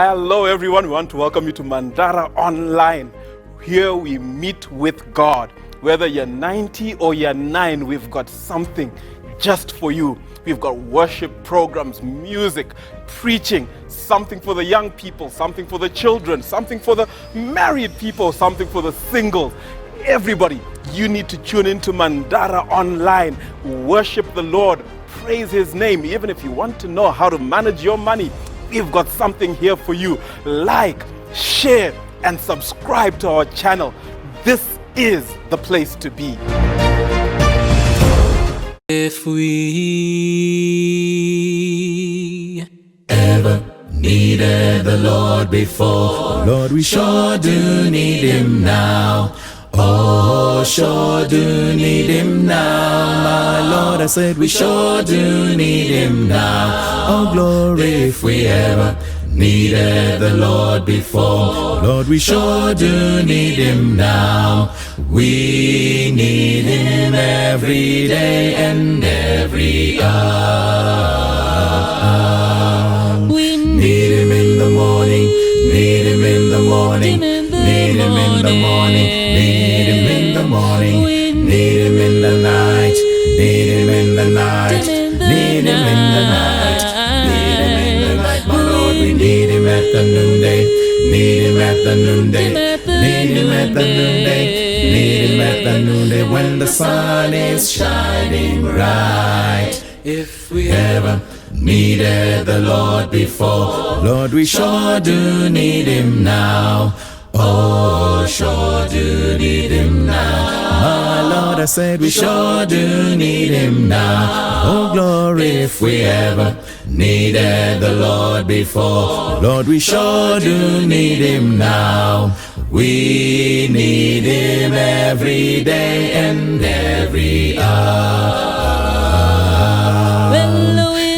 Hello everyone, we want to welcome you to Mandara Online. Here we meet with God. Whether you're 90 or you're 9, we've got something just for you. We've got worship programs, music, preaching, something for the young people, something for the children, something for the married people, something for the singles. Everybody, you need to tune into Mandara Online. Worship the Lord, praise His name. Even if you want to know how to manage your money, we've got something here for you. Like, share, and subscribe to our channel. This is the place to be. If we ever needed the Lord before, Lord, we sure do need Him now. Oh, sure do need Him now, my Lord. I said we sure do need Him now. Oh, glory. If we ever needed the Lord before, Lord, we sure do need Him now. We need Him every day and every hour. We need Him in the morning, need Him in the morning, need Him in the morning, need Him in the morning, need Him in the night, need Him in the night, need Him in the night, need Him in the night, my Lord. We need Him at the noonday, need Him at the noonday, need Him at the noonday, need Him at the noonday when the sun is shining bright. If we ever needed the Lord before, Lord, we sure do need Him now. Oh, sure do need Him now. My Lord, I said we sure do need Him now. Oh, glory. If we ever needed the Lord before, Lord, we sure do need Him now. We need Him every day and every hour.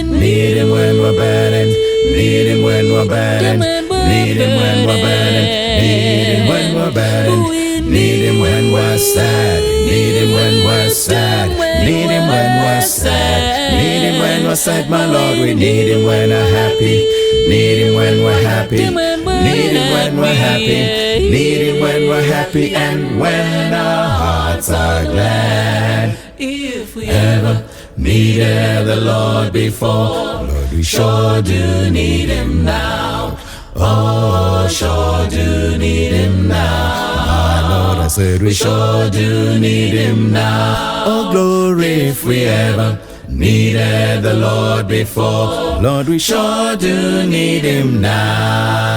Need Him when we're burdened, need Him when we're burdened, need Him when we're burdened, need Him when we're burdened, need Him when we're sad, need Him when we're sad, need Him when we're sad, need Him when we're sad, my Lord. We need Him when we're happy, need Him when we're happy, need Him when we're happy, need Him when we're happy, and when our hearts are glad. If we ever needed the Lord before, Lord, we sure do need Him now. Oh, sure do need Him now. My Lord, I said we sure do need Him now. Oh, glory. If we ever needed the Lord before, Lord, we sure do need Him now.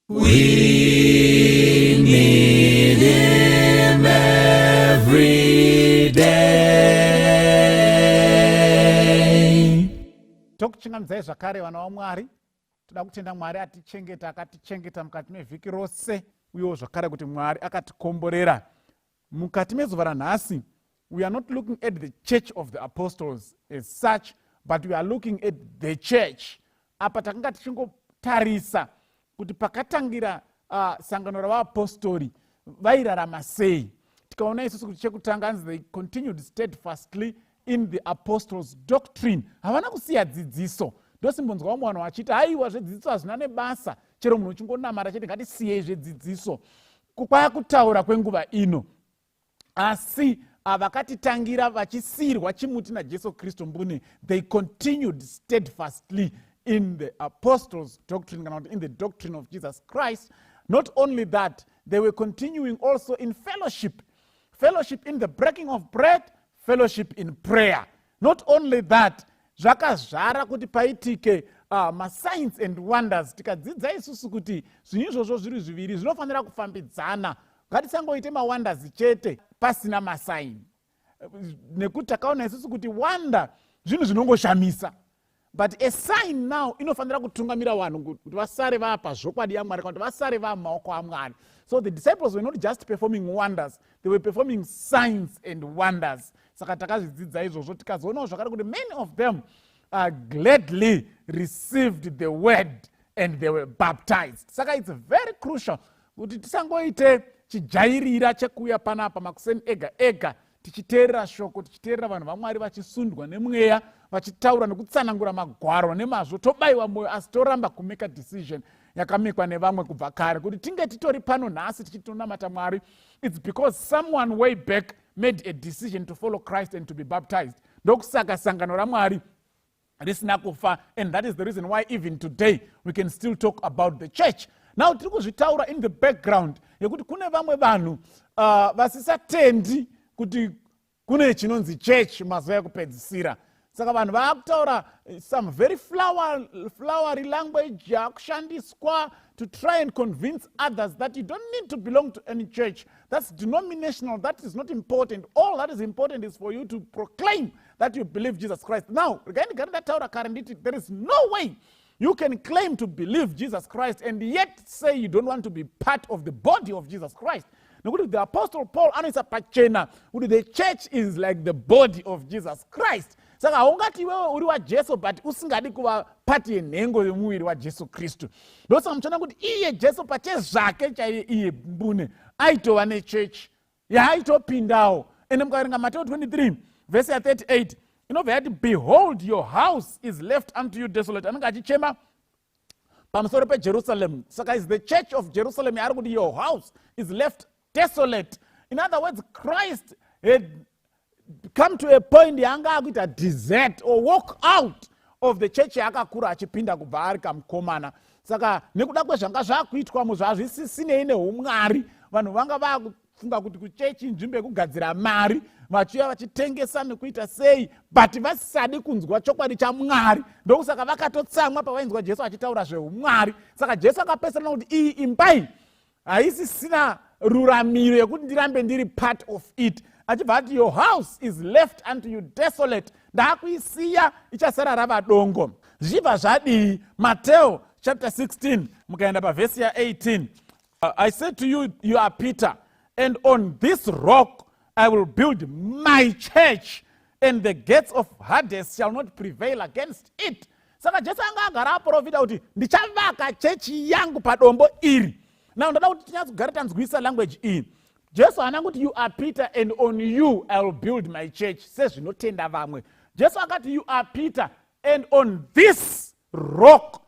We need Him every day. Tokuchingamdzai zvakare vana vaMwari. Toda kutenda Mwari akatichengeta mukati mevhiki rose, uyewo zvakare kuti Mwari akatikomborera. Mukati mezuva ranhasi, we are not looking at the church of the apostles as such, but we are looking at the church. Apa takanga tichingotarisa kuti pakatangira sangano ravaapostoli vairarama sei. Tikaona isusu kuti chekutanga anzi they continued steadfastly in the apostles' doctrine. Havana kusiya dzidziso. Ndosimbonzwa vamwe vanhu vachiti haiwa zvedzidziso hazvina nebasa, chero munhu uchingonamara chete ngatisiyei zvedzidziso. Kwakutaura kwenguva ino. Asi vakatitangira vachisiyirwa chimuti naJesu Kristu mbune, they continued steadfastly in the apostles' doctrine, in the doctrine of Jesus Christ. Not only that, they were continuing also in fellowship. Fellowship in the breaking of bread, fellowship in prayer. Not only that, zvakazvara kuti paitike signs and wonders. Tikadzidza isusu kuti zvinhu izvozvo zviri zviviri zvinofanira kufambidzana. Ngatisangoite mawonders chete pasina masign. Nekuti takaona isusu kuti wonder zvinhu zvinongoshamisa. But a sign now inofanira kutungamira vanhu kuti vasare vapa zvokwadi yaMwari, kuti vasare va maoko aMwari. So the disciples were not just performing wonders, they were performing signs and wonders. Saka takazvidzidza izvozvo tikazoonawo zvakare kuti many of them gladly received the word and they were baptized. Saka it's very crucial kuti tisangoite chijairira chekuuya panapa makuseni ega ega tichiteerera shoko, tichiteerera vanhu vaMwari vachisundwa nemweya vachitaura nekutsanangura magwaro nemazvo, tobayiwa mwoyo asi toramba kumeka decision yakamikwa nevamwe kubva kare kuti tinge titori pano nhasi tichitonamata Mwari. It's because someone way back made a decision to follow Christ and to be baptized. Ndokusaka sangano raMwari risina kufa, and that is the reason why even today we can still talk about the church. Now tiri kuzvitaura in the background yekuti kune vamwe vanhu vasisatendi kuti kune chinonzi church mazuva ekupedzisira. Saka vanhu vaakutaura some very flowery language yakushandiswa to try and convince others that you don't need to belong to any church. That's denominational. That is not important. All that is important is for you to proclaim that you believe Jesus Christ. Now, there is no way you can claim to believe Jesus Christ and yet say you don't want to be part of the body of Jesus Christ. Now, the Apostle Paul anisa pachena, the church is like the body of Jesus Christ. Saka haungati wewe uri waJesu but usingadi kuva pati yenhengo yemuviri waJesu Kristu. Ndosa muchona kuti iye Jesu pachezvake chaiye iye mbune aitova nechurch yaaitopindawo. Ende mukaverenga Mateo 23 verse 38 inobva yati, behold your house is left unto you desolate. Anenge achichema pamusoro peJerusalem. Saka is the church of Jerusalem yaari kuti your house is left desolate. In other words, Christ had come to a point yaanga akuita desert or walk out of the church yaakakura achipinda kubva ari kamukomana. Saka nekuda kwezvanga zvaakuitwamo zvazvisinei neumwari, vanhu vanga vaakufunga kuti kuchechi inzvimbo yekugadzira mari, vachiuya vachitengesa nekuita sei, but vasisadi kunzwa chokwadi chaMwari. Ndokusaka vakatotsamwa pavainzwa Jesu achitaura zveumwari. Saka Jesu akapesana kuti iyi imbai haisisina ruramiro yekuti ndirambe ndiri part of it. Achibva ati your house is left unto you desolate. Ndaakuisiya ichasara rava dongo. Zvichibva zvadii? Mateo chapter 16 mukaenda pavhesi ya18. I said to you, you are Peter, and on this rock I will build my church, and the gates of Hades shall not prevail against it. Saka Jesu anga agara aprofita kuti ndichavaka chechi yangu padombo iri. Now ndoda kuti tinyatsogara tanzwisa language iyi. Jesu haana kuti you are Peter and on you I will build my church sezvinotenda vamwe. Jesu akati you are Peter and on this rock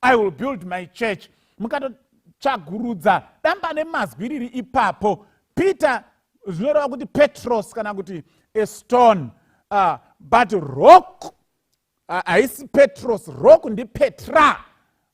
I will build my church. Mukatotsvagurudza damba nemazwi riri ipapo. Peter zvinoreva kuti Petros kana kuti a stone, but rock haisi Petros, rock ndi Petra,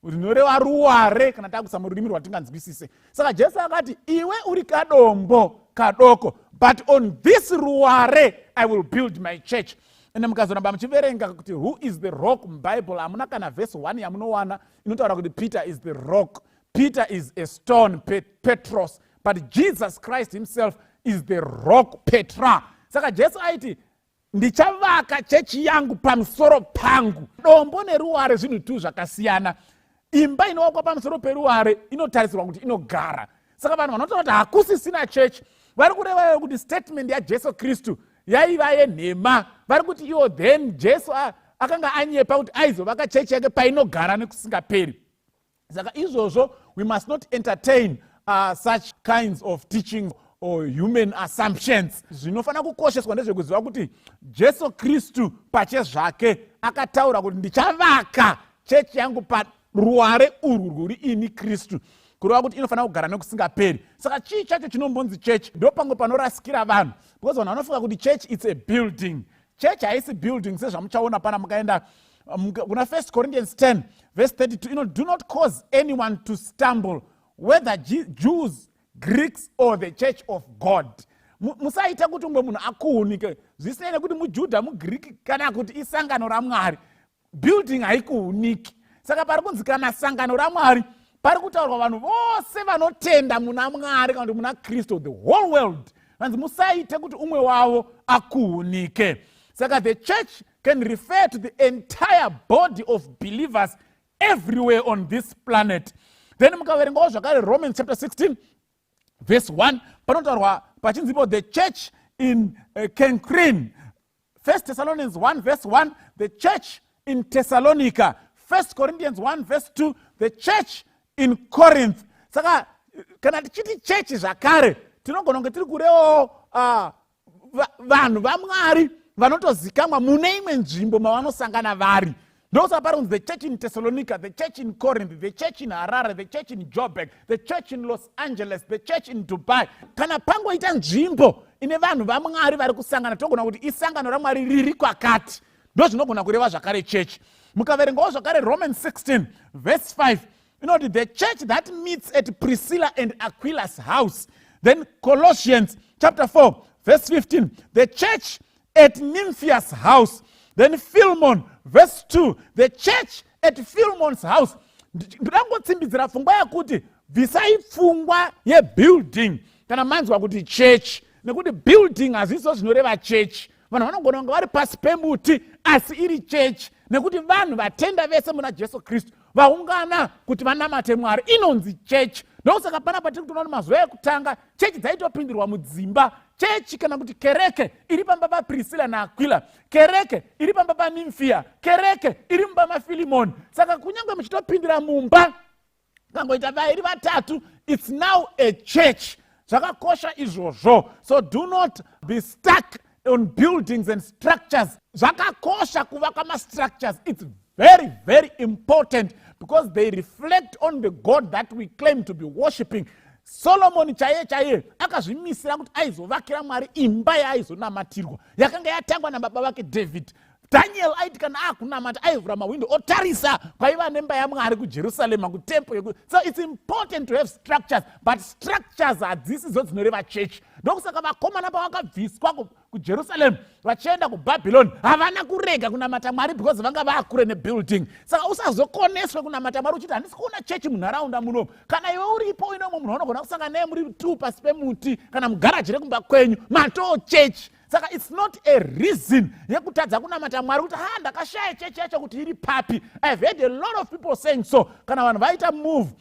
rinoreva ruware kana takuisa mururimi rwatinganzwisise. Saka Jesu akati iwe uri kadombo kadoko, but on this ruware I will build my church. Ende mukazoramba muchiverenga kuti who is the rock muBible, hamuna kana verse 1 yamunowana inotaura kuti Peter is the rock. Peter is a stone, Petros, but Jesus Christ himself is the rock, Petra. Saka Jesu aiti ndichavaka chechi yangu pamusoro pangu. Dombo neruware zvinhu tu zvakasiyana. Imba inowakwa pamusoro peruware inotarisirwa kuti inogara. Saka vanhu vanotaura kuti hakusisina church vari kureva kuti statement yaJesu Kristu yaiva yenhema. Vari kuti iwo then Jesu akanga anyepa kuti aizovaka chechi yake painogara nekusingaperi. Saka izvozvo we must not entertain such kinds of teachings or human assumptions. Zvinofana kukosheswa ndezvekuziva kuti Jesu Kristu pachezvake akataura kuti ndichavaka chechi yangu paruware urwu rwuri ini Kristu, kureva kuti inofana kugara nekusingaperi. Saka chii chacho chinombonzi church? Ndo pamwe panorasikira vanhu, because vanhu vanofunga kuti church it's a building. Church haisi building sezvamuchaona pana mukaenda kuna 1 Corinthians 10 verse 32, do not cause anyone to stumble, whether Jews, Greeks or the church of God. Musaita kuti umwe munhu akuunike zvisinei nekuti muJudha, muGreek kana kuti isangano raMwari. Building haikuuniki. Saka pari kunzi kana sangano raMwari pari kutaurwa vanhu vose vanotenda muna Mwari kana kuti muna Kristu, the whole world. Vanzi musaite kuti umwe wavo akuunike. Saka the church can refer to the entire body of believers everywhere on this planet. Then mukaverengawo zvakare Romans chapter 16 verse 1 panotaurwa pachinzipo the church in Cenchreae. 1 Thessalonians 1 verse 1 the church in Thessalonica. 1 Corinthians 1 verse 2 the church in Corinth. Saka kana tichiti church zvakare tinogona kunge tiri kurewo vanhu vaMwari vanotozikamwa mune imwe nzvimbo mavanosangana vari. Ndosa parunzi the church in Thessalonica, the church in Corinth, the church in Harare, the church in Joburg, the church in Los Angeles, the church in Dubai. Kana pangoita nzvimbo ine vanhu vaMwari vari kusangana, togona kuti isangano raMwari riri kwakati. Ndo zvinogona kureva zvakare church. Mukaverengawo zvakare Romans 16 verse 5. The church that meets at Priscilla and Aquila's house. Then Colossians chapter 4 verse 15. The church at Nymphia's house. Then Philemon verse 2. The church at Philemon's house. Ndangotsimbidzira pfungwa yakuti bvisai pfungwa yebuilding kana manzwa kuti church, nekuti building hazviso zvinoreva church. Vanhu vanogona kunge vari pasi pemuti asi iri church, nekuti vanhu vatenda vese muna Jesu Kristu vaungana kuti vanamate Mwari inonzi church. Ndosaka pana patiri kutoona mazuva ekutanga chechi dzaitopindirwa mudzimba. Chechi kana kuti kereke iri pamba paPriscilla naAquila, kereke iri pamba paNymphia, kereke iri mumba maFilimoni. Saka kunyange muchitopindira mumba kangoita vairi vatatu, it's now a church. Zvakakosha izvozvo. So do not be stuck on buildings and structures. Zvakakosha kuvaka ma-structures. It's very, very important because they reflect on the God that we claim to be worshipping. Solomon chaiye akazvimisira kuti aizovakira Mwari imba yaizonamatirwa yakanga yatangwa nababa vake David. Daniel aiti kana akunamata aivhura mawindo otarisa kwaiva nemba yaMwari kuJerusarema kutemple. So it's important to have structures, but structures hadzisidzo dzinoreva church. Ndokusaka vakomana pavakabviswa kuJerusarema vachienda kuBhabhiloni havana kurega kunamata Mwari because vanga vakure nebuilding. Saka usazokoneswe kunamata Mwari uchiti handisi kuona church munharaunda muno. Kana iwe uripo inomwe munhu unogona kusangana naye muri tu pasi pemuti kana mugaraji rekumba kwenyu matoo church. Saka it's not a reason yekutadza kunamata Mwari kuti ndakashaya chechi yacho kuti iri papi. I've heard a lot of people saying so. Kana vanhu vaita move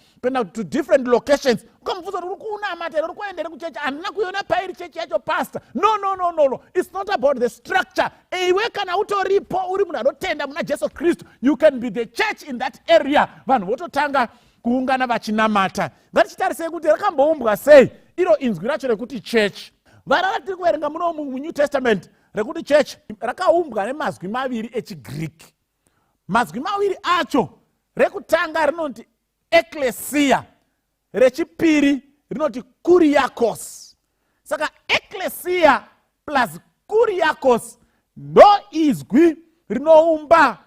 to different locations, ukamubvunza kuti uri kunamata uri kuendere kuchechi, handina kuiona pairi chechi yacho pastor. No. It's not about the structure. Iwe kana utoripo uri munhu anotenda muna Jesu Kristu, you can be the church in that area. Vanhu vototanga kuungana vachinamata. Ngatichitarisei kuti rakamboumbwa sei iro inzwi racho rekuti church. Vara tiri kuverenga muno muNew Testament rekuti church rakaumbwa nemazwi maviri echiGreek. Mazwi maviri acho, rekutanga rinoti ecclesia, rechipiri rinoti kuriakos. Saka ecclesia plus kuriakos ndo izwi rinoumba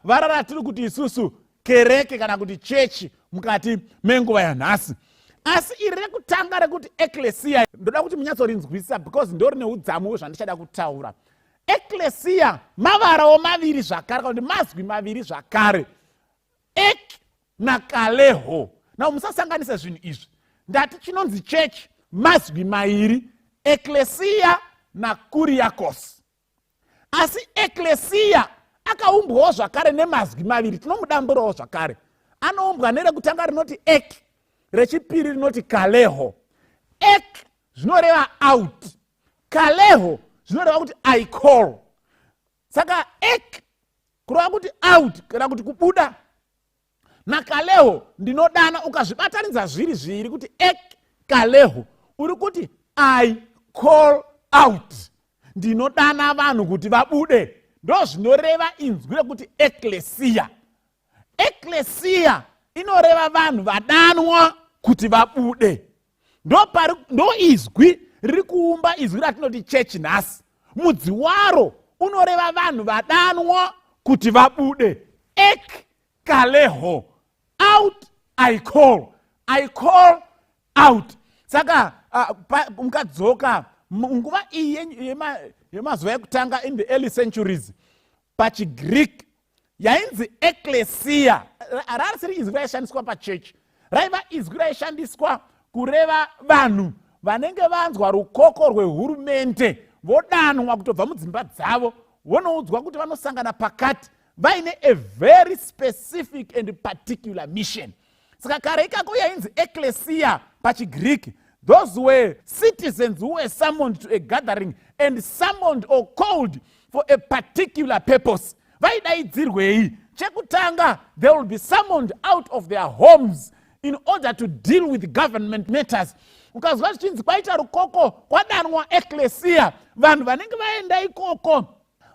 vara ratiri kuti isusu kereke kana kuti chechi mukati menguva yanhasi. Asi iri rekutanga rekuti ecclesia ndoda kuti munyatsorinzwisisa because ndorine udzamu zvandichada kutaura. Ecclesia mavarawo maviri zvakare, kana kuti mazwi maviri zvakare, ek nakaleho. Now musasanganisa zvinhu izvi. Ndati chinonzi church mazwi mairi, ecclesia nakuriakos. Asi ecclesia akaumbwawo zvakare nemazwi maviri, tinomudamburawo zvakare. Anoumbwa nerekutanga rinoti ek, rechipiri rinoti kaleho. Ek zvinoreva out, kaleho zvinoreva kuti I call. Saka ek kureva kuti out kana kuti kubuda, nakaleho ndinodana. Ukazvibatanidza zviri zviri kuti ek kaleho, uri kuti I call out, ndinodana vanhu kuti vabude. Ndo zvinoreva inzwi rekuti ecclesia. Ecclesia inoreva vanhu vadanwa kuti vabude. Ndo izwi riri kuumba izwi ratinoti church nhasi. Mudzi waro unoreva vanhu vadanwa kuti vabude. Ek kaleho, out I call out. Saka mukadzoka munguva iyi yemazuva ekutanga in the early centuries, pachiGreek yainzi ecclesia rarisiri izwi raishandiswa pachurch, raiva izwi raishandiswa kureva vanhu vanenge vanzwa rukoko rwehurumende, vodanwa kutobva mudzimba dzavo, vonoudzwa kuti vanosangana pakati vaine a very specific and particular mission. Saka kare ikako yainzi ecclesia pachiGreek. Those were citizens who were summoned to a gathering and summoned or called for a particular purpose. Vaidaidzirwei chekutanga, they will be summoned out of their homes in order to deal with government matters. ukazwa zvichinzi kwaita rukoko kwadanwa eklesia, vanhu vanenge vaenda ikoko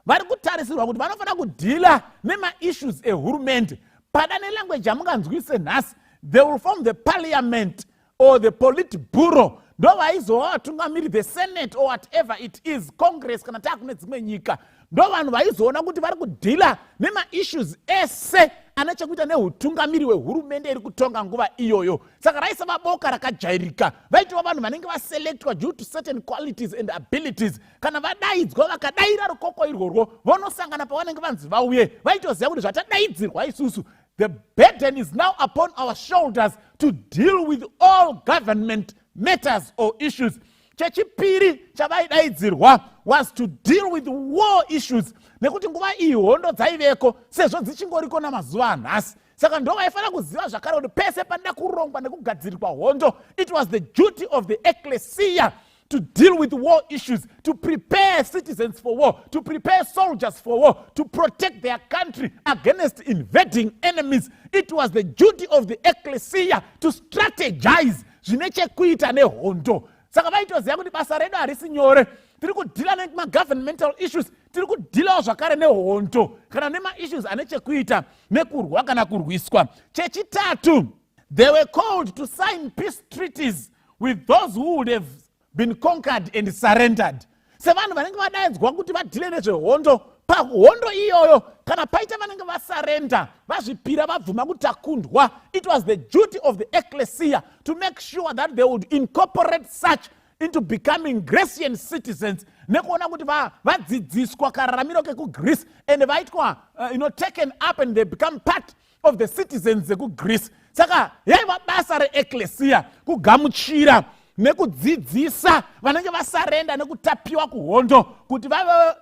vari kutarisirwa kuti vanofanira kudhila nema-issues ehurumende. Pada nelanguage yamunganzwise nhasi, they will form the parliament or the politburo, ndo vaizova vatungamiri, the senate or whatever it is, congress kana taakune dzimwe nyika, ndo vanhu vaizoona kuti vari kudhila nema-issues ese ane chekuita neutungamiri hwehurumende iri kutonga nguva iyoyo. Saka raisava boka rakajairika, vaitova vanhu vanenge vaselectwa due to certain qualities and abilities. Kana vadaidzwa vakadaira rukoko irworwo, vonosangana pavanenge vanzi vauye, vaitoziva kuti zvatadaidzirwa isusu, the burden is now upon our shoulders to deal with all government matters or issues. Chechipiri chavaidaidzirwa was to deal with war issues, nekuti nguva iyi hondo dzaiveko sezvo dzichingoriko namazuva anhasi. Saka ndo vaifanira kuziva zvakare kuti pese panoda kurongwa nekugadzirirwa hondo, it was the duty of the ecclesia to deal with war issues, to prepare citizens for war, to prepare soldiers for war, to protect their country against invading enemies. It was the duty of the ecclesia to strategize zvine chekuita nehondo. Saka vaitoziva kuti basa redu harisi nyore, tiri kudhila nema-governmental issues, tiri kudhilawo zvakare nehondo kana nema-issues ane chekuita nekurwa kana kurwiswa. Chechitatu, they were called to sign peace treaties with those who would have been conquered and surrendered. Sevanhu vanenge vadaidzwa kuti vadhile nezvehondo, pahondo iyoyo kana paita vanenge vasarenda, vazvipira vabvuma kutakundwa, it was the duty of the ecclesia to make sure that they would incorporate such into becoming Grecian citizens, nekuona kuti vadzidziswa kararamiro kekuGreece and vaitwa taken up and they become part of the citizensekuGreece. Saka yaiva basa reecclesia kugamuchira nekudzidzisa vanenge vasarenda nekutapiwa kuhondo kuti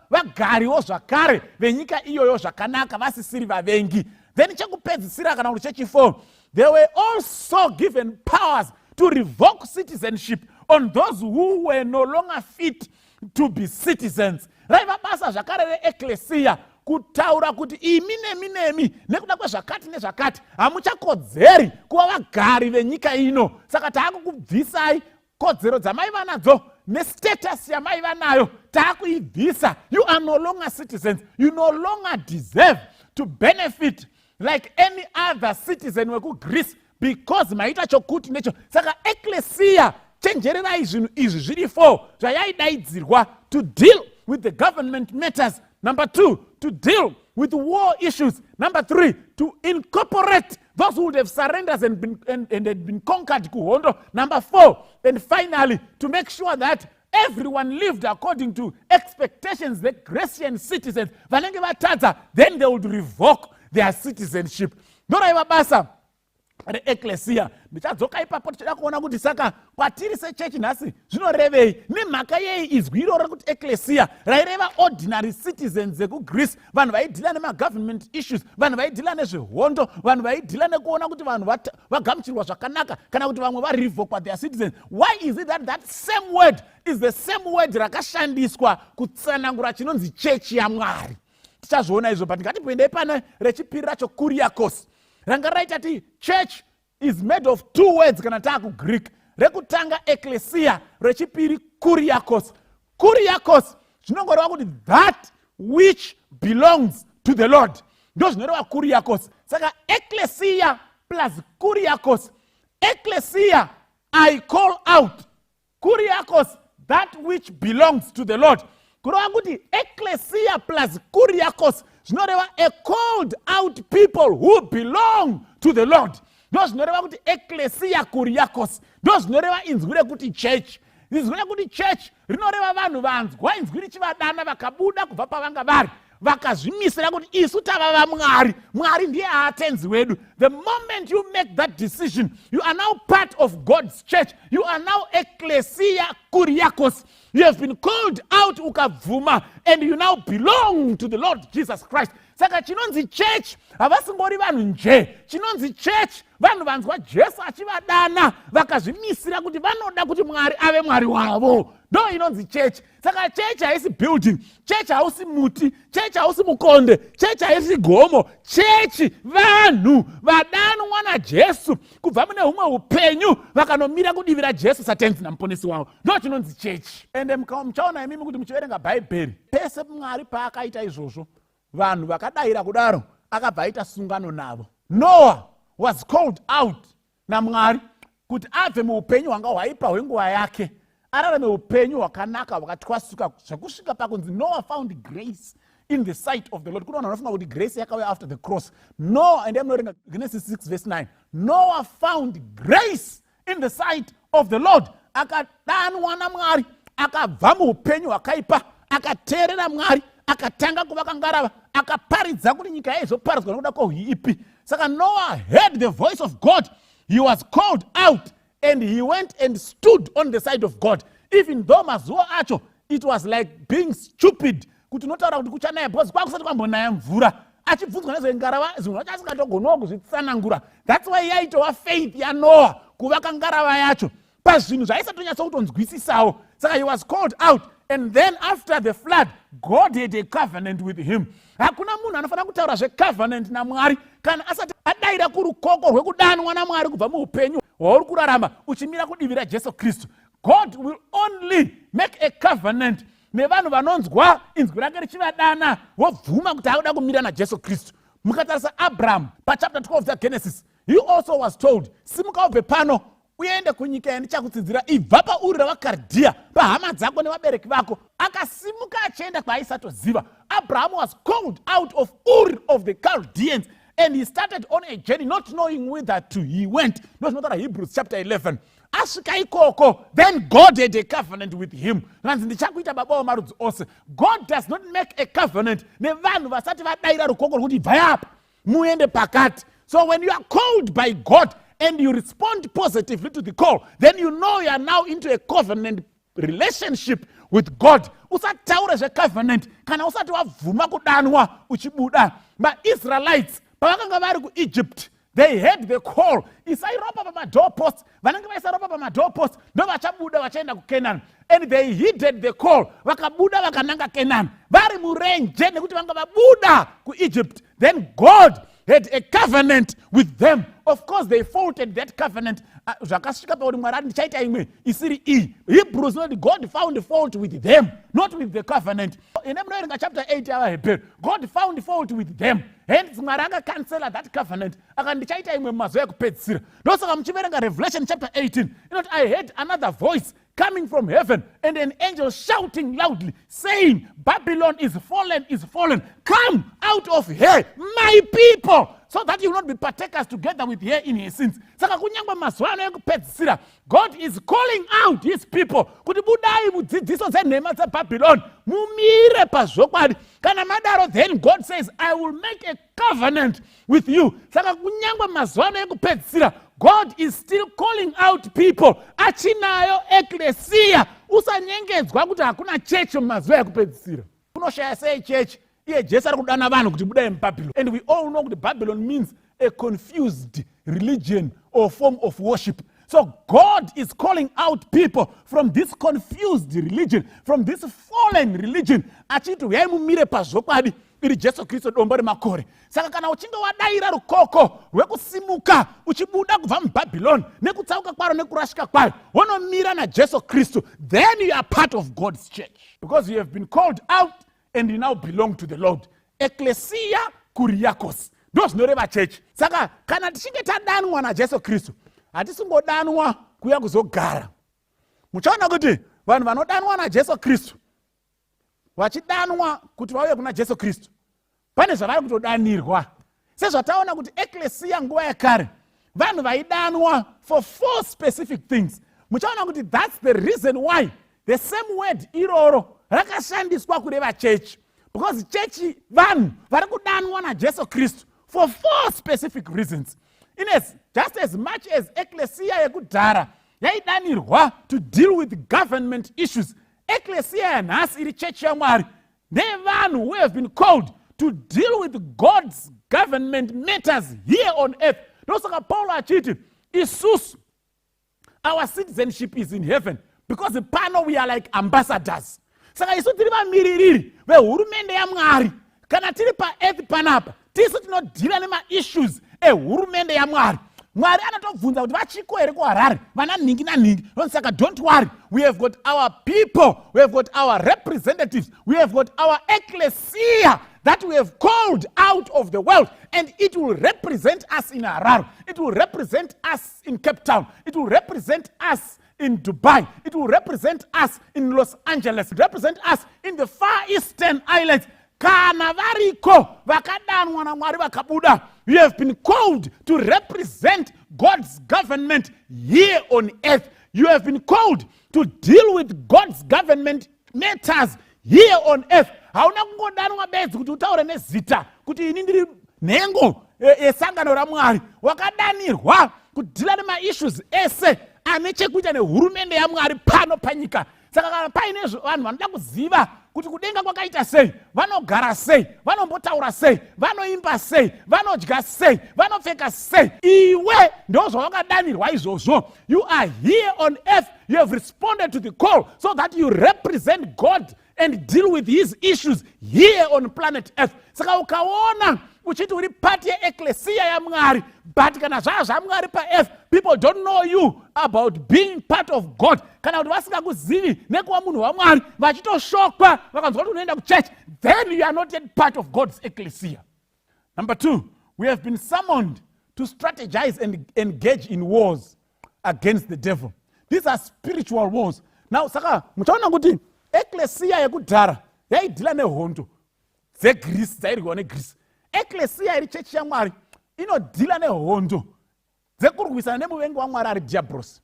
vagariwo zvakare venyika iyoyo zvakanaka vasisiri vavengi. Then chekupedzisira kana kuti chechi4, they were also given powers to revoke citizenship on those who were no longer fit to be citizens. Raiva basa zvakare reecclesia kutaura kuti imi nemi nekuda kwezvakati nezvakati hamuchakodzeri kuva vagari venyika ino. Saka taakukubvisai kodzero dzamaiva nadzo nestatus yamaiva nayo taakuibvisa. You are no longer citizens. You no longer deserve to benefit like any other citizen wekuGreece because maita chokuti necho. Saka ecclesia chenjererai zvinhu izvi zviri 4 zvayaidaidzirwa to deal with the government matters. Number 2, to deal with war issues. Number 3, to incorporate those who would have surrendered and had been conquered kuhondo. Number 4, and finally, to make sure that everyone lived according to expectations, the Grecian citizens. Vanenge vatadza, then they would revoke their citizenship. Ndoraiva basa reecclesia. Ndichadzoka ipapo tichada kuona kuti saka kwatiri sechechi nhasi zvinorevei. Nemhaka yei izwi iroro kuti ecclesia raireva ordinary citizens ekuGreece, vanhu vaidhila nema-government issues, vanhu vaidhila nezvehondo, vanhu vaidhila nekuona kuti vanhu vagamuchirwa zvakanaka kana kuti vamwe varevokwa their citizens. Why is it that that same word is the same word rakashandiswa kutsanangura chinonzi chechi yaMwari? Tichazviona izvo, but ngatipoendei pane rechipiri racho, kuriakos. Ranga raita ti church is made of 2 words kana taakuGreek. Rekutanga ecclesia, rechipiri kuriakos. Kuriakos zvinongoreva kuti that which belongs to the Lord. Ndo zvinoreva kuriakos. Saka ecclesia plus kuriakos. Ecclesia, I call out. Kuriakos, that which belongs to the Lord. Kureva kuti ecclesia plus kuriakos zvinoreva a called out people who belong to the Lord. Ndo zvinoreva kuti ecclesia kuriakos. Ndo zvinoreva inzwi rekuti church. Inzwi rekuti church rinoreva vanhu vanzwa inzwi richivadana vakabuda kubva pavanga vari vakazvimisira kuti isu tava vaMwari. Mwari ndiye aatenzi wedu. The moment you make that decision, you are now part of God's church. You are now ecclesia kuriakos. You have been called out ukabvuma and you now belong to the Lord Jesus Christ. saka chinonzi chechi havasingori vanhu nje. Chinonzi chechi vanhu vanzwa Jesu achivadana vakazvimisira kuti vanoda kuti Mwari ave Mwari wavo. Ndo inonzi chechi. Saka chechi haisi building, chechi hausi muti, chechi hausi mukonde, chechi haisi gomo. Chechi vanhu vadanwa naJesu kubva mune humwe upenyu vakanomira kudivira Jesu satenzi namuponesi wavo. Ndo chinonzi chechi. Ende muchaona imimi kuti muchiverenga Bhaibheri, pese Mwari paakaita izvozvo, vanhu vakadayira kudaro akabva aita sungano navo. Noah was called out naMwari kuti abve muupenyu hwanga hwaipa hwenguva yake ararame upenyu hwakanaka hwakatwasuka zvekusvika pakunzi Noah found grace in the sight of the Lord. Kuna vanhu vanofunga kuti grace yakauya after the cross. Noah, ende munoverenga Genesis 6 verse 9. Noah found grace in the sight of the Lord. Akadanwa naMwari, akabva muupenyu hwakaipa, akateerera Mwari, akatanga kuvaka ngarava, akaparidza kuti nyika yaizoparidzwa nokuda kwohuipi. Saka Noah heard the voice of God. He was called out and he went and stood on the side of God. Even though mazuva acho, it was like being stupid. Kuti unotaura kuti kuchanaya because kwakusati kwambonaya mvura. Achibvunzwa nezvengarava zvinhu zvacho asingatogonawo kuzvitsanangura. That's why yaitova faith yaNoah kuvaka ngarava yacho pazvinhu zvaisatonyatsokutonzwisisawo. Saka he was called out. And then after the flood, God had a covenant with him. Hakuna munhu anofanira kutaura zvecovenant naMwari kana asati adayira kurukoko rwekudanwa naMwari kubva muupenyu hwauri kurarama uchimira kudivira Jesu Kristu. God will only make a covenant nevanhu vanonzwa inzwi rake richivadana vobvuma kuti akuda kumira naJesu Kristu. Mukatarisa Abraham pachapter 12 dzaGenesis, he also was told, simuka ubve pano uende kunyika yandichakutsidzira, ibva pauri ravaKardhea, pahama dzako nevabereki vako. Akasimuka achienda kwaaisatoziva. Abraham was called out of Ur of the Chaldeans and he started on a journey not knowing whither to he went. Ndozvinotaura Hebrews chapter 11. Asvika ikoko, then God had a covenant with him. Nanzi ndichakuita baba wamarudzi ose. God does not make a covenant nevanhu vasati vadayira rukoko rwekuti bvai apa muende pakati. So when you are called by God and you respond positively to the call, then you know you are now into a covenant relationship with God. Usataure zvecovenant kana usati wabvuma kudanwa uchibuda. MaIsraelites pavakanga vari kuEgypt, they heard the call. Isai ropa pamadoorposts. Vanenge vaisa ropa pamadoorposts ndo vachabuda vachaenda kuCanaan. And they heeded the call. Vakabuda vakananga Canaan. Vari murenje nekuti vanga vabuda kuEgypt. Then God had a covenant with them. Of course, they faulted that covenant. Zvakasvika pauri Mwari ati ndichaita imwe isiri iyi. Hebrews know that God found fault with them, not with the covenant. In chapter 8 yaVahebheru, God found fault with them. Hence Mwari akakancela that covenant. Aka ndichaita imwe mumazuva ekupedzisira. Ndosaka muchiverenga Revelation chapter 18. I heard another voice coming from heaven and an angel shouting loudly, saying, Babylon is fallen. Come out of here, my people, so that you will not be partakers together with her in her sins. Saka kunyangwa mazuva ano ekupedzisira, God is calling out his people kuti budai mudzidziso dzenhema dzeBabylon mumire pazvokwadi. Kana madaro, then God says, I will make a covenant with you. Saka kunyangwa mazuva ano ekupedzisira, God is still calling out people. Achinayo ecclesia. Usanyengedzwa kuti hakuna chechi mumazuva ekupedzisira. Kunoshaya sei chechi? Iye Jesu ari kudana vanhu kuti budai muBabylon. And we all know that Babylon means a confused religion or form of worship. So God is calling out people from this confused religion, from this fallen religion. Achiti uyai mumire pazvokwadi iri Jesu Kristu dombo remakore. Saka kana uchinge wadayira rukoko rwekusimuka uchibuda kubva muBabylon nekutsauka kwaro nekurashika kwayo wonomira naJesu Kristu, then you are part of God's church because you have been called out and you now belong to the Lord. Ecclesia kuriakos. Ndo zvinoreva chechi. Saka kana tichinge tadanwa naJesu Kristu, hatisingodanwa kuya kuzogara. Muchaona kuti vanhu vanodanwa naJesu Kristu vachidanwa kuti vauye kuna Jesu Kristu, pane zvavari kutodanirwa. Sezvataona kuti ecclesia nguva yekare vanhu vaidanwa for 4 specific things. Muchaona kuti that's the reason why the same word iroro rakashandiswa kureva chechi, because chechi vanhu vari kudanwa naJesu Kristu for 4 specific reasons. Just as much as ecclesia yekudhara yaidanirwa to deal with government issues, ecclesia yanhasi iri chechi yaMwari nevanhu who have been called to deal with God's government matters here on earth. Ndosaka Paulo achiti isusu, our citizenship is in heaven because pano we are like ambassadors. Saka isu tiri vamiririri vehurumende yaMwari. Kana tiri pa-earth panapa tisu tinodhila nema-issues ehurumende yaMwari. Mwari anatobvunza kuti vachiko here kuHarare vana ningi naningi. Saka don't worry, we have got our people, we have got our representatives, we have got our ecclesia that we have called out of the world, and it will represent us in Harare, it will represent us in Cape Town, it will represent us in Dubai, it will represent us in Los Angeles, represent us in the Far Eastern Islands. Kana variko vakadanwa na Mwari vakabuda. You have been called to represent God's government here on earth. You have been called to deal with God's government matters here on earth. Hauna kungodanwa bedzi kuti utaure nezita kuti ini ndiri nhengo esangano raMwari. Wakadanirwa kudhila nema-issues ese ane chekuita nehurumende yaMwari pano panyika. Saka kana paine vanhu vanoda kuziva kuti kudenga kwakaita sei, vanogara sei, vanombotaura sei, vanoimba sei, vanodya sei, vanopfeka sei, iwe ndozvawakadanirwa izvozvo. You are here on earth, you have responded to the call so that you represent God and deal with his issues here on planet earth. Saka ukaona uchiti uri part yeecclesia yaMwari, but kana zvaMwari pa-earth, people don't know you about being part of God. Kana kuti vasingakuzivi nekuva munhu waMwari, vachitoshokwa vakanzwa kuti unoenda kuchurch, then you are not yet part of God's ecclesia. Number 2, we have been summoned to strategize and engage in wars against the devil. These are spiritual wars. Now, saka muchaona kuti ecclesia yekudhara yaidhila nehondo dzeGreece dzairwiwa neGreece. Ecclesia iri chechi yaMwari inodhila nehondo dzekurwisana nemuvengi waMwari ari diablos.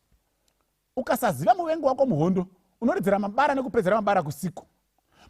Ukasaziva muvengi wako muhondo, unoridzera mabara nekupedzera mabara kusiku.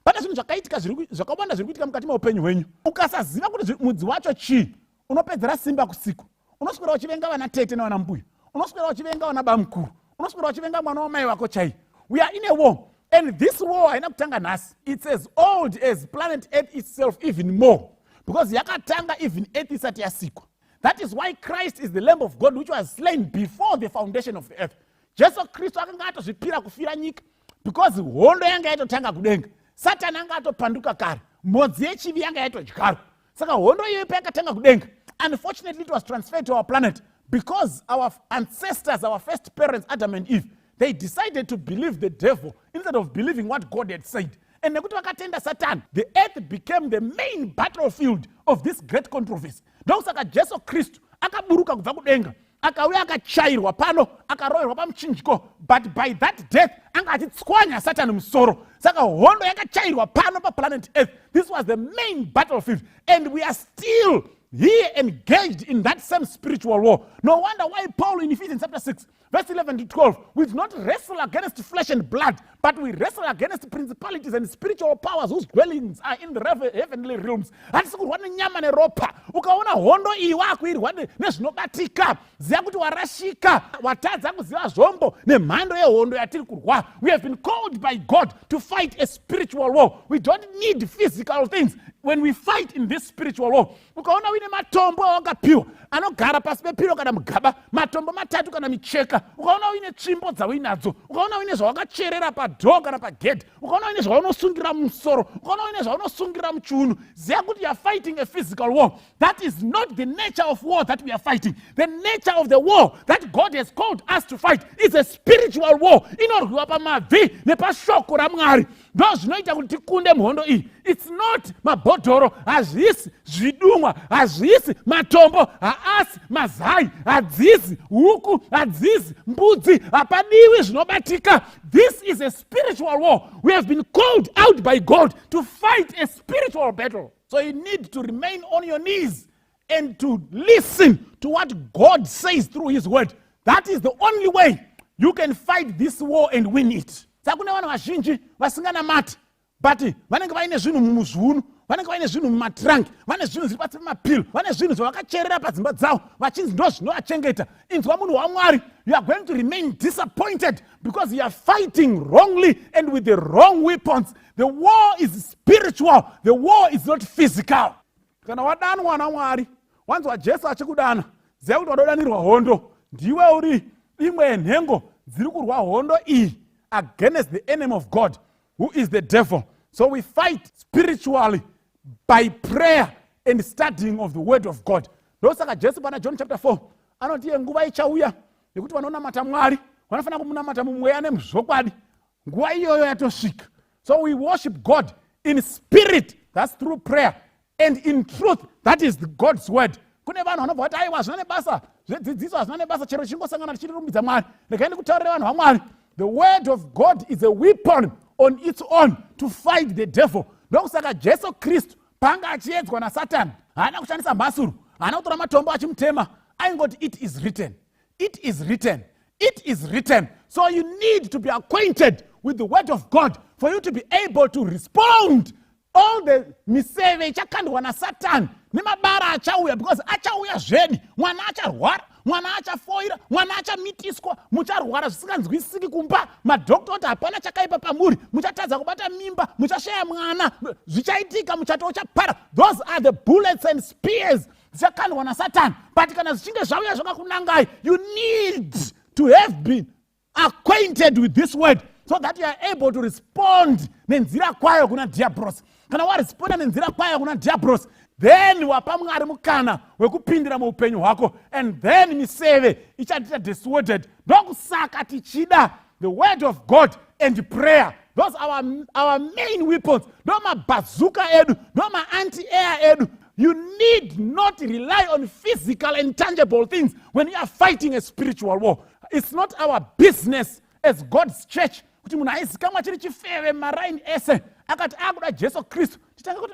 Pane zvinhu zvakaitika zvakawanda zviri kuitika mukati meupenyu hwenyu. Ukasaziva kuti mudzi wacho chii, unopedzera simba kusiku. Unoswera uchivenga vana tete nevana mbuya, unoswera uchivenga vana bamukuru, unoswera uchivenga mwana wamai wako chai. We are in a war, and this war haina kutanga nhasi. It's as old as planet Earth itself, even more, because yakatanga even Earth isati yasikwa. That is why Christ is the Lamb of God which was slain before the foundation of the earth. Jesu Kristu akanga atozvipira kufira nyika because hondo yanga yaitotanga kudenga. Satani anga atopanduka kare, modzi yechivi yanga yaitodyarwa. Saka hondo iyoyo payakatanga kudenga, unfortunately it was transferred to our planet because our ancestors, our first parents, Adam and Eve, they decided to believe the devil instead of believing what God had said. And nekuti vakatenda Satan, the earth became the main battlefield of this great controversy. Ndokusaka Jesu Kristu akaburuka kubva kudenga, akauya akachairwa pano, akaroverwa pamuchinjiko, but by that death anga achitswanya Satan musoro. Saka hondo yakachairwa pano pa planet earth. This was the main battlefield, and we are still here engaged in that same spiritual war. No wonder why Paul in Ephesians chapter 6 verse 11 to 12, we do not wrestle against flesh and blood, but we wrestle against principalities and spiritual powers whose dwellings are in the heavenly realms. Hatisi kurwana nyama neropa. Ukaona hondo iyi wakuirwa nezvinobatika, ziya kuti warashika, watadza kuziva zvombo nemhando yehondo yatiri kurwa. We have been called by God to fight a spiritual war. We don't need physical things when we fight in this spiritual war. Ukaona uine matombo awakapiwa anogara pasi pepiro kana mugaba, matombo matatu kana micheka, ukaona uine tsvimbo dzauinadzo, ukaona uine zvawakacherera padhoo kana pagedhi, ukaona uine zvaunosungira musoro, ukaona uine zvaunosungira muchiuno, ziya kuti you are fighting a physical war. That is not the nature of war that we are fighting. The nature of the war that God has called us to fight is a spiritual war. Inorwiwa pamabvi nepashoko raMwari. Ndo zvinoita kuti tikunde muhondo iyi. It's not mabhodhoro, hazvisi zvidumwa, hazvisi matombo, haasi mazai, hadzisi huku, hadzisi mbudzi, hapadiwi zvinobatika. This is a spiritual war. We have been called out by God to fight a spiritual battle. So you need to remain on your knees and to listen to what God says through his word. That is the only way you can fight this war and win it. Sakune vanhu vazhinji vasinganamati, but vanenge vaine zvinhu mumuzvunu, vanenge vaine zvinhu mumatrangi, vane zvinhu zviri pasi pemapilo, vane zvinhu zvavakacherera padzimba dzavo, vachinzi ndo zvinovachengeta. Inzwa munhu waMwari, you are going to remain disappointed because you are fighting wrongly and with the wrong weapons. The war is spiritual. The war is not physical. Kana wadanwa na Mwari, wanzwa Jesu achikudana, ziya kuti wadodanirwa hondo, ndiwe uri imwe yenhengo dziri kurwa hondo iyi against the enemy of God, who is the devil. So we fight spiritually by prayer and studying of the word of God. Ndosaka Jesu pana John chapter 4 anoti nguva ichauya yekuti vanonamata Mwari vanofanira kumunamata mumweya nemuzvokwadi. Nguva iyoyo yatosvika. So we worship God in spirit, that's through prayer, and in truth, that is God's word. Kune vanhu vanobva kuti aiwa zvina nebasa zvedzidziso hazvina nebasa chero chingosangana tichirumbidza Mwari. Regai ndikutaurira vanhu vaMwari, the word of God is a weapon on its own to fight the devil. Ndokusaka Jesu Kristu panga achiedzwa naSatani haana kushandisa mhasuru, haana kutora matombo achimutema, aingoti it is written, it is written, it is written. So you need to be acquainted with the word of God for you to be able to respond all the miseve ichakandwa naSatani nemabara achauya, because achauya zveni, mwana acharwara, mwana achafoira, mwana achamitiswa, mucharwara zvisinganzwisiki kumba, madhokota hapana chakaipa pamuri, muchatadza kubata mimba, muchashaya mwana, zvichaitika, muchato uchapara. Those are the bullets and spears dzichakandwa naSatani. But kana zvichinge zvauya zvakakunangai, you need to have been acquainted with this word so that you are able to respond nenzira kwayo kuna diablos. Kana waresponda nenzira kwayo kuna diablos, then wapa Mwari mukana wekupindira muupenyu hwako, and then miseve ichatiita dissuaded. Ndokusaka tichida the word of God and prayer. Those are our main weapons. No mabazooka edu, no ma anti-air edu. You need not rely on physical and tangible things when you are fighting a spiritual war. It's not our business as God's church kuti munhu aizikamwa chiri chifeve maraini ese akati akuda Jesu Kristu titange kuti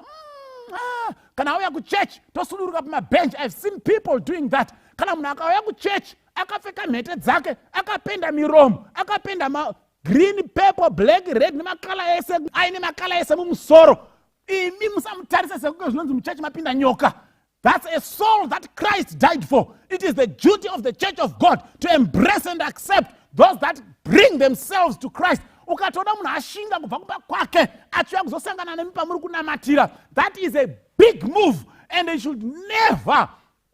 kana auya kuchurch tosuduruka pamabench. I've seen people doing that. Kana munhu akauya kuchurch akapfeka mhete dzake, akapenda miromo, akapenda green, purple, black, red nemakala ese, aine makala ese mumusoro, imi musamutarise sekunge zvinonzi muchurch mapinda nyoka. That's a soul that Christ died for. It is the duty of the church of God to embrace and accept those that bring themselves to Christ. Ukatoda munhu ashinga kubva kumba kwake achiuya kuzosangana nemi pamuri kunamatira, that is a big move, and they should never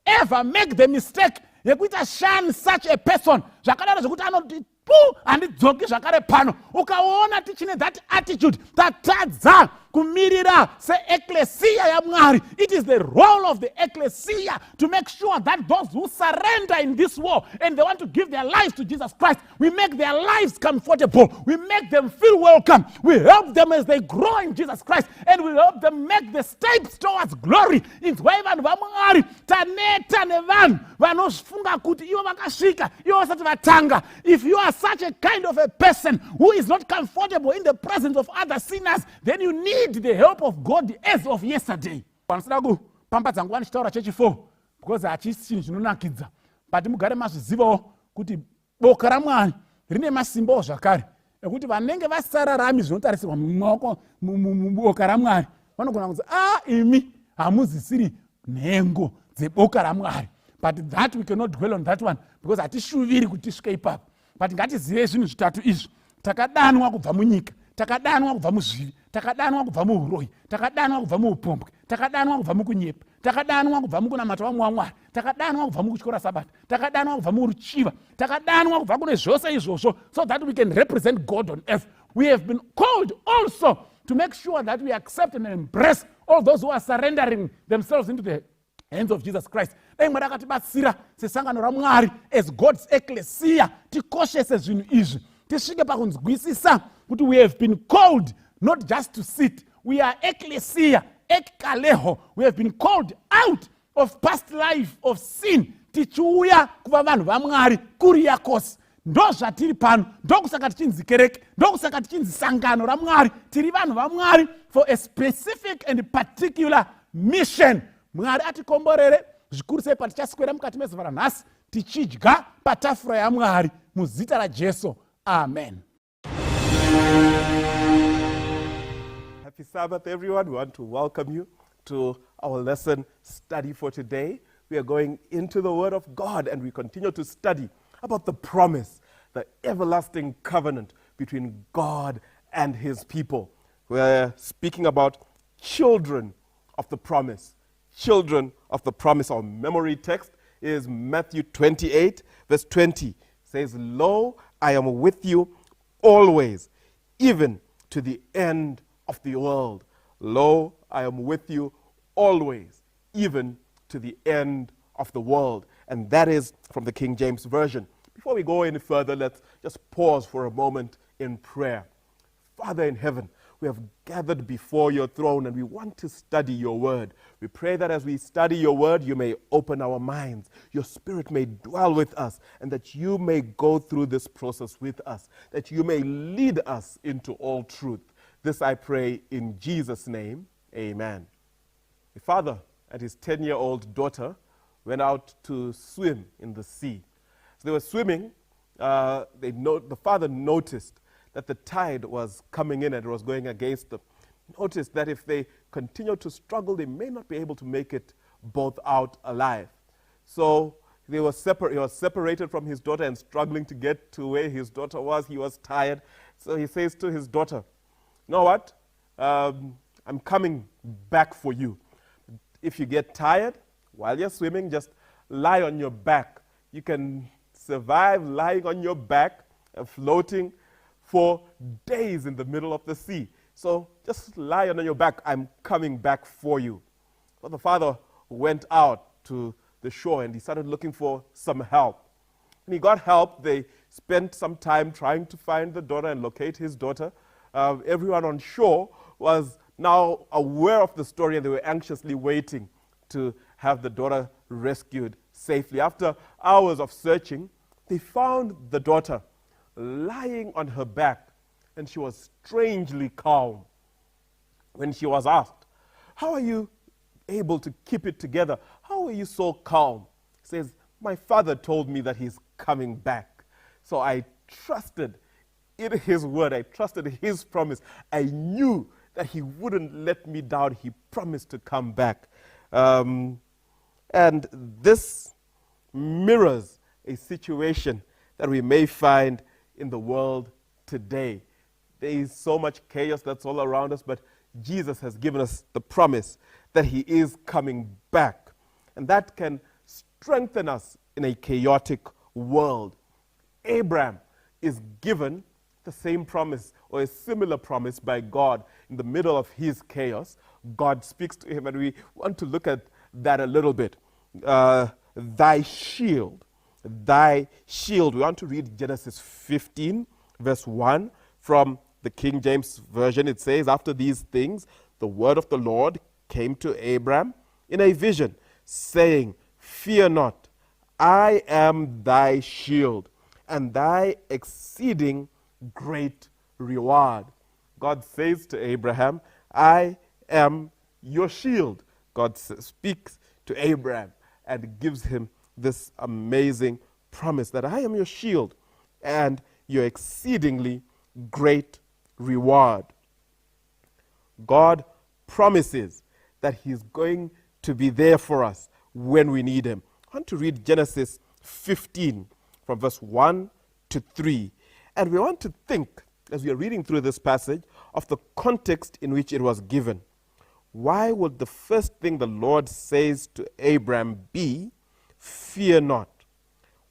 ever make the mistake yekuita shun such a person. Zvakadaro zvekuti anoti pu handidzoki zvakare pano. Ukaona tichine that attitude, tatadza kumirira se-ecclesia yaMwari. It is the role of the ecclesia to make sure that those who surrender in this war and they want to give their lives to Jesus Christ, we make their lives comfortable, we make them feel welcome, we help them as they grow in Jesus Christ, and we help them make the steps towards glory. Inzwai vanhu vaMwari, taneta nevanhu vanofunga kuti ivo vakasvika, ivo vasati vatanga. If you are such a kind of a person who is not comfortable in the presence of other sinners, then you need the help of God as of yesterday. Panosida kupambadza nguva ndichitaura chechi4 because hachisi chinhu chinonakidza, but mugare mazvizivawo kuti boka raMwari rine masimbawo zvakare ekuti vanenge vasararami zvinotarisirwa mumaoko muboka raMwari vanogona kunzi imi hamuzisiri nhengo dzeboka raMwari. But that we cannot dwell on that one because hatishuviri kuti tisvike ipapo. But ngatizive zvinhu zvitatu izvi: takadanwa kubva munyika, takadanwa kubva muzvivi, takadanwa kubva muuroyi, takadanwa kubva muupombwe, takadanwa kubva mukunyepa, takadanwa kubva mukunamata vamwe vaMwari, takadanwa kubva mukutyora Sabata, takadanwa kubva muruchiva, takadanwa kubva kune zvose izvozvo, so that we can represent God on earth. We have been called also to make sure that we accept and embrace all those who are surrendering themselves into the hands of Jesus Christ. Dai Mwari akatibatsira sesangano raMwari as God's ecclesia tikoshese zvinhu izvi, tisvike pakunzwisisa kuti we have been called not just to sit. We are ecclesia, ekaleho. We have been called out of past life of sin, tichiuya kuva vanhu vaMwari kuriakos. Ndo zvatiri pano, ndokusaka tichinzi kereke, ndokusaka tichinzi sangano raMwari. Tiri vanhu vaMwari for a specific and particular mission. Mwari atikomborere zvikuru sei patichaswera mukati mezuva ranhasi tichidya patafura yaMwari muzita raJesu. Amen. Happy Sabbath, everyone. We want to welcome you to our lesson study for today. We are going into the Word of God and we continue to study about the promise, the everlasting covenant between God and His people. We're speaking about children of the promise. Children of the promise. Our memory text is Matthew 28, verse 20. It says, "Lo, I am with you always, even to the end of the world." Lo, I am with you always, even to the end of the world. And that is from the King James Version. Before we go any further, let's just pause for a moment in prayer. Father in heaven, we have gathered before your throne and we want to study your word. We pray that as we study your word, you may open our minds, your spirit may dwell with us, and that you may go through this process with us, that you may lead us into all truth. This I pray in Jesus' name, amen. A father and his 10-year-old daughter went out to swim in the sea. So they were swimming. The father noticed that the tide was coming in and it was going against them. Noticed that if they continue to struggle, they may not be able to make it both out alive. So he was separated from his daughter and struggling to get to where his daughter was. He was tired. So he says to his daughter, "You know what? I'm coming back for you. If you get tired while you're swimming, just lie on your back. You can survive lying on your back and floating for days in the middle of the sea. So just lie on your back. I'm coming back for you." Well, the father went out to the shore and he started looking for some help. When he got help, they spent some time trying to find the daughter and locate his daughter. Everyone on shore was now aware of the story and they were anxiously waiting to have the daughter rescued safely. After hours of searching, they found the daughter lying on her back, and she was strangely calm. When she was asked, "How are you able to keep it together? How are you so calm?" She says, "My father told me that he's coming back. So I trusted in his word. I trusted his promise. I knew that he wouldn't let me down. He promised to come back." And this mirrors a situation that we may find in the world today. There is so much chaos that's all around us, but Jesus has given us the promise that he is coming back. And that can strengthen us in a chaotic world. Abraham is given the same promise or a similar promise by God in the middle of his chaos. God speaks to him, and we want to look at that a little bit. Thy shield. We want to read Genesis 15, verse 1 from the King James Version. It says, "After these things, the word of the Lord came to Abram in a vision, saying, Fear not, I am thy shield, and thy exceeding great reward." God says to Abraham, "I am your shield." God speaks to Abraham and gives him this amazing promise that I am your shield and your exceedingly great reward. God promises that he's going to be there for us when we need him. I want to read Genesis 15 from verse 1 to 3. And we want to think, as we are reading through this passage, of the context in which it was given. Why would the first thing the Lord says to Abraham be, "Fear not"?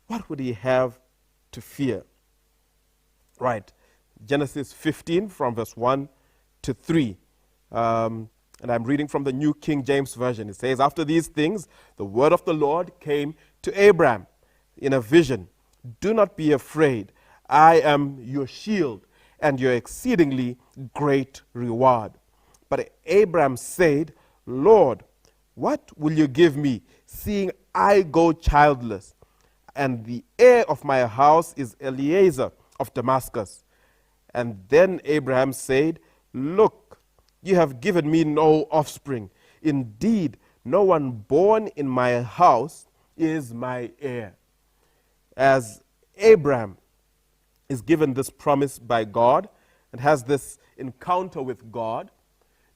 What would he have to fear? Right. Genesis 15 from verse 1 to 3. And I'm reading from the New King James Version. It says, "After these things, the word of the Lord came to Abraham in a vision. Do not be afraid. I am your shield and your exceedingly great reward." But Abraham said, "Lord, what will you give me, seeing I go childless? And the heir of my house is Eliezer of Damascus." And then Abraham said, "Look, you have given me no offspring. Indeed, no one born in my house is my heir." As Abraham is given this promise by God and has this encounter with God,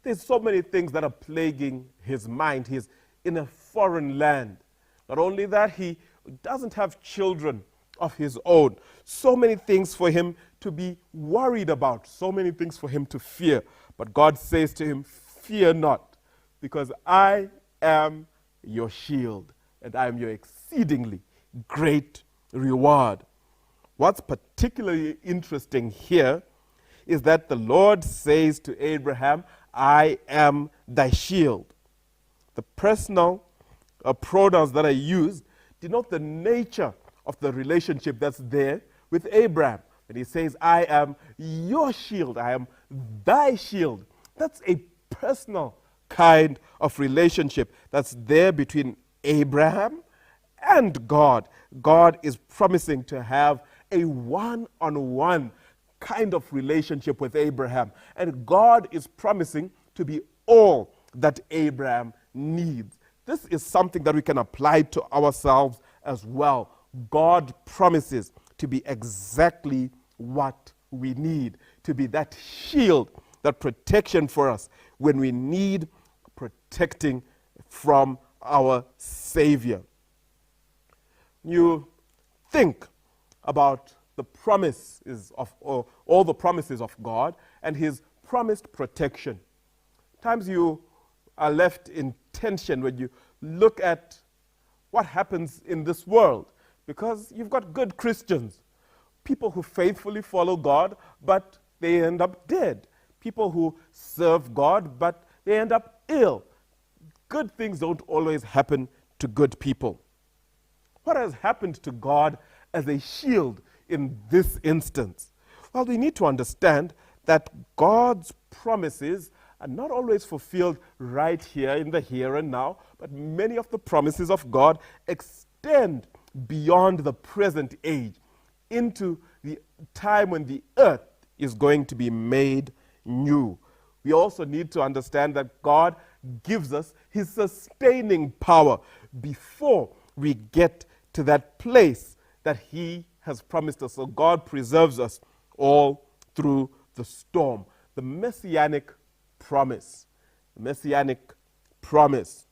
there's so many things that are plaguing his mind. He's in a foreign land. Not only that, he doesn't have children of his own. So many things for him to be worried about, so many things for him to fear. But God says to him, fear not, because I am your shield, and I am your exceedingly great reward. What's particularly interesting here is that the Lord says to Abraham, I am thy shield. The personal pronouns that are used denote the nature of the relationship that's there with Abraham. When he says, I am your shield, I am thy shield, that's a personal kind of relationship that's there between Abraham and God. God is promising to have a one-on-one kind of relationship with Abraham. And God is promising to be all that Abraham needs. This is something that we can apply to ourselves as well. God promises to be exactly what we need, to be that shield, that protection for us when we need protecting from our Savior. You think about the promises of, or all the promises of God and his promised protection. Times you are left in tension when you look at what happens in this world, because you've got good Christians, people who faithfully follow God, but they end up dead. People who serve God, but they end up ill. Good things don't always happen to good people. What has happened to God as a shield in this instance? Well, we need to understand that God's promises are not always fulfilled right here in the here and now, but many of the promises of God extend beyond the present age into the time when the earth is going to be made new. We also need to understand that God gives us his sustaining power before we get to that place that he has promised us. So God preserves us all through the storm. The messianic promise. The messianic promise.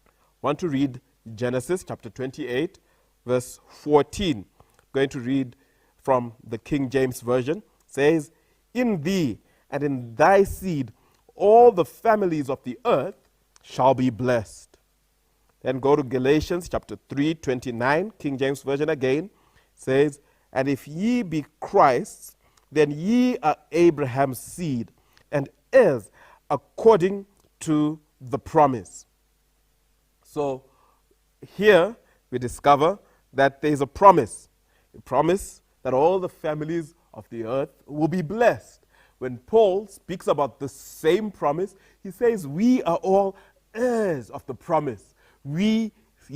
I want to read Genesis chapter 28, verse 14. I'm going to read from the King James Version. It says, in thee and in thy seed all the families of the earth shall be blessed. Then go to Galatians chapter 3:29, King James Version again. It says, and if ye be Christ's, then ye are Abraham's seed, and heirs according to the promise. So here we discover that there is a promise that all the families of the earth will be blessed. When Paul speaks about the same promise, he says we are all heirs of the promise. He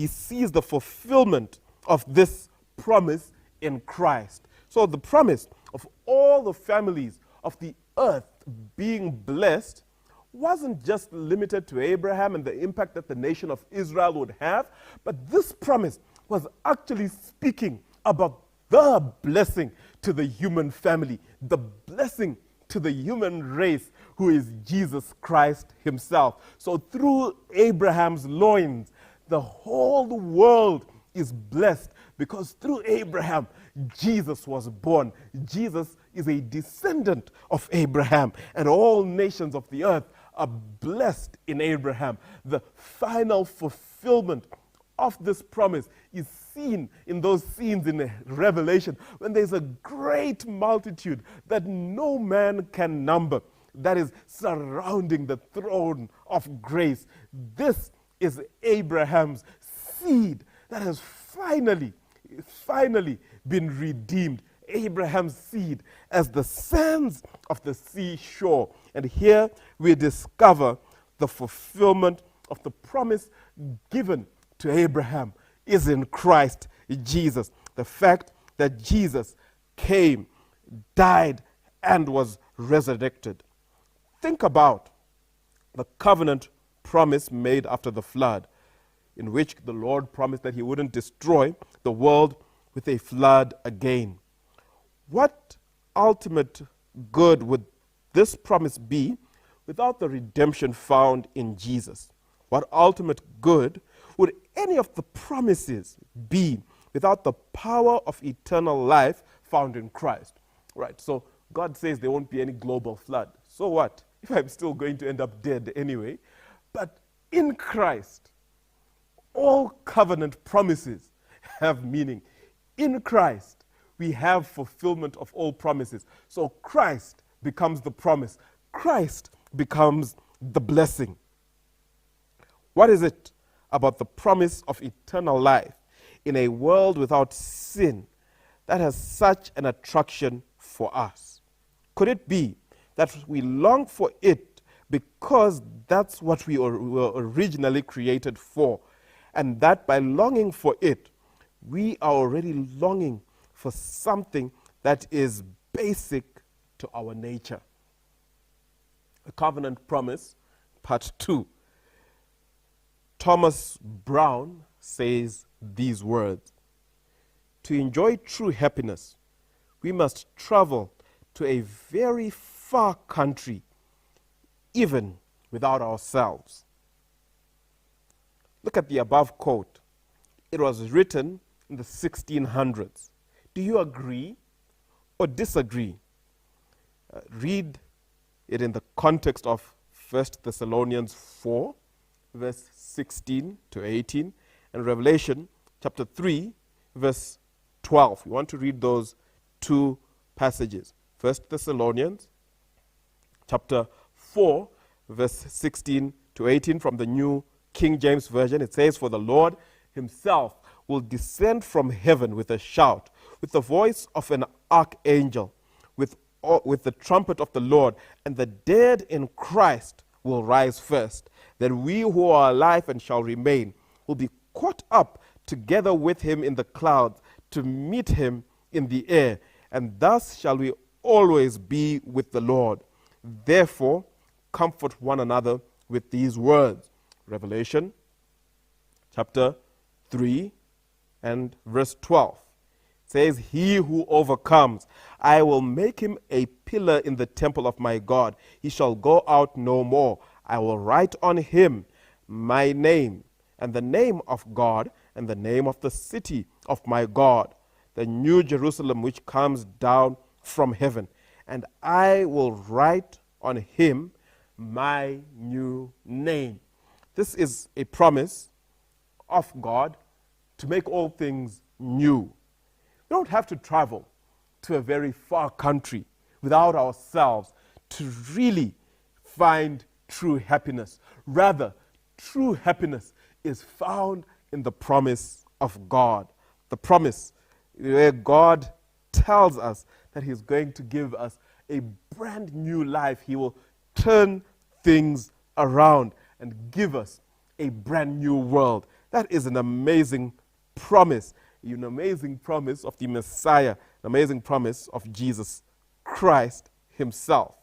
sees the fulfillment of this promise in Christ. So the promise of all the families of the earth being blessed wasn't just limited to Abraham and the impact that the nation of Israel would have, but this promise was actually speaking about the blessing to the human family, the blessing to the human race, who is Jesus Christ himself. So through Abraham's loins, the whole world is blessed, because through Abraham, Jesus was born. Jesus is a descendant of Abraham, and all nations of the earth are blessed in Abraham. The final fulfillment of this promise is seen in those scenes in Revelation when there's a great multitude that no man can number that is surrounding the throne of grace. This is Abraham's seed that has finally been redeemed. Abraham's seed as the sands of the seashore. And here we discover the fulfillment of the promise given to Abraham is in Christ Jesus. The fact that Jesus came, died, and was resurrected. Think about the covenant promise made after the flood, in which the Lord promised that he wouldn't destroy the world with a flood again. What ultimate good would this promise be without the redemption found in Jesus? What ultimate good would any of the promises be without the power of eternal life found in Christ? Right, so God says there won't be any global flood. So what? if I'm still going to end up dead anyway. But in Christ, all covenant promises have meaning. In Christ, we have fulfillment of all promises. So Christ becomes the promise. Christ becomes the blessing. What is it about the promise of eternal life in a world without sin that has such an attraction for us? Could it be that we long for it because that's what we were originally created for, and that by longing for it, we are already longing for something that is basic to our nature? The Covenant Promise, Part 2. Thomas Brown says these words: to enjoy true happiness, we must travel to a very far country, even without ourselves. Look at the above quote. It was written in the 1600s. Do you agree or disagree? Read it in the context of 1 Thessalonians 4, verse 16 to 18, and Revelation chapter 3, verse 12. We want to read those two passages. 1 Thessalonians chapter 4, verse 16 to 18 from the New King James Version. It says, "For the Lord himself will descend from heaven with a shout, with the voice of an archangel, with the trumpet of the Lord, and the dead in Christ will rise first. Then we who are alive and shall remain will be caught up together with him in the clouds to meet him in the air, and thus shall we always be with the Lord. Therefore, comfort one another with these words." Revelation chapter 3 and verse 12 says, "He who overcomes, I will make him a pillar in the temple of my God. He shall go out no more. I will write on him my name, and the name of God, and the name of the city of my God, the new Jerusalem which comes down from heaven. And I will write on him my new name." This is a promise of God to make all things new. We don't have to travel to a very far country without ourselves to really find true happiness. Rather, true happiness is found in the promise of God. The promise where God tells us that he's going to give us a brand new life. He will turn things around and give us a brand new world. That is an amazing promise, an amazing promise of the Messiah, an amazing promise of Jesus Christ himself.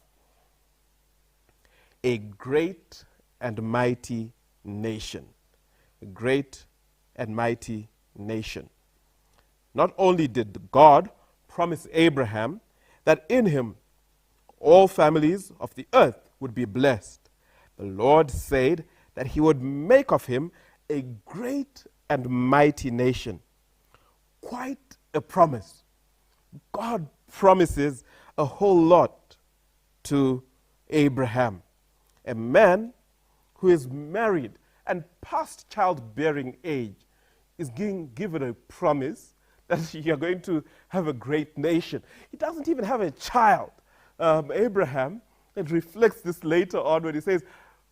A great and mighty nation. A great and mighty nation. Not only did God promise Abraham that in him all families of the earth would be blessed, the Lord said that he would make of him a great and mighty nation. Quite a promise. God promises a whole lot to Abraham. A man who is married and past childbearing age is being given a promise that you're going to have a great nation. He doesn't even have a child. Abraham, it reflects this later on when he says,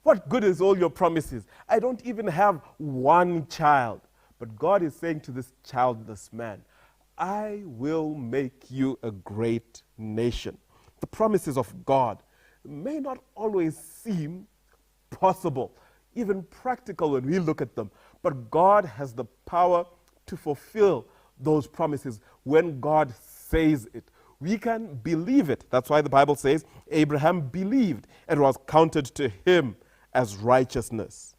"What good is all your promises? I don't even have one child." But God is saying to this childless man, "I will make you a great nation." The promises of God may not always seem possible, even practical when we look at them, but God has the power to fulfill those promises when God says it. We can believe it. That's why the Bible says Abraham believed and was counted to him as righteousness.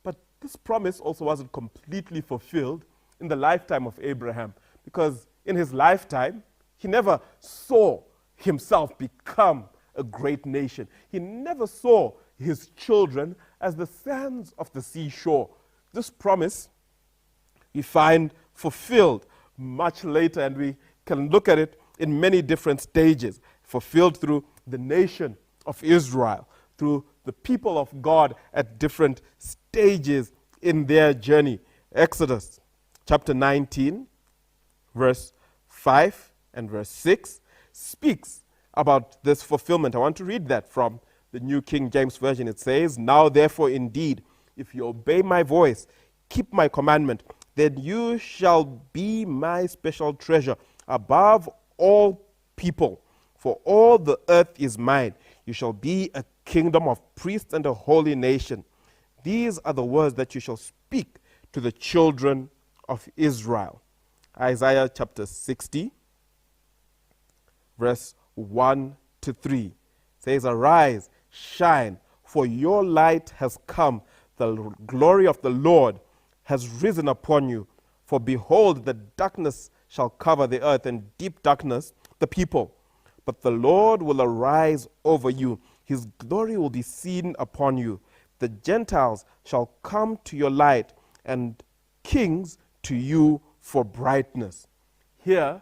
But this promise also wasn't completely fulfilled in the lifetime of Abraham, because in his lifetime, he never saw himself become a great nation. He never saw his children as the sands of the seashore. This promise we find fulfilled much later, and we can look at it in many different stages. Fulfilled through the nation of Israel, through the people of God at different stages in their journey. Exodus chapter 19, verse 5 and verse 6 speaks about this fulfillment. I want to read that from the New King James Version. It says, "Now therefore indeed, if you obey my voice, keep my commandment, then you shall be my special treasure above all people, for all the earth is mine. You shall be a kingdom of priests and a holy nation. These are the words that you shall speak to the children of Israel." Isaiah chapter 60, verse 1 to 3 says, "Arise, shine, for your light has come. The glory of the Lord has risen upon you. For behold, the darkness shall cover the earth, and deep darkness the people. But the Lord will arise over you. His glory will be seen upon you. The Gentiles shall come to your light, and kings to you for brightness." Here,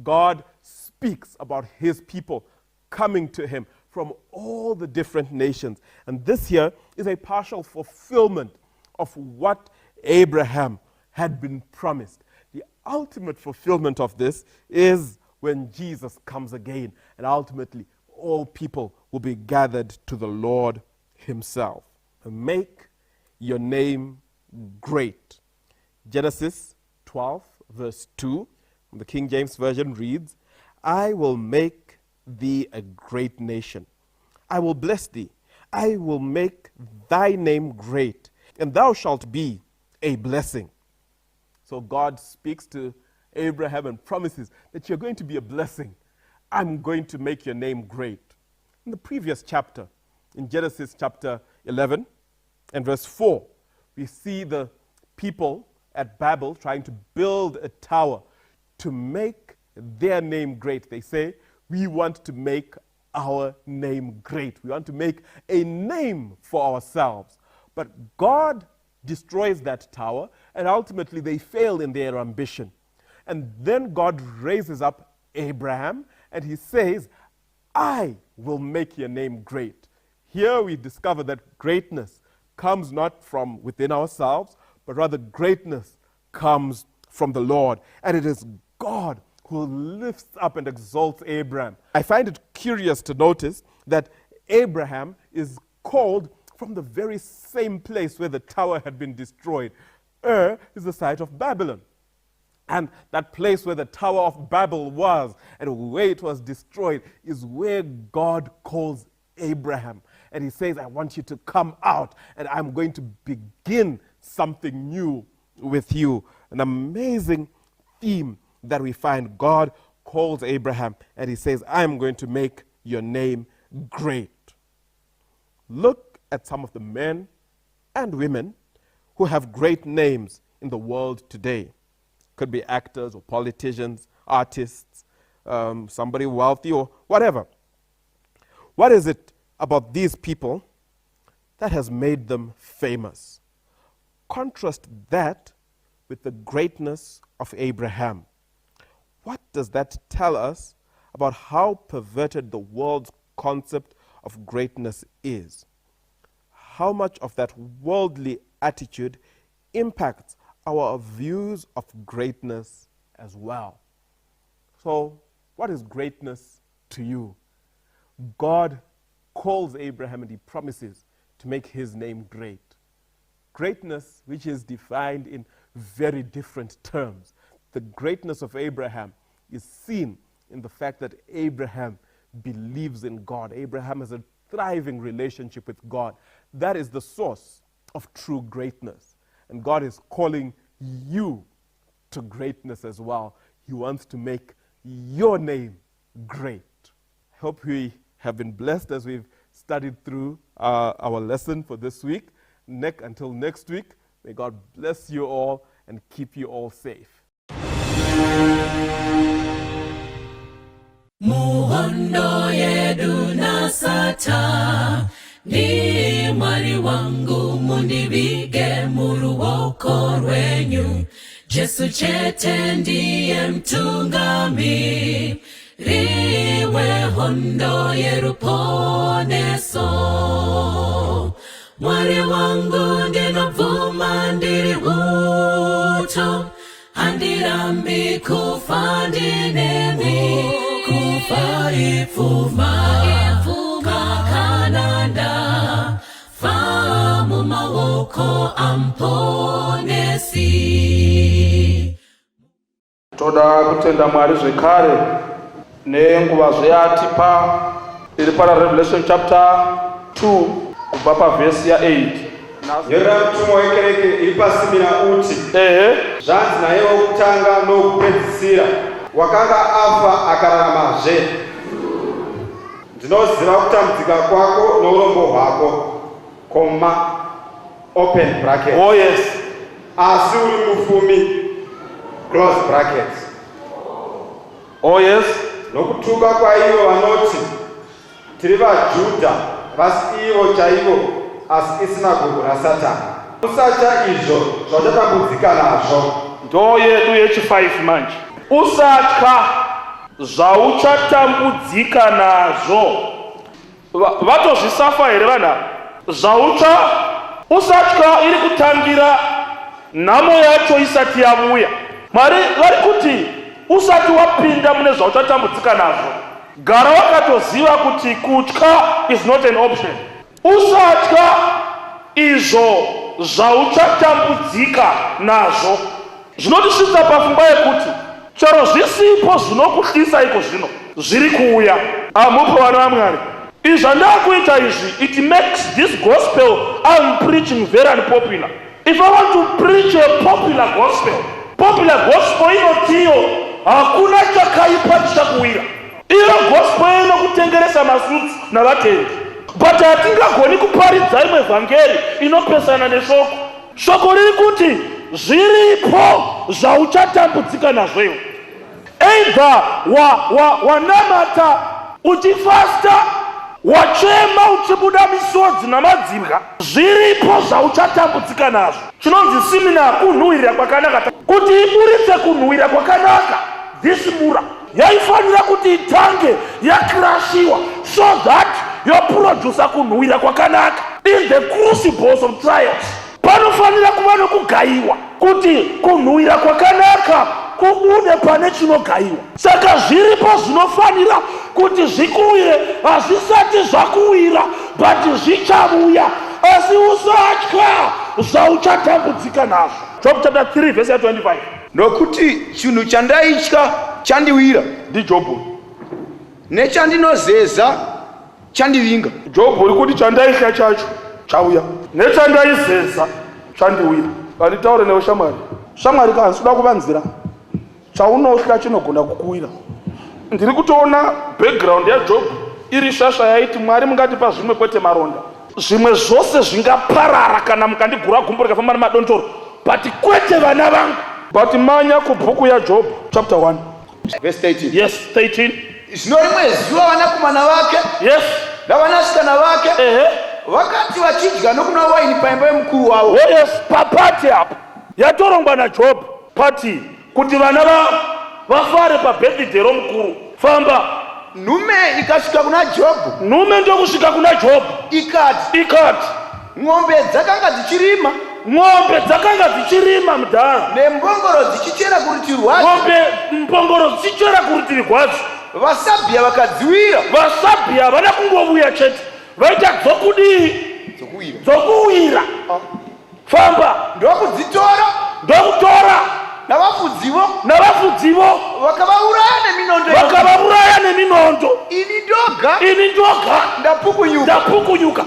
God speaks about his people coming to him from all the different nations. And this here is a partial fulfillment of what Abraham had been promised. The ultimate fulfillment of this is when Jesus comes again, and ultimately all people will be gathered to the Lord himself. Make your name great. Genesis 12, verse 2, the King James Version reads, "I will make thee a great nation. I will bless thee. I will make thy name great, and thou shalt be a blessing." So God speaks to Abraham and promises that you're going to be a blessing. I'm going to make your name great. In the previous chapter, in Genesis chapter 11 and verse 4, we see the people at Babel trying to build a tower to make their name great. They say, we want to make our name great. We want to make a name for ourselves. But God destroys that tower, and ultimately they fail in their ambition. And then God raises up Abraham, and he says, I will make your name great. Here we discover that greatness comes not from within ourselves, but rather greatness comes from the Lord. And it is God who lifts up and exalts Abraham. I find it curious to notice that Abraham is called from the very same place where the tower had been destroyed. Ur is the site of Babylon. And that place where the Tower of Babel was and where it was destroyed is where God calls Abraham. And he says, I want you to come out and I'm going to begin something new with you. An amazing theme that we find. God calls Abraham and he says, I'm going to make your name great. Look at some of the men and women who have great names in the world today. Could be actors or politicians, artists, somebody wealthy or whatever. What is it about these people that has made them famous? Contrast that with the greatness of Abraham. What does that tell us about how perverted the world's concept of greatness is? How much of that worldly attitude impacts our views of greatness as well? So, what is greatness to you? God calls Abraham and he promises to make his name great. Greatness which is defined in very different terms. The greatness of Abraham is seen in the fact that Abraham believes in God. Abraham has a thriving relationship with God. That is the source of true greatness. And God is calling you to greatness as well. He wants to make your name great. I hope we have been blessed as we've studied through our lesson for this week. Until next week, may God bless you all and keep you all safe. Muhondo yedu na sata ni mwari wangu munivige muruwoko rwenyu. Jesu chete ndiye mtungami riwe hondo yeruponeso. Mwari wangu ndinobvuma ndiri uto, handirambi kufa ndinemi, kufa ipfuma kakananda, famu maoko amponesi. Toda kutenda Mwari zvekare nenguva zveyatipa iri para Revelation chapter 2 kubva pavhesi ya8. Nyorera mutumwa wekereke iri pasimira uti, zvanzi naye wokutanga nokupedzisira, wakanga afa akararamazve. Ndinoziva kutambudzika kwako nourombo hwako, koma open bracket. Oh yes. Asi uri mufumi, close bracket. Oh yes. Nokutuka kwaivo vanoti tiri vaJudha, vasi ivo chaivo, asi isinagogo raSatani. Usatya izvo zvauchatambudzika nazvo. Ndo yedu yechi5 manje. Usatya zvauchatambudzika nazvo. Vatozvisafa here vana? Usatya iri kutangira nhamo yacho isati yavuya. Mwari vari kuti usati wapinda mune zvauchatambudzika nazvo, gara wakatoziva kuti kutya is not an option. Usatya izvo zvauchatambudzika nazvo. Zvinotisvitsa pafungwa yekuti chero zvisipo zvinokuhlisa iko zvino zviri kuuya. Amupo vana vaMwari, izvi zvandakuita izvi, it makes this gospel I'm preaching very unpopular. If I want to preach a popular gospel inotiyo hakuna chakaipa chichakuwira. Iyo gospel inokutengeresa masutsu navatendi, but hatingagoni kuparidza imwe vhangeri inopesana neshoko. Shoko riri kuti zviripo zvauchatambudzika nazvo iwe. Either wanamata uchifasta, wachema uchibuda misodzi namadzibwa, zviripo zvauchatambudzika nazvo. Chinonzi simina kunhuhwirira kwakanaka. Kuti iburitse kunhuhwirira kwakanaka, this mura yaifanira kuti itange yakrashiwa, so that yoprodusa kunhuhwirira kwakanaka. In the crucibles of trials panofanira kuva nokugayiwa kuti kunhuhwirira kwakanaka kubude pane chinogayiwa. Saka zviripo zvinofanira kuti zvikuwire, hazvisati zvakuwira, but zvichavuya. Asi usatya zvauchatambudzika nazvo. Job chapter 3 verse 25. Nokuti chinhu chandaitya chandiwira, ndiJobhu. nechandinozeza chandivinga. Jobhu uri kuti chandaitya chacho chauya, nechandaizeza chandiwira. Vanditaure newe shamwari, shamwari kanzi uda kuvanzira chaunotya chinogona kukuwira. Ndiri kutoona background yaJobhu iri shasha yaiti Mwari mungatipa zvimwe kwete maronda, zvimwe zvose zvingaparara kana mukandigura gumbo rikafamba nemadontoro, but kwete vana vangu. But manya kubhuku yaJobhu chapter 1 verse 13. yes 13. Zvino rimwe zuva vanakomana vake yes navanasikana vake vakati vachidya nokunwa waini paimba yomukuru wavo. Oh yes, papati apo yatorongwa naJobhu pati kuti vana vafare pabirthday romukuru. Famba. Nhume ikasvika kuna Jobhu. Nhume ndokusvika kuna Jobhu ikati ng'ombe dzakanga dzichirima mudhara, nembongoro dzichichera kurutivi rwadzo. ng'ombe mbongoro dzichichera kurutivi rwadzo. Vasabhia vakadziwira. Vasabhia havana kungovuya chete, vaita dzokuwira. Famba. Ndokutora navafudzivo vakavauraya neminondo. Ini ndoga ndapukunyuka.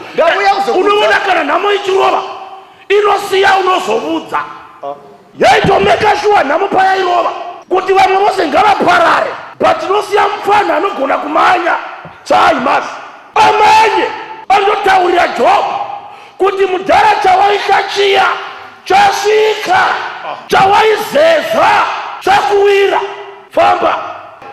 unoona kana nhamo ichirova inosiya unozovudza. Yaitomeka shuwa nhamo payairova kuti vamwe vose ngavaparare, but inosiya mufana anogona kumanya chaimasi amanye andotaurira Jobhu kuti mudhara chawaishachiya chasvika, chawaizeza chakuwira. Famba.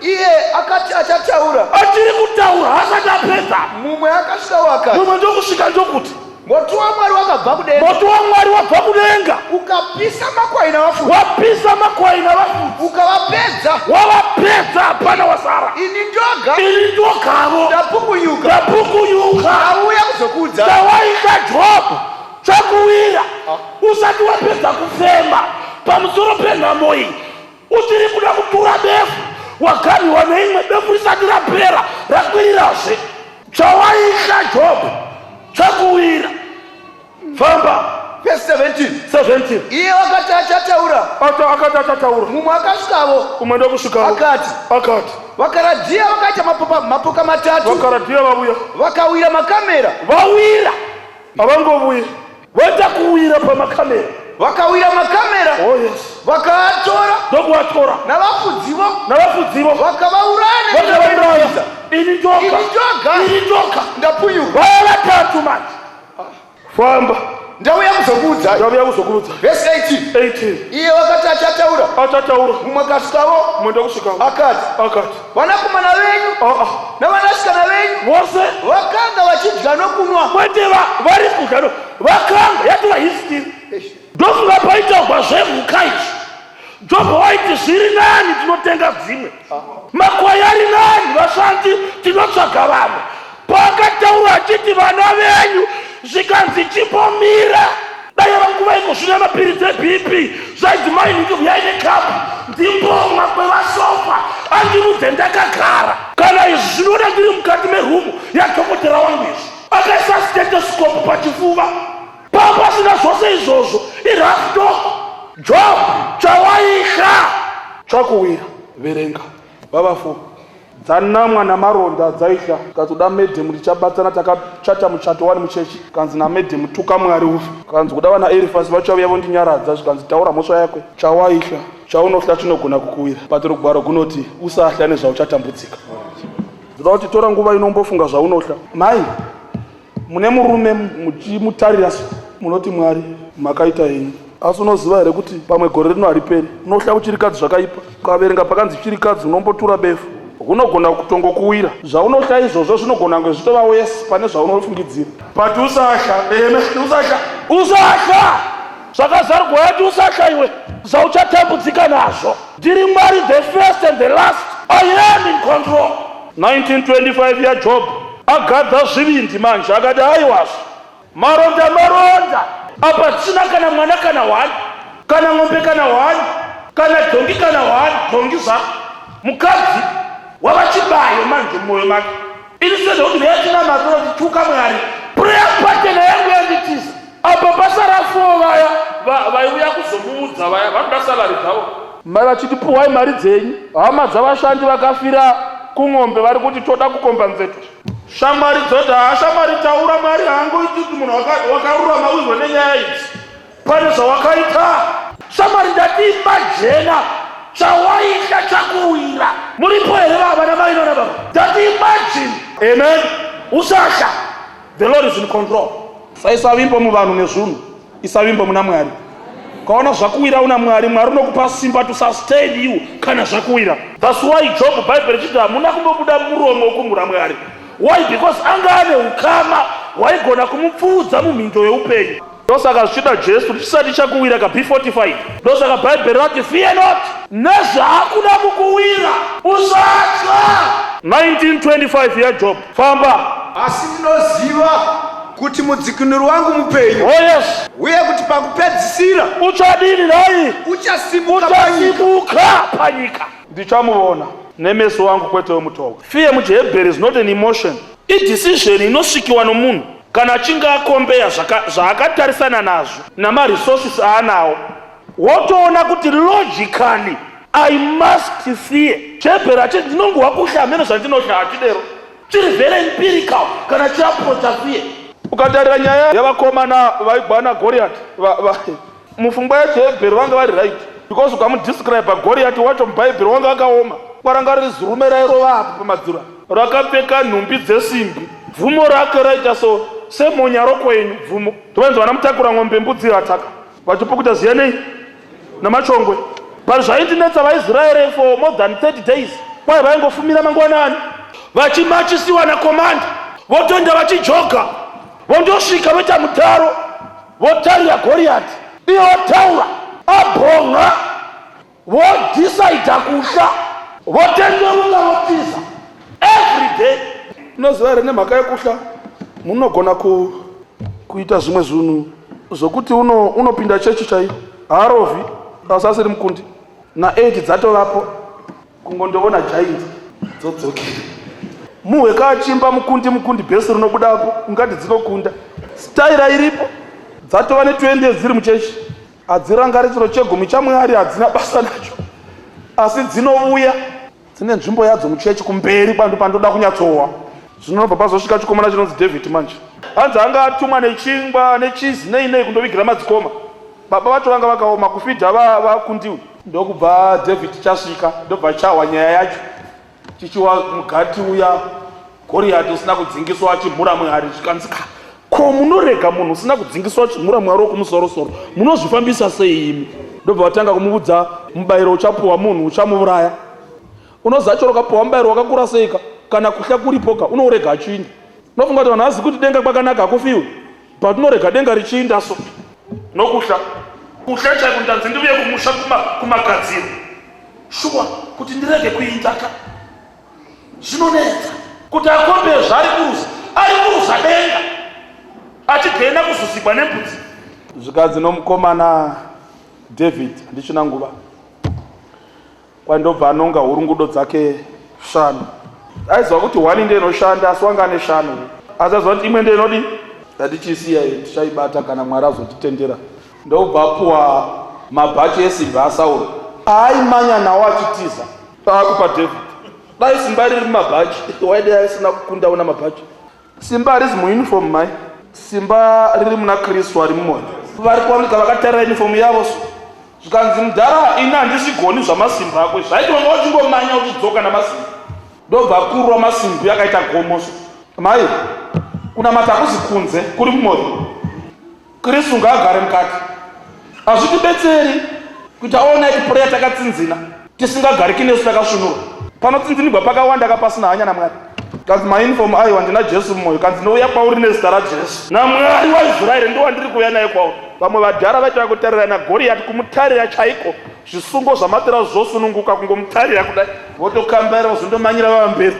Iye akati achataura, achiri kutaura hasati apedza, mumwe akasvika wakati, mumwe ndokusvika ndokuti moto waMwari wakabva kudenga, moto waMwari wabva kudenga ukapisa makwai navafudzi, wapisa makwai navafudzi, ukavapedza, wavapedza, hapana wasara. Ini ndogavo ndapukunyuka, auya kuzokuudza chawaita Jobu chakuwira usati wapedza kufema pamusoro penhamo iyi. Uchiri kuda kutura befu, waganiwa neimwe befu risati rapera rakwirirazve. Chawaita Jobu chakuwira. Famba. Verse 17. Iye wakati achataura, mumwe akasvikavo, umwe ndokusvikavo akati vakaradhiya vakaita mapoka matatu, vakaradhiya vauya, vakawira makamera, vawira havangovuyi, voita kuwira pamakamera, vakawira makamera, vakaatora ndokuvatora navafudzivo vakavauraya. Ini ndoka ndapunyuka. vaya vatatu manje. Famba. Ndauya kuzokuudza. Verse 18. Iye wakati achataura, mumwe akasvikavo, umwe ndokusvikavo, akati vanakomana venyu navanasikana venyu vose vakanga vachidya nokunwa. kwete vari kudya, vakanga yatova history. Ndofunga paitaugwa zvemhuka izvi. Jobho waiti zviri nani tinotenga dzimwe, makwai ari nani vashandi tinotsvaga vamwe. Paakataura achiti vana venyu zvikanzi chipomira, dai vanguva ikozvina mapiritsi eBP zvaiti mainingi uyai nekapu ndimbomwa kwevasofa andirudze ndakagara. Kana izvi zvinoda ndiri mukati merumu yadhokotera wangu izvi akaisa stethoscope pachifuva, pasina zvose izvozvo irafdoko. Jobu chawaisha chakuwira. Verenga vavafu dzanamwa namaronda dzaisha katoda medhemu richabatsana takachata muchato wani muchechi kanzi namedhemu tuka Mwari ufe kanzi kuda vana Elifasi vachavuyavo ndinyaradza zvikanzi taura mhosva yakwe. Chawaisha chaunohla chinogona kukuwira. Patro Rugwaro kunoti usahla nezvauchatambudzika. Zvoda kuti tora nguva inombofunga zvaunohla. Mai mune murume muchimutarira munoti Mwari makaita henyu, asi unoziva here kuti pamwe gore rino hariperi unohla kuchirikadzi zvakaipa. Ukaverenga pakanzi chirikadzi unombotura befu unogona kutongokuwira. Zvaunohla izvozvo zvinogona kunge zvitova wesi pane zvaunofungidzira. But usahla zvakazarugwa yati usahla iwe zvauchatambudzika nazvo. Ndiri Mwari, the first and the last, I am in control. 1925 yaJob agadza zvivindi manje akati aiwazvo maronda apa tisina kana mwana kana wani kana ng'ombe kana wani kana dhongi kana wani dhongi zvako mukadzi wavachibayo manje mumwoyo make. Ini sezvokuti veyatina matoro tituka Mwari prayer partner yangu yanditiza apa pasara 4 vaya vaiuya kuzomuudza vaya vanoda salari dzavo mai vachiti puhwai mari dzenyu. Hama dzavashandi vakafira kung'ombe vari kuti toda kukombanzeta. Shamwari dzoti shamwari taura Mwari haangoiti kuti munhu wakarurama uzwe nenyaya idzi, pane zvawakaita. Shamwari ndati majena chawaita chakuwira. Muripo here baba namai nona baba? Ndati imagine. Amen. Usasha. The Lord is in control. Saisavimbo muvanhu nezvunhu, isavimbo muna Mwari. Kaona zvakuwira una Mwari, Mwari unokupa simba to sustain you kana zvakuwira. That's why Job Bible richiti hamuna kumbobuda muromo wokungura Mwari. Why? Because anga ane ukama waigona kumupfuudza mumhindo yeupenyu. Ndosaka zvichida Jesu chisati chakuwira ka B45. Ndosaka Bible rati fear not, nezvakuda kukuwira usatya. 1925 yaJob. Famba. Asi ndinoziva kuti mudzikinuri wangu mupenyu. Oh yes. Uye kuti pakupedzisira uchadini naye uchasimuka panyika. Ndichamuona nemeso wangu kwete wemutoro. Fear muchiHebheru is not an emotion. Idecision inosvikiwa nomunhu kana achinge akombeya zvaakatarisana nazvo namaresources aanawo. Wotoona kuti logically I must fear. ChiHebheru achiti ndinongowa kuhla hamene zvandinohla hachidero. Chiri very empirical kana chiaprocha fear. Ukatarira nyaya yavakomana vaigwana Goriati, mufungwa yaChiHebheru vanga vari right, because ukamudescribe Goriati wacho muBhaibheri wanga akaoma. Kwaranga riri zurume rairova apo pamadziro, rakapfeka nhumbi dzesimbi, bvumo rake raita semonyaro kwenyu bvumo. Tovenzi vanamutakura ng'ombe mbudzi rataka vachipukuta ziyanei namachongwe. But zvaindinetsa vaIsraeri for more than 30 days kwai vaingofumira mangwanani vachimachisiwa nakomanda, votoenda vachijoga vondosvika voita mutaro, votarira Goriati, iye votaura, abhonga, vodhisaidha kusha, votenderuka, votiza every day. Unoziva here nemhaka yekusha munogona kuita zvimwe zvinhu zvokuti unopinda chechi chaiyo haarovhi kasasiri mukundi na8 dzatovapo kungondoona giant dzodzokera muhweka achimba mukundi bhesi rinobudapo ungati dzinokunda staira iripo dzatova ne20 dziri muchechi hadzirangari chiro chegumi chamwari hadzina basa nacho asi dzinouya dzine nzvimbo yadzo muchechi kumberi pandoda kunyatsowa zvinobva pazosvika chikomana chinonzi David manje hanzi anga atumwa nechingwa nechizi nei kundovigira madzikoma baba vacho vanga vakaoma kufidha vakundiwe ndokubva David chasvika ndobva chawa nyaya yacho chichiwa mugati uya Goriati usina kudzingiswa achimhura mwari zvikanzika ko munorega munhu usina kudzingiswa achimhura mwari wokumusoro-soro munozvifambisa sei imi ndobva vatanga kumuudza mubayiro uchapuhwa munhu uchamuuraya unozacho rakapuhwa mubayiro wakakura seika kana kuhla kuripoka unourega achiinda unofunga kuti vanhu hazi kuti denga kwakanaka hakufiwe but unorega denga richiinda so nokuhla kuhla chaiko ndanzi ndiuye kumusha kumagadziro shuwa kuti ndirege kuindaka zvinonetsa kuti akombe zvari kurusa denga achigenda kuzusikwa nembudzi zvikadzi nomukomana David handichina nguva kwandobva anonga hurungudo dzake 5 aiziva kuti 1 ndiyo inoshanda asi wanga ane 5 asaziva kuti imwe ndiyo inodi hatichisiya tichaibata kana mwari azotitendera ndobva apuwa mabhachi esimba aSauro aaimanya nawo achitiza akupa David dai simba riri mumabhachi waide aisina kukunda una mabhachi simba harizi muuniform mai simba riri muna Kristu ari mumwoyo vari kuwanika vakatarira uniform yavo zvikanzi mudhara ini handizvigoni zvamasimba akwe zvaiti vanga vachingomanya uchidzoka namasimba ndobva kurwa masimbi akaita gomoso mai kunamata kuzi kunze kuri mumwoyo Kristu ngaagare mukati hazvitibetseri kuti aona prayer takatsinzina tisingagariki nesu takasvinura panotsinzinirwa pakawanda kapasina hanya namwari kanzi mauniform ayo handina Jesu mumwoyo kanzi ndouya kwauri nezita raJesu namwari waIsraeri ndowandiri kuuya naye kwauri vamwe vadhara vaita kutarira naGoriati kumutarira chaiko zvisungo zvamatira zvosununguka kungomutarira kudai votokambaira vozondomanyira vavamberi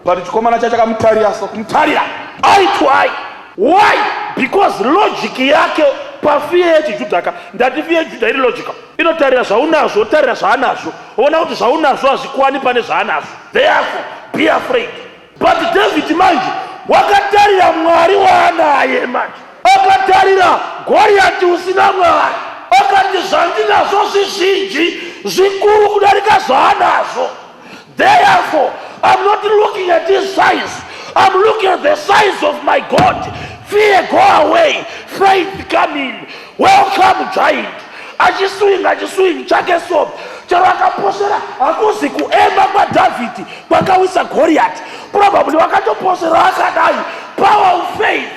but chikomana chachakamutarira so kumutarira eye to eye. Why? Because logic yake pafiye yechijudhaka ndati fiye yechijudha iri logical inotarira zvaunazvo tarira zvaanazvo ona kuti zvaunazvo hazvikwani pane zvaanazvo therefore be afraid. But David manje wakatarira mwari waanaye manje akatarira Goriati usina mwari akati zvandinazvo zvizhinji zvikuru kudarika zvaanazvo. Therefore I'm not looking at his size, I'm looking at the size of my God. Fear go away, faith come in. Welcome giant. Achiswing chake so charo akaposera hakuzi kuemba kwaDhavhidhi kwakawisa Goriati probably wakatoposera akadai power of faith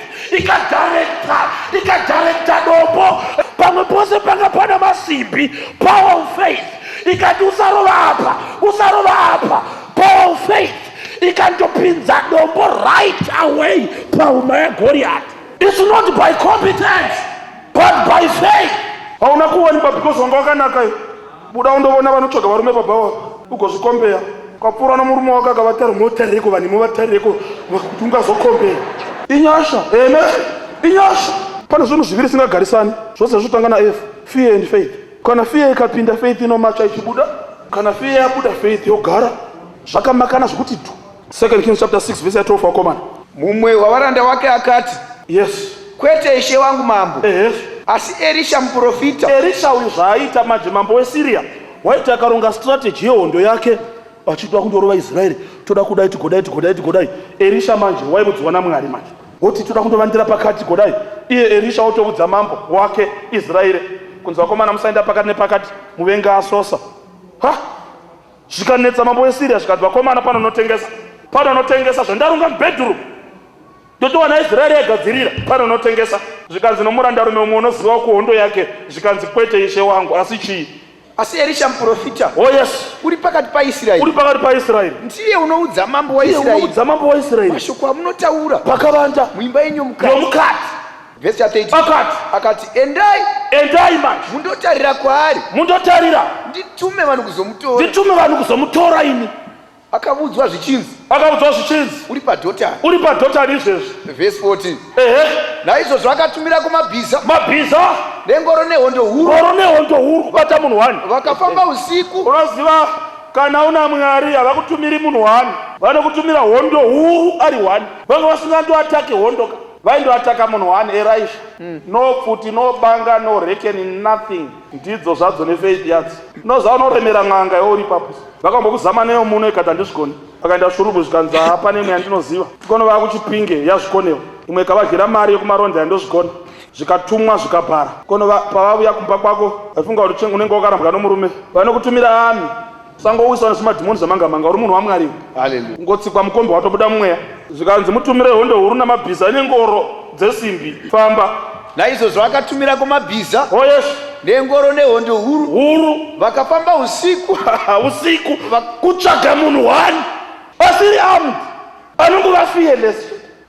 ikadirecta dombo pamwe pose panga pana masimbi power of faith ikati usarova apa power of faith ikandopinza dombo right away pauma yaGoriati. It's not by competence but by faith. hauna kuwanikwa because wanga wakanaka buda undovona vanotsvaga varume pabhawa ugozvikombeya kwapfuura nomurume wako akavatari munotarireko vanhu muvatariko kuti ungazokombeya inyasha eme inyasha. Pane zvinhu zviviri singagarisani zvose zvotanga naF fear and faith. Kana fear ikapinda faith inomacha ichibuda kana fear yabuda faith yogara zvakamakana zvokuti 2 Kings chapter 6 verse 12 wakomana mumwe wavaranda wake akati yes kwete ishe wangu mambo yes asi Elisha muprofita. Elisha uyu zvaaita manje mambo weSiria waiti akaronga strategy yehondo yake achitwa kundorova Israeri toda kudai tigodai. Elisha manje waibudzwa naMwari manje woti toda kundovandira pakati godai. Iye Elisha otobudza mambo wake Israeri kunzi vakomana musaenda pakati nepakati muvenga asosa zvikanetsa mambo weSiria zvikati vakomana panonotengesa zvandaronga mubedroom totowana Israeri yagadzirira panonotengesa zvikanzi nomurandarume umwe unoziva kuhondo yake zvikanzi kwete ishe wangu asi chii asi Elisha muprofita Oh yes. uri pakati paIsraeri, Uri pakati paIsraeri. ndiye unoudza mambo waIsraeri Unoudza mambo waIsraeri. mashoko amunotaura Pakavanda. muimba yenyu mukati. Yomukati. Verse chapter 18 akati endai manje mundotarira kwaari, mundotarira nditume vanhu kuzomutora. nditume vanhu kuzomutora ini. Akabudzwa zvichinzi Akabudzwa zvichinzi uri padhotani. uri padhotani izvezvi. Verse 14 naizvozvo akatumira kumabhiza mabhiza nengoro nehondo huru, ngoro nehondo huru kubata munhu wani. vakafamba usiku. Unoziva kana una Mwari havakutumiri munhu wani, vanokutumira hondo huru ari wani. Vanga vasingandoatake hondo, vaindoataka munhu wani. Elisha no pfuti no banga no reckon nothing. Ndidzo zvadzo nefaith yadzo. Unoziva unoremera n'anga iwe uri ipapo. Vakambokuzama neyo muno ikati handizvikoni, vakaenda shurubu zvikanzi hapane imwe yandinoziva, tikono vakuchipinge yazvikonewo. Imwe ikavadyira mari yekumaronda yandozvikona, zvikatumwa zvikabhara. Kono pavauya kumba kwako vafunga kuti unenge wakarambwa nomurume, vanokutumira ami sangowiswa nezvimadhimoni zvamanga-manga. Uri munhu waMwari. Haleluya. Ngotsikwa mukombe watobuda mumweya, zvikanzi mutumire hondo huru namabhiza nengoro dzesimbi. Famba. Naizvozvo akatumira kumabhiza Oh yes. nengoro nehondo huru, Huru. vakafamba usiku usiku kutsvaga munhu wani asiri armed, anongova fearless.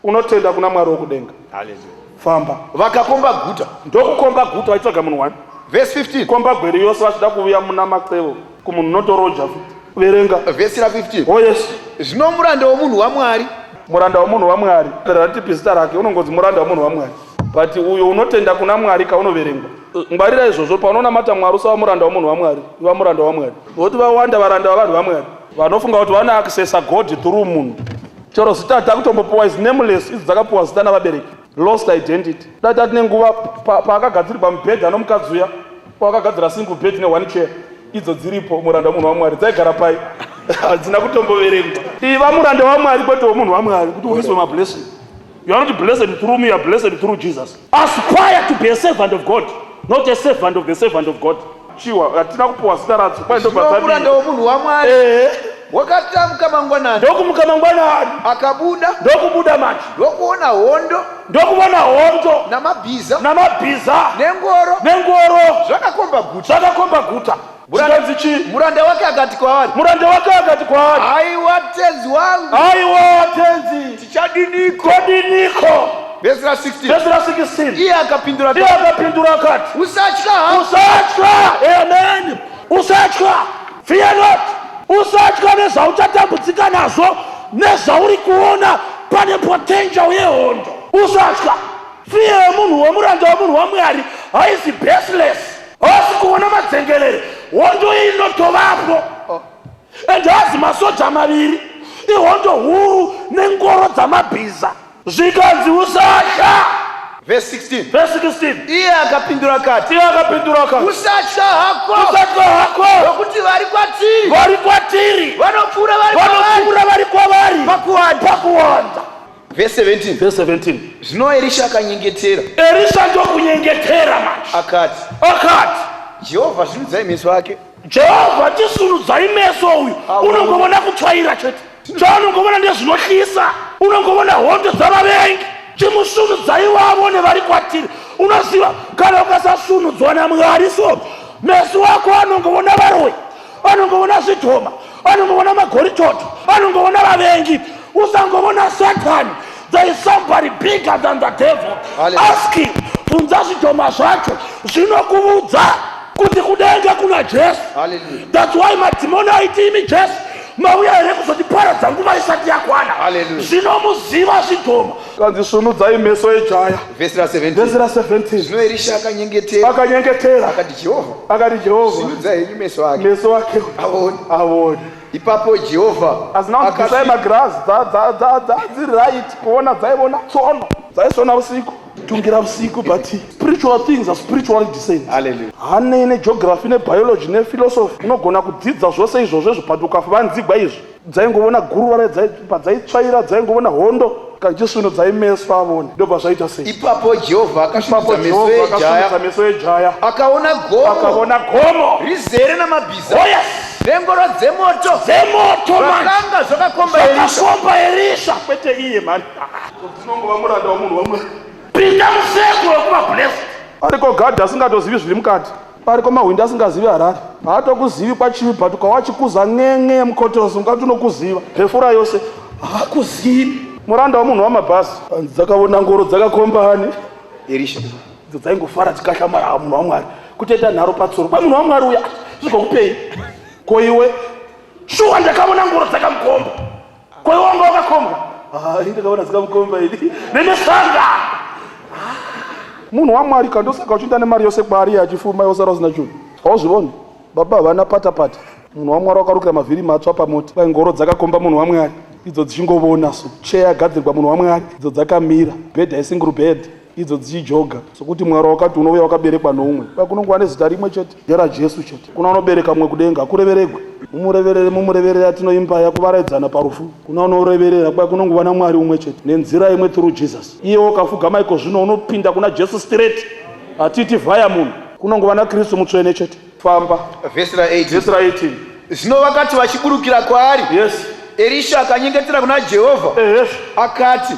Unotenda kuna Mwari wokudenga. Haleluya. Famba. vakakomba guta. Ndokukomba guta vachitsvaga munhu wani. Verse 15 Komba gweri yose vachida kuuya muna Maxevo kumunhu notoroja futi. Verenga. verse 15 Oh yes. zvino muranda womunhu waMwari, Muranda womunhu waMwari. Rati zita rake unongonzi muranda womunhu waMwari. But uyo unotenda kuna Mwari kaunoverengwa. Ngwarira izvozvo paunonamata Mwari usava muranda womunhu waMwari, iva muranda waMwari. Nokuti vawanda varanda vavanhu vaMwari vanofunga kuti vana accessa God through munhu. Chero zita takutombopuwa is nameless, idzi dzakapuwa zita navabereki. Lost identity. Dati tine nguva paakagadzirirwa mubhedha nomukadzi uya, paakagadzira single bed ne1 chair, idzo dziripo muranda womunhu waMwari dzaigara pai. Hadzina kutomboverengwa. Iva muranda waMwari kwete womunhu waMwari kuti uiswe mablessing. You are not blessed through me, you are blessed through Jesus. Aspire to be a servant of God, not a servant of the servant of God. Chiwa, hatina kupuwa zita radzo. zvino muranda womunhu waMwari wakatamuka mangwanani, Ndokumuka mangwanani, akabuda ndokubuda manje, ndokuona hondo ndokubona hondo namabhiza namabhiza nengoro nengoro zvakakomba guta. zvakakomba guta. Chikanzi chi? Muranda wake akati kwaari, Muranda wake akati kwaari, aiwa tenzi wangu, aiwa tenzi, tichadiniko. todiniko. Verse 16 Verse 16. iye akapindura Iye akapindura akati, usatya hangu, usatya. Amen. Usatya. Fear not. Usatya nezvauchatambudzika nazvo, nezvauri kuona pane potential yehondo. Usatya. Fear yemunhu womuranda womunhu waMwari haisi baseless, hasi kuona madzengerere. Hondo iyi inotovapo. Ende hazi masoja maviri, ihondo huru nengoro dzamabhiza. Zvikanzi usatya. Verse 16 Verse 16. iye akapindura akati, Iye akapindura akati, usatya hako, usatya hako, nokuti vari kwatiri vari kwatiri, vanopfuura vari vanopfuura vari kwavari pakuwanda. Verse 17 Verse 17. zvino Elisha akanyengetera Elisha ndokunyengetera manje akati, akati, Jehovha zvinudzai meso ake. Jehovha tisunudzai meso uyu. Unongovona kutsvaira chete, chaunongovona ndezvinotyisa, unongovona hondo dzavavengi. Chimusunudzai wavo nevari kwatiri. Unoziva kana ukasasunudzwa naMwari so, meso wako anongovona varoi, anongovona zvidhoma, anongovona magoritoto, anongovona vavengi. Usangovona Satani. There is somebody bigger than the devil. Hallelujah. Ask him. Bvunza zvidhoma zvacho zvinokuudza kuti kudenga kuna Jesu. Hallelujah. That's why madhimoni aiti imi Jesu mauya here kuzotiparadza nguva isati yakwana. Hallelujah. Zvinomuziva zvidhoma. Kanzi sunudzai meso ejaya. Verse 17 Verse 17. zvino Elisha akanyengetera Akanyengetera akati, Jehovha akati, Jehovha sinudzai henyu meso ake meso ake aone. ipapo Jehovha azinanzisai magirazi dzadziright kuona, dzaiona tsono, dzaisona usiku, tungira usiku. But spiritual things are spiritually discerned. Hallelujah. Hane negeography nebiology nephilosophy unogona kudzidza zvose izvozvo, but ukafa nzigwa izvi dzaingovona guruva padzaitsvaira, dzaingovona hondo. Kachisunudzai meso avone, ndobva zvaita sei. ipapo Jehovha akasvinudza meso Jehovha ejaya akasunudza meso ejaya, akaona gomo akaona gomo rizere namabhiza Oh yes, nengoro dzemoto dzemoto manje zvakanga zvakakomba Elisha. zvakasomba Elisha, kwete iye mani. Dzinongova muranda womunhu wamwe. Pinda museko wekuva blessed. Ariko God asingatozivi zviri mukati. pari kwamahwindi asingazivi Harare. Haatokuzivi kwachivi bhatuka wachikuza n'en'e mukotosi ungati unokuziva. Hefura yose hakuzivi. Muranda wamunhu wamabhasi. Dzakaona ngoro dzakakombani. Elisha. Dzaingofara dzikashambara munhu waMwari. Kutoita nharo patsoro. Kwa munhu waMwari uya zvigokupei. Ko iwe shuwa ndakaona ngoro dzakamukomba. Ko iwe wanga wakakombwa. Ndakaona dzikamukomba idi. Nemesanga. Munhu waMwari kandosaka uchienda nemari yose kwaari achifuma yosara usina chinhu. Hauzviboni? Baba havana pata-pata. Munhu waMwari wakarukira mavhiri matsva pamoti. Kwai ngoro dzakakomba munhu waMwari. Idzo dzichingovona so cheya yagadzirwa munhu waMwari. Idzo dzakamira. Bhedha isingle bed. Idzo dzichijoga. Sokuti Mwari wakati unouya wakaberekwa noumwe. Kwai kunongova nezita rimwe chete. RaJesu chete. Kuna unobereka mumwe kudenga. Akureveregwe. Mumureverere atinoimba yakuvaraidzana parufu. Kuna unoreverera kwai kunongova naMwari umwe chete. Nenzira imwe through Jesus. Iye wakafugama iko zvino unopinda kuna Jesu straight. Hatiti vhaya munhu. Kunongova naKristu mutsvene chete. Famba. Verse 18. Zvino vakati vachiburukira kwaari. Yes. Elisha akanyengetera kuna Jehovha. Akati.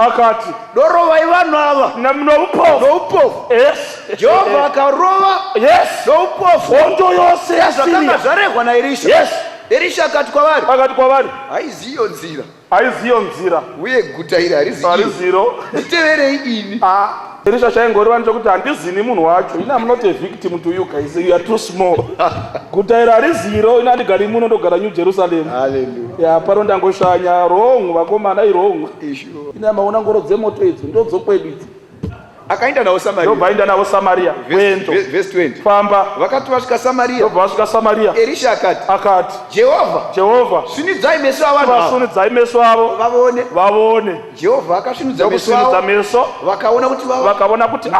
Dorovai vanhu ava. Noupofu. Jehovha akarova. Noupofu. Hondo yose zvakanga zvarehwa naElisha. Elisha akati kwavari. Haiziyo nzira. Uye guta iri hariziro. Nditeverei ini. Elisha chaingoreva nechekuti handizini munhu wacho. Ina I'm not a victim to you guys. You are too small. Guta iri hariziro. Ina ndigari muno ndogara New Jerusalem. Hallelujah. Paro ndangoshanya wrong vakomana wrong. Ina maona ngoro dzemoto idzo ndodzokwedi idzi. Akaenda nawo Samaria. Ndobaenda nawo Samaria. Verse 20. Famba. Vakati vasvika Samaria. Ndobva Samaria. Elisha akati. Jehovha. Sunidzai meso avanhu ava. Sunidzai meso avo. Vavone. Jehovha akasvinudza meso. Vakaona kuti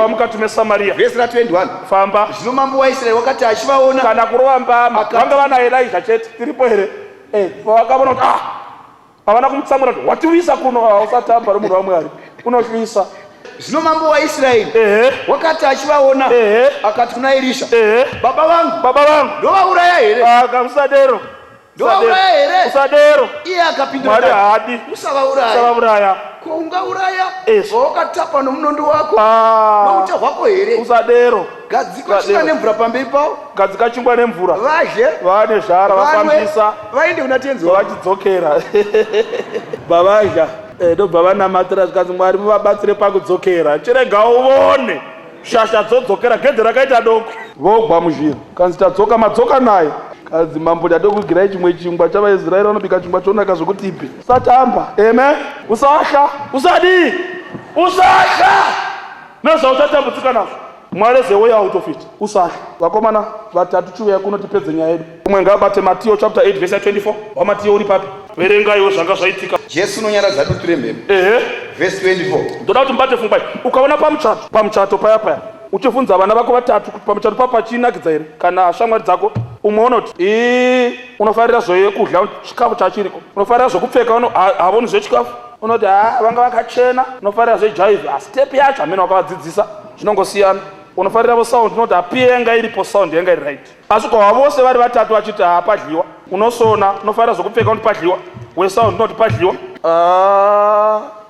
mukati meSamaria. Verse 21. Famba. Zvino mambo waIsraeri wakati achivaona. Kana kurova mbama. Vanga vana Elijah chete. Tiripo here. Vakavona kuti havana kumutsamura kuti watiwisa kuno usatamba romunhu waMwari. Unotyisa. Zvino mambo waIsraeri wakati achivaona akati kuna Elisha, baba vangu ndovauraya here? Usadero. Iye akapindura, Mwari haadi. Usavauraya. Ko ungauraya wakatapa nomunondo wako nouta hwako here? Usadero. Gadzikwa chinga nemvura pamberi pavo. Gadzika chingwa nemvura. Vazhe. Vane zvara vafambisa. Vaende kuna tenzi wavo. Vachidzokera. Bavazha. Ndobva vanamatira zvikanzi Mwari muvabatsire pakudzokera. Chirega uone shasha dzodzokera gedhe rakaita doko. Vogwa muzhiro. Kanzi tadzoka madzoka naye. Kanzi mambo ndadokugirai chimwe chingwa chavaIsraeri vanobika chingwa chonaka zvokuti ipe. Usatamba. Amen. Usasha. Usadi. Nezvauchatambudzika nazvo. Mwari is a way out of it. Usasha. Vakomana vatatu chiuya kuno tipedze nyaya yedu. Umwe ngabate Matthew chapter 8 verse 24. Matthew uri papi? Verengaiwo zvanga zvaitika. Jesu unonyaradza dutu remhepo. Verse 24. Ndoda kuti mbate pfungwa. Ukaona pamuchato paya uchivunza vana vako vatatu kuti pamuchato papa chinakidza here kana shamwari dzako umoona kuti unofarira zvoye kudya chikafu chachiriko, unofarira zvokupfeka havoni zvechikafu, unoti vanga vakachena, unofarira zvejaivhi step yacho hamene wakavadzidzisa zvinongosiyana. Unofarira sound, unoti hapi yenga iripo sound yenga iri right. Asi kwa vose vari vatatu vachiti padliwa, unosona, unofarira zvokupfeka unoti padliwa, wesound unoti padliwa,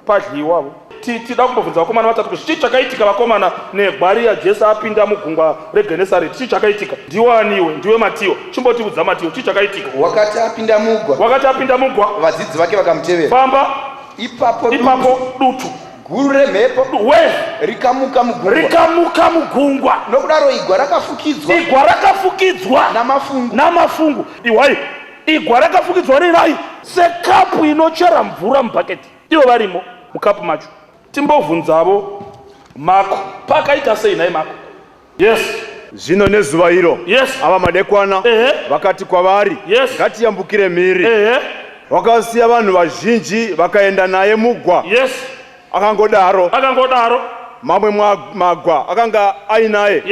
padliwa. Tida kumbobvunza vakomana vatatu kuti chii chakaitika vakomana negwari yaJesu apinda mugungwa reGenesareti? Chii chakaitika? Ndiwaniwe, ndiwe Matiyo. Chimbotiudza Matiyo, chii chakaitika? Wakati apinda mugwa, vadzidzi vake vakamutevera. Famba. Ipapo dutu guru remhepo rikamuka mugungwa. Nokudaro igwa rakafukidzwa namafungu. Iwai, igwa rakafukidzwa nerai sekapu inochera mvura mubhaketi. Ivo varimo mukapu macho. Timbobvunzavo Mako, pakaita sei naye Mako? Yes. Zvino nezuva iro ava madekwana vakati kwavari, ngatiyambukire mhiri. Vakasiya vanhu vazhinji vakaenda naye mugwa. Akangodaro mamwe magwa akanga ainaye.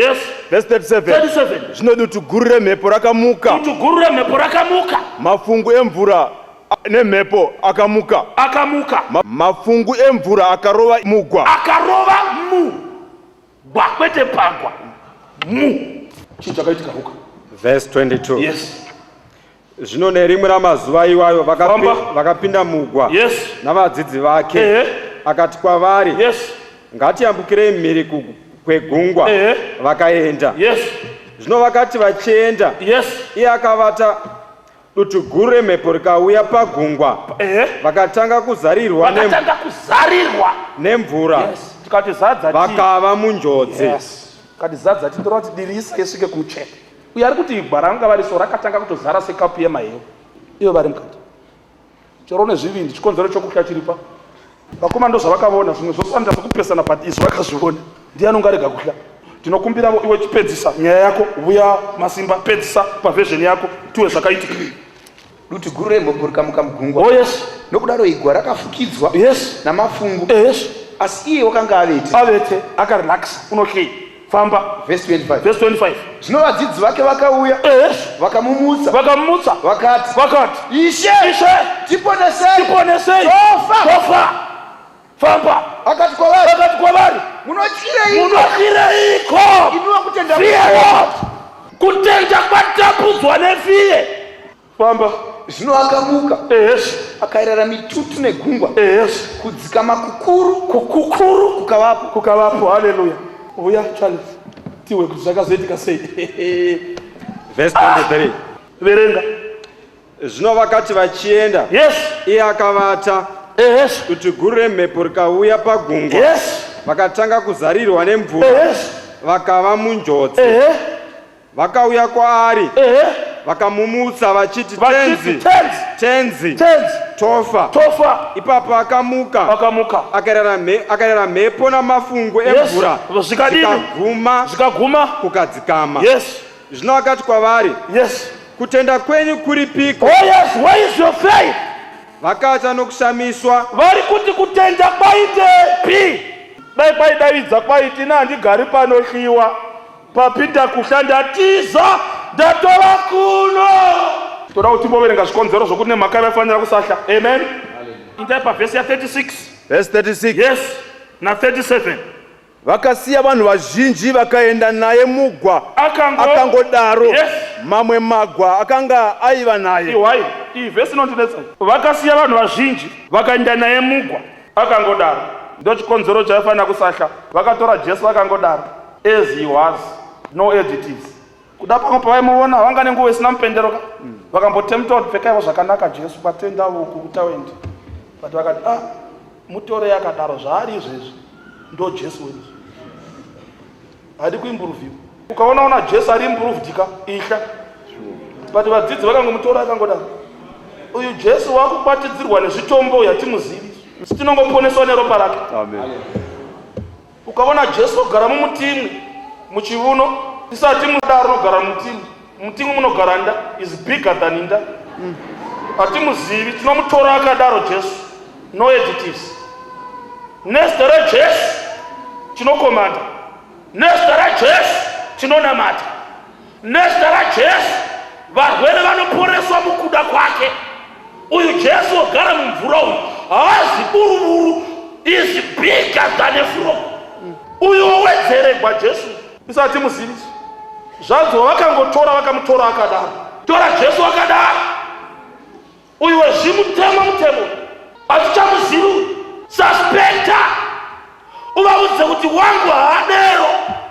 Verse 37. Zvino dutu guru remhepo rakamuka. Mafungu emvura nemhepo akamuka. Mafungu emvura akarova mugwa. Kwete pagwa. Chii chakaitika huka? Verse 22. Zvino nerimwe ramazuva iwayo vakapinda mugwa navadzidzi vake. Akati kwavari, ngatiyambukirei mhiri kwegungwa. Vakaenda. Zvino vakati vachienda, iye akavata. Dutu guru remhepo rikauya pagungwa, vakatanga kuzarirwa nemvura, vakava munjodzi. Kati zadza tindora kuti dirisa yesvike kumucheka. Uye ari kuti igwa ranga variso rakatanga kutozara sekapu yemahewu. Iyo vari mukati. Chero nezvivindi chikonzero chokutya chiripa. Vakoma ndo zvavakaona zvimwe zvosanda zvokupesana but izvo vakazviona. Ndiani ungarega kutya? Tinokumbira iwe chipedzisa nyaya yako, uya masimba pedzisa pavhezheni yako, tiwe zvakaitika. Dutu guru remhepo rikamuka mugungwa. Oh yes. Nokudaro igwa rakafukidzwa namafungu. Asi iye wakanga avete akarelaxa unohlei. Famba. Verse 25. Verse 25. Zvino vadzidzi vake vakauya vakamumutsa vakati Ishe tiponesei tofa. Famba. Akati kwavari munotyirei inuwa kutenda kutenda kwatapudzwa nefiye. Famba. Zvino akamuka akairara mitutu negungwa kudzikama kukuru kukavapo. Haleluya. Uya Charles tiwe kuti zvakazoitika sei. Verse 23. Verenga. Zvino vakati vachienda, iye akavata. Dutu guru remhepo rikauya pagungwa, vakatanga kuzarirwa nemvura, vakava munjodzi. Vakauya kwaari, vakamumutsa vachiti, tenzi, tofa. Ipapo akamuka, akarera mhepo namafungu emvura, zvikaguma kukadzikama. Zvino akati kwavari, kutenda kwenyu kuripiko? Where is your faith? Vakata nokushamiswa, vari kuti kutenda kwaitepi? Dai kwaidavidza kwaiti handigari panohliwa, papinda kushanda tiza ndatova kuno. Toda kuti muverenga zvikonzero zvokuti nemhaka yavafanira kusahla. Amen. Indai pavhesi ya 36. Verse 36. Yes. Na 37. Vakasiya vanhu vazhinji vakaenda naye mugwa, akangodaro. Mamwe magwa akanga aiva naye. Iyi vhesi inondinetsa. Vakasiya vanhu vazhinji vakaenda naye mugwa, akangodaro. Ndo chikonzero chaifanira kusahla. Vakatora Jesu akangodaro. As he was, no additives. Kuda pamwe pavaimuona vanga nenguva isina mupenderoka. Vakambotemta kuti pfekaiwo zvakanaka Jesu patenda uku kutaundi. But vakati mutore akadaro zvaari izvezvi ndo Jesu wedu. Hadi kuimburuviwa. Ukaona Jesu ari improved ka ihla. But vadzidzi vakangomutora akangodaro. Uyu Jesu wakubatidzirwa nezvitombo yatimuzivi. Tinongoponeswa neropa rake. Amen. Ukaona Jesu ogara mumutimwi muchivuno, isati mudaro ogara mumutimwi. Mutimwi munogara nda is bigger than nda. Atimuzivi, tinomutora akadaro Jesu. No additives. Nestera Jesu tinokomanda. Nestera Jesu tinonamata. Nestera Jesu varwere vanoporeswa mukuda kwake. Uyu Jesu ogara mumvura uyu haazi buruburu, is bigger than a frog. Uyu owedzeregwa Jesu isati muzivi. Zvanzo vakangotora vakamutora akadaro. Tora Jesu akadaro. Uyu wezvimutemo hatichamuzivi. Suspecta. Uvaudze kuti wangu haadero.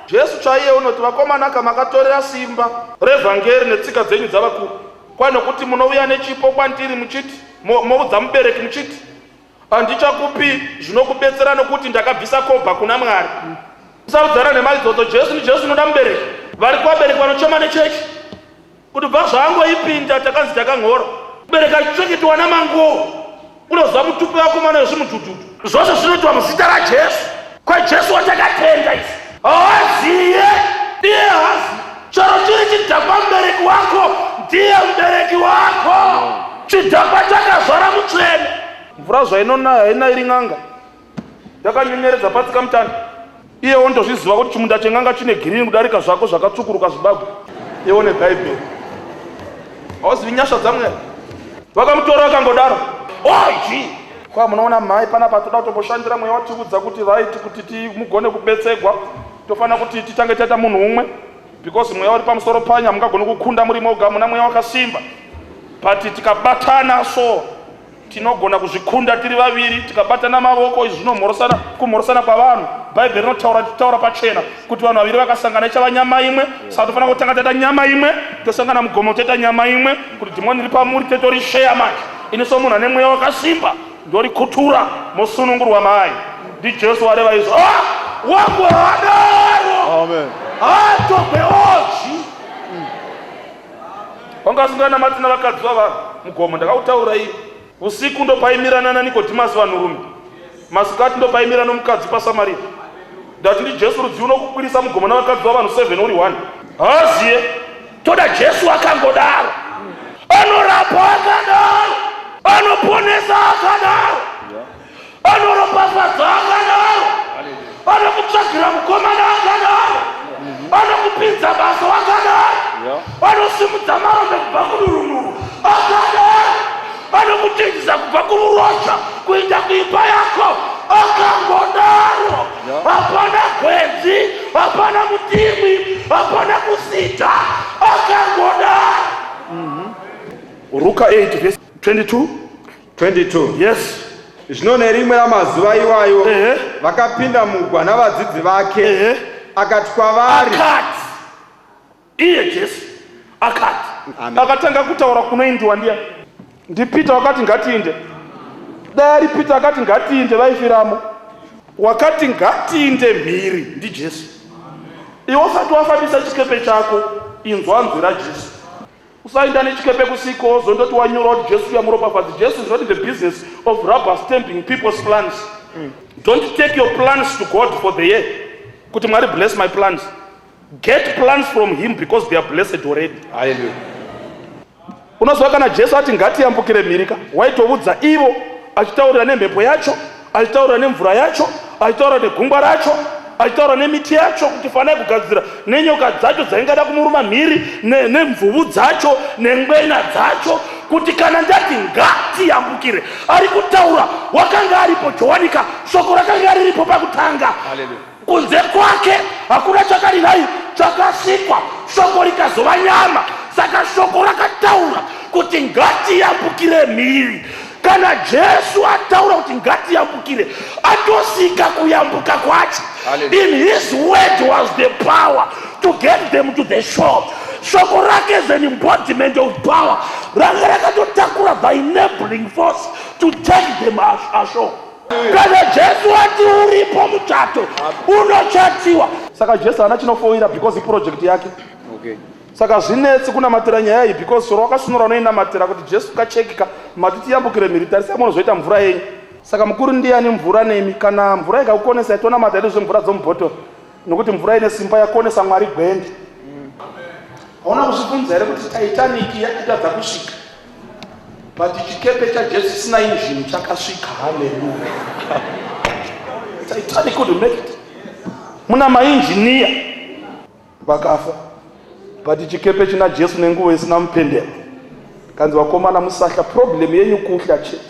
Jesu chaiye unoti vakomana kamakatorera simba revhangeri netsika dzenyu dzavakuru, kwanokuti munouya nechipo kwandiri muchiti moudza mubereki muchiti handichakupi zvinokubetsera nokuti ndakabvisa kobva kuna Mwari. Musaudzana nemari dzodzo. Jesu ni Jesu unoda mubereki. Vari kuvabereki vanochema nechechi kuti bva zvangoipinda takanzi takang'ora. Mubereki achichengetiwa namango unozva mutupi vakomana vezvimutututu. Zvose zvinoitwa muzita raJesu. KwaJesu watakatenda isi haaziye ndiye hazi. Charo chiri chidhakwa mubereki wako ndiye mubereki wako. Chidhakwa chakazvara mutsvene. Mvura zvainona haina iri n'anga yakanyenyeredza patsika mutanda. Iye wondozviziva kuti chimunda cheng'anga chine girini kudarika zvako zvakatsvukuruka zvibagwe. Iye ne Bhaibheri hauzivi nyasha dzamwari. Vakamutora vakangodaro. Kwa munoona mai panapa toda kutoshandira mweya watiudza kuti right kuti mugone kubetsegwa tofana kuti titange taita munhu umwe, because mweya uri pamusoro panya mungagone kukunda muri moga, muna mweya wakasimba. But tikabatana so tinogona kuzvikunda tiri vaviri, tikabatana mavoko izvi zvinomhorosana kumhorosana kwavanhu. bhaibheri rinotaura pachena kuti vanhu vaviri vakasangana ichava nyama imwe. Saka tofanira kutanga taita nyama imwe, tosangana mugomo toita nyama imwe, kuti dhimoni riri pamuri totorisheya manje. Ini somunhu ane mweya wakasimba ndorikutura musunungurwa mai. NdiJesu wareva izvo. Wangu hadaro. Amen. Atogwe ochi. Wangasungana namatsina vakadzi vavanhu mugomo. Ndakakutaura iyi. Usiku ndopaimirana naNikodhimasi vanhurume. Masikati ndopaimirana nomukadzi paSamaria. Ndati ndiJesu rudzi unokukwirisa mugomo navakadzi vavanhu 7 uri 1. Haziye toda Jesu akangodaro. Anorapa akadaro. Anoponesa akadaro. Anoropafadza akadaro. Anokutsvagira mukomana akadaro. Anokupinza basa akadaro. Anosimudza maronda kubva kururunuru akadaro. Anokuchinjisa kubva kururozha kuenda kuimba yako akangodaro. Hapana gwenzi, hapana mutimwi, hapana kusita, akangodaro. Luka 8 verse 22. Yes. Zvino nerimwe ramazuva iwayo vakapinda mugwa navadzidzi vake. Akati kwavari, iye Jesu akati, akatanga kutaura kunoindiwa ndiani? NdiPita wakati ngatiinde. Dai ari Pita akati ngatiinde vaifiramo. Wakati ngatiinde mhiri ndiJesu. Iwe usati wafambisa chikepe chako, inzwa nzwi raJesu. Usaenda nechikepe kusiko zondoti wanyora kuti Jesu yamuropafadzi. Jesu is not in the business of rubber stamping people's plans. Don't take your plans to God for the year. Kuti Mwari bless my plans. Get plans from him because they are blessed already. Hallelujah. Unozwa kana Jesu ati ngatiyambukire mhirika, waitoudza ivo achitaurira nemhepo yacho, achitaurira nemvura yacho, achitaurira negungwa racho, achitaurira nemiti yacho kuti fanai kugadzira nenyoka dzacho dzaingada kumuruma mhiri, nemvuvu dzacho, nengwena dzacho, kuti kana ndati ngatiyambukire, ari kutaura wakanga aripo Jowanika, shoko rakanga riripo pakutanga. Hallelujah. Kunze kwake hakuna chakarirai chakasikwa, shoko rikazova nyama. Saka shoko rakataura kuti ngatiyambukire mhiri. Kana Jesu ataura kuti ngatiyambukire, atosika kuyambuka kwacho. In his word was the power to get them to the shore. Shoko rake is an embodiment of power. Ranga rakatotakura by enabling force to take them ashore. Kana Jesu ati uripo muchato, unochatiwa. Saka Jesu hana chinofoira because the project yake. Okay. Saka zvinetsi kunamatira nyaya iyi because soro wakasunura unoinamatira kuti Jesu kachekika matiti yambukire mhiri tarisa munozoita mvura yenyu. Saka mukuru ndiani mvura nemi? Kana mvura ikakukonesa itonamata yedu zvemvura dzomubhotoro, nokuti mvura ine simba yakonesa Mwari gwendi. Hauna kuzvibvunza here kuti Titanic yakatadza kusvika but chikepe chaJesu chisina injini chakasvika? Haleluya. Titanic could make it. Muna mainjiniya vakafa but chikepe china Jesu nenguva isina mupendero. Kanzi vakomana musahla, problem yenyu kuhla chete.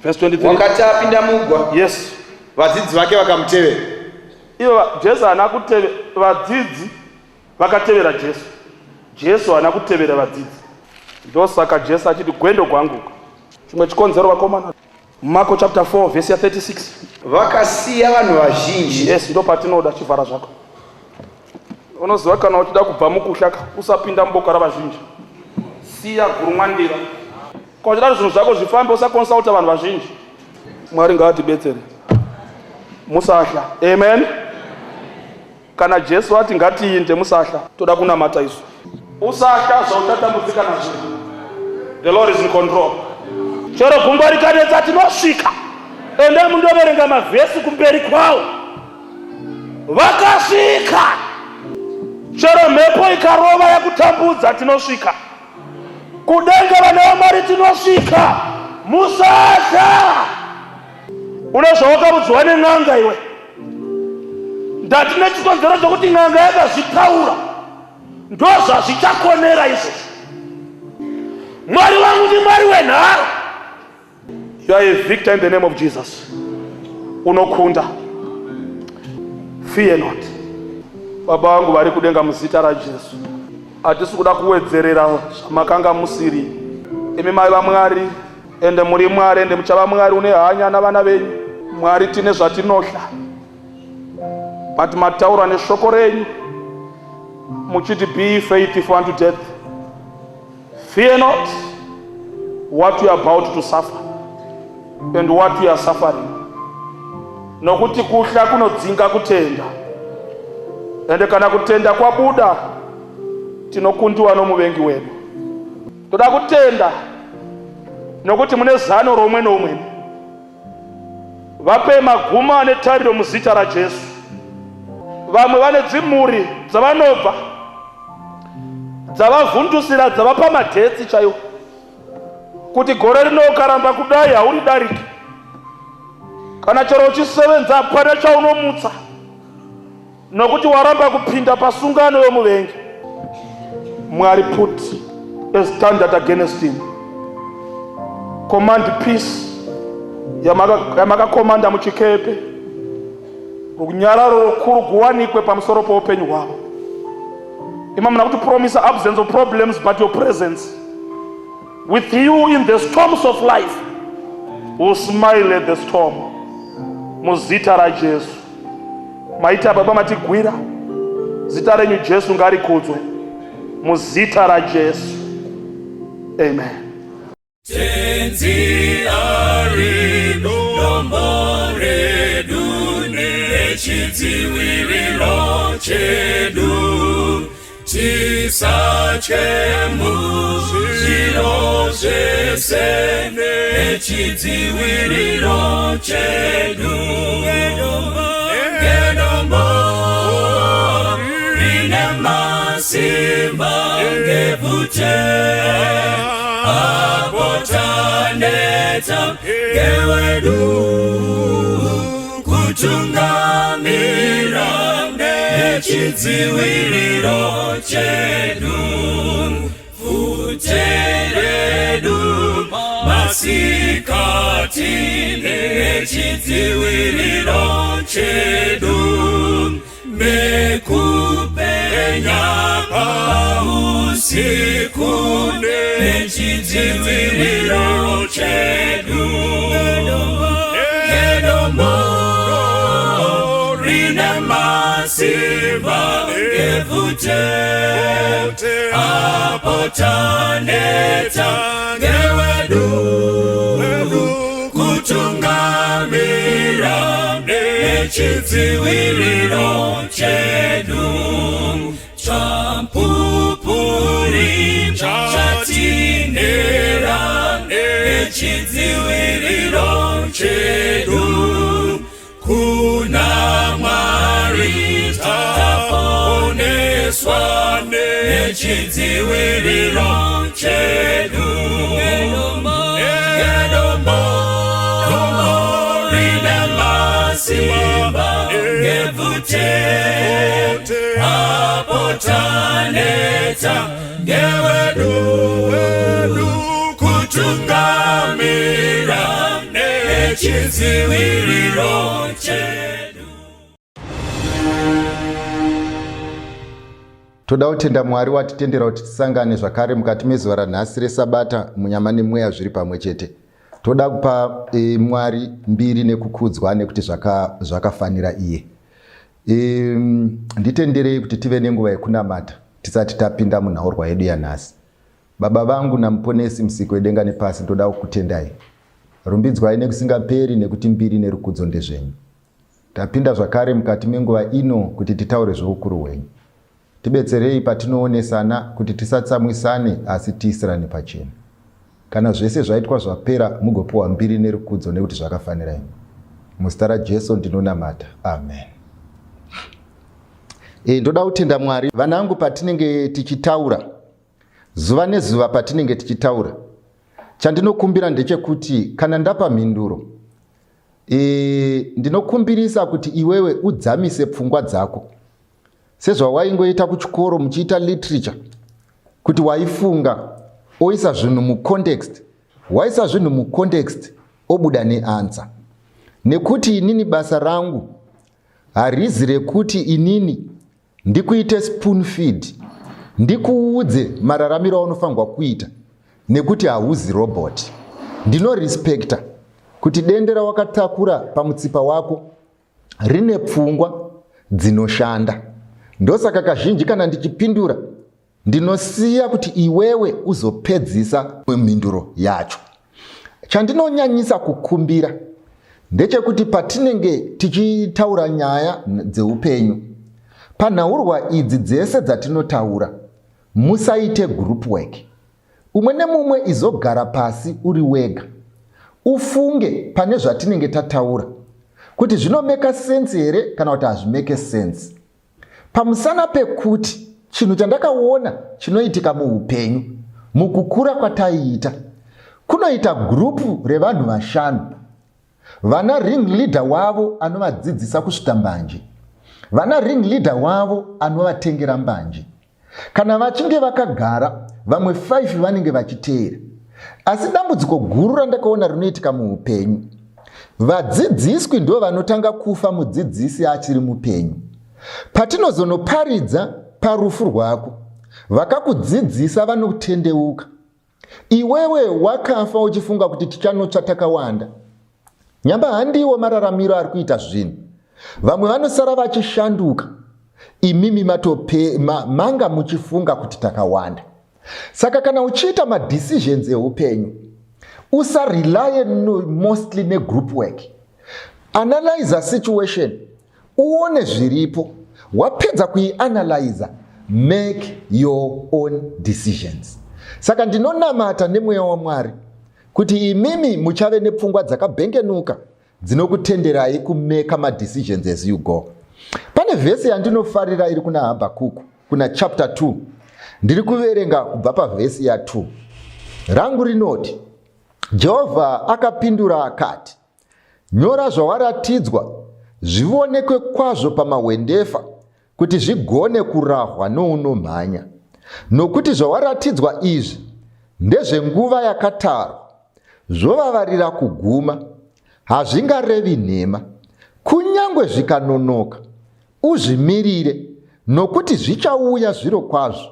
Verse 23. Wakati apinda mugwa, Yes. vadzidzi vake vakamutevera. Ivo Jesu hana kutevera vadzidzi, vakatevera Jesu. Jesu hana kutevera vadzidzi. Ndosaka Jesu achiti gwendo gwanguka. Chimwe chikonzero vakomana. Marko chapter 4 verse 36. Vakasiya vanhu vazhinji. Yes, ndo patinoda chivhara zvako. Unoziva kana uchida kubva mukuhla usapinda muboka ravazhinji. Siya gurumwandira. Kana uchida zvinhu zvako zvifambe usakonsulta vanhu vazhinji. Mwari ngaatibetsere. Musahla. Amen. Kana Jesu ati ngatiinde musahla, toda kunamata isu. Usahla zvautatambudzika nazvo. The Lord is in control. Chero gungwa rikanetsa tinosvika. Ende mundoverenga mavhesi kumberi kwawo. Vakasvika. Chero mhepo ikarova yakutambudza tinosvika. Kudenga vana vaMwari tinosvika. Musahla. Unozvawakabudzwa nen'anga iwe. Ndati nechikonzero chokuti n'anga yakazvitaura ndozvazvichakonera izvo. Mwari wangu ndi Mwari wenharo. You are a victor in the name of Jesus. Unokunda. Fear not. Baba vangu vari kudenga muzita raJesu, hatisi kuda kuwedzerera zvamakanga musiri. Imi mai vaMwari, ende muri Mwari, ende muchava Mwari une hanya navana venyu. Mwari tine zvatinohla, but mataura neshoko renyu muchiti be faithful unto death. Fear not what you are about to suffer and what you are suffering. Nokuti kuhla kunodzinga kutenda, ende kana kutenda kwabuda tinokundiwa nomuvengi wedu. Toda kutenda nokuti mune zano romwe nomwe. Vape maguma netariro muzita raJesu. Vamwe vane dzimhuri dzavanobva dzavavhundusira dzavapa madhetsi chaiwo kuti gore rino ukaramba kudai hauri dariki. Kana chero uchisevenza pane chaunomutsa nokuti waramba kupinda pasungano yomuvengi. Mwari put a standard against him. Command peace yamakakomanda muchikepe, runyararo rukuru guwanikwe pamusoro poupenyu hwavo. Imamuna kuti promise absence of problems but your presence with you in the storms of life will smile at the storm. Muzita raJesu. Maita baba matigwira, zita renyu Jesu ngarikudzwe. Muzita raJesu. Amen. Tenzi arido lombore dune chidziwiriro chedu tisachemu zviro zvese nechidziwiriro chedu ngedombo rine masimba ngevute apotaneta ngewedu kutungamira nechidziwiriro chedu futeredu masikati nechidziwiriro chedu nekupenya pausiku nechidziwiriro chedu ngedombo rine masimba ngevute apotaneta ngewedu kutungamira nechidziwiriro chedu champupuri chatinera nechidziwiriro chedu kuna Mwari taponeswa nechidziwiriro chedu ngedombo rine masimba ngevute apotaneta ngewedu kutungamira nechidziwiriro chedu. Toda kutenda Mwari watitendera kuti tisangane zvakare mukati mezuva ranhasi resabata munyama nemweya zviri pamwe chete. Toda kupa Mwari mbiri nekukudzwa nekuti zvakafanira iye. Nditenderei kuti tive nenguva yekunamata tisati tapinda munhaurwa yedu yanhasi. Baba vangu namuponesi musiki wedenga nepasi, toda kukutendai. Rumbidzwai nekusingaperi nekuti mbiri nerukudzo ndezvenyu. Tapinda zvakare mukati menguva ino kuti titaure zvoukuru hwenyu. Tibetserei patinoonesana kuti tisatsamwisane asi tiisirane pachena. Kana zvese zvaitwa zvapera mugopiwa mbiri nerukudzo nekuti zvakafanira imi. Muzita raJesu ndinonamata. Amen. Ndoda kutenda Mwari. Vanangu, patinenge tichitaura, zuva nezuva patinenge tichitaura, chandinokumbira ndechekuti kana ndapa mhinduro, ndinokumbirisa kuti iwewe udzamise pfungwa dzako. Sezvawaingoita kuchikoro muchiita literature, kuti waifunga oisa zvinhu mucontext, waisa zvinhu mucontext obuda neansa. Nekuti inini basa rangu harizi rekuti inini ndikuite spoon feed, ndikuudze mararamiro aunofanirwa kuita nekuti hauzi robot. Ndinorespekta kuti dendera wakatakura pamutsipa wako rine pfungwa dzinoshanda. Ndosaka kazhinji kana ndichipindura ndinosiya kuti iwewe uzopedzisa mhinduro yacho. Chandinonyanyisa kukumbira ndechekuti patinenge tichitaura nyaya dzeupenyu, panhaurwa idzi dzese dzatinotaura, musaite group work. Umwe nemumwe izogara pasi uri wega, ufunge pane zvatinenge tataura kuti zvinomeka sense here kana kuti hazvimeke sense. Pamusana pekuti chinhu chandakaona chinoitika muupenyu mukukura kwataiita, kunoita gurupu revanhu vashanu, vana ring leader wavo anovadzidzisa kusvita mbanje, vana ring leader wavo anovatengera mbanje. Kana vachinge vakagara, vamwe 5 vanenge vachiteera. Asi dambudziko guru randakaona rinoitika muupenyu, vadzidziswi ndo vanotanga kufa mudzidzisi achiri mupenyu. Patinozonoparidza parufu rwako, vakakudzidzisa vanotendeuka. Iwewe wakafa uchifunga kuti tichanotsva takawanda. Nyamba handiwo mararamiro ari kuita zvinhu. Vamwe vanosara vachishanduka, imimi manga muchifunga kuti takawanda. Saka kana uchiita madecisions eupenyu, usarely mostly negroup work. Analyze a situation, uone zviripo, wapedza kuianalyza, make your own decisions. Saka ndinonamata nemweya waMwari kuti imimi muchave nepfungwa dzakabengenuka dzinokutenderai kumeka madecisions as you go. Pane vhesi yandinofarira iri kuna Habhakuku, kuna chapter 2. Ndiri kuverenga kubva pavhesi ya 2. Rangu rinoti, Jehovha akapindura akati, nyora zvawaratidzwa zvionekwe kwazvo pamahwendefa kuti zvigone kurahwa nounomhanya. Nokuti zvawaratidzwa izvi ndezvenguva yakatarwa, zvovavarira kuguma, hazvingarevi nhema. Kunyangwe zvikanonoka, uzvimirire, nokuti zvichauya zviro kwazvo,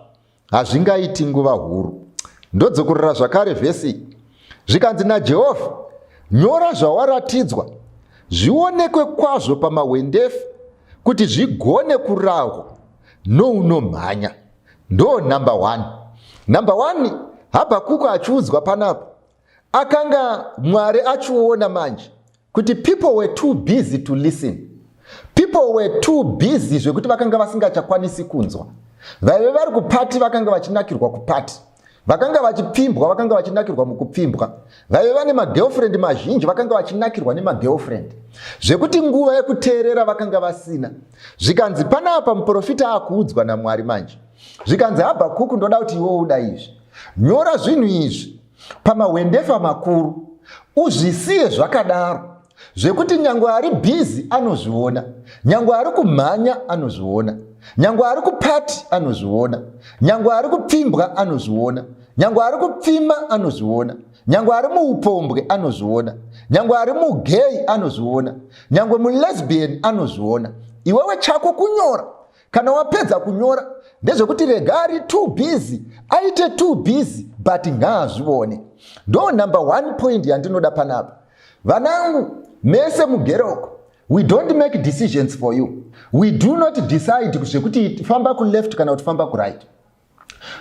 hazvingaiti nguva huru. Ndodzokorera zvakare vhesi. Zvikanzi naJehovha, nyora zvawaratidzwa zvionekwe kwazvo pamahwendefa kuti zvigone kurahwa nounomhanya. Ndo number 1. Number 1, Habhakuku achiudzwa panapa, akanga Mwari achiona manje kuti people were too busy to listen. People were too busy zvekuti vakanga vasingachakwanisi kunzwa. Vaive vari kupati vakanga vachinakirwa kupati, vakanga vachipimbwa vakanga vachinakirwa mukupfimbwa, vaive vane magirlfriend mazhinji vakanga vachinakirwa nemagirlfriend, zvekuti nguva yekuteerera vakanga vasina. Zvikanzi panapa muprofita akuudzwa naMwari manje, zvikanzi Habhakuku, ndoda kuti iwe uda izvi, nyora zvinhu izvi pamahwendefa makuru, uzvisiye zvakadaro zvekuti nyangwe ari busy anozviona, nyangwe ari kumhanya anozviona, nyangwe ari kupati anozviona, nyangwe ari kupfimbwa anozviona, nyangwe ari kupfima anozviona, nyangwe ari muupombwe anozviona, nyangwe ari mugay anozviona, nyangwe mulesbian anozviona. Iwewe chako kunyora. Kana wapedza kunyora ndezvekuti rega ari too busy, aite too busy but ngaazvione. Ndo number 1 point yandinoda panapa. Vanangu mese mugeroko, we don't make decisions for you. We do not decide kuti famba ku left kana kuti famba ku right.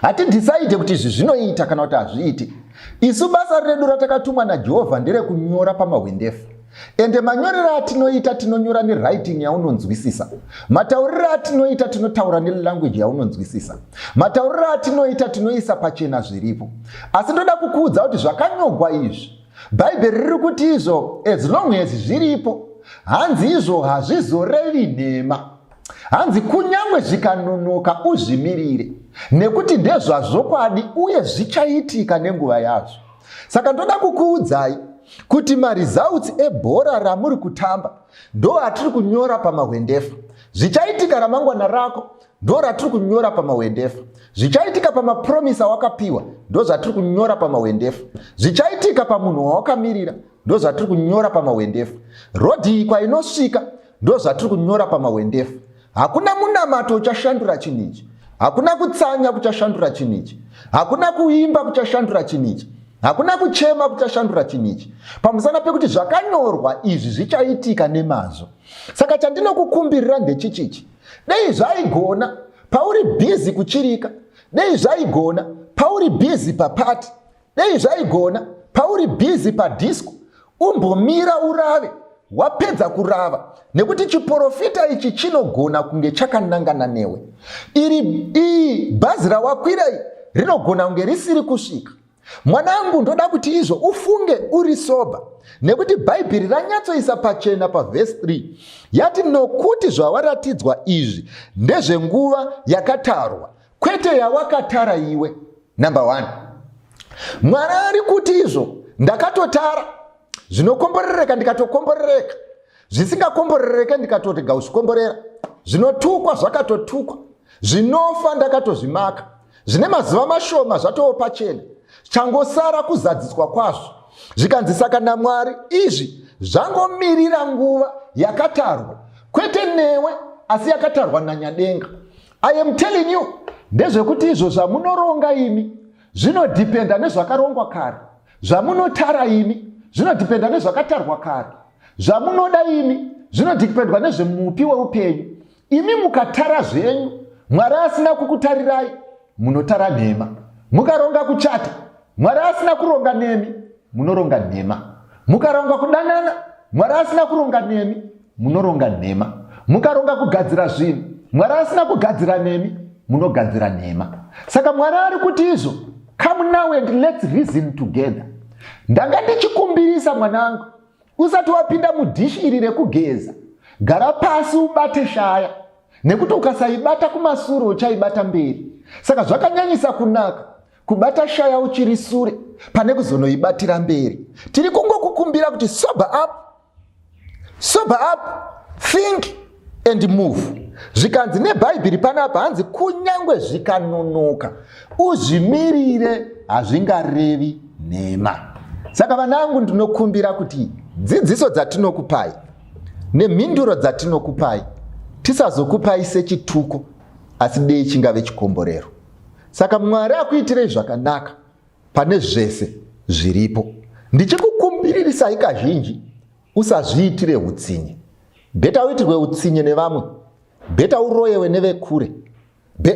Hati decide kuti izvi zvinoita kana kuti hazviiti. Isu basa redu ratakatumwa naJehovha ndere kunyora pamahwendefa. Ende manyorero atinoita tinonyora newriting yaunonzwisisa. Matauriro atinoita tinotaura nelanguage yaunonzwisisa. Matauriro atinoita tinoisa pachena zviripo. Asi ndoda kukuudza kuti zvakanyogwa izvi, Bhaibheri riri kuti izvo as long as zviripo, hanzi izvo hazvizorevi nhema. Hanzi kunyangwe zvikanonoka uzvimirire, nekuti ndezvazvokwadi uye zvichaitika nenguva yazvo. Saka ndoda kukuudzai kuti maresults ebhora ramuri kutamba ndo atiri kunyora pamahwendefa. Zvichaitika ramangwana rako ndo ratiri kunyora pamahwendefa. Zvichaitika pamapromisa wakapiwa ndo zvatiri kunyora pamahwendefa. Zvichaitika pamunhu wawakamirira ndo zvatiri kunyora pamahwendefa. Rodhi kwainosvika ndo zvatiri kunyora pamahwendefa. Hakuna munamato uchashandura chinichi, hakuna kutsanya kuchashandura chinichi, hakuna kuimba kuchashandura chinichi. Hakuna kuchema kuchashandura chinhu ichi. Pamusana pekuti zvakanyorwa izvi zvichaitika nemazvo. Saka chandinokukumbirira ndechichichi. Dei zvaigona pauri busy kuchirika. Dei zvaigona pauri busy papati. Dei zvaigona pauri busy padisco. Umbomira urave. Wapedza kurava. Nekuti chiprofita ichi chinogona kunge chakanangana newe. Iri bhazi rawakwira rinogona kunge risiri kusvika. Mwanangu, ndoda kuti izvo ufunge uri soba. Nekuti Bhaibheri ranyatsoisa pachena pavhesi 3 yati nokuti zvawaratidzwa izvi ndezvenguva yakatarwa, kwete yawakatara iwe. Number 1, Mwari ari kuti izvo ndakatotara, zvinokomborereka ndikatokomborereka, zvisingakomborereka ndikatorega kuzvikomborera, zvinotukwa zvakatotukwa, zvinofa ndakatozvimaka, zvine mazuva mashoma zvatoo pachena, changosara kuzadziswa kwazvo. Zvikanzi saka naMwari izvi zvangomirira nguva yakatarwa, kwete newe asi yakatarwa naNyadenga. I am telling you, ndezvekuti izvo zvamunoronga imi zvinodhipenda nezvakarongwa kare, zvamunotara imi zvinodhipenda nezvakatarwa kare, zvamunoda imi zvinodhipendwa nezvemupi weupenyu. Imi mukatara zvenyu, Mwari asina kukutarirai, munotara nhema. Mukaronga kuchata, Mwari asina kuronga nemi, munoronga nhema. Mukaronga kudanana, Mwari asina kuronga nemi, munoronga nhema. Mukaronga kugadzira zvinhu, Mwari asina kugadzira nemi, munogadzira nhema. Saka Mwari ari kuti izvo, come now and let's reason together. Ndanga ndichikumbirisa mwanangu, usati wapinda mudhishi iri rekugeza, gara pasi ubate shaya, nekuti ukasaibata kumashure uchaibata mberi. Saka zvakanyanyisa kunaka kubata shaya uchiri sure pane kuzonoibatira mberi. Tiri kungokukumbira kuti sober up, think and move. Zvikanzi neBhaibheri panapa hanzi kunyangwe zvikanonoka uzvimirire, hazvingarevi nhema. Saka vanangu, ndinokumbira kuti dzidziso dzatinokupai nemhinduro dzatinokupai tisazokupai sechituko, asi dei chingave chikomborero. Saka Mwari akuitirei zvakanaka pane zvese zviripo. Ndichikukumbirisai kazhinji usazviitire utsinye. Beta uitirwe utsinye nevamwe, beta uroyewe nevekure,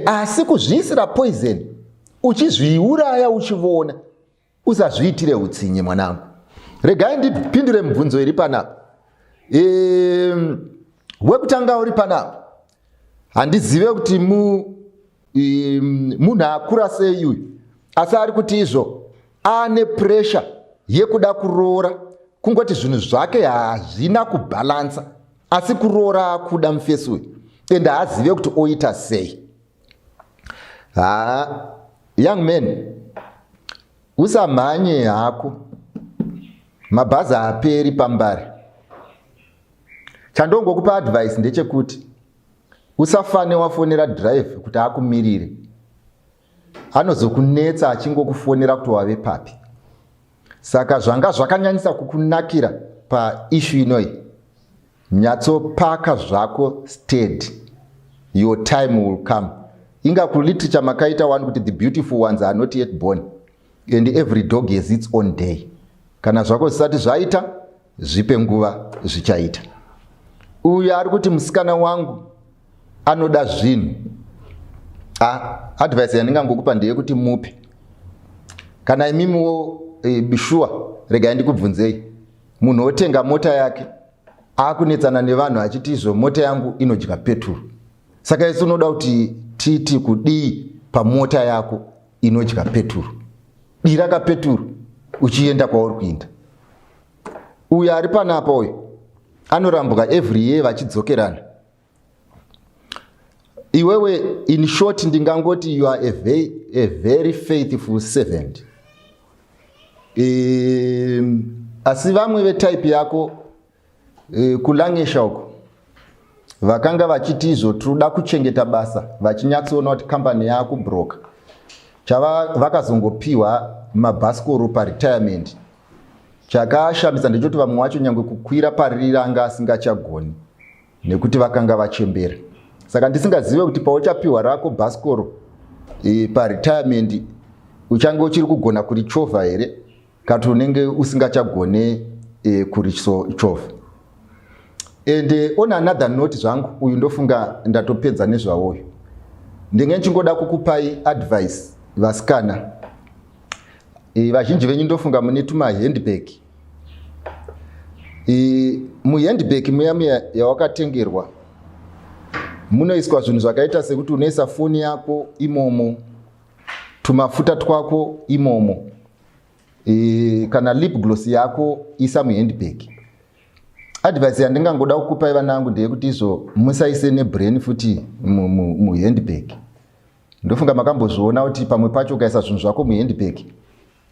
asi kuzviisira poison uchizviuraya uchivoona, usazviitire utsinye mwanangu. Regai ndipindure mibvunzo iri panapa. Wekutanga uri panapa, handizive kuti munhu akura sei uyu, asi ari kuti izvo ane pressure yekuda kuroora, kungoti zvinhu zvake hazvina kubhalansa, asi kuroora akuda mufesi uyu, ende haazive kuti oita sei. Young man, usamhanye hako, mabhazi haaperi pambari. Chandongokupa advice ndechekuti usafane wafonera drive kuti akumirire, anozokunetsa achingokufonera kuti wave papi. Saka zvanga zvakanyanyisa kukunakira paissue inoi, nyatsopaka zvako steady, your time will come. Inga kuliterature makaita one kuti the beautiful ones are not yet born and every dog has its own day. Kana zvako zvisati zvaita, zvipe nguva zvichaita. Uyu ari kuti musikana wangu anoda zvinhu. Advice yandingangokupa ndeyekuti mupe. Kana imimiwo Bishua, regai ndikubvunzei, munhu otenga mota yake akunetsana nevanhu achiti izvo mota yangu inodya peturu. Saka isu unoda kuti titi kudii pamota yako inodya peturu. Dira kapeturu uchienda kwauri kuenda. Uyu ari panapa uyu anorambuka every year vachidzokerana. Iwewe, in short, ndingangoti you are a very faithful servant. Asi vamwe vetype yako kulangesha uko vakanga vachiti izvo tinoda kuchengeta basa, vachinyatsoona kuti kambani yako broker, chava vakazongopiwa mabhasikoro paretirement. Chakashamisa ndechoti vamwe wacho nyangwe kukwira pariri anga asingachagoni nekuti vakanga vachembera. Saka ndisingazive kuti pauchapiwa rako bhasikoro paretirement uchange uchiri kugona kurichovha here kati unenge usingachagone kurichovha. And on another note zvangu uyu ndofunga ndatopedza nezvawoyo, ndinge nchingoda kukupai advice vasikana. Vazhinji venyu ndofunga mune tuma handbag. Muhandbag muya yawakatengerwa munoiswa zvinhu zvakaita sekuti unoisa foni yako imomo, tumafuta twako imomo, kana lip gloss yako isa muhandbag. Advice yandingangoda kukupai vanangu ndeyekuti izvo musaise nebrain futi muhandbag. Ndofunga makambozviona kuti pamwe pacho ukaisa zvinhu zvako muhandbag,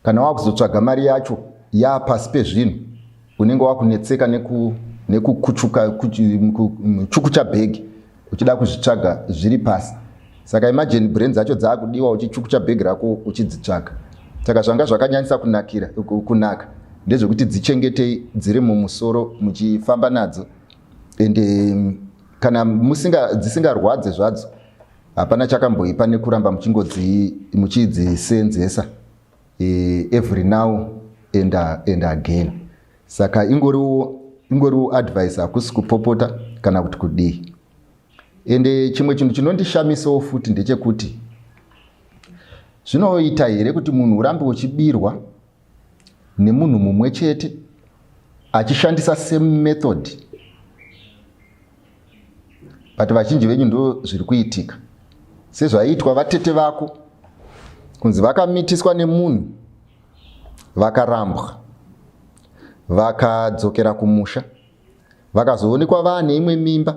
kana wakuzotsvaga mari yacho yapasi pezvinhu, unenge wakunetseka nekukuchuka chukucha bhegi uchida kuzvitsvaga zviri pasi. Saka imagine brain dzacho dzakudiwa uchichukucha bhegi rako uchidzitsvaga. Saka zvanga zvakanyanyisa kunaka ndezvekuti dzichengetei dziri mumusoro muchifamba nadzo, ende kana dzisingarwadze zvadzo hapana chakamboipa nekuramba muchidzisenzesa every now and again. Saka ingoriwo advice, hakusi kupopota kana kuti kudii. Ende chimwe chinhu chinondishamisawo futi ndechekuti zvinoita here kuti munhu urambe uchibirwa nemunhu mumwe chete achishandisa same method. But vazhinji venyu ndo zviri kuitika, sezvaitwa vatete vako kunzi vakamitiswa nemunhu vakarambwa, vakadzokera kumusha, vakazoonekwa vane imwe mimba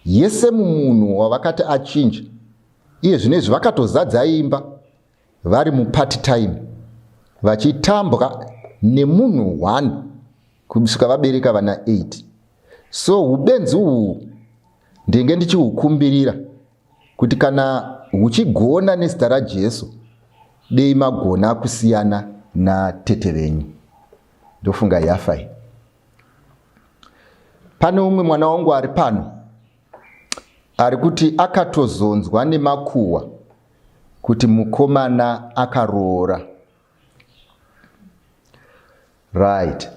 yese mumunhu wavakati achinja. Iye zvinezvi vakatozadza imba vari mupart time vachitambwa nemunhu 1 kusvika vabereka vana 8. So ubenzi uhu ndenge ndichihukumbirira kuti kana huchigona nezita raJesu, dei magona kusiyana natete venyu. Ndofunga yafai. Pane umwe mwana wangu ari pano ari kuti akatozonzwa nemakuhwa kuti mukomana akaroora. Right.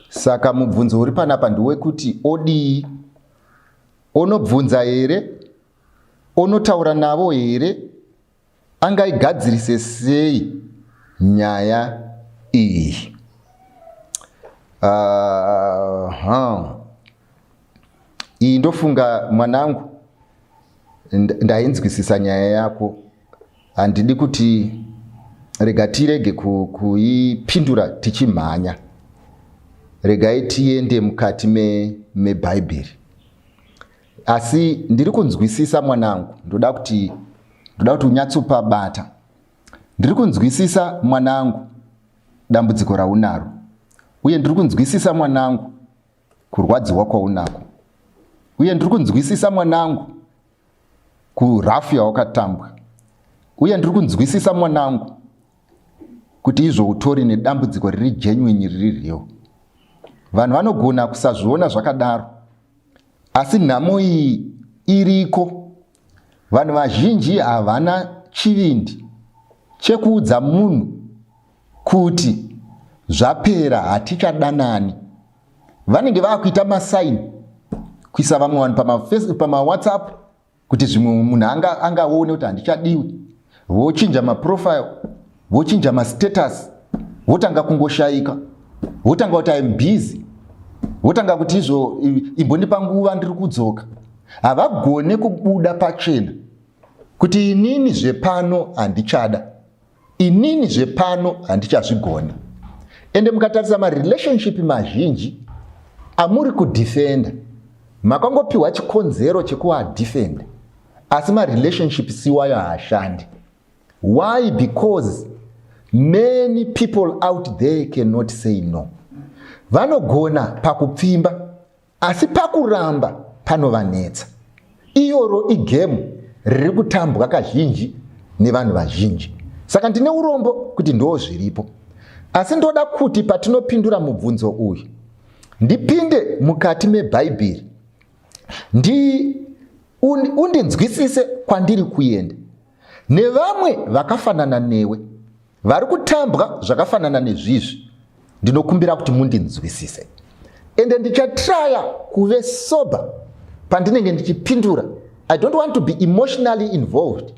Saka mubvunzo uri panapa ndewekuti odii? Onobvunza here? Onotaura navo here? Angaigadzirise sei nyaya iyi? Iyi ndofunga mwanangu, ndainzwisisa nyaya yako. Handidi kuti rega tirege kuipindura tichimhanya. Regai tiende mukati meBhaibheri. Asi ndiri kunzwisisa mwanangu, ndoda kuti unyatsopabata. Ndiri kunzwisisa mwanangu dambudziko raunaro, uye ndiri kunzwisisa mwanangu kurwadziwa kwaunako, uye ndiri kunzwisisa mwanangu kurafu yawakatambwa, uye ndiri kunzwisisa mwanangu kuti izvo utori nedambudziko riri genuine ririyo. Vanhu vanogona kusazviona zvakadaro, asi nhamo iyi iriko. Vanhu vazhinji havana chivindi chekuudza munhu kuti zvapera, hatichadanani. Vanenge vakuita masaini kuisa vamwe vanhu pamaWhatsApp kuti zvimwe munhu angaone kuti handichadiwi. Vochinja maprofile, vochinja mastatus, votanga kungoshayika, votanga kuti I'm busy, votanga kuti izvo imbondipa nguva ndiri kudzoka. Havagone kubuda pachena kuti inini zvepano handichada, inini zvepano handichazvigona. Ende mukatarisa marelationship mazhinji amuri kudefenda, makangopiwa chikonzero chekuadefenda, asi marelationship siwayo haashandi. Why? Because many people out there cannot say no. Vanogona pakupfimba, asi pakuramba panovanetsa. Iyoro igemu riri kutambwa kazhinji nevanhu vazhinji. Saka ndine urombo kuti ndo zviripo. Asi ndoda kuti patinopindura mubvunzo uyu, ndipinde mukati meBhaibheri, undinzwisise kwandiri kuenda. Nevamwe vakafanana newe vari kutambwa zvakafanana nezvizvi, ndinokumbira kuti mundinzwisise. Ende ndichatraya kuve sober pandinenge ndichipindura. I don't want to be emotionally involved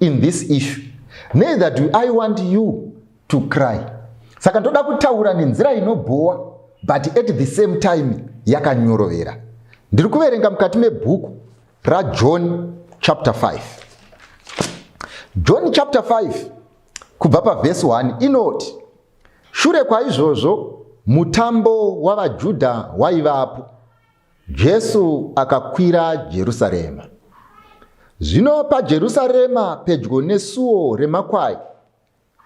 in this issue. Neither do I want you to cry. Saka ndoda kutaura nenzira inobhowa, but at the same time yakanyorovera. Ndiri kuverenga mukati mebhuku raJohn chapter 5. John chapter 5 kubva pavhesi 1 inoti, shure kwaizvozvo mutambo wavaJudha waivapo, Jesu akakwira Jerusarema. Zvino paJerusarema pedyo nesuo remakwai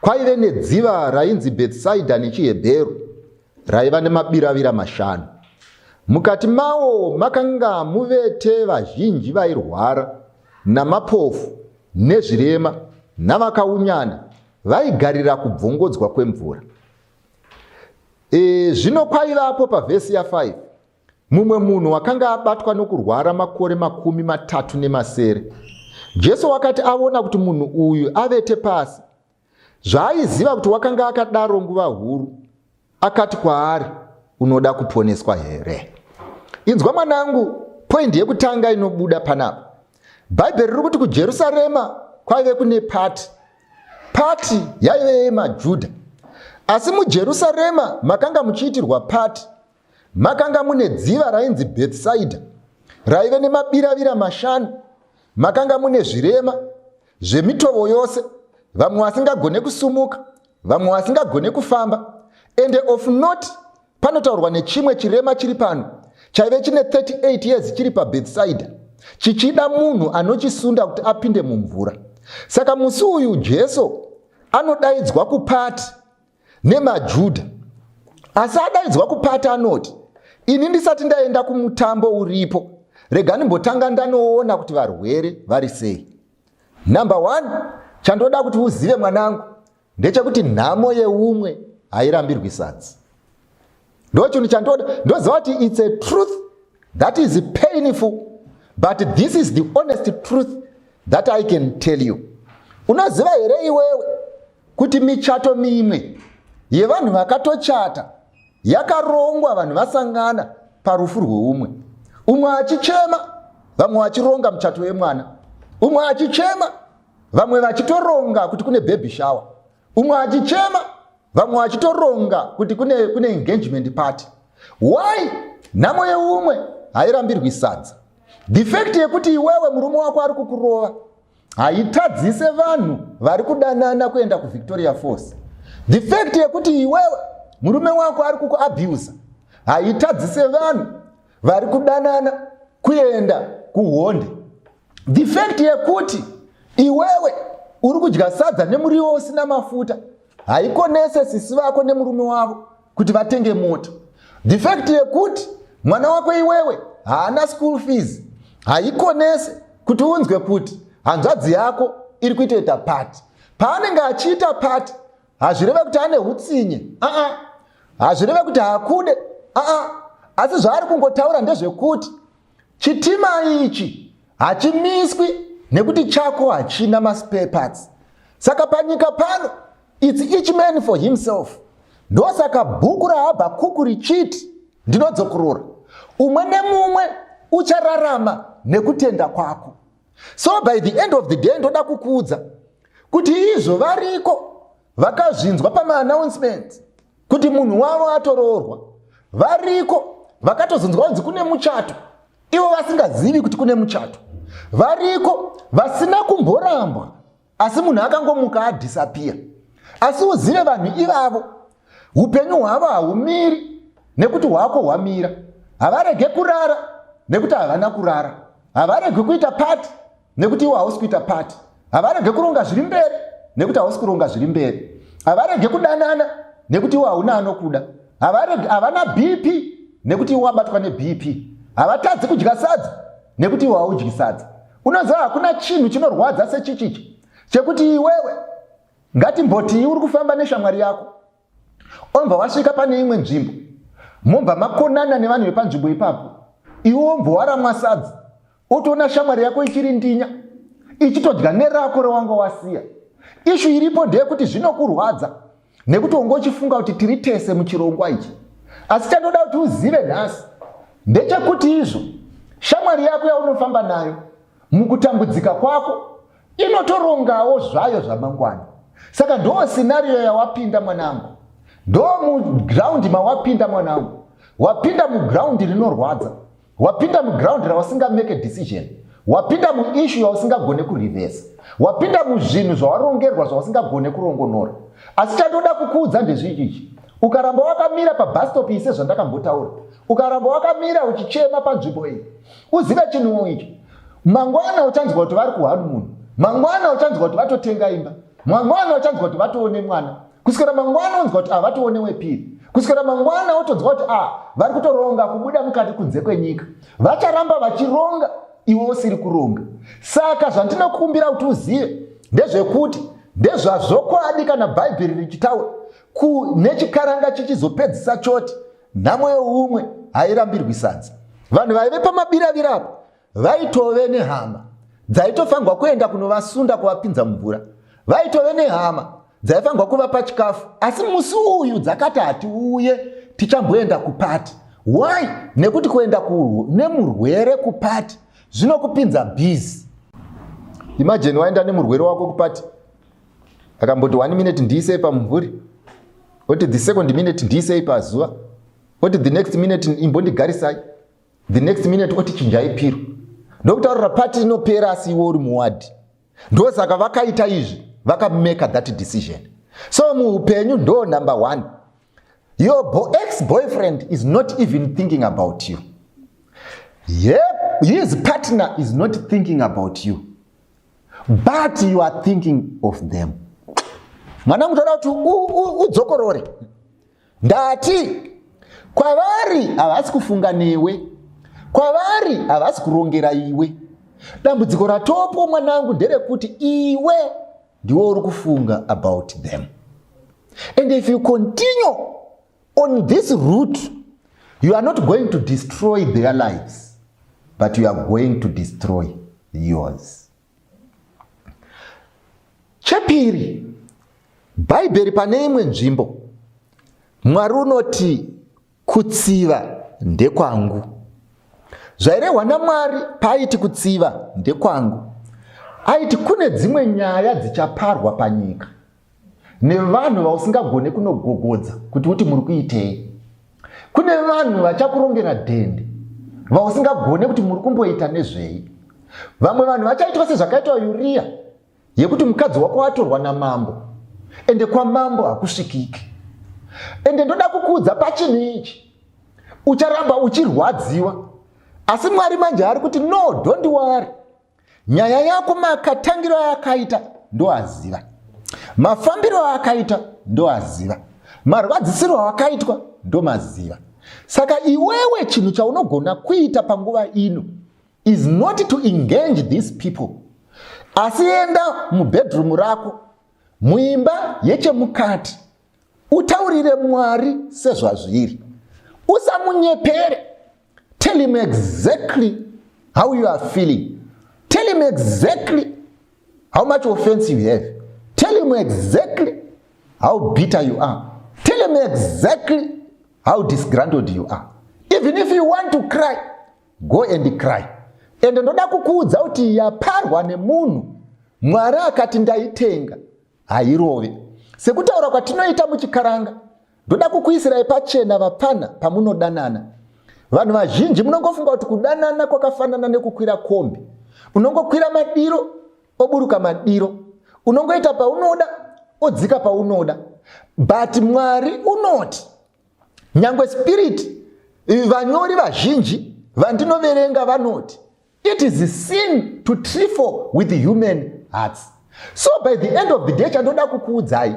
kwaive nedziva rainzi Bethsaida nechiHebheru, raiva nemabiravira 5. Mukati mawo makanga muvete vazhinji vairwara namapofu nezvirema navakaunyana vaigarira kubvongodzwa kwemvura. Zvino kwaivapo pavhesi ya5 mumwe munhu wakanga abatwa nokurwara makore 37. Jesu wakati aona kuti munhu uyu avete pasi, zvaaiziva kuti wakanga akadaro nguva huru, akati kwaari, unoda kuponeswa here? Inzwa mwanangu, poindi yekutanga inobuda panapa. Bhaibheri riri kuti kuJerusarema kwaive kune pati yaive yemaJudha. Asi muJerusarema makanga muchiitirwa pati, makanga mune dziva rainzi Bethsaida, raive nemabiravira 5. Makanga mune zvirema zvemitovo yose, vamwe vasingagone kusumuka, vamwe vasingagone kufamba. Ende of note, panotaurwa nechimwe chirema chiri pano chaive chine 38 years chiri paBethsaida, chichida munhu anochisunda kuti apinde mumvura. Saka musi uyu Jesu anodaidzwa kupati nemaJudha. Asi adaidzwa kupati anoti, ini ndisati ndaenda kumutambo uripo, rega ndimbotanga ndanoona kuti varwere vari sei. Number 1, chandoda kuti uzive mwanangu, ndechekuti nhamo yeumwe hairambirwi sadzi. Ndo chinhu chandoda, ndoziva kuti it's a truth that is painful, but this is the honest truth that I can tell you. Unoziva here iwewe kuti michato mimwe yevanhu vakatochata yakarongwa vanhu vasangana parufu rweumwe. Umwe achichema, vamwe vachironga muchato wemwana. Umwe achichema, vamwe vachitoronga kuti kune baby shower. Umwe achichema, vamwe vachitoronga kuti kune engagement party. Why? Nhamo yeumwe hairambirwi sadza. The fact yekuti iwewe murume wako ari kukurova haitadzise vanhu vari kudanana kuenda kuVictoria Falls. The fact yekuti iwewe murume wako ari kukuabuse haitadzise vanhu vari kudanana kuenda kuHonde. The fact yekuti iwewe uri kudya sadza nemuriwo usina mafuta haikonese sisi vako nemurume wavo kuti vatenge mota. The fact yekuti mwana wako iwewe haana school fees haikonese kuti unzwe kuti hanzvadzi yako iri kuitoita pati. Paanenge achiita pati hazvireve kuti ane hutsinye, hazvireve kuti hakude, asi zvaari kungotaura ndezvekuti chitima ichi hachimiswi nekuti chako hachina maspare parts. Saka panyika pano it's each man for himself. Ndosaka bhuku raHabhakuku richiti, ndinodzokorora, umwe nemumwe uchararama nekutenda kwako. So by the end of the day ndoda kukuudza kuti izvo variko vakazvinzwa pama-announcements kuti munhu wavo atoroorwa, variko vakatozonzwa kunzi kune muchato ivo vasingazivi kuti kune muchato, variko vasina kumborambwa asi munhu akangomuka adhisapia. Asi uzive vanhu ivavo upenyu hwavo haumiri nekuti hwako hwamira. Havarege kurara nekuti havana kurara, havarege kuita pati nekuti iwo hausi kuita pati, havarege kuronga zviri mberi nekuti hausi kuronga zviri mberi, havarege kudanana nekuti iwo hauna anokuda, havana BP nekuti iwo wabatwa neBP, havatadzi kudya sadza nekuti iwo haudyi sadza. Unoziva hakuna chinhu chinorwadza sechichichi chekuti iwewe ngatimboti uri kufamba neshamwari yako, ombva wasvika pane imwe nzvimbo, mombva makonana nevanhu vepanzvimbo ipapo, iwe ombva waramwa sadza, utoona shamwari yako ichiri ndinya ichitodya nerako rewanga wasiya. Ishu iripo ndeyekuti zvinokurwadza nekuti ungochifunga kuti tiri tese muchirongwa ichi. Asi chandoda kuti uzive nhasi ndechekuti izvo shamwari yako yaunofamba nayo mukutambudzika kwako inotorongawo zvayo zvamangwana. Saka ndo scenario yawapinda mwanangu, ndo mugraundi mawapinda mwanangu. Wapinda mugraundi rinorwadza, wapinda mugraundi rawasinga make a decision, wapinda muissue yawasingagone kureverse, wapinda muzvinhu zvawarongerwa zvawasingagone kurongonora. Asi chandoda kukuudza ndezvichichi, ukaramba wakamira pabus stop ise zvandakambotaura, ukaramba wakamira uchichema panzvimbo iyi, uzive chinhu ichi, mangwana uchanzwa kuti vari kuhanimuni, mangwana uchanzwa kuti vatotenga imba, mangwana uchanzwa kuti vatoone mwana, kusvikira mangwana unzwa kuti vatoone wepiri, kusvikira mangwana utonzwa kuti vari kutoronga kubuda mukati kunze kwenyika. Vacharamba vachironga iwe usiri kuronga. Saka zvandinokumbira kuti uzive ndezvekuti ndezvazvokwadi kana bhaibheri richitaura nechikaranga chichizopedzisa choti nhamo yeumwe hairambirwi sadza. Vanhu vaive pamabiravirapo vaitove nehama dzaitofangwa kuenda kunovasunda kuvapinza mumvura, vaitove nehama dzaifangwa kuvapa chikafu, asi musi uyu dzakati hatiuye tichamboenda kupati. Why? Nekuti kuenda nemurwere kupati zvinokupinza bhizi. Imagine waenda nemurwere wako kupati akamboti 1 minute ndiisei pamumvuri, oti the second minute ndiisei pazuva, oti the next minute imbondigarisai, the next minute oti chinjai piro. Ndokutaurira pati inopera asi iwe uri muwadhi. Ndosaka vakaita izvi, vakamake that decision. So muupenyu ndo number 1, your ex-boyfriend is not even thinking about you. Yep, his partner is not thinking about you, but you are thinking of them. Mwanangu toda kuti udzokorore. Ndati kwavari havasi kufunga newe, kwavari havasi kurongera iwe. Dambudziko ratopo mwanangu nderekuti iwe ndiwe uri kufunga about them. And if you continue on this route, you are not going to destroy their lives, but you are going to destroy yours. Chepiri, bhaibheri pane imwe nzvimbo Mwari unoti kutsiva ndekwangu. Zvairehwa naMwari paiti kutsiva ndekwangu, aiti kune dzimwe nyaya dzichaparwa panyika nevanhu vausingagone kunogogodza kuti uti muri kuitei. Kune vanhu vachakurongera dhende vausingagone kuti muri kumboita nezvei. Vamwe vanhu vachaitwa sezvakaitwa Uriya, yekuti mukadzi wako watorwa namambo ende kwamambo hakusvikiki. Ende ndoda kukuudza pachinhu ichi, ucharamba uchirwadziwa, asi Mwari manje ari kuti no, don't worry. Nyaya yako makatangiro ayakaita ndoaziva, mafambiro ayakaita ndoaziva, marwadzisiro awakaitwa ndomaziva. Saka iwewe chinhu chaunogona kuita panguva ino is not to engage these people, asi enda mubedroom rako, muimba yechemukati, utaurire Mwari sezvazviri. Usamunyepere. Tell him exactly how you are feeling. Tell him exactly how much offense you have. Tell him exactly how bitter you are. Tell him exactly how disgruntled you are. Even if you want to cry, go and cry. And ndoda kukuudza kuti yaparwa nemunhu Mwari akati ndaitenga hairove. Sekutaura kwatinoita muchikaranga, ndoda kukuisirai pachena vapana pamunodanana. Vanhu vazhinji munongofunga kuti kudanana kwakafanana nekukwira kombi. Unongokwira madiro, oburuka madiro. Unongoita paunoda, odzika paunoda. But Mwari unoti, nyangwe spirit, vanyori vazhinji, vandinoverenga vanoti, it is a sin to trifle with human hearts. So by the end of the day, chandoda kukuudzai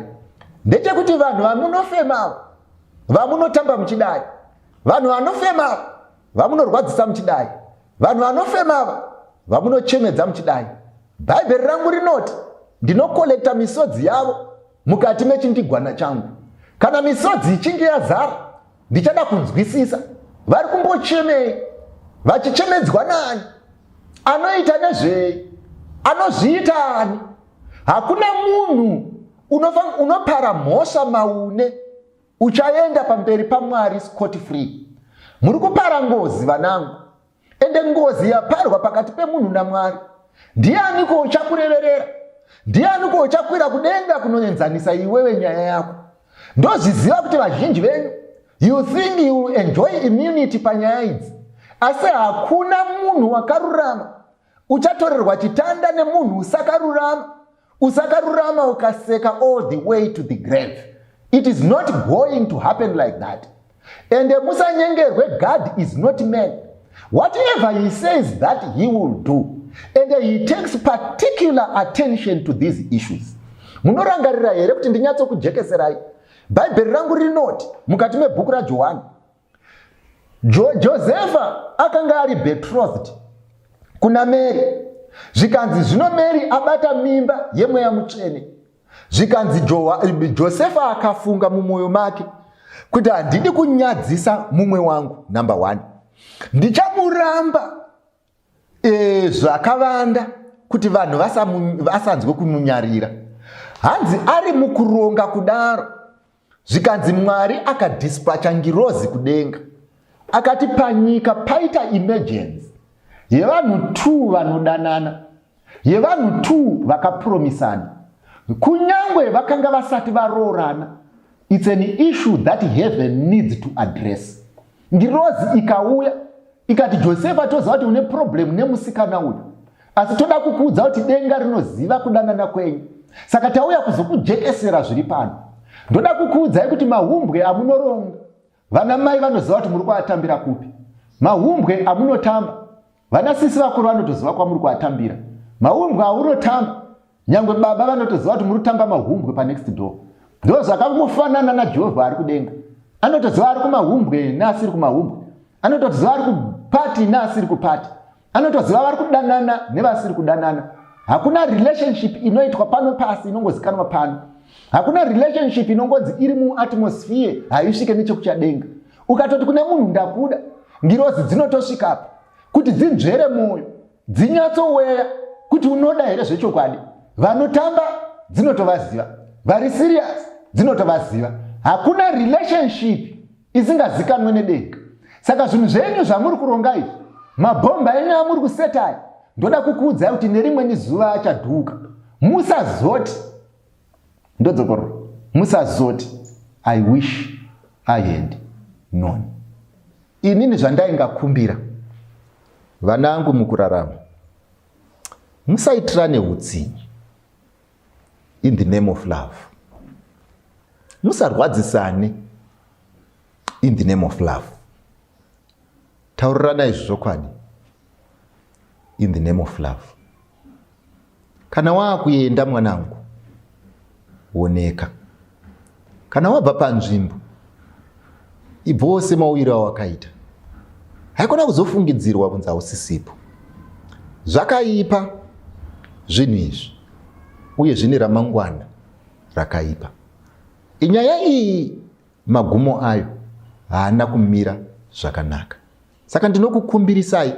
ndechekuti vanhu vamunofema, vamunotamba muchidai, vanhu vanofema, vamunorwadzisa muchidai, vanhu vanofema, vamunochemedza muchidai. Bhaibheri rangu rinoti ndinokolekta misodzi yavo mukati mechindigwana changu. Kana misodzi ichinge yazara, ndichada kunzwisisa vari kumbochemei, vachichemedzwa nani, anoita nezvei, anozviita ani. Hakuna munhu unopara mhosva maune uchaenda pamberi paMwari scot free. Muri kupara ngozi vanangu, ende ngozi yaparwa pakati pemunhu naMwari. Ndianiko uchakureverera? Ndianiko uchakwira kudenga kunoenzanisa iwewe nyaya yako? Ndozviziva kuti vazhinji venyu you think you will enjoy immunity panyaya idzi, asi hakuna munhu wakarurama uchatorerwa chitanda nemunhu usakarurama. Usakarurama ukaseka all the way to the grave. It is not going to happen like that. And musanyengerwe, God is not man. Whatever he says that he will do, and he takes particular attention to these issues. Munorangarira here kuti ndinyatsokujekeserai. Bhaibheri rangu rinoti mukati mebhuku raJohani, Josefa akanga ari betrothed kuna Mary. Zvikanzi zvino Mary abata mimba yemweya mutsvene. Zvikanzi Josefa akafunga mumwoyo make kuti handidi kunyadzisa mumwe wangu, number 1. Ndichamuramba zvakavanda kuti vanhu vasanzwe kumunyarira. Hanzi ari mukuronga kudaro, zvikanzi Mwari akadispacha ngirozi kudenga, akati panyika paita emergency yevanhu 2 vanodanana, yevanhu 2 vakapromisana, kunyangwe vakanga vasati varoorana. It's an issue that heaven needs to address. Ngirozi ikauya ikati, Josefa, toziva kuti une problem nemusikana uyu, asi toda kukuudza kuti denga rinoziva kudanana kwenyu, saka tauya kuzokujekesera zviri pano. Ndoda kukuudzai kuti mahumbwe amunoronga, vana mai vanoziva kuti muri kuatambira kupi. Mahumbwe amunotamba, vana sisi vakuru vanotoziva kwamuri kuatambira. Mahumbwe aunotamba, nyangwe baba vanotoziva kuti muri kutamba mahumbwe panext door. Ndo zvakangofanana naJehovha ari kudenga. Anotoziva ari kumahumbwe neasiri kumahumbwe. Anotoziva ari kupati neasiri kupati. Anotoziva vari kudanana nevasiri kudanana. Hakuna relationship inoitwa pano pasi inongozikanwa pano. Hakuna relationship inongonzi iri muatmosphere haisvike nechekuchadenga. Ukatoti kune munhu ndakuda, ngirozi dzinotosvikapo kuti dzinzvere mwoyo, dzinyatsoweya kuti unoda here zvechokwadi. Vanotamba dzinotovaziva, vari serious dzinotovaziva. Hakuna relationship isingazikanwe nedenga. Saka zvinhu zvenyu zvamuri kuronga izvi, mabhomba enyu amuri kuseta aya, ndoda kukuudzai kuti nerimweni zuva achadhuka. Musazoti, ndodzokoro, musazoti, I wish I had known. Inini zvandaingakumbira vanangu mukurarama, musaitirane utsinye in the name of love. Musarwadzisane in the name of love. Taurirana izvi zvokwadi in the name of love. Kana wakuenda mwanangu, oneka. Kana wabva panzvimbo, ibvo semauwiro awakaita. Haikona kuzofungidzirwa kunzi hausisipo. Zvakaipa zvinhu izvi, uye zvine ramangwana rakaipa. Inyaya iyi magumo ayo haana kumira zvakanaka. Saka ndinokukumbirisai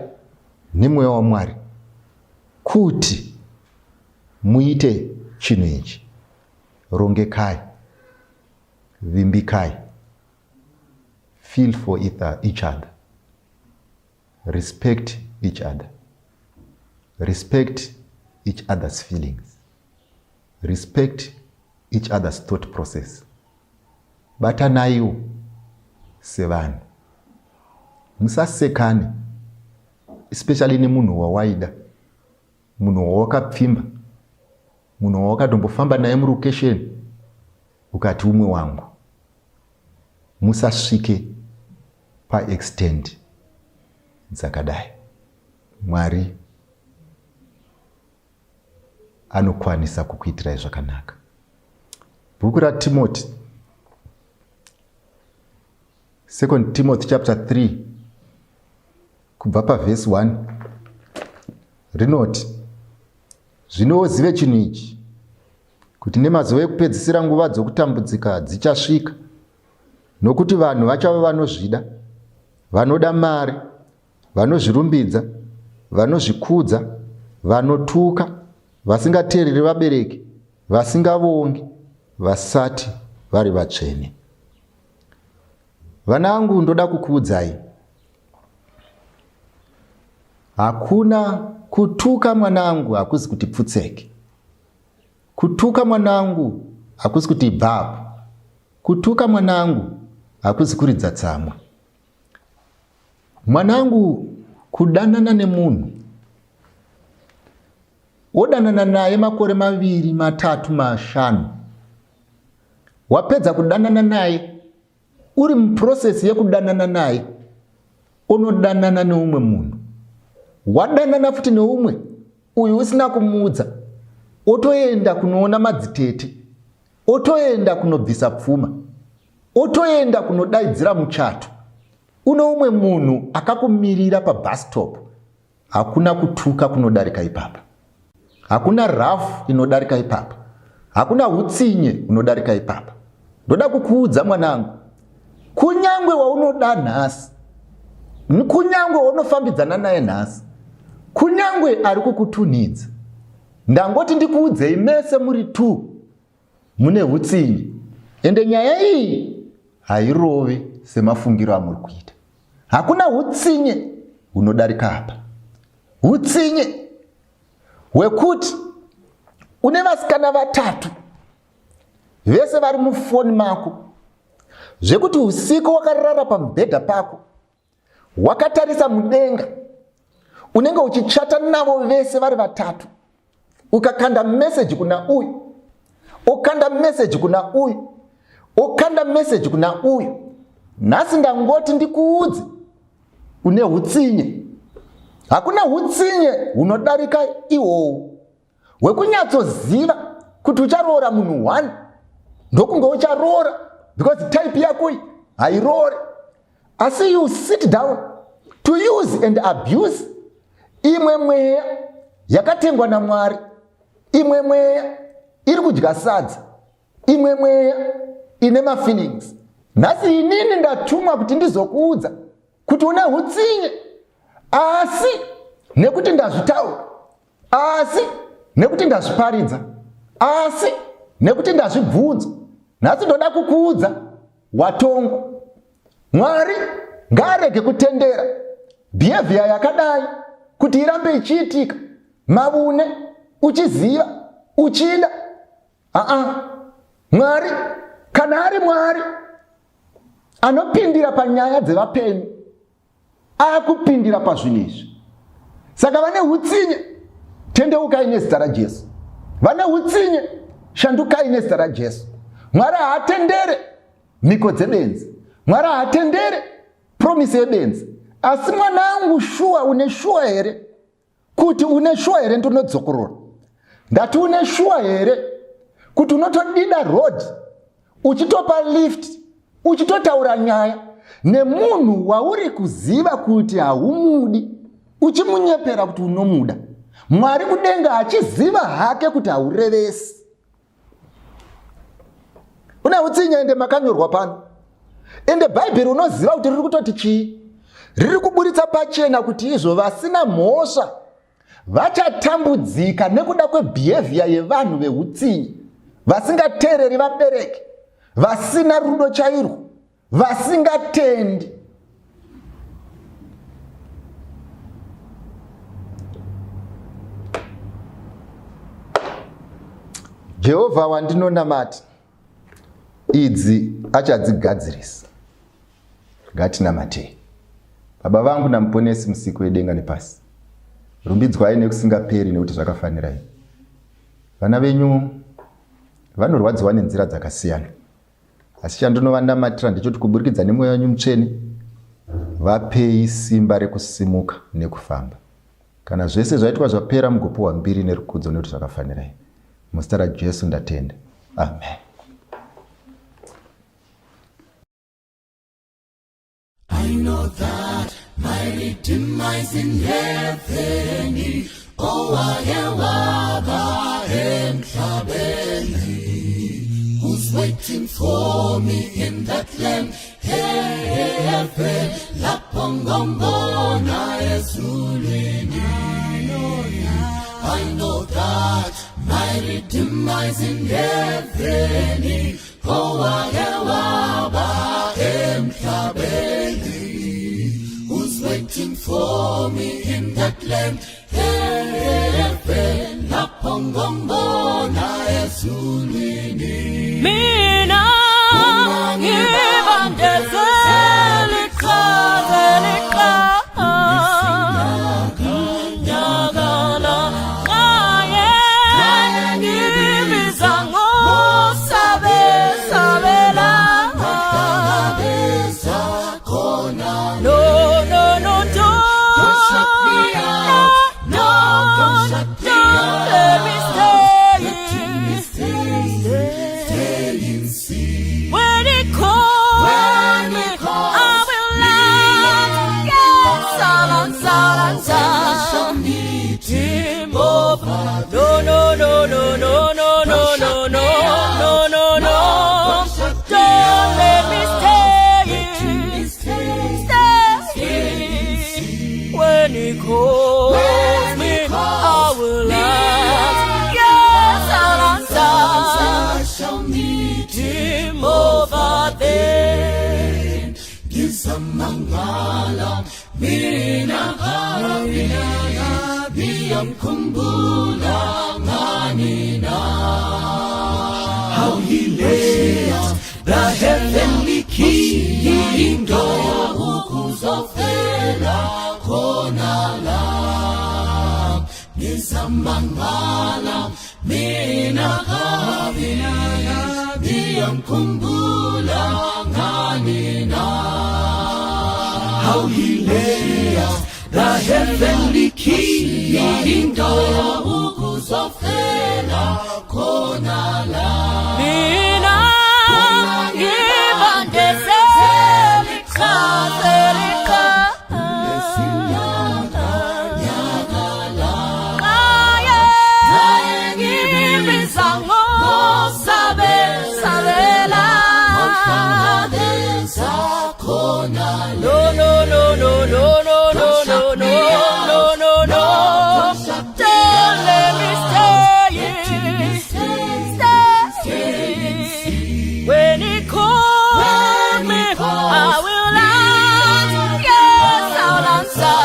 nemweya waMwari kuti muite chinhu ichi. Rongekai, vimbikai, feel for each other, respect each other, respect each other's feelings, respect each other's thought process. Batanaiwo sevanhu, musasekane, especially nemunhu wawaida, munhu wawakapfimba, munhu wawakatombofamba naye murokesheni ukati umwe wangu. Musasvike paextend dzakadai. Mwari anokwanisa kukuitirai zvakanaka. Bhuku raTimoti, 2 Timothy chapter 3 kubva pavhesi 1 rinoti, zvino zive chinhu ichi, kuti nemazuva ekupedzisira nguva dzokutambudzika dzichasvika, nokuti vanhu vachava vanozvida, vanoda mari, vanozvirumbidza, vanozvikudza, vanotuka, vasingateereri vabereki, vasingavongi vasati vari vatsvene. Vanangu, ndoda kukuudzai, hakuna kutuka mwanangu hakuzi kuti pfutseke. Kutuka mwanangu hakuzi kuti bhabu. Kutuka mwanangu hakuzi kuridza tsamwa. Mwanangu, kudanana nemunhu, wodanana naye makore 2, 3, 5, wapedza kudanana naye, uri muprocesi yekudanana naye, unodanana neumwe munhu. Wadanana futi neumwe uyu usina kumuudza, otoenda kunoona madzitete, otoenda kunobvisa pfuma, otoenda kunodaidzira muchato. Uno umwe munhu akakumirira pabus stop. Hakuna kutuka kunodarika ipapa, hakuna rafu inodarika ipapa, hakuna utsinye unodarika ipapa. Ndoda kukuudza mwanangu, kunyangwe waunoda nhasi, kunyangwe waunofambidzana naye nhasi, kunyangwe ari kukutunhidza, ndangoti ndikuudzei mese muri 2 mune utsinye. Ende nyaya iyi hairove semafungiro amuri kuita. Hakuna utsinye unodarika apa. Utsinye wekuti une vasikana 3 vese vari mufoni mako, zvekuti usiku wakarara pamubhedha pako wakatarisa mudenga, unenge uchichata navo vese vari 3, ukakanda meseji kuna uyu, ukanda meseji kuna uyu, ukanda meseji kuna uyu. Nhasi ndangoti ndikuudze, une utsinye. Hakuna utsinye unodarika ihwohwo hwekunyatsoziva kuti ucharoora munhu 1 ndokunge ucharoora because type yako hairore. Asi you sit down to use and abuse imwe mweya yakatengwa naMwari, imwe mweya iri kudya sadza, imwe mweya ine mafeelings. Nhasi inini ndatumwa kuti ndizokuudza kuti une utsinye, asi nekuti ndazvitaura, asi nekuti ndazviparidza, asi nekuti ndazvibvunza. Nhasi ndoda kukuudza, watongwa. Mwari ngaarege kutendera behavior yakadai kuti irambe ichiitika, mavune uchiziva uchida. Mwari kana ari Mwari anopindira panyaya dzevapenyu, akupindira pazvinhu izvi. Saka vane utsinye, tendeukai nezita raJesu. Vane utsinye, shandukai nezita raJesu. Mwari haatendere mhiko dzebenzi, Mwari haatendere promise yebenzi. Asi mwanangu, shuwa une shuwa here kuti une shuwa here ndinodzokorora? Ndati une shuwa here kuti unotodida road, uchitopa lift, uchitotaura nyaya nemunhu wauri kuziva kuti haumudi, uchimunyepera kuti unomuda? Mwari kudenga achiziva hake kuti haurevesi. Une utsinye ende makanyorwa pano. Ende Bhaibheri unoziva kuti riri kutoti chii? Riri kuburitsa pachena kuti izvo vasina mhosva vachatambudzika nekuda kwebehavior yevanhu veutsinye, vasingateereri vabereki, vasina rudo chairwo, vasingatendi. Jehovha wandinonamata, idzi achadzigadzirisa. Ngatinamatei. Baba vangu namuponesi musiku wedenga nepasi, rumbidzwai nekusingaperi nekuti zvakafanirai. Vana venyu vanorwadziwa nenzira dzakasiyana, asi chandinovandamatira ndechoti kuburikidza nemweya wenyu mutsvene, vapei simba rekusimuka nekufamba. Kana zvese zvaitwa zvapera, mugopiwa mbiri nerukudzo nekuti zvakafanirai. Muzita raJesu ndatenda. Amen. I know that my Redeemer is in heaven. Oh, I am who's waiting for me in that land. Heaven, la pongombo na ezulini. I know that my Redeemer is in heaven. Who's waiting for me in that land? Heaven, napongongona ezulwini. Mina ngibandezela nyakala ngaye ngibiza ngosabela no don't shut me out. No, don't shut me out. Let me stay and see. When it calls me, I will laugh. Yes, I'll meet him over. No, no, no, no, no, no, no, no, no, no, no, no. Don't let me stay. When he calls me, I will laugh. Yes, I'll answer. I shall meet him over there. Gizamangala, mina biyamkumbula nganina. How he left the heavenly kingdom, ukuzofela khonala. Gizamangala, mina biyamkumbula nganina. How he left the heavenly kingdom, ukuzofela khonala. Mina ngibandezela iqhazelika. Ngaye ngibiza ngosabela. No, no, no, no, no, no, no, no, no, no, no, no. Don't let me stay. When he calls me, I will answer. Yes, I'll answer.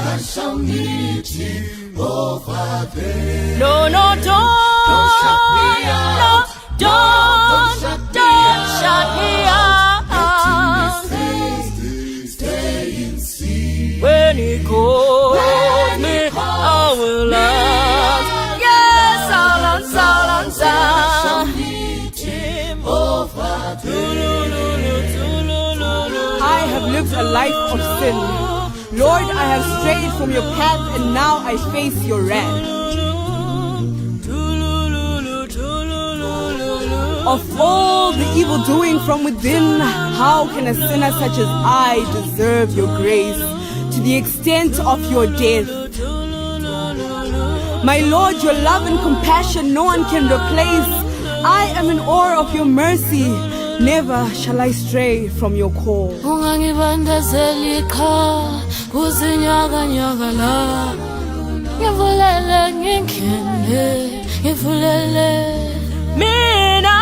I shall meet him over there. No, no, don't shut me out. No, don't shut me out. When he calls me, I will laugh. Yes, I'll answer. I have lived a life of sin. Lord, I have strayed from your path and now I face your wrath. Of all the evil doing from within, how can a sinner such as I deserve your grace to the extent of your death? My Lord, your love and compassion no one can replace. I am in awe of your mercy. Never shall I stray from your call. Mina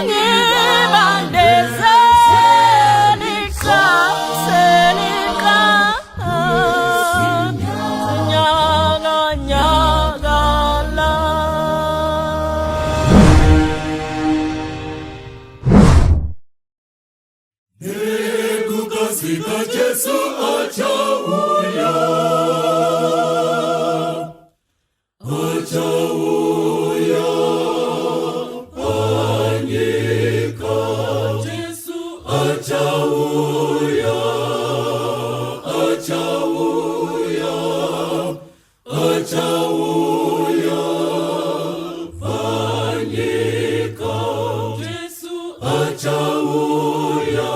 ngibandezela iqhazelika. Nyakala. Ekukasika Jesu achauya. Anyika Jesu achauya. Anyika Jesu achauya.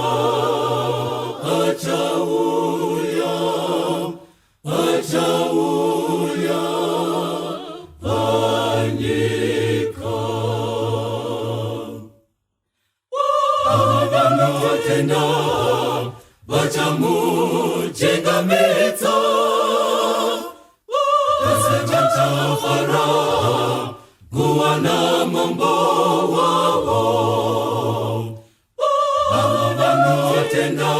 Tena bachamu chengametsa. mambo wao avanotenda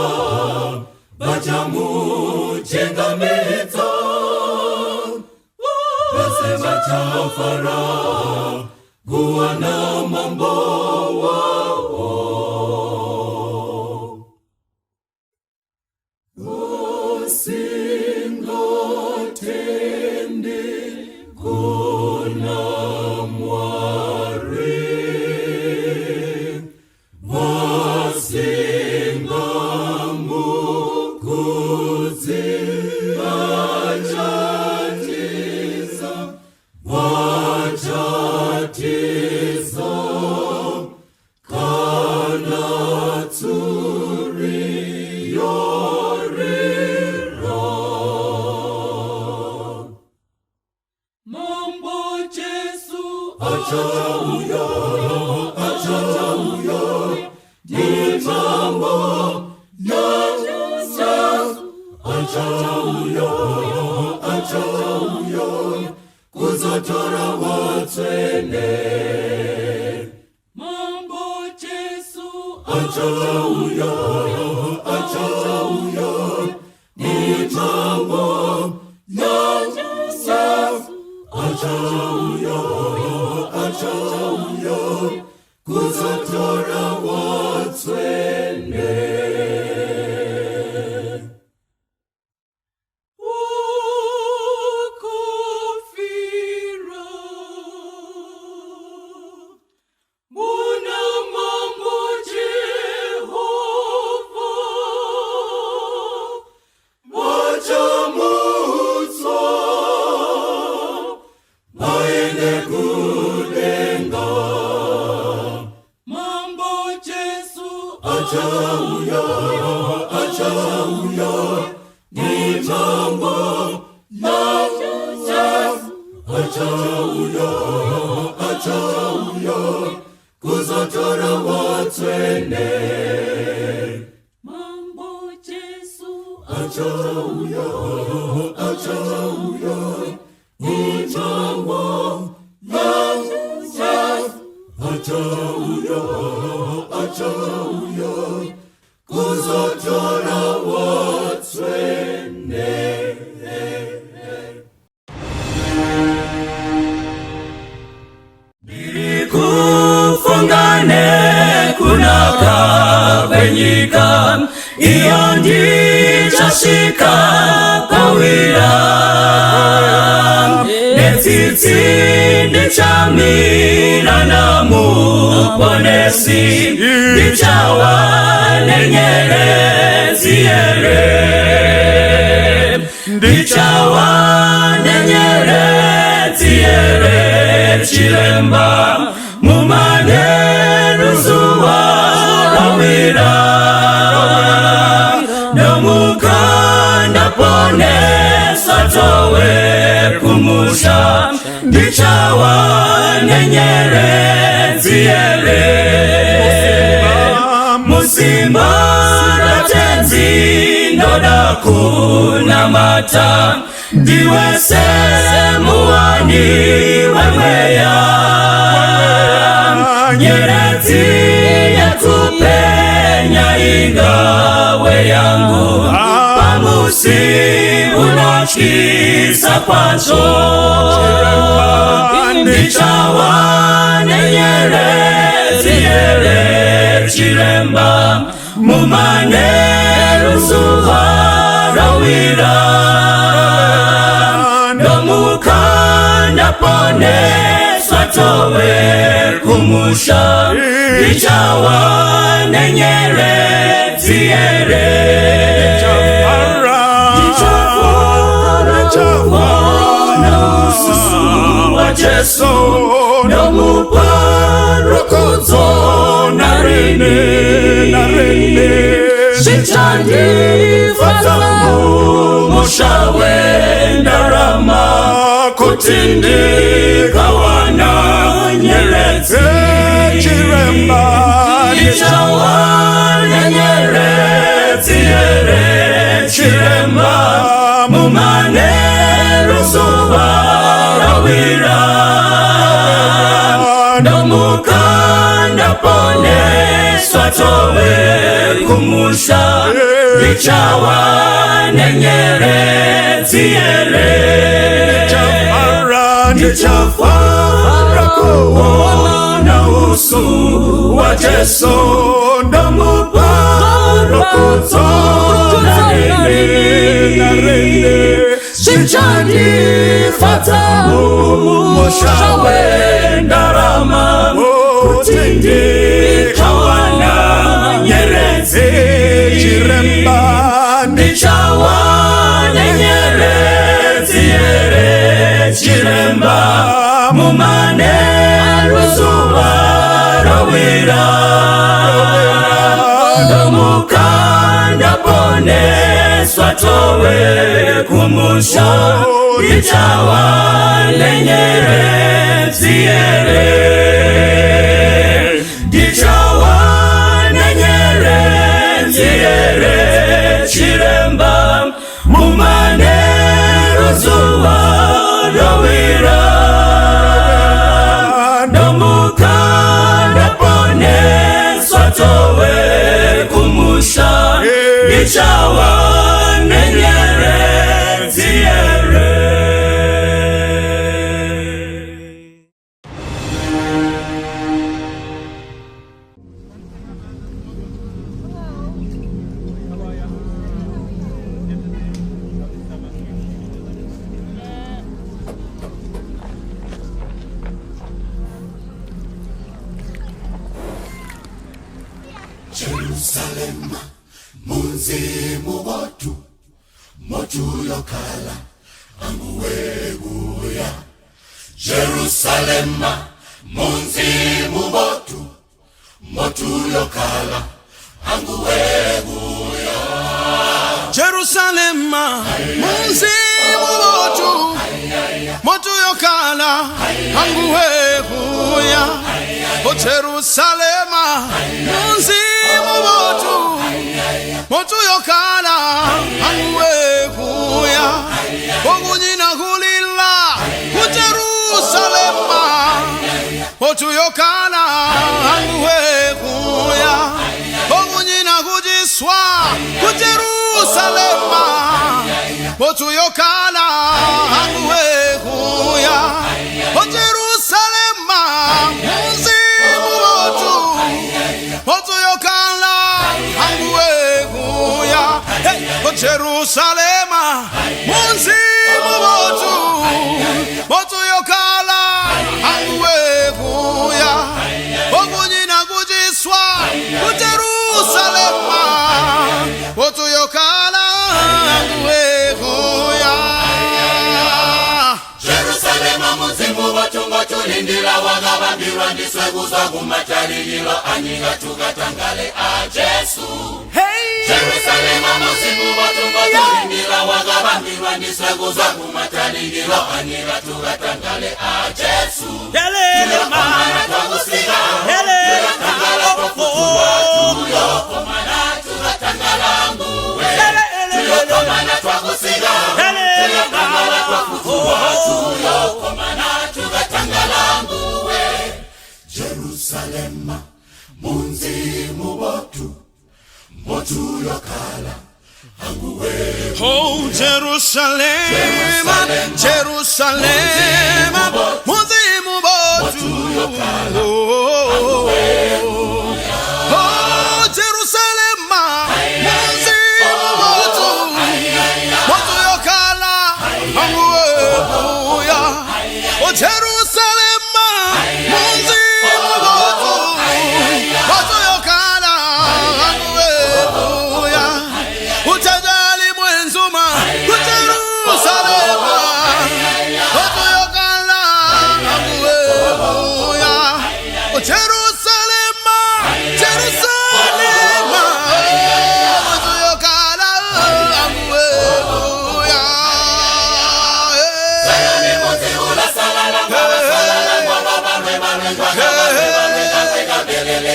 vachamuchingamidza vose vachafara kuwana mambo wao usingatende kuna Mwari wasingamukudzi vachatiza kana turiyorira mambo Jesu achauya ni mambo ya Jesu achauya kuzotora watswene mambo Jesu achauya ni mambo ya Jesu achauya kuzotora watswene achauya ni mambo ya Jesu achauya kuzotora watswene mambo Jesu achauya ni mambo ya Jesu achauya kuzotora watswene Nikufungane kunaka venyika iyo ndichasvika pawira netsitsi ndichamira namuponesi ndichawa nenyerezi here ndichawa nenyerezi here chiremba mumaneruzuwa rawira nomukanda ponesa towe kumusha ndichawa nenyerezi here musimba ratenzi ndoda kunamata ndiwe semuani wemweya nyerezi yakupenya ingawe yangu pamusi unachisa kwazo ndichawa nenyerezi here chiremba mumaneruzuwa rawira nomukanda poneswa towe kumusha ndichawa nenyerezi here ndichafara ususu wa Jesu nomuparukudzo narini zvichandifadza mushawe ndarama kuti ndikawana nyeredzi chiremba ndichawana nyeredzi here chiremba mumaneruzuwa rawira swatowe kumusha Nichawa nenyere tiere Nichafara kuona na usu wa Jesu Ndamuparo kutona nene Shichandi fatamu Moshawe ndarama Kutindi kawana nyerezi Jiremba Nichawa nyerezi Jiremba Mumane ruzuwa rawira Domukanda pone swatowe kumusha Nichawa nyerezi Nichawa nyerezi Jiremba Mumane ruzuwa rawira Domukanda pone swatowe kumusha Nichawa nyerezi Jerusalem, munzimu botu, motu yokala, anguweguya. Jerusalem, munzimu botu, motu yokala, anguweguya. Jerusalem, munzimu botu, motu yokala, anguweguya. O Jerusalem, munzimu botu, motu yokala, anguweguya. Ogunyina hulila, o Jerusalem, motu yokala, anguweguya. Ogunyina hujiswa, o Jerusalem, motu yokala, anguweguya. O Jerusalem, munzimu botu, motu yokala, anguweguya. O Jerusalem, munzimu botu, motu yokala, anguweguya. Ogunyina kujiswa, o Jerusalem, motu yokala, anguweguya. Jerusalem, munzimu botu, motu lindila wagabambirwa ndisweguza kumatalililo anyiga tugatangale a Jesu. Jerusalem, munzimu botu, motu lindila wagabambirwa ndisweguza kumatalililo anyiga tugatangale a Jesu. Tuyokomana twagusiga, tuyatangala pokutuwa, tuyokomana tugatangala nguwe. Tuyokomana twagusiga, tuyatangala pokutuwa, tuyokomana tugatangala nguwe. Jerusalem, munzimu botu, motu yokala, anguwe. Oh Jerusalem, Jerusalem, munzimu botu, oh Jerusalem, munzimu botu, motu yokala, anguweguya. Oh Jerusalem, munzimu botu, motu yokala, anguweguya. Utajali mwenzuma, Jerusalem, motu yokala, anguweguya. Oh Jerusalem, Jerusalem, motu yokala, anguweguya.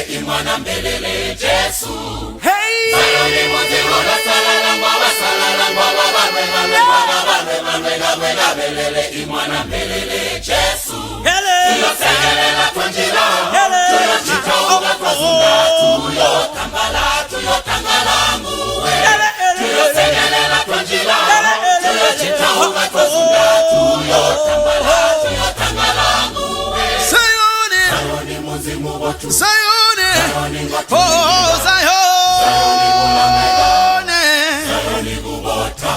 Imwana mbelele Jesu. Sayoni muzirula salalangwa wasalalangwa wabanwe belele imwana mbelele Jesu. Tuyo segelela twanjira, tuyo chitauga twazunga, tuyo Oh Zion,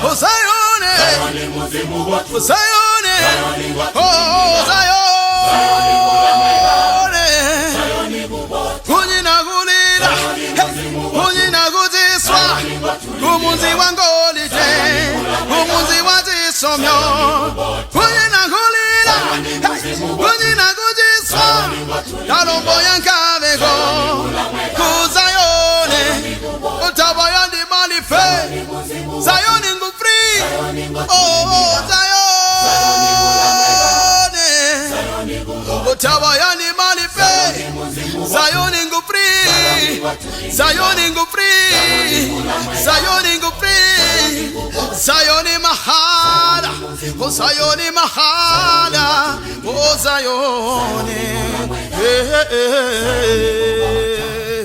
oh Zion, oh Zion, oh Zion, kunyina kulila, kunyina kudziswa, kumunzi wangolite, kumunzi wadzisomyo, kunyina kulila, kunyina kudziswa, kalombo yankaveko, kuzayone, utabayandi malife, Zayoni ngu free, oh Zayone, utabayandi malife, Zayoni ngu free, Zayoni ngu free, Zayoni ngu free, Zayoni mahala, oh Zayoni mahala, oh Zayoni, hey, hey,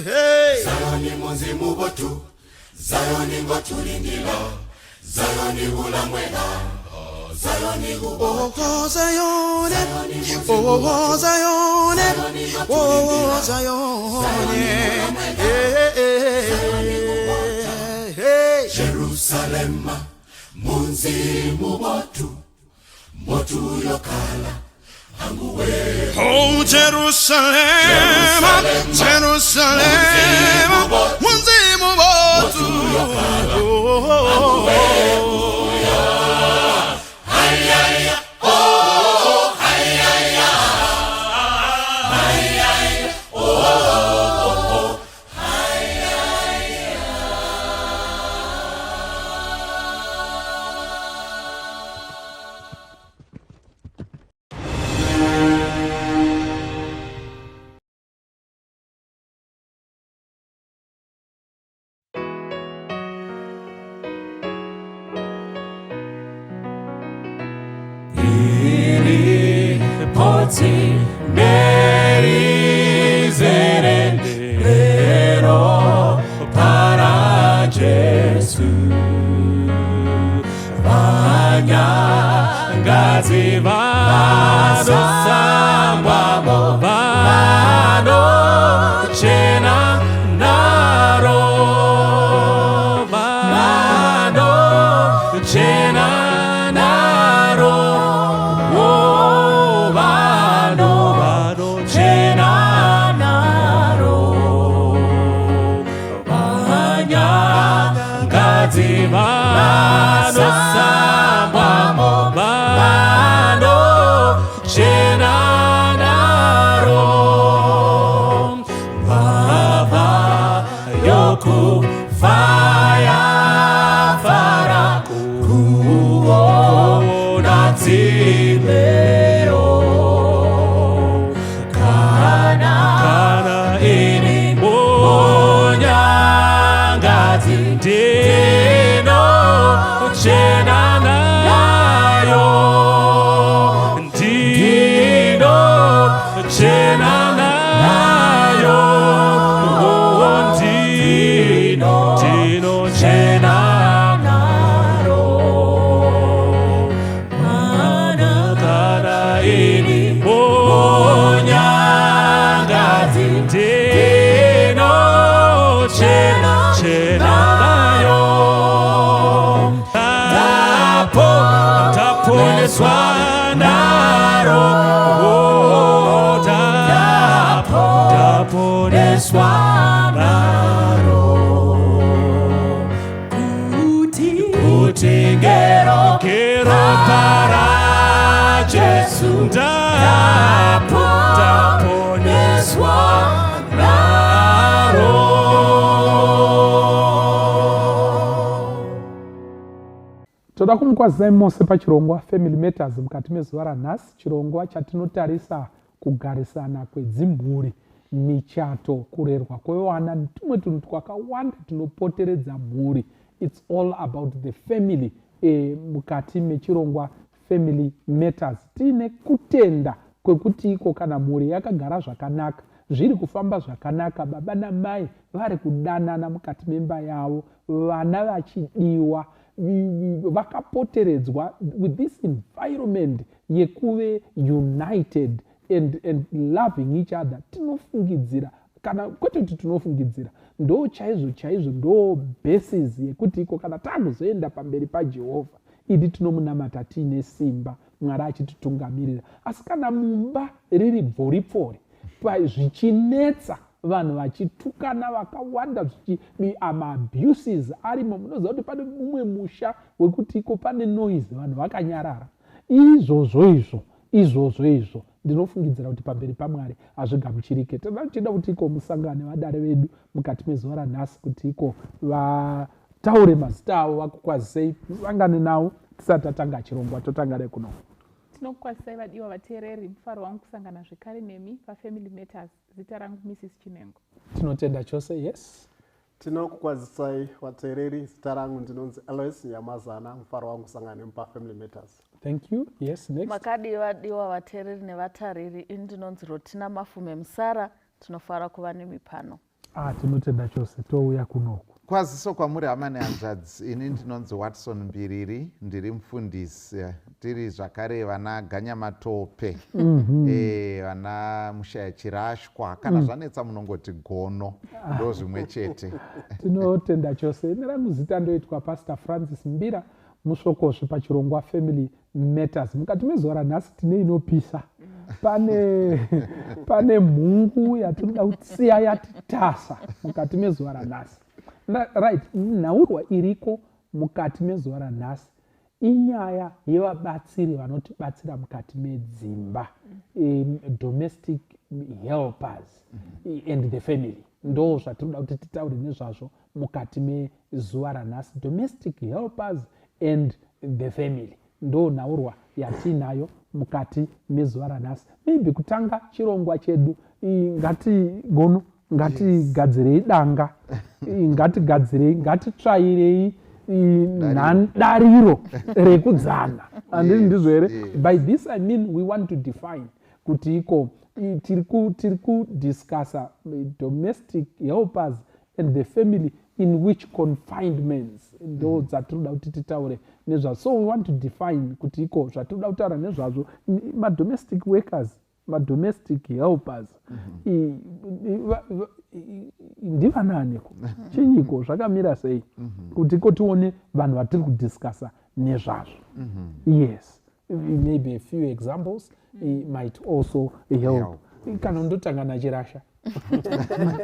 hey. Zayoni muzimu botu, Zayoni ngotulindila, Zayoni ulamwela, Zayoni hubo. Oh Zayoni, oh Zayoni, oh Zayoni, hey. Jerusalem, muzimu botu, botu yokala. Oh Jerusalem, Jerusalem, munzimu botu. Miserere para Jesu Vanyangazi vano sambamo vano chena naro vano chena naro oh vano chena naro vanyangazi vano sambamo vano chena naro vava yoku faya fara kuona zileo kana ini monyangazi dino chena nayo dino chena nayo dino chena nayo kana ini monyangazi dino chena nayo taponeswa naro taponeswa naro kuti ngero para Jesu taponeswa naro. toda kumukwazai mose pachirongwa Family Matters mukati mezuva ranhasi, chirongwa chatinotarisa kugarisana kwedzimhuri, michato, kurerwa kwevana netumwe tunhu twakawanda tunopoteredza mhuri. It's all about the family. Mukati mechirongwa Family Matters tiine kutenda kwekuti iko kana mhuri yakagara zvakanaka, zviri kufamba zvakanaka, baba namai vari kudanana mukati memba yavo, vana vachidiwa, vakapoteredzwa with this environment yekuve united and loving each other, tinofungidzira kana kwete kuti tinofungidzira, ndo chaizvo ndo basis yekuti iko kana takuzoenda pamberi paJehovha idi tinomunamata tiine simba, Mwari achititungamirira. Asi kana mumba riri bvoripfori zvichinetsa, vanhu vachitukana vakawanda, ama-abuses arimo, munoziva kuti pane mumwe musha wekuti iko pane noise, vanhu vakanyarara. Izvozvo ndinofungidzira kuti pamberi paMwari hazvigamuchirike. Tinoda kuti iko musangane vadare vedu mukati mezuva ranhasi, kuti iko vataure mazita avo, vakukwazisei, musangane navo tisati tatanga chirongwa. Totanga rekuno. Tinokukwazisai vadiwa vateereri, mufaro wangu kusangana zvekare nemi paFamily Matters. Zita rangu Mrs. Chinengo. Tinotenda chose. Yes. Tinokukwazisai vateereri, zita rangu ndinonzi Alois Nyamazana, mufaro wangu kusangana nemi paFamily Matters. Thank you. Yes, next. Makadiwa vateereri nevatariri, ndinonzi Rotina Mafume Musara, tinofara kuva nemi pano. Tinotenda chose, touya kunoku. Kwaziso kwamuri hama nehanzvadzi, ini ndinonzi Watson Mbiriri, ndiri mufundisi, tiri zvakare vana Ganyamatope, vana Mushaya Chirashwa, kana zvanetsa munongoti Gono, ndo zvimwe chete. Tinotenda chose. Nerangu zita ndoitwa Pastor Francis Mbira, musvokozve pachirongwa Family Matters. Mukati mezuva ranhasi tine inopisa. Pane mhungu yatinoda kutsiya yatitasa mukati mezuva ranhasi. Right, nhaurwa iriko mukati mezuva ranhasi inyaya yevabatsiri vanotibatsira mukati medzimba, domestic helpers and the family. Ndo zvatinoda kuti titaure nezvazvo mukati mezuva ranhasi, domestic helpers and the family. Ndo nhaurwa yatinayo mukati mezuva ranhasi. Maybe kutanga chirongwa chedu ngatigadzirei danga, ngatitsvairei dariro rekudzana. Andini ndizvo here? By this I mean we want to define kuti iko tiri kudiscussa domestic helpers and the family in which confinements, ndo dzatinoda kuti titaure nezvazvo. So we want to define kuti iko zvatinoda kutaura nezvazvo, ma-domestic workers, ma-domestic helpers, ndivananiko, chinyiko, zvakamira sei, kuti iko tione vanhu vatiri kudiscussa nezvazvo. Yes, maybe a few examples might also help. Kana ndotanga nachirasha.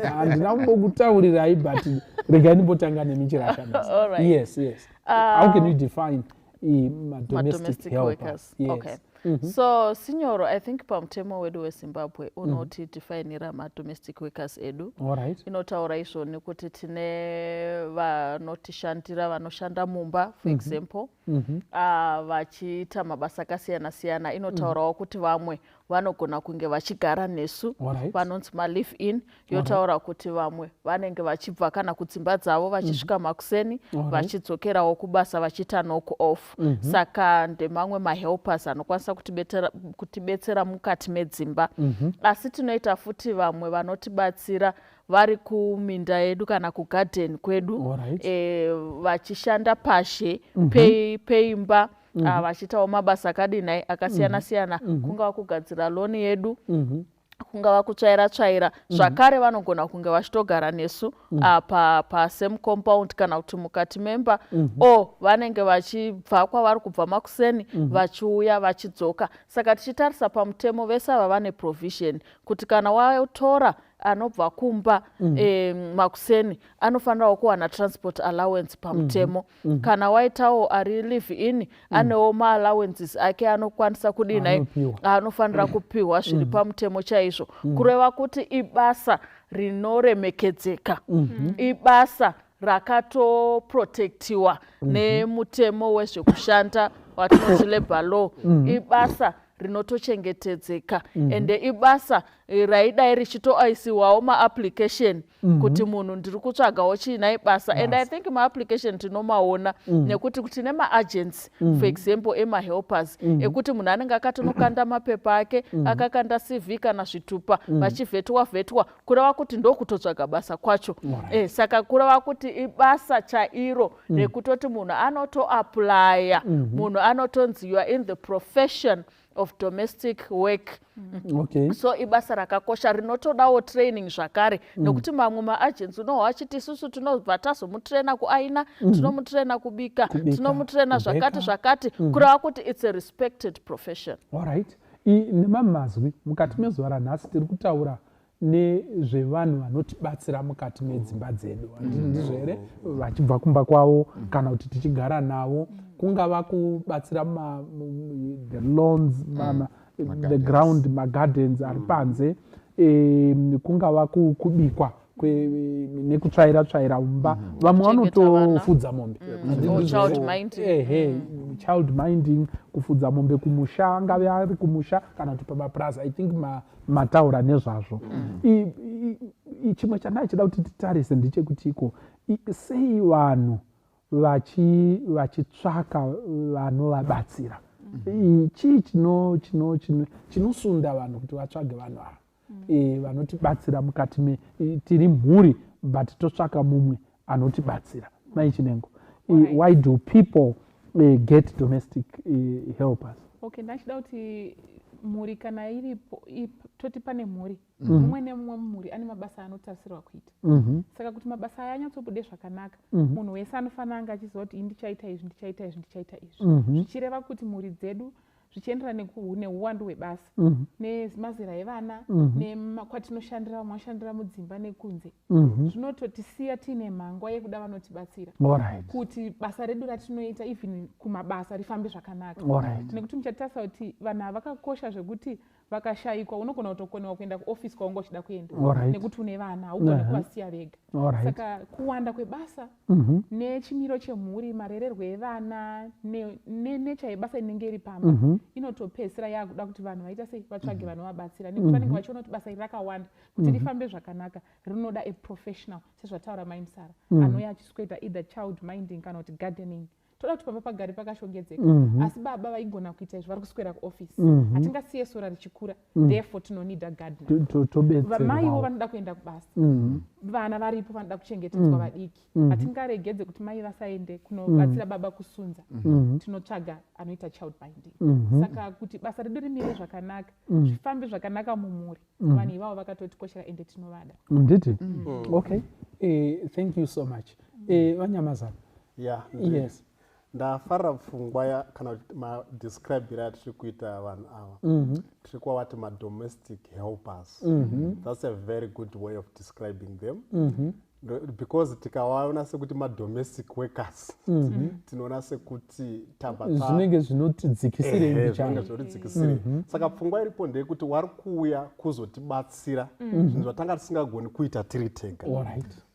Handina kumbokutaurirai, but regai ndimbotanga nemichirasha. Yes. How can you define domestic workers? Yes. Okay. So, Signoro, I think pamutemo wedu weZimbabwe unoti definira ma-domestic workers edu. Alright. Inotaura izvo nekuti tine vanotishandira, vanoshanda mumba, for example, vachiita mabasa akasiyana-siyana. Inotaurawo kuti vamwe vanogona kunge vachigara nesu, vanonzi ma-live in. Yotaura kuti vamwe vanenge vachibva kana kudzimba dzavo vachisvika makuseni, vachidzokerawo kubasa vachiita knock off. Saka ndemamwe ma-helpers anokwanisa kutibetsera mukati medzimba. Asi tinoita futi vamwe vanotibatsira vari kuminda yedu kana kugarden kwedu, vachishanda pashe peimba, vachiitawo mabasa akadinai akasiyana-siyana, kungava kugadzira loni yedu, kungava kutsvaira zvakare vanogona kunge vachitogara nesu pasame compound kana kuti mukati memba, o vanenge vachibva kwavari kubva makuseni vachiuya vachidzoka. Saka tichitarisa pamutemo vese ava vane provision kuti kana watora anobva kumba makuseni anofanirawo kuwana transport allowance pamutemo. Kana waitawo ari live in anewo ma-allowances ake anokwanisa kudinai, anofanira kupiwa zviri pamutemo chaizvo. Kureva kuti ibasa rinoremekedzeka, ibasa rakatoprotectiwa nemutemo wezvekushanda watinoti labor law, ibasa rinotochengetedzeka, ende ibasa raidai richitoaisiwawo ma-application kuti munhu ndiri kutsvagawo chiinai basa. And I think ma-application tinomaona nekuti tine ma-agents, for example, ema-helpers, ekuti munhu anenge akatonokanda mapepa ake, akakanda CV kana zvitupa, vachivhetwa, kureva kuti ndokutotsvaga basa kwacho. Saka kureva kuti ibasa chairo rekutoti munhu anotoaplya, munhu anotonzi you are in the profession of domestic work. Okay. So ibasa rakakosha rinotodawo training zvakare nekuti mamwe maagency unohwa achiti isusu tinobva tazomutraina kuaina, tinomutraina kubika, tinomutraina zvakati kureva kuti it's a respected profession. Alright. Nemamazwi mukati mezuva ranhasi tiri kutaura nezvevanhu vanotibatsira mukati medzimba dzedu, ndizvo here, vachibva kumba kwavo kana kuti tichigara navo, kungava kubatsira the lawns, the ground, magardens ari panze, kungava kubikwa nekutsvaira umba, vamwe vanotofudza mombe, child minding, kufudza mombe kumusha, angave ari kumusha kana kuti pamaplaza. I think mataura nezvazvo. Chimwe chandaichida kuti titarise ndechekutiko, sei vanhu vachitsvaka vanovabatsira, chii chinosunda vanhu kuti vatsvage vanhu ava vanotibatsira mukati tiri mhuri but totsvaka mumwe anotibatsira. Maichinengo, why do people get domestic helpers? Okay, ndachida kuti mhuri kana iripo, toti pane mhuri mumwe nemumwe mhuri ane mabasa anotarisirwa kuita. Saka kuti mabasa aya anyatsobude zvakanaka, munhu wese anofanira anga achiziva kuti ndichaita izvi, ndichaita izvi, ndichaita izvi. Zvichireva kuti mhuri dzedu zvichienderana neuwandu hwebasa, nemazera evana, kwatinoshandira, vamwe vashandira mudzimba nekunze, zvinototisiya tiine mhangwa yekuda vanotibatsira kuti basa redu ratinoita even kumabasa rifambe zvakanaka. Nekuti muchatarisa kuti vanhu ava vakakosha zvekuti vakashayikwa unogona kutokoniwa kuenda kuofisi kwaunga uchida kuenda nekuti une vana haugoni kuvasiya vega. Saka kuwanda kwebasa nechimiro chemhuri, marererwo evana nenecha yebasa inenge iri pamba inotopedzisira yakuda kuti vanhu vaita sei vatsvage vanovabatsira, nekuti vanenge vachiona kuti basa iri rakawanda kuti rifambe zvakanaka rinoda a professional, sezvataura Mainsara, anouya achisweta either child minding kana kuti gardening. Toda kuti pamba pagare pakashongedzeka, asi baba vaigona kuita izvi vari kuswera kuofisi, hatingasiye sora richikura, therefore tinonida gardener. Vamaivo vanoda kuenda kubasa, vana varipo vanoda kuchengetedzwa vadiki, hatingaregedze kuti mai vasaende kunobatsira baba kusunza, tinotsvaga anoita child minding. Saka kuti basa redu rimire zvakanaka, zvifambe zvakanaka mumhuri, vanhu ivavo vakatotikoshera ende tinovada. Nditi? Okay, thank you so much. Vanyamazana. Yes. Ndafarira pfungwa kana kuti madescribira atiri kuita vanhu ava tiri kuvati madomestic helpers. That's a very good way of describing them. Because tikawaona sekuti madomestic workers tinoona sekuti zvinenge zvinotidzikisire. Saka pfungwa iripo ndeyekuti vari kuuya kuzotibatsira zvinhu zvatanga tisingagoni kuita tiri tega.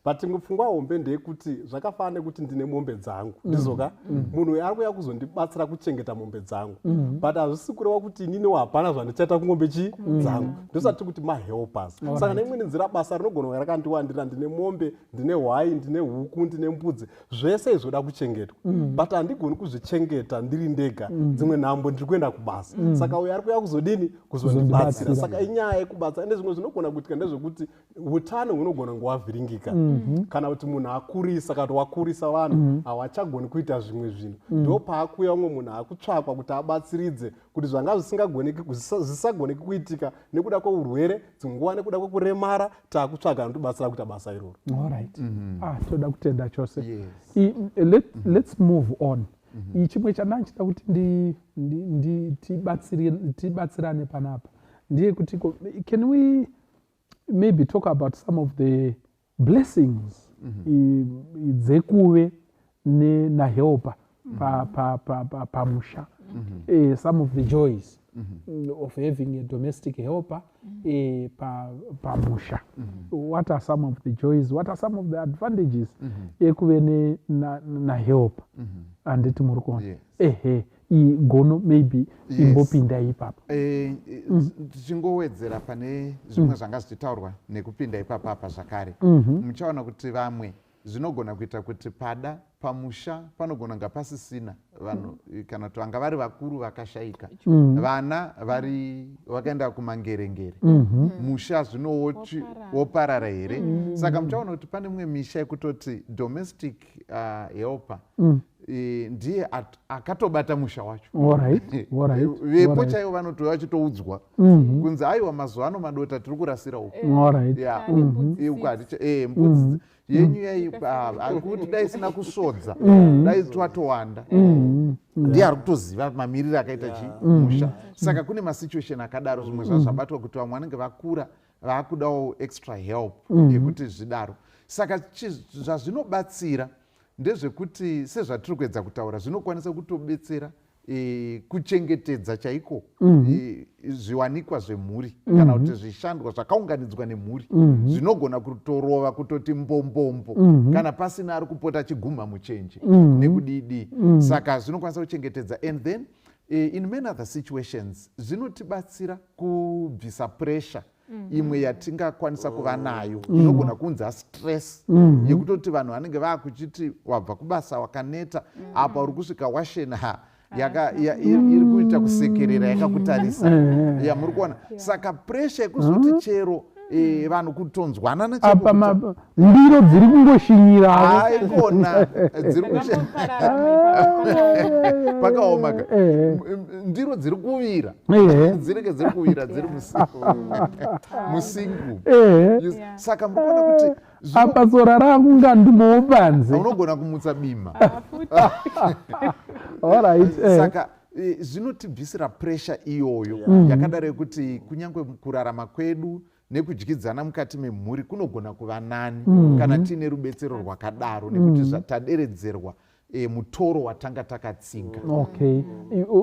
But pfungwa hombe ndeyekuti zvakafanana nekuti ndine mombe dzangu ndizoka munhu ari kuuya kuzondibatsira kuchengeta mombe dzangu, but hazvisi kureva kuti inini hapana zvandichaita kumombe dzangu, ndosati kuti mahelpers. Saka neimweni nzira basa rinogona kuva rakandiwandira, ndine mombe, ndine hwai, ndine huku, ndine mbudzi, zvese izvoda kuchengetwa, but handigoni kuzvichengeta ndiri ndega, dzimwe nhambo ndiri kuenda kubasa. Saka uyo ari kuuya kuzodini kuzondibatsira. Saka inyaya yekubatsira ende zvimwe zvinogona kuitika ndezvekuti utano hunogona nguwavhiringika kana kuti munhu akurisa, kana wakurisa vanhu havachagoni kuita zvimwe zvinhu, ndo paakuya umwe munhu akutsvakwa kuti abatsiridze kuti zvanga zvisagoneki kuitika nekuda kweurwere, dzimwe nguva nekuda kwekuremara, taakutsvaga anotibatsira kuita basa iroro. Toda kutenda chose. Let's move on. Chimwe chandanchida kuti tibatsirane panapa ndiye kuti can we maybe talk about some of the blessings dzekuve nahelpa pamusha, some of the joys of having a domestic helper pamusha. What are some of the joys, what are some of the advantages ekuve nahelpa? Anditi muri kuona gono maybe imbopinda ipapo. Tichingowedzera pane zvimwe zvanga zvichitaurwa nekupinda ipapapa zvakare, muchaona kuti vamwe zvinogona kuita kuti pada pamusha panogona kunga pasisina vanhu kana kuti vanga vari vakuru vakashayika vana vakaenda kumangerengere musha zvino woparara here saka muchaona kuti pane mumwe misha yekutoti domestic helper ndiye akatobata musha wacho vepo chaivo vanotouya vachitoudzwa kunzi aiwa mazuva ano madota tiri kurasira uko mbudzi yenyu yaikuti dai isina kusodza dai twatowanda ndiye ari kutoziva mamiriro akaita chimusha saka kune masituation akadaro zvimwe zvavo zvabatwa kuti vamwe vanenge vakura vaakudawo extra help yekuti zvidaro saka zvazvinobatsira ndezvekuti sezvatiri kuedza kutaura zvinokwanisa kutobetsera kuchengetedza chaiko zviwanikwa zvemhuri kana kuti zvishandwa zvakaunganidzwa nemhuri zvinogona kutorova kutoti mbombombo kana pasina ari kupota achiguma muchenje nekudidi saka zvinokwanisa kuchengetedza and then in many other situations zvinotibatsira kubvisa pressure imwe yatingakwanisa kuva nayo inogona kunza stress yekutoti vanhu vanenge vaakuchiti wabva kubasa wakaneta apa uri kusvika washena iri kuita kusekerera yakakutarisa muri kuona saka pressure yekuzoti chero vanhu kutonzwana ndiro dziri kungoshinyira aikona pakaomaka ndiro dziri kuvira dzinenge dziri kuvira dziri musingu saka murikuona kuti apa sora rakunga ndimowo panze unogona kumutsa bima saka zvinotibvisira pressure iyoyo yakadaro yekuti kunyange kurarama kwedu nekudyidzana mukati memhuri kunogona kuva nani kana tiine rubetsero rwakadaro nekuti taderedzerwa mutoro watanga takatsinga okay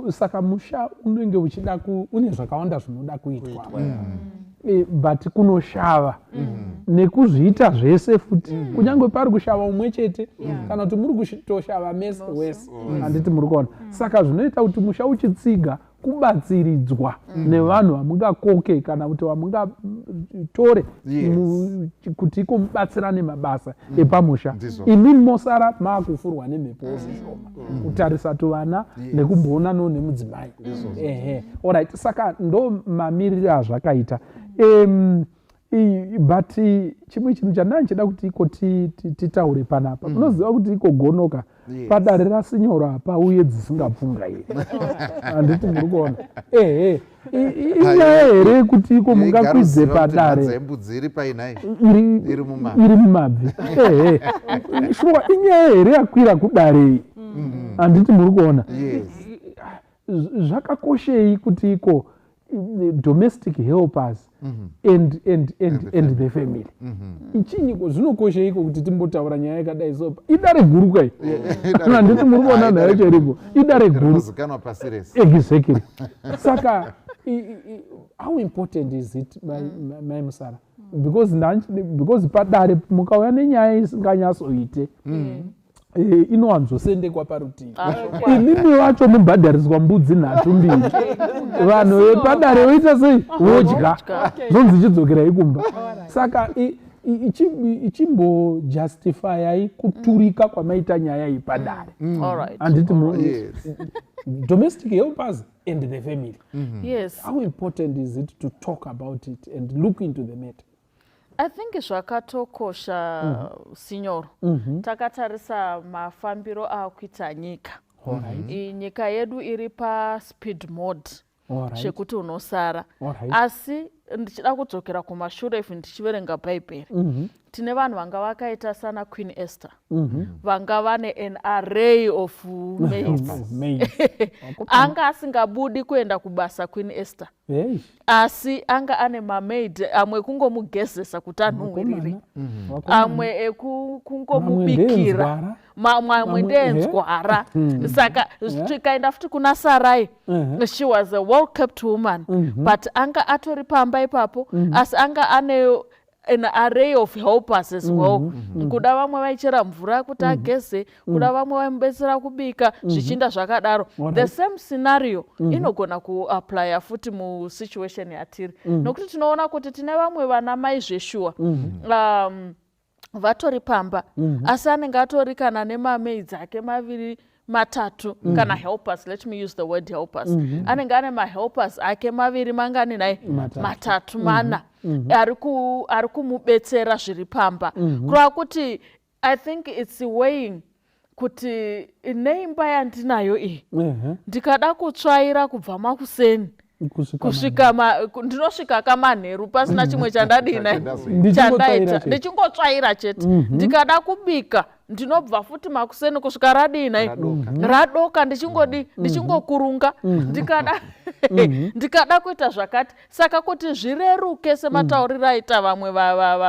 saka musha unenge uchida une zvakawanda zvinoda kuitwa but kunoshava nekuzviita zvese futi kunyange pari kushava umwe chete kana kuti muri kutoshava mese wese handiti muri kuona saka zvinoita kuti musha uchitsiga kubatsiridzwa nevanhu vamungakoke kana kuti vamungatore kuti ikomubatsirane mabasa epamusha imini mosara maakufurwa nemhepo zvishoma kutarisa tuvana nekumboonanawo nemudzimai alright saka ndo mamiriro azvakaita but chimwe chinhu chandanga ndichida kuti iko titaure panapa unoziva kuti iko gonoka padare rasinyoro apa uye dzisingapfungairi handiti muri kuona inyaya here kuti iko mungakwidze padare iri mumabvi shuwa inyaya here yakwira kudarei handiti muri kuona zvakakoshei kuti iko domestic helpers and the family ichinyiko zvinokosheiko kuti timbotaura nyaya yakadai sopa idare guru kai handiti muri kuona nayo cheripo idare guru exactly saka how important is it my musara because padare mukauya nenyaya isinganyatsoite inowanzosendekwa parutivi imimi vacho mubhadhariswa mbudzi nhatu mbiri vanhu vepadare voita sei vodya zonzi chidzokera ikumba saka ichimbojustifyai kuturika kwamaita nyaya iyi padare handiti domestic helpers and the family yes how important is it to talk about it and look into the matter I think zvakatokosha sinyoro takatarisa mafambiro akuita nyika nyika yedu iri paspeed mode zvekuti unosara asi ndichida kudzokera kumashure if ndichiverenga bhaibheri tine vanhu vanga vakaita sana Queen Esther vanga vane an array of maids anga asingabudi kuenda kubasa Queen Esther asi anga ane mamaid amwe kungomugezesa kuti anhuhwiriri amwe ekungomubikira mamwe ndenzwara saka tikaenda futi kuna Sarai she was a well kept woman but anga atori pamba ipapo asi anga ane an array of helpers as well kuda vamwe vaichera mvura kuti ageze kuda vamwe vaimubetsera kubika zvichinda zvakadaro the same scenario inogona kuaplya futi musituation yatiri nokuti tinoona kuti tine vamwe vana mai zveshuwa vatori pamba asi anenge atori kana nemamaids ake maviri matatu kana helpers, let me use the word helpers. Anenge ane mahelpers ake maviri mangani naye matatu mana ari kumubetsera zviri pamba kureva kuti I think it's weighing kuti neimba yandinayo iyi ndikada kutsvaira kubva makuseni kusvika ndinosvika kamanheru pasina chimwe chandadina chandaita ndichingotsvaira chete ndikada kubika ndinobva futi makuseni kusvika radina radoka ndichingokurunga ndikada kuita zvakati saka kuti zvireruke sematauriro aita vamwe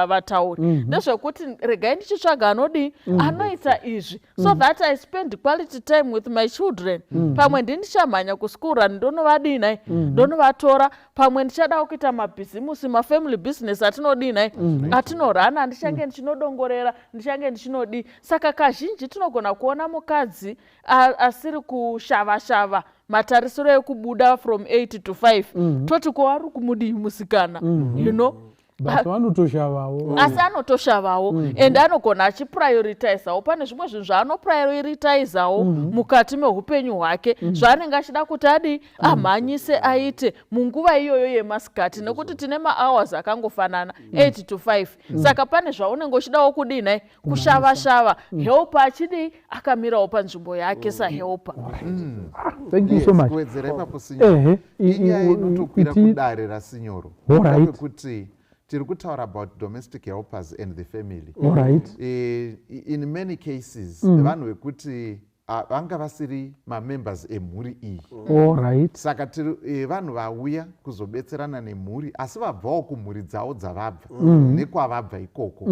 vatauri ndezvekuti regai ndichitsvaga anodii anoita izvi so that I spend quality time with my children. Pamwe ndichamhanya kuskura ndonovadina ndonovatora pamwe ndichada kuita mabhizimusi mafamily business atinodina atinorana ndichange ndichinodongorera ndichange ndichinodii saka kazhinji tinogona kuona mukadzi asiri kushava-shava matarisiro ekubuda from 8 to 5 toti kwari kumudii musikana you know asi anotoshavawo and anogona achiprioritizawo pane zvimwe zvinhu zvaanoprioritizawo mukati meupenyu hwake zvaanenge achida kuti adii amhanyise aite munguva iyoyo yemasikati nekuti tine mahours akangofanana 8 to 5 saka pane zvaunenge uchidawo kudii kushava-shava helpa achidii akamirawo panzvimbo yake sahelpa. Thank you so much. Kuwedzera ipapo sinyoro inyaya inotokwira kudare rasinyoro kuti tiri kutaura about domestic helpers and the family. In many cases vanhu vekuti vanga vasiri mamembers emhuri iyi saka vanhu vauya kuzobetserana nemhuri asi vabvawo kumhuri dzavo dzavabva nekwavabva ikoko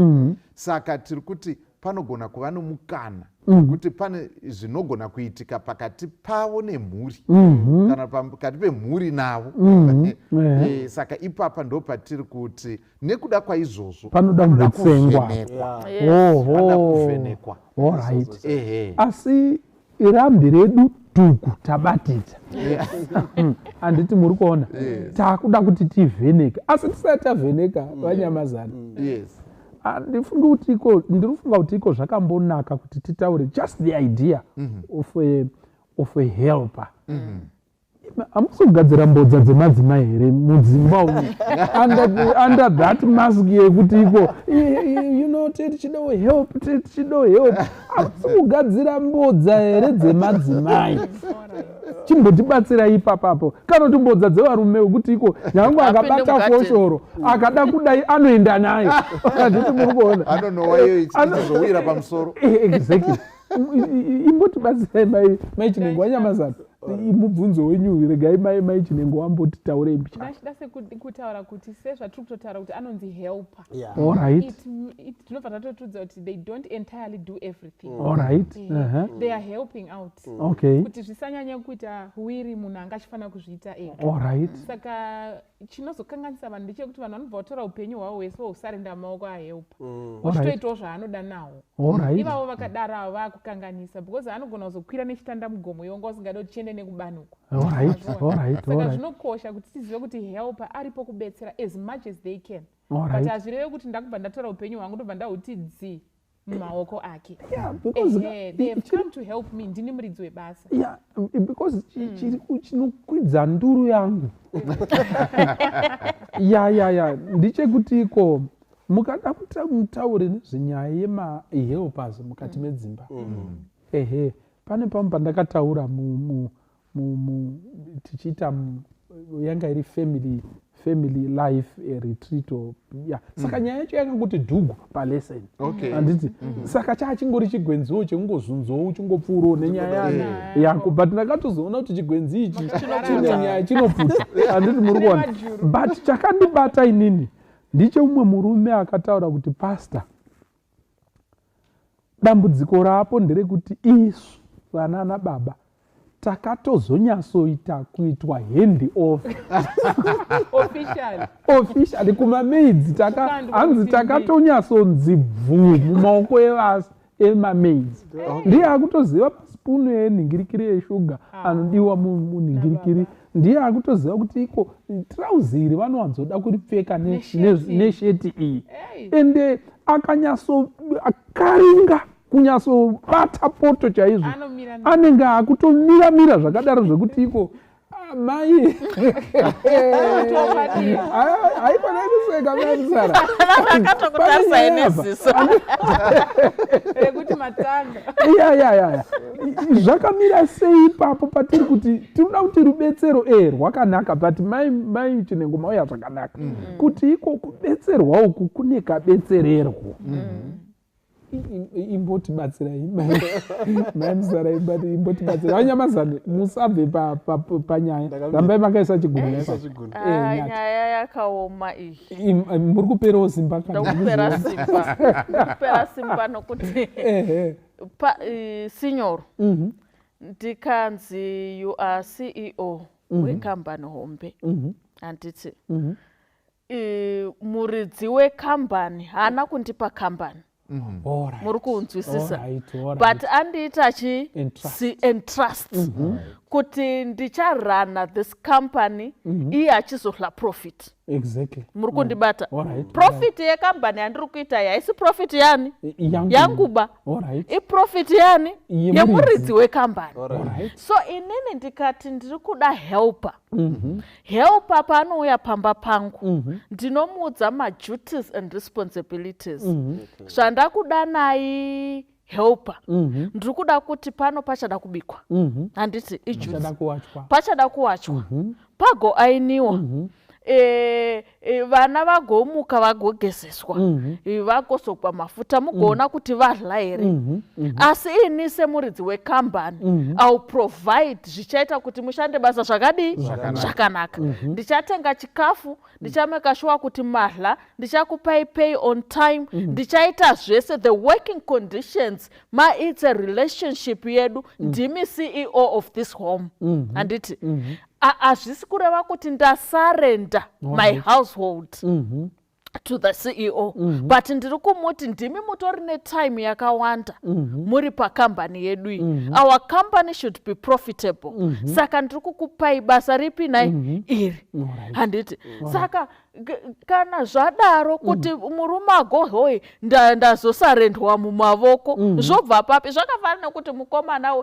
saka tiri kuti panogona kuva nomukana kuti pane zvinogona kuitika pakati pavo nemhuri kana pakati pemhuri navo saka ipapa ndo patiri kuti nekuda kwaizvozvo panoda kuvhenekwa asi rambi redu dhuku tabatidza handiti muri kuona takuda kuti tivheneke asi tisati tavheneka vanyamazana ndirifunga kuti iko zvakambonaka kuti titaure just the idea of a helper. Hamusi kugadzira mbodza dzemadzimai here mudzimba under that mask yekuti iko tichidawo help hamusi kugadzira mbodza here dzemadzimai chimbotibatsira ipapapo kana kuti mbodza dzevarume wekuti iko nyange akabata foshoro akada kudai anoenda nayo handiti muri kuona anonowayo ichizowira pamusoro exactly imbotibatsirai maichinengo wanyamazana mubvunzo wenyu regai maichinengo wambotitaurei mbicha ndachida sekutaura kuti sezvatiri kutotaura kuti anonzi helper tinobva tatotudza kuti they don't entirely do everything they are helping out kuti zvisanyanya kuita huiri munhu anga achifanira kuzviita ega saka chinozokanganisa vanhu ndechekuti vanhu vanobva vatora upenyu hwavo hwese vohusarenda mumaoko ahelpa vachitoitawo zvaanoda nawo ivavo vakadaro avo vakukanganisa because anogona kuzokwira nechitanda mugomo yonga usingada kuti chiende nekubanuko saka zvinokosha kuti tizive kuti helpa aripo kubetsera as much as they can but hazvireve kuti ndakubva ndatora upenyu hwangu ndobva ndahuti dzi mumaoko ake they have come to help me ndini muridzi webasa because chinokwidza nduru yangu ndichekuti iko mukada kuti mutaure nezvenyaya yemahelpers mukati medzimba pane pamwe pandakataura tichiita yanga iri family life retreat saka nyaya yacho yakangoti dhugu palesson handiti saka chachingori chigwenziwo chekungozvunzowo chingopfuurawo nenyaya yako but ndakatozoona kuti chigwenzi ichi chinenyaya chinopfuta handiti muri kuona but chakandibata inini ndicheumwe murume akataura kuti pastor dambudziko rapo nderekuti isu vana nababa takatozonyasoita kuitwa hand off officially kumamaids hanzi takatonyasonzi bvuu mumaoko emamaids ndiye akutoziva pasipunu yenhingirikiri yeshuga anodiwa munhingirikiri ndiye akutoziva kuti iko trouzi iri vanowanzoda kuripfeka nesheti iyi ende akanyatsokaringa kunyatsobata poto chaizvo anenge akutomira zvakadaro zvekuti iko mai haikona kuseka mamusara ya zvakamira sei ipapo patiri kuti tinoda kuti rubetsero rwakanaka but mai Chinengo mauya zvakanaka kuti iko kubetserwa uku kune kabetsererwo imbotibatsirai mamusara imbotibatsirai vanyamazane musabve panyaya rambai makaisa chigunu nyaya yakaoma iyi muri kuperawo simba ndakupera simba nokuti sinyoro ndikanzi you are CEO wekambani hombe handiti muridzi wekambani haana kundipa kambani muri kunzwisisa but andiita entrust kuti ndicharana this company iye achizohla profit exactly muri kundibata profit yekambani yandiri kuita haisi profit yani yanguba iprofit yani yemuridzi wekambani so inini ndikati ndiri kuda helper helper paanouya pamba pangu ndinomuudza maduties and responsibilities zvandakuda nayi helper ndiri kuda kuti pano pachada kubikwa handiti pachada kuwachwa pagoainiwa vana vagomuka vagogezeswa vagosokwa mafuta mugoona kuti vadla here asi ini semuridzi wekambani I'll provide zvichaita kuti mushande basa zvakadii zvakanaka ndichatenga chikafu ndichameka sure kuti madla ndichakupai pay on time ndichaita zvese the working conditions it's a relationship yedu ndimi CEO of this home handiti hazvisi kureva kuti ndasarenda my household to the CEO but ndiri kumuti ndimi mutori netime yakawanda muri pakambani yedu our company should be profitable saka ndiri kukupai basa ripi nai iri handiti saka kana zvadaro kuti murume agohoi ndazosarendwa mumavoko zvobva papi zvakafanira kuti mukomana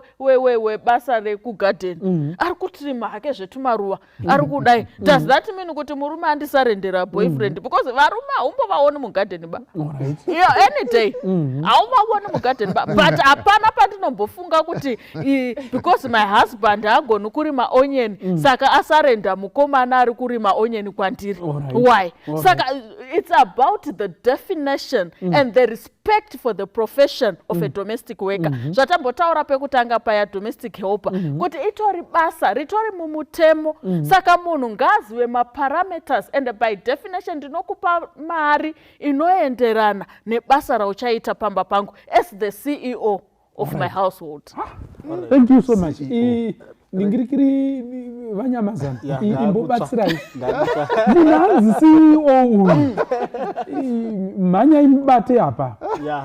webasa rekugadheni ari kutirima hake zvetumaruva ari kudai does that mean kuti murume andisarendera boyfriend because varume haumbovaoni mugadheni ba any day hauvaoni mugadheni ba but hapana pandinombofunga kuti because my husband haagoni kurima onion saka asarenda mukomana ari kurima onion kwandiri why saka it's about the definition and the respect for the profession of a domestic worker zvatambotaura pekutanga paya domestic helper kuti itori basa ritori mumutemo saka munhu ngaazive maparameters and by definition ndinokupa mari inoenderana nebasa rauchaita pamba pangu as the CEO of my household. Thank you so much. Ningirikiri vanyamazana imbobatsirai munanzi CEO mhanya imubate apa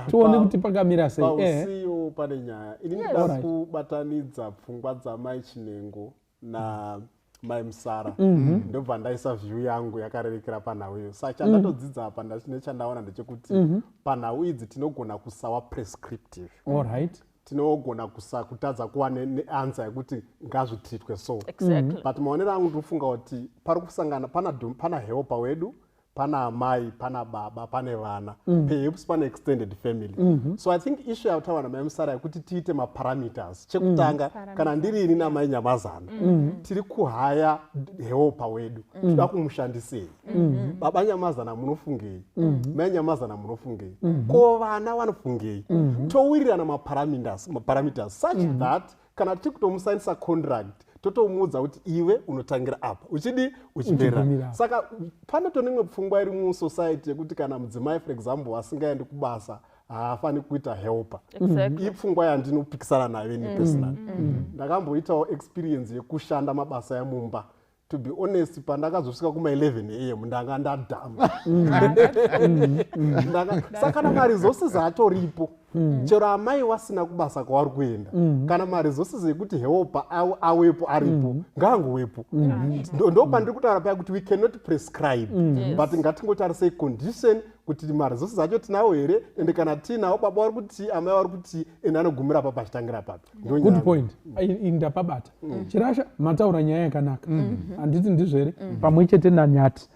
tione kuti pakamira sei CEO pane nyaya ini ndinoda kubatanidza pfungwa dzamai Chinengo na mai Musara ndobva ndaisa view yangu yakarerekera panhau iyo saka chandatodzidza apa nechandaona ndechekuti panhau idzi tinogona kusawa prescriptive tinogona kutadza kuva neanswer yekuti ngazvitritwe so but maonero angu ndinofunga kuti pari kusangana pana helper wedu pana amai pana baba pane vana perhaps pana extended family so I think issue yautaura namai Musara yekuti tiite maparameters chekutanga kana ndiri ini namai Nyamazana tiri kuhaya helper wedu tida kumushandisei baba Nyamazana munofungei mai Nyamazana munofungei ko vana vanofungei towirirana maparameters such that kana tiri kutomusainisa contract totomuudza kuti iwe unotangira apa uchidi uchiberera saka pane tonimwe pfungwa iri musociety yekuti kana mudzimai for example asingaendi kubasa haafani kuita helper ipfungwa yandinopikisana nayo ni personal ndakamboitawo experience yekushanda mabasa emumba to be honest pandakazosvika kuma 11 am ndanga ndadhama saka kana mari zose zaatoripo chero amai wasina kubasa kwavari kuenda kana maresources ekuti helpa awepo aripo ngaangowepo ndopandiri kutaura paya kuti we cannot prescribe but ngatingotarisei condition kuti maresources acho tinawo here ende kana tinawo baba vari kuti amai vari kuti ende anogumira papa achitangira papi. Good point. Ndapabata Chirasha mataura nyaya yakanaka handiti ndizvo here pamwe chete naNyati.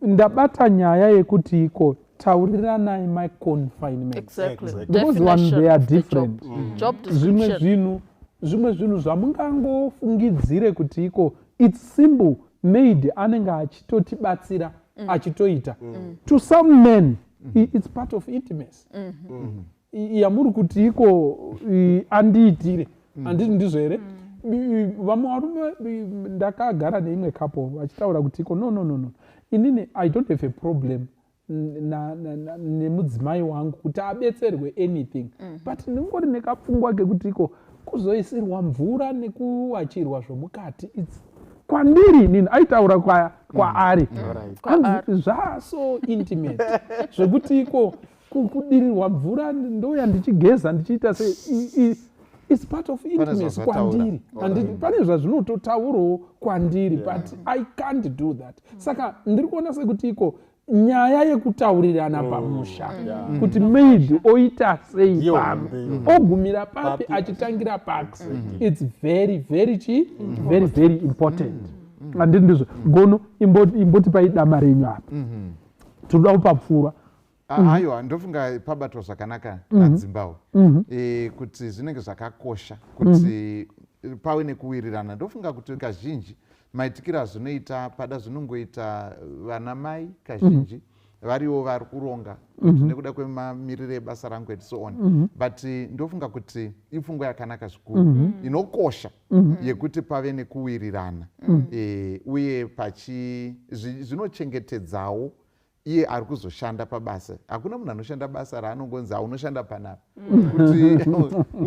Ndabata nyaya yekuti iko tauriranai my confinement. Exactly. Because one they are different. Job Zvimwe zvinhu zvamungangofungidzire kuti iko it's simple made anenge achitotibatsira achitoita. To some men it's part of intimacy. Yamuri kuti iko andiitire handiti ndizvo here. Vamwe varume ndakagara neimwe couple vachitaura kuti iko no inini I don't have a problem nemudzimai wangu kuti abetserwe anything but ndingori nekapfungwa kekuti iko kuzoisirwa mvura nekuwachirwa zvomukati kwandiri nini aitaura kwaari zvaso intimate zvekuti iko kudirirwa mvura ndouya ndichigeza ndichiita sei it's part of intimacy kwandiri and pane zvazvinototaurawo kwandiri but I can't do that. Saka ndiri kuona sekuti iko nyaya yekutaurirana pamusha kuti maid oita sei papi ogumira papi achitangira papi it's very very important. Handiti ndizvo gono imboti paidama renyu apa toda kupapfura. Aiwa ndofunga pabatwa zvakanaka nadzimbawo kuti zvinenge zvakakosha kuti pave nekuwirirana. Ndofunga kuti kazhinji maitikiro azvinoita pada zvinongoita vana mai kazhinji variwo vari kuronga nekuda kwemamiriro ebasa rangu and so on but ndofunga kuti ipfungwa yakanaka zvikuru inokosha yekuti pave nekuwirirana uye zvinochengetedzawo iye ari kuzoshanda pabasa. Hakuna munhu anoshanda basa raanongonzi unoshanda panapa kuti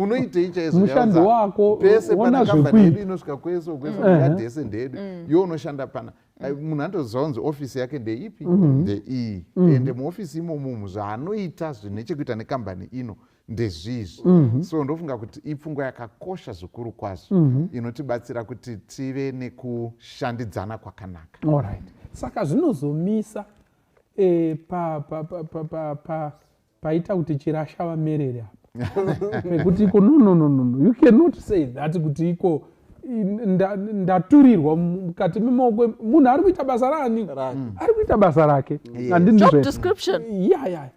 unoitei mushando wako pese pana kambani yedu inosvika kweso yadhese ndedu iwe unoshanda pana munhu andozonzi ofisi yake ndeipi ndeiyi ende muofisi imomo zvaanoita zvine chekuita nekambani ino ndezvizvi so ndofunga kuti ipfungwa yakakosha zvikuru kwazvo inotibatsira kuti tive nekushandidzana kwakanaka. Alright. Saka zvinozomisa paita kuti Chirasha vamerere apa pekuti iko no you cannot say that kuti iko ndaturirwa mukati memaoko munhu ari kuita basa rani ari kuita basa rake job description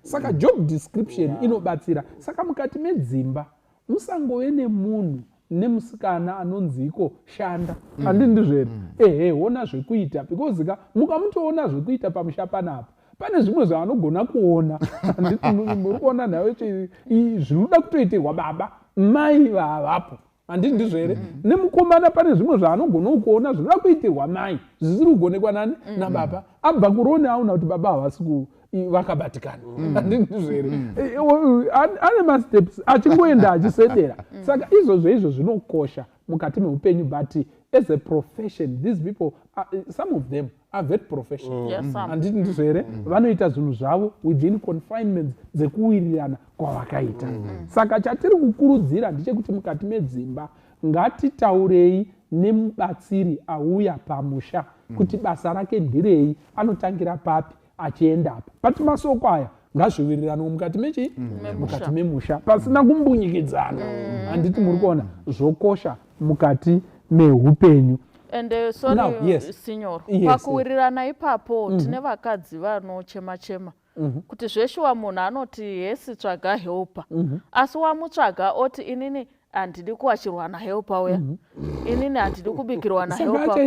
saka job description inobatsira. Saka mukati medzimba musangove nemunhu nemusikana anonzi iko shanda handiti ndizvere ona zvekuita because mukamutoona zvekuita pamusha panapa pane zvimwe zvaanogona kuona handiti muri kuona nayo zvinoda kutoitirwa baba mai vavapo handiti ndizvo here nemukomana pane zvimwe zvaanogona kuona zvinoda kuitirwa mai zvisiri kugonekwa nani nababa abva kuroni aona kuti baba havasi vakabatikana handiti ndizvo here ane masteps achingoenda achisedera. Saka izvo zvinokosha mukati meupenyu but as a profession these people some of them are very professional handiti ndizvo here vanoita zvinhu zvavo within confinements dzekuwirirana kwavakaita. Saka chatiri kukurudzira ndechekuti mukati medzimba ngatitaurei nemubatsiri auya pamusha kuti basa rake ndirei anotangira papi achienda apa but masoko aya ngazviwirirano mukati mukati memusha pasina kumbunyikidzana handiti muri kuona zvokosha mukati meupenyu. And signor pakuwirirana ipapo tine vakadzi vanochema kuti zveshuwa munhu anoti hesi tsvaga helpa asi wamutsvaga oti inini handidi kuwachirwa nahelpa uya inini handidi kubikirwa nahelpa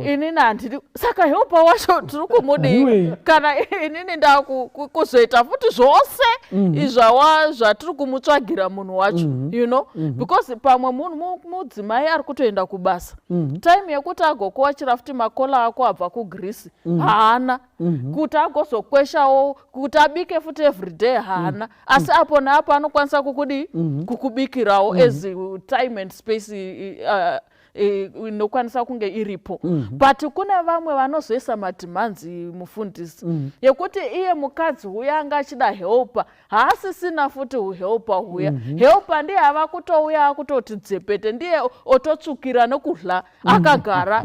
inini handidi saka helpa wacho tiri kumudii kana inini ndakuzoita futi zvose zvatiri kumutsvagira munhu wacho you know because pamwe munhu mudzimai ari kutoenda kubasa time yekuti agokuwachira futi makola ako abva kuGreece haana kuti agozokweshawo kuti abike futi everyday haana asi apo naapo anokwanisa kukubikirawo as time and space inokwanisa kunge iripo but kune vamwe vanozoisa madhimanzi mufundisi yekuti iye mukadzi uya anga achida helpa haasisina futi uhelpa huya helpa ndiye ava kutouya akutoti dzepete ndiye ototsukira nekudla akagara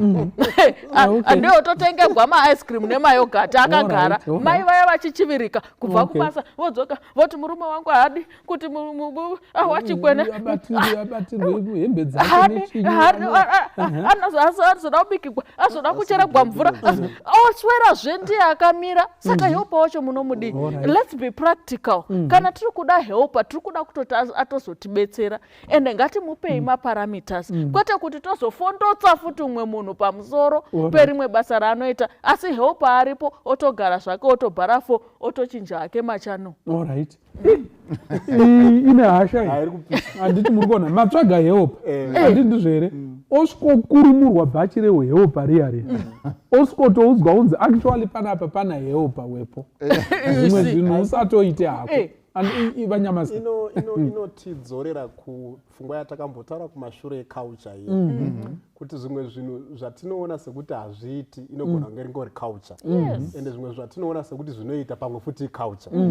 ndiye ototengerwa maice cream nemayogati akagara mai vaya vachichivirika kubva kubasa vodzoka voti murume wangu haadi kuti wachikwene hembe dzake azoda kubikirwa azoda kucheregwa mvura oswerazve ndiye akamira saka helpa wacho munomudi let's be practical kana tiri kuda helpa tiri kuda kutoti atozotibetsera ende ngatimupei maparameters kwete kuti tozofondotsa futi umwe munhu pamusoro perimwe basa raanoita asi helpa aripo otogara zvake otobharafo otochinja hake machano alright ine hasha handiti muri kuona matsvaga helpa handiti zvere osvikokurumurwa bhachi rehelpa riya osvikotoudzwa unzi actually panapa pana helpa wepo zvimwe zvinhu usatoite hako vanyamasi inotidzorera kupfungwa yatakambotaura kumashure eculture iyi kuti zvimwe zvinhu zvatinoona sekuti hazviiti inogona kunge ringori culture ende zvimwe zvatinoona sekuti zvinoita pamwe futi culture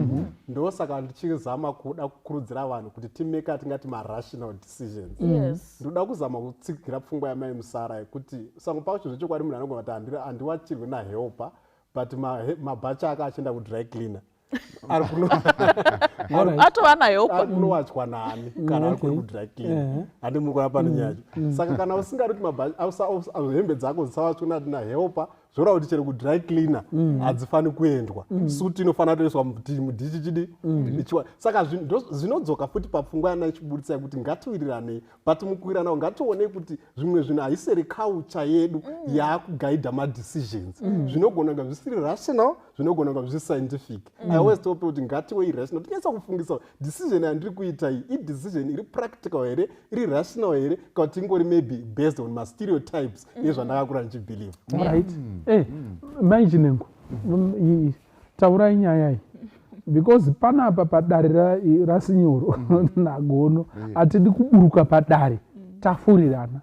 ndosaka ndichizama kuda kukurudzira vanhu kuti timeke atingati marational decisions ndoda kuzama kutsigira pfungwa yamai musara yekuti samwe pacho zvechokwadi munhu anogona kuti handiwachirwe nahelpa but mabhacha ake achienda kudry cleaner atova nahelpa unowachwa nani kana ari kuri kudry cleaner handi muri kuona pane nyacho saka kana usingari kuti hembe dzako dzisawachwa nati nahelpa zvoreva kuti chero kudry cleaner hadzifani kuendwa suti inofanira toiswa mudhichi chidi saka zvinodzoka futi papfungwa yana ichiburitsa yekuti ngatiwiriranei but mukuwiriranawo ngationei kuti zvimwe zvinhu haiseri culture yedu yakugaidha madecisions zvinogona kunga zvisiri rational zvinogona kunga zvisi scientific I always tell people kuti ngatiwe irrational tinyatsa kufungisa decision yandiri kuita iyi idecision iri practical here iri rational here kana kuti ingori maybe based on mastereotypes ezvandakakura ndichibelieve right maichinengo taurai nyaya iyi because panapa padare rasinyoro nagono hatidi kuburuka padare tafurirana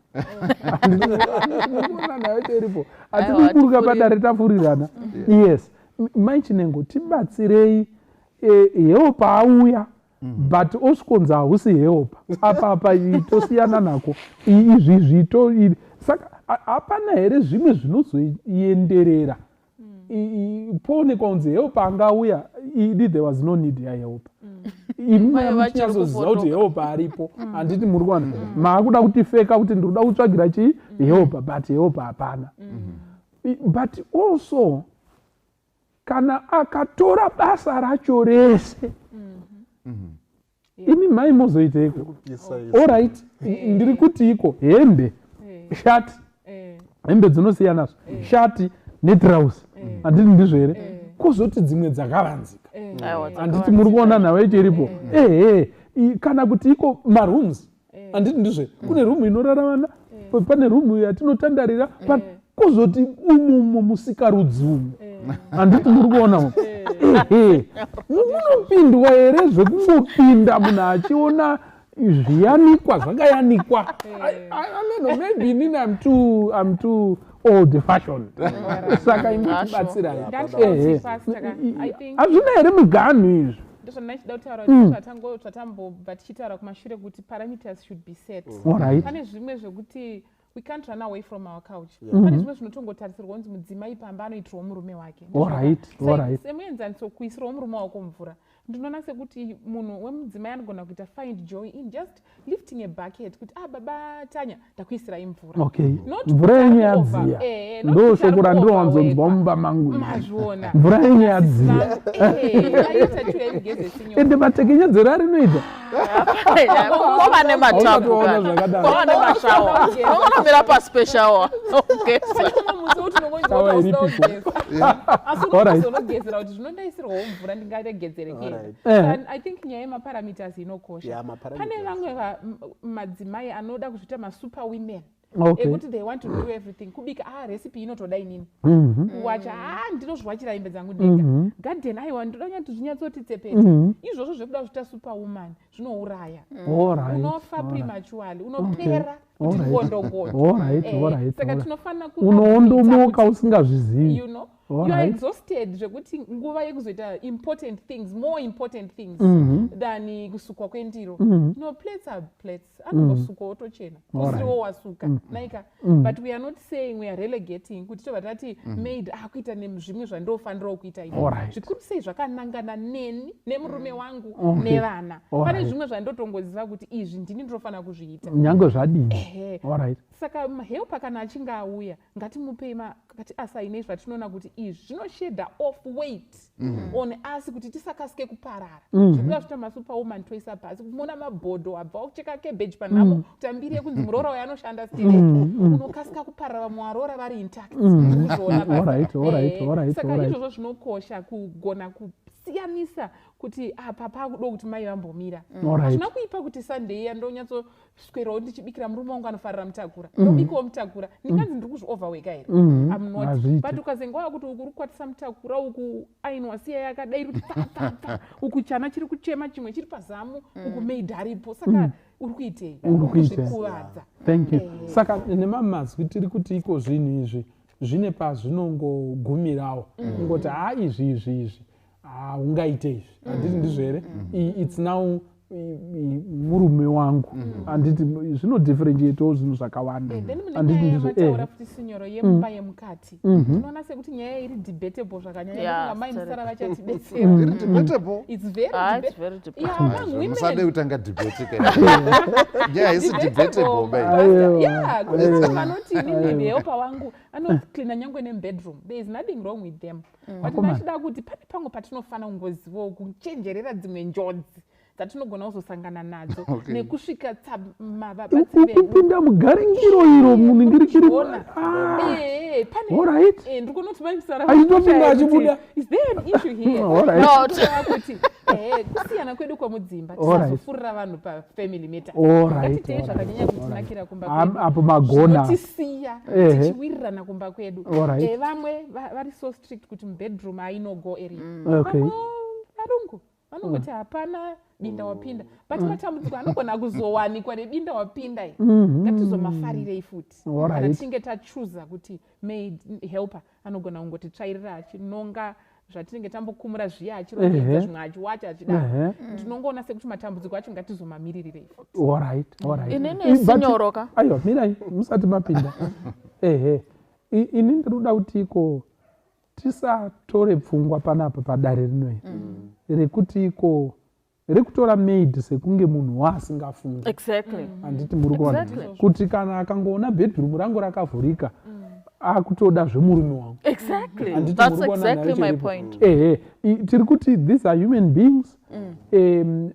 hatidi kuburuka padare tafurirana yes maichinengo tibatsirei helpa auya but osvikonza hausi helpa apa tosiyana nako izvi saka hapana here zvimwe zvinozoenderera poonekwa kunzi helpa angauya there was no need yahelpa imuchinyazoziva kuti helpa aripo handiti muri kuwana maakuda kutifeka kuti ndiri kuda kutsvagira chii helpa but helpa hapana but also kana akatora basa racho rese imi mai mozoiteiko allright ndiri kuti iko hembe shati hembe dzinosiyanazo shati netrausi handiti ndizvo here kuzoti dzimwe dzakavanzika handiti muri kuona nhau ichiripo kana kuti iko marooms handiti ndizvo kune rumu inoraravana pane rumu yatinotandarira kuzoti umumo musikarudzi umu handiti muri kuonawo munopindwa here zvekungopinda munhu achiona zviyanikwa zvakayanikwa maybe inini I'm too old fashioned saka imutibatsirai hazvina here miganhu izvi ndozvandachida kutaura zvatambobva tichitaura kumashure kuti parameters should be set pane zvimwe zvekuti we can't run away from our culture pane zvimwe zvinotongotarisirwa kunzi mudzimai pamba anoitirwa murume wake semuenzaniso kuisirwa murume wako mvura ndinoona sekuti munhu wemudzimai anogona kuita find joy in just lifting a bucket kuti baba Tanya ndakuisirai mvura mvura yenyu yadziya ndo shoko randinowanzonzwa mumba mangu mvura yenyu yadziya ende matekenyedzero arinoita kwava nematapu kwava nemashawa unomira paspeshawa unogezera kuti zvinondaisirwawo mvura ndingaregedzereke I think nyaya yemaparameters inokosha pane vamwe madzimai anoda kuzviita masuper women ekuti they want to do everything kubika recipe inotoda inini kuwacha ndinozviwachira hembe dzangu ndega garden aiwa ndoda nyati zvinyatsoti tsepete izvozvo zvekuda kuzviita super woman zvinouraya unofa prematurely unopera All right. gondo. All right. Saka tinofanira unoondomoka usingazvizivi. You know, you are exhausted zvekuti nguva yekuzoita more important things than kusukwa kwendiro. No, plates are plates. Anongosukwa otochena. Usiwo wasuka. Naika. But we are not saying we are relegating kuti tobva tati maid akuita nezvimwe zvandofanira kuita ini. Zvikuru sei zvakanangana neni nemurume wangu nevana. Pane zvimwe zvandotongoziva kuti izvi ndini ndinofanira kuzviita. Nyange zvadini. All right. Saka help kana achinge auya ngatimupei kati asaine zvatinoona kuti izvi zvinoshedha off weight on us kuti tisakasike kuparara. Zvikuda zvita masuperwoman toisa pasi kumona mabhodho abva kucheka cabbage panhamo tambire kunzi muroora uyo anoshanda stiletto unokasika kuparara vamwe varora vari intact. Saka izvozvo zvinokosha kugona kusiyanisa kuti apa pakudo kuti mai vambomira. Hazvina kuipa kuti Sunday iya ndonyatsoswerawo ndichibikira murume wangu anofarira mutakura. Ndobikawo mutakura. Ndinganzi ndiri kuzvioverworka here. I'm not. But ukazenga wava kuti ukuri kukwatisa mutakura uku ainwa siya yakadai kuti pa uku chana chiri kuchema chimwe chiri pazamu uku maid aripo. Saka uri kuitei? Kuzvikuvadza. Thank you. Saka nemamazwi tiri kuti iko zvinhu izvi zvine pazvinongogumirawo. Ngoti izvi ungaite izvi handiti ndizvo here. It's now murume wangu handiti zvinodifferentiatewo zvinhu zvakawanda. Handiti ndizvo futi sinyoro yemumba yemukati tinoona sekuti nyaya iri debatable zvakanyanya kuti mai musara vachatidetsera. It's very debatable. Musade kutanga debate nyaya isi debatable. Yeah, kuti vanoti inini helper wangu anoklina nyangwe nebedroom. There is nothing wrong with them. But machida kuti pane pamwe patinofanira kungozivawo kuchenjerera dzimwe njodzi dzatinogona kuzosangana nadzo nekusvika kupinda mugaringiro iro muningirikiri. Ndikunoti vaimusara achitopinda achibuda. Is there an issue here? Kuti kusiyana kwedu kwemudzimba tisazofurira vanhu pafamily matter. Ngatitei zvakanyanya kutinakira kumba kwedu. Apo magona tisiya tichiwirirana kumba kwedu. Vamwe vari so strict kuti mubedroom hainogo area. Varungu vanongoti hapana binda wapinda. But matambudziko anogona kuzowanikwa nebinda wapinda. Ngatizomafarirei futi. Kana tichinge tachuza kuti maid helper anogona kungotitsvairira achinonga zvatinenge tambokumura zviya achirongedza zvimwe achiwacha achidaro. Ndinongoona sekuti matambudziko acho ngatizomamiririrai futi. Inini sinyoroka. Aiwa mirai musati mapinda. Ini ndinoda kuti iko tisatore pfungwa panapa padare rinoiri rekuti iko rekutora maid sekunge munhu waasingafungi. Handiti muri kuona kuti kana akangoona bedroom rangu rakavhurika akutoda zvemurume wangu. That's exactly my point. Tiri kuti these are human beings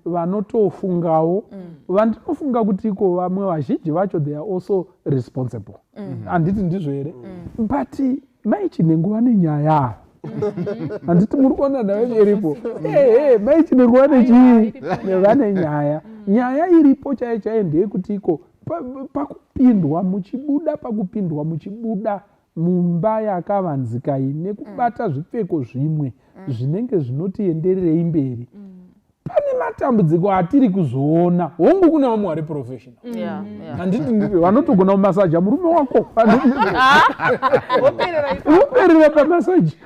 vanotofungawo. Vandinofunga kuti iko vamwe vazhinji vacho they are also responsible. Handiti ndizvo here. But maichinenguva nenyaya handiti muri kuona nayo iripo. Maichinenguva nechii nevane nyaya iripo chaiyo ndeyekuti iko pakupindwa muchibuda mumba yakavanzika ine kubata zvipfeko zvimwe zvinenge zvinotiendererei mberi. Pane matambudziko atiri kuzoona hongu kuna vamwe vari professional. Handiti ndizvo vanotogona kumasaja murume wako uperera pamasaji.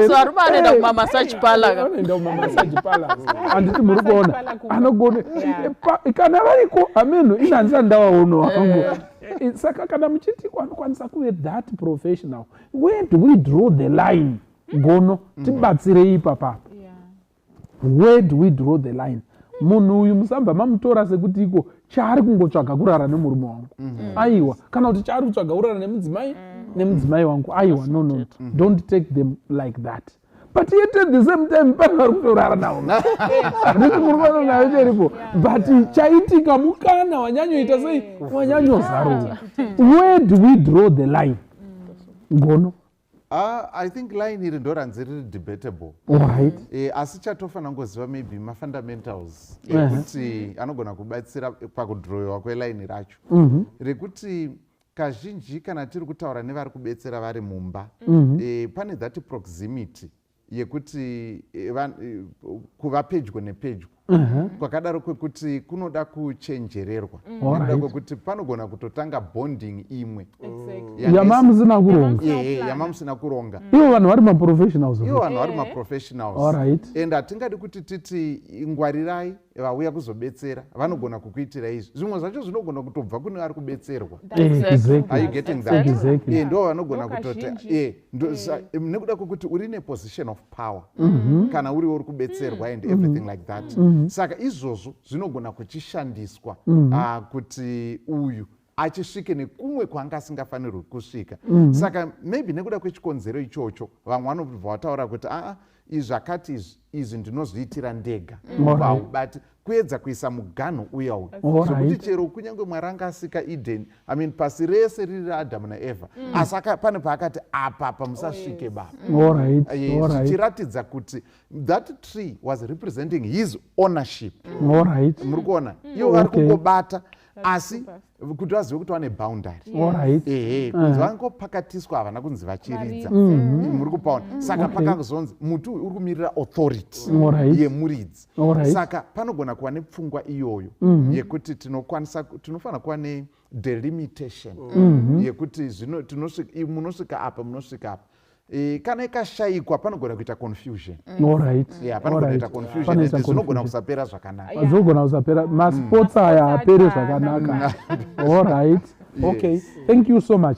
Varume anoenda kumamasaji pala. Handiti muri kuona anogone kana variko ameno ina handisa ndavaono hangu. Saka kana muchitiko anokwanisa kuve that professional. Where do we draw the line? Gono tibatsirei papapa. Where do we draw the line? Munhu uyu musamba mamutora sekuti iko chaari kungotsvaga kurara nemurume wangu. Aiwa, kana kuti chaari kutsvaga kurara nemudzimai wangu. Aiwa, no. Don't take them like that. But yet at the same time pane vari kutorara navo. Handiti muri kuona nayo chiripo. But chaitika mukana wanyanyoita sei wanyanyozarura. Where do we draw the line? Gono. I think line iri ndoranzi riri debatable. Asi chatofanira ngoziva maybe mafundamentals ekuti anogona kubatsira pakudhirowiwa kweline racho rekuti kazhinji kana tiri kutaura nevari kubetsera vari mumba pane that proximity yekuti kuva pedyo nepedyo kwakadaro kwekuti kunoda kuchenjererwa Alright. nokuda kwekuti panogona kutotanga bonding imwe yamamusina kuronga yamamusina kuronga ivo vanhu vari maprofessionals ivo vanhu vari maprofessionals Alright. and hatingadi kuti titi ngwarirai vauya kuzobetsera vanogona kukuitira izvi zvimwe zvacho zvinogona kutobva kune ari kubetserwa are you getting that ndo vanogona kutota nekuda kwekuti uri neposition of power kana uriwo uri kubetserwa and everything like that saka izvozvo zvinogona kuchishandiswa kuti uyu achisvike nekumwe kwanga asingafanirwi kusvika saka maybe nekuda kwechikonzero ichocho vamwe vanobva vataura kuti izvakati izvi ndinozviitira ndega but kuedza kuisa muganho uya uyu zvokuti chero kunyange mwari anga asika Eden pasi rese riri raAdhamu naEvha asi pane paakati apa musasvike baba zvichiratidza kuti that tree was representing his ownership muri kuona ivo vari kungobata asi kuti vazive kuti vane boundary kunzi vangopakatiswa havana kunzi vachiridza muri kupaona saka pakazonzi muti uyu uri kumirira authority yemuridzi saka panogona kuva nepfungwa iyoyo yekuti tinofanira kuva nedelimitation yekuti munosvika apa munosvika apa kana ikashayikwa panogona kuita confusion panogona kuita confusion zvinogona kusapera zvakanaka zvinogona kusapera masports aya apere zvakanaka alright okay thank you so much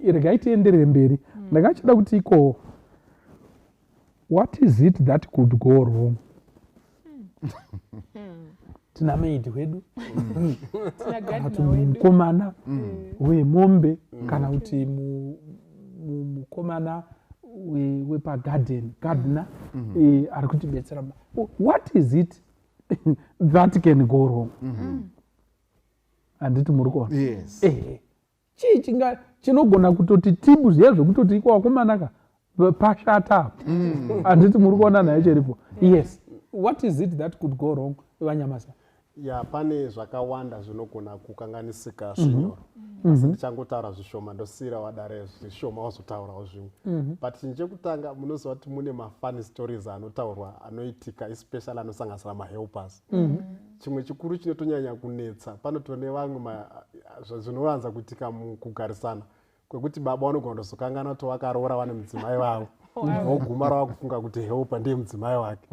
regai tienderere mberi ndakachida kuti iko what is it that could go wrong tina maidi wedu kana kuti mukomana wemombe kana kuti mukomana wepagardener ari kutibetsera what is it that can go wrong handiti muri kuona chii chinogona kutoti tibu zviya zvekutoti iko wakomanaka pashata handiti muri kuona naye cheripo yes what is it that could go wrong vanyamasa pane zvakawanda zvinogona kukanganisika zvinyoro asi ndichangotaura zvishoma ndosiyira wadare zvishoma wazotaurawo zvimwe but chinhu chekutanga munoziva kuti mune mafani stories anotaurwa anoitika especially anosanganisira mahelpers chimwe chikuru chinotonyanya kunetsa panotone vamwe zvinowanza kuitika mukugarisana kwekuti baba vanogona kuzokangana kuti vakaroora vane mudzimai vavo voguma rava kufunga kuti helpa ndiye mudzimai wake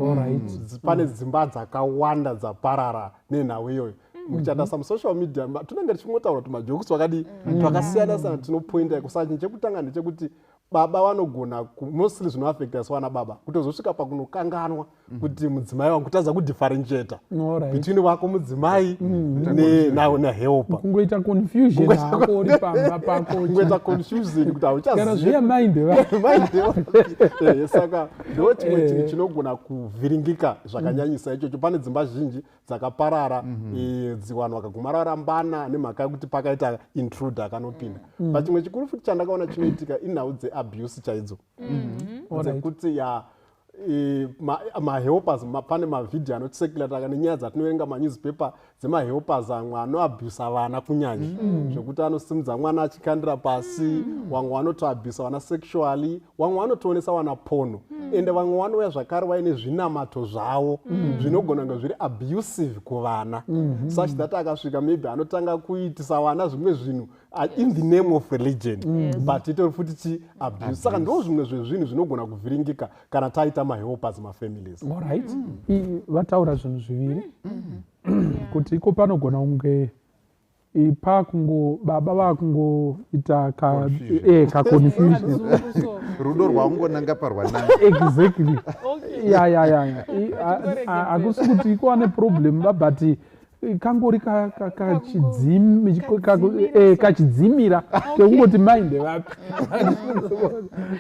pane dzimba dzakawanda dzaparara nenhau iyoyo muchanda social media tunenge tichingotaura kuti majokisi wakadi twakasiyana-siyana tinopointa kusachinhu chekutanga ndechekuti baba vanogona mostly zvinoafecta sivana baba kutozosvika pakunokanganwa kuti mudzimai wangu kutadza kudifferentiata between wako mudzimai nehelpa kungoita confusion hako uri pamba pako kungoita confusion kuti hauchazviya mind saka ndo chimwe chinhu chinogona kuvhiringika zvakanyanyisa ichocho pane dzimba zhinji dzakaparara vanhu vakaguma varambana nemhaka yekuti pakaita intruder akanopinda but chimwe chikuru futi chandakaona chinoitika inhau dzeabuse chaidzo dzekuti mahelpers pane mavhidhiyo anotisekirata nenyaya dzatinoverenga manewspaper dzemahelpers amwe anoabhusa vana kunyanya zvekuti anosimudza mwana achikandira pasi vamwe vanotoabhusa vana sexually vamwe vanotoonesa vana pono ende vamwe vanouya zvakare vaine zvinamato zvavo zvinogona kunge zviri abusive kuvana such that akasvika maybe anotanga kuitisa vana zvimwe zvinhu in the name of religion but itori futi chiabuse saka ndo zvimwe zvezvinhu zvinogona kuvhiringika kana taita mahelpers mafamilies alright vataura zvinhu zviviri kuti iko panogona kunge baba vakungoita kaconfusion rudo rwaungonanga parwananga exactly hakusi kuti iko ane problem but kangori kachidzimira kekungoti mainde vapi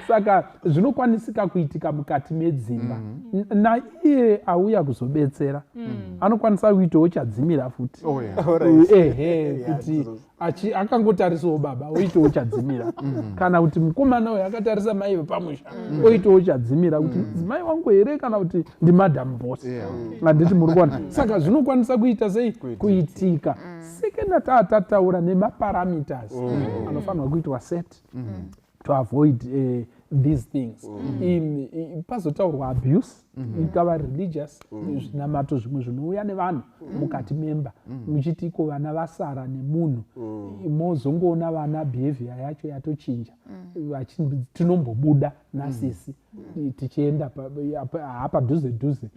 saka zvinokwanisika kuitika mukati medzimba naiye auya kuzobetsera anokwanisa kuitawo chadzimira futi kuti akangotarisawo baba oitawo chadzimira kana kuti mukomana uyo akatarisa mai vepamusha oitawo chadzimira kuti mudzimai wangu here kana kuti ndimadam boss handiti muri kuona saka zvinokwanisa kuita sei kuitika sekenda tatataura nemaparameters anofanirwa kuitwa set to avoid these things. Pazotaurwa abuse, ikava religious, zvinamato zvimwe zvinouya nevanhu mukati memba, muchiti ko vana vasara nemunhu, mozongoona vana behavior yacho yatochinja, tinombobuda nasisi, tichienda padhuze dhuze,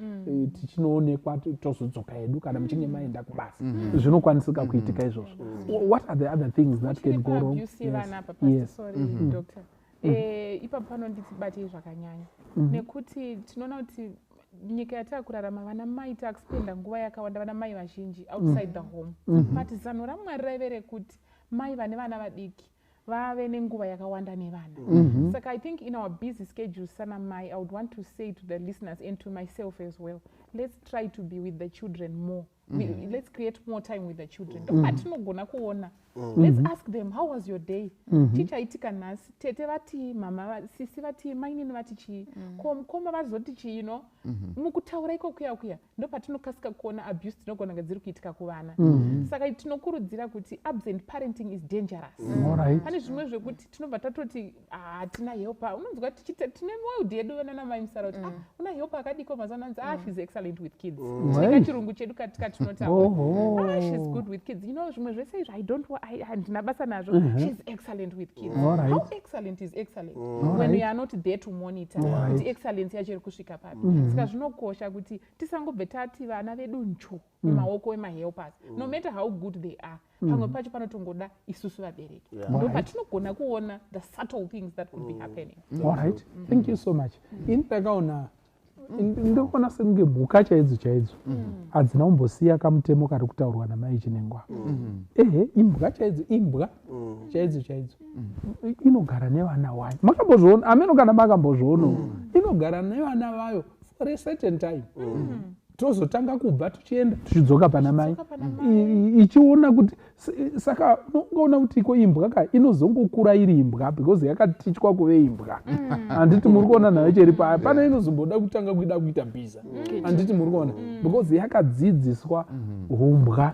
tichinoonekwa tozodzoka hedu kana muchinge maenda kubasa. Zvinokwanisika kuitika izvozvo. What are the other things that can go wrong? Yes. Sorry, doctor. Ipapo panonditibate zvakanyanya nekuti tinoona kuti nyika yatakurarama vana mai takuspenda nguva yakawanda vana mai vazhinji outside the home, but zano raMwari raive rekuti mai vane vana vadiki vave nenguva yakawanda nevana. Saka I think in our busy schedule sana mai, I would want to say to the listeners and to myself as well, let's try to be with the children more. Let's create more time with the children. Patinogona kuona, let's ask them, how was your day? Chichaitika nhasi, tete vati, mama sisi vati, mainini vati chi, koma vazoti chi, you know, mukutaura iko kuya ndo patinokasika kuona abuse tinogona ngadziri kuitika kuvana. Saka tinokurudzira kuti absent parenting is dangerous. Pane zvimwe zvekuti tinobva tatoti hatina helper, unonzwa tine mood yedu nana mai Musara kuti una helper akadiko mazana anzi she's excellent with kids. Tineka chirungu chedu katika she's good with kids. You know, zvimwe zvese izvo handina basa nazvo. She's excellent with kids. How excellent is excellent when we are not there to monitor kuti excellence yacho iri kusvika papi. Saka zvinokosha kuti tisangobve tati vana vedu nchu mumaoko emahelpers, no matter how good they are. Pamwe pacho panotongoda isusu vabereki. Ndo patinogona kuona the subtle things that could be happening. All right. Thank you so much. Indakaona ndikuona senge mhuka chaidzo hadzina kumbosiya kamutemo kari kutaurwa namai Chinengwa. Imbwa chaidzo inogara nevana vayo. Makambozviona ameno kana makambozviona inogara nevana vayo for a certain time. Tozotanga kubva tuchienda tuchidzoka pana mai ichiona kuti saka unongoona kuti iko imbwa ka inozongokura iri imbwa because yakatichwa kuve imbwa. Handiti muri kuona nayo cheri pana inozomboda kutanga kuida kuita bhiza. Handiti muri kuona because yakadzidziswa umbwa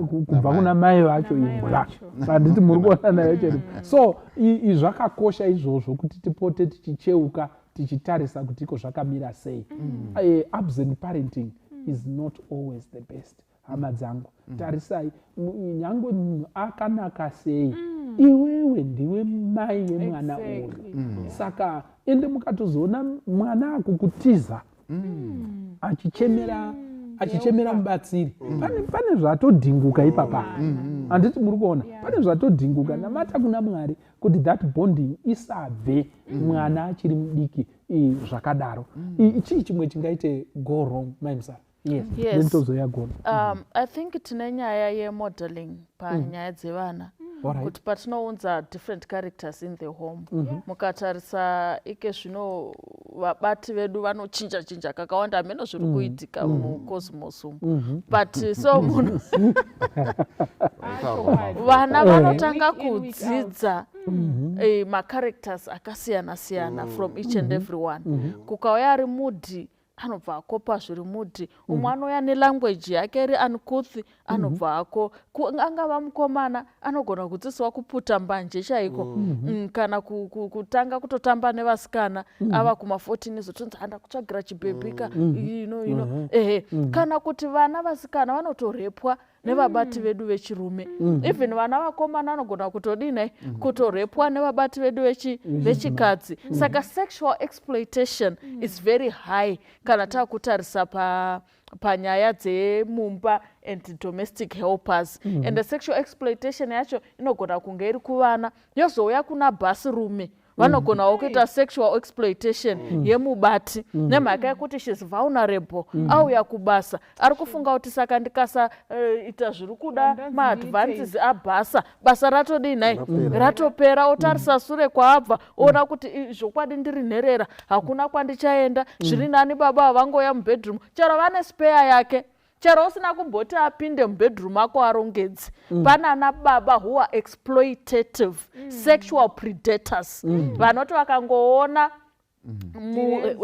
kubva kuna mai vacho imbwa. Handiti muri kuona nayo cheri. So zvakakosha izvozvo kuti tipote tichicheuka tichitarisa kuti iko zvakamira sei. Absent parenting is not always the best. Hama dzangu, tarisai, nyangwe munhu akanaka sei, iwewe ndiwe mai vemwana uyu. Saka ende mukatozoona mwana akukutiza achichemera mubatsiri, pane zvatodhinguka ipapa. Handiti muri kuona, pane zvatodhinguka namata kuna Mwari kuti that bonding isabve mwana achiri mudiki zvakadaro. Chii chimwe chingaite go wrong, mai Musara? Yes. I think tine nyaya yemodeling panyaya dzevana kuti patinounza different characters in the home. Mukatarisa ike zvino vabati vedu vanochinja kakawanda hameno zviri kuitika mucosmos umu. But so munhu vana vanotanga kudzidza macharacters akasiyana from each and every one. Kukauya ari mudhi anobva akopa zviri mudhi, umwe anouya nelanguage yake iri uncouth anobva ako, angava mukomana anogona kudzidziswa kuputa mbanje chaiko, kana kutanga kutotamba nevasikana ava kuma14 zotunzi handa kutsvagira chibhebhika, kana kuti vana vasikana vanotorepwa nevabati vedu vechirume. Even vana vakomana vanogona kutodina kutorepwa nevabati vedu vechikadzi. Saka sexual exploitation is very high kana takutarisa panyaya dzemumba and domestic helpers. And the sexual exploitation yacho inogona kunge iri kuvana yozouya kuna bhasi rume vanogonawo kuita sexual exploitation yemubati nemhaka yekuti she's vulnerable auya kubasa ari kufunga kuti saka ndikasaita zviri kuda maadvances abhasa basa ratodinai ratopera otarisa sure kwaabva ona kuti zvokwadi ndiri nherera hakuna kwandichaenda zviri nani baba havangoya mubedroom chero vane spare yake chero usina kumboti apinde mubedroom ako arongedzi. Panana baba who are exploitative sexual predators vanoti vakangoona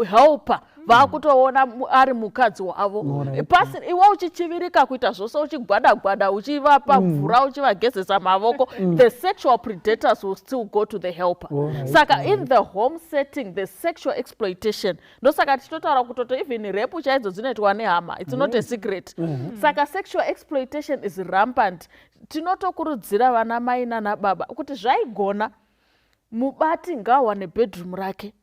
helper vakutoona ari mukadzi wavo pasi iwe uchichivirika kuita zvose uchigwada uchivapa mvura uchivagezesa mavoko the sexual predators will still go to the helper saka in the home setting the sexual exploitation ndosaka tichitotaura kutoto even rape chaidzo dzinoitwa nehama it's not a secret saka sexual exploitation is rampant tinotokurudzira vana mai nana baba kuti zvaigona mubati ngawane bedroom rake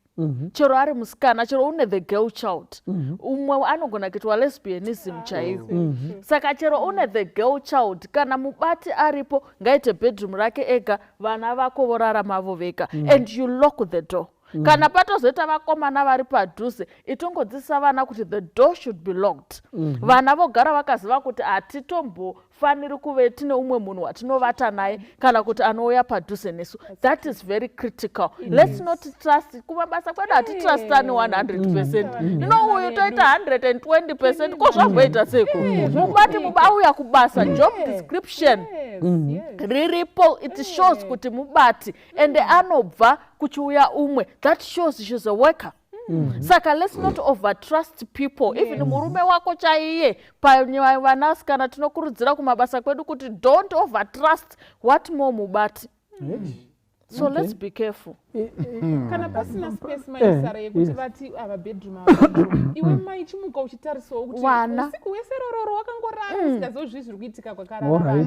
chero ari musikana chero une the girl child umwe anogona kuitwa lesbianism chaivo saka chero une the girl child kana mubati aripo ngaite bedroom rake ega vana vako vorarama vo vega and you lock the door kana patozoita vakomana vari padhuze itongodzisa vana kuti the door should be locked vana vogara vakaziva kuti hatitombofaniri kuve tine umwe munhu watinovata naye kana kuti anouya padhuze nesu that is very critical let's not trust kumabasa kwedu hatitrustani 100% ino uyu toita 120% ko zvamboita seko mubati mubauya kubasa job description riripo it shows kuti mubati ende anobva kuchiuya umwe that shows she's a worker saka let's not overtrust people even murume wako chaiye pavanasikana tinokurudzira kumabasa kwedu kuti don't overtrust what more mubati so let's be careful kana pasina space maisara yekuti vati ava bedroom iwe maichimuka uchitarisawo kuti usiku wese rororo wakangorara usikazozvi zviri kuitika kwakarara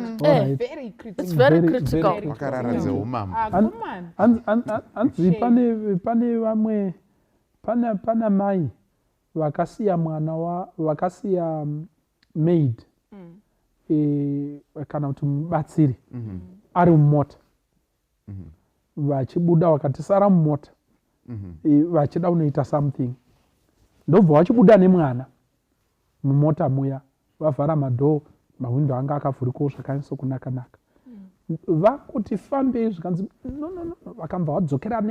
very critical wakarara dzeumama hanzi pane vamwe pana mai vakasiya mwana vakasiya maid kana kuti mubatsiri ari mumota vachibuda vakatisara mumota vachida unoita something ndobva vachibuda nemwana mumota muya vavhara madhoo mawindo anga akavhurikawo zvakanyatso kunaka vakuti fambei zvikanzi no vakambva vadzokera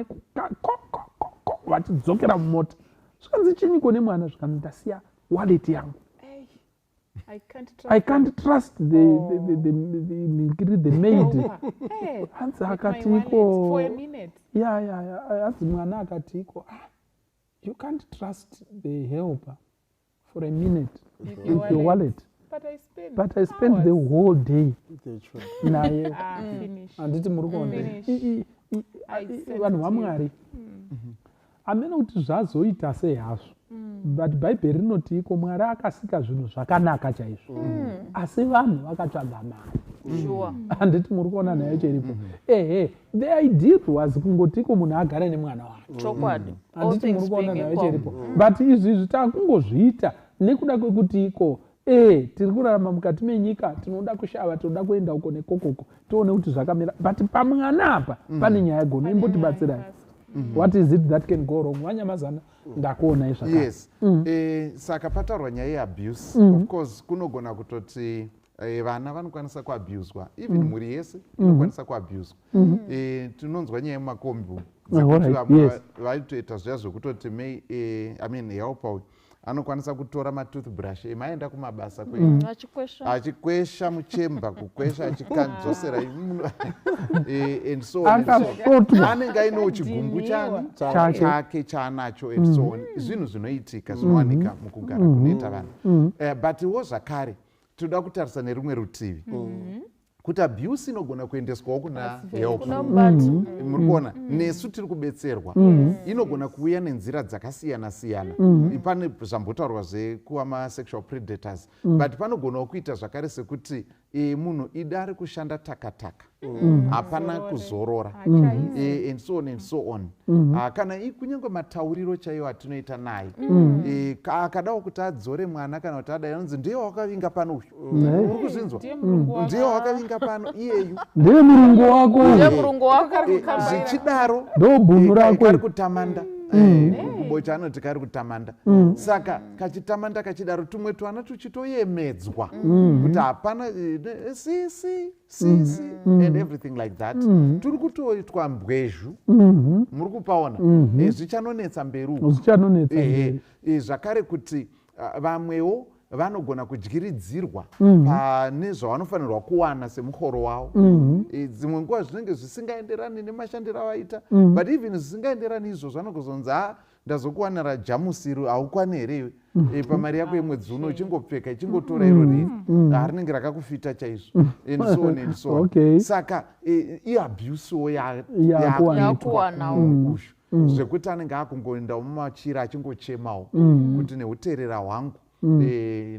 vachidzokera mumota zvikanzi chinyiko nemwana zvikanzi ndasiya wallet yangu I can't trust the maid. Hanzi akatiko. Hanzi mwana akatiko. You can't trust the helper for a minute with your wallet. But I spend the whole day. Naye. Anditi murukonde. Vanhu vaMwari. Amene kuti zvazoita sehazvo. But bhaibheri rinoti iko Mwari akasika zvinhu zvakanaka chaizvo asi vanhu vakatsvaga mari handiti muri kuona nayo chiripo the idea was kungoti iko munhu agare nemwana wake handiti muri kuona nayo chiripo but izvi takungozviita nekuda kwekuti iko tiri kurarama mukati menyika tinoda kushava tinoda kuenda uko nekokoko tione kuti zvakamira but pamwana apa pane nyaya gono imbotibatsirai what is it that can go wrong vanyamazana ndakuona izvaka yes saka pataurwa nyaya yeabuse of course kunogona kutoti vana vanokwanisa kuabuswa even mhuri yese inokwanisa kuabuswa tinonzwa nyaya yemakombo vaitoita zviya zvekutoti helper anokwanisa kutora matoothbrush maenda kumabasa achikwesha muchemba kukwesha achikadzosera and so anenge ainewo chigumbu chake chaanacho and so on zvinhu zvinoitika zvinowanika mukugara kunoita vanhu but wo zvakare toda kutarisa nerimwe rutivi kuti abuse inogona kuendeswawo kuna helper muri kuona nesu tiri kubetserwa inogona kuuya nenzira dzakasiyana-siyana pane zvambotaurwa zvekuva masexual predators but panogonawo kuita zvakare sekuti munhu ida ari kushanda takataka hapana kuzorora and so on and so on kana kunyange matauriro chaiwo atinoita naye akadawo kuti adzore mwana kana kuti adai anonzi ndiye wakavinga pano uyu uri kuzvinzwa ndiye wakavinga pano iyeyu ndiye murungu wako zvichidaro ndobhunu rako ari kutamanda kubocha anoti kari kutamanda saka kachitamanda kachidaro tumwe twana tuchitoyemedzwa kuti hapana sisi and everything like that turi kutoitwa mbwezhu muri kupaona zvichanonetsa mberi zvakare kuti vamwewo vanogona kudyiridzirwa pane zvavanofanirwa kuwana semukhoro wavo dzimwe nguva zvinenge zvisingaenderani nemashandiro avaita but even zvisingaenderani izvozvo vanogozonzi ndazokuwanira jamusiri haukwani here pamari yako yemwedzi uno uchingopfeka ichingotora iro riri rinenge rakakufita chaizvo and so on and so on. Saka iabusewo yakuwanawo zvekuti anenge akungoenda mumachira achingochemawo kuti neuterera hwangu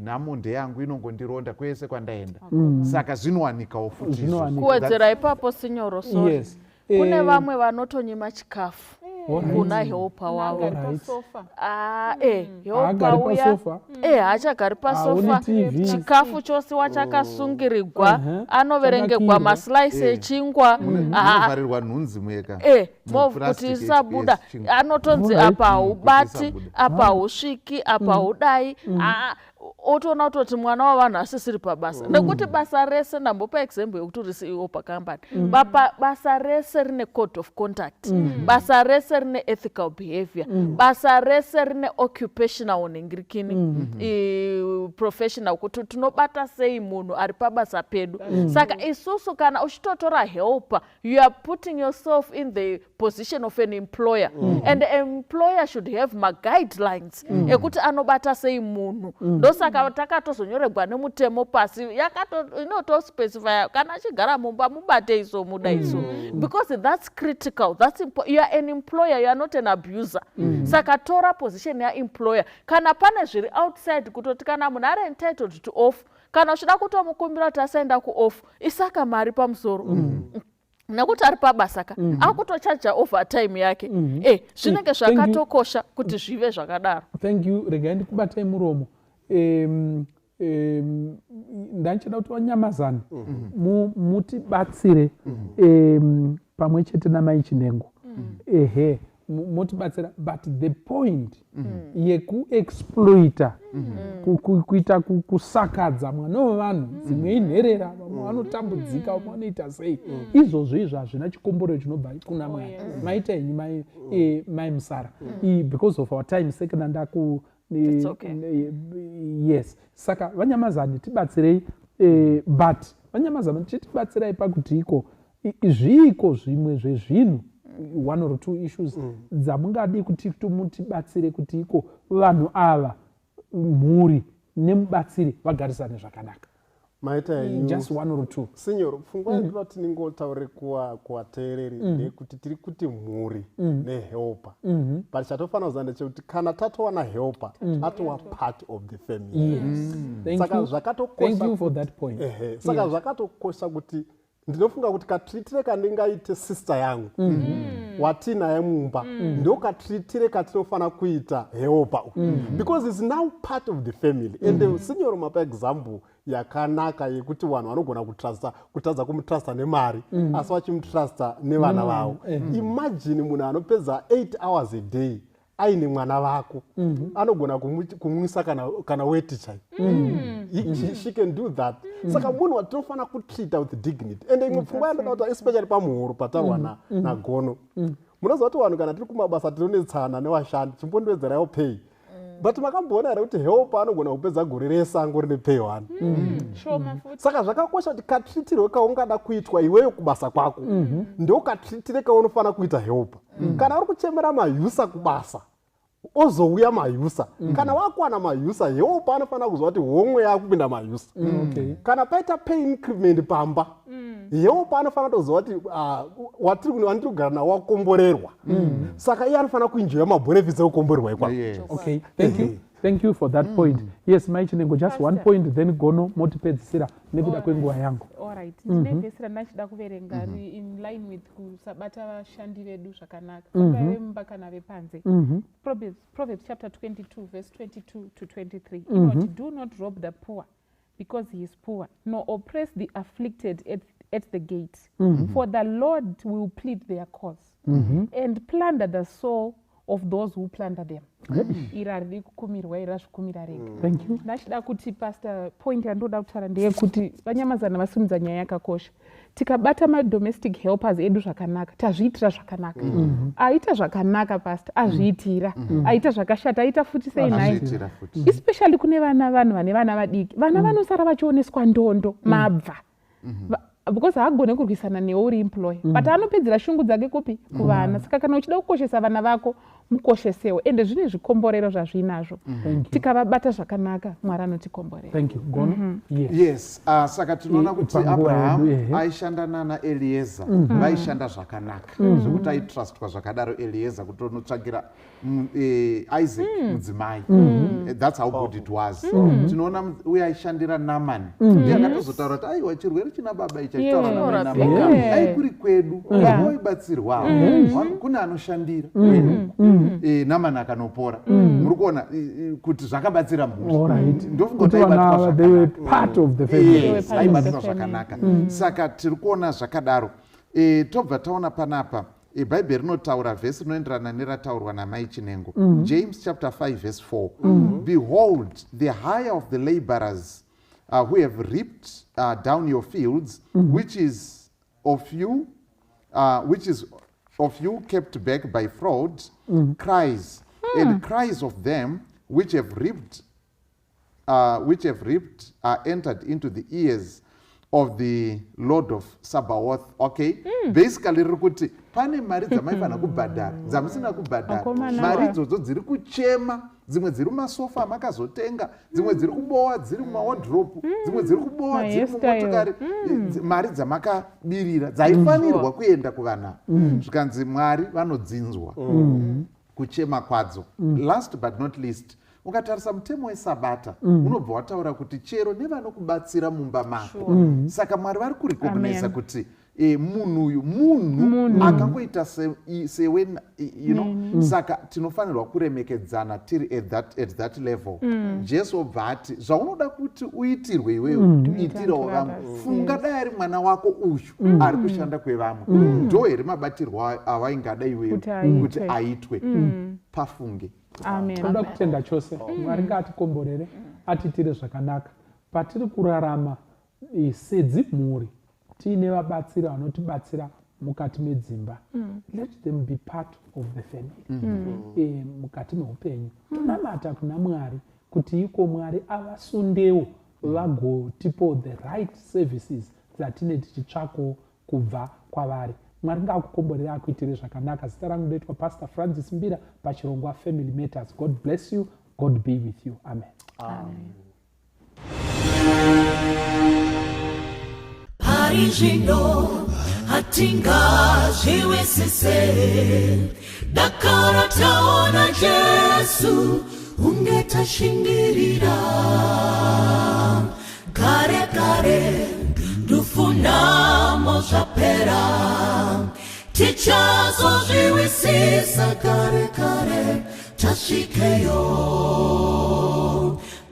nhamo ndeyangu inongondironda kwese kwandaenda. Saka zvinowanikawo futi kuwedzera ipapo sinyoro sorry kune vamwe vanotonyima chikafu kuna helpa wavo helpa uya haachagari pasofa chikafu chose wachakasungirigwa anoverengegwa maslice echingwa anovarirwa nhunzi mweka kuti isabuda anotonzi apa haubati apa hausviki apa haudai otoona kutoti mwana wavanhu asisiri pabasa nekuti basa rese ndambopa example yekuti risi iwo pakambani basa rese rine code of conduct basa rese rine ethical behavior basa rese rine occupational nengirikini professional kuti tinobata sei munhu ari pabasa pedu saka isusu kana uchitotora helper you are putting yourself in the position of an employer and the employer should have guidelines ekuti anobata sei munhu ndosaka takatozonyoregwa nemutemo pasi inotospecify kana achigara mumba mubate iso muda iso because that's critical, you are an employer, you are not an abuser. Saka tora position ya employer kana pane zviri outside kutoti kana munhu ari entitled to off kana uchida kutomukumbira kuti asaenda kuoff isaka mari pamusoro nekuti ari pabasaka akutochaja overtime yake zvinenge zvakatokosha kuti zvive zvakadaro. Thank you. Regai ndikubatai muromo. Ndanchida kuti vanyamazana mutibatsire pamwe chete namai Chinengo mutibatsira but the point yekuexploita kuita kusakadza mwana wevanhu dzimwe inherera vamwe vanotambudzika vamwe vanoita sei izvozvo izvo hazvina chikomborero chinobva kuna Mwari. Maita henyu mai Musara because of our time sekenda ndaku yes saka vanyamazani tibatsirei but vanyamazani tibatsirai pakuti iko zviko zvimwe zvezvinhu one or two issues dzamungadi kuti mutibatsire kuti iko vanhu ava mhuri nemubatsiri vagarisane zvakanaka. Maita just one or two. Signor, pfungwa ndinoda kuti ningotaure kuvateereri ndekuti tiri kuti mhuri nehelper. But chatofana kuziva ndechekuti kana tatowana helper atova part of the family. Saka thank you for that point. Saka zvakatokosha kuti ndinofunga kuti katritire kandingaite sister yangu watinaye mumba ndo katritire katinofana kuita helper because it's now part of the family and signor mapa example yakanaka yekuti vanhu vanogona kutadza kumutrusta nemari asi vachimutrusta nevana vavo. Imagine munhu anopedza 8 hours a day aine mwana vako anogona kumwisa kana weti chai she can do that. Saka munhu watinofana kutrita with dignity and imwe pfungwa yandoda kuti especially pamuhoro patarwa nagono munoziva kuti vanhu kana tiri kumabasa tinonetsana nevashandi chimbondowedzerayo pay but makamboona here kuti helper anogona kupedza gore rese angorine pay 1 saka zvakakosha kuti katritirwe kaungada kuitwa iweyo kubasa kwako ndo katritirwe kaunofana kuita helper. Kana uri kuchemera mayusa kubasa ozouya mayusa kana wakuwana mayusa helper anofana kuziva kuti homwe yakupinda mayusa kana paita pay increment pamba helper anofana kuziva kuti wandiri kugara nawo wakomborerwa saka iye anofana kuenjoya mabenefits ekukomborerwa ikwako. Okay, thank you for that point. Yes, mai Chinengo, just one point then gono motipedzisira nekuda kwenguva yangu. Alright, ndine vhesi randachida kuverenga in line with kusabata vashandi vedu zvakanaka vemba kana vepanze. Proverbs chapter 22 verse 22 to 23 inoti do not rob the poor because he is poor nor oppress the afflicted at the gate for the Lord will plead their cause and plunder the soul of those who plunder them. Ira riri kukumirwa ira zvikumira rega. Thank you. Ndachida kuti pastor point yandoda kutaura ndeyekuti vanyamazana vasimudza nyaya yakakosha. Tikabata madomestic helpers edu zvakanaka tazviitira zvakanaka aita zvakanaka pastor azviitira aita zvakashata aita futi sei naye especially kune vanhu vane vana vadiki vana vanosara vachioneswa ndondo mabva because haagone kurwisana newe uri employer but anopedzera shungu dzake kupi kuvana. Saka kana uchida kukoshesa vana vako mukoshesewo ende zvine zvikomborero zvazvinazvo tikavabata zvakanaka Mwari anotikomborera. Thank you. Gono? Yes. Saka tinoona kuti Abraham aishanda nana Eliezer vaishanda zvakanaka zvekuti aitrustwa zvakadaro Eliezer kuti unotsvagira Isaac mudzimai. That's how good it was. Tinoona uye aishandira Naaman ndiye akatozotaura kuti aiwa chirwere china baba ichi achitaura naMwari aikuri kwedu waibatsirwa kune anoshandira Naaman akanopora. Muri kuona kuti zvakabatsira mhuri ndofunga aibatwa zvakanaka. Saka tiri kuona zvakadaro. Tobva taona panapa Bible rinotaura vhesi rinoenderana nerataurwa namai Chinengo. James chapter 5 verse 4. Behold, the hire of the laborers who have reaped down your fields, which is of you kept back by fraud, cries, and cries of them which have reaped entered into the ears of the Lord of Sabaoth. Okay? Basically riri kuti pane mari dzamaifana kubhadhara dzamusina kubhadhara. Mari idzodzo dziri kuchema, dzimwe dziri mumasofa makazotenga, dzimwe dziri kubowa dziri mumawadhiropu, dzimwe dziri kubowa dziri mumotokari, mari dzamakabirira dzaifanirwa kuenda kuvana. Zvikanzi Mwari vanodzinzwa kuchema kwadzo. Last but not least, ukatarisa mutemo weSabata unobva wataura kuti chero nevanokubatsira mumba mako. Saka Mwari vari kurecognize kuti munhu uyu munhu akangoita sewe, you know. Saka tinofanirwa kuremekedzana tiri at that level. Jesu obva ati zvaunoda kuti uitirwe iwewe itirawo vamwe. Funga dai ari mwana wako uyu ari kushanda kwevamwe, ndo here mabatirwo awaingada iwewe kuti aitwe. Pafunge. Toda kutenda chose Mwari ngatikomborere atitire zvakanaka patiri kurarama sedzimhuri tiine vabatsiri vanotibatsira mukati medzimba. Let them be part of the family. Mukati meupenyu tonamata kuna Mwari kuti iko Mwari avasundewo vagotipo the right services dzatine tichitsvako kubva kwavari. Mwari ngakukomborera akuitire zvakanaka. Zita rangu ndoitwa Pastor Francis Mbira pachirongwa Family Matters. God bless you. God be with you. Amen. Amen. Hari zvino hatingazviwisise dakara taona Jesu unge tashingirira kare kare ndufunamo zvapera tichazozviwisisa kare kare tasvikeyo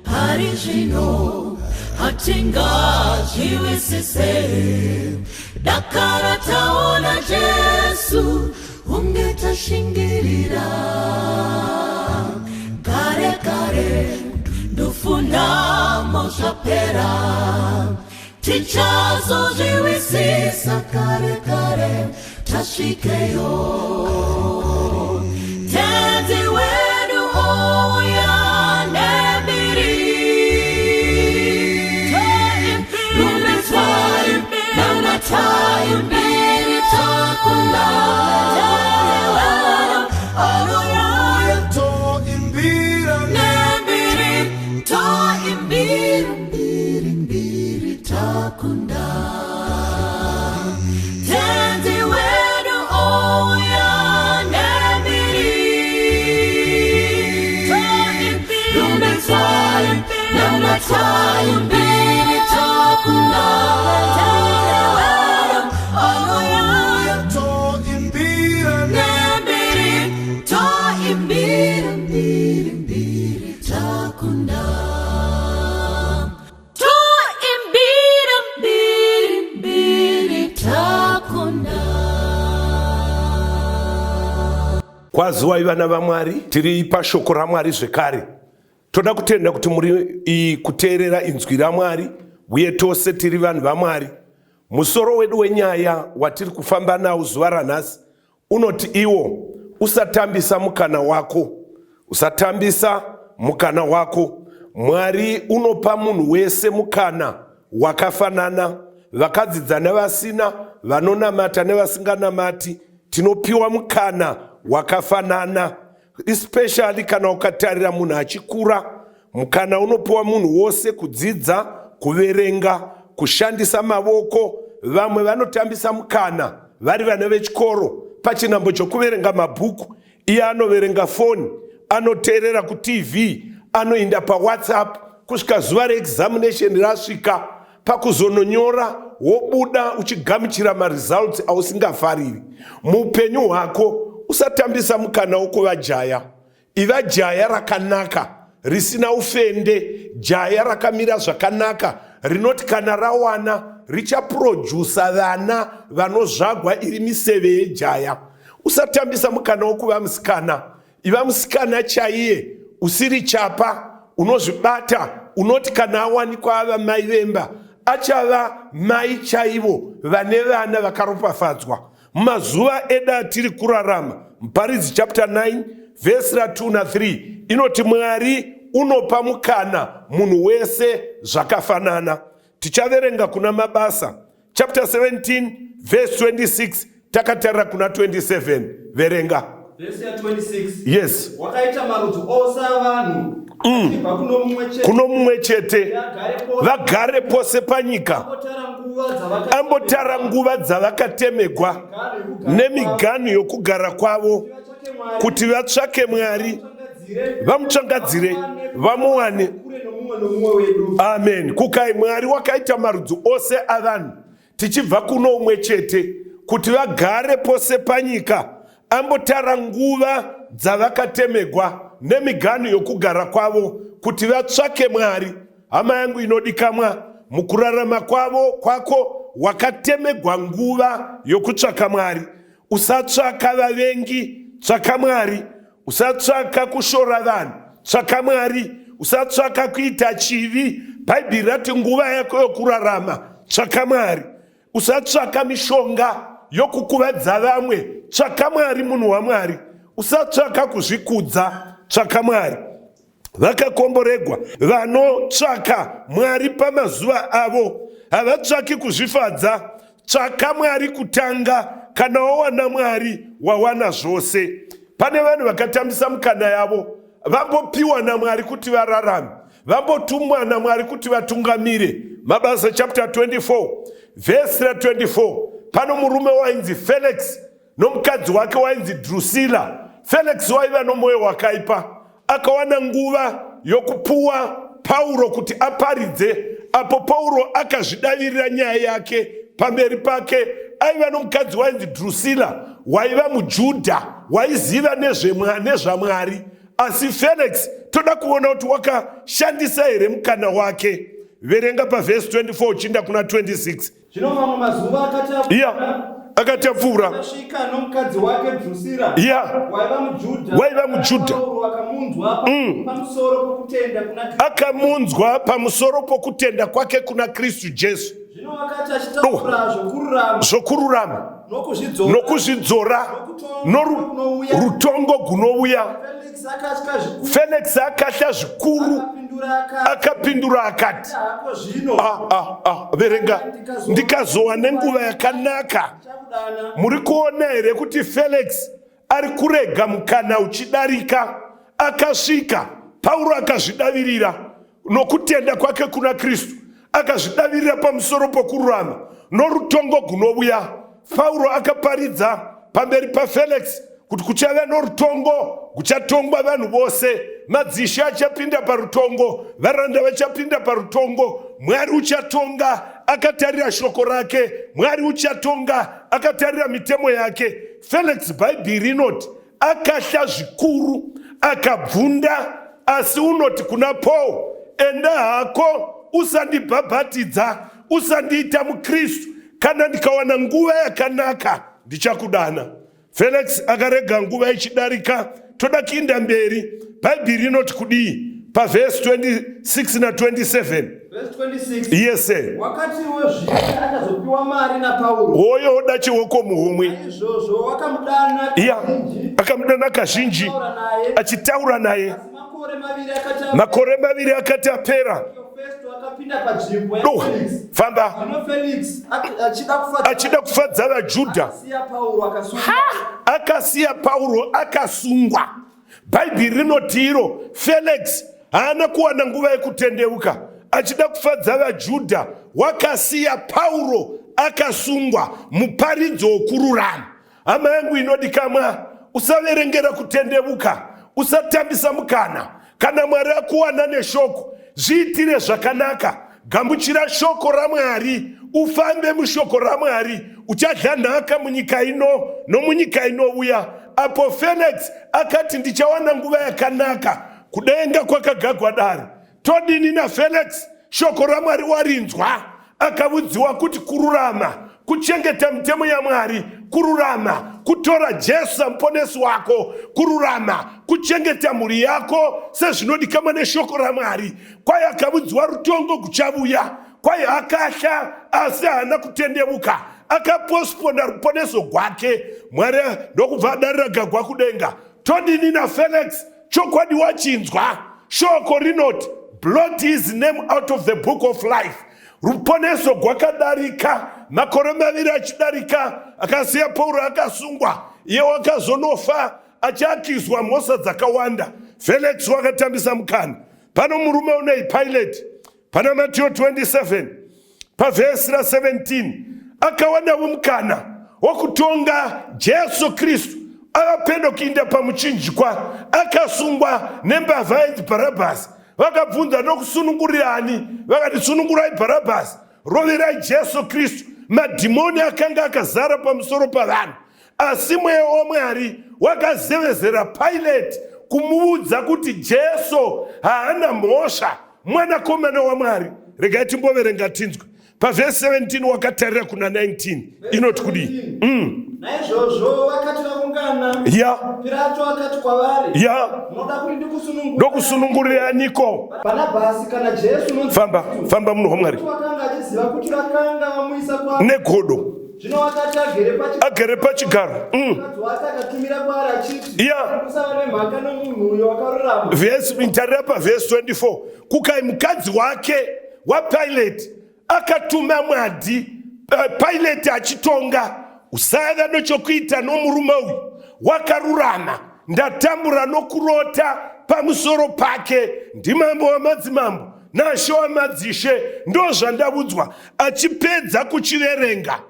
hari zvino hatingazviwisise dakara taona Jesu unge tashingirira kare kare ndufunamo zvapera tichazozviwisisa kare kare tasvikeyo tenzi wedu ouya nembiri taimbiri takunda toimbira nembiri toimbiri takunda tenzi wedu ouya nembiri taimbiri takunda Kwaziwai vana vaMwari, tiri pashoko raMwari zvekare. Toda kutenda kuti muri kuteerera inzwi raMwari uye tose tiri vanhu vaMwari. Musoro wedu wenyaya watiri kufamba nawo zuva ranhasi unoti iwo usatambisa mukana wako. Usatambisa mukana wako. Mwari unopa munhu wese mukana wakafanana. Vakadzidza nevasina, vanonamata nevasinganamati, tinopiwa mukana wakafanana. especially kana ukatarira munhu achikura. Mukana unopiwa munhu wose kudzidza, kuverenga, kushandisa mavoko. Vamwe vanotambisa mukana vari vana vechikoro pachinambo chokuverenga mabhuku. Iye anoverenga foni, anoteerera kuTV, anoenda paWhatsApp. Kusvika zuva reexamination rasvika, pakuzononyora wobuda uchigamuchira maresults ausingafariri. Muupenyu hwako usatambisa mukana wokuva jaya. Iva jaya rakanaka, risina ufende, jaya rakamira zvakanaka, rinoti kana rawana richaprodusa vana vanozvagwa iri miseve yejaya. Usatambisa mukana wokuva musikana. Iva musikana chaiye, usiri chapa, unozvibata, unoti kana awanikwa ava mai vemba, achava mai chaivo vane vana vakaropafadzwa. Mumazuva eda atiri kurarama, Muparidzi chapter 9 verse 2 na 3 inoti Mwari unopa mukana munhu wese zvakafanana. Tichaverenga kuna Mabasa chapter 17 verse 26 takatarira kuna 27. Verenga. Verse 26. Yes. Wakaita marudzi ose avanhu kuno mumwe chete vagare pose panyika, ambotara nguva dzavakatemegwa nemiganhu yokugara kwavo, kuti vatsvake Mwari, vamutsvangadzire, vamuwane. Amen. Kukai Mwari wakaita marudzi ose avanhu tichibva kuno umwe chete, kuti vagare pose panyika, ambotara nguva dzavakatemegwa nemiganhu yokugara kwavo, kuti vatsvake Mwari. Hama yangu inodikamwa, mukurarama kwako wakatemegwa nguva yokutsvaka Mwari. Usatsvaka vavengi, tsvaka Mwari. Usatsvaka kushora vanhu, tsvaka Mwari. Usatsvaka kuita chivi. Bhaibheri rati nguva yako yokurarama, tsvaka Mwari. Usatsvaka mishonga yokukuvadza vamwe, tsvaka Mwari, munhu waMwari. Usatsvaka kuzvikudza, tsvaka Mwari. Vakakomboregwa vanotsvaka Mwari pamazuva avo, havatsvaki kuzvifadza. Tsvaka Mwari kutanga, kana wawana Mwari wawana zvose. Pane vanhu vakatambisa mukana yavo, vambopiwa naMwari kuti vararame, vambotumwa naMwari kuti vatungamire. Mabasa chapter 24 verse 24 pano murume wainzi Felix nomukadzi wake wainzi Drusilla. Felix waiva nomwoyo wakaipa, akawana nguva yokupuwa Pauro kuti aparidze. Apo Pauro akazvidavirira nyaya yake pamberi pake. Aiva nomukadzi wainzi Drusilla, waiva muJudha, waiziva nezvaMwari. Asi Felix toda kuona kuti wakashandisa here mukana wake. Verenga paverse 24 uchinda kuna 26. Zvino mamwe mazuva akatapfuura akasvika nomukadzi wake Drusilla, waiva muJudha, akamunzwa pamusoro pokutenda kwake kuna Kristu Jesu. Zvino wakati achitaura zvokururama nokuzvidzora norutongo gunouya, Felix akatya zvikuru, akapindura akati, verenga, ndikazowa nenguva yakanaka. Muri kuona here kuti Felix ari kurega mukana uchidarika, akasvika. Pauro akazvidavirira nokutenda kwake kuna Kristu, akazvidavirira pamusoro pokururama norutongo gunouya. Pauro akaparidza pamberi paFelix kuti kuchava norutongo kuchatongwa vanhu vose. Madzishe achapinda parutongo, varanda vachapinda parutongo, Mwari uchatonga akatarira shoko rake, Mwari uchatonga akatarira mitemo yake. Felix, Bhaibheri rinoti akatya zvikuru, akabvunda. Asi unoti kuna Paul, enda hako, usandibhabhatidza, usandiita muKristu. Kana ndikawana nguva yakanaka ndichakudana. Felix akarega nguva ichidarika. Toda kuenda mberi. Bhaibheri rinoti kudii paverse 26 na 27. Verse 26. Yes sir. Wakati wozvika akazopiwa mari naPauro, hoyo oda chiwoko muhomwe. Izvozvo wakamudana akamudana kazhinji achitaura naye. Makore maviri akati apera, famba achida kufadza vaJudha, akasiya Pauro akasungwa. bhaibheri rinoti iro Felix haana kuwana nguva yekutendeuka achida kufadza vaJudha, wakasiya Pauro akasungwa, muparidzo wokururama. Hama yangu inodikamwa, usaverengera kutendeuka, usatambisa mukana. Kana Mwari akuwana neshoko, zviitire zvakanaka, gamuchira shoko raMwari, ufambe mushoko raMwari, uchadya nhaka munyika ino nomunyika inouya. Apo Felix akati ndichawana nguva yakanaka, kudenga kwakagagwa dare. Todini na Felix, shoko raMwari warinzwa, akavudziwa kuti kururama, kuchengeta mitemo ya Mwari, kururama, kutora Jesu muponesi wako, kururama, kuchengeta mhuri yako sezvinodikanwa neshoko raMwari. Kwaye akavudziwa rutongo kuchavuya, kwaye akasha asi haana kutendeuka, akapostpona ruponeso rwake. Mwari ndokubva adarira gagwa kudenga. Todini na Felix, chokwadi wachinzwa, shoko rinoti blot his name out of the book of life. Ruponeso rwakadarika, makore maviri achidarika, akasiya Pauro akasungwa, iye wakazonofa achakizwa mhosva dzakawanda. Felix wakatambisa mukana. Pano murume unei Pilate, pana Matthew 27 pavhesi ra17, akawanawo mukana wokutonga Jesu Kristu. Akapenda kuinda pamuchinjikwa, akasungwa nembavha idzi Bharabhasi. Vakabvunza nokusunungurirani, vakati sunungurai Bharabhasi, roverai Jesu Kristu. Madhimoni akanga akazara pamusoro pavanhu, asi mweya waMwari wakazevezera Pilate kumuudza kuti Jesu haana mhosva, mwanakomana waMwari. Regai timboverenga tinzwe. Pavhesi 17 wakatarira kuna 19 inoti kudii? Naizvozvo vakati vaungana, Pilato akati kwavari, munoda kuti ndokusununguriraniiko? Bhanabhasi kana Jesu famba munhu waMwari. Vakanga achiziva kuti vakanga vamuisa kwa negodo. Zvino wakati agere pachigaro, mukadzi wake akatumira kwaari achiti, kusava nemhaka nomunhu uyo wakarurama. Tarira pavhesi 24, kukai mukadzi wake waPilate akatuma mwadi, Pilate achitonga, usava nochokuita nomurume uyu, wakarurama, ndatambura nokurota pamusoro pake, ndimambo wamadzimambo nashe wamadzishe, ndozvandavudzwa. Achipedza kuchiverenga,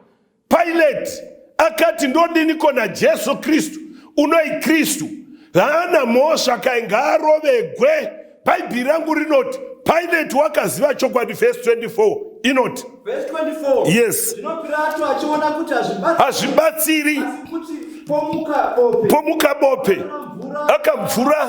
Pilate akati ndodini kona Jesu Kristu, unoi Kristu, haana mhosva kainga arovegwe. Bhaibheri rangu rinoti Pilate wakaziva chokwadi. Verse 24 inoti, Verse 24, yes, zvino Pilato achiona kuti hazvibatsiri, kuti pomuka bope, akamvura,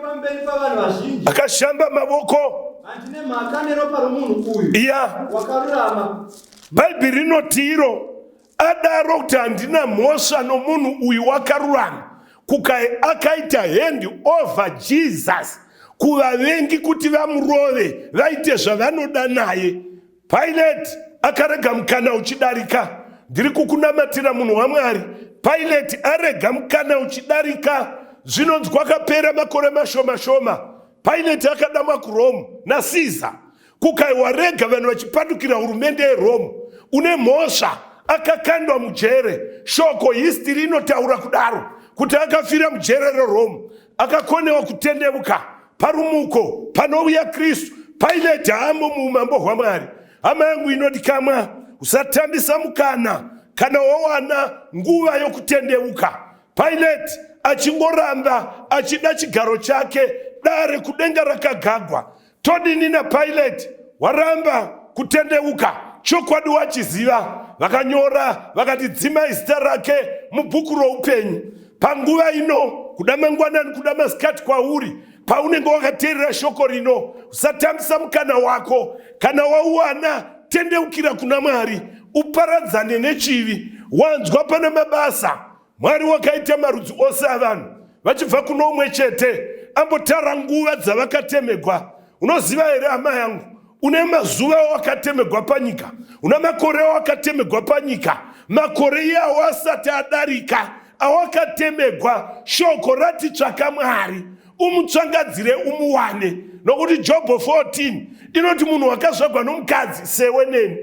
pamberi pavanhu vazhinji, akashamba mavoko, handine mhaka neropa romunhu uyu wakarurama. Bhaibheri rinoti iro, adaro kuti handina mhosva nomunhu uyu wakarurama, kukai akaita hand over Jesus kuvavengi kuti vamurove vaite zvavanoda naye. Pilate akarega mukana uchidarika. Ndiri kukunamatira munhu waMwari, Pilate arega mukana uchidarika. Zvinonzi kwakapera makore mashoma, Pilate akadamwa kuRome naCaesar. Kukai warega vanhu vachipadukira hurumende yeRome, une mhosva, akakandwa mujere. Shoko history inotaura kudaro, kuti akafira mujere reRome, akakonewa kutendeuka. Parumuko panouya Kristu, Pilate haamo muumambo hwaMwari. Hama yangu inodikamwa, usatambisa mukana kana wawana nguva yokutendeuka. Pilate achingoramba achida chigaro chake, dare kudenga rakagagwa. Todini na Pilate, waramba kutendeuka, chokwadi wachiziva. Vakanyora vakati dzima zita rake mubhuku roupenyu. Panguva ino, kuda mangwanani kuda masikati kwauri, paunenge wakateerera shoko rino, usatambisa mukana wako. Kana wauwana, tendeukira kuna Mwari, uparadzane nechivi. Wanzwa pana mabasa, Mwari wakaita marudzi ose avanhu, vachibva kuno umwe chete. Ambotara nguva dzavakatemegwa. Unoziva here hama yangu, une mazuva wakatemegwa panyika, una makore wakatemegwa panyika, makore iyawo asati adarika, awakatemegwa. Shoko rati tsvaka Mwari, umutsvangadzire umuwane. Nokuti Jobho 14 inoti munhu wakazvagwa nomukadzi seweneni,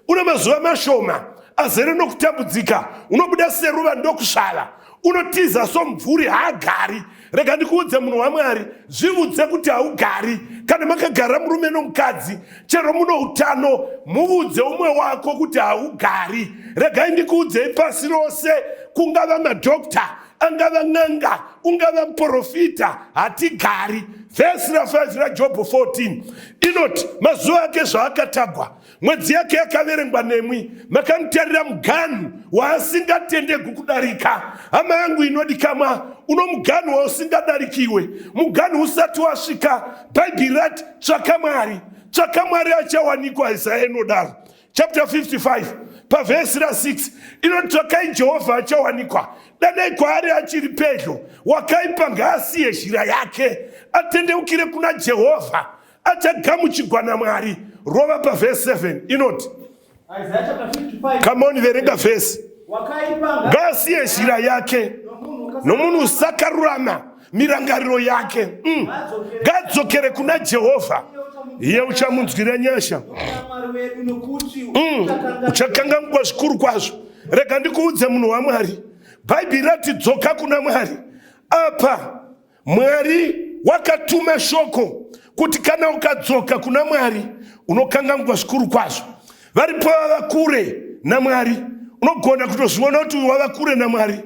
una mazuva mashoma azere nokutambudzika, unobuda seruva ndokusvala, unotiza somumvuri haagari. Rega ndikuudze munhu waMwari, zviudze kuti haugari. Kana makagara murume nomukadzi, chero muno utano, muudze umwe wako kuti haugari. Regai ndikuudzei pasi rose, kungava madokta, angava n'anga, ungava muprofita, hatigari. Vhesi ra5 raJobho 14 inoti mazuva ake zvaakatagwa, mwedzi yake yakaverengwa nemwi, makanotarira muganhu waasingatendegwi kudarika. Hama yangu inodikamwa, uno muganhu wausingadarikiwe, muganhu usati wasvika. Bhaibheri rati tsvaka Mwari, tsvaka Mwari achawanikwa. Isaya inodaro chapter 55 pavhesi ra6 inoti tsvakai Jehovha achawanikwa, danai kwaari achiri pedyo. Wakaipa ngaasiye zhira yake, atendeukire kuna Jehovha, achagamuchirwa naMwari. Rova pavhesi 7 inoti, come on, verenga vhesi. Ngaasiye zhira yake, nomunhu usakarurama mirangariro yake. Ngadzokere kuna Jehovha, iye uchamunzwira nyasha. Uchakanganwa zvikuru kwazvo. Rega ndikuudze munhu waMwari, Bhaibheri rati dzoka kuna Mwari. Apa Mwari wakatuma shoko kuti kana ukadzoka kuna Mwari unokanganwa zvikuru kwazvo. Varipo vava kure naMwari, unogona kutozviona kuti wava kure naMwari.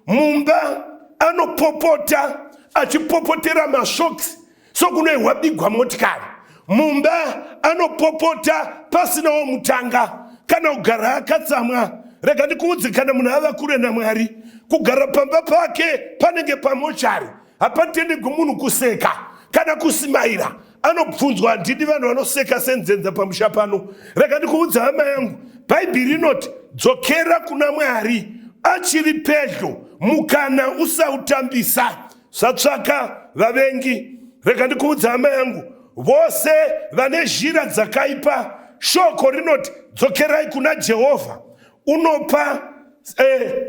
Mumba anopopota achipopotera mashoksi sokunoihwa bigwa motikari. Mumba anopopota pasinawo mutanga kana kugara akatsamwa. Rega ndikuudze, kana munhu ava kure naMwari, kugara pamba pake panenge pamochari, hapatendegwi munhu kuseka kana kusimaira. Anobvunzwa, ndidi vanhu vanoseka senzenza pamusha pano. Rega ndikuudze hama yangu, Bhaibheri inoti dzokera kuna Mwari achiri pedyo, mukana usautambisa. Satsvaka vavengi. Rega ndikuudze hama yangu, vose vane zhira dzakaipa, shoko rinoti dzokerai kuna Jehovha. Unopa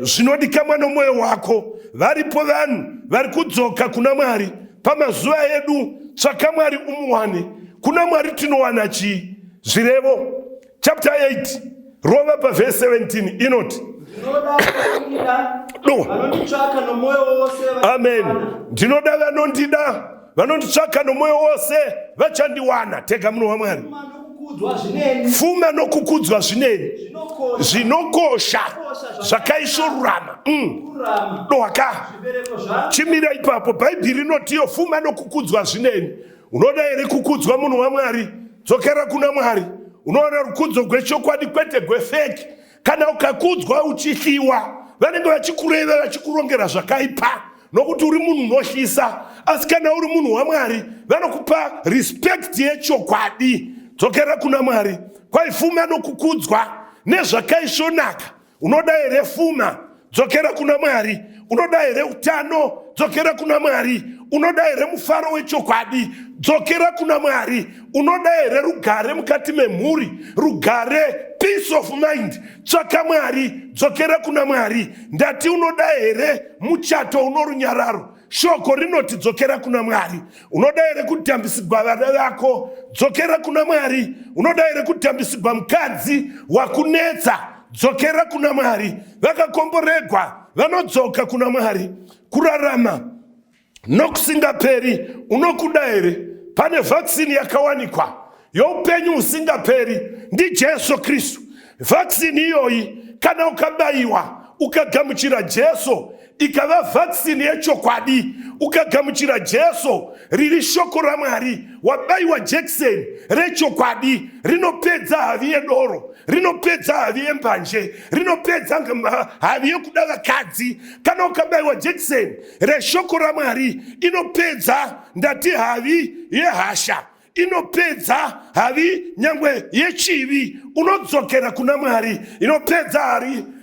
zvinodikamwa nomwoyo wako. Varipo vanhu vari kudzoka kuna Mwari pamazuva edu. Tsvaka Mwari umuwane. Kuna Mwari tinowana chii? Zvirevo chapter 8 rova pavhesi 17 inoti, amen, ndinoda vanondida, vanonditsvaka nomwoyo wose vachandiwana. Tega munhu waMwari, pfuma nokukudzwa zvineni zvinokosha zvakaishorurama. Dohaka chimira ipapo. Bhaibheri rinoti iyo pfuma nokukudzwa zvineni. Unoda here kukudzwa munhu waMwari? Dzokera kuna Mwari. Unoona rukudzo gwechokwadi kwete gwefeki. Kana ukakudzwa uchihliwa, vanenge vachikureva vachikurongera zvakaipa nokuti uri munhu unohlisa. Asi kana uri munhu waMwari, vanokupa respect yechokwadi. Dzokera kuna Mwari. Kwai pfuma nokukudzwa nezvakaisvonaka. Unoda here pfuma? Dzokera kuna Mwari. Unoda here utano? Dzokera kuna Mwari. Unoda here mufaro wechokwadi? Dzokera kuna Mwari. Unoda here rugare mukati memhuri, rugare, peace of mind? Tsvaka Mwari. Dzokera kuna Mwari. Ndati unoda here muchato unorunyararo? Shoko rinoti dzokera kuna Mwari. Unoda here kutambisigwa vana vako? Dzokera kuna Mwari. Unoda here kutambisigwa mukadzi wakunetsa? Dzokera kuna Mwari. Vakakomboregwa vanodzoka kuna Mwari. Kurarama nokusingaperi unokuda here? Pane vaccine yakawanikwa youpenyu usingaperi, ndiJesu Kristu. Vaccine iyoyi kana ukabayiwa ukagamuchira Jesu, ikava vaccine yechokwadi, ukagamuchira Jesu, riri shoko raMwari, wabayiwa jekiseni rechokwadi, rinopedza havi yedoro, rinopedza havi yembanje, rinopedza havi yekuda vakadzi. Kana ukabayiwa jekiseni reshoko raMwari, inopedza ndati havi yehasha, inopedza havi nyangwe yechivi. Unodzokera kuna Mwari. Inopedza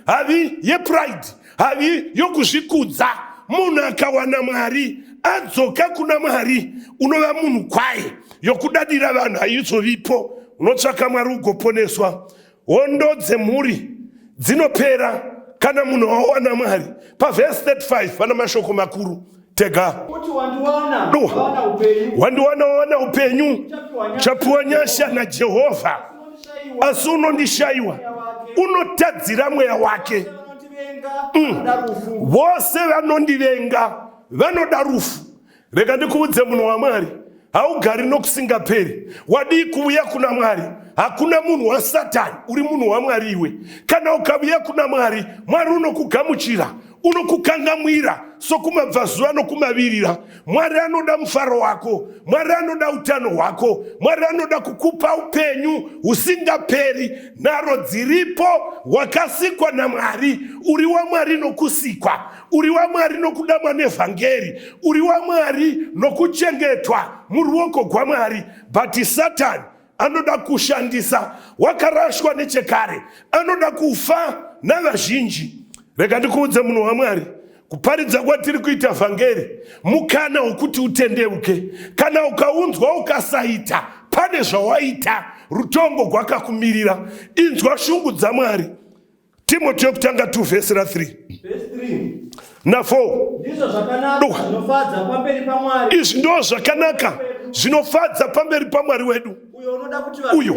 havi yepride, havi yokuzvikudza. Munhu akawana Mwari adzoka kuna Mwari, unova munhu kwaye. Yokudadira vanhu haizovipo. Unotsvaka Mwari ugoponeswa. Hondo dzemhuri dzinopera kana munhu awana Mwari. Pavhesi 35 pana mashoko makuru. Tega wandiwana upenyu, chapiwa nyasha na Jehovha. Asi unondishayiwa, unotadzira mweya wake. vose vanondivenga vanoda rufu. Rega ndikuudze munhu waMwari, haugari nokusingaperi. Wadii kuuya kuna Mwari. Hakuna munhu waSatani uri munhu waMwari iwe. Kana ukauya kuna Mwari, Mwari unokugamuchira, unokukangamwira sokumabvazuva nokumavirira. Mwari anoda mufaro wako, Mwari anoda utano hwako, Mwari anoda kukupa upenyu husingaperi. Nharo dziripo wakasikwa naMwari, uri waMwari nokusikwa, uri waMwari nokudamwa nevhangeri, uri waMwari nokuchengetwa muruoko rwaMwari. But Satani anoda kushandisa, wakarashwa nechekare, anoda kufa navazhinji. Rega ndikuudze munhu waMwari, kuparidza kwatiri kuita vhangeri mukana wokuti utendeuke. Kana ukaunzwa ukasaita, pane zvawaita, rutongo rwakakumirira. Inzwa shungu dzaMwari. Timoti yokutanga 2 vhesi ra3 na 4. Izvi ndo zvakanaka zvinofadza pamberi paMwari wedu, uyo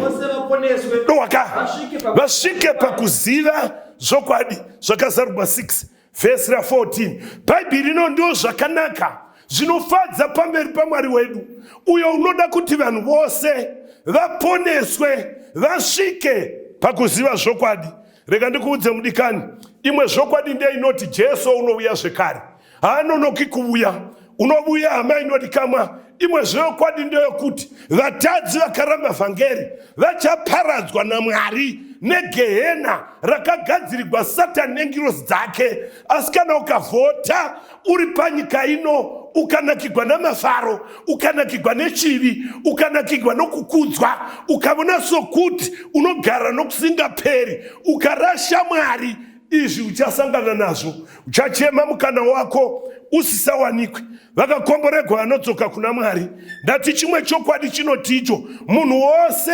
vasvike pakuziva zvokwadi. Zvakazarurwa 6 vhesi ra14. Bhaibheri rino ndo zvakanaka zvinofadza pamberi paMwari wedu, uyo unoda kuti vanhu vose vaponeswe, vasvike pakuziva zvokwadi. Rega ndikuudze mudikani, imwe zvokwadi ndeinoti Jesu unouya zvekare. Haanonoki kuuya, unobuya hama inodikamwa. Imwe zvokwadi ndeyokuti vatadzi vakaramba vhangeri vachaparadzwa naMwari negehena rakagadzirirwa Satani nengirozi dzake. Asi kana ukavhota uri panyika ino, ukanakirwa namafaro, ukanakirwa nechivi, ukanakirwa nokukudzwa, ukavona sokuti unogara nokusingaperi, ukarasha Mwari, izvi uchasangana nazvo. Uchachema mukana wako usisawanikwe. Vakakomboregwa vanodzoka kuna Mwari. Ndati chimwe chokwadi chinoticho, munhu wose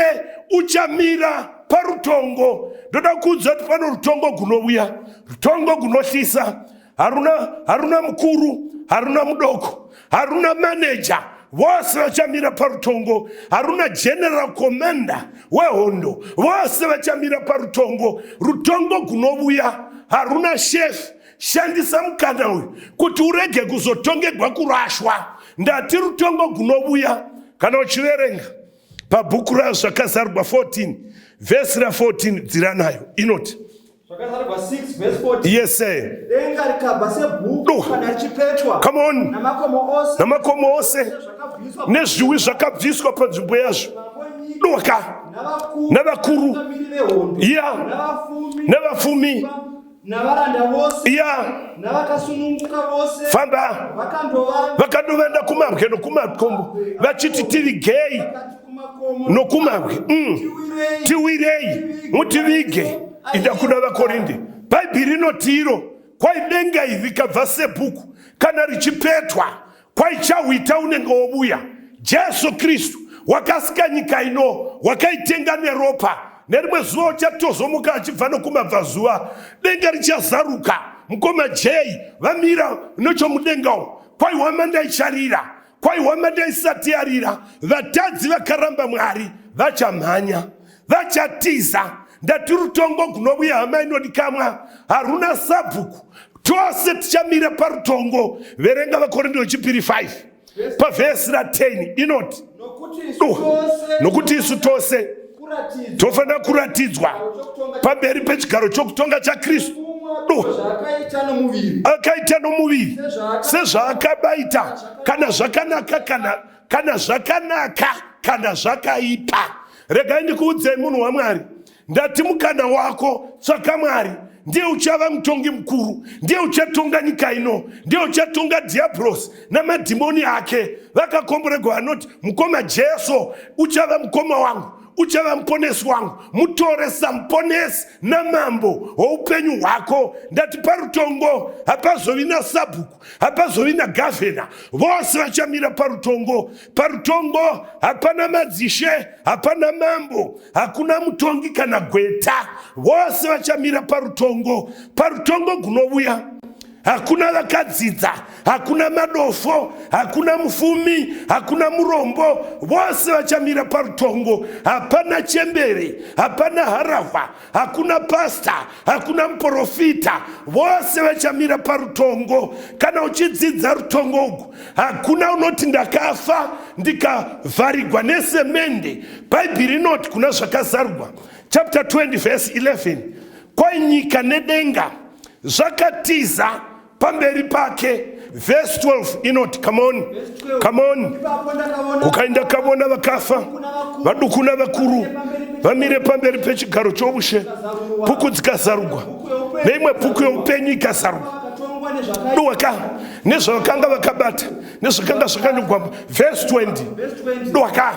uchamira parutongo. Ndoda kuudza kuti pano rutongo gunouya, rutongo gunohlisa. Haruna mukuru, haruna mudoko, haruna manager, vose vachamira parutongo. Haruna general commander wehondo, vose vachamira parutongo. Rutongo gunobuya, haruna chef. Shandisa mukana uyu kuti urege kuzotongegwa kurashwa. Ndati rutongo gunobuya. Kana uchiverenga pabhuku razvakazarurwa 14 vhesi ra14 dzira nayo inoti, yes sir. Come on. Namakomo ose nezviwi zvakabviswa panzvimbo yazvo. Doka navakuru, ya navafumi, ya famba vakandovanda kumabwe nokumakombo vachiti tiri gay nokumabwe. Tiwirei mutivige. Ida kuna vakorinde. Bhaibheri rinotiro kwai denga ivi kabva sebhuku kana richipetwa kwaichawita unenge wobuya. Jesu Kristu wakasika nyika ino, wakaitenga neropa. Nerimwe zuva uchatozomuka achibva nokumabvazuva, denga richazaruka. Mukoma Jay vamira nechomudenga umu, kwai hwamanda icharira, kwai hwamanda isati yarira. Vatadzi vakaramba Mwari vachamhanya, vachatiza. Ndati rutongo gunobuya hama inodikamwa, haruna sabhuku. Tose tichamira parutongo. Verenga vakorinde wechipiri 5 pavhesi ra10 inoti, nokuti isu tose tofanira kuratidzwa pamberi pechigaro chokutonga chaKristu. Akaita nomuviri sezvaakabaita, kana zvakanaka kana zvakanaka kana zvakaipa. Regai ndikuudzei munhu waMwari, ndati mukana wako tsvaka Mwari. Ndiye uchava mutongi mukuru, ndiye uchatonga nyika ino, ndiye uchatonga diablos namadhimoni ake. Vakakomboregwa vanoti mukoma Jesu uchava mukoma wangu, uchava muponesi wangu. Mutore samuponesi namambo woupenyu hwako. Ndati parutongo hapazovi nasabhuku, hapazovi nagavhena, vose vachamira parutongo. Parutongo hapana madzishe, hapana mambo, hakuna mutongi kana gweta, vose vachamira parutongo. Parutongo gunobuya hakuna vakadzidza, hakuna madofo, hakuna mufumi, hakuna murombo, vose vachamira parutongo. Hapana chembere, hapana harahwa, hakuna pasta, hakuna muprofita, vose vachamira parutongo. Kana uchidzidza rutongo uku, hakuna unoti ndakafa ndikavharigwa nesemende. Bhaibheri inoti kuna zvakazarurwa chapter 20 verse 11, kwainyika nedenga zvakatiza pamberi pake. Verse 12 inoti, come on. Ukaenda kavona vakafa vaduku navakuru vamire pamberi pechigaro choushe, puku dzikazarugwa neimwe puku youpenyu ikazarugwa, dwaka nezvavakanga vakabata nezvakanga zvakanyorwa. Verse 20 dwaka.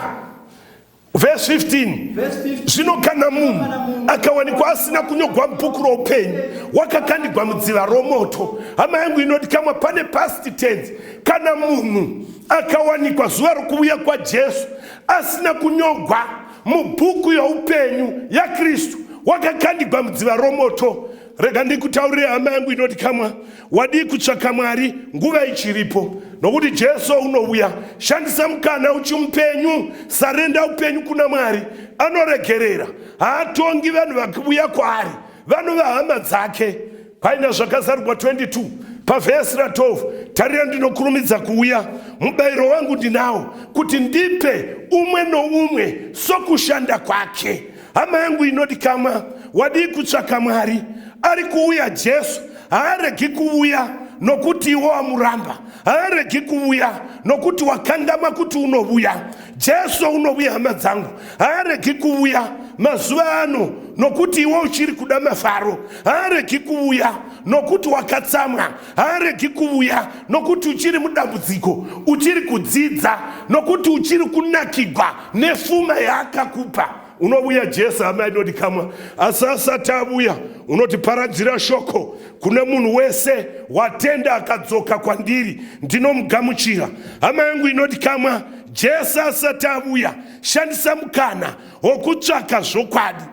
Verse 15 zvino kana munhu akawanikwa asina kunyogwa mubhuku roupenyu, wakakandigwa mudziva romoto. Hama yangu inoti kama pane past tense, kana munhu akawanikwa zuva rokuuya kwaJesu asina kunyogwa mubhuku youpenyu yaKristu, wakakandigwa mudziva romoto. Rega ndikutaurire hama yangu inoti kama wadi kutsvaka Mwari nguva ichiripo, nokuti Jesu unouya. Shandisa mukana uchimupenyu, sarenda upenyu kuna Mwari. Anoregerera, haatongi vanhu vakuuya kwaari, vanova hama dzake. Paina zvakazarurwa 22 pavhesi ra12, tarira ndinokurumidza kuuya, mubayiro wangu ndinawo, kuti ndipe umwe noumwe sokushanda kwake. Hama yangu inoti kama wadi kutsvaka Mwari, ari kuuya Jesu, haaregi kuuya nokuti iwo wamuramba, haaregi kuuya nokuti wakandama kuti unouya. Jesu unouya hama dzangu, haaregi kuuya mazuva ano nokuti iwo uchiri kuda mafaro, haaregi kuuya nokuti wakatsamwa, haaregi kuuya nokuti uchiri mudambudziko, uchiri kudzidza, nokuti uchiri kunakigwa nefuma yaakakupa. Unouya Jesu hama inoti kama, asi asati abuya unoti paradzira shoko kune munhu wese watenda akadzoka kwandiri ndinomugamuchira. Hama yangu inoti kama Jesu asati abuya, shandisa mukana wokutsvaka zvokwadi.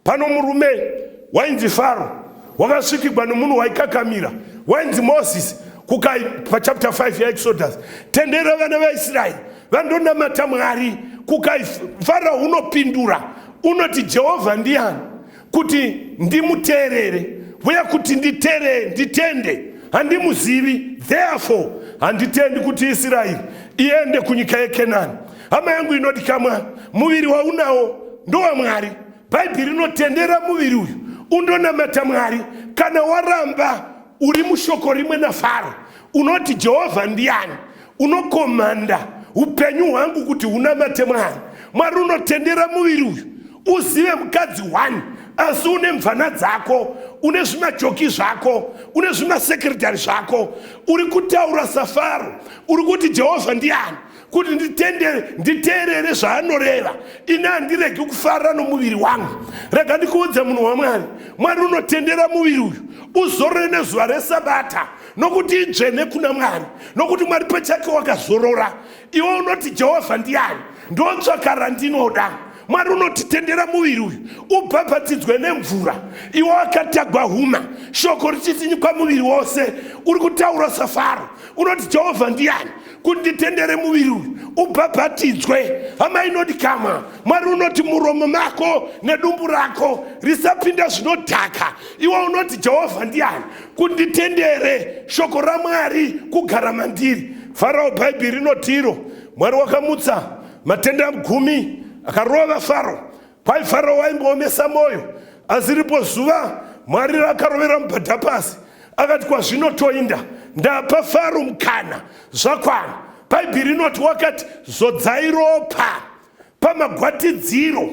Pano murume wainzi Faro wakasvikigwa nomunhu waikakamira wainzi Moses, pachapter 5 yaExodus, tendera vana vaIsraeri vandonamata Mwari. Farao unopindura unoti, Jehovha ndiani kuti ndimuteerere, uye kuti nditende handimuzivi, therefore handitendi kuti Israeri iende kunyika yeKenani. Hama yangu inoti kama muviri waunawo ndowa Mwari. Bhaibheri inotendera muviri uyu undonamata Mwari. Kana waramba uri mushoko rimwe naFaro, unoti Jehovha ndiani, unokomanda upenyu hwangu kuti unamate Mwari. Mwari unotendera muviri uyu uzive mukadzi 1, asi une mvana dzako, une zvimajoki zvako, une zvimasekretari zvako, uri kutaura saFaro, uri kuti Jehovha ndiani kuti nditeerere zvaanoreva, ine handiregi kufara nomuviri wangu. Rega ndikuudze munhu waMwari, Mwari unotendera muviri uyu uzorore nezuva reSabata, nokuti idzvene kuna Mwari, nokuti Mwari pachake wakazorora. Iwe unoti Jehovha ndiani, ndotsvaka randinoda. Mwari unotitendera muviri uyu ubhabhatidzwe nemvura, iwe wakatagwa huma, shoko richitinyikwa muviri wose. Uri kutaura saFaro, unoti Jehovha ndiani kuti nditendere muviri uyu ubhabhatidzwe. Hama inoti kama Mwari unoti muromo mako nedumbu rako risapinda zvinodhaka. Iwe unoti Jehovha ndiani kuti nditendere shoko raMwari kugara mandiri. Farao, Bhaibheri inotiro, Mwari wakamutsa matenda 10 akarova Faro. Pai Faro waimboomesa moyo, asi ripo zuva Mwari rakarovera mubhadha pasi, akati kwazvinotoinda ndapa Faro mukana zvakwana. Bhaibheri inoti wakati zodzai ropa pamagwatidziro,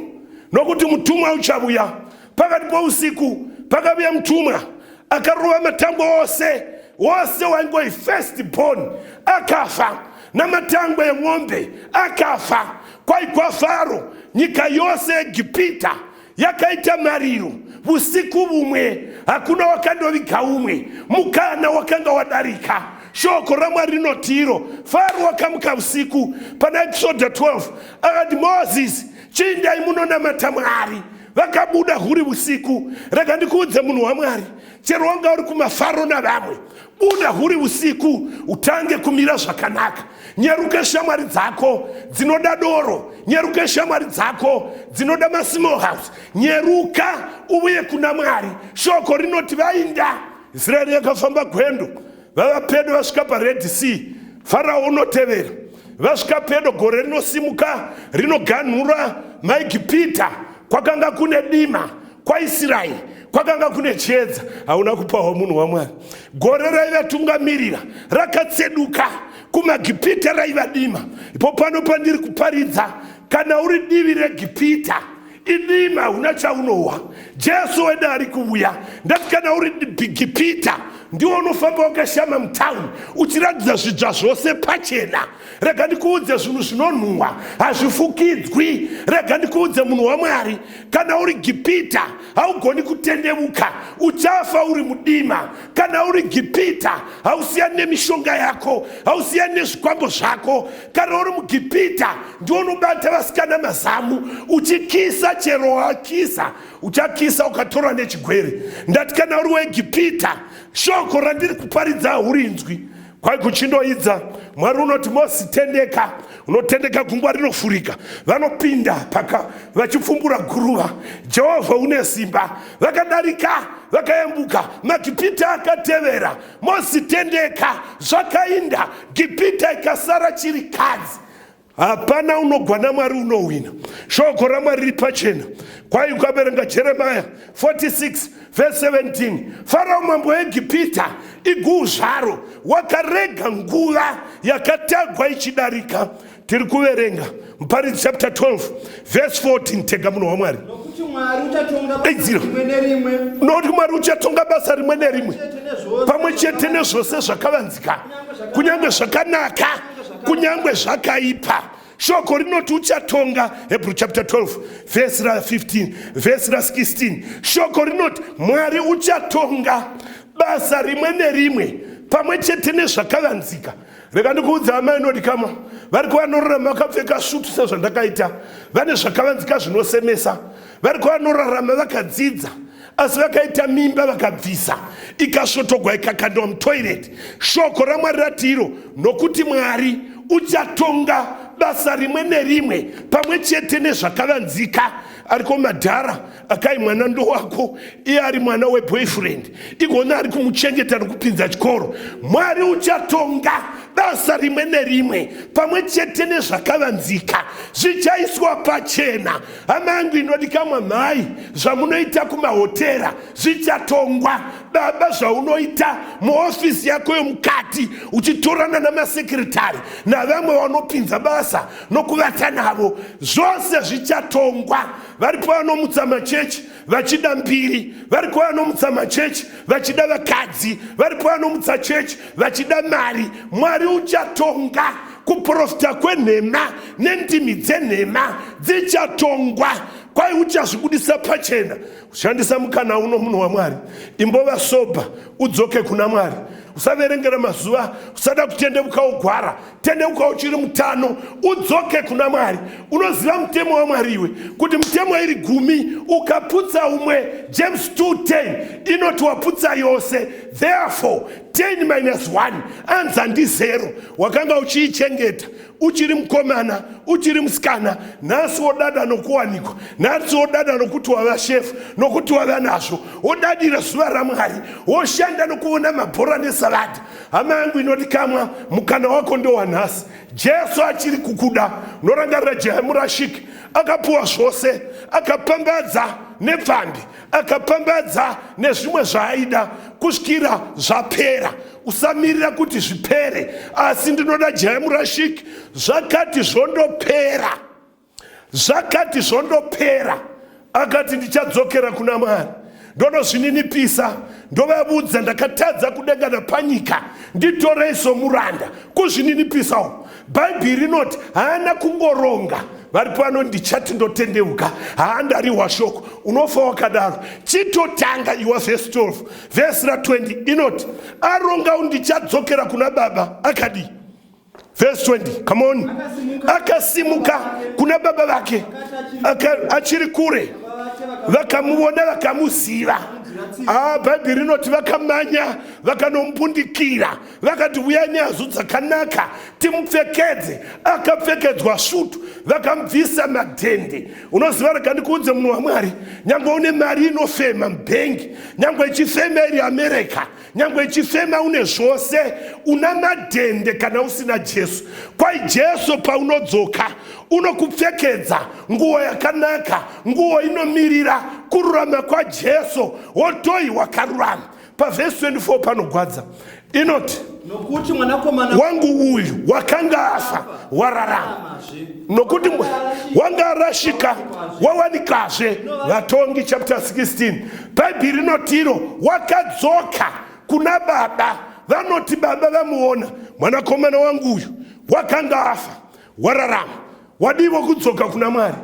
nokuti mutumwa uchabuya. Pakati pousiku pakabuya mutumwa akarova matangwe wose waingoi first born akafa, namatangwe emwombe akafa. Kwaikwa Faro nyika yose yeGipita yakaita mariro. Usiku bumwe hakuna wakandoviga umwe, mukana wakanga wadarika. Shoko raMwari rinotiro, Faro wakamuka usiku pana Exodus 12 akati Moses, chindai munonamata Mwari. vakabuda huri usiku. Rega ndikuudze munhu waMwari, chero wanga uri kumafaro navamwe, buda huri usiku utange kumira zvakanaka. Nyeruke shamwari dzako dzinoda doro, nyeruke shamwari dzako dzinoda masmall house, nyeruka uye kuna Mwari. Shoko rinoti vainda Israeli yakafamba gwendo, vava pedo vasvika paRed Sea, Farao unotevera, vasvika pedo gore rinosimuka rinoganhura maIgipita. Kwakanga kune dima kwaIsraeri, kwakanga kune chiedza. Hauna kupawo munhu waMwari. Gore raivatungamirira rakatseduka, kumaGipita raiva dima. Ipo pano pandiri kuparidza, kana uri divi reGipita, idima huna chaunowa. Jesu wedu ari kuuya. Ndati kana uri Gipita, ndiwo unofamba wakashama mutauni uchiratidza zvidzva zvose pachena. Rega ndikuudze zvinhu zvinonhuhwa hazvifukidzwi. Rega ndikuudze munhu waMwari, kana uri Gipita haugoni kutendeuka, uchafa uri mudima. Kana uri Gipita hausiyani nemishonga yako, hausiyani nezvikwambo zvako. Kana uri muGipita ndiwo unobata vasikana mazamu, uchikisa chero wakisa, uchakisa ukatora nechigwere. Ndati kana uri weGipita, shoko randiri kuparidza hurinzwi. Kwai kuchindoidza, Mwari unoti mositendeka, unotendeka gungwa rinofurika. Vanopinda paka vachipfumbura guruva. Jehovha une simba. Vakadarika, vakayambuka, maGipita akatevera. Mositendeka, zvakainda, Gipita ikasara chirikadzi. Hapana unogwana Mwari unowina. Shoko raMwari riri pachena. Kwai ukaverenga Jeremiah 46 verse 17, Farao mambo weGipita iguzvaro wakarega nguva yakatagwa ichidarika. Tiri kuverenga Muparidzi chapter 12 verse 14. Tega munhu waMwari. Nokuti Mwari uchatonga basa rimwe nerimwe, pamwe chete nezvose zvakavanzika, kunyange zvakanaka, kunyange zvakaipa. Shoko rinoti uchatonga. Hebrew chapter 12 verse 15 verse 16. Shoko rinoti Mwari uchatonga basa rimwe nerimwe, pamwe chete nezvakavanzika. Rega ndikuudza hama inodikama, vari kuvanorarama vakapfeka svutu sezvandakaita, vane zvakavanzika zvinosemesa. Vari kuvanorarama vakadzidza, asi vakaita mimba vakabvisa, ikasvotogwa ikakandwa mutoilet. Shoko raMwari rati iro, nokuti Mwari uchatonga basa rimwe nerimwe, pamwe chete nezvakavanzika. Ariko madhara akai mwana ndo wako, iye ari mwana weboyfriend, igona ari kumuchengeta nokupinza chikoro. Mwari uchatonga basa rimwe nerimwe, pamwe chete nezvakavanzika, zvichaiswa pachena. Hama yangu inodikamwa mai, zvamunoita kumahotera zvichatongwa. Baba, zvaunoita muofisi yako yomukati uchitorana namasekretari navamwe vanopinza basa nokuvata navo, zvose zvichatongwa. Vari pavanomutsa machechi vachida mbiri, vari pavanomutsa machechi vachida vakadzi, vari pavanomutsa chechi vachida mari. Mwari uchatonga. Kuprofita kwenhema nendimi dzenhema dzichatongwa. Kwai uchazvibudisa pachena. Ushandisa mukana uno munhu waMwari, imbova soba, udzoke kuna Mwari. Usaverengera mazuva, usada kutendeuka ugwara, tendeuka uchiri mutano, udzoke kuna Mwari. Unoziva mutemo waMwari iwe, kuti mutemo iri 10 ukaputsa umwe, James 2:10 inoti waputsa yose. Therefore 10 minus 1 anza ndi 0. Wakanga uchiichengeta, uchiri mukomana, uchiri musikana, nhasi wodada nokuwanikwa, nhasi wodada nokuti wava shefu, nokuti wava nazvo, wodadira zuva raMwari, woshanda nokuona mabhora nesaladi. Hama yangu inodikamwa, mukana wako ndo wanhasi. Jesu achiri kukuda. Unorangarira Jehemu Rashiki akapuwa zvose, akapambadza nepfambi, akapambadza nezvimwe zvaaida kusvikira zvapera. Usamirira kuti zvipere, asi ndinoda Jehemu Rashiki, zvakati zvondopera, zvakati zvondopera, akati ndichadzokera kuna Mwari. Ndonozvininipisa, ndovabudza ndakatadza kudengana panyika, nditorei somuranda. Kuzvininipisa uku Bhaibheri rinoti haana kungoronga. Vari pano ndichati ndotendeuka, haandariwa shoko. Unofa wakadaro. Chitotanga iwa verse 12 verse 20 inoti aronga ndichadzokera kuna Baba. Akadi verse 20, come on. Akasimuka kuna baba vake, achiri kure, vakamuona vakamuziva. Bhaibheri rinoti vakamanya vakanombundikira vakati uyai nehazu dzakanaka timupfekedze. Akapfekedzwa svutu vakamubvisa madhende. Unoziva rega ndikuudze munhu waMwari, nyangwe une mari inofema mubhengi, nyangwe ichifema iri America, nyangwe ichifema une zvose, una madhende kana usina Jesu. Kwai Jesu paunodzoka unokupfekedza nguo yakanaka, nguo inomirira kururama kwa Jesu, wotoi wakarurama. Pavhesi 24 panogwadza inoti nokuti mwanakomana wangu uyu wakanga afa wararama, nokuti wanga arashika wawanikazve. Vatongi chapter 16 Bhaibheri rinotiro wakadzoka kuna baba. Vanoti baba vamuona mwanakomana wangu uyu wakanga afa wararama. Wadivo kudzoka kuna Mwari.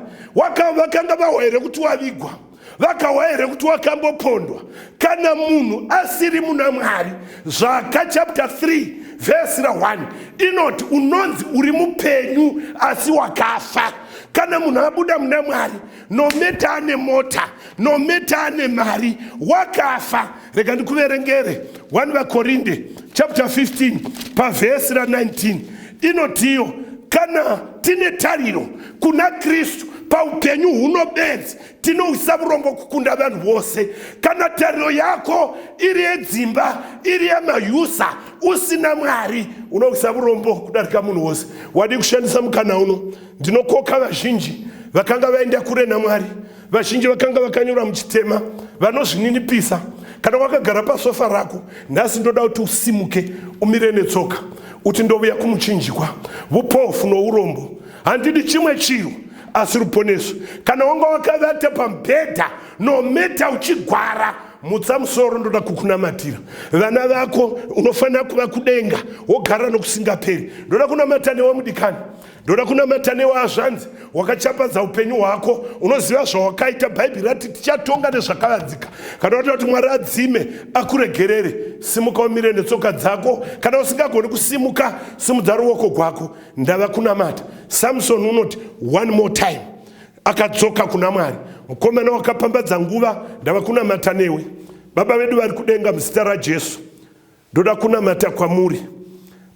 Vakanga vawa here kuti wavigwa, vakawa here kuti wakambopondwa. Kana munhu asiri muna Mwari, zvaka chapter 3 verse 1 inoti unonzi uri mupenyu asi wakafa. Kana munhu abuda muna Mwari, nometa ane mota, nometa ane mari, wakafa. Rega ndikuverengere 1 vaKorinde chapter 15 pavhesi 19 inotiyo kana tine tariro kuna Kristu paupenyu huno bedzi tinoisa urombo kukunda vanhu vose. Kana tariro yako iri yedzimba, iri yamayusa, usina Mwari, unoisa urombo kudarika munhu wose. Wadi kushandisa mukana uno ndinokoka vazhinji vakanga vaenda kure naMwari, vazhinji vakanga vakanyura muchitema, vanozvininipisa. Kana wakagara pasofa rako nhasi ndoda kuti usimuke umire netsoka uti ndouya kumuchinjikwa. Upofu nourombo handidi chimwe chiro asi ruponeso. Kana wanga wakavata pamubhedha nometa uchigwara, mutsa musoro, ndoda kukunamatira. Vana vako unofanira kuva kudenga wogara nokusingaperi. Ndoda kunamata newe mudikani, ndoda kunamata newe azvanzi wakachapadza upenyu hwako. Unoziva zvawakaita. Bhaibheri rati tichatonga nezvakavadzika. Kana kuti Mwari adzime akuregerere, simuka umire netsoka dzako. Kana usingagoni kusimuka, simudza ruoko rwako, ndava kunamata. Samson unoti one more time akadzoka kuna Mwari. Mukomana wakapambadza nguva, ndava kunamata newe. Baba vedu vari kudenga, muzita raJesu ndoda kunamata kwamuri.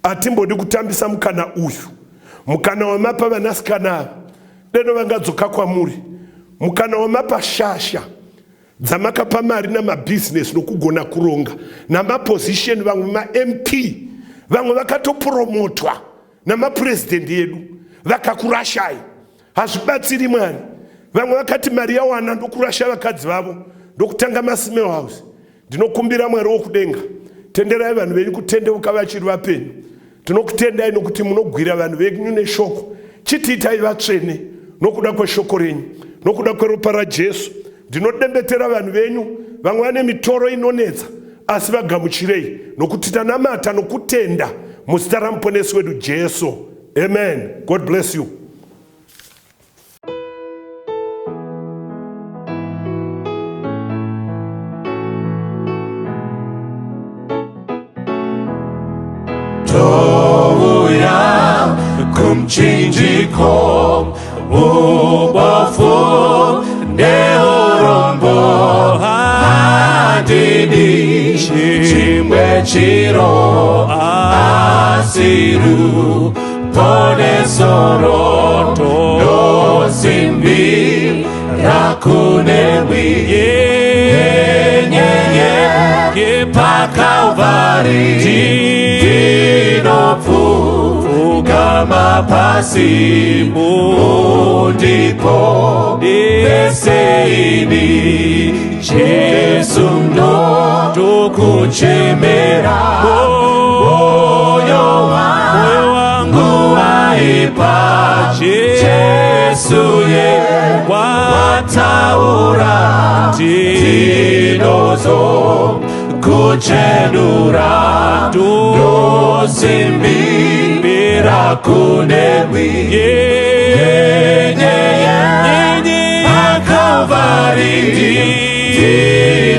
Hatimbodi kutambisa mukana uyu, mukana wamapa vanasikana deno vangadzoka kwamuri, mukana wamapa shasha dzamakapa mari namabhizinesi nokugona kuronga namapozisheni. Vamwe ma-MP, vamwe vakatopromotwa namapurezidendi edu, vakakurashai. Hazvibatsiri Mwari. Vamwe vakati mari yawana ndokurasha vakadzi vavo ndokutanga masime house. Ndinokumbira Mwari wokudenga, tenderai vanhu venyu kutendeuka vachiri vapenyu. Tinokutendai nokuti munogwira vanhu venyu neshoko. Chitiitai vatsvene nokuda kweshoko renyu, nokuda kweropa raJesu. Ndinodembetera vanhu venyu, vamwe vane mitoro inonetsa asi vagamuchirei nokuti tanamata nokutenda muzita ramuponesi wedu Jesu. Amen. God bless you. Touya kumchinjiko ubofu neurombo hadidi chimwe chiro asiru ponesoro nosimbi rakunewi yenye pakalvari kama pasimu ndipo beseini Jesu ndo tukuchemera moyo wangu waipa Jesu ye wataura tinozo kuchenura dosimbi kunewi yenye akavari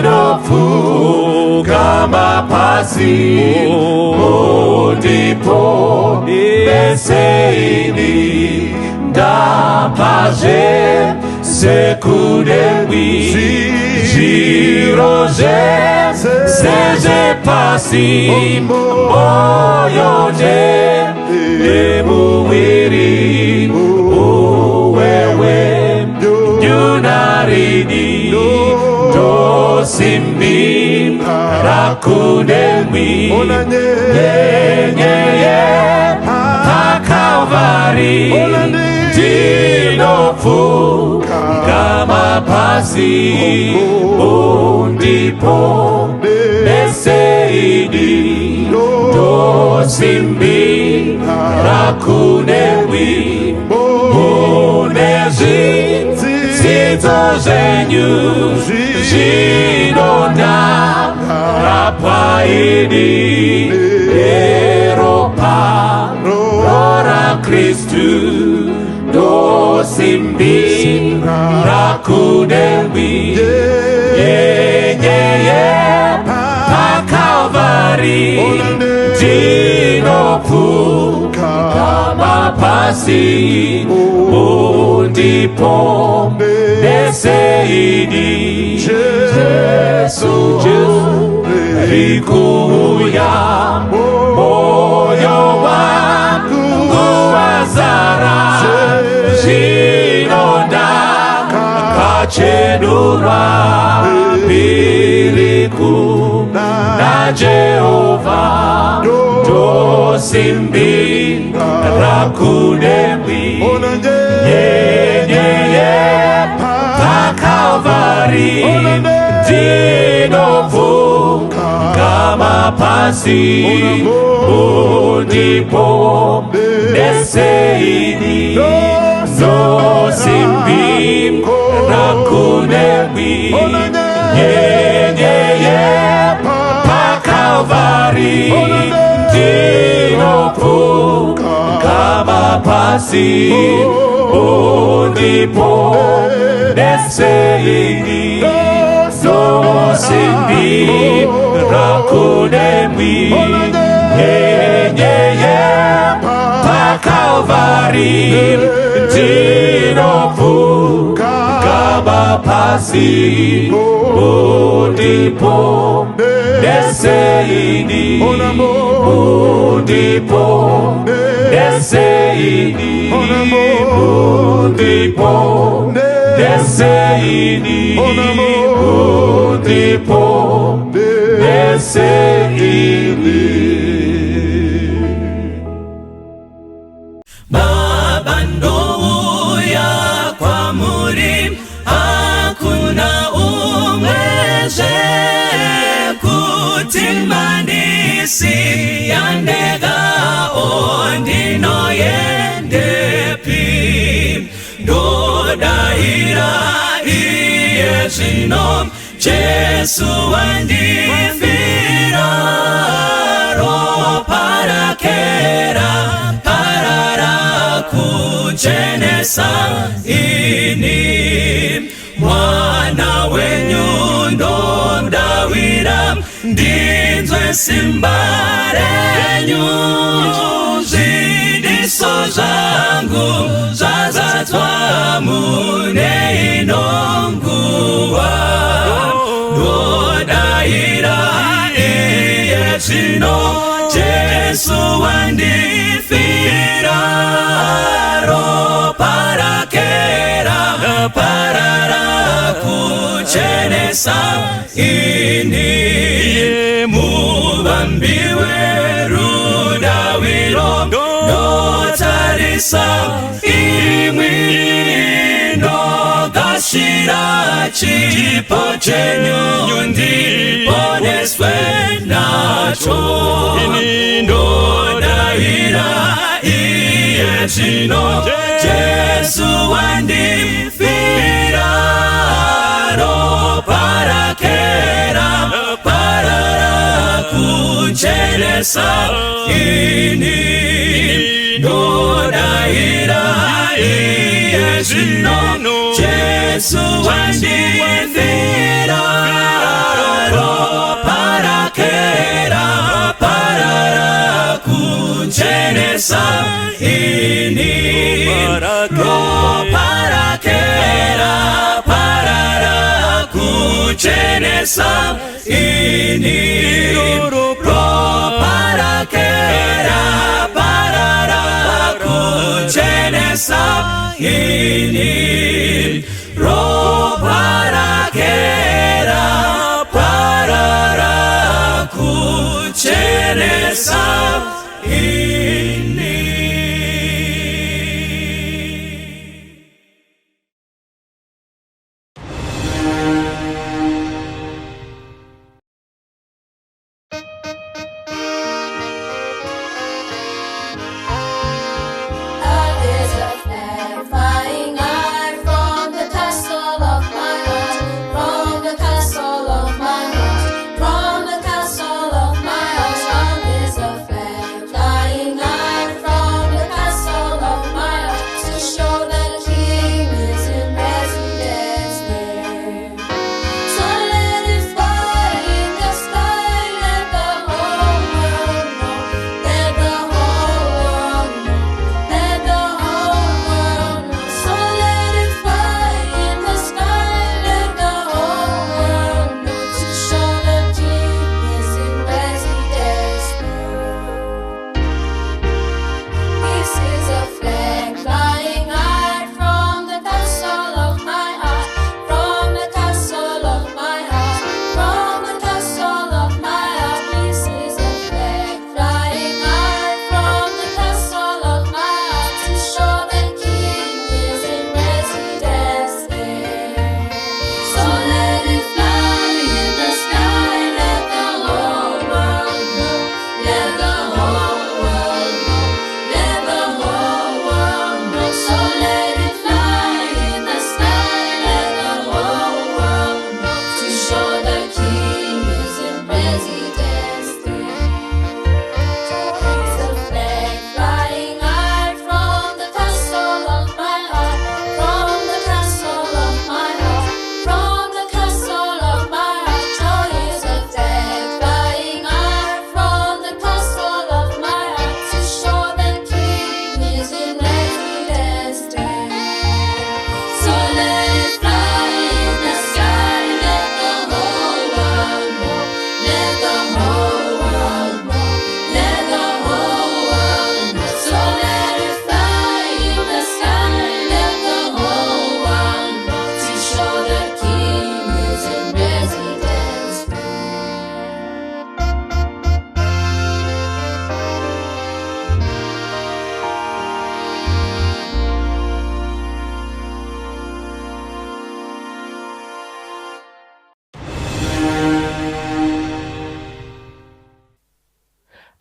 dinofu kama pasi ndipo beseini ndapaje sekudemwi zviro zvese pasi moyo nemuviri uwewe nyunarini ndosimbi rakudemwi nyenyeye pakalvari ndinopfugama pasi ndipo neseidi ndosimbi rakudemwi munezvidzidzo zvenyu zvinonda rapaidi eropa rora Kristu ndosimbi rakudemwi nyenyeye pakalvari ndinopfugama pasi ndipo neseidi Jesu rikuuya moyo wangu wazara zvinonda kachedurwa mbiriku naJehovha ndosimbi rakudemwi nyenyeye pakalvari ndinopfugama pasi ndipo neseidi ndosimbi rakudemwi nyenyeye pakalvari ndinopfugama pasi ndipo neseidi ndosimbi rakudemwi nyenyeye pakalvari ndinopfugama pasi ndipo neseidi ndipo neseidi ndipo neseidi ndipo neseidi. Baba ndouya kwamuri hakuna umwezve kuti mandisiyandega ondinoyendepi ndodahira iye zvino Jesu wandifira ropa rakera parara kuchenesa ini mwana wenyu ndomdawira ndinzwe simba renyu zvidiso zvangu zvazadzwa mune inonguva ndodahira iye zvino Jesu wandifira ropa rakera parara kuchenesa ini muvambiwe rudawiro ndotarisa imwi ndogashira chipo chenyu ndiponeswe nacho ndodahira iye zvino Jesu wandifira ropa rakera parara kuchenesa ini ndodahira iye zvino Jesu wandifira ropa rakera parara kuchenesa ini ropa rakera kuchenesa ini ropa rake raparara kuchenesa ini ropa rake raparara kuchenesa ini.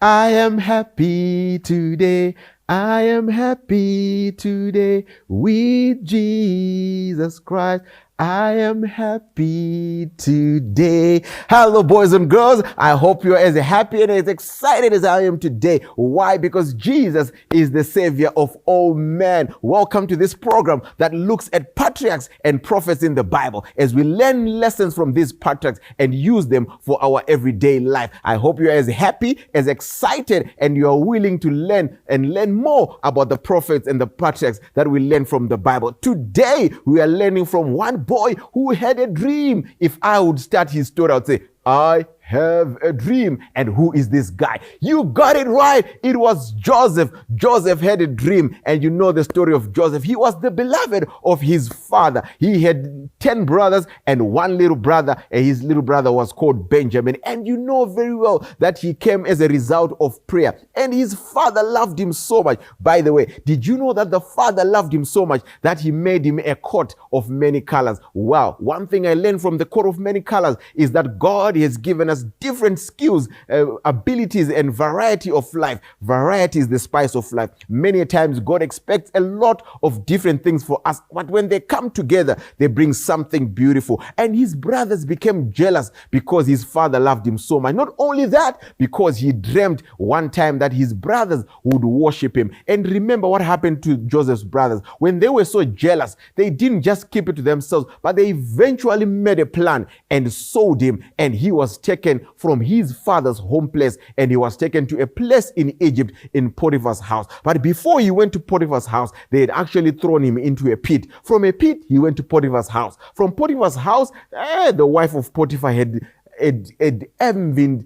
I am happy today. I am happy today with Jesus Christ. I am happy today. Hello, boys and girls. I hope you're as happy and as excited as I am today. Why? Because Jesus is the Savior of all men. Welcome to this program that looks at patriarchs and prophets in the Bible as we learn lessons from these patriarchs and use them for our everyday life. I hope you're as happy, as excited, and you're willing to learn more about the prophets and the patriarchs that we learn from the Bible. Today, we are learning from one boy who had a dream. If I would start his story, I would say, I have a dream. And who is this guy? You got it right. It was Joseph. Joseph had a dream. And you know the story of Joseph. He was the beloved of his father. He had 10 brothers and one little brother. And his little brother was called Benjamin. And you know very well that he came as a result of prayer. And his father loved him so much. By the way, did you know that the father loved him so much that he made him a coat of many colors? Wow. One thing I learned from the coat of many colors is that God has given us different skills, abilities, and variety of life. Variety is the spice of life. Many times God expects a lot of different things for us, but when they come together, they bring something beautiful. And his brothers became jealous because his father loved him so much. Not only that, because he dreamt one time that his brothers would worship him. And remember what happened to Joseph's brothers. When they were so jealous, they didn't just keep it to themselves, but they eventually made a plan and sold him, and he was taken taken from his father's home place and he was taken to a place in Egypt in Potiphar's house. But before he went to Potiphar's house, they had actually thrown him into a pit. From a pit, he went to Potiphar's house. From Potiphar's house, the wife of Potiphar had envied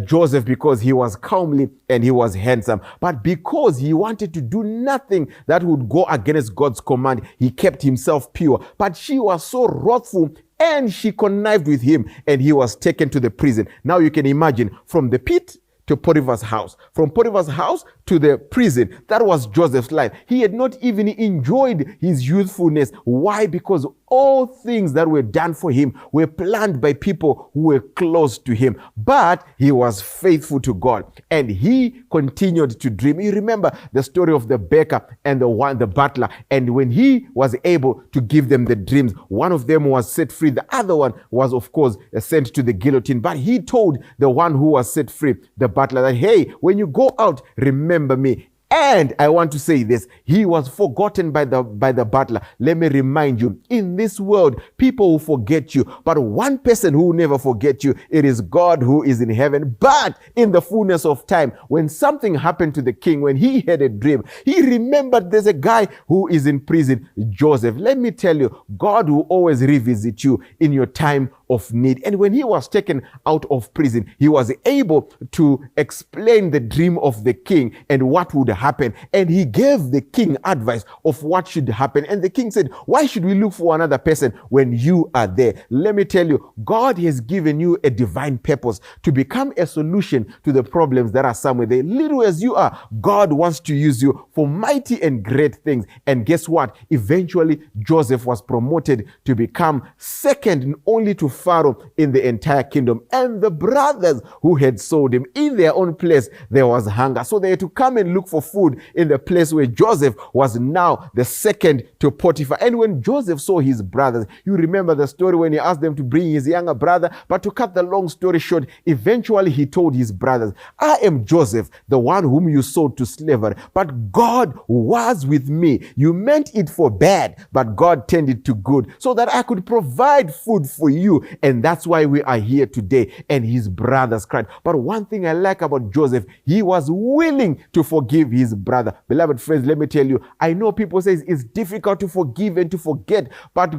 Joseph because he was comely and he was handsome. But because he wanted to do nothing that would go against God's command, he kept himself pure. But she was so wrathful and she connived with him and he was taken to the prison. Now you can imagine, from the pit to Potiphar's house, from Potiphar's house to the prison. That was Joseph's life. He had not even enjoyed his youthfulness. Why? Because all things that were done for him were planned by people who were close to him. But he was faithful to God and he continued to dream. You remember the story of the baker and the butler. And when he was able to give them the dreams, one of them was set free. The other one was, of course, sent to the guillotine. But he told the one who was set free, the butler, that, hey, when you go out, remember me. And I want to say this, he was forgotten by the butler. Let me remind you, in this world, people will forget you, but one person who will never forget you, it is God who is in heaven. But in the fullness of time, when something happened to the king, when he had a dream, he remembered there's a guy who is in prison, Joseph. Let me tell you, God will always revisit you in your time of need. And when he was taken out of prison, he was able to explain the dream of the king and what would happen. And he gave the king advice of what should happen. And the king said, why should we look for another person when you are there? Let me tell you, God has given you a divine purpose to become a solution to the problems that are somewhere there. Little as you are, God wants to use you for mighty and great things. And guess what? Eventually, Joseph was promoted to become second only to Pharaoh in the entire kingdom. And the brothers who had sold him, in their own place, there was hunger. So they had to come and look for food in the place where Joseph was now the second to Potiphar. And when Joseph saw his brothers, you remember the story when he asked them to bring his younger brother. But to cut the long story short, eventually he told his brothers, I am Joseph, the one whom you sold to slavery, but God was with me. You meant it for bad, but God turned it to good so that I could provide food for you. And that's why we are here today. And his brothers cried. But one thing I like about Joseph, he was willing to forgive his brother. Beloved friends, let me tell you, I know people say it's difficult to forgive and to forget, but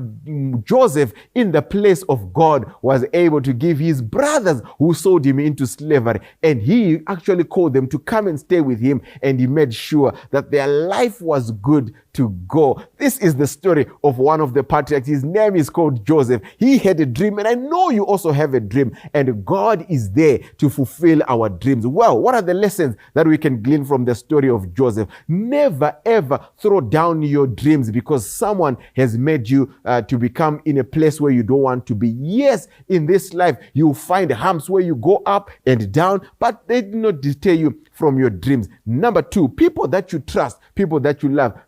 Joseph, in the place of God, was able to give his brothers who sold him into slavery, and he actually called them to come and stay with him, and he made sure that their life was good to go. This is the story of one of the patriarchs. His name is called Joseph. He had a dream, and I know you also have a dream, and God is there to fulfill our dreams. Well, what are the lessons that we can glean from the story of Joseph? Never ever throw down your dreams because someone has made you to become in a place where you don't want to be. Yes, in this life, you find humps where you go up and down, but they do not deter you from your dreams. Number two, people that you trust, people that you love,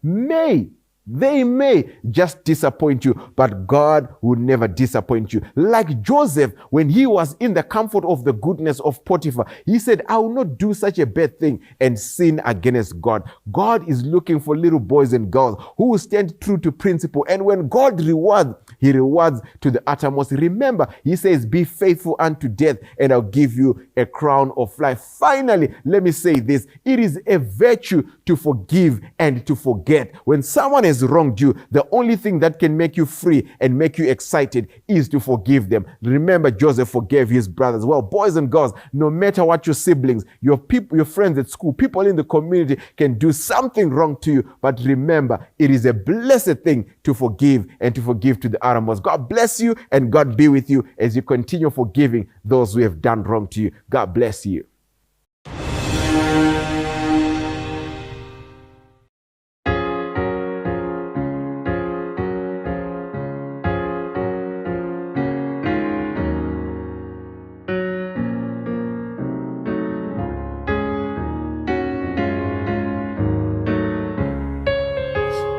they may just disappoint you, but God will never disappoint you. Like Joseph, when he was in the comfort of the goodness of Potiphar, he said, I will not do such a bad thing and sin against God. God is looking for little boys and girls who will stand true to principle. And when God rewards, he rewards to the uttermost. Remember, he says, be faithful unto death, and I'll give you a crown of life. Finally, let me say this. It is a virtue to forgive and to forget. When someone has wronged you, the only thing that can make you free and make you excited is to forgive them. Remember, Joseph forgave his brothers. Well, boys and girls, no matter what your siblings, your people, your friends at school, people in the community can do something wrong to you, but remember, it is a blessed thing to forgive and to forgive to the uttermost. God bless you and God be with you as you continue forgiving those who have done wrong to you. God bless you.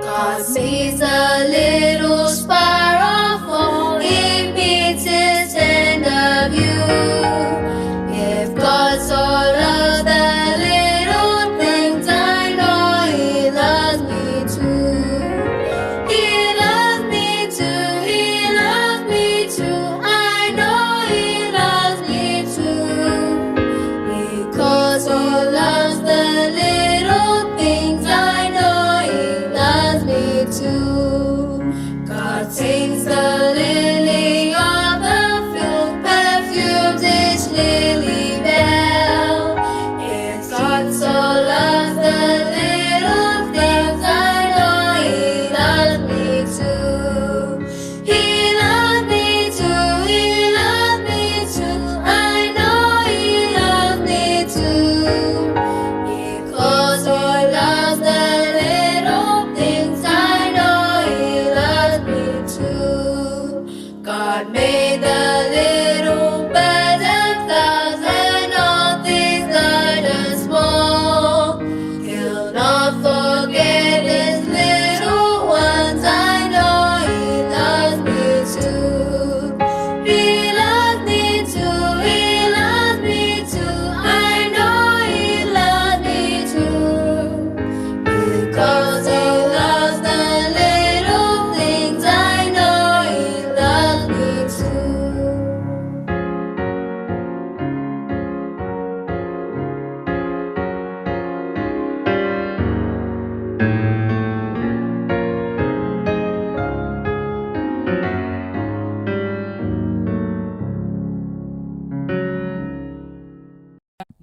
God sees a little sparrow fall, He beats his tender view. If God so loves the little things, I know He loves me too. He loves me too, He loves me too. I know He loves me too.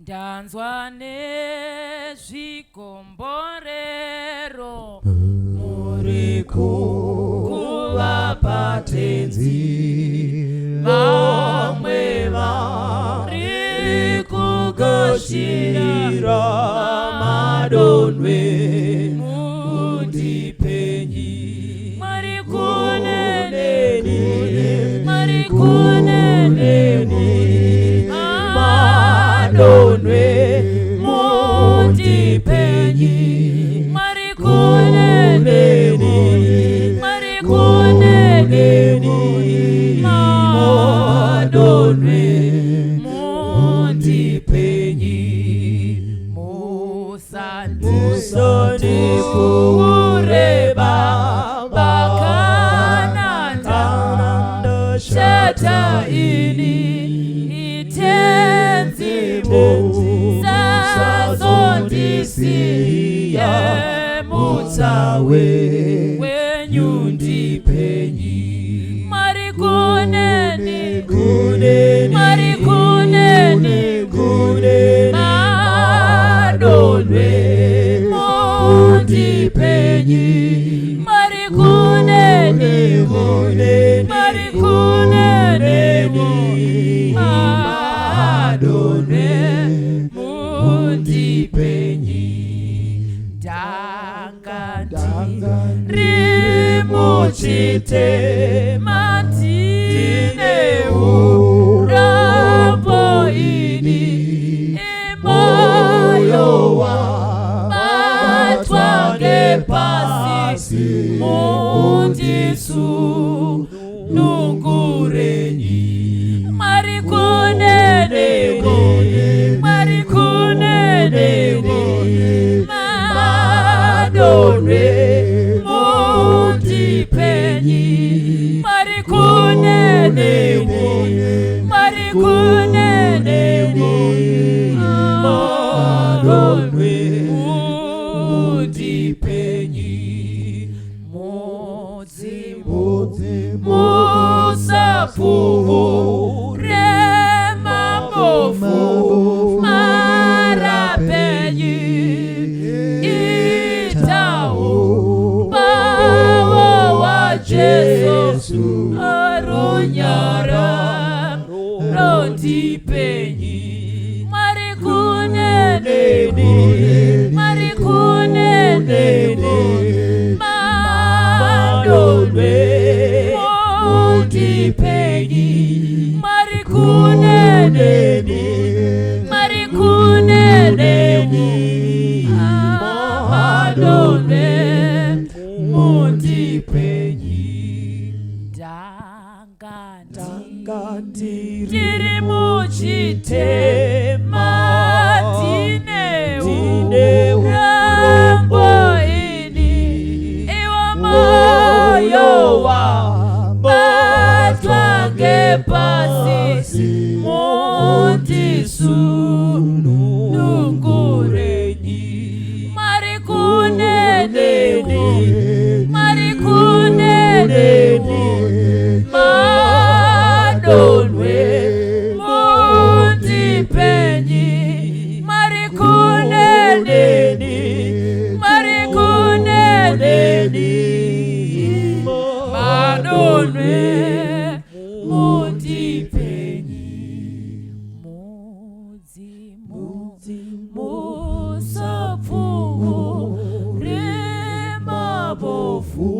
ndanzwa nezvikomborero muri kuvapa tenzi vamwe vari kugashira madonwe mundipenyi mwari kuneneni mwari kuneneni madonwe mundipenyi mwari kuneneni mwari kuneneni madonwe mundipenyi musandipureba bakananda shata ini itenzimu sazondisiye mutawe wenyundipenyi marikuneni kuneni marikuneni kuneni madonwe mundipenyi marikuneni kuneni marikuneni madonwe mundipenyi rimuchite matine urambo ini imoyowa matwange pasi mundisu nungurenyi marikuneneni marikuneneni madonwe mundipenyi marikuneneni marikuneneni madonwe mundipenyi musafuvu remabofu marapenyi itau bawa wa Jesu arunyara rondipenyi marikuneneni marikuneneni madonwe mundipenyi marikuneneni marikuneneni madonwe mundipenyi ndiri muchite matine urambo ini iwa moyo wa matwange pasi mundisu nungurenyi marikuneneni marikuneneni madonwe mundipenyi marikuneneni marikuneneni madonwe mundipenyi musafuvu remabofu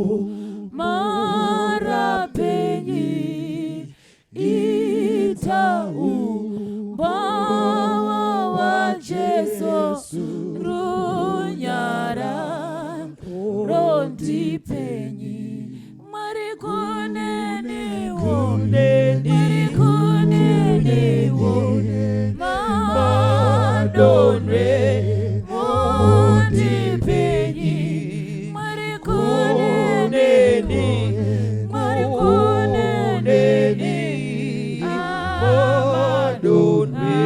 marapenyi itau bawa wa Jesu runyara rondipenyi marikuneni kuneni marikuneni madonwe mundipenyi marikuneni marikuneneni madonwe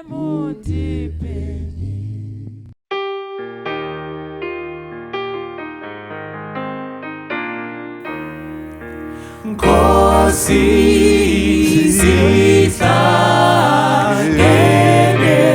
mundipenyi. Nkosi sihlangene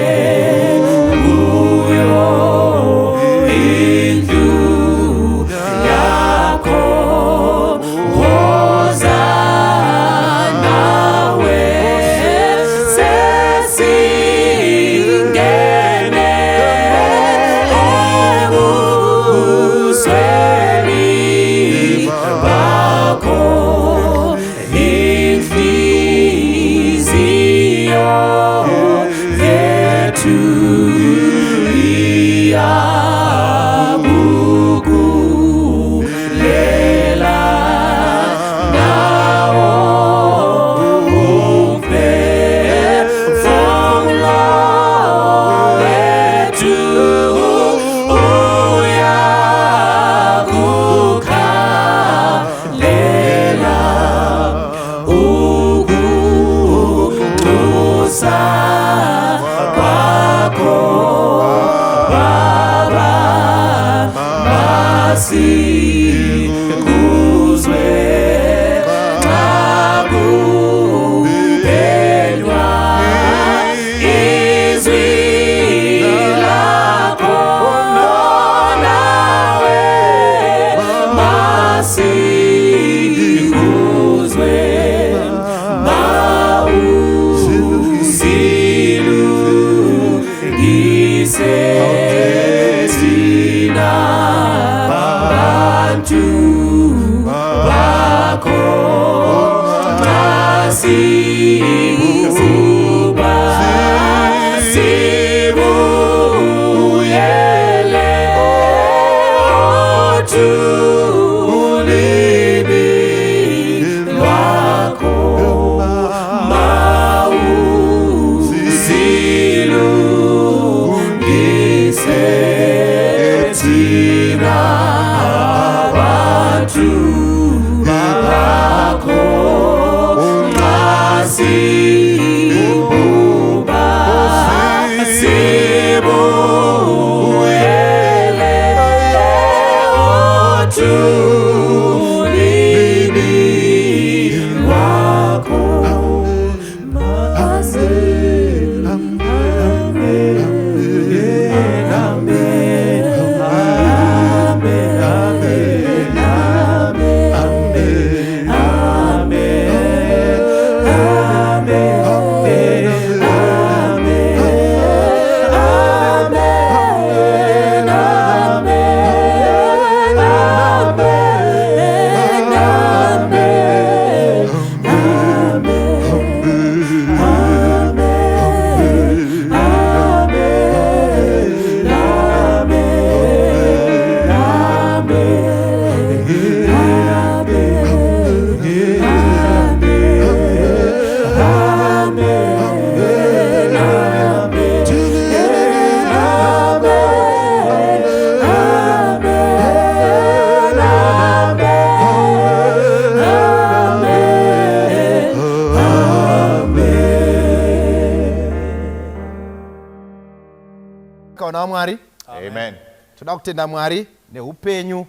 Kana Mwari. Amen. Toda kutenda Mwari neupenyu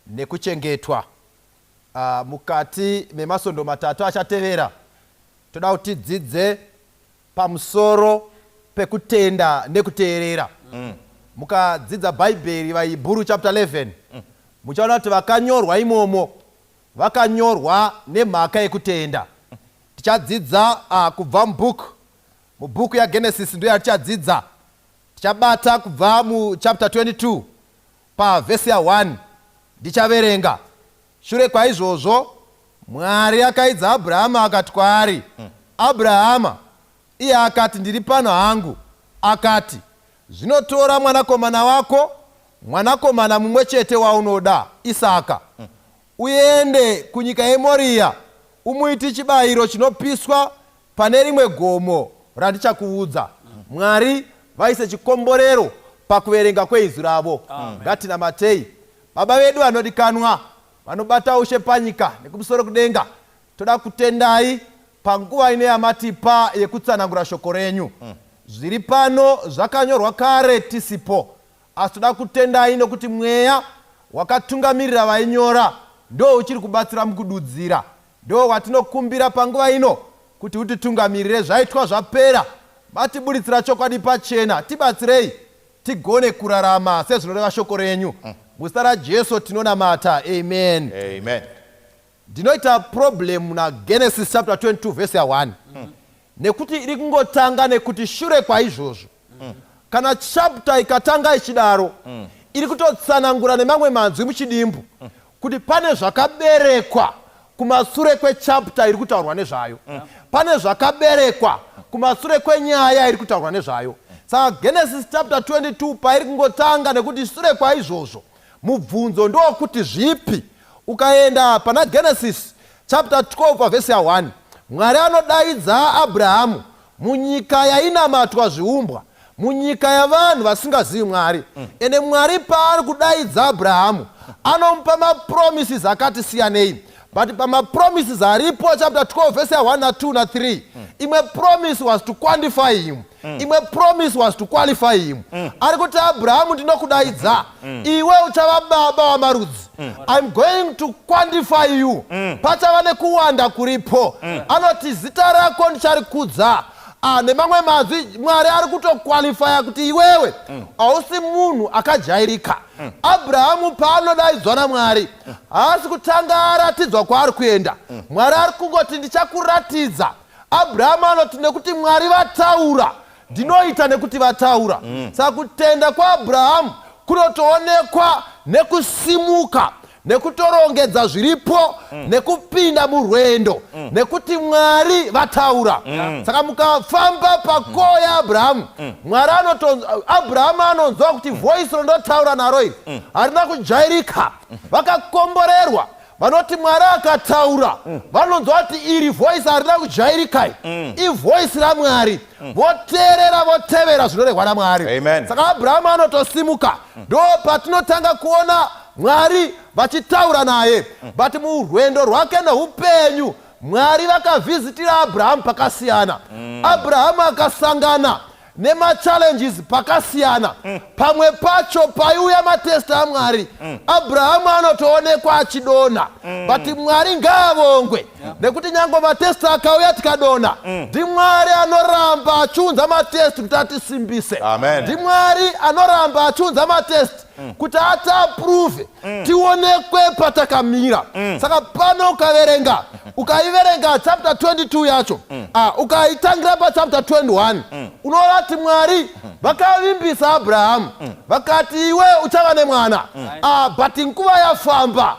nekuchengetwa. Mukati memasondo matatu achatevera. Toda kuti dzidze pamusoro pekutenda nekuteerera. Mukadzidza Bible vaHebrew chapter 11. Muchaona kuti vakanyorwa imomo vakanyorwa nemhaka yekutenda. Tichadzidza kubva mubhuku yaGenesis ndiyo yatichadzidza. Tichabata kubva chapter 22 pa verse ya 1 ndichaverenga. Shure kwaizvozvo Mwari akaidza Abrahama akati kwaari, Abrahama, iye akati ndiri pano hangu. Akati, zvinotora mwanakomana wako, mwanakomana mumwe chete waunoda, Isaka, uende kunyika yeMoria, umuiti chibayiro chinopiswa pane rimwe gomo randichakuudza. Mwari vaise chikomborero pakuverenga kweizwi ravo. Ngatinamatei. Baba vedu vanodikanwa, vanobata ushe panyika nekumusoro kudenga, toda kutendai panguva ine yamatipa yekutsanangura shoko renyu. Zviri pano zvakanyorwa kare tisipo, asi toda kutendai nokuti mweya wakatungamirira vainyora ndo uchiri kubatsira mukududzira. Ndo watinokumbira panguva ino kuti utitungamirire zvaitwa zvapera. Matibuditsira chokwadi pachena, tibatsirei tigone kurarama sezvinoreva shoko renyu. Muzita raJesu tinonamata. Amen. Amen. Ndinoita problem na Genesis chapter 22 verse ya 1. Nekuti iri kungotanga nekuti shure kwaizvozvo. Kana chapter ikatanga ichidaro, iri kutotsanangura nemamwe manzwi muchidimbu kuti pane zvakaberekwa kumasure kwechapter iri kutaurwa nezvayo. Pane zvakaberekwa kumasure kwenyaya iri kutaurwa nezvayo. saka Genesis chapter 22 pairi kungotanga nekuti sure kwaizvozvo mubvunzo ndokuti zvipi. Ukaenda pana Genesis chapter 12 verse 1, Mwari anodaidza Abrahamu munyika yainamatwa zviumbwa, munyika yavanhu vasingazivi Mwari. Ende Mwari paari kudaidza Abrahamu anomupa mapromises akati siyanei. But pamapromises aripo chapter 12 verse 1 na 2 na 3, imwe promise was to quantify him, imwe promise was to qualify him. Ari kuti Abrahamu ndinokudaidza, iwe uchava baba wamarudzi. I'm going to quantify you. Pachava nekuwanda kuripo. Anoti zita rako ndicharikudza. Nemamwe mazwi Mwari ari kutoqualifya kuti iwewe hausi munhu akajairika. Abrahamu paanodaidzwa naMwari haasi kutanga aratidzwa kwaari kuenda. Mwari ari kungoti ndichakuratidza. Abrahamu anoti nekuti Mwari vataura ndinoita nekuti vataura. Saka kutenda kwaAbrahamu kunotoonekwa nekusimuka, nekutorongedza zviripo, nekupinda murwendo, nekuti Mwari vataura. Saka mukafamba pakoo yaAbrahamu, Mwari Abrahamu anonzwa kuti voice rondotaura naro iri harina kujairika. Vakakomborerwa vanoti Mwari akataura, vanonzwa kuti iri voice harina kujairika, ivoice raMwari, voteerera votevera zvinorehwa naMwari. Saka Abrahamu anotosimuka. Ndo patinotanga kuona Mwari vachitaura naye. But murwendo rwake neupenyu Mwari vakavhizitira Abrahamu pakasiyana. Abrahamu akasangana nemachallenges pakasiyana. Pamwe pacho paiuya matesta aMwari, Abrahamu anotoonekwa achidona. But Mwari ngaavongwe nekuti nyange matesta akauya tikadona, ndiMwari anoramba achiunza matest kuti atisimbise. ndiMwari anoramba achiunza matest kuti atiaprove tionekwe patakamira. Saka pano ukaiverenga chapter 22 yacho, ukaitangira pa chapter 21, unoona kuti Mwari vakavimbisa Abrahamu vakati iwe uchava nemwana. But nguva yafamba,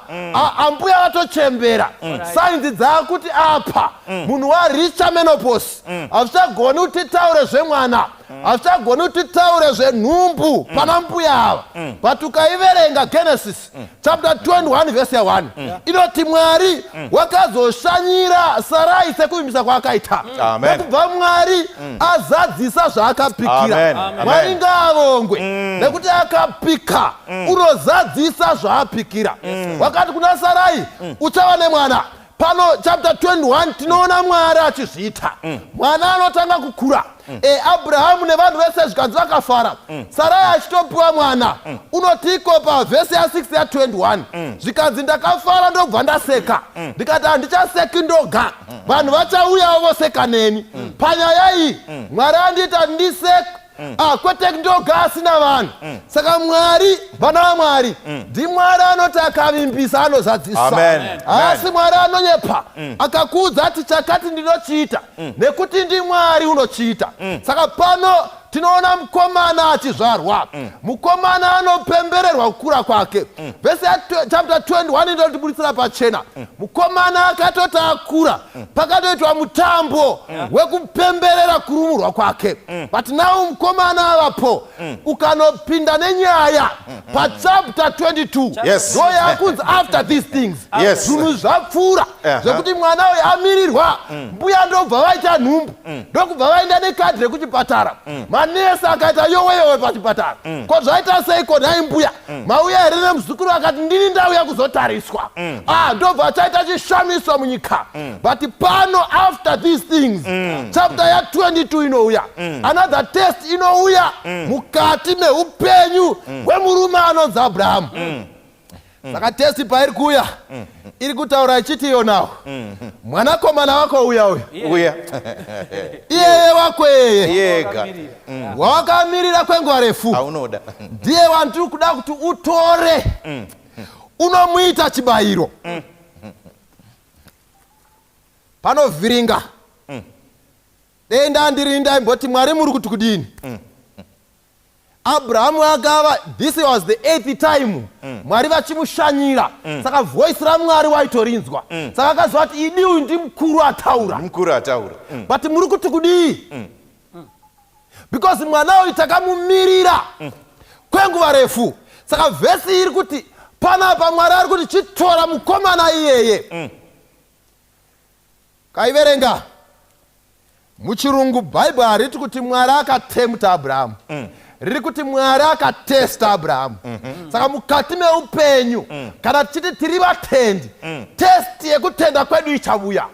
ambuya vatochembera sainzi dzakuti apa munhu waricha menopause, hazvichagoni kuti taure zvemwana, hazvichagoni kuti taure zvenhumbu pana mbuya ava. But ukaiverenga Genesis chapter 21 verse 1, inoti Mwari wakazoshanyira Sarai sekuvimbisa kwaakaita. Nekubva Mwari azadzisa zvaakapikira. Mwari ngaavongwe nekuti akapika unozadzisa zvaapikira. Wakati kuna Sarai uchava nemwana. Pano chapter 21 tinoona Mwari achizviita. Mwana anotanga kukura. Abrahamu nevanhu vese zvikanzi vakafara. Sarai achitopiwa mwana. Unotiko pa verse ya 6 ya 21. Zvikanzi ndakafara ndobva ndaseka. Ndikati handichaseki ndoga. Vanhu vachauyawo voseka neni. Panyaya iyi Mwari andita ndiseka. Kwete ndoga asina vanhu. Saka Mwari, vana vaMwari, ndiMwari anoti akavimbisa anozadzisa. Asi Mwari anonyepa akakuudza ati chakati ndinochiita nekuti ndiMwari unochiita. Saka pano tinoona mukomana achizvarwa. Mukomana anopembererwa kukura kwake. Verse chapter 21 inotibudisira pachena. Mukomana akatoti akura pakatoitwa mutambo wekupemberera kurumurwa kwake. But now mukomana avapo ukanopinda nenyaya pachapter 22 ndo yakunzi after these things zvinhu zvapfuura zvekuti mwana uyu amirirwa. Mbuya ndobva vaita nhumbu, ndokubva vaenda nekadhi rekuchipatara. Manesi akaita yoweyowe pachipatara. Ko zvaita seiko nhai mbuya? Mauya here nemuzukuru akati ndini ndauya kuzotariswa. Ndobva chaita chishamiswa munyika. But pano after these things chapter ya 22 inouya, another test inouya mukati meupenyu hwemurume anonzi Abrahamu. Saka testi pairi kuuya iri kutaura ichiti iyo nawo mwanakomana wako uya iyeye wako yeye wawakamirira kwenguva refu ndiye wandiri kuda kuti utore unomuita chibayiro. Panovhiringa denda ndirinda imboti Mwari muri kuti kudini. Abrahamu akava, this was the 8th time Mwari vachimushanyira. Saka voice raMwari waitorinzwa. Saka akazva kuti idi uyu ndi mukuru ataura. But muri kuti kudii? because mwana uyu takamumirira kwenguva refu. Saka vhesi iri kuti panapa Mwari ari kuti chitora mukomana iyeye. Kaiverenga muchirungu Bible hariti kuti Mwari akatemta Abrahamu, riri kuti Mwari akatesta Abrahamu. Saka mukati meupenyu kana tichiti tiri vatendi, testi yekutenda kwedu ichavuya.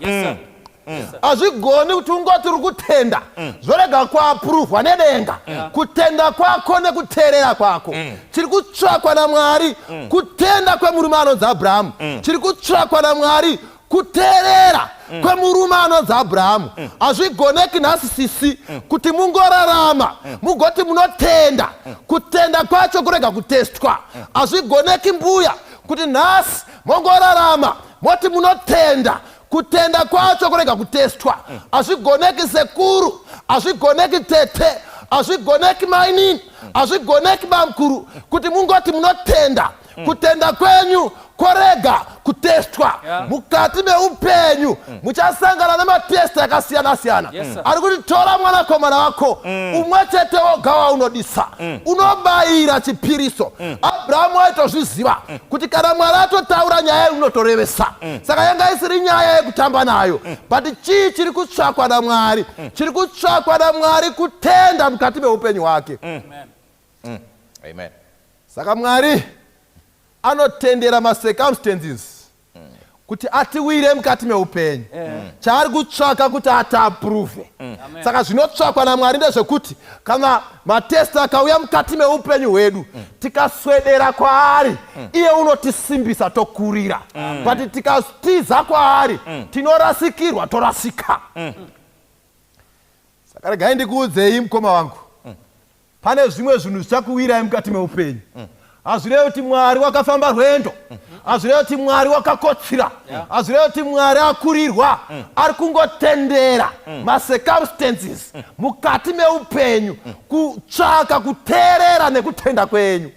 Hazvigoni kuti ungoti uri kutenda zvorega kuapuruvhwa nedenga. Kutenda kwako nekuteerera kwako chiri kutsvakwa naMwari. Kutenda kwemurume anonzi Abrahamu chiri kutsvakwa naMwari. Kuteerera kwemurume anonzi Abrahamu hazvigoneki nhasi sisi kuti mungorarama mugoti munotenda. Kutenda kwacho kurega kutestwa. Hazvigoneki mbuya kuti nhasi mongorarama moti munotenda. Kutenda kwacho kurega kutestwa. Hazvigoneki sekuru, hazvigoneki tete, hazvigoneki mainini, hazvigoneki bamkuru kuti mungoti munotenda. Kutenda kwenyu korega kutestwa. Mukati meupenyu muchasangana nematesti akasiyana-siyana. Ari kuti tora mwanakomana wako umwe chete woga waunodisa, unobayira chipiriso. Abrahamu aitozviziva kuti kana Mwari atotaura nyaya unotorevesa. Saka yanga isiri nyaya yekutamba nayo, but chii chiri kutsvakwa naMwari? Chiri kutsvakwa naMwari kutenda mukati meupenyu hwake. Amen. Saka Mwari anotendera macircumstances kuti atiwire mukati meupenyu. Chaari kutsvaka kuti atiapruve. Saka zvinotsvakwa naMwari ndezvekuti kana matesti akauya mukati meupenyu hwedu tikaswedera kwaari, iye unotisimbisa tokurira. But tikatiza kwaari tinorasikirwa torasika. Saka regai ndikuudzei mukoma wangu, pane zvimwe zvinhu zvichakuwirai mukati meupenyu. Hazvirevi kuti Mwari wakafamba rwendo, hazvirevi kuti Mwari wakakotsira, hazvirevi kuti Mwari akurirwa. Ari kungotendera macircumstances mukati meupenyu kutsvaka kuteerera nekutenda kwenyu.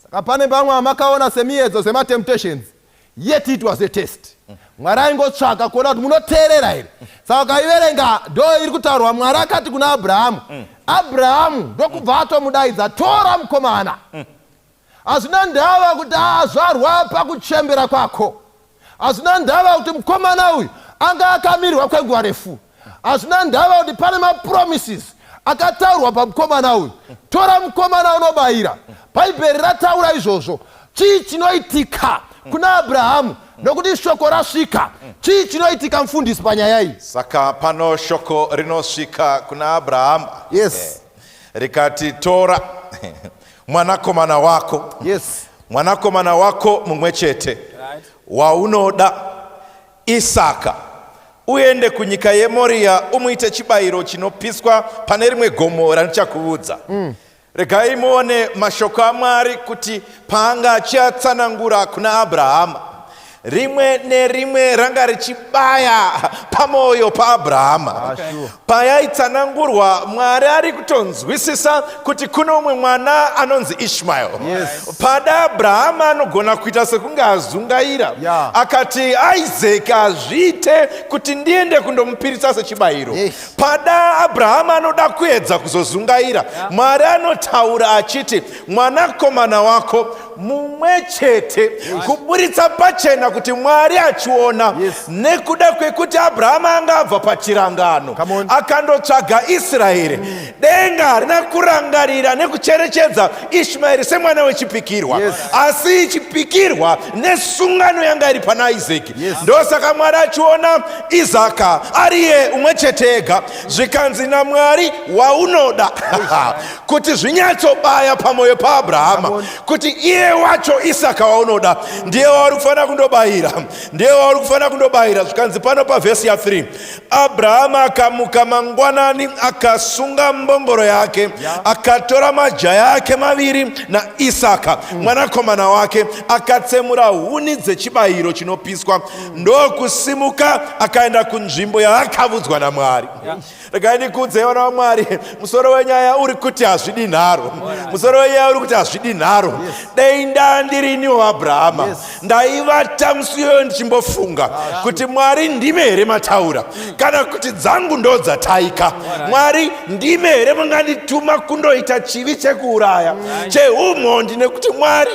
Saka pane vamwe vamakaona semiedzo sematemptations, yet it was a test. Mwari aingotsvaka kuona kuti munoteerera here. Saka ukaiverenga ndo iri kutaurwa Mwari akati kuna Abrahamu, Abrahamu ndokubva atomudaidza, tora mukomana. Hazvina ndava kuti azvarwa pakuchembera kwako. Hazvina ndava kuti mukomana uyu anga akamirirwa kwenguva refu. Hazvina ndava kuti pane mapromises akataurwa pamukomana uyu. Tora mukomana unobayira. Bhaibheri rataura izvozvo. Chii chinoitika kuna Abrahamu nokuti shoko rasvika? Chii chinoitika mufundisi panyaya iyi? Saka pano shoko rinosvika kuna Abrahamu. Yes. Rikati tora mwanakomana wako. Yes. Mwanakomana wako mumwe chete waunoda, Isaka, uende kunyika yeMoria umuite chibayiro chinopiswa pane rimwe gomo randichakuudza. Regai muone mashoko aMwari kuti paanga achiatsanangura kuna Abrahamu, rimwe nerimwe ranga richibaya pamwoyo paAbhurahama. Payaitsanangurwa, Mwari ari kutonzwisisa kuti kuno umwe mwana anonzi Ishmael. Pada Abhurahama anogona kuita sekunge azungaira, akati Isaac azviite kuti ndiende kundomupirisa sechibayiro. Pada Abhurahama anoda kuedza kuzozungaira, Mwari anotaura achiti mwanakomana wako mumwe chete, kuburitsa pachena kuti Mwari achiona nekuda kwekuti Abhurahama anga abva pachirangano akandotsvaga Israeri. Denga rina kurangarira nekucherechedza Ishmaeri semwana wechipikirwa, asi chipikirwa nesungano yanga iri pana Isaac. Ndosaka Mwari achiona Isaka ariye umwe chete ega, zvikanzi naMwari waunoda kuti zvinyatsobaya pamwoyo paAbhurahama, kuti iye wacho Isaka waunoda ndiye wauri kufanira kundobayira, ndiye wauri kufanira kundobayira. Zvikanzi pano pavhesi ya 3, Abhurahama akamuka mangwanani, akasunga mbongoro yake, akatora majaya ake maviri na Isaka mwanakomana wake, akatsemura huni dzechibayiro chinopiswa, ndokusimuka akaenda kunzvimbo yaakavudzwa naMwari. regai ndikudze vana vamwari, musoro wenyaya uri kuti hazvidi nharo, musoro wenyaya uri kuti hazvidi nharo. Dei ndandiriniwo Abhurahama, ndaivata musiyo ndichimbofunga kuti Mwari ndime here mataura kana kuti dzangu ndo dzataika. Mwari ndime here mungandituma kundoita chivi chekuuraya cheumhondi, nekuti Mwari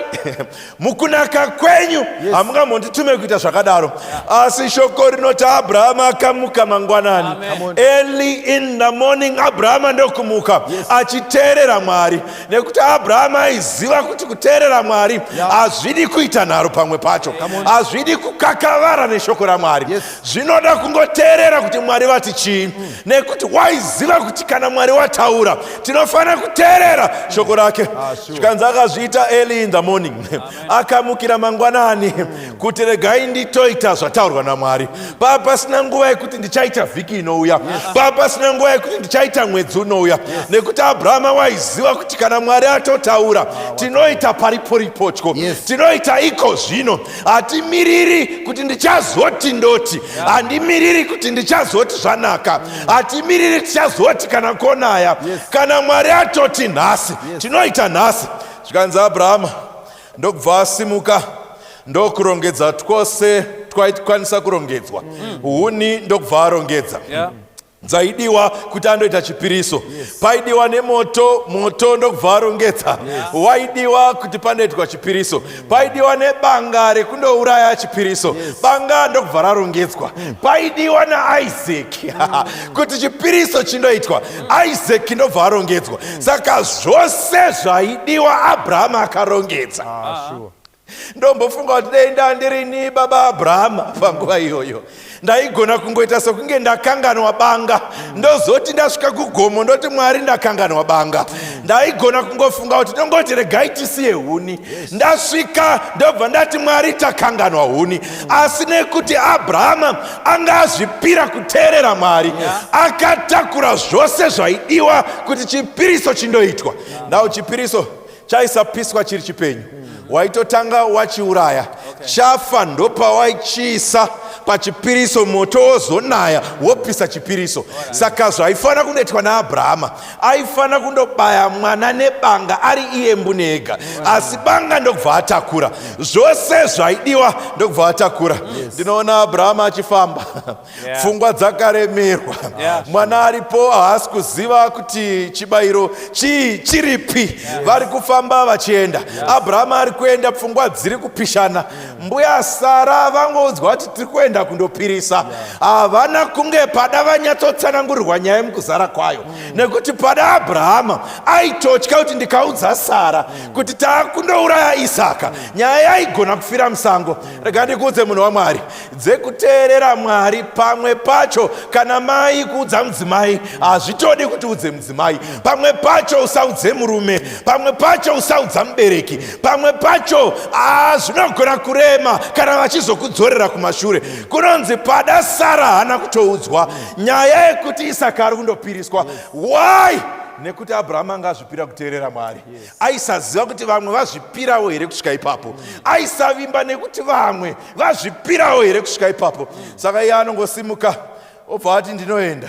mukunaka kwenyu hamungamonditume kuita zvakadaro. Asi shoko rinoti Abhurahama akamuka mangwanani, early in the morning. Abhurahama ndokumuka achiteerera Mwari, nekuti Abhurahama aiziva kuti kuteerera Mwari hazvidi kuita nharo pamwe pacho, hazvidi kukakavara neshoko raMwari. Zvinoda kungoteerera kuti Mwari vati chii, nekuti waiziva kuti kana Mwari wataura tinofanira kuteerera shoko rake. Zvikanzi akazviita early in the morning, akamukira mangwanani kuti regai nditoita zvataurwa naMwari. Pasina nguva yekuti ndichaita vhiki inouya, pasina nguva yekuti ndichaita mwedzi unouya, nekuti Abhurahama waiziva kuti kana Mwari atotaura tinoita pariporipochko, tinoita iko zvino. Hatimiriri kuti ndichazoti ndoti, handimiriri kuti ndichazoti zvanaka, hatimiriri tichazoti kana konaya. Kana Mwari atoti nhasi tinoita nhasi. Zvikanzi Abhurahama ndokubva asimuka ndokurongedza twose twaikwanisa kurongedzwa. Huni ndokubva arongedza. Dzaidiwa kuti andoita chipiriso, paidiwa nemoto, moto ndokubva arongedza. Waidiwa kuti pandoitwa chipiriso, paidiwa nebanga rekundouraya chipiriso, banga ndokubva rarongedzwa. Paidiwa naIsaki kuti chipiriso chindoitwa, Isaki ndobva arongedzwa. Saka zvose zvaidiwa Abhurahama akarongedza. Ndombofunga kuti dei ndandirini baba Abhurahama panguva iyoyo, ndaigona kungoita sokunge ndakanganwa banga, ndozoti ndasvika kugomo ndoti Mwari ndakanganwa banga. Ndaigona kungofunga kuti ndongoti regai tisiye huni, ndasvika ndobva ndati Mwari takanganwa huni. Asi nekuti Abhurahama anga azvipira kuteerera Mwari, akatakura zvose zvaidiwa kuti chipiriso chindoitwa. Ndau chipiriso chaisapiswa chiri chipenyu, waitotanga wachiuraya, chafa ndopawaichiisa pachipiriso, moto wozonaya wopisa chipiriso. Saka zvaifanira kundoitwa naAbhurahama, aifanira kundobaya mwana nebanga ari iye mbune ega, asi banga ndokubva atakura. Zvose zvaidiwa ndokubva atakura. Ndinoona Abhurahama achifamba, pfungwa dzakaremerwa, mwana aripo haasi kuziva kuti chibayiro chiripi. Vari kufamba vachienda, Abhurahama ari kuenda, pfungwa dziri kupishana. Mbuya Sara vangoudzwa kuti tiri kuenda kundopirisa. Havana kunge pada vanyatsotsanangurirwa nyaya yemukuzara kwayo, nekuti pada Abhurahama aitotya kuti ndikaudza Sara kuti taakundouraya Isaka, nyaya yaigona kufira musango. Rega ndikuudze munhu waMwari, dzekuteerera Mwari pamwe pacho kana mai kuudza mudzimai hazvitodi kuti udze mudzimai, pamwe pacho usaudze murume, pamwe pacho usaudza mubereki, pamwe pacho zvinogona kurema kana vachizokudzorera kumashure. Kunonzi pada Sara hana kutoudzwa nyaya yekuti Isaka ari kundopiriswa. Why? Nekuti Abhurahama anga azvipira kuteerera Mwari. Aisaziva kuti vamwe vazvipirawo here kusvika ipapo, aisavimba nekuti vamwe vazvipirawo here kusvika ipapo. Saka iye anongosimuka obva ati ndinoenda.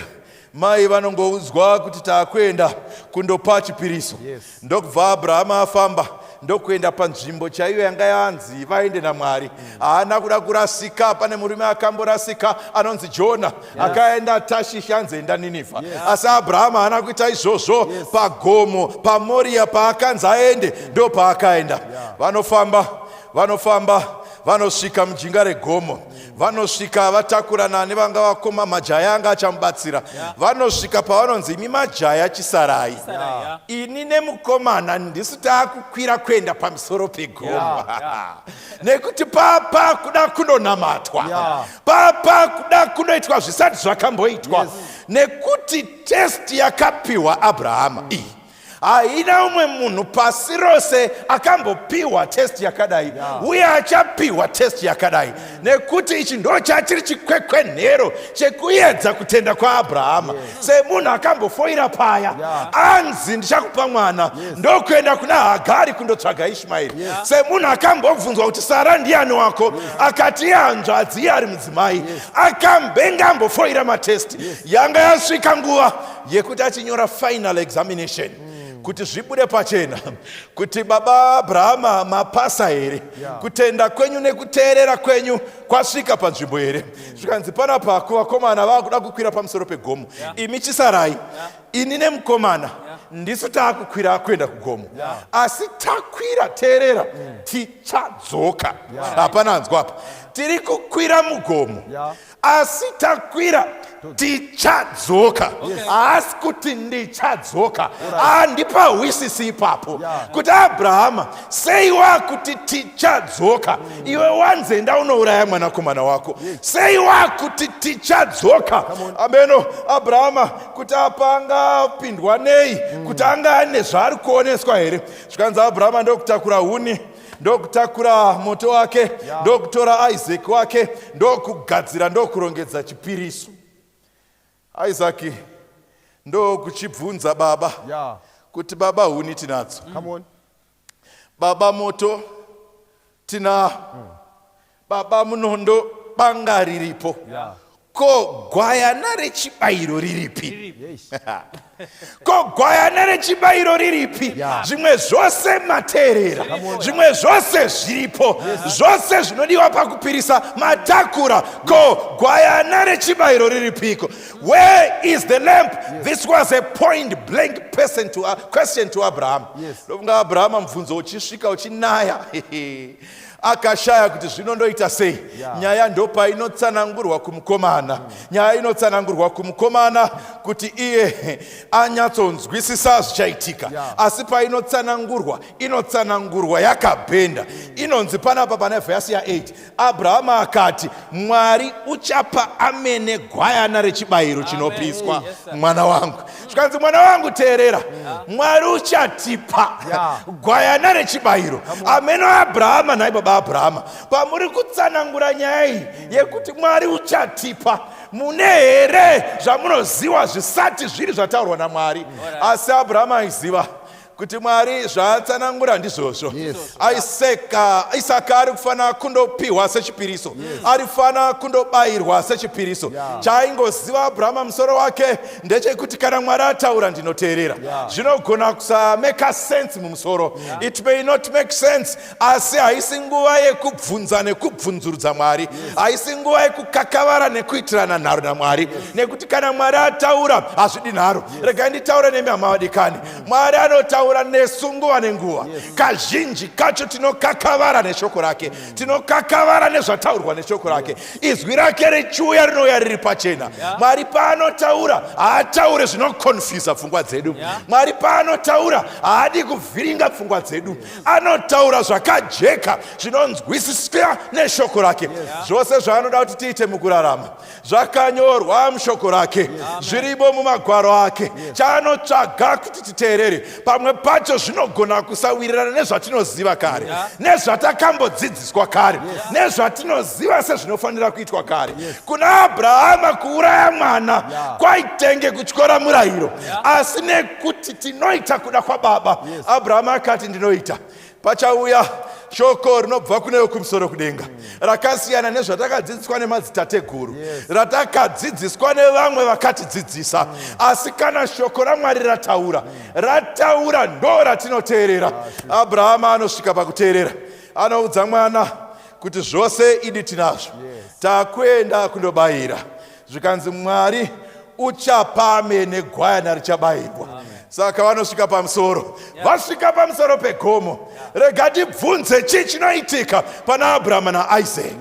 Mai vanongoudzwa kuti taakuenda kundopa chipiriso. Ndokubva Abhurahama afamba ndokuenda panzvimbo chaiyo yanga yanzi vaende naMwari. Haana kuda kurasika. Pane murume akamborasika anonzi Jona, akaenda Tashishi anzoenda Ninevha. Asi Abhurahama haana kuita izvozvo. Pagomo paMoria paakanzi aende ndo paakaenda. Vanofamba vanosvika mujinga regomo, vanosvika vatakurana nevanga vakoma, majaya anga achamubatsira. Vanosvika pavanonzi imi majaya chisarai, ini nemukomana ndisi taakukwira kuenda pamusoro pegomo. Nekuti papa kuda kundonamatwa, papa kuda kundoitwa zvisati zvakamboitwa. Nekuti testi yakapiwa Abhurahama iyi, haina umwe munhu pasi rose akambopiwa testi yakadai uye achapiwa testi yakadai, nekuti ichi ndo chachiri chikwekwenhero chekuedza kutenda kwaAbhurahama. Semunhu akambofoira paya anzi ndichakupa mwana, ndokuenda kuna Hagari kundotsvaga Ishmaeri. Semunhu akambobvunzwa kuti Sara ndiani wako, akati hanzvadzi iye ari mudzimai, akambenga ambofoira matesti. Yanga yasvika nguva yekuti achinyora final examination kuti zvibude pachena kuti baba Abrahama mapasa here, kutenda kwenyu nekuteerera kwenyu kwasvika panzvimbo here. Zvikanzi panapa kuvakomana vakuda kukwira pamusoro pegomo, imi chisarai, ini nemukomana ndisu taakukwira kuenda kugomo, asi takwira, teerera, tichadzoka. Hapana hanzwa apa, tiri kukwira mugomo asi takwira tichadzoka. Asi kuti ndichadzoka handipahwisisi ipapo kuti Abrahama sei wakuti tichadzoka, iwe wanzenda unouraya mwanakomana wako, sei wakuti tichadzoka. Ameno Abrahama kuti apanga pindwa nei, kuti anga ane zvaari kuoneswa here. Zvikanzi Abrahama ndokutakura huni, ndokutakura moto wake, ndokutora Isaac wake, ndokugadzira, ndokurongedza chipiriso. Isaac ndokuchibvunza baba kuti baba huni tinadzo, baba moto tina, baba munondo banga riripo, ko gwayana rechibayiro riripi? Ko gwayana rechibayiro riripi? Zvimwe zvose materera, zvimwe zvose zviripo, zvose zvinodiwa pakupirisa matakura. Ko gwayana rechibayiro riripiko? Where is the lamp? This was a point blank question to Abraham. Ndofunga Abraham mubvunzo uchisvika uchinaya akashaya kuti zvino ndoita sei. Nyaya ndopa inotsanangurwa kumukomana, nyaya inotsanangurwa kumukomana kuti iye anyatsonzwisisa zvichaitika. Asi painotsanangurwa, inotsanangurwa yakabhenda. Inonzi panapa pana vhesi ya8, Abrahama akati Mwari uchapa amene gwayana rechibayiro chinopiswa mwana wangu. Zvikanzi mwana wangu teerera, Mwari uchatipa gwayana rechibayiro. Ameno Abrahama naye baba Abrahama, pamuri kutsanangura nyaya iyi yekuti Mwari uchatipa, mune here zvamunoziva zvisati zviri zvataurwa naMwari? Asi Abrahama aiziva kuti Mwari zvaatsanangura ndizvozvo. Isaka ari kufanira kundopiwa sechipiriso, ari kufanira kundobayirwa sechipiriso. Chaingoziva Abrahama musoro wake ndechekuti kana Mwari ataura ndinoteerera. Zvinogona kusameka sense mumusoro, it may not make sense, asi haisi nguva yekubvunza nekubvunzurudza Mwari, haisi nguva yekukakavara nekuitirana nharo naMwari, nekuti kana Mwari ataura hazvidi nharo. Regai nditaure nemi hama vadikani, Mwari anotaura nesunguva nenguva. Kazhinji kacho tinokakavara neshoko rake, tinokakavara nezvataurwa neshoko rake. Izwi rake richiuya rinouya riri pachena. Mwari paanotaura haataure zvinokonfisa pfungwa dzedu. Mwari paanotaura haadi kuvhiringa pfungwa dzedu, anotaura zvakajeka zvinonzwisiswa neshoko rake. Zvose zvaanoda kuti tiite mukurarama zvakanyorwa mushoko rake, zvirimo mumagwaro ake. Chaanotsvaga kuti titeerere, pamwe pacho zvinogona kusawirirana nezvatinoziva kare, nezvatakambodzidziswa kare, nezvatinoziva sezvinofanira kuitwa kare. Kuna Abrahama kuuraya mwana kwaitenge kutyora murayiro, asi nekuti tinoita kuda kwababa, Abrahama akati ndinoita. Pachauya shoko rinobva kuneyo kumusoro kudenga, rakasiyana nezvatakadzidziswa nemadzitateguru, ratakadzidziswa nevamwe vakatidzidzisa. Asi kana shoko raMwari rataura ndo ratinoteerera. Abrahama anosvika pakuteerera, anoudza mwana kuti zvose idi tinazvo, takuenda kundobayira. Zvikanzi Mwari uchapa amene gwayana richabayirwa. Saka vanosvika pamusoro, vasvika pamusoro pegomo. Rega tibvunze chii chinoitika pana Abrahama naIsaac.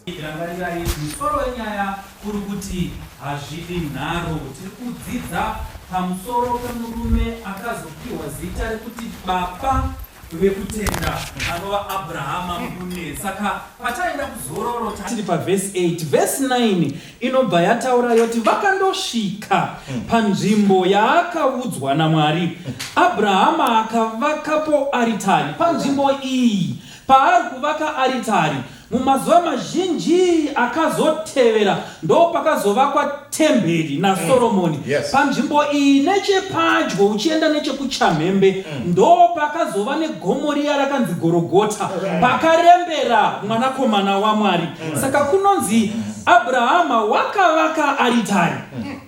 Rangarirai musoro wenyaya kuri kuti hazvidi nharo. Tiri kudzidza pamusoro pemurume akazopiwa zita rekuti baba vekutenda anova abrahama mune. Saka pataenda kuzororo tiri pavhesi 8 vhesi 9 inobva yataura yoti vakandosvika panzvimbo yaakaudzwa naMwari. Abrahama akavakapo aritari panzvimbo iyi. Paari kuvaka aritari, mumazuva mazhinji akazotevera ndo pakazovakwa temberi naSoromoni. Panzvimbo iyi nechepadyo uchienda nechekuchamhembe ndo pakazova negomo riya rakanzi Gorogota, pakarembera mwanakomana waMwari. Saka kunonzi Abrahama wakavaka aritari.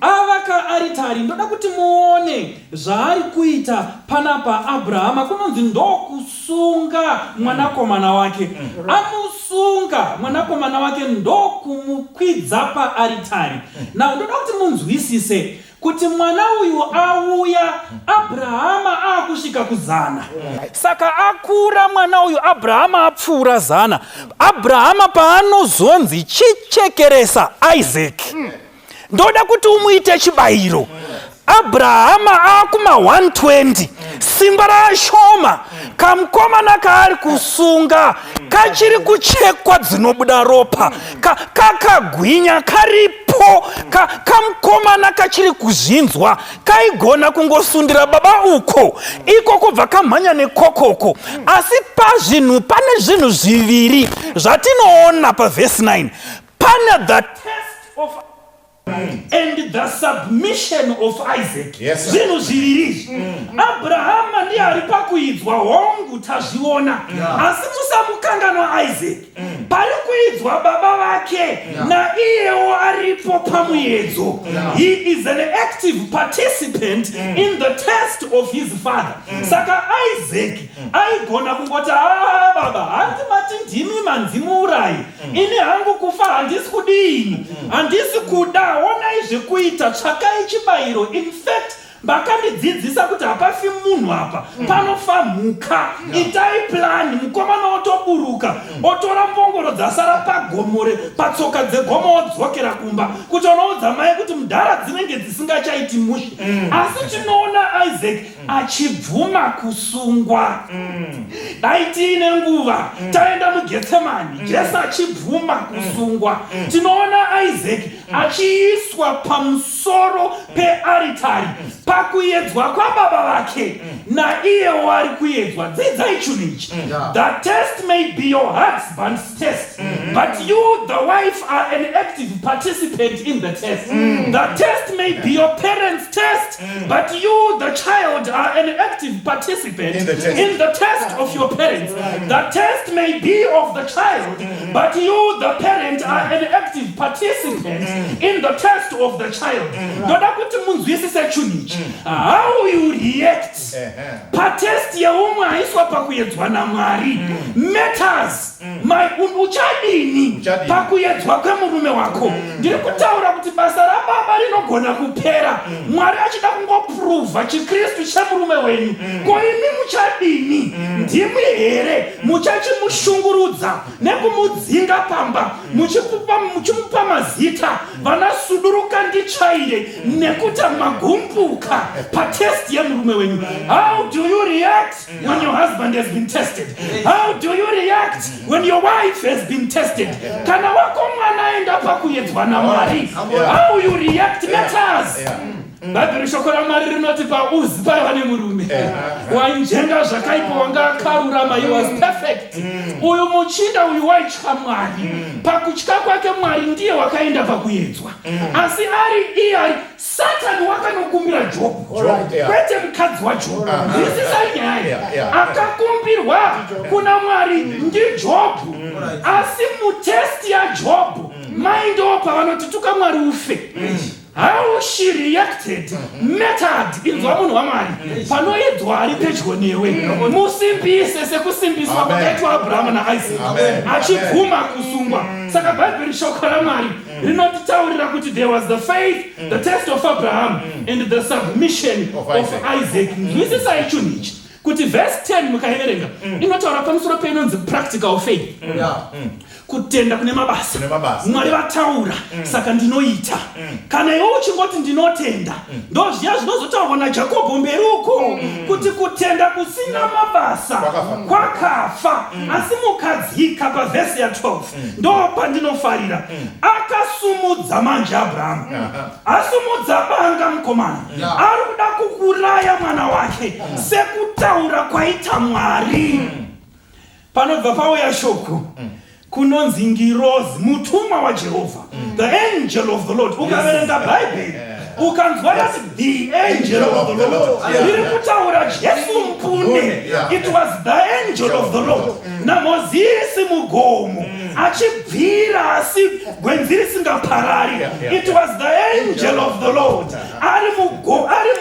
Avaka aritari, ndoda kuti muone zvaari kuita panapa. Abrahama kunonzi ndokusunga mwanakomana wake. Amusunga mwanakomana wake ndokumukwidza paaritari. Na ndoda kuti munzwisise kuti mwana uyu auya Abrahama akusvika kuzana. Saka akura mwana uyu Abrahama apfuura 100. Abrahama paanozonzi chichekeresa Isaac, ndoda kuti umuite chibayiro. Abrahama akuma 120, simba rashoma, kamukomana kaari kusunga kachiri kuchekwa dzinobuda ropa, kakagwinya karipo, kamukomana kachiri kuzvinzwa, kaigona kungosundira baba uko, iko kubva kamhanya nekokoko. Asi pazvinhu pane zvinhu zviviri zvatinoona pavhesi 9. Pane the test of and the submission of Isaac. Zvinhu zviviri. Abrahama ndiye ari pakuidzwa hongu tazviona. Asi musamukanganwa Isaac. Pari kuidzwa baba vake naiyewo aripo pamuedzo. He is an active participant in the test of his father. Saka Isaac aigona kungoti baba handi mati ndimi manzimuurayi. Ini hangu kufa handisi kudini. Handisi kuda. Onai zvekuita, tsvakai chibayiro. In fact, vakandidzidzisa kuti hapafi munhu apa, panofa mhuka. Itai plani, mukomana otoburuka, otora mbongoro dzasara pagomore, patsoka dzegomo odzokera kumba, kuti unoudza mai kuti mudhara dzinenge dzisingachaiti mushe. Asi tinoona Isaac achibvuma kusungwa. Dai tiine nguva taenda muGetsemani, Jesu achibvuma kusungwa. Tinoona Isaac achiiswa pamusoro pearitari, pakuedzwa kwababa vake naiyewo ari kuedzwa. Dzidzai chinhu ichi. The test may be your husband's test, but you, the wife, are an active participant in the test. The test may be your parents' test, but you, the child, are an active participant in the test of your parents. The test may be of the child, but you, the parent, are an active participant in the test of the child. Ndoda kuti munzwisise chinhu ichi. How you react patest yeumwe aiswa pakuedzwa naMwari matters. Uchadini pakuedzwa kwemurume wako. Ndiri kutaura kuti basa rababa rinogona kupera Mwari achida kungoprova chikristu chemurume wenyu. Ko imi muchadini? Ndimwi here muchachimushungurudza nekumudzinga pamba, muchimupa mazita vanasuduruka ndichaire nekuta magumbuka patest yemurume wenyu. How do you react when your husband has been tested? How do you react when your wife has been tested? Kana wako mwana enda pakuedzwa naMwari, how you react matters. Bhabhiri shoko raMwari rinoti paUzi paiva nemurume wainjenga zvakaipa, wanga akarurama, he was perfect. Uyu muchinda uyu waitya Mwari. Pakutya kwake Mwari ndiye wakaenda pakuedzwa. Asi ari iye Satani wakanokumbira Jobu, kwete mukadzi waJobu. Zvisisa nyaya. Akakumbirwa kuna Mwari ndiJobu. Asi mutesti yaJobu mai ndo pavanotituka Mwari ufe. How she reacted mattered. Inzwa munhu waMwari panoedzwa ari pedyo newe, musimbise sekusimbiswa kwakaitwa Abrahama naIsaac achibvuma kusungwa. Saka Bhaibheri shoko raMwari rinotitaurira kuti there was the faith, the test of Abraham, and the submission of Isaac. Nzwisisai chinhu ichi kuti vhesi 10 mukaiverenga inotaura pamusoro peinonzi practical faith. Kutenda kune mabasa. Mwari vataura, saka ndinoita. Kana iwe uchingoti ndinotenda, ndo zviya zvinozotaurwa naJakobho mberi uko kuti kuti kutenda kusina mabasa kwakafa. Asi mukadzika pavhesi ya12 ndo pandinofarira. Akasumudza manje Abrahamu, asumudza banga mukomana, ari kuda kukuraya mwana wake sekutaura kwaita Mwari. Panobva pauya shoko kunonzi Ngirozi, mutumwa waJehovha, the angel of the Lord. Ukaverenga Bible ukanzwa yati the angel of the Lord, iri kutaura Jesu mpune. It was the angel of the Lord. Na Mozisi mugomo achibvira asi gwenzi risingaparari. It was the angel of the Lord. Ari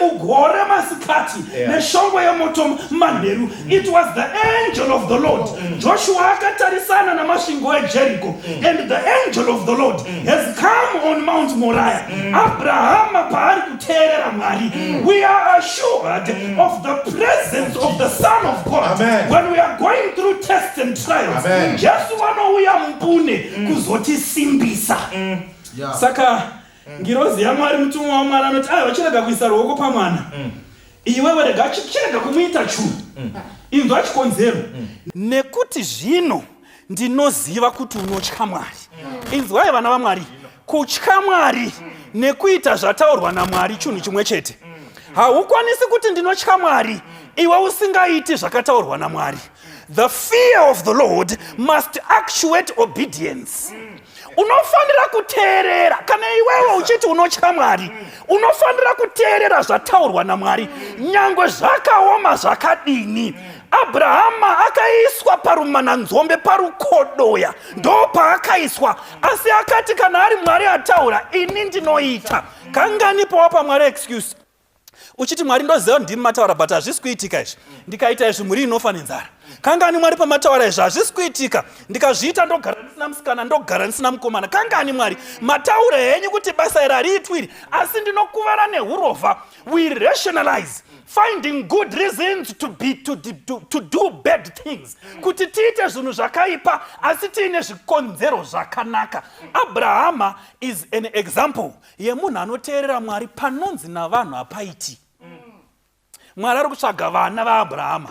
mugore masikati neshongwe yemoto manheru. It was the angel of the Lord. Joshua akatarisana na masvingo eJericho, and the angel of the Lord has come on Mount Moriah. Abraham paari kuteerera Mwari. We are assured of the presence of the Son of God. When we are going through tests and trials, Jesu anouya mpune kuzotisimbisa. Saka Ngirozi yaMwari, mutumwa waMwari, anoti aiwa chirega kuisa ruoko pamwana, iwewe rega chirega kumuita churu. Inzwa chikonzero, nekuti zvino ndinoziva kuti unotya Mwari. Inzwai vana vaMwari, kutya Mwari nekuita zvataurwa naMwari chinhu chimwe chete. Haukwanisi kuti ndinotya Mwari iwe usingaiti zvakataurwa naMwari. The fear of the Lord must actuate obedience. Unofanira kuteerera. Kana iwewe uchiti unotya Mwari, unofanira kuteerera zvataurwa naMwari, nyangwe zvakaoma zvakadini. Abrahama akaiswa parumananzombe parukodoya, ndo paakaiswa. Asi akati kana ari Mwari ataura, ini ndinoita. Kanganipo wapa Mwari excuse. Uchiti Mwari ndoziva ndimi mataura, but hazvisi kuitika izvi. Ndikaita izvi muri inofa nenzara. Kangani Mwari pamataura izvi, hazvisi kuitika. Ndikazviita ndogara ndisina musikana, ndogara ndisina mukomana. Kangani Mwari mataura henyu kuti basa iri hariitwi, asi ndinokuvara nehurovha. We rationalize, finding good reasons to do bad things. Kuti tiite zvinhu zvakaipa asi tiine zvikonzero zvakanaka. Abrahama is an example yemunhu anoteerera Mwari panonzi navanhu hapaiti. Mwari ari kutsvaga vana vaAbrahama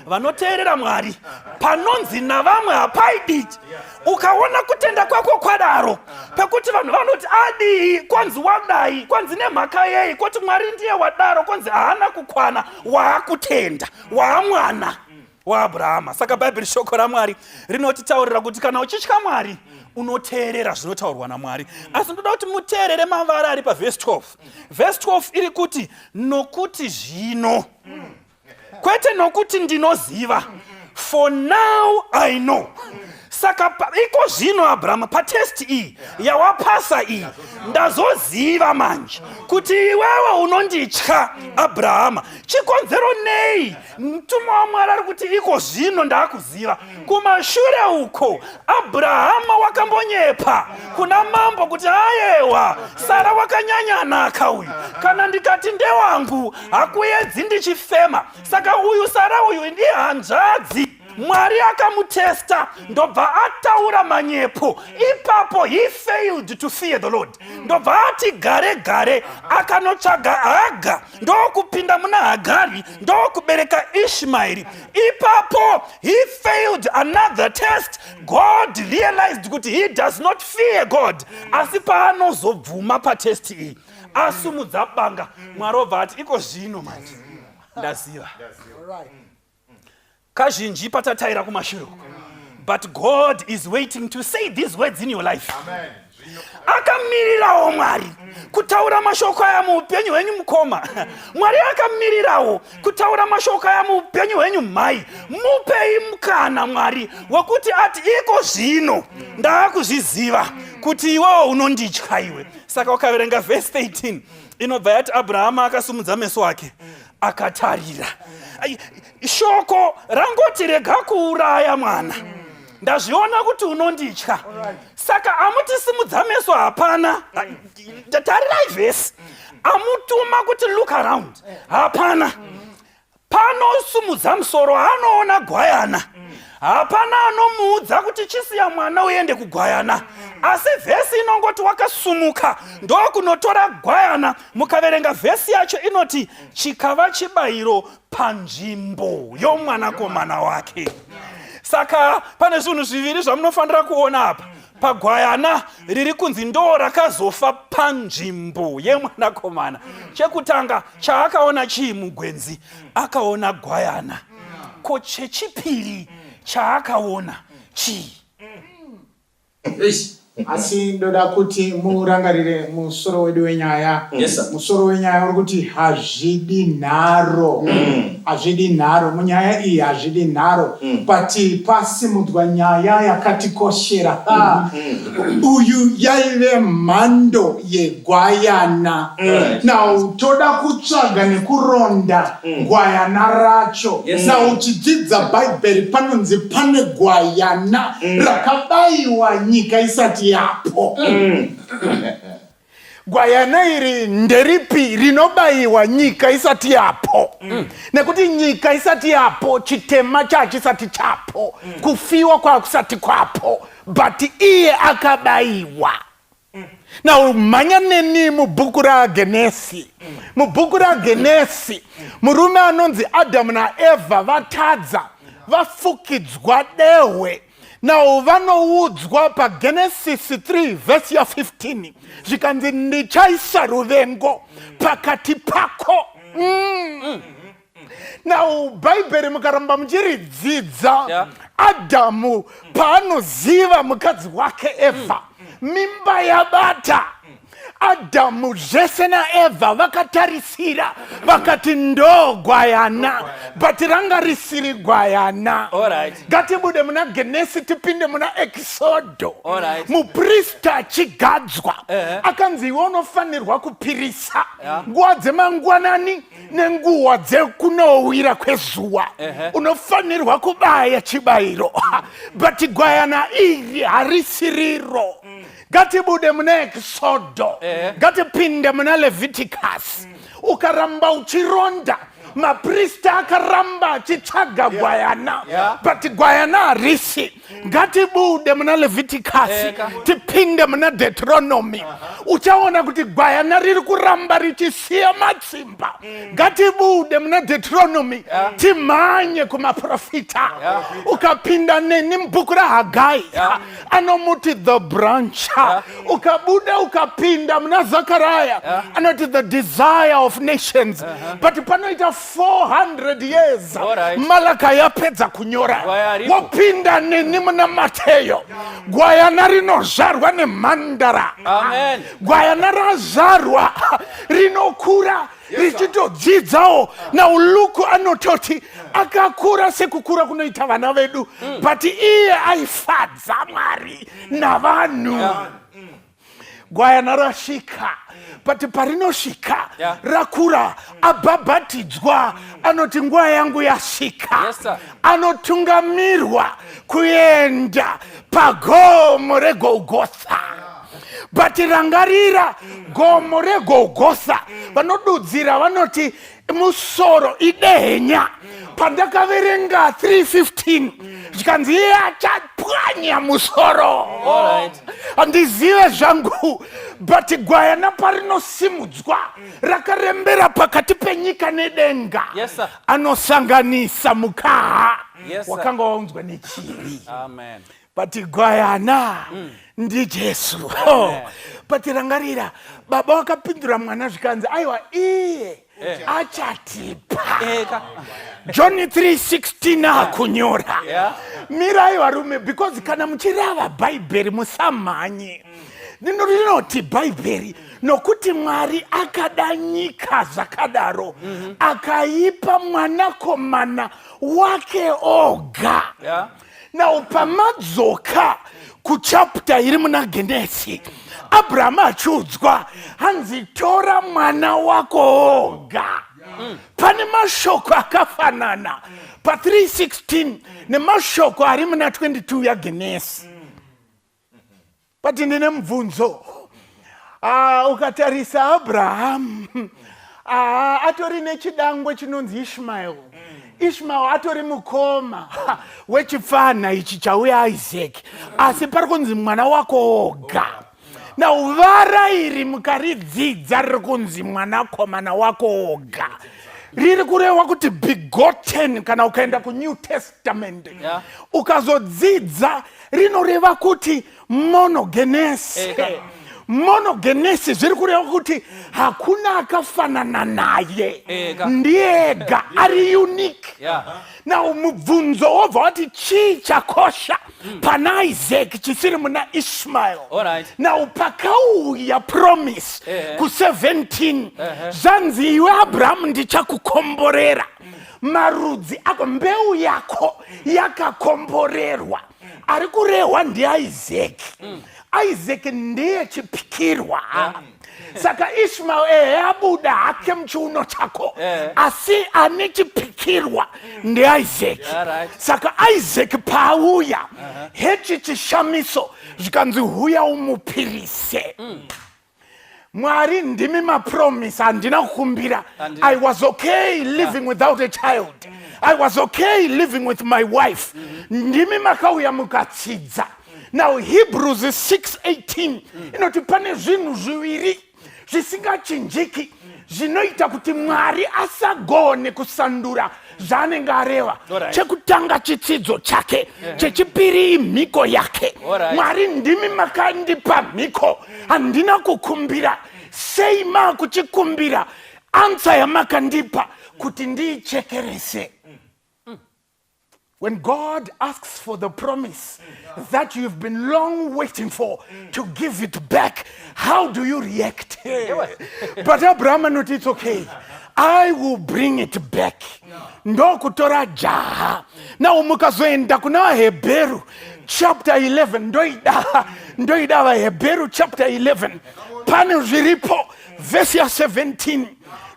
vanoteerera Mwari panonzi navamwe hapaiditi. Ukaona kutenda kwako kwadaro, pekuti vanhu vanoti adii, kwanzi wadai, kwanzi nemhaka yei, kuti Mwari ndiye wadaro, kwanzi haana kukwana, waakutenda, waamwana waAbrahama. Saka Bhaibheri, shoko raMwari, rinotitaurira kuti kana uchitya Mwari unoteerera zvinotaurwa naMwari. Asi ndoda kuti muteerere mavara ari pavhesi 12. Vhesi 12 iri kuti nokuti zvino, kwete nokuti ndinoziva. For now I know. Saka iko zvino Abrahama patesti iyi yawapasa iyi, ndazoziva manje kuti iwewe unonditya Abrahama. Chikonzero nei? Mutumwa waMwari ari kuti iko zvino ndakuziva. Kumashure uko Abrahama wakambonyepa kuna mambo kuti ayewa, Sara wakanyanyanaka uyu, kana ndikati ndewangu hakuedzi ndichifema. Saka uyu Sara uyu ndiye hanzvadzi. Mwari akamutesta ndobva ataura manyepo. Ipapo he failed to fear the Lord. Ndobva ati gare gare akanotsvaga Haga, ndokupinda muna Hagari, ndokubereka Ishmaeri. Ipapo he failed another test. God realized kuti he does not fear God. Asi paanozobvuma patesti iyi, asumudza banga, Mwari obva ati iko zvino manje ndaziva. Kazhinji patataira kumashure. But God is waiting to say these words in your life. Amen. Akamirirawo Mwari kutaura mashoko aya muupenyu hwenyu mukoma. Mwari akamirirawo kutaura mashoko aya muupenyu hwenyu mhai. Mupei mukana Mwari wekuti ati iko zvino ndakuzviziva kuti iwewo unonditya iwe. Saka ukaverenga vhesi 18 inobva yati Abrahama akasumudza meso ake akatarira. Shoko rangoti rega kuuraya mwana, ndazviona kuti unonditya. Saka amutisimudza meso hapana. Tarirai vhesi. Amutuma kuti look around, hapana. Panosumudza musoro anoona gwayana. Hapana anomuudza kuti chisiya mwana uende kugwayana. asi vhesi inongoti wakasumuka ndokunotora gwayana. Mukaverenga vhesi yacho inoti chikava chibayiro panzvimbo yomwanakomana wake. Saka pane zvinhu zviviri zvamunofanira kuona apa. Pagwayana riri kunzi ndo rakazofa panzvimbo yemwanakomana. Chekutanga chaakaona chii mugwenzi? Akaona gwayana. Ko chechipiri chaakaona chii? Asi ndoda kuti murangarire musoro wedu wenyaya. Musoro wenyaya uri kuti hazvidi nharo. Hazvidi nharo. Munyaya iyi hazvidi nharo. Pati pasimudzwa nyaya yakatikoshera. Uyu yaive mhando yegwayana. Now toda kutsvaga nekuronda gwayana racho. Now uchidzidza Bhaibheri panonzi pane gwayana rakabayiwa nyika isati yapo. Gwayana iri nderipi rinobayiwa nyika isati yapo? Nekuti nyika isati yapo, chitema chachisati chapo, kufiwa kwakusati kwapo, but iye akabayiwa. Now manya neni mubhuku raGenesi. Mubhuku raGenesi murume anonzi Adamu naEvha vatadza, vafukidzwa dehwe. Now vanoudzwa paGenesis 3 verse 15 zvikanzi ndichaisa ruvengo pakati pako. Now Bhaibheri mukaramba muchiridzidza, Adamu paanoziva mukadzi wake Evha mimba yabata, Adamu zvese naEvha vakatarisira vakati ndo gwayana, but ranga risiri gwayana. Ngatibude muna Genesi tipinde muna Exodo. Muprista achigadzwa akanzi iwe unofanirwa kupirisa nguva dzemangwanani nenguva dzekunowira kwezuva. Unofanirwa kubaya chibayiro, but gwayana iri harisiriro. Ngatibude muna Exodo, ngatipinde muna Leviticus. Ukaramba uchironda, maprista akaramba achitsvaga gwayana, but gwayana harisi. Ngatibude muna Leviticus, tipinde muna Deuteronomy. Uchaona kuti gwayana riri kuramba richisiya matsimba. Ngatibude muna Deuteronomy, timhanye kumaprofita. Ukapinda neni mubhuku raHagai, anomuti the branch. Ukabuda ukapinda muna Zechariah, anoti the desire of nations. But panoita 400 years Malaki yapedza kunyora. Wapinda neni muna Mateyo, gwayana rinozvarwa nemhandara. Gwayana razvarwa rinokura richitodzidzawo. Now Luku anototi akakura sekukura kunoita vana vedu, but iye aifadza Mwari navanhu. Gwayana rasvika, but parinosvika rakura, abhabhatidzwa, anoti nguva yangu yasvika. Anotungamirwa kuenda pagomo reGolgotha. But rangarira gomo reGolgotha, vanodudzira vanoti musoro idehenya. Pandakaverenga 3:15 zvikanzi iye achapwanya musoro. Handizive zvangu, but gwayana parinosimudzwa rakarembera pakati penyika nedenga. Anosanganisa mukaha wakanga waunzwa nechivi. But gwayana ndiJesu. But rangarira baba wakapindura mwana zvikanzi aiwa iye achatipa. John 3:16 akunyora. Mirai varume, because kana muchirava Bhaibheri musamhanye. Rinoti Bhaibheri nokuti Mwari akada nyika zvakadaro, akaipa mwanakomana wake oga. Now pamadzoka kuchapter iri muna Genesi, Abraham achiudzwa hanzi tora mwana wako oga. Pane mashoko akafanana pa 3:16 nemashoko ari muna 22 yaGenesi. But ndine mubvunzo, ukatarisa Abraham atori nechidangwe chinonzi Ishmael. Ishmael atori mukoma wechifana ichi chauya Isaac, asi pari kunzi mwana wako oga. Now varairi mukaridzidza riri kunzi mwanakomana wako oga, riri kureva kuti begotten. Kana ukaenda kuNew Testament ukazodzidza rinoreva kuti monogenes. Monogenesis zviri kureva kuti hakuna akafanana naye, ndiega, ari unique. Now mubvunzo wobva wati chii chakosha pana Isaac chisiri muna Ishmael. Now pakauya promise ku17 zvanzi iwe Abraham ndichakukomborera marudzi ako, mbeu yako yakakomborerwa. Ari kurehwa ndiIsaac. Isaac ndiye chipikirwa. Saka Ishmael abuda hake mchiuno chako, asi ane chipikirwa ndiIsaac. Saka Isaac pauya hechi chishamiso zvikanzi huya umupirise. Mwari ndimi mapromise andina kukumbira. I was okay living without a child. I was okay living with my wife. Ndimi makauya mukatsidza. Now Hebrews 6:18 inoti pane zvinhu zviviri zvisingachinjiki zvinoita kuti Mwari asagone kusandura zvaanenge areva. Chekutanga chitsidzo chake, chechipiri mhiko yake. Mwari ndimi makandipa mhiko, handina kukumbira. Sei makuchikumbira answer yamakandipa kuti ndiichekerese. When God asks for the promise that you've been long waiting for to give it back, how do you react? But Abraham knows it's okay. I will bring it back. Ndo kutora jaha. Now mukazoenda kuna Hebrew chapter 11. Ndoida wa Hebrew chapter 11. Pane zviripo verse 17.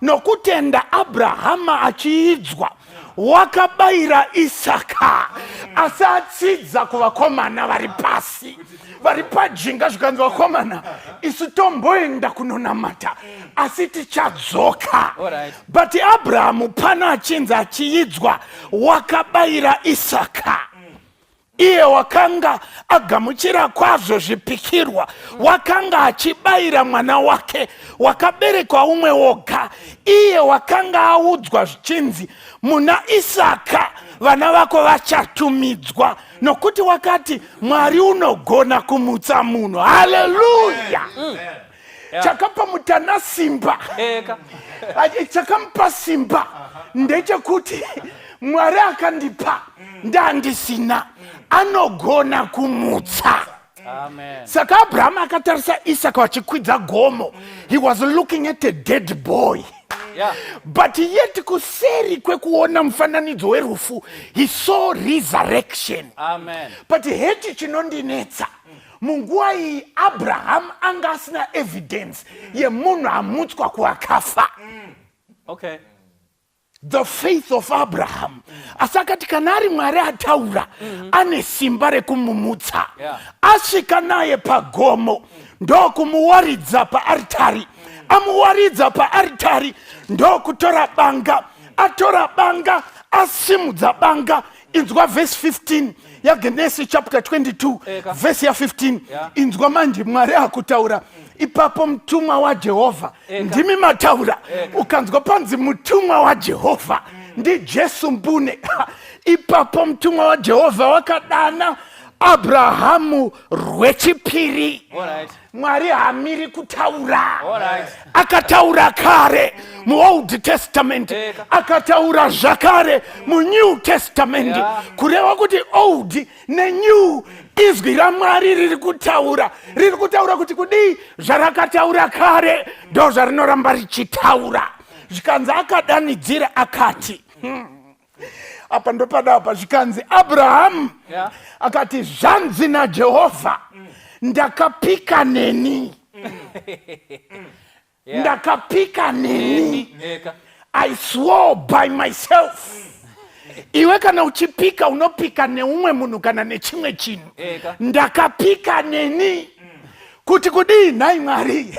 Nokutenda Abrahama achiidzwa wakabayira Isaka, asatsidza kuvakomana vari pasi, vari pajinga zvikanzi vakomana isu tomboenda kunonamata asi tichadzoka. But Abrahamu pana achinzi achiidzwa wakabayira Isaka, iye wakanga agamuchira kwazvo zvipikirwa, wakanga achibayira mwana wake wakaberekwa umwe woga, iye wakanga audzwa zvichinzi muna Isaka vana vako vachatumidzwa, nokuti wakati Mwari unogona kumutsa munhu. Haleluya! Chakapa mutana simba, chakamupa simba ndechekuti Mwari akandipa ndandisina, anogona kumutsa. Saka Abraham akatarisa Isaka vachikwidza gomo. He was looking at a dead boy. But yet kuseri kwekuona mufananidzo werufu, he saw resurrection. But heti chinondinetsa, munguva iyi Abraham anga asina evidence yemunhu amutswa kuakafa. The faith of Abraham. Asakati kanari Mwari ataura, ane simba rekumumutsa. Asvika naye pagomo, ndo kumuwaridza paaritari. Amuwaridza paaritari, ndo kutora banga. Atora banga, asimudza banga. Inzwa verse 15 ya Genesis chapter 22 verse ya 15. Inzwa manje Mwari akutaura. Ipapo mtumwa wa Jehova, ndimi mataura, ukanzwa panzi mtumwa wa Jehova, ndi Jesu mbune. Ipapo mtumwa wa Jehova wakadana Abrahamu rwechipiri. Mwari hamiri kutaura. Akataura kare mu Old Testament, akataura zvakare mu New Testament. Kureva kuti Old ne New izwi raMwari riri kutaura kuti kudi zvarakataura kare ndo zvarinoramba richitaura. Zvikanzi akadanidzira akati, apa ndopadapa zvikanzi Abraham akati zvanzi naJehovha, ndakapika neni. Ndakapika neni. I swore by myself. Iwe kana uchipika unopika neumwe munhu kana nechimwe chinhu. Ndakapika neni. Kuti kudii nhai Mwari?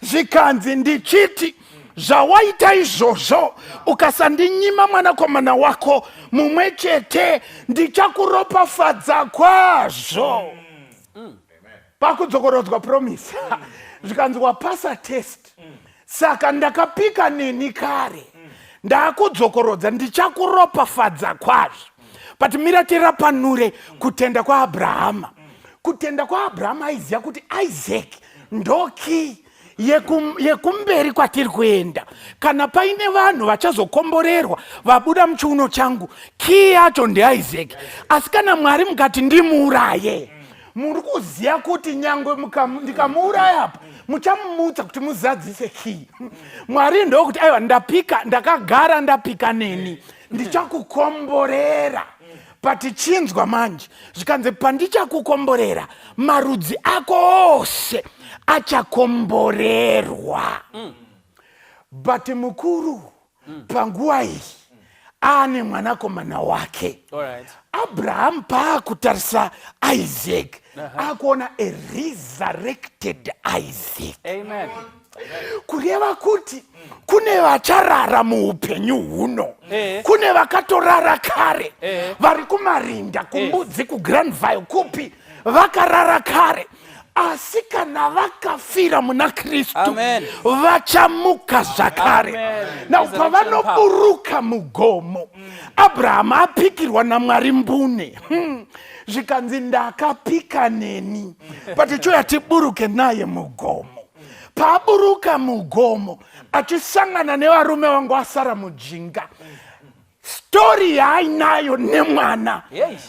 Zvikanzi ndichiti zvawaita izvozvo ukasandinyima mwanakomana wako mumwe chete ndichakuropafadza kwazvo. Pakudzokorodzwa promise zvikanzwa pasa test, saka ndakapika neni kare ndakudzokorodza ndichakuropafadza kwazvo. But miratira panure kutenda kwa Abrahama. Kutenda kwa Abrahama aiziva kuti Isaac ndoki yekumberi kwatiri kuenda. Kana paine vanhu vachazokomborerwa vabuda muchiuno changu, kii yacho ndeIsaac. Asi kana Mwari mukati ndimuuraye, muri kuziva kuti nyangwe ndikamuuraya apa muchamumutsa kuti muzadzise kii. Mwari ndokuti aiwa ndakagara ndapika neni ndichakukomborera. But chinzwa manje zvikanzi pandichakukomborera marudzi ako ose achakomborerwa. But mukuru panguva iyi ane mwanakomana wake. Abraham paakutarisa Isaac akuona a resurrected Isaac. Kureva kuti kune vacharara muupenyu huno, kune vakatorara kare, vari kumarinda, kumbudzi, kuGranville, kupi vakarara kare. Asi kana vakafira muna Kristu vachamuka zvakare. Na pavanoburuka mugomo, Abraham apikirwa naMwari mbune. Zvikanzi ndakapika neni, patichoya tiburuke naye mugomo. Paburuka mugomo achisangana nevarume vangu asara mujinga. Story yaainayo nemwana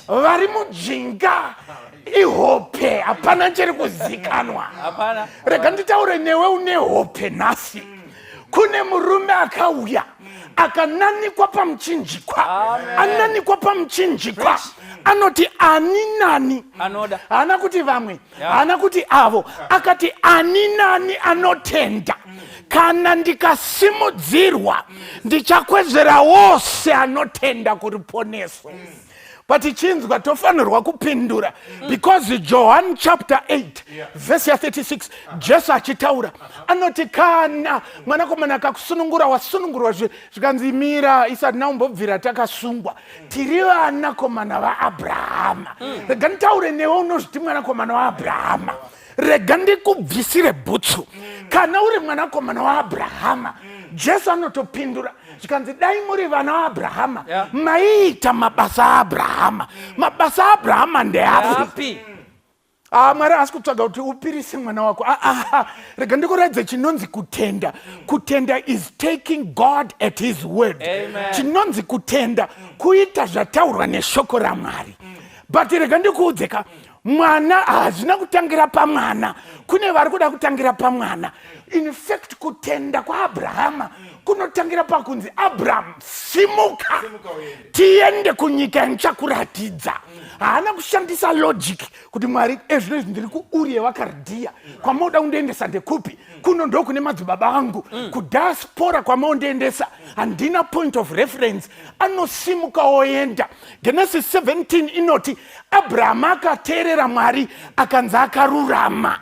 vari mujinga ihope, hapana chiri kuzikanwa. Rega nditaure newe une hope nhasi. Kune murume akauya akananikwa pamuchinjikwa, ananikwa pamuchinjikwa, anoti ani nani, haana kuti vamwe, haana kuti avo, akati ani nani anotenda kana ndikasimudzirwa ndichakwezvera wose anotenda kuriponeswa. But chinzwa tofanirwa kupindura, because John chapter 8 verse 36 Jesu achitaura anoti kana mwanakomana akakusunungura wasunungurwa zvikanzi mira isati naumbobvira takasungwa tiri vanakomana vaAbrahama. Rega nditaure newe unozviti mwanakomana waAbrahama. Rega ndikubvisire bhutsu. Kana uri mwanakomana waAbrahama, Jesu anotopindura zvikanzi dai muri vana vaAbrahama maiita mabasa aAbrahama. Mabasa aAbrahama ndeapi? Mwari asi kutsvaga kuti upirise mwana wako. Rega ndikuradze chinonzi kutenda. Kutenda is taking God at his word. Chinonzi kutenda kuita zvataurwa neshoko raMwari. But rega ndikuudzeka, mwana hazvina kutangira pamwana, kune vari kuda kutangira pamwana. In fact kutenda kwaAbrahama kunotangira pakunzi Abraham simuka tiende kunyika yandichakuratidza. Haana kushandisa logic kuti Mwari ezvino izvi ndiri kuUri yevaKaridhea, kwamauda undiendesa ndekupi, kuno ndo kune madzibaba angu, kudiaspora kwamaundiendesa handina point of reference. Anosimuka oenda. Genesis 17 inoti Abraham akateerera Mwari akanzi akarurama.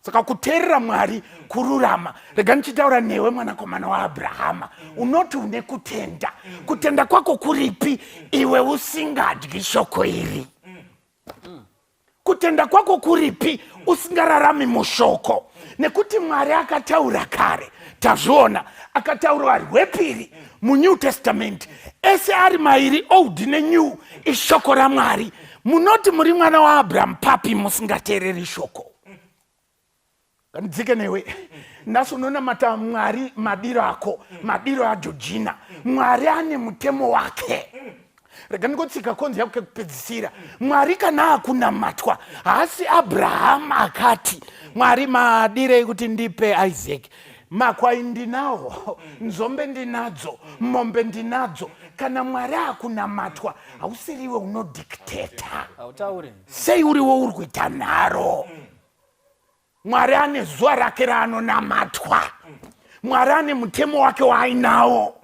Saka kuteerera Mwari kururama. Rega ndichitaura newe mwanakomana waAbrahama, unoti une kutenda. Kutenda kwako kuripi iwe usingadyi shoko iri? Kutenda kwako kuripi usingararami mushoko? Nekuti Mwari akataura kare, tazviona, akataura rwepiri muNew Testament, ese ari mairi old neNew ishoko raMwari. Munoti muri mwana waAbraham papi musingateereri shoko? Kandidzike newe nhasi unonamata Mwari madiro ako, madiro aJojina. Mwari ane mutemo wake. Rega ndikotsika konzi yake kupedzisira. Mwari kana akunamatwa haasi Abraham akati Mwari madire kuti ndipe Isaac. Makwai ndinawo, nzombe ndinadzo, mombe ndinadzo. Kana Mwari akunamatwa hausiriwe unodikteta. Sei uriwe uri kuita nharo. Mwari ane zuva rake raanonamatwa. Mwari ane mutemo wake waainawo.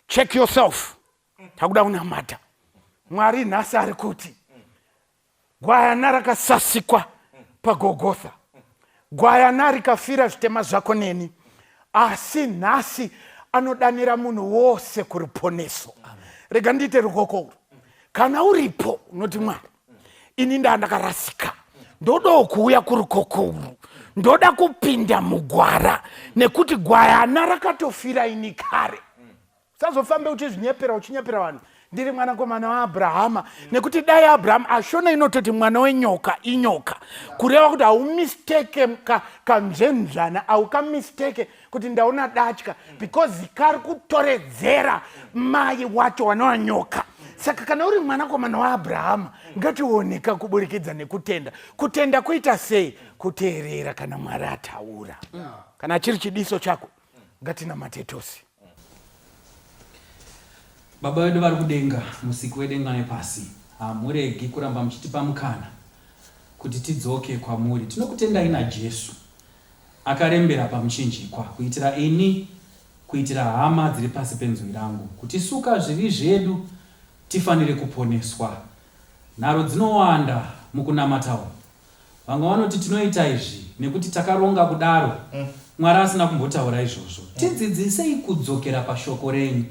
Check yourself. Takuda kunamata. Mwari nhasi ari kuti gwayana rakasasikwa paGogotha, gwayana rikafira zvitema zvako neni, asi nhasi anodanira munhu wose kuruponeso. Rega ndite rukoko. Kana uripo unoti Mwari, ini ndakarasika. Ndoda kuuya kurukoko. Ndoda kupinda mugwara nekuti gwayana rakatofira ini kare. Usazofambe uchizvinyepera uchinyepera vanhu. Ndiri mwanakomana waAbrahama nekuti dai Abraham ashona inototi mwana wenyoka inyoka. Kureva kuti haumisteke kamzvenzvana au kamisteke kuti ndaona datya because kari kutoredzera mai wacho wanova nyoka. Saka kana uri mwanakomana waAbrahama ngatiwoneka kuburikidza nekutenda. Kutenda kuita sei? Kuteerera kana Mwari ataura. Kana chiri chidiso chako ngatinamate tose. Baba vedu vari kudenga, musiku wedenga nepasi, hamuregi kuramba muchitipa mukana kuti tidzoke kwamuri. Tinokutendai naJesu akarembera pamuchinjikwa kuitira ini, kuitira hama dziri pasi penzwi rangu, kutisuka zvivi zvedu tifanire kuponeswa. Nharo dzinowanda mukunamata umu. Vamwe vanoti tinoita izvi nekuti takaronga kudaro. Mwari asina kumbotaura izvozvo. Tidzidzisei kudzokera pashoko renyu.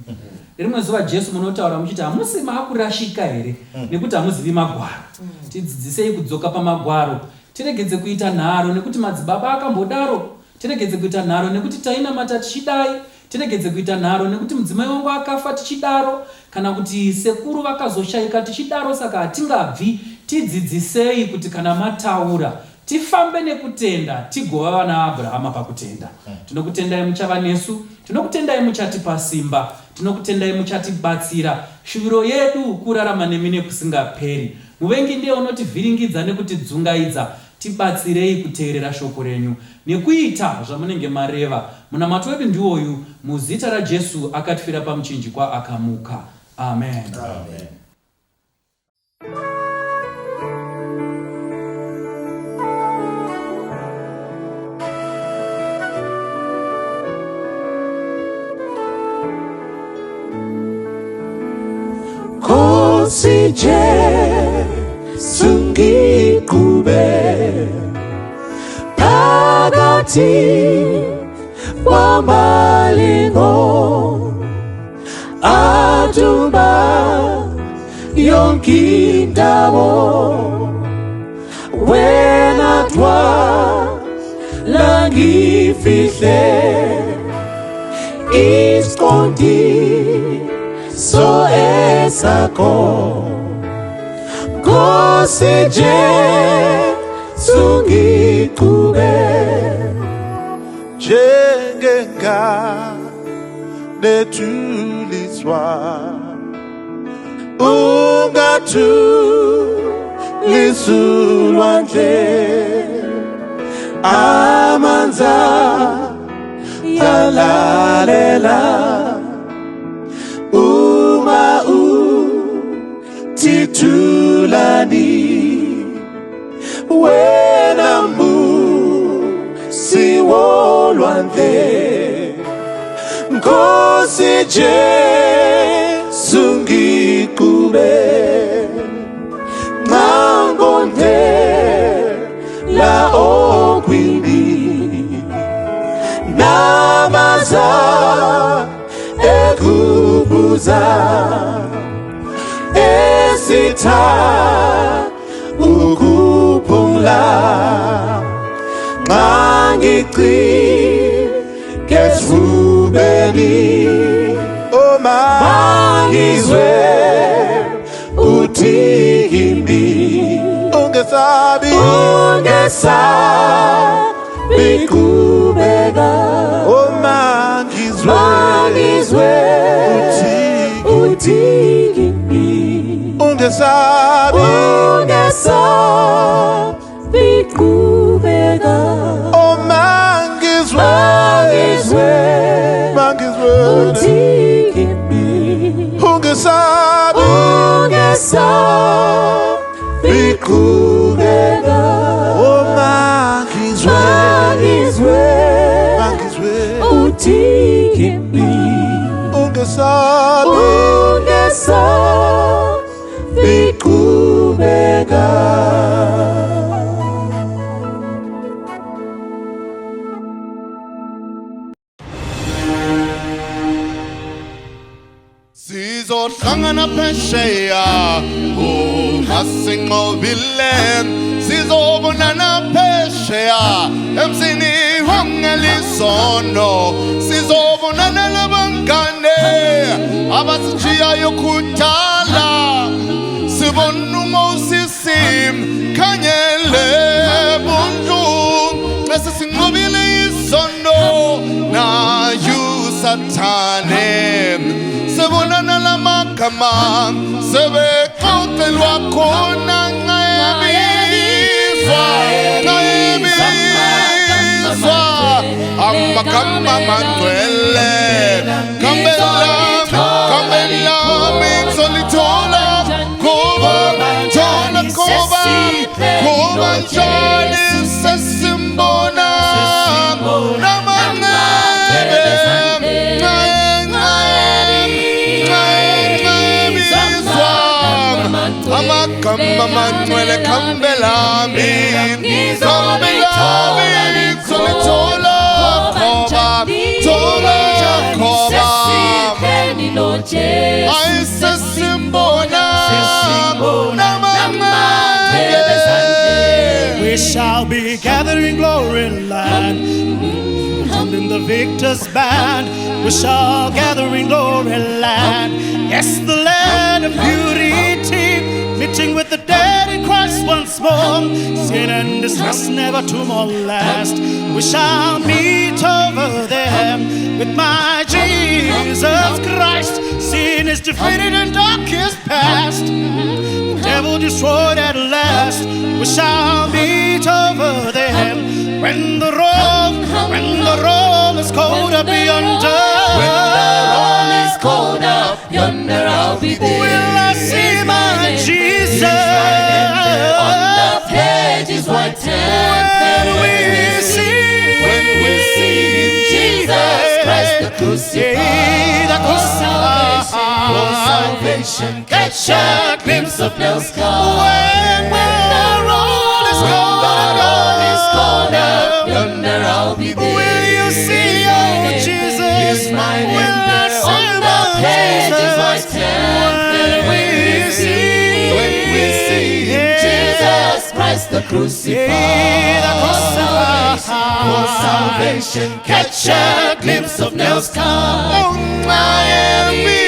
Rimwe zuva Jesu munotaura muchiti hamusi maakurashika here nekuti hamuzivi magwaro. Tidzidzisei kudzoka pamagwaro. Tiregedze kuita nharo nekuti madzibaba akambodaro. Tiregedze kuita nharo nekuti tainamata tichidai. Tiregedze kuita nharo nekuti mudzimai wangu akafa tichidaro, kana kuti sekuru vakazoshaika tichidaro, saka hatingabvi. Tidzidzisei kuti kana mataura tifambe nekutenda, tigova vana vaAbrahama pakutenda. Tinokutendai muchava nesu, tinokutendai muchatipa simba, tinokutendai muchatibatsira. Shuviro yedu kurarama nemi nekusingaperi. Muvengi ndiye unotivhiringidza nekutidzungaidza. Tibatsirei kuteerera shoko renyu nekuita zvamunenge mareva. Munamato wedu ndiwoyu, muzita raJesu akatifira pamuchinjikwa akamuka. Amen. Amen. Kosije sungikube pagati wa malingo atumba yonkindabo wenatwa langifihle iskondi so esako Kosije sungikube jengenga netuliswa ungatulisulwa nje amanza yalalela titulani wenambu siwolwandle Kosije sungikube ngangonde la okwindi namaza ekubuza esita ukupumla mangikri kesfubeni mangizwe utihimbi ungesabi kubega mangizwe utihimbi ungesabi kubega mangizwe utihimbi ungesabi kubega mangizwe utihimbi ungesabi kubega. sizohlangana phesheya umasinqobile sizobonana phesheya emzini wangelisono sizobonana labangane abasitshiyayo kudala sibona usisim khanyele buntu esisinqobile isono nayu sathane sibonana lamagama sebexoxelwa khona ngayebizwa amagama mangcwele kambelami solithola kuba njani sesimbona amagama mangcwele kambelami solithola We shall be gathering glory land, and in the victor's band we shall gather in glory land. Yes, the land of purity, meeting with the dead in Christ once more. Sin and distress never to more last. We shall meet over there with my Jesus Christ. Sin is defeated and dark is past. The devil destroyed at last. We shall meet over there when the roll is cold up yonder. When the roll is cold up yonder, I'll be there. Will I see my Jesus? On the page is white when we see Jesus Christ the crucified, for salvation, catch a glimpse of Nell's scar. When the roll is cold up yonder, I'll be there. Will you see Jesus? My name there on the page is white when we see Jesus Christ the crucified, for salvation, catch a glimpse of Nell's scar. Oh, Miami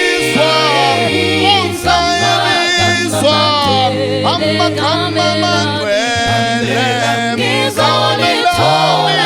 Swamp, amagama mangcwele solithola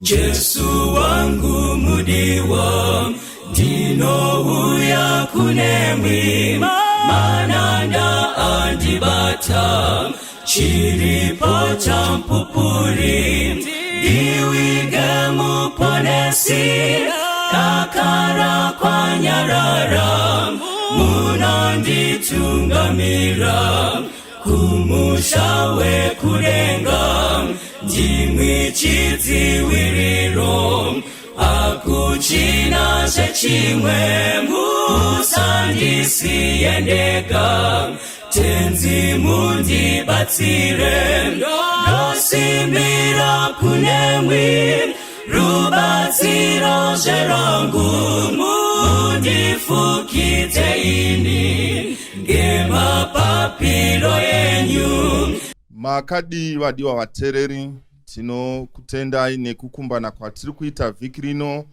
Jesu wangu mudiwa dino uya kunemwi mananda andibata chiripo cha mpupuri diwige muponesi kakara kwa nyarara munanditungamira kumushawe kurenga ndimwi chidziwiriro akuchina chechimwe musandisiyendeka tenzi mundibatsire ndosimbira kunemwi rubatsiro zverangu mundifukidze ini ngemapapiro enyu. Makadi vadiwa vatereri, tinokutendai nekukumbana kwatiri kuita vhiki rino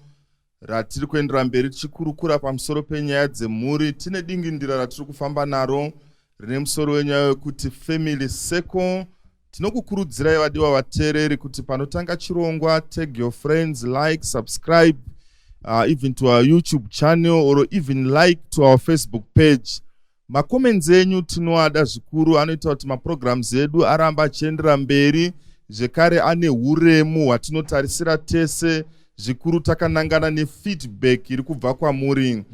ratiri kuendera mberi tichikurukura pamusoro penyaya dzemhuri. Tine dingindira ratiri kufamba naro rine musoro wenyaya wekuti family circle. Tinokukurudzirai vadiwa vatereri kuti panotanga chirongwa tag your friends, like, subscribe even to our YouTube channel or even like to our Facebook page. Makomenzi enyu tinoada zvikuru, anoita kuti maprograms edu aramba achiendera mberi, zvekare ane huremu hwatinotarisira tese, zvikuru takanangana nefeedback iri kubva kwamuri.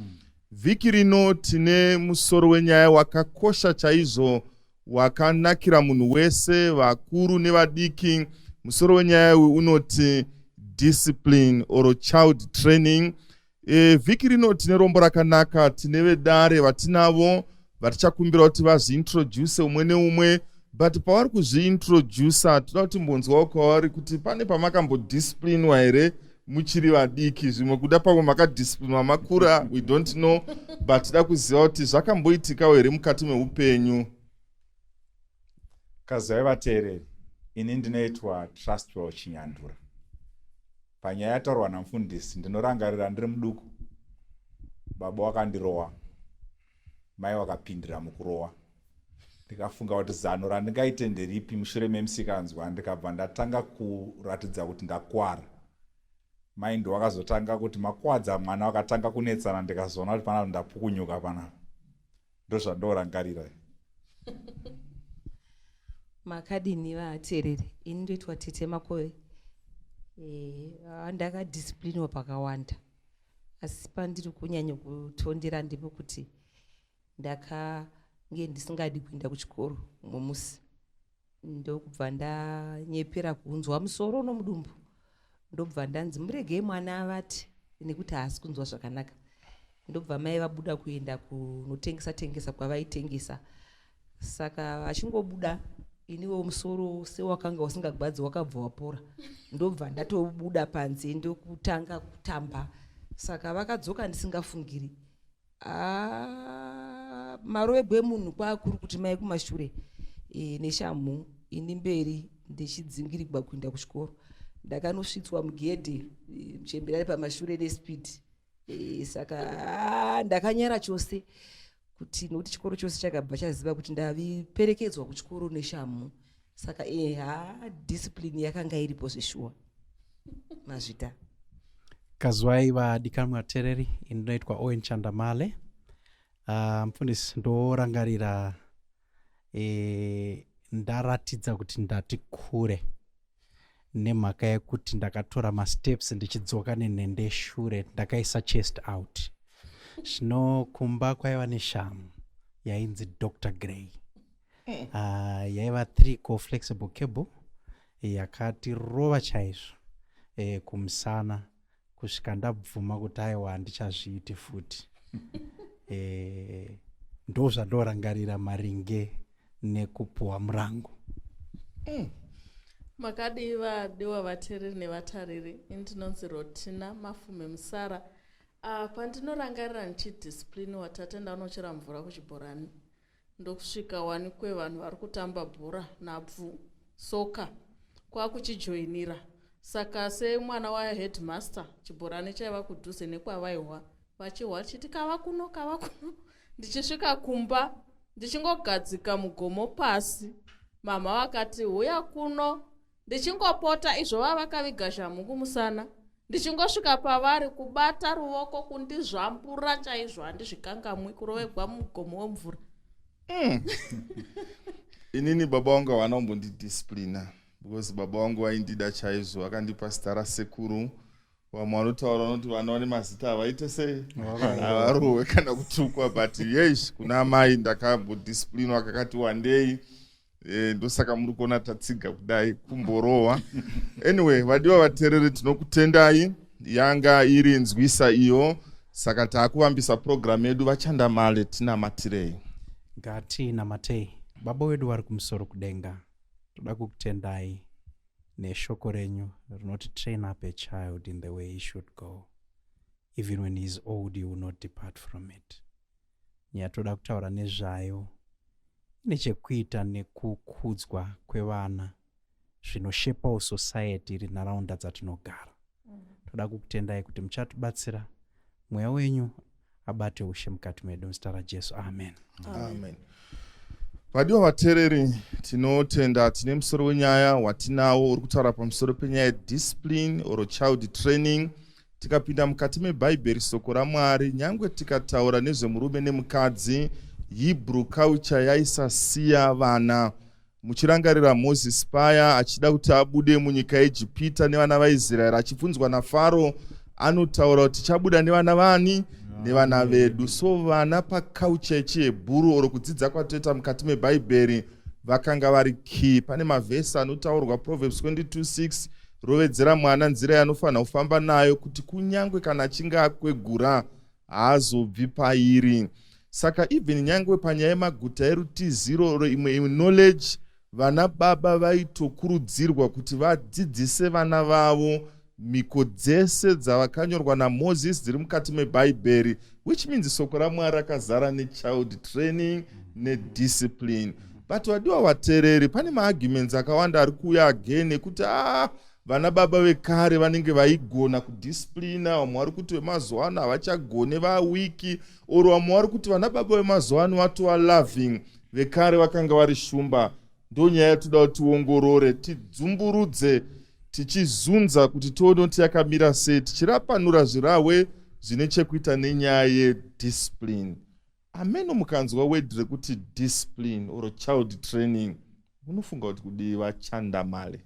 Vhiki rino tine musoro wenyaya wakakosha chaizvo wakanakira munhu wese, vakuru nevadiki. Musoro wenyaya uyu unoti discipline or child training. Vhiki rino tine rombo rakanaka, tine vedare vatinavo vatichakumbira kuti vazviintroduce umwe neumwe, but pavari kuzviintroduca toda kuti mbonzwawo kwavari kuti pane pamakambodisciplinwa here muchiri vadiki. Zvimwe kuda pamwe makadisciplinwa makura, we don't know, but tida kuziva kuti zvakamboitikawo here mukati meupenyu. Kazai vateereri, ini ndinoitwa Trustwell Chinyandura. Panyaya yataurwa namufundisi, ndinorangarira ndiri muduku. Baba wakandirowa, mai wakapindira mukurowa. Ndikafunga kuti zano randingaite nderipi mushure memusikanzwa, ndikabva ndatanga kuratidza kuti ndakwara. Mai ndo wakazotanga kuti makwadza mwana wakatanga kunetsana, ndikazoona kuti pana ndapukunyuka pana. Ndozvandorangarira. Makadini vateereri, ini ndoitwa Tete Makove. Ndakadisciplinwa pakawanda, asi pandiri kunyanya kutondera ndipo kuti ndakange ndisingadi kuenda kuchikoro mumusi. Ndokubva ndanyepera kunzwa musoro nomudumbu. Ndobva ndanzi muregei mwana avate nekuti haasi kunzwa zvakanaka. Ndobva mai vabuda kuenda kunotengesa kwavaitengesa. Saka vachingobuda, iniwo musoro sewakanga usingagwadzi wakabva wapora. Ndobva ndatobuda panze ndokutanga kutamba. Saka vakadzoka ndisingafungiri. Marohebwe emunhu kwaakuru kuti mai kumashure neshamhu ini mberi ndichidzingirigwa kuenda kuchikoro. Ndakanosvitswa mugedhe muchembera ari pamashure nespeed. Saka ndakanyara chose kuti nokuti chikoro chose chakabva chaziva kuti ndaviperekedzwa kuchikoro neshamhu. Saka discipline yakanga iripo zveshuwa. Mazvita. Kazwai vadikanwi vateereri, ini ndinoitwa Owen Chandamale. Mufundisi, ndorangarira ndaratidza kuti ndati kure nemhaka yekuti ndakatora masteps ndichidzoka nenhende shure, ndakaisa chest out. Zvino kumba kwaiva neshamhu yainzi Dr. Gray. Yaiva 3-core flexible cable yakatirova chaizvo kumusana kusvika ndabvuma kuti aiwa handichazviiti futi. Ndozvandorangarira maringe nekupuwa murango. Makadiva dewa vateereri nevatariri, indinonzi Rotina Mafume Musara. Pandinorangarira ndichidiscipline watatenda unochera mvura kuchibhorani. Ndokusvika wani kwevanhu vari kutamba bhora nhabvu soka kwakuchijoinira. Saka semwana waheadmaster chibhorani chaiva kudhuze nekwavaiwa. Vachihwa chiti kava kuno. Ndichisvika kumba ndichingogadzika mugomo pasi. Mama vakati huya kuno. Ndichingopota izvova vakaviga shamhu kumusana. Ndichingosvika pavari kubata ruoko kundizvambura chaizvo handizvikangamwi kurovegwa mugomo wemvura. Inini baba wangu hawana kumbondidisciplina, because baba wangu waindida chaizvo, akandipa zita rasekuru. Vamwe vanotaura vanoti vana vane mazita havaite sei, havarohwe kana kutukwa, but yesh, kuna mai ndakambodisciplinwa kakati wandei. Ndosaka muri kuona tatsiga kudai kumborohwa. Anyway, vadiwa vateereri, tinokutendai. Yanga iri nzwisa iyo, saka taakuvambisa program yedu vaChandamale tinamatirei. Ngatinamatei. Baba wedu vari kumusoro kudenga, toda kukutendai neshoko renyu rinoti train up a child in the way he should go. Even when he is old, he will not depart from it. Nyatoda kutaura nezvayo nechekuita nekukudzwa kwevana zvinoshepawo society iri nharaunda dzatinogara. Toda kukutendai kuti muchatibatsira, mweya wenyu abate ushe mukati medu muzita raJesu. Amen. Amen. Vadiwa vateereri, tinotenda tine musoro wenyaya watinawo uri kutaura pamusoro penyaya yediscipline or child training. Tikapinda mukati mebhaibheri, soko raMwari, nyangwe tikataura nezvemurume nemukadzi, Hebrew culture yaisasiya vana. Muchirangarira Moses paya achida kuti abude munyika yeIjipita nevana vaIsraeri, achibvunzwa naFaro, anotaura kuti chabuda nevana vani? Nevana vedu. So vana paculture yechiHebheru or kudzidza kwatoita mukati mebhaibheri, vakanga vari key. Pane mavhesi anotaurwa Proverbs 22:6, rovedzera mwana nzira yanofanira kufamba nayo, kuti kunyangwe kana achinge akwegura haazobvi pairi. Saka even nyangwe panyaya yemaguta erutiziro imwe knowledge, vana baba vaitokurudzirwa kuti vadzidzise vana vavo mhiko dzese dzavakanyorwa naMozisi dziri mukati mebhaibheri, which means soko raMwari rakazara nechild training nediscipline. But wadiwa vateereri, pane maarguments akawanda ari kuuya again ekuti vana baba vekare vanenge vaigona kudisciplina, vamwe vari kuti vemazuva ano havachagone, vawiki, oro vamwe vari kuti vana baba vemazuva ano vatova loving, vekare vakanga vari shumba. Ndonyaya yatoda kuti tiongorore, tidzumburudze, tichizunza kuti tione kuti yakamira sei, tichirapanura zvirahwe zvine chekuita nenyaya yediscipline. Ameno mukanzwa word rekuti discipline or child training, unofunga kuti kudiwa chandamale?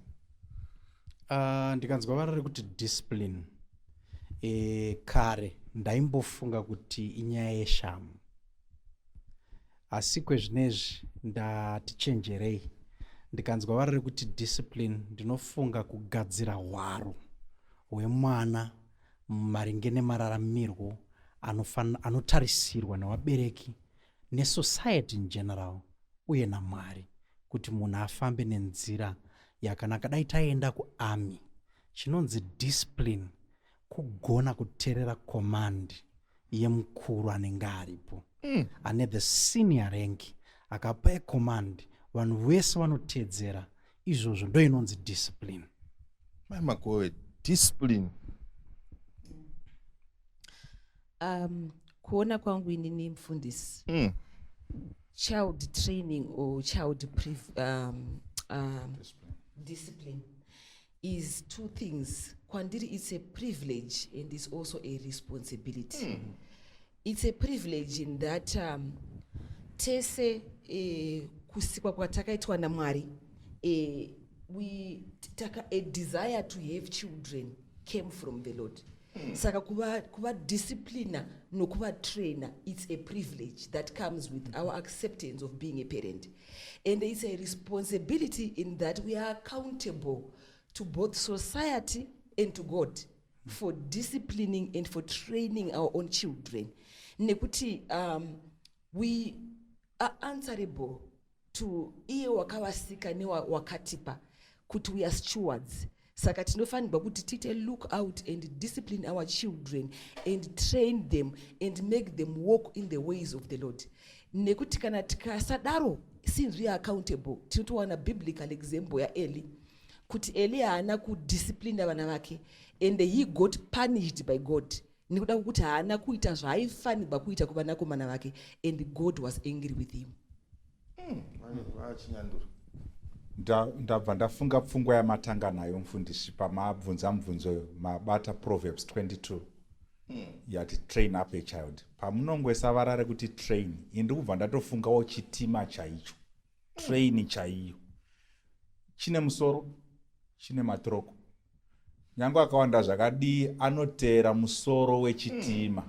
Ndikanzwa vara rekuti discipline, kare ndaimbofunga kuti inyaya yeshamu, asi kwezvinezvi ndatichenjerei. Ndikanzwa vara rekuti discipline, ndinofunga kugadzira hwaro hwemwana maringe nemaramirwo anotarisirwa nevabereki nesociety in general uye naMwari, kuti munhu afambe nenzira yakanaka. Dai taenda kuarmy, chinonzi discipline kugona kuteerera command yemukuru anenge aripo, ane the senior rank, akapa command vanhu vese vanoteedzera. Izvozvo ndo inonzi discipline. Makowe, discipline. Kuona kwangu inini mfundisi, child training or child discipline is two things. Kwandiri, it's a privilege and it's also a responsibility. It's a privilege in that tese kusikwa kwatakaitwa naMwari, a desire to have children came from the Lord. Saka kuva discipliner nokuva trainer, it's a privilege that comes with our acceptance of being a parent. And it's a responsibility in that we are accountable to both society and to God for disciplining and for training our own children. Nekuti we are answerable to iye wakawasika ne wakatipa, kuti we are stewards. Saka tinofanirwa kuti tite look out and discipline our children and train them and make them walk in the ways of the Lord. Nekuti kana tikasadaro, since we are accountable, tinotowana biblical example ya Eli, kuti Eli haana kudiscipline vana vake and he got punished by God. Nekuda kuti haana kuita zvaaifanirwa kuita kuvanakomana vake and God was angry with him. Ndabva ndafunga pfungwa yamatanga nayo mfundisi pamabvunza mubvunzo mabata Proverbs 22 yati train up a child. Pamunongwesa vara rekuti train, indi kubva ndatofungawo chitima chaicho. Train chaiyo chine musoro, chine matroko. Nyange akawanda zvakadii anoteera musoro wechitima.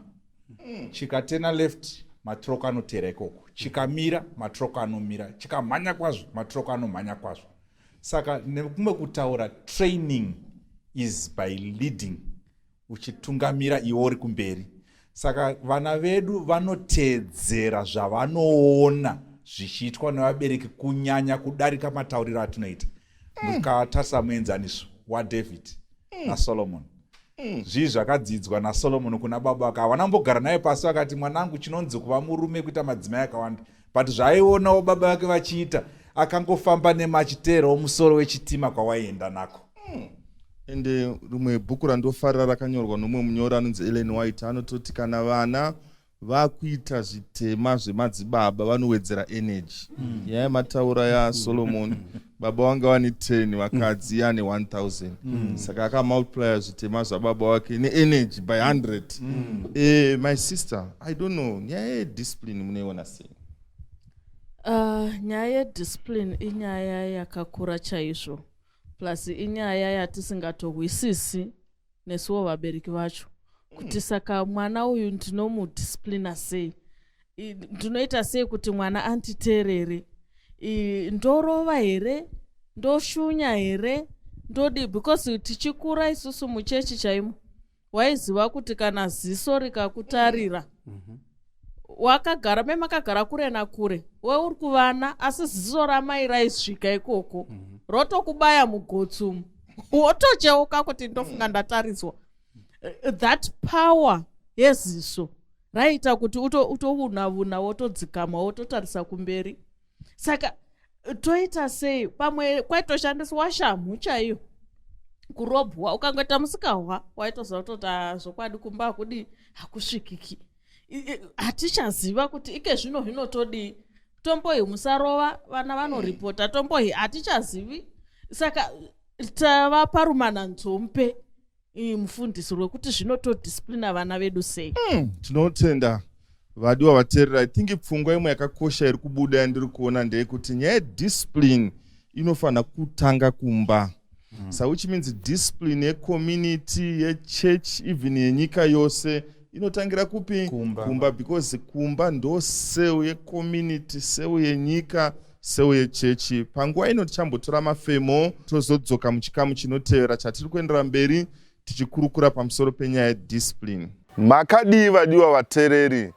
Chikatena left, matroko anoteera ikoko. Chikamira, matroko anomira. Chikamhanya kwazvo, matroko anomhanya kwazvo. Saka nekumwe kutaura training is by leading, uchitungamira iwe uri kumberi. Saka vana vedu vanoteedzera zvavanoona zvichiitwa nevabereki kunyanya kudarika matauriro atinoita. Mukatarisa muenzaniso waDavid naSolomon. Zvii zvakadzidzwa naSolomon kuna baba vake. Vanambogara naye pasi vakati, mwanangu, chinonzi kuva murume kuita madzimai akawanda. But zvaionawo baba vake vachiita, akangofamba nemachiteerawo musoro wechitima kwawaienda nako. Ende rumwe bhuku randofarira rakanyorwa nomumwe munyori anonzi Ellen White, anototi kana vana vakuita zvitema zvemadzibaba vanowedzera energy. Yaya mataura yaSolomon, baba wanga vane 10, vakadzi yane 1000. Saka akamultiply zvitema zvababa wake ne-energy by 100. My sister, I don't know, nyaya yediscipline munoiona sei? Nyaya yediscipline inyaya yakakura chaizvo, plus inyaya yatisingatozwisisi nesuwo vabereki vacho, kuti saka mwana uyu ndinomudisciplina sei, ndinoita sei kuti mwana anditeerere. ndorova here, ndoshunya here, ndodi, because tichikura isusu muchechi chaimo waiziva kuti kana ziso rikakutarira wakagara memakagara kure nakure weuri kuvana asi ziso ramai raisvika ikoko rotokubaya mugotsumu wotocheuka kuti ndofunga ndatariswa. That power yeziso raita kuti utovunavuna wotodzikama wototarisa kumberi. Saka toita sei pamwe kwaitoshandiswa shamhu chaiyo kurobhwa ukangoita musikahwa waitoziva kutoti zvokwadi kumba kudi hakusvikiki. Hatichaziva kuti ike zvino zvinotodii. Tombo iyi musarova vana vanoripota tombo iyi hatichazivi. Saka tavapa rumananzompe mufundisi rwekuti zvinotodisciplina vana vedu sei. Tinotenda vadiwa vateerera. I think pfungwa imwe yakakosha iri kubuda yandiri kuona ndeyekuti nyaya yediscipline inofanira kutanga kumba. So which means discipline yecommunity, yechurch, even yenyika yose inotangira kupi? Kumba. Because kumba ndo seu yecommunity, seu yenyika, seu yechechi. Panguva ino tichambotora mafemo tozodzoka muchikamu chinotevera chatiri kuendera mberi tichikurukura pamusoro penyaya yediscipline. Makadii vadiwa vateereri,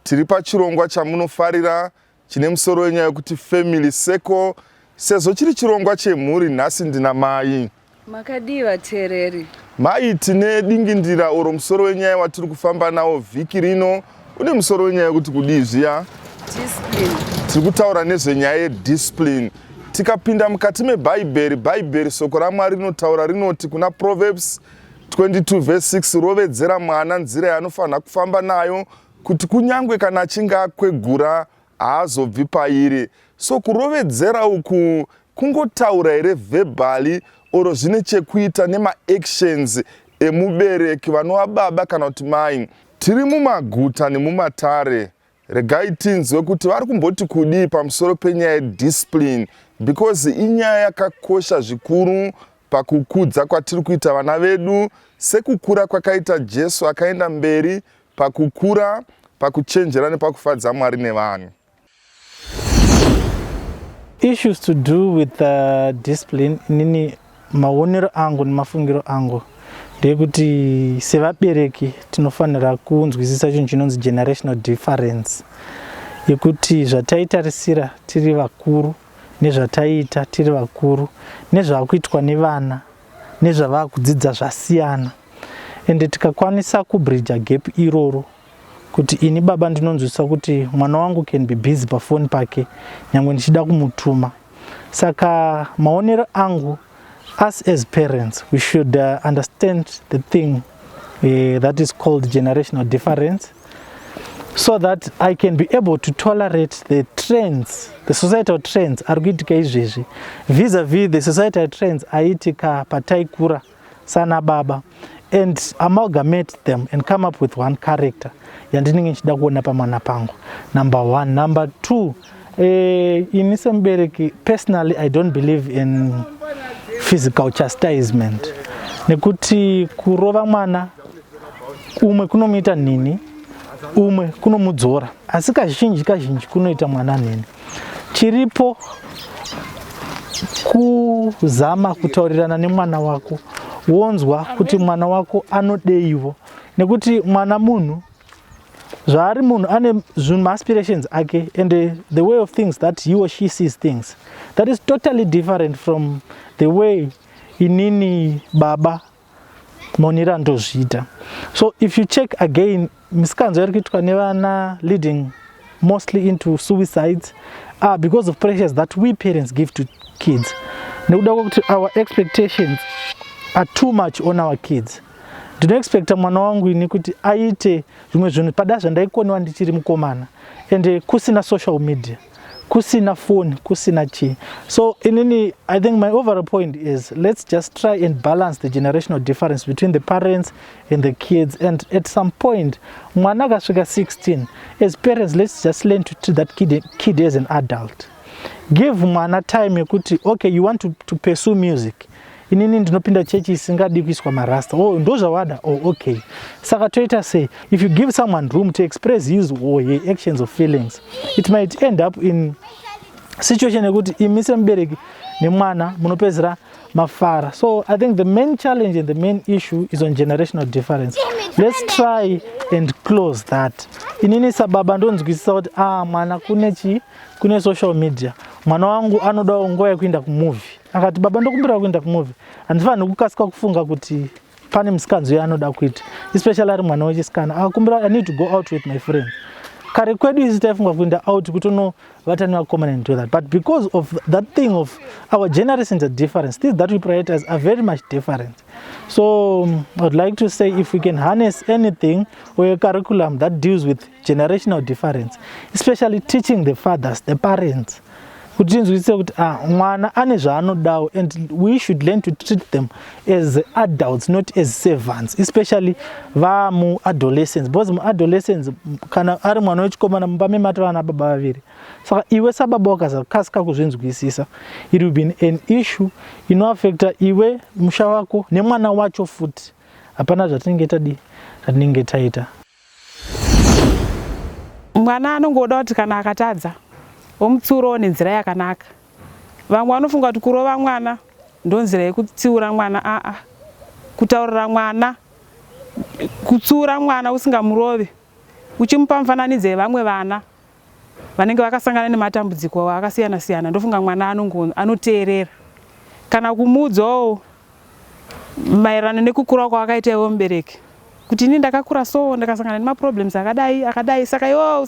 tiri pachirongwa chamunofarira chine musoro wenyaya yekuti family circle. Sezvo chiri chirongwa chemhuri, nhasi ndina mai. Makadii vateereri. Mai, tine dingindira oro musoro wenyaya watiri kufamba nawo vhiki rino. Une musoro wenyaya yekuti kudii zviya? Discipline. Tiri kutaura nezvenyaya yediscipline. Tikapinda mukati mebhaibheri, soko raMwari rinotaura rinoti kuna Proverbs 22:6, rovedzera mwana nzira yaanofanira kufamba nayo, kuti kunyangwe kana achinge akwegura haazobvi pairi. So kurovedzera uku kungotaura here verbally oro zvine chekuita nemaactions emubereki vanova baba kana kuti mai. Tiri mumaguta nemumatare, regai tinzwe kuti vari kumboti kudii pamusoro penyaya yediscipline, because inyaya yakakosha zvikuru pakukudza kwatiri kuita vana vedu, sekukura kwakaita Jesu akaenda mberi pakukura, pakuchenjera nepakufadza Mwari nevanhu. Issues to do with discipline, nini maonero angu nemafungiro angu ndekuti sevabereki tinofanira kunzwisisa chinhu chinonzi generational difference, yekuti zvataitarisira tiri vakuru nezvataita tiri vakuru nezvakuitwa nevana nezvavakudzidza zvasiyana, ende tikakwanisa kubridge gap iroro kuti ini baba ndinonzwisisa kuti mwana wangu can be busy pafoni pake nyangwe ndichida kumutuma. Saka maonero angu, us as parents, we should understand the thing that is called generational difference, so that I can be able to tolerate the trends, the societal trends arikuitika izvezvi vis-a-vis the societal trends aitika pataikura sana baba, and amalgamate them and come up with one character yandinenge nchida kuona pamwana pangu. Number one. Number two, ini semubereki, personally I don't believe in physical chastisement, nekuti kurova mwana umwe kunomuita nini, umwe kunomudzora, asi kazhinji kunoita mwana nini. Chiripo kuzama kutaurirana nemwana wako, wonzwa kuti mwana wako anodeiwo, nekuti mwana munhu zvaari munhu ane zvinhu aspirations ake, and the way of things that he or she sees things, that is totally different from the way inini baba monira ndozviita. So if you check again, misikanzo iri kuitwa nevana leading mostly into suicides are because of pressures that we parents give to kids. Nekuda kwekuti our expectations are too much on our kids. Ndinoexpecta mwana wangu ini kuti aite zvimwe zvinhu pada zvandaikoniwa ndichiri mukomana, and kusina social media, kusina phone, kusina chi. So inini, I think my overall point is, let's just try and balance the generational difference between the parents and the kids, and at some point mwana akasvika 16, as parents, let's just learn to treat that kid as an adult. Give mwana time yekuti, okay, you want to pursue music, inini ndinopinda chechi isingadi kuiswa marasta, oh ndozvawada, oh okay. Saka toita say, if you give someone room to express his or her actions or feelings, it might end up in situation yekuti imi semubereki nemwana munopedzera mafara. So I think the main challenge and the main issue is on generational difference. Let's try and close that. Inini sababa ndonzwisisa kuti mwana kune social media, mwana wangu anoda nguva yekuenda kumovie, akati baba ndokumbira kuenda kumovie, handifaniri kukasika kufunga kuti pane musikanzo yaanoda kuita, especially ari mwana wechisikana akakumbira I need to go out with my friends. Kare kwedu isi taifunga kuenda out kutono vatani vakomana and do that, but because of that thing of our generations are different, things that we prioritize are very much different. So I would like to say if we can harness anything or a curriculum that deals with generational difference, especially teaching the fathers, the parents, mwana ane zvaanodawo, and we should learn to treat them as adults, not as servants, especially vamu-adolescents, because mu-adolescents kana ari mwana wechikomana mumba memata vana baba vaviri. Saka iwe sababa wakasakasika kuzvinzwisisa, it will be an issue inoaffecta iwe, musha wako nemwana wacho futi. Hapana zvatinenge taita. Mwana anongoda kuti kana akatadza womutsiurawo nenzira yakanaka. Vamwe vanofunga kuti kurova mwana ndonzira yekutsiura mwana. Kutaurira mwana, kutsiura mwana usingamurove, uchimupa mufananidzo yevamwe vana vanenge vakasangana nematambudziko akasiyana siyana, ndofunga mwana anoteerera. Kana kumuudzawo maererano nekukura kwakaita iwe mubereki, kuti ini ndakakura so ndakasangana nemaproblems akadai, saka iwe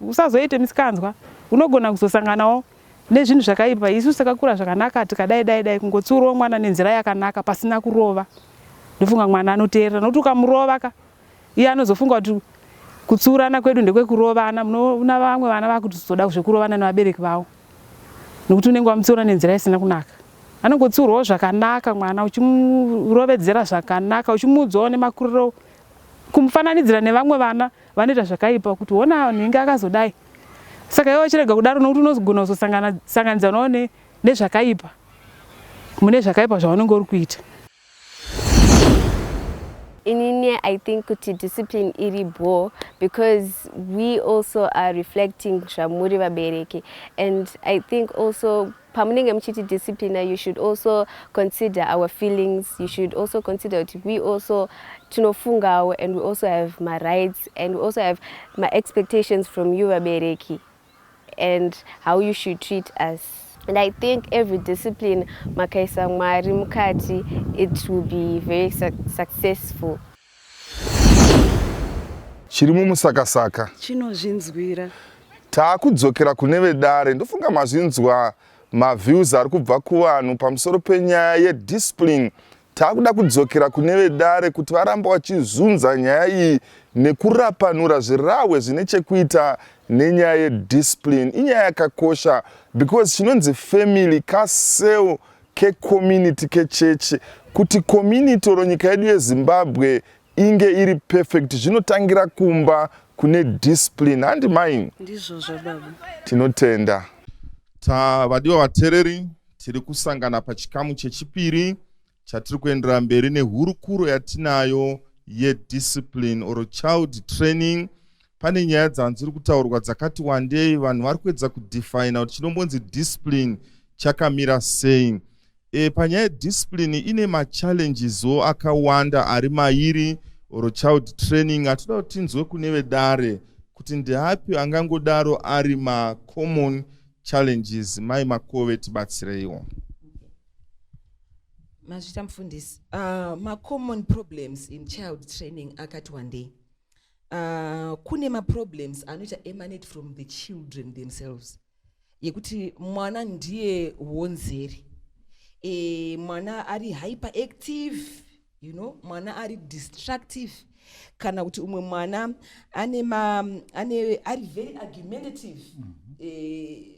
usazoite misikanzwa, unogona kuzosanganawo nezvinhu zvakaipa. Isu takakura zvakanaka tikadai kungotsiurawo mwana nenzira yakanaka pasina kurova, ndofunga mwana anoteerera. Nokuti ukamurova iye anozofunga kuti kutsiurana kwedu ndekwekurova. Muna vamwe vana vakuti zoda zvekurovana nevabereki vavo nokuti unenge wamutsiura nenzira isina kunaka. Anongotsiurawo zvakanaka mwana, uchimurovedzera zvakanaka, uchimuudzawo nemakuriro, kumufananidzira nevamwe vana vanoita zvakaipa, kuti ona nhingi akazodai. Saka iwe chirega kudaro, nokuti unogona kuzosanganidzanawo nezvakaipa mune zvakaipa zvaunenge uri kuita. Inini, I think kuti discipline iripo because we also are reflecting zvamuri vabereki, and I think also pamunenge muchiti discipline, you should also consider our feelings. You should also consider that we also tinofungawo, and we also have my rights, and we also have my expectations from you vabereki, and how you should treat us. And I think every discipline makaisa Mwari mukati, it will be very successful. Chirimu musakasaka chinozvinzwira taakudzokera kune vedare. Ndofunga mazvinzwa maviews ari kubva kuvanhu pamusoro penyaya yediscipline. Taakuda kudzokera kune vedare kuti varamba vachizunza nyaya iyi nekurapanura zvirahwe zvine chekuita nenyaya yediscipline. Inyaya yakakosha because chinonzi family kaseu kecommunity kechechi. Kuti community oro nyika yedu yeZimbabwe inge iri perfect, zvinotangira kumba kune discipline. Handi maini ndizvozvo baba, tinotenda. Vadiwa vateereri, tiri kusangana pachikamu chechipiri chatiri kuendera mberi nehurukuro yatinayo yediscipline oro child training. Pane nyaya dzanziri kutaurwa dzakati wandei, vanhu vari kuedza kudefina kuti chinombonzi discipline chakamira sei. Panyaya yediscipline ine machallengeswo akawanda ari mairi oro child training. Atoda kuti tinzwe kune vedare kuti ndeapi angangodaro ari macommon challenges. Mai Makove, tibatsireiwo. Mazvita mufundisi, ma-common problems in child training akati wandei. Kune ma-problems anoita emanate from the children themselves, yekuti mwana ndiye honzeri. Mwana ari hyperactive, you know, mwana ari distractive, kana kuti umwe mwana ari very argumentative.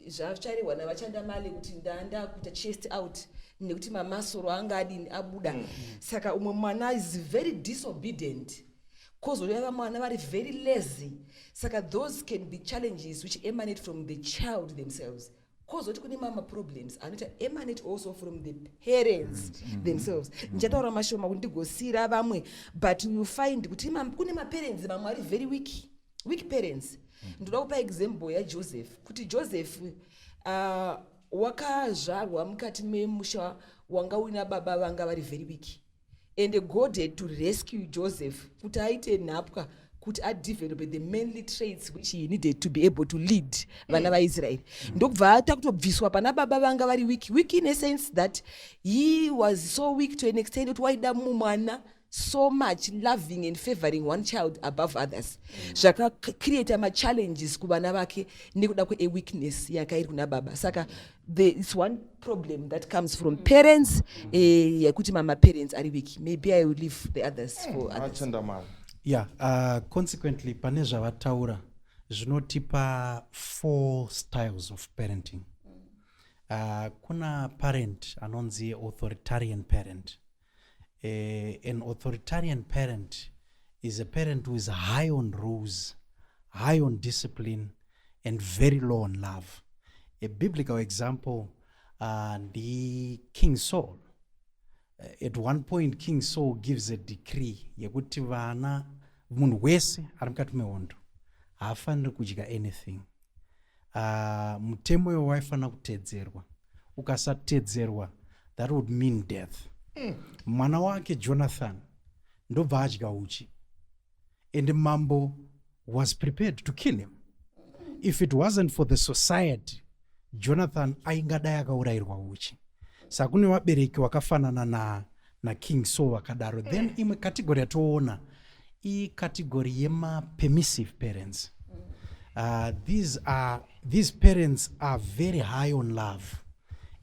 Zvacharehwa navachanda male kuti ndanda kuita chest out nekuti mamasoro anga adini abuda. Saka umwe mwana is very disobedient, kozoreva mwana vari very lazy. Saka those can be challenges which emanate from the child themselves. Kozoti kune mama problems anoita emanate also from the parents themselves. Ndichataura mashoma kuti ndigosira vamwe, but you find kuti kune maparents vamwe ari very weak parents. Ndoda kupa example yaJoseph, kuti Joseph wakazvarwa mukati memusha wanga uina baba vanga vari very weak, and God had to rescue Joseph kuti aite nhapwa kuti adevelop the manly traits which he needed to be able to lead vana vaIsraeri. Ndokubva ata kutobviswa pana baba vanga vari weak in a sense that he was so weak to an extent kuti waida mumwana so much loving and favoring one child above others. Zvaka create challenges kuvana vake nekuda kwe weakness yakairi kuna baba. Saka it's one problem that comes from parents, yakuti mama parents are weak. Maybe I will leave the others for others. Consequently pane zvavataura zvinotipa 4 styles of parenting. Kuna parent anonzi authoritarian parent. An authoritarian parent is a parent who is high on rules, high on discipline, and very low on love. A biblical example, the King Saul. At one point, King Saul gives a decree yekuti vana munhu wese ari mukati mehondo haafaniri kudya anything. Mutemo iwo waifanira kutedzerwa. Ukasatedzerwa, that would mean death. Mwana wake Jonathan ndobva adya uchi, and mambo was prepared to kill him. If it wasn't for the society, Jonathan aingadai akaurayirwa uchi. Saka kune vabereki vakafanana na King Saul vakadaro. Then imwe category yatoona category yema permissive parents. These parents are very high on love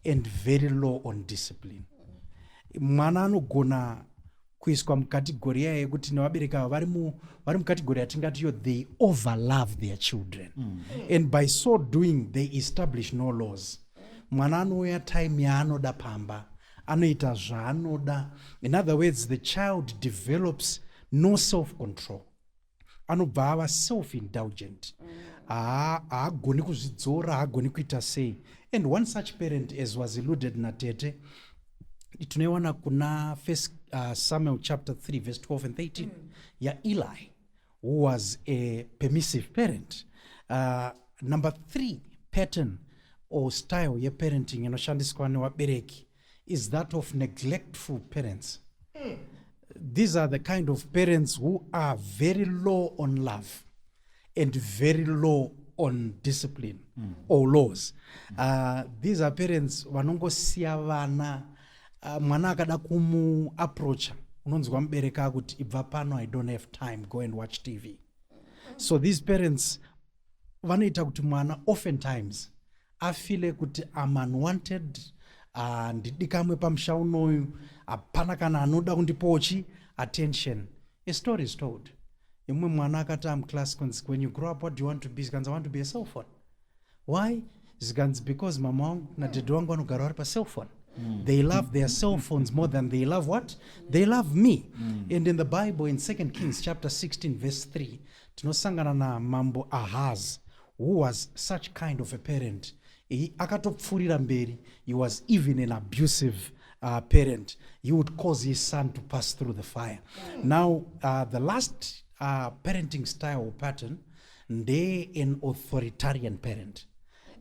and very low on discipline. Mwana anogona kuiswa mukategori yekuti nevabereki ava vari mukategori yatingati they overlove their children. And by so doing they establish no laws. Mwana anouya time yaanoda pamba, anoita zvaanoda. In other words, the child develops no self-control. Anobva ava self-indulgent. Haagoni kuzvidzora, haagoni kuita sei. And one such parent, as was alluded natete, tunaona kuna First Samuel chapter 3 verse 12 and 13 ya Eli, who was a permissive parent. Number 3 pattern or style ya parenting inoshandiswa nevabereki is that of neglectful parents. These are the kind of parents who are very low on love and very low on discipline or laws. These are parents vanongosiya vana mwana akada kumu approach unonzwa mubereki akuti ibva pano, I don't have time, go and watch TV. So these parents vanoita kuti mwana oftentimes afile kuti I'm unwanted, ndidikamwe pamusha unoyu, hapana kana anoda kundipochi attention. A story is told. Imwe mwana akati class, when you grow up, what do you want to be? Zikanzi, I want to be a cell phone. Why? Zikanzi, because mama wangu na dede wangu vanogara vari pa cell phone. They love their cell phones more than they love what? They love me. And in the Bible, in 2 Kings chapter 16 verse 3, tinosangana na mambo Ahaz, who was such kind of a parent. Akatopfurira mberi, he was even an abusive parent. He would cause his son to pass through the fire. Now, the last parenting style or pattern, they an authoritarian parent.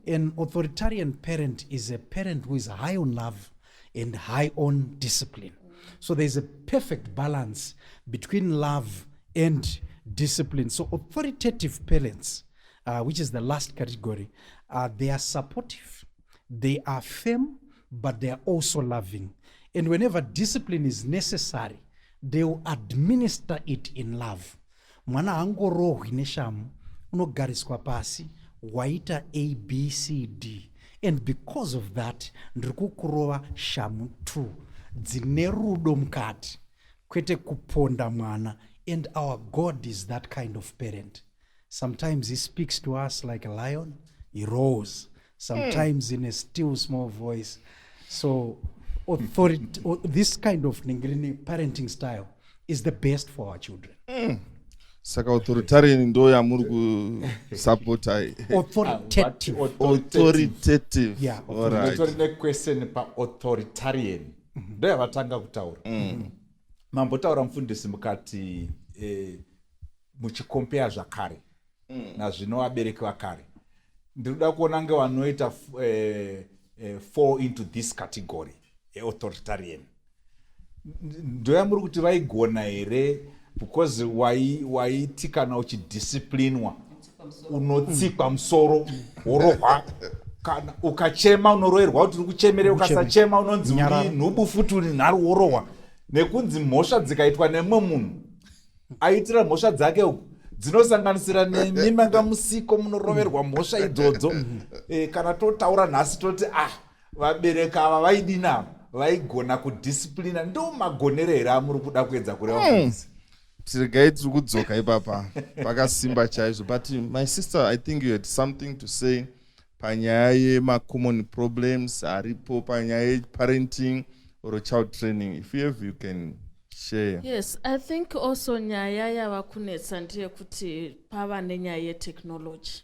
An authoritarian parent is a parent who is high on love and high on discipline. So there's a perfect balance between love and discipline. So authoritative parents, which is the last category, they are supportive, they are firm, but they are also loving. And whenever discipline is necessary, they will administer it in love. Mwana angorohwi neshamu, unogariswa pasi, waita A, B, C, D. And because of that, ndikukurova shamu tu. Dzine rudo mukati, kwete kuponda mwana. And our God is that kind of parent. Sometimes he speaks to us like a lion, he roars. Sometimes in a still small voice. So this kind of parenting style is the best for our children. Saka authoritarian ndo yamuri kusupport authoritative. Yeah, authoritative question pa authoritarian. Ndo yavatanga kutaura. Mambotaura mufundisi mukati muchikompea zvakare na zvino vabereki vakare. ndinoda kuona ngevanoita fall into this category authoritarian. Ndoya muri kuti vaigona here because waiti kana uchidisciplinwa unotsikwa musoro worohwa, kana ukachema unoroherwa kuti uri kuchemerera, ukasachema unonzi uri nhubu futi uri nharu worohwa. Nekunzi mhosva dzikaitwa nemwe munhu aitira mhosva dzake uku dzinosanganisira nemimanga musiko munoroverwa mhosva idzodzo. Kana totaura nhasi toti vabereki ava vaidina vaigona kudisciplina, ndo magonero here amuri kuda kuedza kureva. Tirigai tiri kudzoka ipapa pakasimba chaizvo. But my sister, I think you had something to say panyaya yema-common problems aripo panyaya ye-parenting or child training. If you have, you can share. Yes, I think also nyaya yava kunetsa ndeyekuti pava nenyaya yetechnology.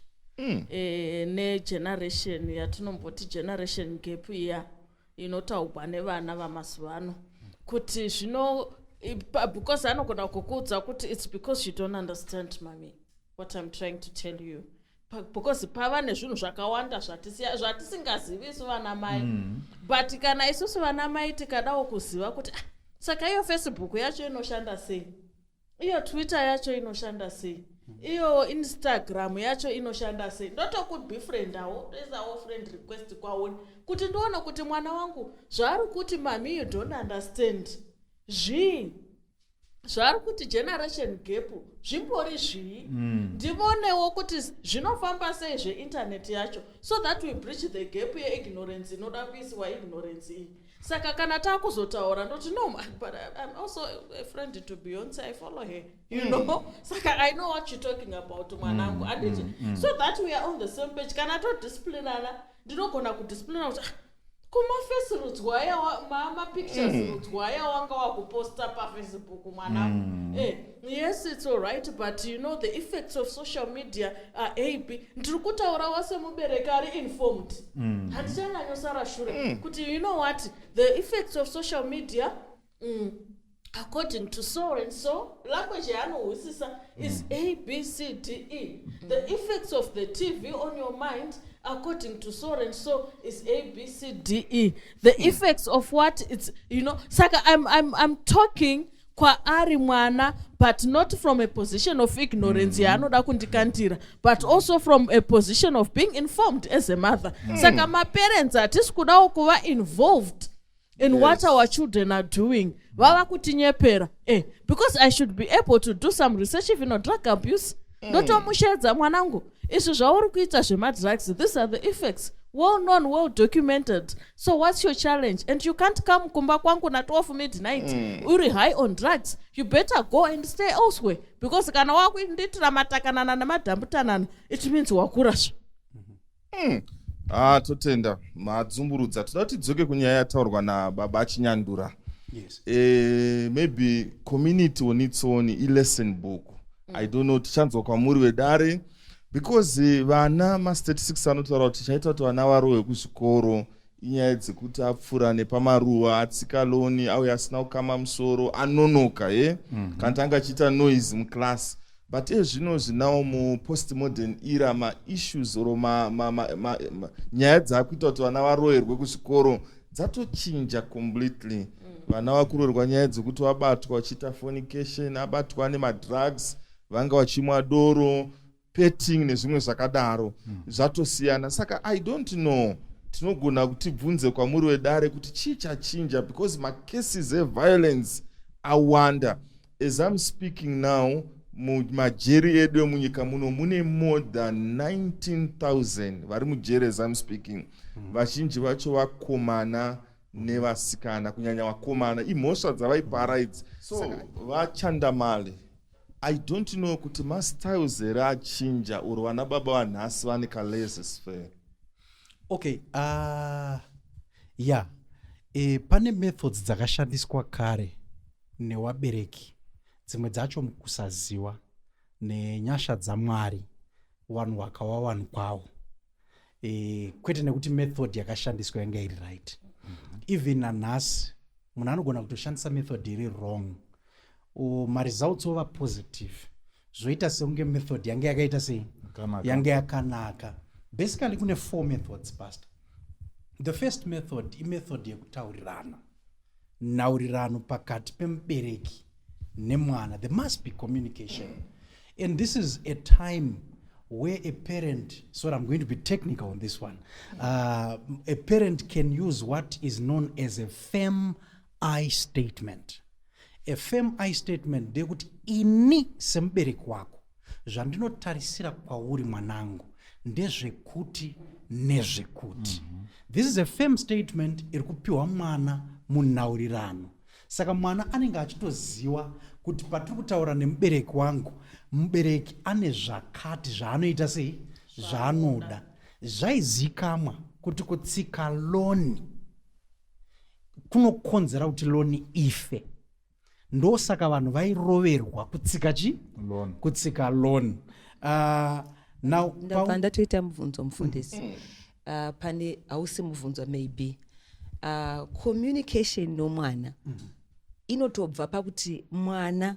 Ne-generation yatinomboti generation gap iya inotaurwa nevana vamazuva ano kuti zvino because anogona kukuudza kuti it's because you don't understand mami what I'm trying to tell you, because pava nezvinhu zvakawanda zvatisingazivi isu vana mai. But kana isusu vana mai tikadawo kuziva kuti saka iyo Facebook yacho inoshanda sei, iyo Twitter yacho inoshanda sei, iyo Instagram yacho inoshanda sei, ndotokubefriendawo ezawo friend request kwauri kuti ndione kuti mwana wangu zvari kuti mami you don't understand zvari kuti generation gap zvimbori zvii, ndivonewo kuti zvinofamba sei zveinternet yacho, so that we bridge the gap yeignorance inoda kuisiwa ignorance iyi. Saka kana takuzotaura ndoti no, but I'm also a friend to Beyonce, I follow her, you know. Saka I know what you're talking about, mwanangu. So that we are on the same page. Kana to disciplinana, ndinogona kudisciplinana kuti kuma-face rudzwaya ma-pictures rudzwaya wanga wakuposta pa-Facebook mwanangu. Yes, it's all right, but you know the effects of social media are AB. Ndiri kutaura wasemubereki ari informed. Handichananyosara shure kuti you know what, the effects of social media according to so and so, language yanohwisisa is A, B, C, D, E. The effects of the TV on your mind according to so and so is A, B, C, D, E. The effects of what it's, you know, saka I'm talking kwa ari mwana, but not from a position of ignorance yanoda kundikandira, but also from a position of being informed as a mother. Saka my parents atisi kudawo kuva involved in what our children are doing. Vava kutinyepera. Because I should be able to do some research if you know drug abuse. Ndotomushedza mwanangu. Izvo zvauri kuita zvema-drugs, these are the effects. Well known, well documented. So what's your challenge? And you can't come kumba kwangu na 12 midnight. Uri high on drugs. You better go and stay elsewhere. Because kana wakuinditira matakanana namadhambutanana, it means wakurasha. Totenda madzumburudza. Toda kuti tidzoke kunyaya yataurwa nababa achinyandura. Yes. Maybe community on its own lesson book. I don't know tichanzwa kwamuri wedare because vana ma-statistics anotaura kuti chaita kuti vana varohwe kuzvikoro inyaya dzekuti apfuura nepamaruwa, atsika loni, auya asina kukama musoro, anonoka kana tanga achiita noise muclass. But zvino zvinawo mu-postmodern era ma-issues or nyaya dzakuita kuti vana varoherwe kuzvikoro dzatochinja completely. Vana vakuroherwa nyaya dzekuti vabatwa vachiita fornication, abatwa nema-drugs, vanga vachimwa doro, petting nezvimwe zvakadaro, zvatosiyana. Saka I don't know, tinogona kutibvunze kwamuri wedare kuti chii chachinja, because ma-cases e-violence awanda. As I'm speaking now, mumajeri edu emunyika muno mune more than 19,000 vari mujeri as I'm speaking. Vazhinji vacho vakomana nevasikana, kunyanya vakomana, imhosva dzavaipara idzi. So vachandamale. I don't know kuti ma-styles here achinja uri vana baba vanhasi vane ka-laissez-faire. Okay, pane methods dzakashandiswa kare newabereki, dzimwe dzacho mukusaziwa nenyasha dzaMwari, vanhu vakawa vanhu kwavo, kwete nekuti method yakashandiswa yanga iri right. Even nanhasi munhu anogona kutoshandisa method iri wrong, ma-results ova positive, zvoita sekunge method yange yakaita sei, yange yakanaka, Basically kune 4 methods, Pastor. The first method method yekutaurirana. Naurirano pakati pembereki nemwana. There must be communication. And this is a time where a parent, so I'm going to be technical on this one, a parent can use what is known as a firm I statement. A firm I statement, ndekuti ini sembereki wako zvandinotarisira kwauri mwanangu ndezvekuti nezvekuti. This is a firm statement iri kupiwa mwana munaurirano. Saka mwana anenge achitoziva kuti patiri kutaura nemubereki wangu, mubereki ane zvakati zvaanoita sei zvaanoda. Zvaizikamwa kuti kutsika loni kunokonzera kuti loni ife. Ndosaka vanhu vairoverwa kutsika chi? Kutsika loni. Now ndabva ndatoita mubvunzo mufundisi. Pane hausi mubvunzo maybe. Communication nomwana inotobva pakuti mwana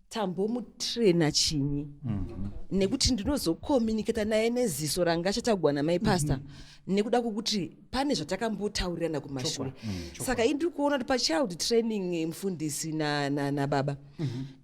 tambomutraina chinyi, nekuti ndinozokomunicata naye neziso ranga achatagwa namai pastor, nekuda kwokuti pane zvatakambotaurirana kumashure. Saka indiri kuona kuti pachild training mufundisi na baba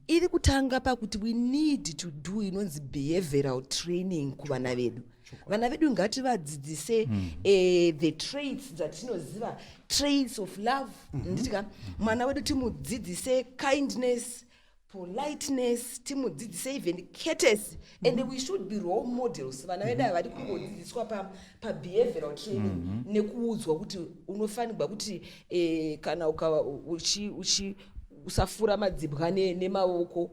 iri kutanga pakuti we need to do inonzi behavioral training kuvana vedu. Vana vedu ngativadzidzise the traits dzatinoziva, traits of love. Nditika mwana wedu timudzidzise kindness, politeness, timudzidzise even courtesy, and we should be role models. Vana vedu vari kungodzidziswa pa behavioral training nekuudzwa kuti unofanirwa kuti kana uchi usafura madzibwa nemaoko.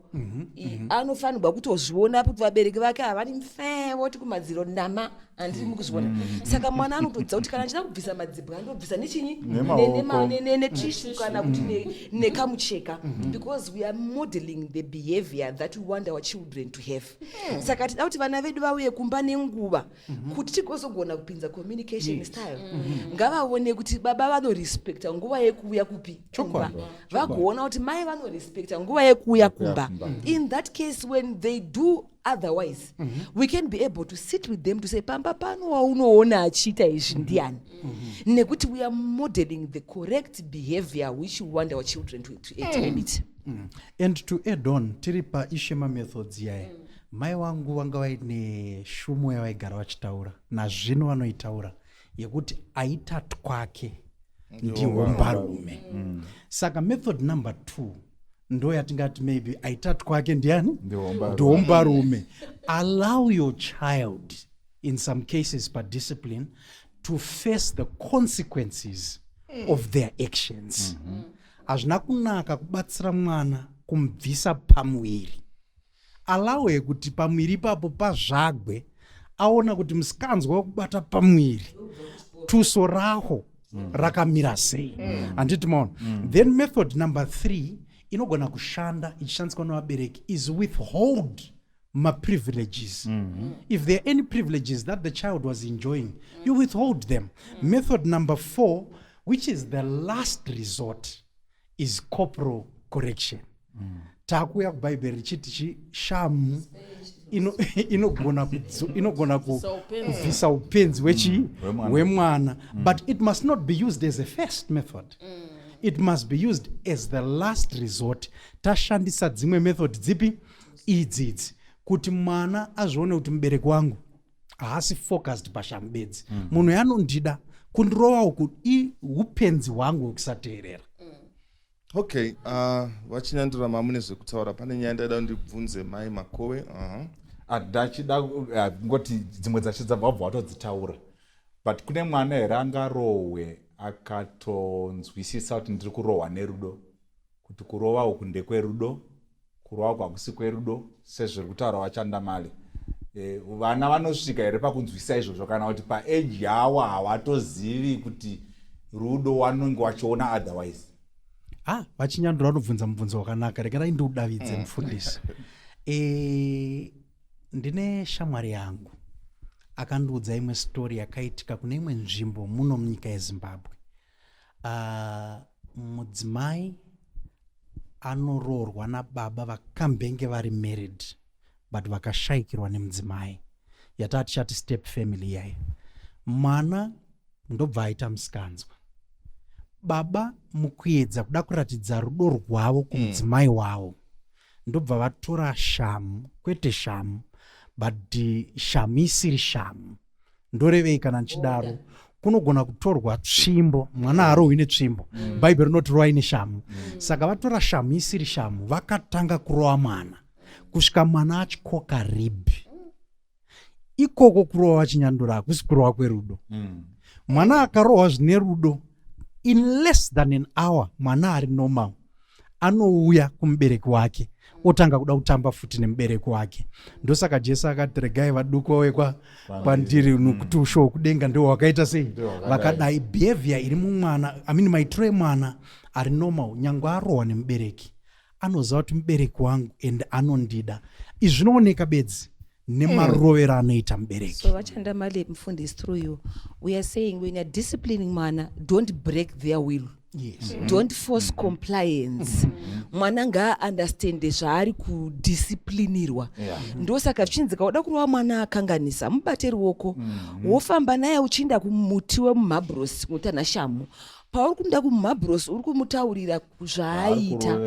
Anofanirwa kutozviona kuti vabereki vake havari mfee voti kumadziro nama handiri mukuzviona. Saka mwana anotodza kuti kana ndichida kubvisa madzibwa ndobvisa nechinyi netishu kana kuti nekamucheka, because we are modeling the behavior that we want our children to have. Saka tida kuti vana vedu vauye kumba nenguva kuti tigozogona kupinza communication style. Ngavaone kuti baba vanorespecta nguva yekuuya kupi kumba, vagoona kuti mai vanorespecta nguva yekuuya kumba. In that case, when they do otherwise, we can be able to sit with them to say pamba pano waunoona achiita izvi ndiani, nekuti we are modeling the correct behavior which we want our children to emit. And to add on, tiri pa ishema methods yae, mai wangu wanga vaine shumo yavaigara vachitaura nazvino vanoitaura yekuti aitatu kwake ndiwo mbarume. Saka method number 2 ndo yatingati maybe aitatu kwake ndiani ndiwo mbarume. Allow your child in some cases by discipline to face the consequences of their actions. Hazvina kunaka kubatsira mwana kumubvisa pamuviri. Allow kuti pamuviri ipapo pazvagwe, aona kuti musikanzwa wekubata pamuviri tuso raho rakamira sei. Handiti maona. Then method number 3 inogona kushanda ichishandiswa nevabereki is withhold privileges. If there are any privileges that the child was enjoying, you withhold them. Method number 4, which is the last resort, is corporal correction. Takuya kubhaibheri chiti shamu inogona kubvisa upenzi wemwana. But it must not be used as a first method. It must be used as the last resort. Tashandisa dzimwe method dzipi idzidzi kuti mwana azvione kuti mubereki wangu haasi focused pashamu bedzi, munhu yanondida kundirova uku upenzi hwangu hwekusateerera. Okay, vachinyandira mamune zvekutaura, pane nyaya ndada ndibvunze mai Makowe. Ndachida ngoti dzimwe dzacho dzabva watodzitaura, but kune mwana here angarohwe akatonzwisisa kuti ndiri kurohwa nerudo, kuti kurova uku ndekwerudo, kurova uku hakusi kwerudo, sezviri kutaura vachandamali. Vana vanosvika here pakunzwisisa izvozvo kana kuti paeji yavo havatozivi kuti rudo vanenge vachiona otherwise? Vachinyandura vanobvunza mubvunzo wakanaka. Regerai ndiudavidze mufundisi. Ndine shamwari yangu akandiudza imwe story yakaitika kune imwe nzvimbo muno munyika yeZimbabwe. Mudzimai anoroorwa nababa vakambenge vari married but vakashayikirwa nemudzimai. yatati chati step family yaya. Mwana ndobva aita musikanzwa. Baba mukuedza kuda kuratidza rudo rwavo kumudzimai wavo. Ndobva vatora shamu, kwete shamu, but shamu isiri shamu. Ndorevei kana nchidaro. Kunogona kutorwa tsvimbo, mwana arohwi netsvimbo. Bhaibheri rinotirova ine shamu. Saka vatora shamu isiri shamu, vakatanga kurova mwana. Kusvika mwana achikoka ribhi. Ikoko kurova vachinyandura hakusi kurova kwerudo. Mwana akarohwa zvine rudo, in less than an hour, mwana ari normal. Anouya kumubereki wake. Otanga kuda kutamba futi nemubereki wake. Ndosaka Jesu akati regai vaduku vauye kwandiri nokuti ushoo kudenga ndiwo wakaita sei. Vakadai behavior iri mumwana, maitiro emwana ari normal, nyangwe arohwa nemubereki. Anoziva kuti mubereki wangu and anondida. Izvi zvinooneka bedzi nemarovero anoita mubereki. So vachanda mali mufundisi through you. We are saying when you're disciplining mwana, don't break their will. Yes. Don't force compliance. Mwana nga understand zvaari kudisciplinirwa. Ndosaka zvichinzi kauda kurova mwana akanganisa mubate ruoko wofamba naye uchienda kumuti wemumabhrosi kunotana shamu. Pauri kuenda kumabhrosi uri kumutaurira zvaaita.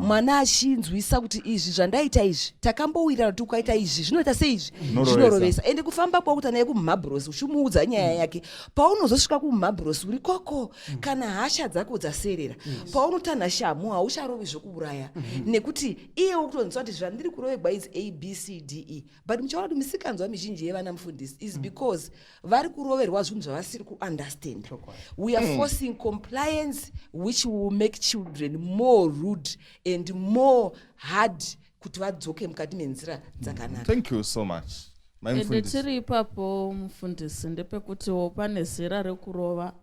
Mwana achinzwisa kuti izvi zvandaita izvi takambowira kuti ukaita izvi zvinoita seizvi zvinorovesa. Ende kufamba kwakuta naye kumabhrosi uchimuudza nyaya yake. Paunozosvika kumabhrosi uri koko kana hasha dzako dzaserera. Paunotana shamu haucharovi zvokuuraya. Nekuti iye ukutonzwa kuti zvandiri kurovegwa is ABCDE. But muchaona kuti misikanzwa mizhinji yevana mufundisi is because vari kuroverwa zvinhu zvavasiri kuunderstand. We are forcing compliance which will make children more rude and more hard kuti vadzoke mukati menzira dzakanaka. Thank you so much. Tiri ipapo mufundisi ndepekutiwo pane zera rekurova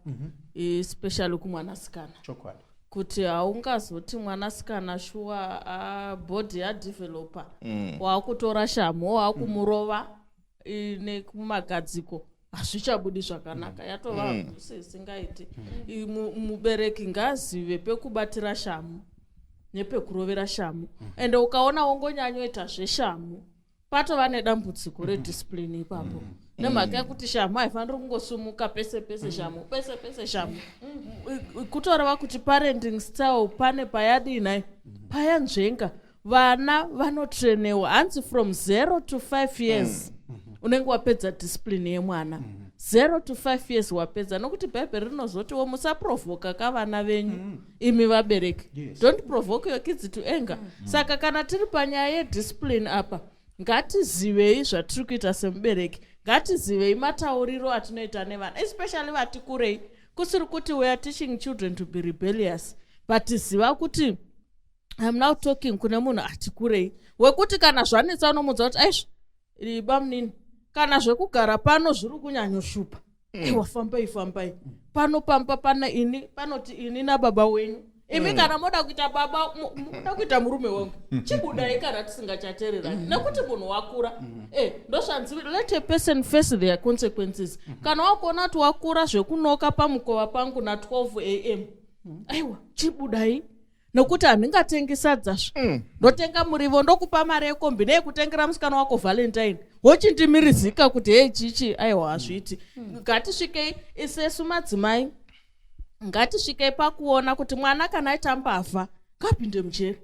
especially kumwanasikana. Kuti haungazoti mwanasikana shuwa body yadeveloper waakutora shamu waakumurova nekumagadziko hazvichabudi zvakanaka yatova sesingaiti. Mubereki ngazive pekubatira shamu nepekurovera shamu. Ende ukaona wongonyanyoita zveshamu patova nedambudziko rediscipline ipapo. Nemhaka yekuti shamu haifaniri kungosumuka pese pese shamu pese pese shamu. Kutoreva kuti parenting style pane payadinai payanzvenga vana vanotrenewa hanzi from 0 to 5 years. Unenge wapedza discipline yemwana 0 to 5 years wapedza. Nokuti bhaibheri rinozotiwo musaprovoka kavana venyu imi vabereki. Don't provoke your kids to anger. Saka kana tiri panyaya yediscipline apa ngatizivei zvatiri kuita semubereki. Ngatizivei matauriro atinoita nevana especially vati kurei. Kusiri kuti we are teaching children to be rebellious, but ziva kuti I'm now talking kune munhu ati kurei wekuti kana zvanetsa unomudza kuti aizvi riba munini kana zvekugara pano zviri kunyanyoshupa. Ewa fambai pano pamba pana ini panoti ini nababa wenyu. Imi kana moda kuita baba moda kuita murume wangu chibudai kana tisingachatererani nekuti munhu wakura. Ndozvanzi let a person face their consequences. Kana wakuona kuti wakura zvekunoka pamukova pangu na 12 am aiwa chibudai nokuti handingatengi sadzazvo. Ndotenga murivo ndokupa mari yekombi neyekutengera musikana wako valentine wochindimirizika kuti hei chichi aiwa hazviti. Ngatisvikei isesu madzimai ngatisvikei pakuona kuti mwana kana aita mbavha ngapinde mujeri.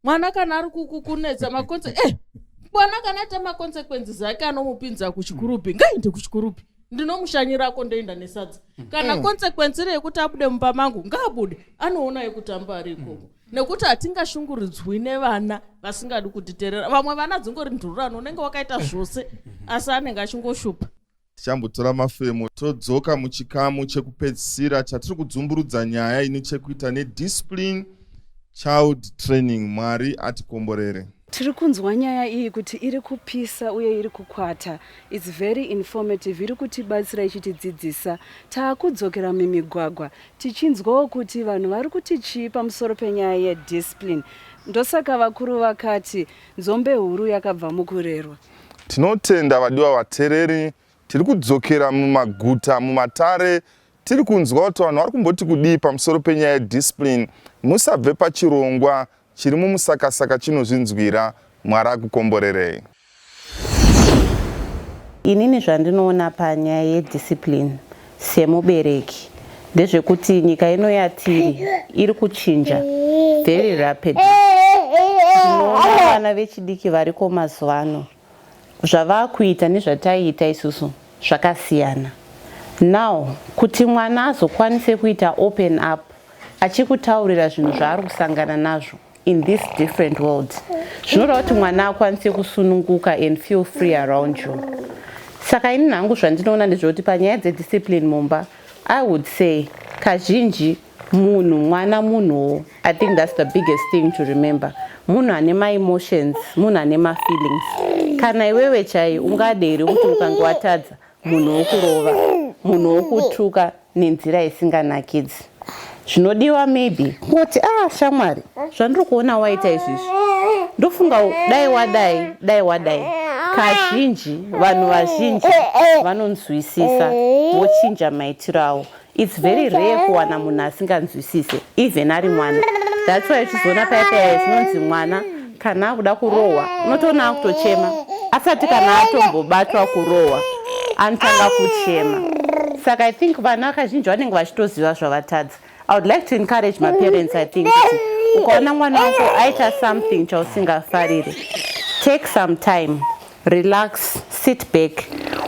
Mwana kana ari kunetsa mwana kana aita makonsekwenzi ake anomupinza kuchikurupi ngaende kuchikurupi. Ndinomushanyirako ndoenda nesadza. Kana konsekwenzi reyekuti abude mumba mangu ngaabude anoona yekutamba ari ikoko. Nekuti hatingashunguridzwi nevana vasingadi kutiterera. Vamwe vana dzingori ndururano unenge wakaita zvose asi anenge achingoshupa. Tichambotora mafemo todzoka muchikamu chekupedzisira chatiri kudzumburudza nyaya ine chekuita nediscipline child training. Mwari atikomborere. Tiri kunzwa nyaya iyi kuti iri kupisa uye iri kukwata. It's very informative. Iri kutibatsira ichitidzidzisa. Taakudzokera mumigwagwa tichinzwawo kuti vanhu vari kuti chii pamusoro penyaya yediscipline. Ndosaka vakuru vakati nzombe huru yakabva mukurerwa. Tinotenda vadiwa vatereri, tiri kudzokera mumaguta mumatare, tiri kunzwa kuti vanhu vari kumboti kudii pamusoro penyaya yediscipline. Musabve pachirongwa chiri mumusakasaka chinozvinzwira. Mwari akukomborerei. Inini zvandinoona panyaya yediscipline semubereki ndezvekuti nyika ino yatiri iri kuchinja very rapidly. Tinoona vana vechidiki variko mazuva ano zvavakuita nezvataiita isusu zvakasiyana. Now kuti mwana azokwanise kuita open up achikutaurira zvinhu zvaari kusangana nazvo in this different world, zvinoda kuti mwana akwanise kusununguka and feel free around you. Saka ini nangu zvandinoona ndezvekuti panyaya dzediscipline mumba, I would say kazhinji mwana munhuwo, I think that's the biggest thing to remember. Munhu ane ma-emotions, munhu ane ma-feelings. Kana iwewe chai ungaderi kuti ukange watadza munhu wokurova, munhu wokutuka nenzira isinganakidzi. Zvinodiwa maybe kuti shamwari zvandiri kuona waita izvizvi ndofunga dai wadai. Kazhinji vanhu vazhinji vanonzwisisa vochinja maitiro avo. It's very rare kuwana munhu asinganzwisise even ari mwana. That's why uchizoona paya zvinonzi mwana kana akuda kurohwa unotoona akutochema asati kana atombobatwa kurohwa anotanga kuchema. Saka I think vana kazhinji vanenge vachitoziva zvavatadza. I would like to encourage my parents, I think, ukaona mwana wako aita something chausingafariri, take some time, relax, sit back,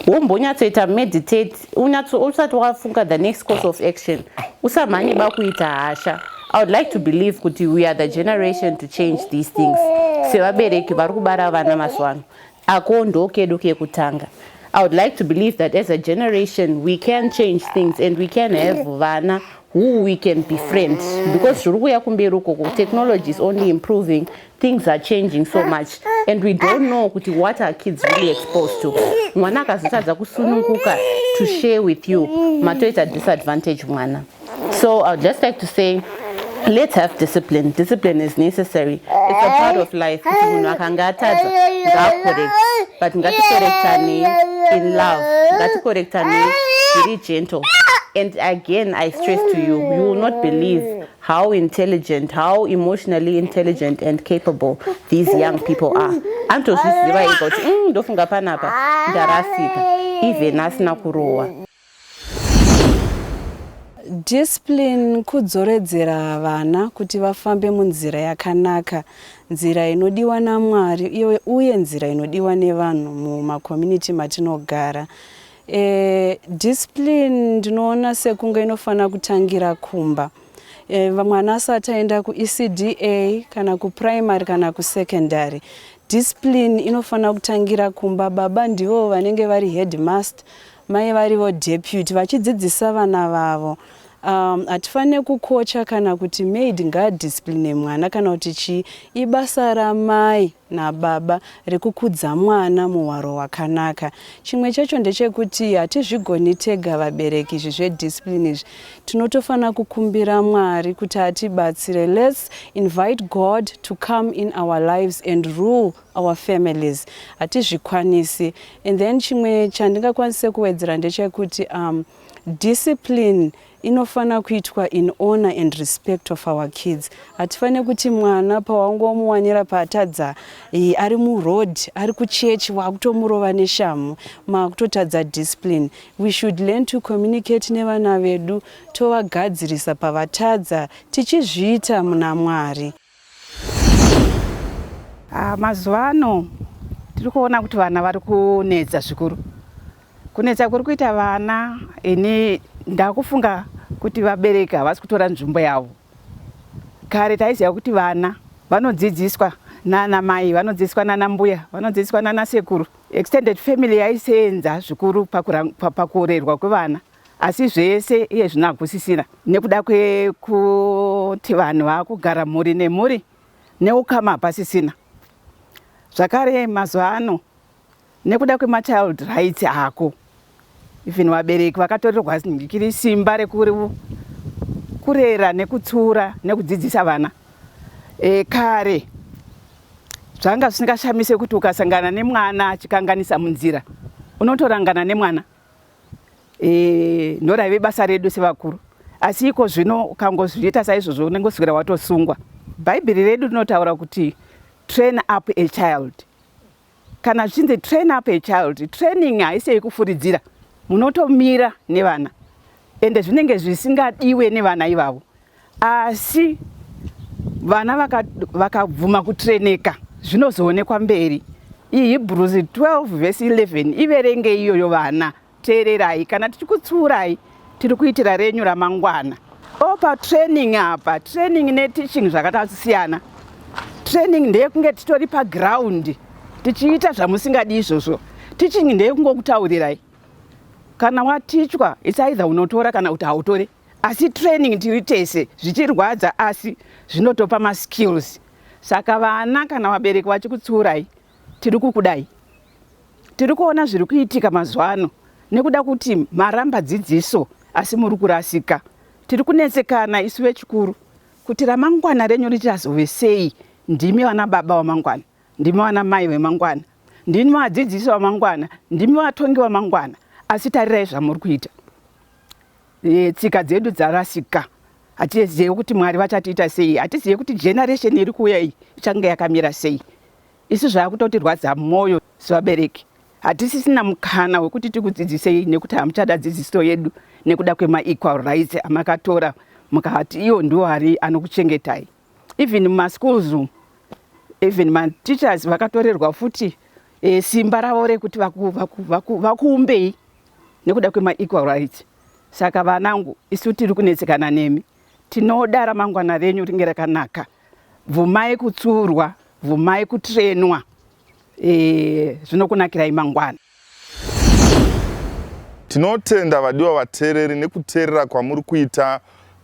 wombonyatsoita meditate, usati wafunga the next course of action, usamhanye bakuita hasha. I would like to believe kuti we are the generation to change these things. Sevabereki vari kubara vana mazuva ako ndokedu kekutanga. I would like to believe that as a generation we can change things and we can have vana who we can befriend, because technology is only improving, things are changing so much and we don't know what our kids really exposed to. Mwana akazotadza kusununguka to share with you matoita disadvantage mwana. So I would just like to say, let's have discipline. Discipline is necessary. It's a part of life. Munhu akanga atadza ngakorrect, but ngatikorektane in love, ngatikorektane very gentle. And again, I stress to you, you will not believe how intelligent, how emotionally intelligent and capable these young people are. Antozviziva ega kuti ndofunga panapa ndarasika even asina kurohwa. Discipline kudzoredzera vana kuti vafambe munzira yakanaka, nzira inodiwa naMwari uye nzira inodiwa nevanhu mumakommunity matinogara. Discipline ndinoona sekunge inofana kutangira kumba. Mwana asati aenda kuECDA kana kuprimary kana kusecondary, discipline inofana kutangira kumba. Baba ndivo vanenge vari headmaster, mai varivo deputy vachidzidzisa vana vavo. Hatifane kukocha kana kuti maid ngadiscipline mwana kana kuti chi, ibasa ramai nababa rekukudza mwana muhwaro wakanaka. Chimwe chacho ndechekuti hatizvigoni tega vabereki izvi zvediscipline izvi, tinotofana kukumbira Mwari kuti atibatsire. Let's invite God to come in our lives and rule our families. Hatizvikwanisi. And then chimwe chandingakwanise kuwedzera ndechekuti discipline inofana kuitwa in honor and respect of our kids. Hatifane kuti mwana pawangomuwanira patadza ari muroad, ari kuchechi wakutomurova neshamu, makutotadza discipline. We should learn to communicate nevana vedu, tovagadzirisa pavatadza, tichizviita muna Mwari. Mazuva ano tiri kuona kuti vana vari kunetsa zvikuru. Kunetsa kuri kuita vana, ini ndakufunga kuti vabereki havasi kutora nzvimbo yavo. Kare taiziva kuti vana vanodzidziswa nana mai, vanodzidziswa nana mbuya, vanodzidziswa nana sekuru. Extended family yaisenza zvikuru pakurerwa kwevana. Asi zvese iye zvinagusisira nekuda kwekuti vanhu vakugara mhuri nemhuri neukama pasisina. Zvakare mazuva ano nekuda kwemachild rights ako, even vabereki vakatorerwa ndikiri simba rekurera nekutsura nekudzidzisa vana. Kare zvanga zvisingashamise kuti ukasangana nemwana achikanganisa munzira unotorangana nemwana, noraive basa redu sevakuru. Asi iko zvino ukangozviita saizvozvo unengoswera watosungwa. Bhaibheri redu rinotaura kuti train up a child kana zvichinzi train up a child, training haisi yekufuridzira, munotomira nevana ende zvinenge zvisingadiwe nevana ivavo, asi vana vakabvuma kutreneka zvinozoonekwa mberi. Hebrews 12 verse 11 iverenge iyoyo vana, teererai kana tichikutsuurai tiri kuitira renyu ramangwana. Opa training apa, training neteaching zvakatasiyana. Training ndeyekunge titori paground tichiita zvamusingadi izvozvo. Teaching ndeyekungokutaurirai. Kana watichwa it's either unotora kana kuti hautore. Asi training tiri tese zvichirwadza asi zvinotopa maskills. Saka vana kana vabereki vachikutsuurai tiri kukudai. Tiri kuona zviri kuitika mazuva ano nekuda kuti maramba dzidziso asi muri kurasika. Tiri kunetsekana isu vechikuru kuti ramangwana renyu richazove sei. Ndimi vana baba vamangwana, ndimi vana mai vemangwana, ndimi vadzidzisi vamangwana, ndimi vatongi vamangwana, asi tarirai zvamuri kuita. Tsika dzedu dzarasika. Hatizivi kuti Mwari vachatiita sei, hatizivi kuti generation iri kuuya iyi ichange yakamira sei. Isu zvakutotirwadza mwoyo sevabereki. Hatisisina mukana wekuti tikudzidzisei nekuti hamuchada dzidziso yedu nekuda kwema-equal rights amakatora mukati iyo ndiwo ari anokuchengetai. Even mumaschools, even mateachers vakatorerwa futi simba ravo rekuti vakuumbei nekuda kwema-equal rights. Saka vanangu, isu tiri kunetsekana nemi. Tinoda ramangwana renyu ringe rakanaka. Bvumai kutsuurwa, bvumai kutrenwa. Zvinokunakirai mangwana. Tinotenda vadiwa vateereri nekuteerera kwamuri kuita.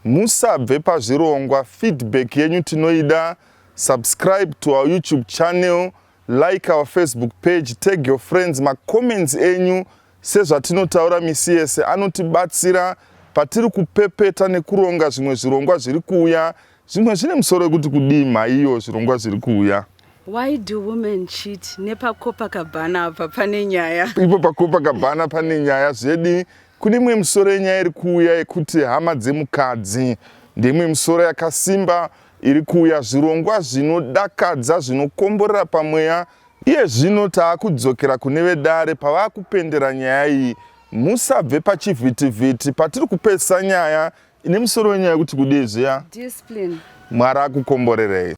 Musabve pazvirongwa, feedback yenyu tinoida. Subscribe to our YouTube channel, like our Facebook page, tag your friends. Comments enyu sezvatinotaura misi yese anotibatsira patiri kupepeta nekuronga zvimwe zvirongwa zviri kuuya. Zvimwe zvine musoro wekuti kudima iyo zvirongwa zviri kuuya. Why do women cheat? Nepa Copacabana apa pane nyaya. Ipo pa Copacabana pane nyaya zvedi. Kune imwe musoro yenyaya iri kuuya yekuti hama dzemukadzi. Ndimwe musoro yakasimba iri kuuya, zvirongwa zvinodakadza zvinokomborera pamweya. Iye zvino taakudzokera kune vedare pavakupendera nyaya iyi. Musabve pachivhitivhiti patiri kupesa nyaya ine musoro wenyaya yekuti kudezveya. Discipline. Mwari akukomborerei.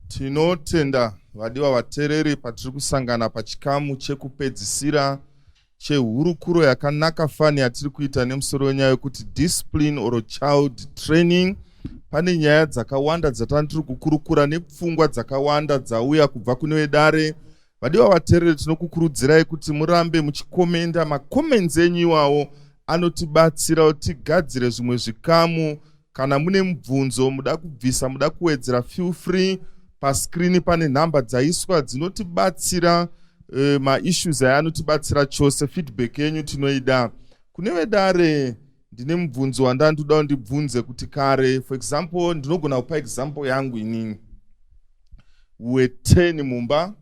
Tinotenda vadiwa vateereri patiri kusangana pachikamu chekupedzisira chehurukuro yakanaka fani yatiri kuita nemusoro wenyaya yekuti discipline or child training. Pane nyaya dzakawanda dzatiri kukurukura nepfungwa dzakawanda dzauya kubva kune vedare. Vadiwa vateereri, tinokukurudzirai kuti murambe muchikomenda. Makomenzi enyu iwawo anotibatsira kuti tigadzire zvimwe zvikamu. Kana mune mubvunzo muda kubvisa, muda kuwedzera, feel free. Paskrini pane nhamba dzaiswa dzinotibatsira maissues aya anotibatsira chose. Feedback yenyu tinoida. Kune vedare ndine mubvunzo wandandoda ndibvunze kuti kare, for example, ndinogona kupa example yangu inini. We 10 mumba,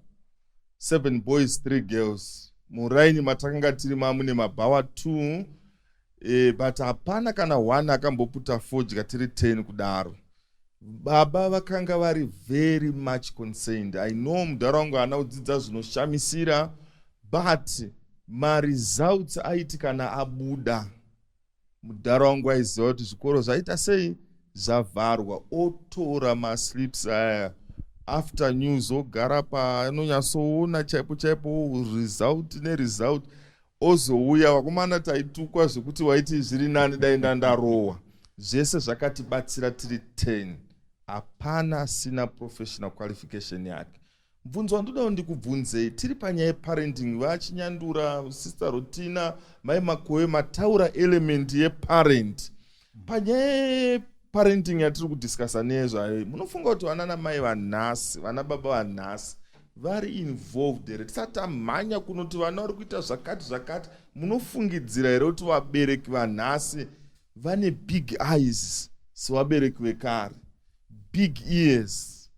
7 boys 3 girls. Muraini matakanga tiri mamune mabhawa 2, but hapana kana 1 akamboputa fodya tiri 10 kudaro. Baba vakanga vari very much concerned. I know mudhara wangu hana kudzidza zvinoshamisira, but results aiti kana abuda, mudhara wangu aiziva kuti zvikoro zvaita sei zvavharwa. Otora maslips aya after news, ogara paanonyatsoona chaipo chaipo result neresult, ozouya vakomana taitukwa zvekuti waiti zviri nani dai ndandarowa. Zvese zvakatibatsira tiri 10. Hapana sina professional qualification yake. Mubvunzo wandoda ndikubvunzei, tiri panyaya yeparenting, vachinyandura sister Rotina, mai Makowe mataura element yeparent. Panyaya parenting yatiri kudiscussa nezvayo, munofunga kuti vana namai vanhasi, vana baba vanhasi vari involved here? Tisati tamhanya kunoti vana vari kuita zvakati zvakati, munofungidzira here kuti vabereki vanhasi vane big eyes sevabereki vekare, big ears?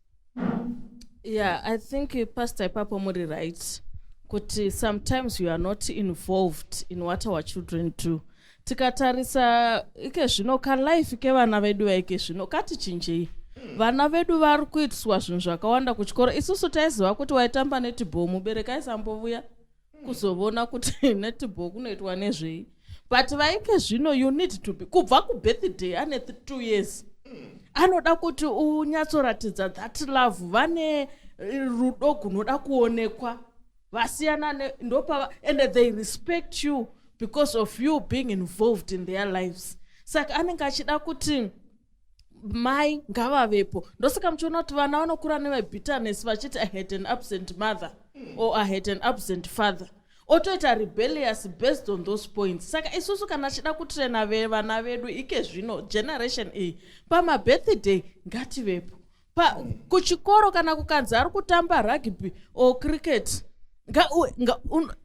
Yeah, I think Pastor Ipapo muri right. Kuti sometimes you are not involved in what our children do. Tikatarisa ike zvino ka life ke vana vedu ike zvino kati chinjei. vana vedu vari kuitiswa zvinhu zvakawanda kuchikoro. Isusu taiziva kuti waitamba netball mubereki aisambovuya kuzovona kuti netball kunoitwa nezvei, but vaike zvino you need to be kubva kubirthday ane 2 years anoda kuti unyatsoratidza that love, vane rudo gunoda kuonekwa vasiyana ndopa, and they respect you because of you being involved in their lives. Saka anenge achida kuti mai ngavavepo. Ndosaka muchiona kuti vana vanokura nevabitterness vachiti I had an absent mother or I had an absent father, otoita rebellious based on those points. Saka isusu kana chida kutrena vana vedu ike zvino generation iyi pamabirthday ngativepo, kuchikoro kana kukanzi ari kutamba rugby or cricket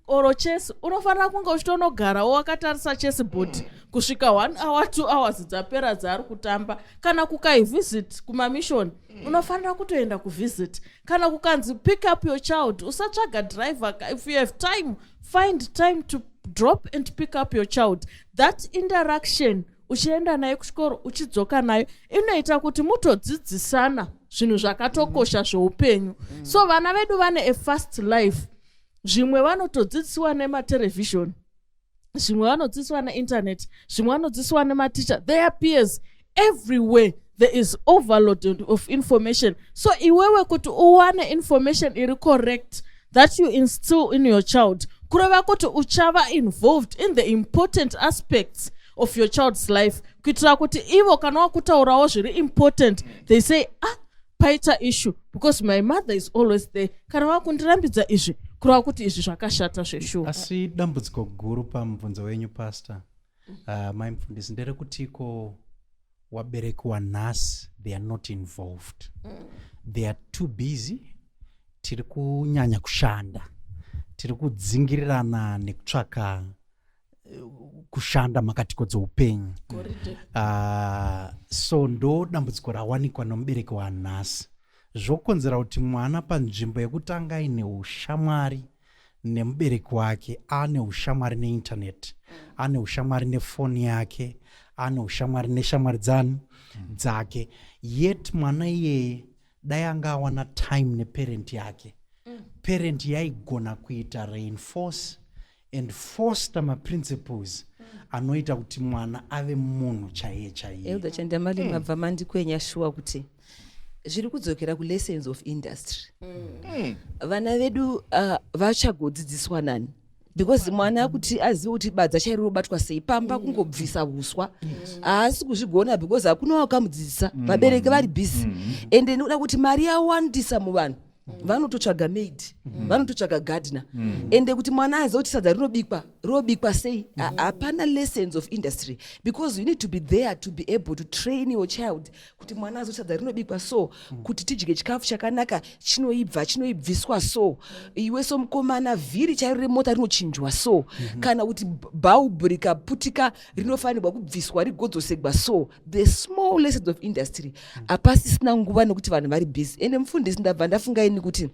oro chess, unofanira kunge uchitonogarawo wakatarisa chessboard kusvika 1 hour 2 hours dzapera dzaari kutamba. Kana kukaivisit kumamission unofanira kutoenda kuvisit. Kana kukanzi pick up your child, usatsvaga driver. If you have time, find time to drop and pick up your child. That interaction uchienda naye kuchikoro uchidzoka nayo inoita kuti mutodzidzisana zvinhu zvakatokosha zveupenyu. So vana vedu vane a fast life. Zvimwe vanotodzidziswa nematelevision, zvimwe vanodzidziswa neinternet, zvimwe vanodzidziswa nematicha, their peers, everywhere there is overload of information. So iwewe kuti uwane information iri correct that you instill in your child, kureva kuti uchava involved in the important aspects of your child's life, kuitira kuti ivo kana wakutaurawo zviri important they say paita issue because my mother is always there. Kana wakundirambidza izvi kureva kuti izvi zvakashata zveshuwa. Asi dambudziko guru pamubvunzo wenyu pastor, mai mufundisi, nderekutiko wabereki wanhasi they are not involved, they are too busy. Tiri kunyanya kushanda, tiri kudzingirirana nekutsvaka kushanda makatiko dzeupenyu. So ndo dambudziko rawanikwa nomubereki wanhasi, zvokonzera kuti mwana panzvimbo yekutanga aine ushamwari nemubereki wake, ane ushamwari neinternet, ane ushamwari nefoni yake, ane ushamwari neshamwari dzake, yet mwana iyeye dai anga awana time neparent yake, parent yaigona kuita reinforce and foster maprinciples anoita kuti mwana ave munhu chaiye chaiye. Elder Chandamali mabva mandikwenya shuwa kuti zviri kudzokera kulessons of industry. Vana vedu vachagodzidziswa nani? Because mwana kuti azive kuti badza chairi robatwa sei pamba kungobvisa uswa haasi kuzvigona because hakuna wakamudzidzisa, vabereki vari busy. Ende noda kuti mari yawandisa muvanhu vanototsvaga maid, vanototsvaga gardener. Ende kuti mwana azive kuti sadza rinobikwa sei, hapana lessons of industry, because you need to be there to be able to train your child kuti mwana azive kuti sadza rinobikwa so, kuti tidye chikafu chakanaka chinoibviswa so, iwe somukomana vhiri chairo remota rinochinjwa so, kana kuti bhaubhu rikaputika rinofanirwa kubviswa rigodzosegwa so. The small lessons of industry hapasisina nguva nokuti vanhu vari busy. Ende mufundisi ndabva ndafunga ini kuti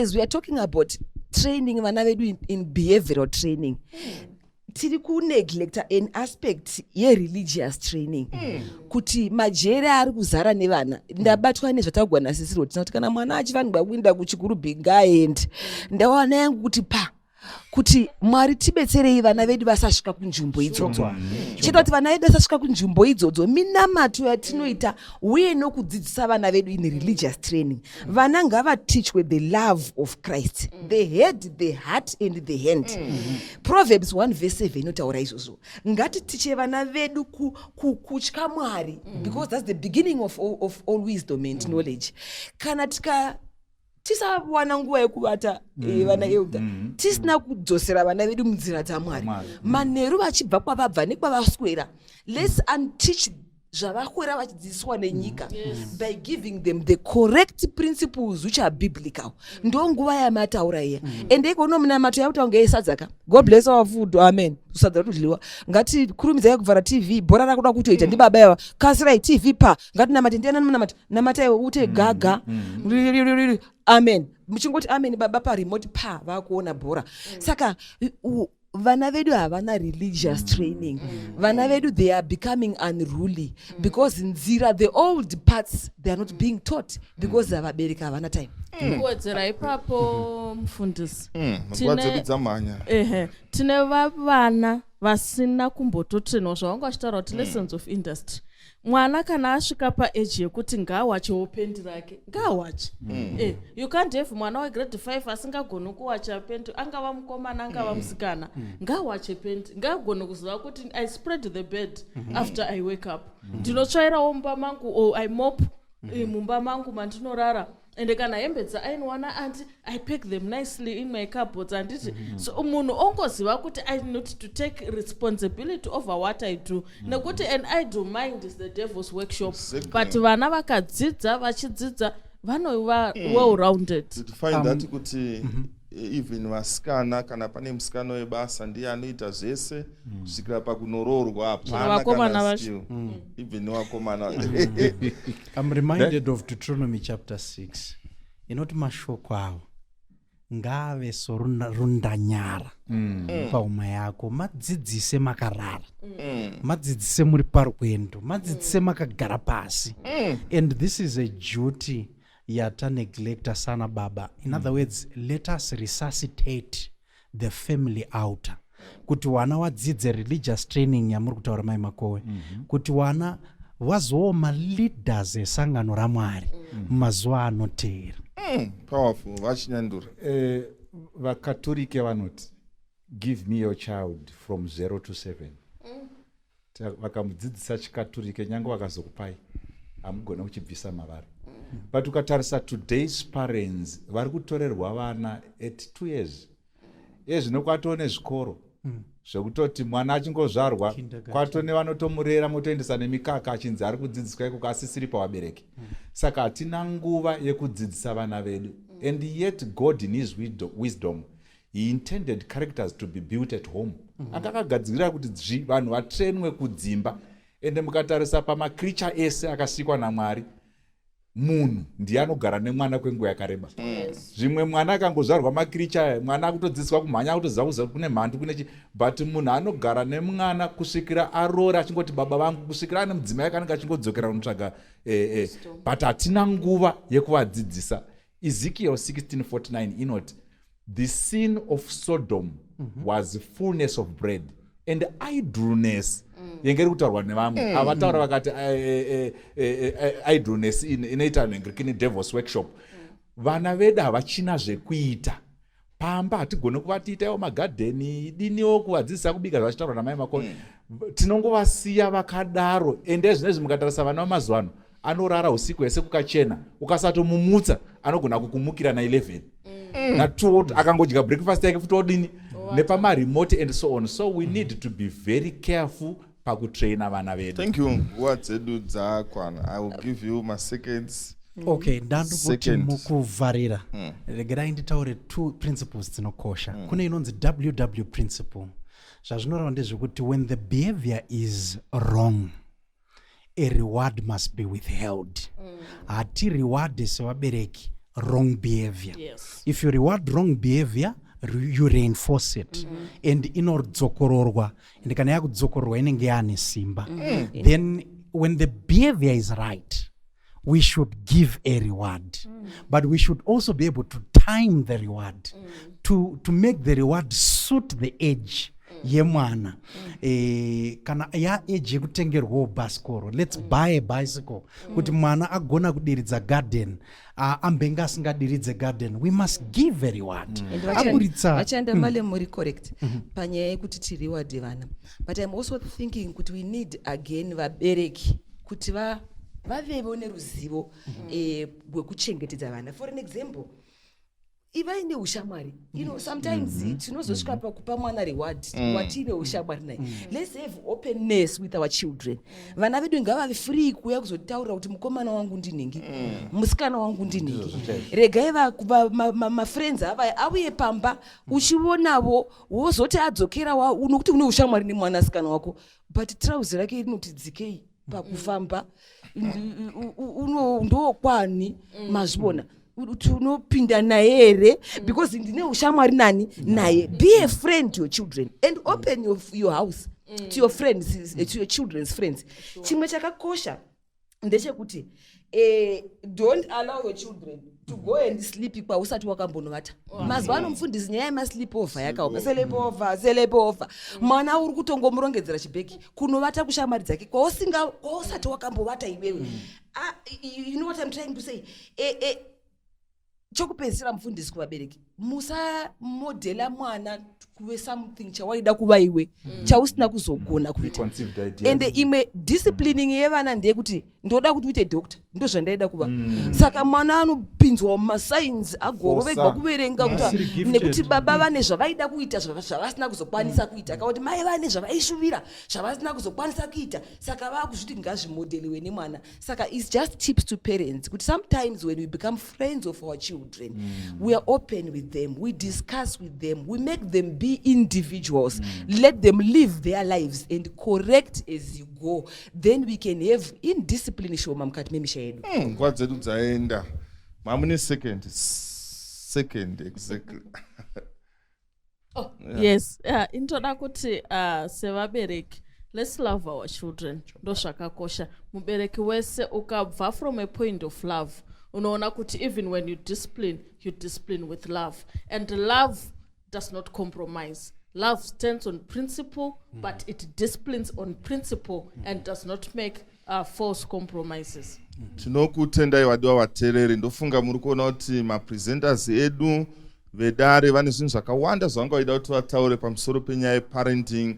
as we are talking about training vana vedu in behavioral training, tiri kuneglecta an aspect ye-religious training. Kuti majere ari kuzara nevana, ndabatwa nezvatagwa nasisiro tina kuti kana mwana achifanirwa kuenda kuchikurubhi ngaende, ndawana yangu kuti kuti Mwari tibetserei vana vedu vasasvika kunzvimbo idzodzo. Chete kuti vana vedu vasasvika kunzvimbo idzodzo minamato yatinoita uye nokudzidzisa vana vedu in religious training. Vana ngavatichwe the love of Christ, the head, the heart and the hand. Proverbs 1:7 inotaura izvozvo. Ngatitiche vana vedu kutya Mwari, because that's the beginning of all wisdom and knowledge. Kana tisawana nguva yekuvata vana Elder, tisina kudzosera vana vedu munzira dzaMwari, manheru vachibva kwavabva nekwavaswera, let's unteach zvavakwera vachidzidziswa nenyika by giving them the correct principles which are biblical. Ndo nguva yamataura iya. Ende iko nomunamato yautaunga esadzaka. God bless our food, amen. Usadza kudliwa. Ngati kurumidzai kuvhara TV, bhora rakuda kutoita ndi baba yavo. Kasirai TV ngati namati ndiana namata iwo ute gaga. Amen. Muchingoti amen baba pa remote vakuona bhora. Saka vana vedu havana religious training. Vana vedu, they are becoming unruly because nzira, the old parts, they are not being taught because avabereki havana time. Kuwedzera ipapo mufundisi. Nguva dzedu dzamhanya. Tine vana vasina kumbototrenwa zvavanga vachitaura kuti lessons of industry. Mwana kana asvika paage yekuti ngaawachewo pendi rake ngaawache. You can't have mwana wegrade 5 asingagoni kuwacha pendi, angava mukomana angava musikana, ngaawache pendi, ngaagone kuziva kuti I spread the bed after I wake up. Ndinotsvairawo mumba mangu, or I mop mumba mangu mandinorara. And kana hembe dzainowana anti I pack them nicely in my cupboards anditi. So munhu ongoziva kuti I need to take responsibility over what I do. Nekuti an idle mind is the devil's workshop. But vana vakadzidza vachidzidza vanova well rounded. Did you find that kuti even vasikana kana pane musikana webasa ndiye anoita zvese kusvikira pakunoroorwa hapana kana skill. Even vakomana. I'm reminded of Deuteronomy chapter 6. Inoti mashoko awo ngave sorundanyara pauma yako, madzidzise makarara, madzidzise muri parwendo, madzidzise makagara pasi. And this is a duty yata neglecta sana baba. In other words, let us resuscitate the family outer. Kuti wana wadzidze religious training yamuri kutaura mai makowe. Kuti wana wazowo ma-leaders esangano raMwari mazuva anoteera. Powerful. Vachinyandura. Vakatolike vanoti give me your child from 0 to 7. Vakamudzidzisa chikatolike nyange vakazokupai hamugona kuchibvisa mavari. But ukatarisa today's parents vari kutorerwa vana at 2 years. Zvino kwatone zvikoro zvekutoti mwana achingozvarwa kwatone vanotomurera motoendesa nemikaka achinzi ari kudzidziswa ikoko asisiri pavabereki. Saka hatina nguva yekudzidzisa vana vedu. And yet God in his wisdom, he intended characters to be built at home. Akakagadzirira kuti vanhu vatrenwe kudzimba. Ende mukatarisa pamacreature ese akasikwa naMwari, munhu ndiye anogara nemwana kwenguva yakareba. Zvimwe mwana akangozvarwa makricha, mwana akutodzidziswa kumhanya, akutoziva kune mhandu kune but munhu anogara nemwana kusvikira aroora achingoti baba vangu, kusvikira ane mudzimai kanenge achingodzokera kunotsvaga but hatina nguva yekuvadzidzisa. Ezekiel 16:49 inoti, the sin of Sodom was fullness of bread and idleness. Yengeri kutaurwa nevamwe avataura vakati idleness inoita nengirikini devil's workshop. Vana vedu havachina zvekuita pamba, hatigone kuvatiitaiwo magadheni diniwo kuvadzidzisa kubika zvachitaurwa namai makoni. Tinongovasiya vakadaro. Ende zvinezvi mukatarisa vana vamazuva ano anorara usiku hwese kukachena, ukasatomumutsa anogona kukumukira na11 na2 akangodya breakfast yake futi odini nepamaremote and so on. So we need to be very careful pakutraina vana vedu. Thank you. Wadzedu dzakwana. I will give you my seconds. Okay, ndandokuti mukuvharira regerai nditaure 2 principles dzinokosha. Kune inonzi WW principle. Zvazvinoreva ndezvekuti when the behavior is wrong, a reward must be withheld. Hati reward sevabereki wrong behavior. If you reward wrong behavior, you reinforce it. And inodzokororwa, and kana yakudzokororwa inenge yane simba. Then when the behavior is right, we should give a reward. But we should also be able to time the reward to make the reward suit the age yemwana. Kana ya age yekutengerwa bhasikoro, let's buy a bicycle kuti mwana agona kudiridza garden, ambenga asingadiridze garden, we must give a reward. Vachanda male muri correct panyaya yekuti tireward vana. But I'm also thinking kuti we need again vabereki kuti vavevo neruzivo rwekuchengetedza vana. For an example, ivaine ushamwari, sometimes tinozosvika pakupa mwana reward watine ushamwari naye. Let's have openness with our children. Vana vedu ngavave free kuya kuzotaura kuti mukomana wangu ndinhingi, musikana wangu ndinhingi. Regai mafriends ava auye pamba, uchionavo wozoti adzokera unokuti une ushamwari nemwanasikana wako, but trouser rake rinoti dzikei pakufamba, ndokwani mazvibona. unopinda naye here because ndine ushamwari nani naye. Be a friend to your children and open your house to your friends, to your children's friends. Chimwe chakakosha ndechekuti don't allow your children to go and sleep kwa usati wakambonovata. Mazuva anomufundisi nyaya yemasleep over yakaoma. Sleep over. Mwana uri kutongomurongedzera chibheki kunovata kushamwari dzake kwausati wakambovata iwewe. You know what I'm trying to say? Chokupedzisira mufundisi kuvabereki, musamodhela mwana kuve something chawaida kuva iwe chausina kuzogona kuita. And imwe disciplining yevana ndeyekuti ndoda kuti uite doctor, ndo zvandaida kuva. Saka mwana anopinzwa mumasainzi agorovegwa kuverenga nekuti baba vane zvavaida kuita zvavasina kuzokwanisa kuita, kana kuti mai vane zvavaishuvira zvavasina kuzokwanisa kuita, saka vakuzviti ngazvimodheliwe nemwana. Saka it's just tips to parents kuti sometimes when we become friends of our children, we are open with them, we discuss with them, we make them be individuals, let them live their lives and correct as you go, then we can have indiscipline shoma mukati memisha yedu. Nguva dzedu dzaenda mamune second exactly. Yes, intoda kuti sevabereki, let's love our children. Ndo zvakakosha. Mubereki wese ukabva from a point of love, unoona kuti even when you discipline with love, and love does not compromise. Love stands on principle, but it disciplines on principle and does not make false compromises. Tinokutendai vadiwa vateereri, ndofunga muri kuona kuti mapresenters edu vedare vane zvinhu zvakawanda zvavangaida kuti vataure pamusoro penyaya yeparenting.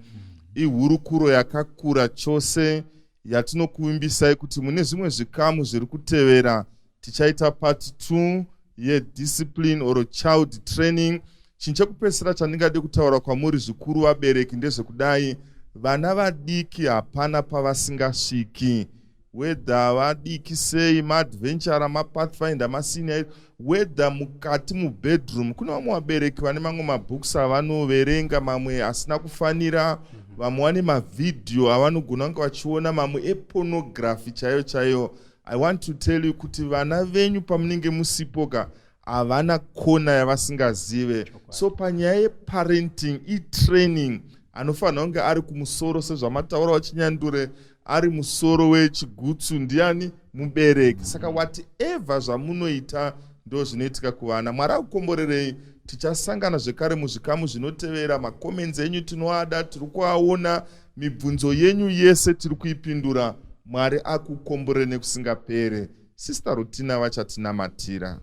Ihurukuro yakakura chose yatinokuvimbisai kuti mune zvimwe zvikamu zviri kutevera tichaita part 2 yediscipline or child training. Chinhu chekupedzisira chandingade kutaura kwamuri zvikuru vabereki ndezvekudai, vana vadiki hapana pavasingasviki, whether vadiki sei, maadventure, mapathfinder, masenior, whether mukati mubedroom. Kuna vamwe vabereki vane mamwe mabooks avanoverenga, mamwe asina kufanira, vamwe vane mavidhio avanogona kunge vachiona, mamwe epornography chaiyo. I want to tell you kuti vana venyu pamunenge musipoka havana kona yavasingazive. So panyaya yeparenting, i-training, anofanira kunge ari kumusoro sezvamataura wachinyandure, ari musoro wechigutsu ndiani? Mubereki. Saka whatever zvamunoita ndo zvinoitika kuvana. Mwari akukomborerei. Tichasangana zvekare muzvikamu zvinotevera. Makomenzi enyu tinoada, tiri kuaona, mibvunzo yenyu yese tiri kuipindura. Mwari akukomborere nekusingapere. Sister Rutina vachatinamatira.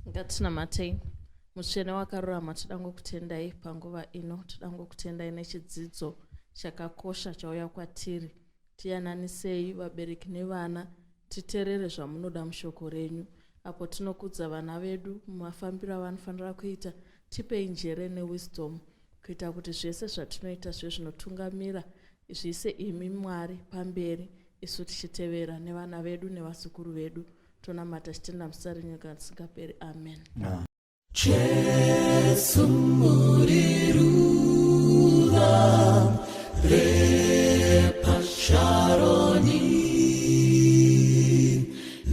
Ngatinamatei. Mutsvene wakarurama, tidangokutendai panguva ino, tidangokutendai nechidzidzo chakakosha chauya kwatiri. Tiyananisei vabereki nevana, titeerere zvamunoda mushoko renyu. Apo tinokudza vana vedu mumafambiro avanofanira kuita, tipei njere newisdom kuita kuti zvese zvatinoita zvive zvinotungamira zviise imi Mwari pamberi, isu tichitevera nevana vedu nevazukuru vedu. Tonamata tichitenda muzita renyu risingaperi. Amen. Jesu murirura repa Sharoni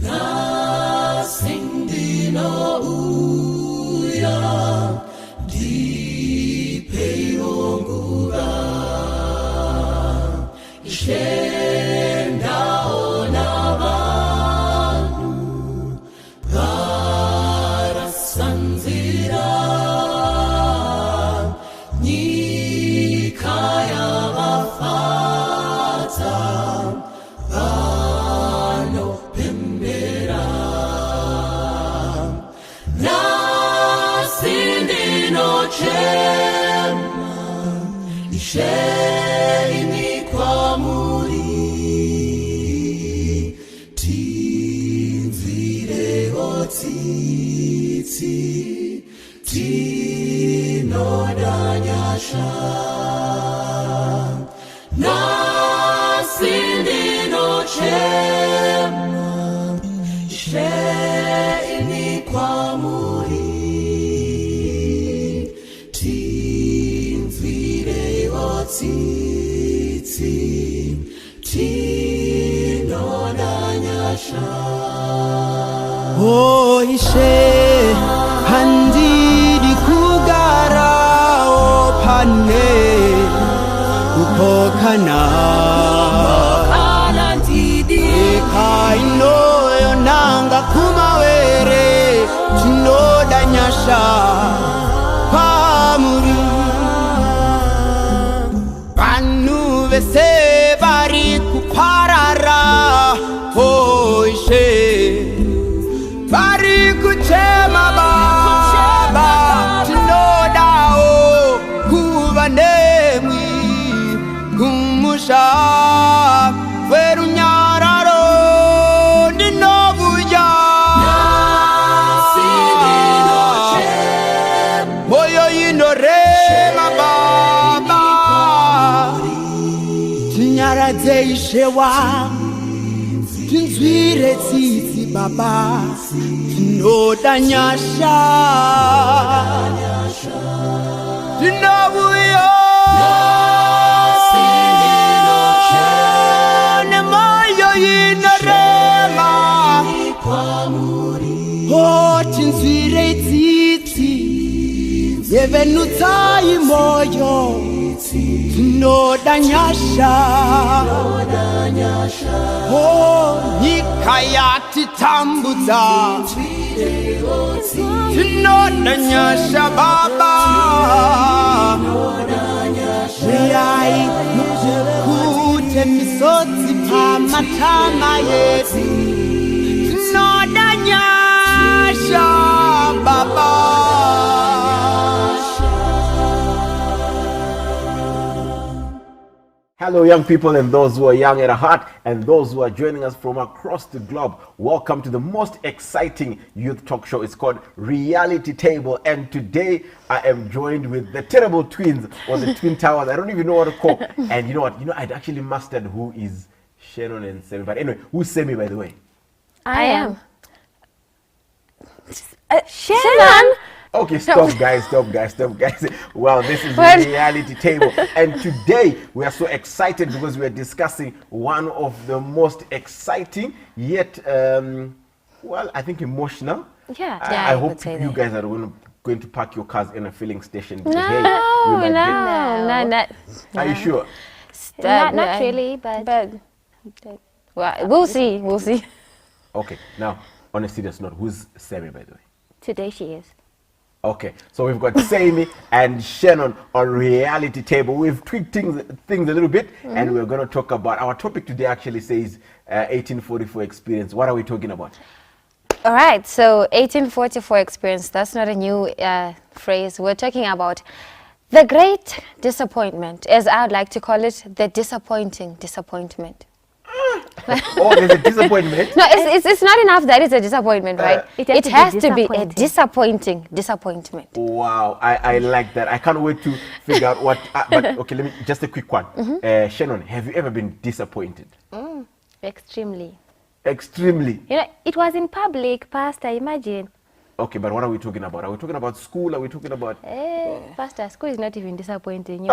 nasindino uya dipeirongura ishenda ona vanhu varasanzira nyika yavafadza vanopembera nasi ndinochema isheni kwamuri tinzirewo tsitsi tinoda nyasha nasi ndinochema isheni kwamuri tinzirewo tsitsi tinoda nyasha Oh, Ishe handidi kugarawo pane kupokana ekainoyo nanga kumawere tinoda nyasha pamuri vanhu vese vari kuparara hoishe vari kuchema baba tinodawo kuva nemwi kumusha werunyararo ndinovuya moyo inorema baba tinyaradze ishe wangu tinzwire tsitsi baba tinoda nyasha tinovuya nemoyo inorema o tinzwire tsitsi yevenutsai moyo tinoda nyasha o nyika yatitambudza tinoda nyasha baba uyai mukute misodzi pamatama yedu tinoda nyasha baba. Hello, young people and those who are young at heart and those who are joining us from across the globe. Welcome to the most exciting youth talk show. It's called Reality Table. And today I am joined with the terrible twins or the twin towers. I don't even know what to call. And you know what? I'd actually mastered who is Shannon and Semi. But anyway, who's Semi, by the way? I am. Shannon? Okay, stop guys. Well, this is Reality Table. And today we are so excited because we are discussing one of the most exciting yet, I think emotional. Yeah. I hope you guys are going to park your cars in a filling station. No. Are you sure? Not really, but well, we'll see. Okay, now, on a serious note, who's Semi, by the way? Today she is. Okay, so we've got Semi and Shannon on Reality Table. We've tweaked things a little bit, and we're going to talk about, our topic today actually says 1844 experience. What are we talking about? All right, so 1844 experience, that's not a new phrase. We're talking about the great disappointment, as I would like to call it, the disappointing disappointment. Oh, there's a disappointment? No, it's not enough that it's a disappointment, right? It has to be a disappointing disappointment. Wow, I like that. I can't wait to figure out what, but okay, let me, just a quick one. Shannon, have you ever been disappointed? Extremely. Extremely? It was in public, Pastor, imagine. Okay, but what are we talking about? Are we talking about school? Are we talking about... Pastor, school is not even disappointing.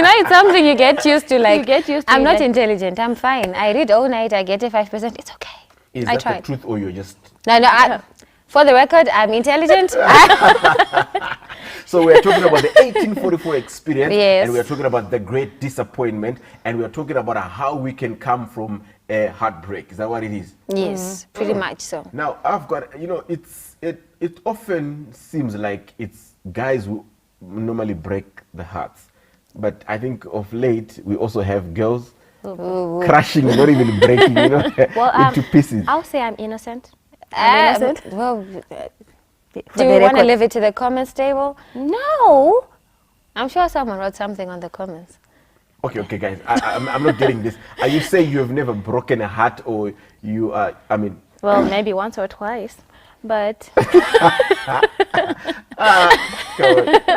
It's something you get used to. Like, I'm not intelligent. I'm fine. I read all night. I get a 5%. It's okay. Is I that tried. the truth or you're just... No. For the record, I'm intelligent. So we're talking about the 1844 experience. Yes. And we're talking about the great disappointment. And we're talking about how we can come from a heartbreak. Is that what it is? Yes, pretty much so. Now, I've got, it often seems like it's guys who normally break the hearts. But I think of late, we also have girls crashing, not even breaking, into pieces. I'll say I'm innocent. Well, do you want to leave it to the comments table? No. I'm sure someone wrote something on the comments. Okay, guys, I'm not getting this. Are you saying you have never broken a heart or you are, Well, maybe once or twice, but...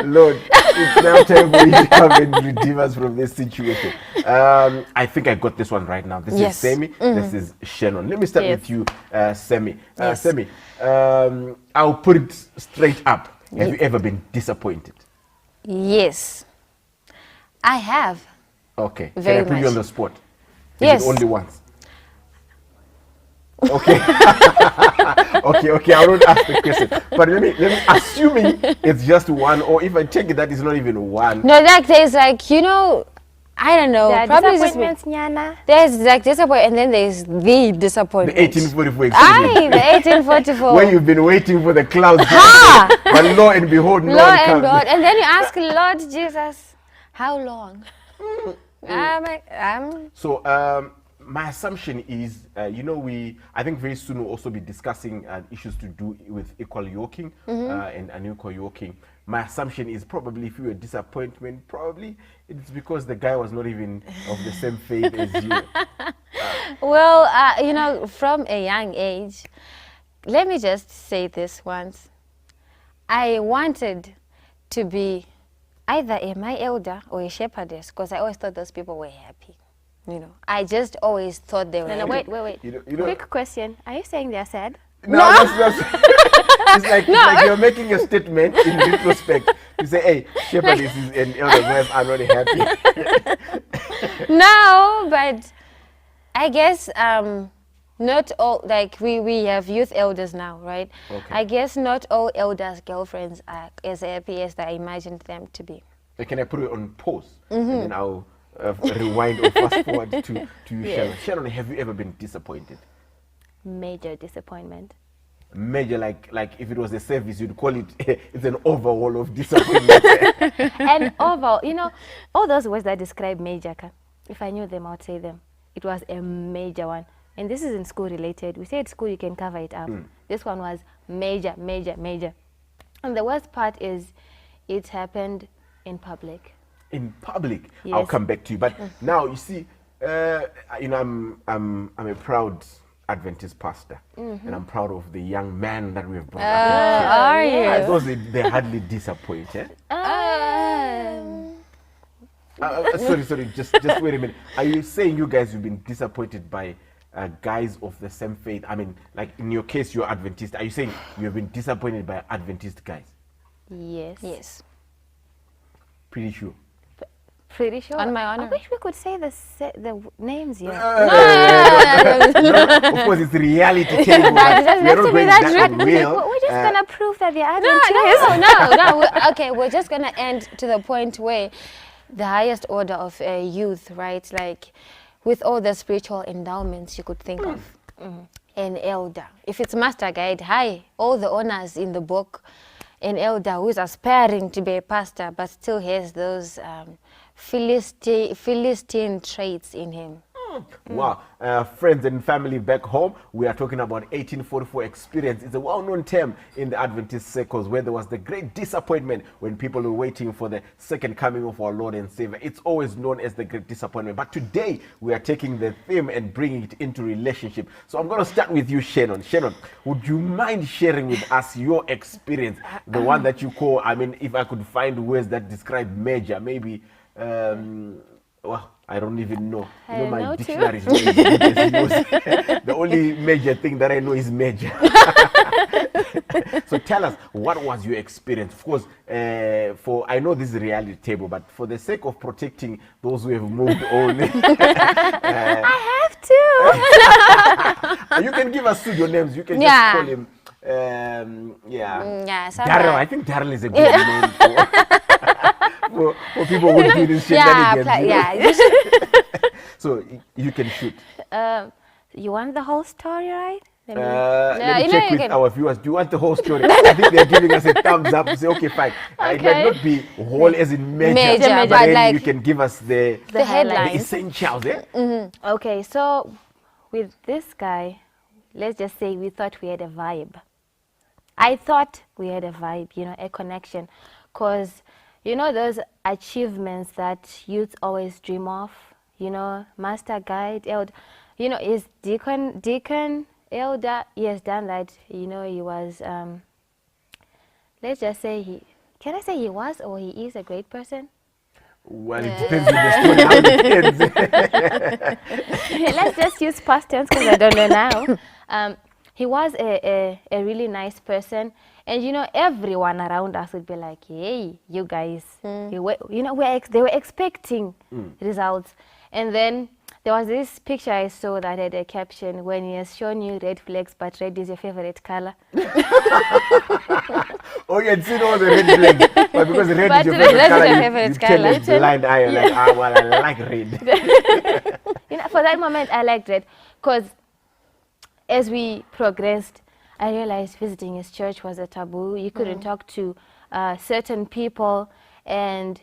Lord, it's now time for you to come and redeem us from this situation. I think I got this one right now. This is Semi, this is Shannon. Let me start with you, Semi. Semi, I'll put it straight up. Have you ever been disappointed? Yes, I have. Okay. Very Can I put you much. on the spot? Yes. Only once. Okay. okay, I won't ask the question. But let me assuming it's just one, or if I take it that it's not even one. No, like there's like, you know, I don't know. There are probably disappointments, Nyana. There's like disappointment, and then there's the disappointment. The 1844 experience. Aye, the 1844. When you've been waiting for the clouds, but lo and behold, no Lord one and comes. Lord, and then you ask Lord Jesus, how long? So my assumption is, you know, I think very soon we'll also be discussing issues to do with equal yoking and unequal yoking. My assumption is probably if you were disappointment, probably it's because the guy was not even of the same faith as you. Well, you know, from a young age, let me just say this once. I wanted to be either my elder or a shepherdess because I always thought those people were happy. You know, I just always thought they were happy. Wait. You know, Quick question. Are you saying they're sad? No, it's like you're making a statement in retrospect. You say, hey, shepherdesses and elder wives are not happy. No, but I guess not all, like we have youth elders now, right? Okay. I guess not all elders' girlfriends are as happy as I imagined them to be. Can I put it on pause? And then I'll rewind or fast forward to you, Sharon. Sharon, have you ever been disappointed? Major disappointment. Major, like if it was a service, you'd call it it's an overhaul of disappointment. And overall, you know, all those words that describe major, if I knew them, I would say them. It was a major one. And this isn't school related. We say at school you can cover it up. This one was major, major, major. And the worst part is it happened in public. In public? Yes. I'll come back to you. But now, you see, you know, I'm a proud Adventist pastor, and I'm proud of the young man that we have brought up. Are you? I thought they hardly disappointed. Sorry, just wait a minute. Are you saying you guys have been disappointed by guys of the same faith? I mean, like in your case, you're Adventist. Are you saying you have been disappointed by Adventist guys? Yes. Yes. Pretty sure. Pretty sure. On my honor. I wish we could say the names here. No, of course, it's reality table. That doesn't have to be that real. We're just gonna prove that they're No. Okay, we're just gonna end to the point where the highest order of youth, right? Like with all the spiritual endowments you could think of, an elder. If it's master guide, all the honors in the book. An elder who is aspiring to be a pastor but still has those Philistine traits in him. Wow. Friends and family back home, we are talking about 1844 experience. It's a well-known term in the Adventist circles where there was the great disappointment when people were waiting for the second coming of our Lord and Savior. It's always known as the great disappointment. But today, we are taking the theme and bringing it into relationship. So I'm going to start with you, Shannon. Shannon, would you mind sharing with us your experience? The one that you call, I mean, if I could find words that describe major, maybe, well, I don't even know. You know, my dictionary is not as good as yours. The only major thing that I know is major. So tell us, what was your experience? Of course, I know this is a reality table, but for the sake of protecting those who have moved on. I have to. You can give us studio names. You can just call him, Daryl. I think Daryl is a good name for people who do this shenanigans. So you can shoot. You want the whole story, right? Let me check with our viewers. Do you want the whole story? I think they're giving us a thumbs up to say, okay, fine. It might not be whole as in major, but then like you can give us the headlines. The essentials. Okay, so with this guy, let's just say we thought we had a vibe. I thought we had a vibe, you know, a connection. Because, you know, those achievements that youth always dream of, you know, master, guide, elder, you know, is deacon, elder, he has done that. You know, he was, let's just say can I say he was or he is a great person? Well, it depends on the story, how it ends. Let's just use past tense because I don't know now. He was a really nice person. And, you know, everyone around us would be like, hey, you guys, you know, they were expecting results. And then There was this picture I saw that had a caption, when he has shown you red flags, but red is your favorite color. Oh, you had seen all the red flags, but because red But is your red favorite is color, your you favorite turn color. a blind eye. You're like, ah, well, I like red. You know, for that moment, I liked it because as we progressed, I realized visiting his church was a taboo. You couldn't talk to certain people. And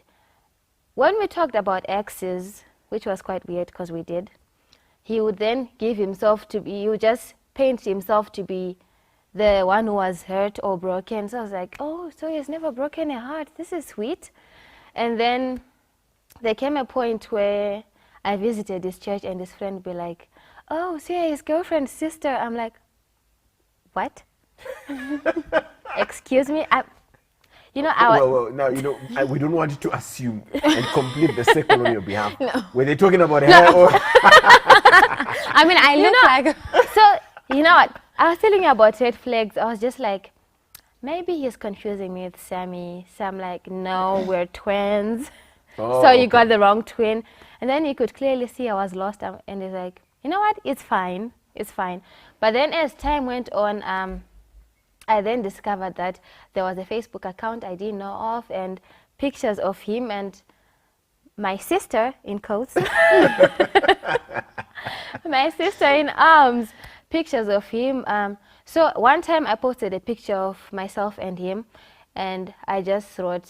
when we talked about exes, which was quite weird because we did, he would then give himself to be, he would just paint himself to be the one who was hurt or broken. So I was like, oh, so he has never broken a heart. This is sweet. And then there came a point where I visited his church and his friend would be like, oh, so yeah, his girlfriend's sister. I'm like, what? Excuse me? You know, well, now, you know, we don't want you to assume and complete the circle on your behalf. No. Were they talking about No. her or... I mean, I look like... So, you know what? I was telling you about red flags. I was just like, maybe he's confusing me with Sammy. So I'm like, no, we're twins. Oh, So you okay. got the wrong twin. And then you could clearly see I was lost. And he's like, you know what? It's fine. It's fine. But then as time went on, I then discovered that there was a Facebook account I didn't know of and pictures of him and my sister, in quotes. My sister in arms, pictures of him. So one time I posted a picture of myself and him, and I just wrote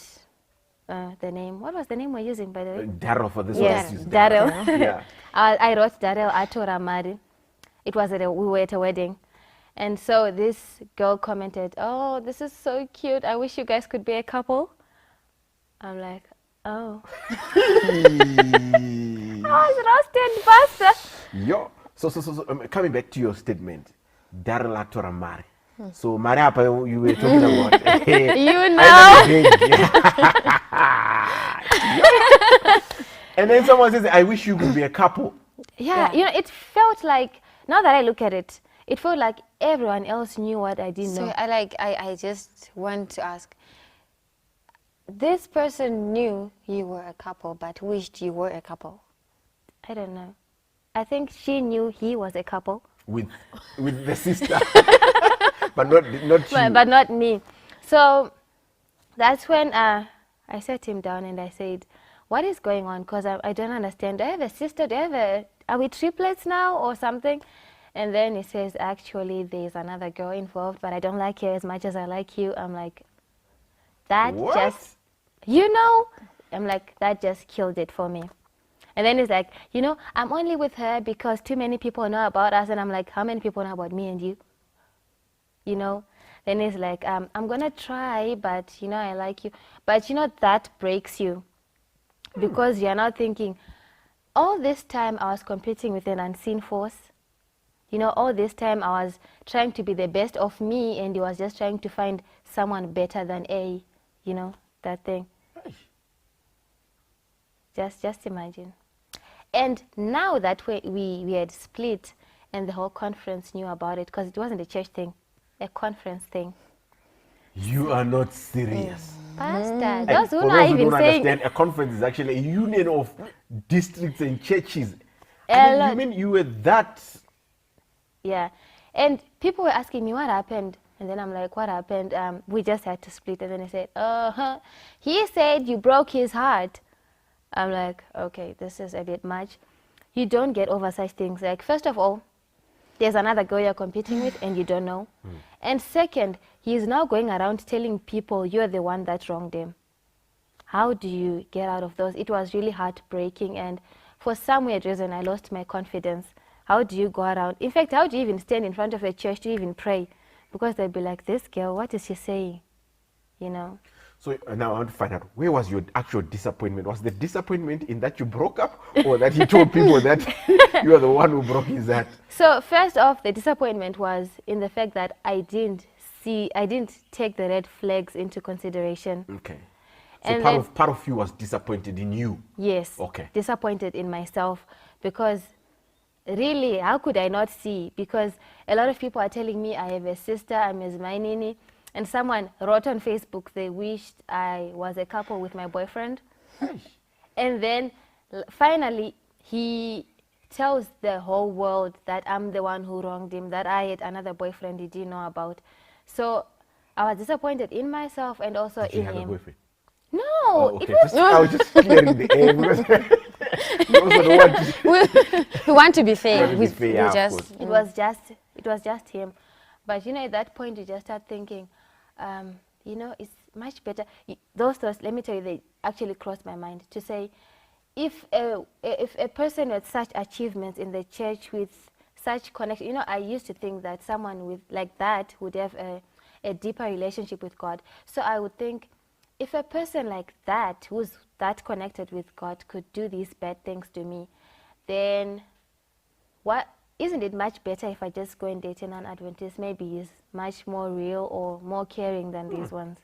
the name. What was the name we're using, by the way? Daryl for this Yes, one. Yes, Daryl. Yeah. I wrote Daryl Atora Mari. It was we were at a wedding. And so this girl commented, oh, this is so cute. I wish you guys could be a couple. I'm like, oh. I was roasted, bastard. Yo, so coming back to your statement, Daryl Atora Mari. So Mariapa, you were talking about. You know. And then someone says, I wish you could be a couple. Yeah, you know, it felt like, now that I look at it, it felt like everyone else knew what I didn't know. So I just want to ask, this person knew you were a couple but wished you were a couple? I don't know. I think she knew he was a couple. With the sister. But not you. But not me. So that's when I sat him down and I said, what is going on? Because I don't understand. Do I have a sister? Are we triplets now or something? And then he says, actually, there's another girl involved, but I don't like her as much as I like you. I'm like, that What? just, you know, I'm like, that just killed it for me. And then he's like, you know, I'm only with her because too many people know about us. And I'm like, how many people know about me and you? You know? Then he's like, I'm going to try, but, you know, I like you. But, you know, that breaks you because you're now thinking, all this time I was competing with an unseen force. You know, all this time I was trying to be the best of me and he was just trying to find someone better than A, you know, that thing. Just imagine. And now that we had split and the whole conference knew about it, because it wasn't a church thing, a conference thing. You are not serious. Pastor, And those for who those are who even don't saying... understand, a conference is actually a union of districts and churches. A You mean you were that... Yeah. And people were asking me what happened. And then I'm like, what happened? We just had to split. And then he said, he said you broke his heart. I'm like, okay, this is a bit much. You don't get over such things. Like, first of all, there's another girl you're competing with and you don't know. And second, he's now going around telling people you're the one that wronged him. How do you get out of those? It was really heartbreaking. And for some weird reason, I lost my confidence. How do you go around? In fact, how do you even stand in front of a church to even pray? Because they'll be like, this girl, what is she saying? You know? So now I want to find out, where was your actual disappointment? Was the disappointment in that you broke up or that he told people that you are the one who broke his heart? So first off, the disappointment was in the fact that I didn't take the red flags into consideration. Okay. So And part of you was disappointed in you? Yes. Okay. Disappointed in myself because really, how could I not see? Because a lot of people are telling me I have a sister, I'm Ms. Mainini, and someone wrote on Facebook they wished I was a couple with my boyfriend. And then finally he tells the whole world that I'm the one who wronged him, that I had another boyfriend he didn't know about. So I was disappointed in myself and also Did you in have a him. boyfriend? No, Oh, it okay. was. I was just clearing the air because you also don't want to. We want to be fair. Want to be fair, yeah, of course. It was just him. But you know, at that point, you just start thinking, you know, it's much better. Those thoughts, let me tell you, they actually crossed my mind to say, if a person with such achievements in the church, with such connection, you know, I used to think that someone with like that would have a deeper relationship with God. So I would think, if a person like that, who's that connected with God, could do these bad things to me, then isn't it much better if I just go and date a non-Adventist? Maybe he's much more real or more caring than these ones.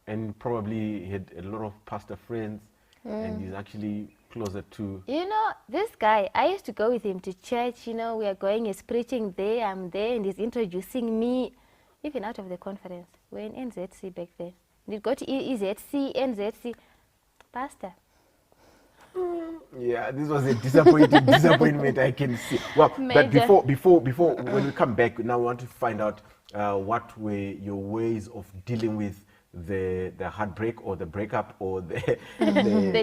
And probably he had a lot of pastor friends, and he's actually closer to. You know, this guy, I used to go with him to church. You know, we are going, he's preaching there, I'm there, and he's introducing me, even out of the conference. We're in NZC back then. We go to EZC, NZC, pastor. Yeah, this was a disappointment I can see. Well, but before when we come back, now we want to find out what were your ways of dealing with the heartbreak or the breakup or the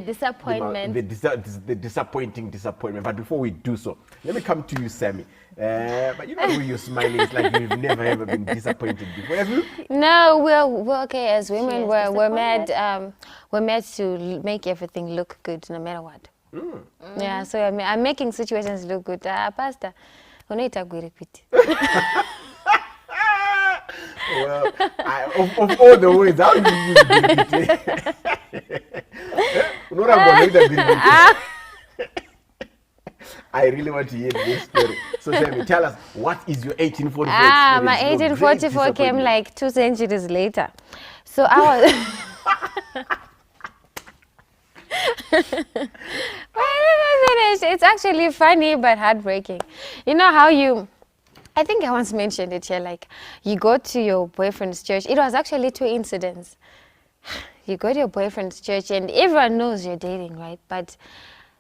disappointment, the disappointing disappointment. But before we do so, let me come to you, Sammy. But you know the way you're smiling, it's like you've never ever been disappointed before, have you? No, we're okay as women. We're made to make everything look good no matter what. Yeah, so I'm making situations look good. Pastor, unaita kurepeat. Well, of all the words, how do you use it? I really want to hear this story. So Sammy, tell us, what is your 1844 experience? My 1844 came like 2 centuries later. So I was... It's actually funny but heartbreaking. You know how I think I once mentioned it here, like you go to your boyfriend's church. It was actually 2 incidents. You go to your boyfriend's church and everyone knows you're dating, right? But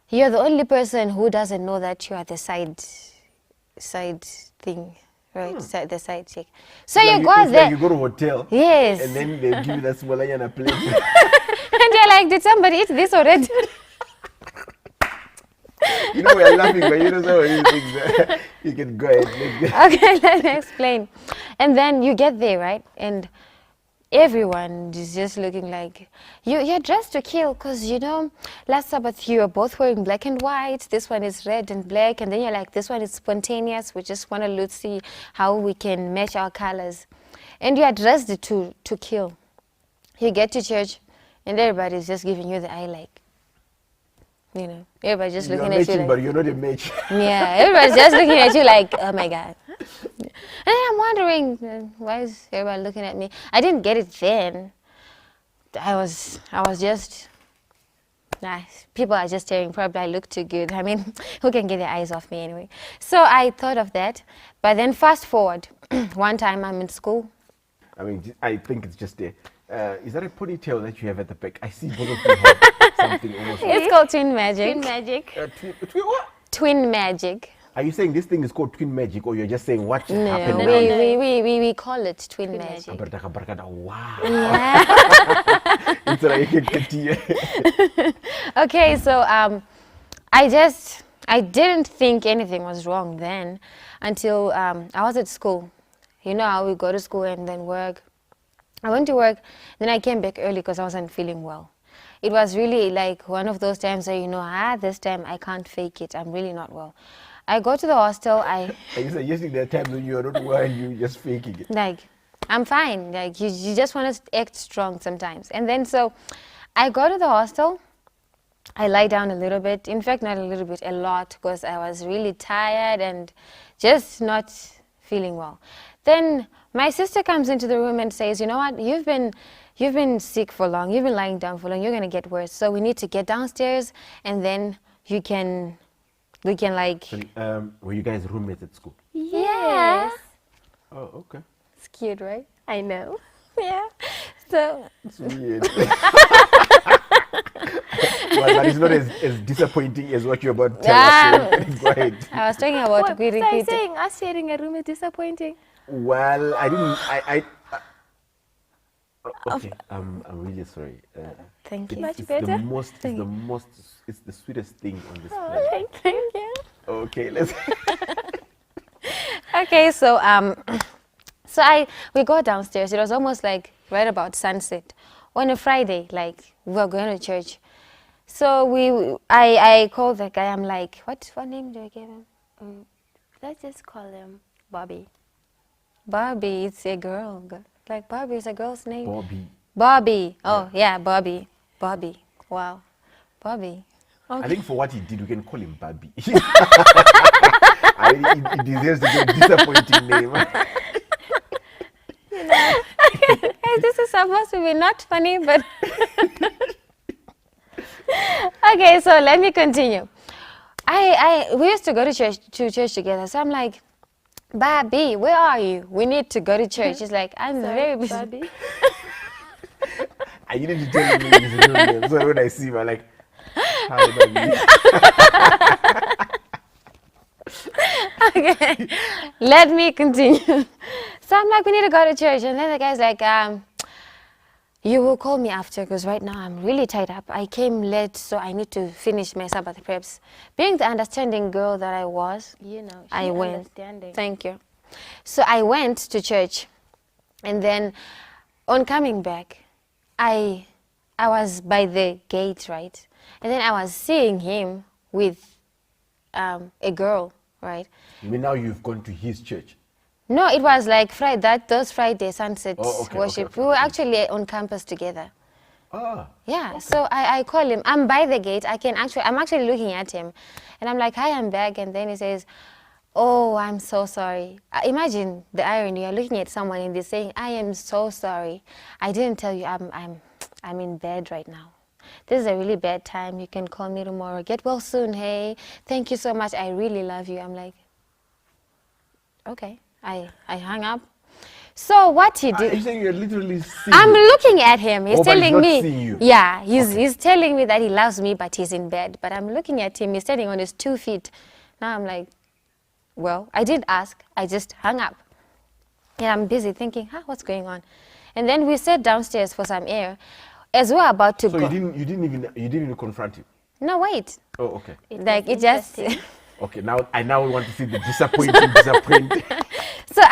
you're the only person who doesn't know that you are the side thing, right? The side chick. So you go there. Like you go to a hotel. Yes. And then they give you that small and a plate. And you're like, did somebody eat this already? You know we're laughing, but you don't know anything. You can go ahead. Okay, let me explain. And then you get there, right? And everyone is just looking like, you're dressed to kill, because, you know, last Sabbath you were both wearing black and white. This one is red and black. And then you're like, this one is spontaneous. We just want to see how we can match our colors. And you are dressed to kill. You get to church and everybody's just giving you the eye like, you know, everybody's just looking at you like, but you're not a match. Yeah, everybody's just looking at you like, oh my God. And then I'm wondering, why is everybody looking at me? I didn't get it then. I was just, people are just staring. Probably I look too good. I mean, who can get their eyes off me anyway? So I thought of that. But then fast forward, one time I'm in school. I mean, I think it's just there. Is that a ponytail that you have at the back? I see both of you have something almost. It's called twin magic. Twin magic. Twin what? Twin magic. Are you saying this thing is called twin magic, or you're just saying what happened now? We call it twin magic. Wow. Yeah. Okay, so I didn't think anything was wrong then until I was at school. You know how we go to school and then work. I went to work, then I came back early because I wasn't feeling well. It was really like one of those times where, you know, this time I can't fake it. I'm really not well. I go to the hostel. Are you suggesting there are times when you are not well and you just faking it? Like, I'm fine. Like, you just want to act strong sometimes. And then so I go to the hostel. I lie down a little bit. In fact, not a little bit, a lot, because I was really tired and just not feeling well. Then my sister comes into the room and says, you know what, you've been sick for long, you've been lying down for long, you're going to get worse. So we need to get downstairs and then we can like... So, were you guys roommates at school? Yes. Oh, okay. It's cute, right? I know. Yeah. So... It's weird. Well, but it's not as disappointing as what you're about to tell us. Go ahead. I was talking about So you're saying us sharing a room is disappointing? Well, I didn't. Okay, I'm really sorry. Thank you. It's Much better. It's the sweetest thing on this Oh, planet. thank you. Okay, let's. Okay, so we go downstairs. It was almost like right about sunset on a Friday. Like we were going to church. So I called the guy. I'm like, what name do I give him? Let's just call him Bobby. Bobby. It's a girl. Like Bobby is a girl's name. Bobby. Bobby. Oh yeah, Bobby. Bobby. Wow, Bobby. Okay. I think for what he did, we can call him Bobby. He deserves to get a disappointing name. Hey, this is supposed to be not funny, but okay. So let me continue. We used to go to church together. So I'm like, Bobby, where are you? We need to go to church. He's like, I'm very busy. Bobby. I needed to tell him his real name. So when I see him, I'm like, hi, Bobby. Okay, let me continue. So I'm like, we need to go to church. And then the guy's like, you will call me after because right now I'm really tied up. I came late, so I need to finish my Sabbath preps. Being the understanding girl that I was, I went. Understanding. Thank you. So I went to church. And then on coming back, I was by the gate, right? And then I was seeing him with a girl, right? You mean now you've gone to his church? No, it was like those Friday sunset worship. Okay. We were actually on campus together. Ah. Yeah, so I call him. I'm by the gate. I'm actually looking at him. And I'm like, hi, I'm back. And then he says, oh, I'm so sorry. Imagine the irony. You're looking at someone and they're saying, I am so sorry. I didn't tell you I'm in bed right now. This is a really bad time. You can call me tomorrow. Get well soon, hey. Thank you so much. I really love you. I'm like, okay. I hung up. So what he did? You're saying you're literally seeing I'm looking at him. He's but telling he's not me. seeing you. Yeah, he's telling me that he loves me, but he's in bed. But I'm looking at him. He's standing on his 2 feet. Now I'm like, well, I didn't ask. I just hung up. And I'm busy thinking, what's going on? And then we sat downstairs for some air. As we're about to go. So you didn't even confront him? No, wait. Oh, okay. Like it just. Okay, now I want to see the disappointing. So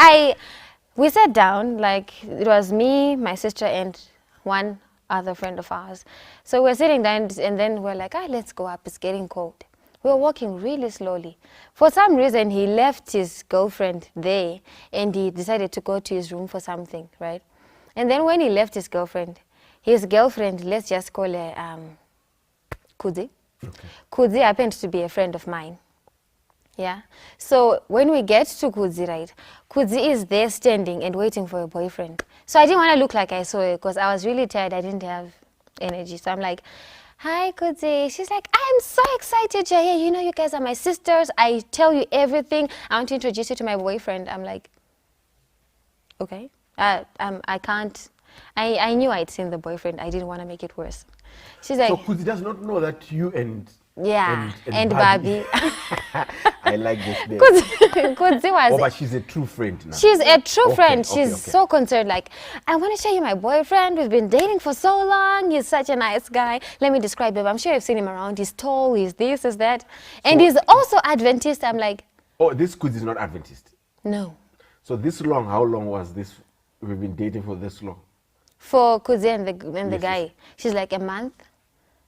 we sat down, like it was me, my sister, and one other friend of ours. So we're sitting down, and then we're like, let's go up. It's getting cold. We were walking really slowly. For some reason, he left his girlfriend there, and he decided to go to his room for something, right? And then when he left his girlfriend, let's just call her Kudzi. Okay. Kudzi happened to be a friend of mine. Yeah. So when we get to Kudzi, right, Kudzi is there standing and waiting for a boyfriend. So I didn't want to look like I saw her because I was really tired. I didn't have energy. So I'm like, hi, Kudzi. She's like, I'm so excited you're here. You know, you guys are my sisters. I tell you everything. I want to introduce you to my boyfriend. I'm like, okay. I can't. I knew I'd seen the boyfriend. I didn't want to make it worse. She's like, so Kudzi does not know that you and Barbie. I like this name. Kudzi was. Oh, but she's a true friend now. She's a true friend. Okay, She's so concerned. Like, I want to show you my boyfriend. We've been dating for so long. He's such a nice guy. Let me describe him. I'm sure you've seen him around. He's tall. He's this, he's that, and he's also Adventist. I'm like, oh, this Kudzi is not Adventist. No. So this long? How long was this? We've been dating for this long. For Kudzi and the guy, she's like a month.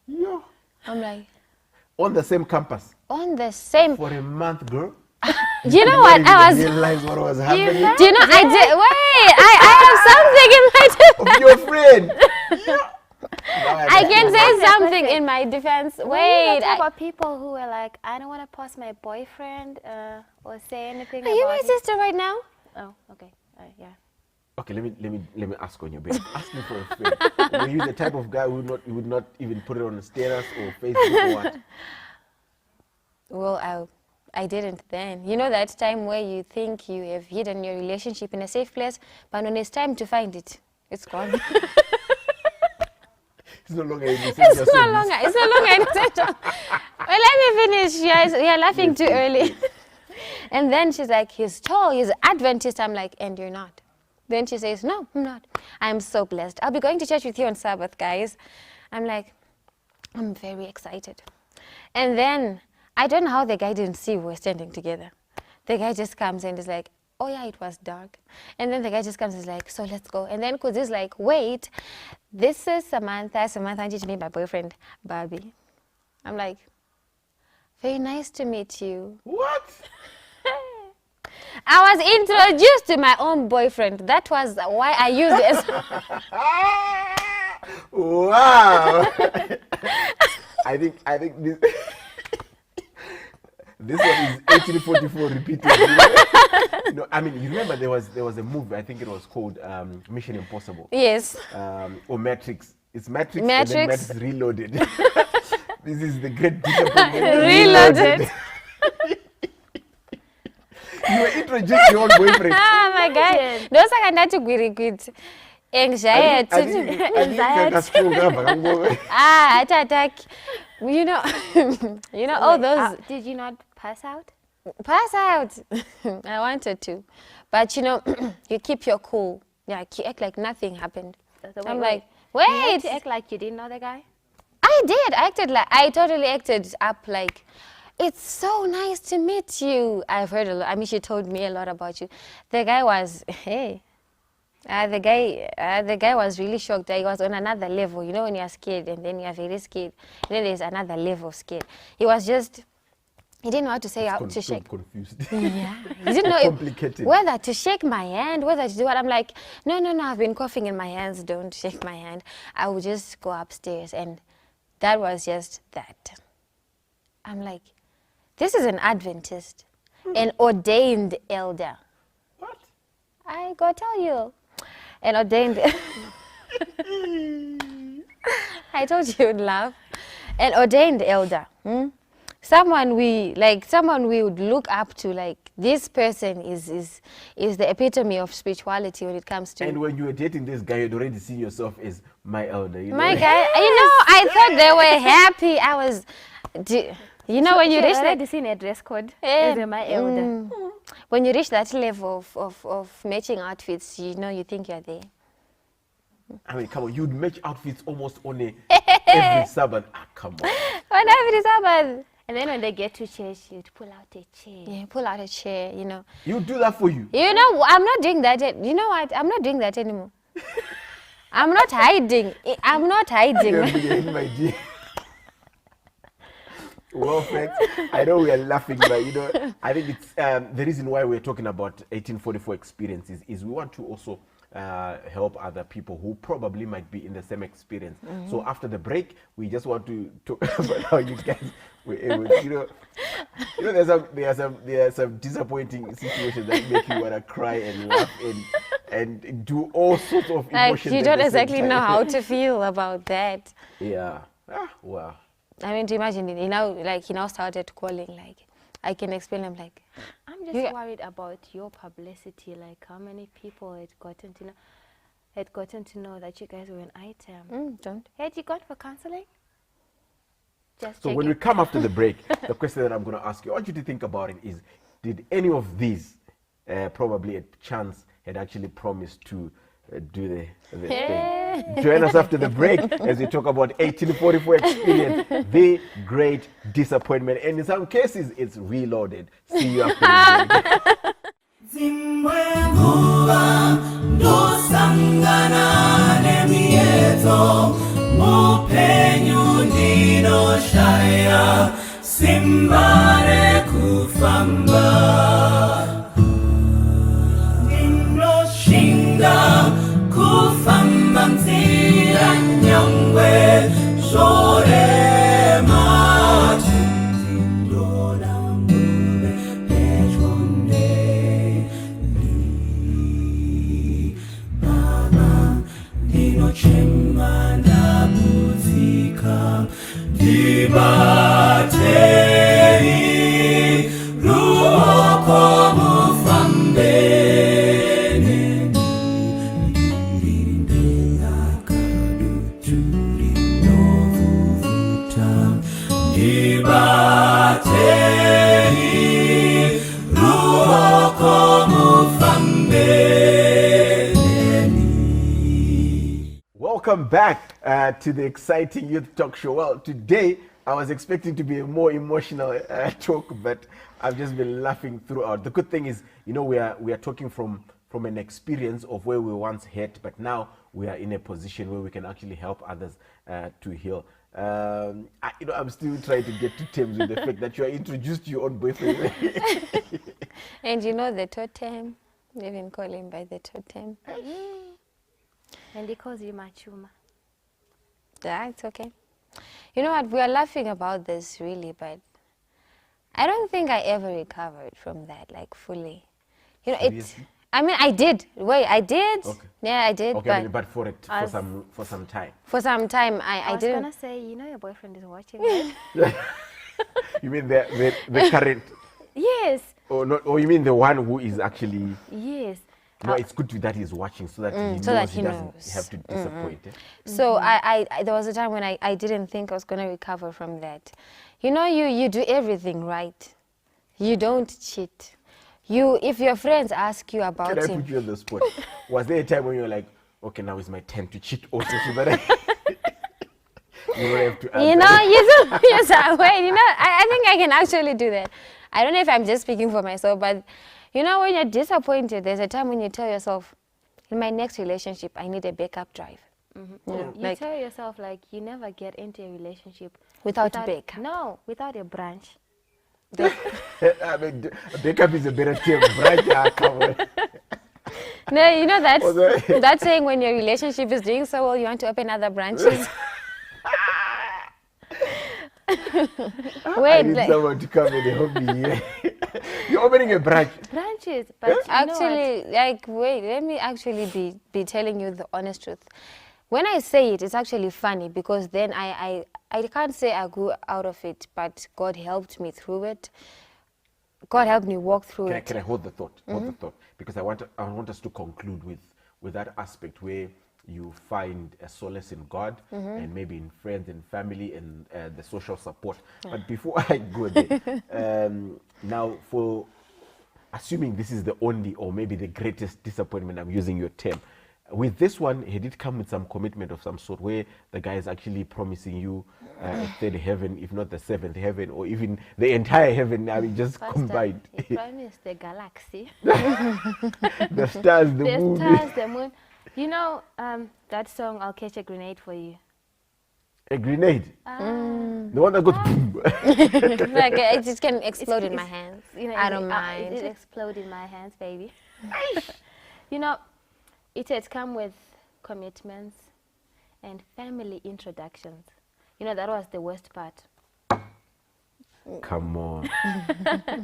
Yeah. I'm like. On the same campus? On the same. For a month, girl? You know what? I was. Realize what was happening? Do you know? I did. Wait, I have something in my defense. Of your friend. I can say something in my defense. Wait. Talk about people who are like, I don't want to post my boyfriend or say anything. Are you my sister right now? Oh, okay. Yeah. Okay, let me ask on your behalf. Ask me for a friend. Were you the type of guy who would not even put it on a status or Facebook or what? Well, I didn't then. You know that time where you think you have hidden your relationship in a safe place, but when it's time to find it, it's gone. It's no longer an It's no longer an essential. Well, let me finish. You're laughing too early. And then she's like, he's tall, he's Adventist. I'm like, and you're not. Then she says, no, I'm not. I'm so blessed. I'll be going to church with you on Sabbath, guys. I'm like, I'm very excited. And then I don't know how the guy didn't see we were standing together. The guy just comes and is like, oh yeah, it was dark. And then the guy just comes and is like, so let's go. And then Kuzi's like, wait, this is Samantha. Samantha wanted to meet my boyfriend, Barbie. I'm like, very nice to meet you. What? I was introduced to my own boyfriend. That was why I used it as... Wow. I think this this one is 1844 repeated. No, I mean, you remember there was a movie, I think it was called Mission Impossible. Yes. Or Matrix. It's Matrix. Matrix. And then Matrix Reloaded. This is the great disappointment. Reloaded. You were introduced to your own boyfriend. Oh my God. Those are not to anxiety. Heart attack. You know, all those. Did you not pass out? Pass out. I wanted to, but you know, you keep your cool. Yeah, you act like nothing happened. I'm like, You had wait. to act like you didn't know the guy? I did. I totally acted up like, it's so nice to meet you. I've heard a lot. I mean, she told me a lot about you. The guy was, hey. The guy was really shocked. He was on another level. You know when you're scared and then you're very scared. And then there's another level of scared. He was just, he didn't know how to say how to shake. Confused. Yeah. He didn't know whether to shake my hand, whether to do what. I'm like, no, I've been coughing in my hands. Don't shake my hand. I will just go upstairs. And that was just that. I'm like, this is an Adventist, an ordained elder. What? I go tell you. An ordained... I told you you'd laugh. An ordained elder. Someone we would look up to, like, this person is the epitome of spirituality when it comes to... And when you were dating this guy, you'd already seen yourself as my elder. You know? My guy, I thought they were happy. I was... You know, when you reach already seen a dress code as my elder. When you reach that level of matching outfits, you know, you think you're there. I mean, come on, you'd match outfits almost on every Sabbath. Come on. On every Sabbath. And then when they get to church, you'd pull out a chair. Yeah, pull out a chair, you know. You do that for you? You know, I'm not doing that. You know what? I'm not doing that anymore. I'm not hiding. I'm not hiding. My dear. Well, friends, I know we are laughing, but you know, I think it's the reason why we're talking about 1844 experiences is we want to also help other people who probably might be in the same experience. So after the break, we just want to talk about how you guys were able to, you know, there are some disappointing situations that make you want to cry and laugh and do all sorts of emotions. Like you don't exactly know how to feel about that. Yeah. Wow. I mean, to imagine, he now started calling, like, I can explain, I'm like... I'm just worried about your publicity, like how many people had gotten to know that you guys were an item. Don't. Had you gone for counseling? Just so when we come after the break, the question that I'm going to ask you, I want you to think about it is, did any of these, probably a chance, had actually promised to do the thing? Join us after the break as we talk about 1844 experience, the great disappointment, and in some cases it's reloaded. See you after kufamba nzira nyangwe shore mati ndola mube pechone li baba ndinochema ndabuzika ndibatei ruoko mufambe welcome back to the exciting youth talk show. Well, today I was expecting to be a more emotional talk, but I've just been laughing throughout. The good thing is, you know, we are talking from an experience of where we once hurt, but now we are in a position where we can actually help others to heal. I'm still trying to get to terms with the fact that you are introduced to your own boyfriend. And you know the totem, they even call him by the totem. And he calls you Machuma. That's okay. You know what, we are laughing about this really, but I don't think I ever recovered from that, like fully. You know, I mean, I did. Wait, I did. Okay. Yeah, I did. Okay, but but for some time. for some time, I was didn't. gonna say, you know, your boyfriend is watching, right? You mean the current? Yes. Or not? Or you mean the one who is actually? Yes. No, it's good that he's watching so that he so knows that he doesn't knows. have to disappoint. So I there was a time when I didn't think I was going to recover from that. You know, you do everything right. You don't cheat. If your friends ask you about Can I him. put you on the spot? Was there a time when you were like, okay, now is my turn to cheat also, so that you don't have to answer? You know, yes, wait, you know, I think I can actually do that. I don't know if I'm just speaking for myself, but you know, when you're disappointed, there's a time when you tell yourself, in my next relationship, I need a backup drive. Mm-hmm. You know, You like tell yourself, like, you never get into a relationship Without backup. No, without a branch. I mean, backup is a better term. Branch, come on. No, you know Although- that's saying when your relationship is doing so well, you want to open other branches. I Wait, need like, someone to come and help me here. You're opening a branch. Branches, but you know what? actually, like, wait, let me actually be telling you the honest truth. When I say it, it's actually funny because then I can't say I grew out of it, but God helped me through it. God helped me walk through it. Can I hold the thought? Hold the thought, because I want us to conclude with that aspect where you find a solace in God and maybe in friends and family and the social support. But before I go there, now for assuming this is the only or maybe the greatest disappointment, I'm using your term. With this one, he did come with some commitment of some sort where the guy is actually promising you a third heaven, if not the seventh heaven, or even the entire heaven, I mean, just Pastor, combined. He promised the galaxy. The stars, the moon. stars, the moon. You know that song, I'll Catch a Grenade for You? A grenade? The one that goes boom. Like, it just can explode in my It's- hands. You know, I don't mind. It explode in my hands, baby. You know, it has come with commitments and family introductions. You know, that was the worst part. Come on.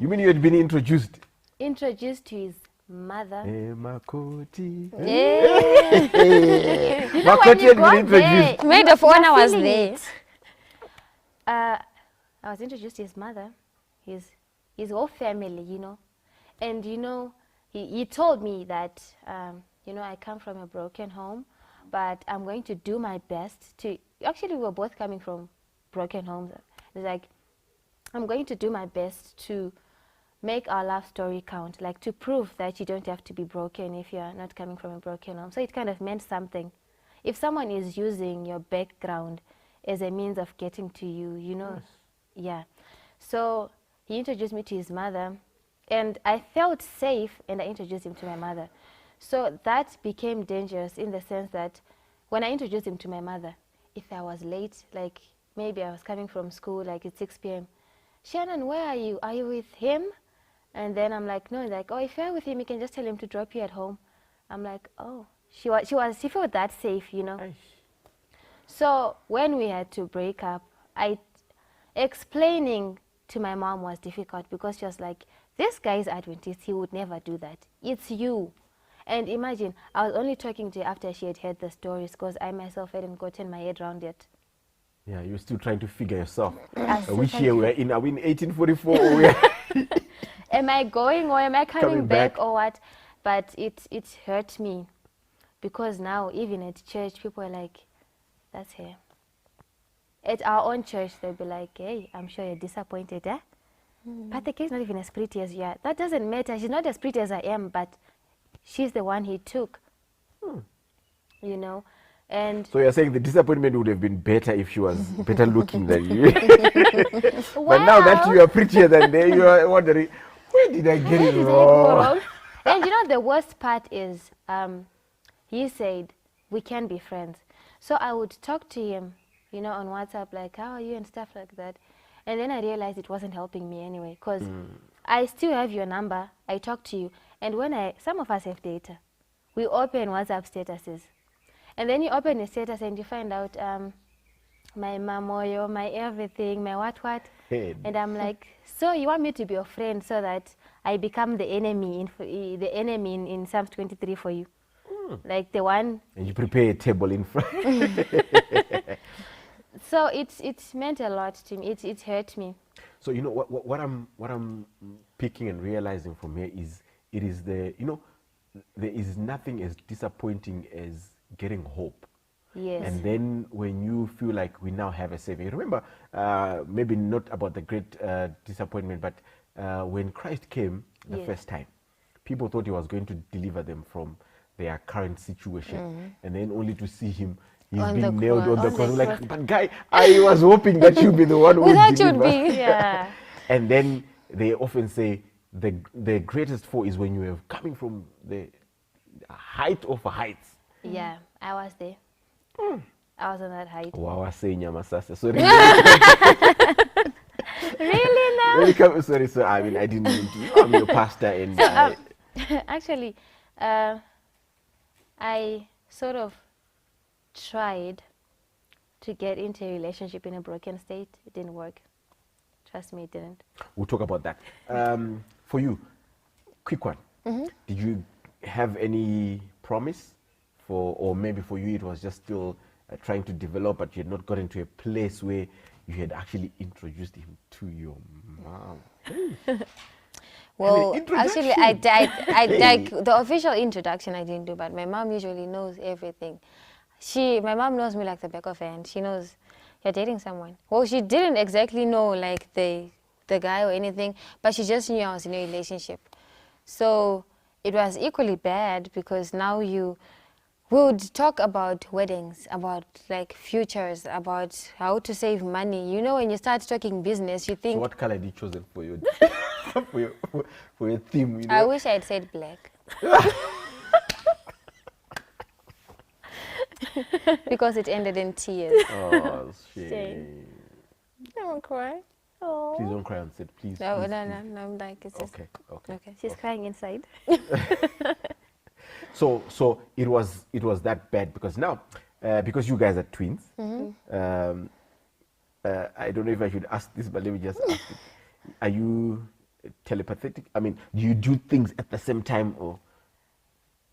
You mean you had been introduced? Introduced to his mother. Makoti. Yeah. You know, when Makoti you had got been introduced. there, Maid of you're honor was feeling there. it. I was introduced to his mother, his whole family, you know. And, you know, he told me that, you know, I come from a broken home, but I'm going to do my best to, actually we were both coming from broken homes. It's like, I'm going to do my best to make our love story count, like to prove that you don't have to be broken if you're not coming from a broken home. So it kind of meant something. If someone is using your background as a means of getting to you, you know, yeah. So he introduced me to his mother, and I felt safe, and I introduced him to my mother. So that became dangerous in the sense that when I introduced him to my mother, if I was late, like maybe I was coming from school, like it's 6 p.m., Shannon, where are you? Are you with him? And then I'm like, no. Like, oh, if you're with him, you can just tell him to drop you at home. I'm like, oh, she felt that safe, you know. So when we had to break up, explaining to my mom was difficult because she was like, this guy is Adventist, he would never do that. It's you. And imagine, I was only talking to her after she had heard the stories because I myself hadn't gotten my head around it. Yeah, you're still trying to figure yourself. I'm still Which trying year to- we're in? Are we in 1844 or we are? Am I going or am I coming Coming back back. or what? But it hurt me because now even at church, people are like, that's her. At our own church, they'll be like, hey, I'm sure you're disappointed, eh? But the kid's not even as pretty as you are. That doesn't matter. She's not as pretty as I am, but she's the one he took. You know? And So you're saying the disappointment would have been better if she was better looking than you. But now that you are prettier than they, you are wondering, where did I get it wrong? And you know the worst part is, he said we can be friends. So I would talk to him, you know, on WhatsApp, like, how are you and stuff like that. And then I realized it wasn't helping me anyway, because I still have your number, I talk to you. And when some of us have data, we open WhatsApp statuses. And then you open a status and you find out my mamoyo, my everything, my what. Head. And I'm like, so you want me to be your friend so that I become the enemy in Psalms 23 for you? Like the one. And you prepare a table in front. So it meant a lot to me. It hurt me. So you know what I'm picking and realizing from here is it is there is nothing as disappointing as getting hope. Yes. And then when you feel like we now have a savior, remember, maybe not about the great disappointment, but when Christ came the first time, people thought he was going to deliver them from their current situation, and then only to see him, he's being nailed on the cross. Like, but guy, I was hoping that you'd be the one who would deliver. Yeah. And then they often say the greatest fall is when you are coming from the height of heights. Yeah, I was there. I was on that height. Wow, I say Nyamasasa. Sorry. Really now? Sorry, so I mean, I didn't mean to. I'm your pastor, and so, actually, I sort of tried to get into a relationship in a broken state. It didn't work. Trust me, it didn't. We'll talk about that. For you, quick one. Did you have any promise or maybe for you it was just still trying to develop, but you had not gotten to a place where you had actually introduced him to your mom? Well, actually, like the official introduction I didn't do, but my mom usually knows everything. My mom knows me like the back of her hand. She knows you're dating someone. Well, she didn't exactly know like the guy or anything, but she just knew I was in a relationship. So it was equally bad because now we would talk about weddings, about like futures, about how to save money. You know, when you start talking business, you think. So what color had you chosen for your for your theme? You know? I wish I had said black. Because it ended in tears. Oh, shame. Don't cry. Oh. Please don't cry on set, please. No, please, no, please. no, I'm like, it's just. Okay. She's crying inside. So it was that bad because now, because you guys are twins, Mm-hmm. I don't know if I should ask this, but let me just ask it. Are you telepathic? I mean, do you do things at the same time or?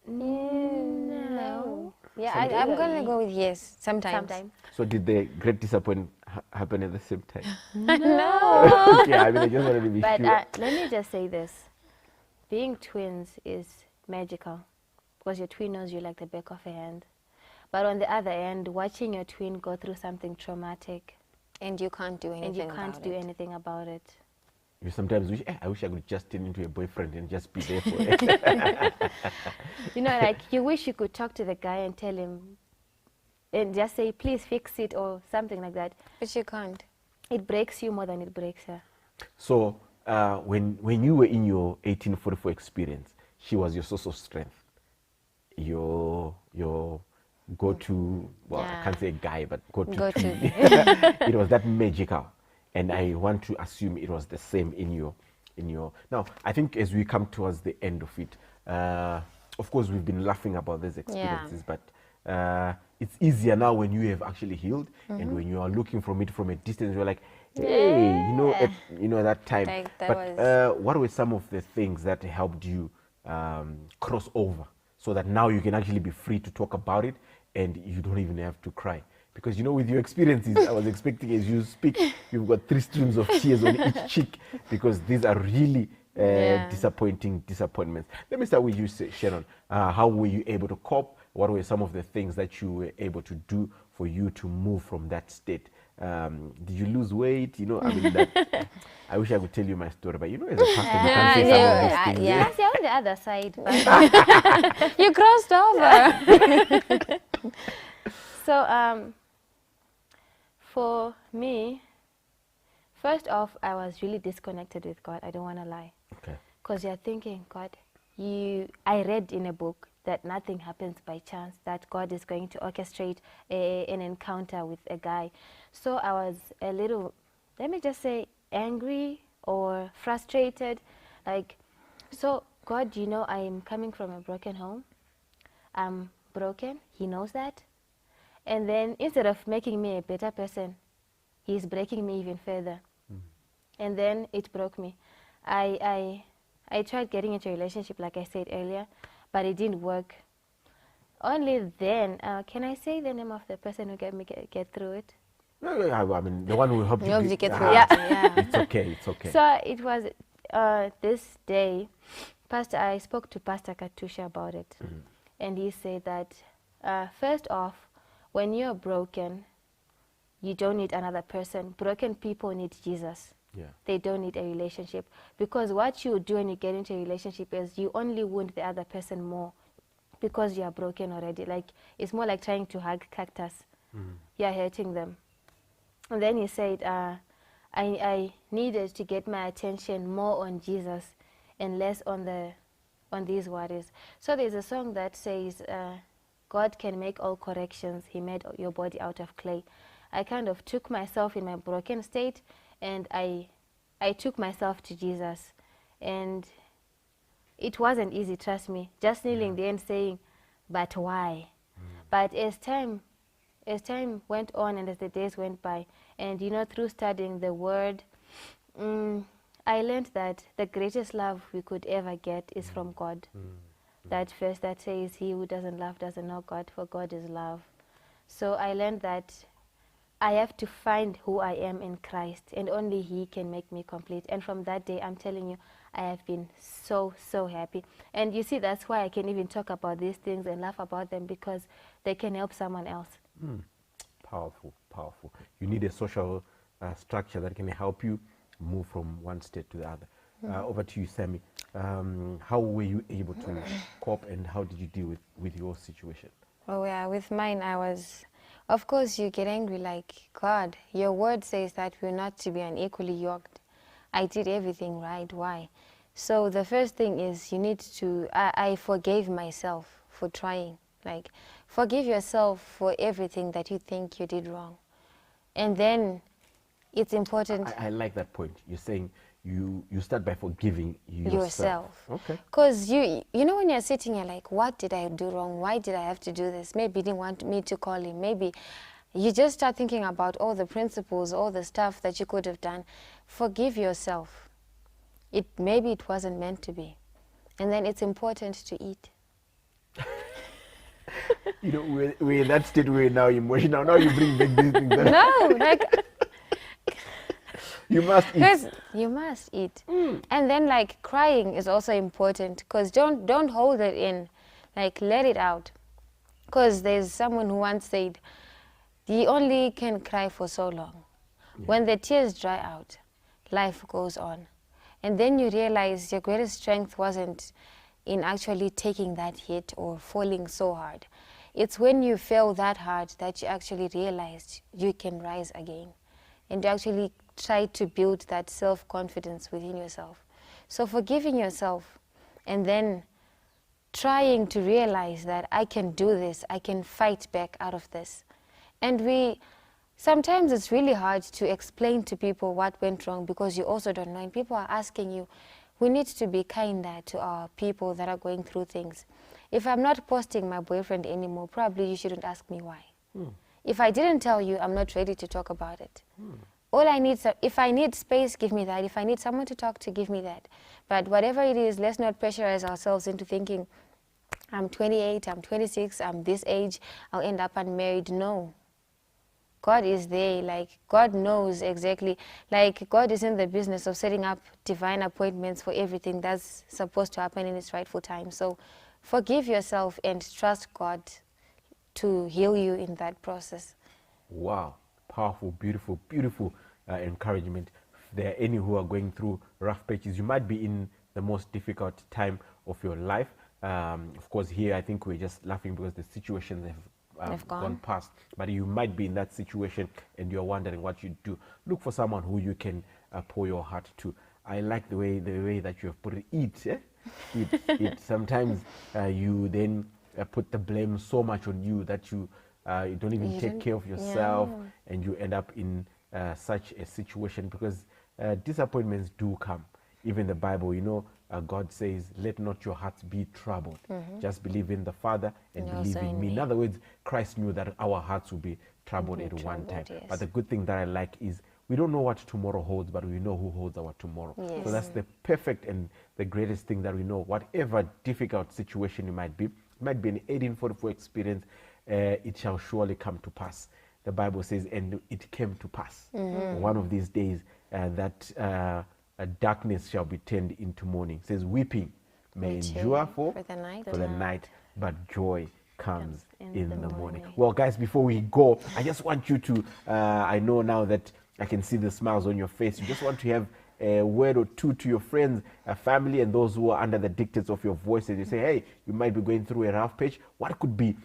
No. Yeah, I'm going to go with yes, sometimes. So did the great disappointment happen at the same time? No. Okay, I mean, I just wanted to be But sure. let me just say this. Being twins is magical because your twin knows you like the back of a hand. But on the other end, watching your twin go through something traumatic. And you can't do anything about it. You sometimes wish, I wish I could just turn into a boyfriend and just be there for it. You know, like you wish you could talk to the guy and tell him, and just say, please fix it or something like that. But you can't. It breaks you more than it breaks her. So when you were in your 1844 experience, she was your source of strength. Your go-to, well, I can't say guy, but go-to. It was that magical. And I want to assume it was the same in your. Now, I think as we come towards the end of it, of course, we've been laughing about these experiences, but it's easier now when you have actually healed, and when you are looking from it from a distance, you're like, hey, you know that time. Like that but what were some of the things that helped you cross over so that now you can actually be free to talk about it and you don't even have to cry? Because, you know, with your experiences, I was expecting as you speak, you've got 3 streams of tears on each cheek because these are really disappointing disappointments. Let me start with you, Shannon. How were you able to cope? What were some of the things that you were able to do for you to move from that state? Did you lose weight? You know, I mean, I wish I could tell you my story, but you know, as a pastor, you can't say some of these things. Yes, you're on the other side. You crossed over. So for me, first off, I was really disconnected with God. I don't want to lie. Okay. Because you're thinking, God, I read in a book that nothing happens by chance, that God is going to orchestrate an encounter with a guy. So I was a little, let me just say, angry or frustrated. Like, so God, you know, I am coming from a broken home. I'm broken. He knows that. And then instead of making me a better person, He's breaking me even further. And then it broke me. I tried getting into a relationship, like I said earlier, but it didn't work. Only then, can I say the name of the person who get me get through it? Yeah, I mean, the one who helped you get through it. Yeah. It's okay, it's okay. So it was this day, I spoke to Pastor Katusha about it. And he said that, first off, when you're broken, you don't need another person. Broken people need Jesus. Yeah. They don't need a relationship. Because what you do when you get into a relationship is you only wound the other person more because you are broken already. Like, it's more like trying to hug cactus. You are hurting them. And then he said, I needed to get my attention more on Jesus and less on these worries. So there's a song that says, God can make all corrections. He made your body out of clay. I kind of took myself in my broken state, and I took myself to Jesus. And it wasn't easy, trust me, just kneeling there and saying, but why? But as time went on and as the days went by, and you know, through studying the word, I learned that the greatest love we could ever get is from God. That verse that says, he who doesn't love doesn't know God, for God is love. So I learned that I have to find who I am in Christ, and only He can make me complete. And from that day, I'm telling you, I have been so, so happy. And you see, that's why I can even talk about these things and laugh about them, because they can help someone else. Powerful, powerful. You need a social structure that can help you move from one state to the other. Over to you, Sammy. How were you able to cope, and how did you deal with your situation? Oh yeah, with mine, of course you get angry, like, God, your word says that we're not to be unequally yoked. I did everything right, why? So the first thing is you need to, I forgave myself for trying. Like, forgive yourself for everything that you think you did wrong. And then it's important. I like that point. You're saying you start by forgiving yourself. Okay. Because you know, when you're sitting, you're like, what did I do wrong? Why did I have to do this? Maybe he didn't want me to call him. Maybe you just start thinking about all the principles, all the stuff that you could have done. Forgive yourself. Maybe it wasn't meant to be. And then it's important to eat. You know, we're in that state where now emotional. Now you bring back these things. No, like... You must eat. You must eat. And then, like, crying is also important, because don't hold it in. Like, let it out. Because there's someone who once said, you only can cry for so long. Yeah. When the tears dry out, life goes on. And then you realize your greatest strength wasn't in actually taking that hit or falling so hard. It's when you fell that hard that you actually realized you can rise again. And you actually try to build that self-confidence within yourself. So forgiving yourself, and then trying to realize that I can do this, I can fight back out of this. And sometimes it's really hard to explain to people what went wrong, because you also don't know. And people are asking you, we need to be kinder to our people that are going through things. If I'm not posting my boyfriend anymore, probably you shouldn't ask me why. If I didn't tell you, I'm not ready to talk about it. All I need, if I need space, give me that. If I need someone to talk to, give me that. But whatever it is, let's not pressurize ourselves into thinking, I'm 28, I'm 26, I'm this age, I'll end up unmarried. No. God is there. Like, God knows exactly. Like, God is in the business of setting up divine appointments for everything that's supposed to happen in its rightful time. So forgive yourself and trust God to heal you in that process. Wow. Powerful, beautiful, beautiful encouragement. If there are any who are going through rough patches, you might be in the most difficult time of your life. Of course, here I think we're just laughing because the situations They've gone. gone past. But you might be in that situation and you're wondering what you do. Look for someone who you can pour your heart to. I like the way that you have put it. Eat. Eat. Sometimes you then put the blame so much on you that you don't even take care of yourself, and you end up in such a situation, because disappointments do come. Even the Bible, God says, let not your hearts be troubled. Just believe in the Father and believe in me. In other words, Christ knew that our hearts would be troubled at one time. Yes. But the good thing that I like is we don't know what tomorrow holds, but we know who holds our tomorrow. Yes. So that's the perfect and the greatest thing that we know. Whatever difficult situation it might be an 1844 experience, it shall surely come to pass. The Bible says, and it came to pass. One of these days that darkness shall be turned into morning. It says, weeping may endure for the night, but joy comes in the morning. Well, guys, before we go, I just want you to, I know now that I can see the smiles on your face. You just want to have a word or two to your friends, family, and those who are under the dictates of your voice. And you say, hey, you might be going through a rough patch. What could be,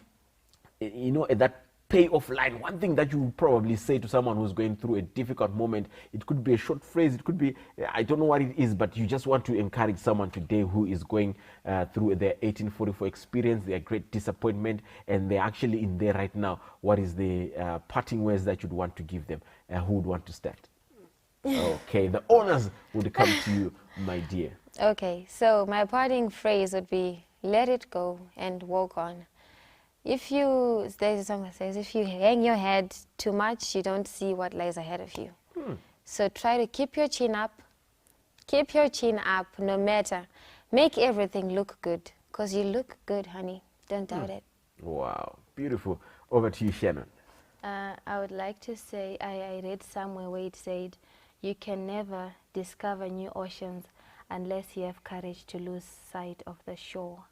at that payoff line, one thing that you would probably say to someone who's going through a difficult moment? It could be a short phrase. It could be, I don't know what it is, but you just want to encourage someone today who is going through their 1844 experience, their great disappointment, and they're actually in there right now. What is the parting words that you'd want to give them? Who would want to start? Okay, the honors would come to you, my dear. Okay, so my parting phrase would be, let it go and walk on. There's a song that says, if you hang your head too much, you don't see what lies ahead of you. So try to keep your chin up. Keep your chin up no matter. Make everything look good, because you look good, honey. Don't doubt it. Wow, beautiful. Over to you, Shannon. I would like to say, I read somewhere where it said, you can never discover new oceans unless you have courage to lose sight of the shore.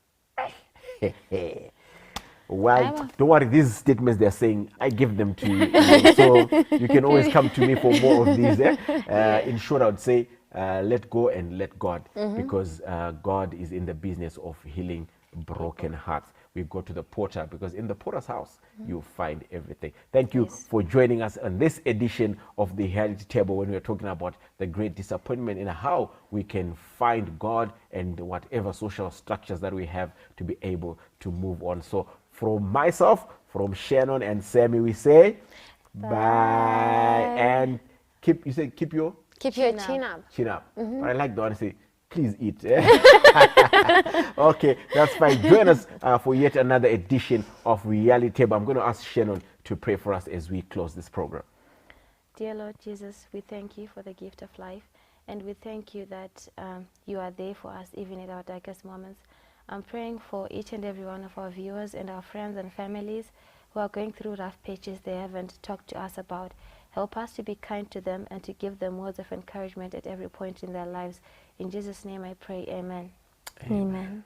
Well, don't worry, these statements they're saying, I give them to you. So you can always come to me for more of these. In short, I would say, let go and let God, because God is in the business of healing broken hearts. We go to the potter, because in the potter's house, you find everything. Thank you for joining us on this edition of the Reality Table, when we're talking about the great disappointment and how we can find God and whatever social structures that we have to be able to move on. So from myself, from Shannon and Sammy, we say bye. And keep your chin up. Chin up. But I like the one to say, please eat. Okay, that's fine. Join us for yet another edition of Reality Table. I'm going to ask Shannon to pray for us as we close this program. Dear Lord Jesus, we thank you for the gift of life, and we thank you that you are there for us even in our darkest moments. I'm praying for each and every one of our viewers and our friends and families who are going through rough patches they haven't talked to us about. Help us to be kind to them and to give them words of encouragement at every point in their lives. In Jesus' name I pray, amen. Amen.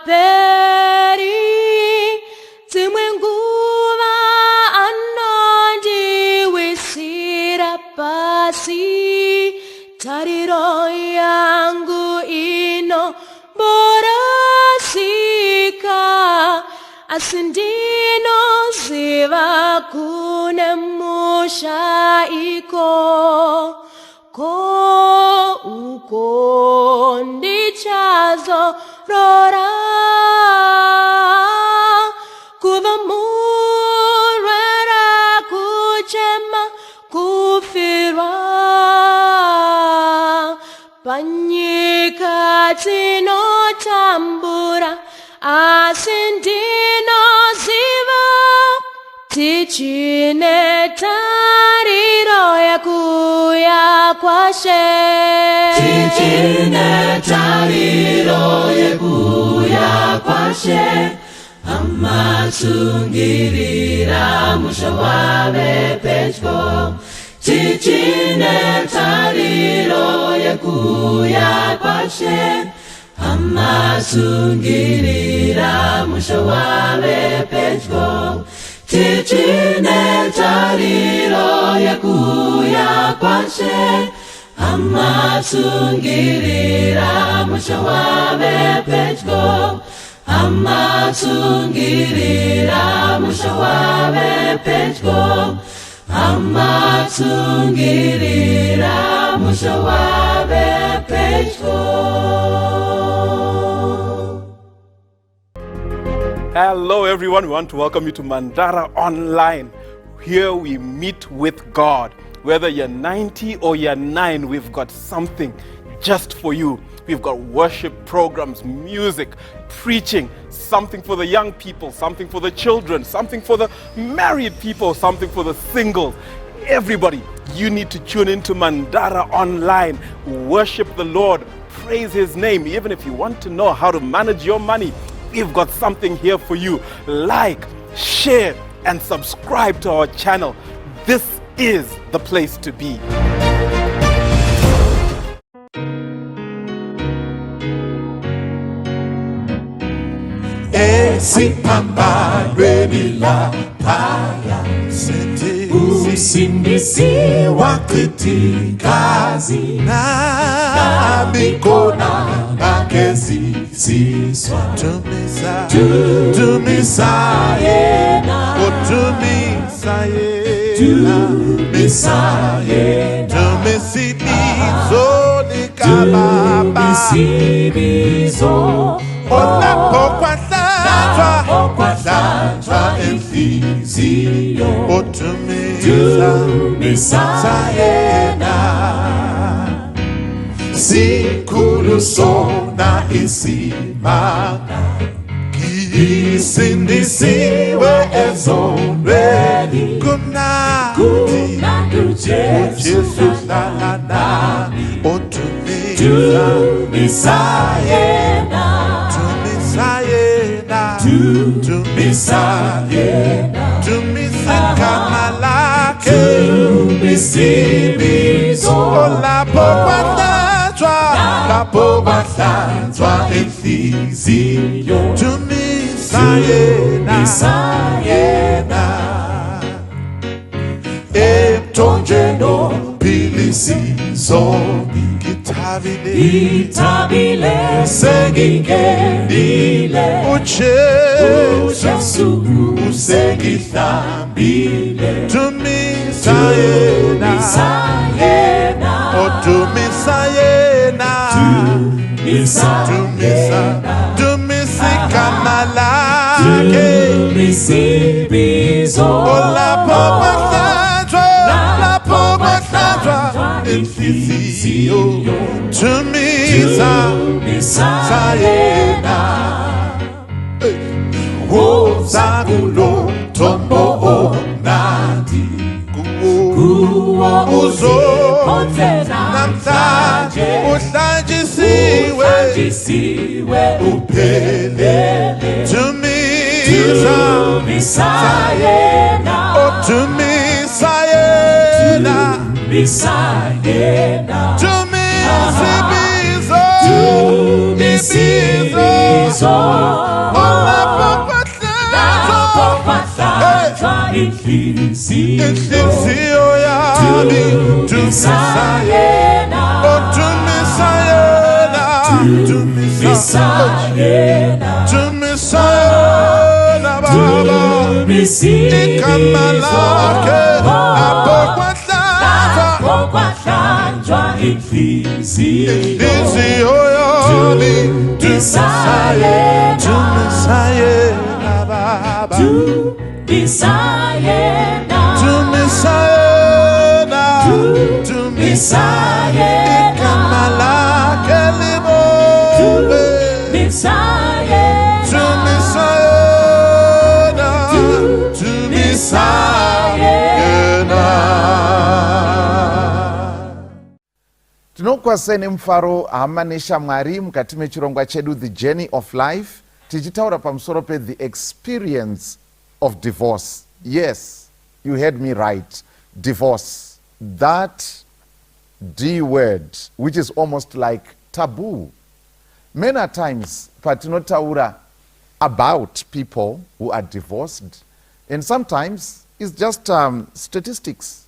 haperi dzimwe nguva anondiwisira pasi tariro yangu inomborasika asi ndinoziva kune mushaiko ko uko ndichazorora kuva murwera kuchema kufirwa panyika tinotambura asi ndinoziva tichine tariro yakuya kwashe tichine tariro yekuya kwashe amasungirira musha wave pedyo tichine tariro yekuya kwashe amasungirira musha wave pedyo tichine tariro yekuya kwashe amasungirira musha wave pedyo amasungirira musha wave pedyo amasungirira musha wave pedyo. Hello everyone, we want to welcome you to Mandara Online. Here we meet with God. Whether you're 90 or you're 9, we've got something just for you. We've got worship programs, music, preaching, something for the young people, something for the children, something for the married people, something for the singles. Everybody, you need to tune into Mandara Online. Worship the Lord, praise His name. Even if you want to know how to manage your money, we've got something here for you. Like, share, and subscribe to our channel. This is the place to be. Esiphambanweni laphaya usindisi wachithikazi nabikhona bakeziziswa tumisa yena Tumisibizo olapho kwahlanjwa enhliziyo otumisa yena sikhulu sona isimanga ngisindisiwe ezonweni kumnandi uJesu hlala nami otumisa yena tumisa igama lakhe tumisibizo lapho bahlanjwa enhliziyo tumisa yena emthonjeno philisizo ngithabile sengingenile uJesu usengihlambile tumisa yena otumisa yena tumisa igama lakhe tumisibizo lapho bahlanjwa enhliziyo tumisa yena wozakulo thombo omnandi kuwo uzophotela namhlanje uhlanjisiwe uphelele tumisa yena tumisa yena tumisibizo inhliziyo yami dumisa yena, dumisa yena, dumisa yena, dumisa yena baba, igama lakhe apokwahlanja inhliziyo yami dumisa yena, dumisa yena baba, Tumisayena, Tumisayena, Tumisayena, igama lakhe libonge. Tumisayena, Tumisayena, Tumisayena. Tinokwaseni mufaro hama neshamwari mukati mechirongwa chedu The Journey of Life, tichitaura pamusoro the experience of divorce. Yes, you heard me right. Divorce. That D word, which is almost like taboo. Many times, patinotaura about people who are divorced, and sometimes it's just statistics.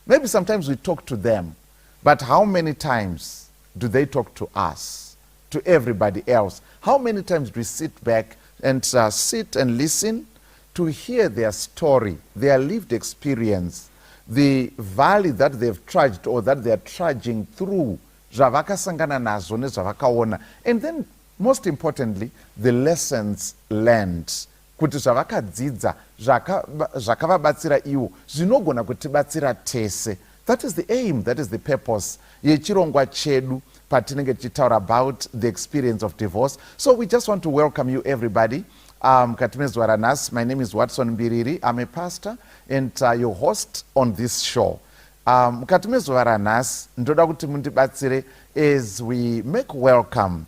Maybe sometimes we talk to them, but how many times do they talk to us, to everybody else? How many times do we sit back and sit and listen to hear their story, their lived experience, the valley that they've trudged or that they're trudging through, zvavakasangana nazo nezvavakaona, and then most importantly, the lessons learned. Kuti zvavakadzidza zvakavabatsira ivo zvinogona kutibatsira tese. That is the aim, that is the purpose yechirongwa chedu patinenge tichitaura about the experience of divorce. So we just want to welcome you everybody. My name is Watson Mbiriri. I'm a pastor and your host on this show. Ndoda kuti mundibatsire as we make welcome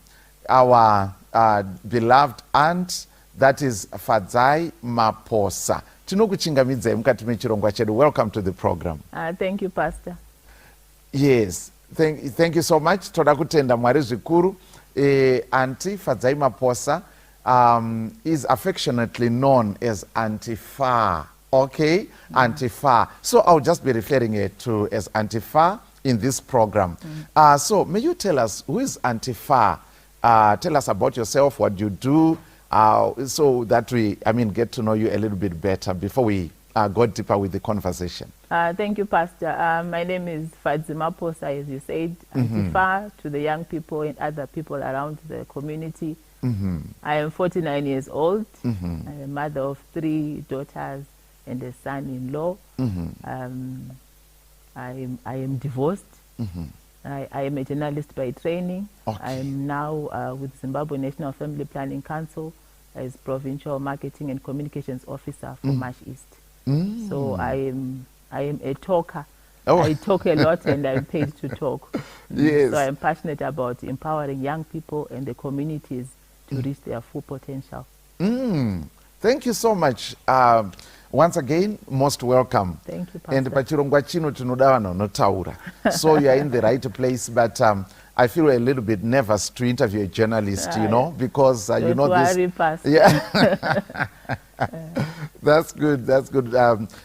our beloved aunt, that is Fadzai Maposa. Tinokuchingamidzai mukati mechirongwa chedu. Welcome to the program. Thank you, Pastor. Yes, thank you so much. Toda kutenda Mwari zvikuru. Auntie Fadzai Maposa is affectionately known as Auntie Fa. Okay, Auntie Fa. So I'll just be referring her to as Auntie Fa in this program. So may you tell us, who is Auntie Fa? Tell us about yourself, what you do, so that we, get to know you a little bit better before we go deeper with the conversation. Thank you, Pastor. My name is Fadzai Maposa, as you said, Auntie Fa, to the young people and other people around the community. I am 49 years old. I'm a mother of 3 daughters and a son-in-law. I am divorced. I am a journalist by training. I am now with Zimbabwe National Family Planning Council as Provincial Marketing and Communications Officer for Marsh East. So I am a talker. I talk a lot and I'm paid to talk. Yes. So I'm passionate about empowering young people and the communities to reach their full potential. Thank you so much. Once again, most welcome. Thank you, Pastor. And pachirongwa chino tinoda vanhu vanotaura. So you are in the right place, but I feel a little bit nervous to interview a journalist, you know, because you know this. Worry, Pastor. Yeah. That's good. That's good.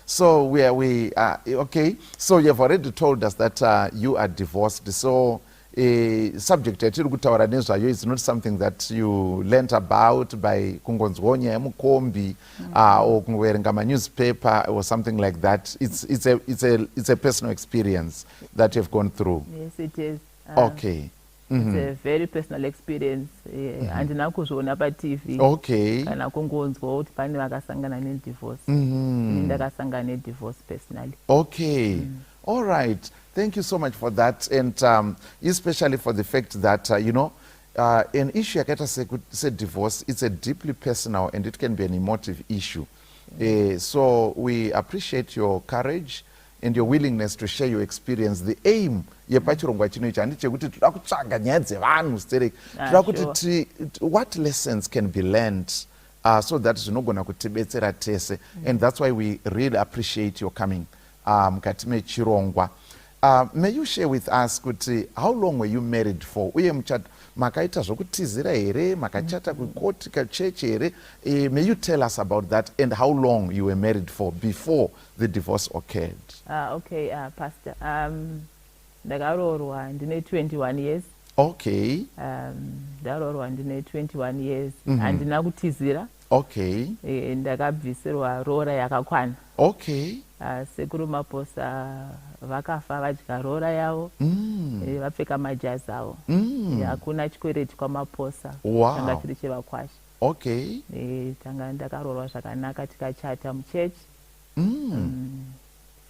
So okay. So you have already told us that you are divorced. So subject yatiri kutaura nezvayo is not something that you learnt about by kungonzwa nyaya yemukombi or kungoverenga newspaper or something like that. It's a personal experience that you've gone through. Yes, it is. Okay. It's a very personal experience. Andina kuzviona paTV. Okay. Kana kungonzwa kuti pane vakasangana nedivorce. Ndakasangana nedivorce personally. Okay. All right. Thank you so much for that, and especially for the fact that, an issue yakaita say divorce, it's a deeply personal and it can be an emotive issue. So we appreciate your courage and your willingness to share your experience. The aim yepachirongwa chino ichi handechekuti toda kutsvaga nyaya dzevanhu stereki, toda kuti what lessons can be learned so that zvinogona kutibetsera tese, and that's why we really appreciate your coming mukati mechirongwa. May you share with us, Kuti, how long were you married for? Uye makaita zvokutizira here, makachata kukoti kachechi here? May you tell us about that and how long you were married for before the divorce occurred? Okay, Pastor. Ndakaroorwa ndine 21 years. Okay. Ndaroorwa ndine 21 years. Mhm. Handina kutizira. Okay. Ndakabvisirwa roora yakakwana. Okay. Sekuru Maposa vakafa vadya roora yavo. Vapfeka majazi avo. Hakuna chikwereti kwamaposa. Wow. Tanga tiri chevakwasha. Okay. Tanga ndakaroorwa zvakanaka tikachata muchechi.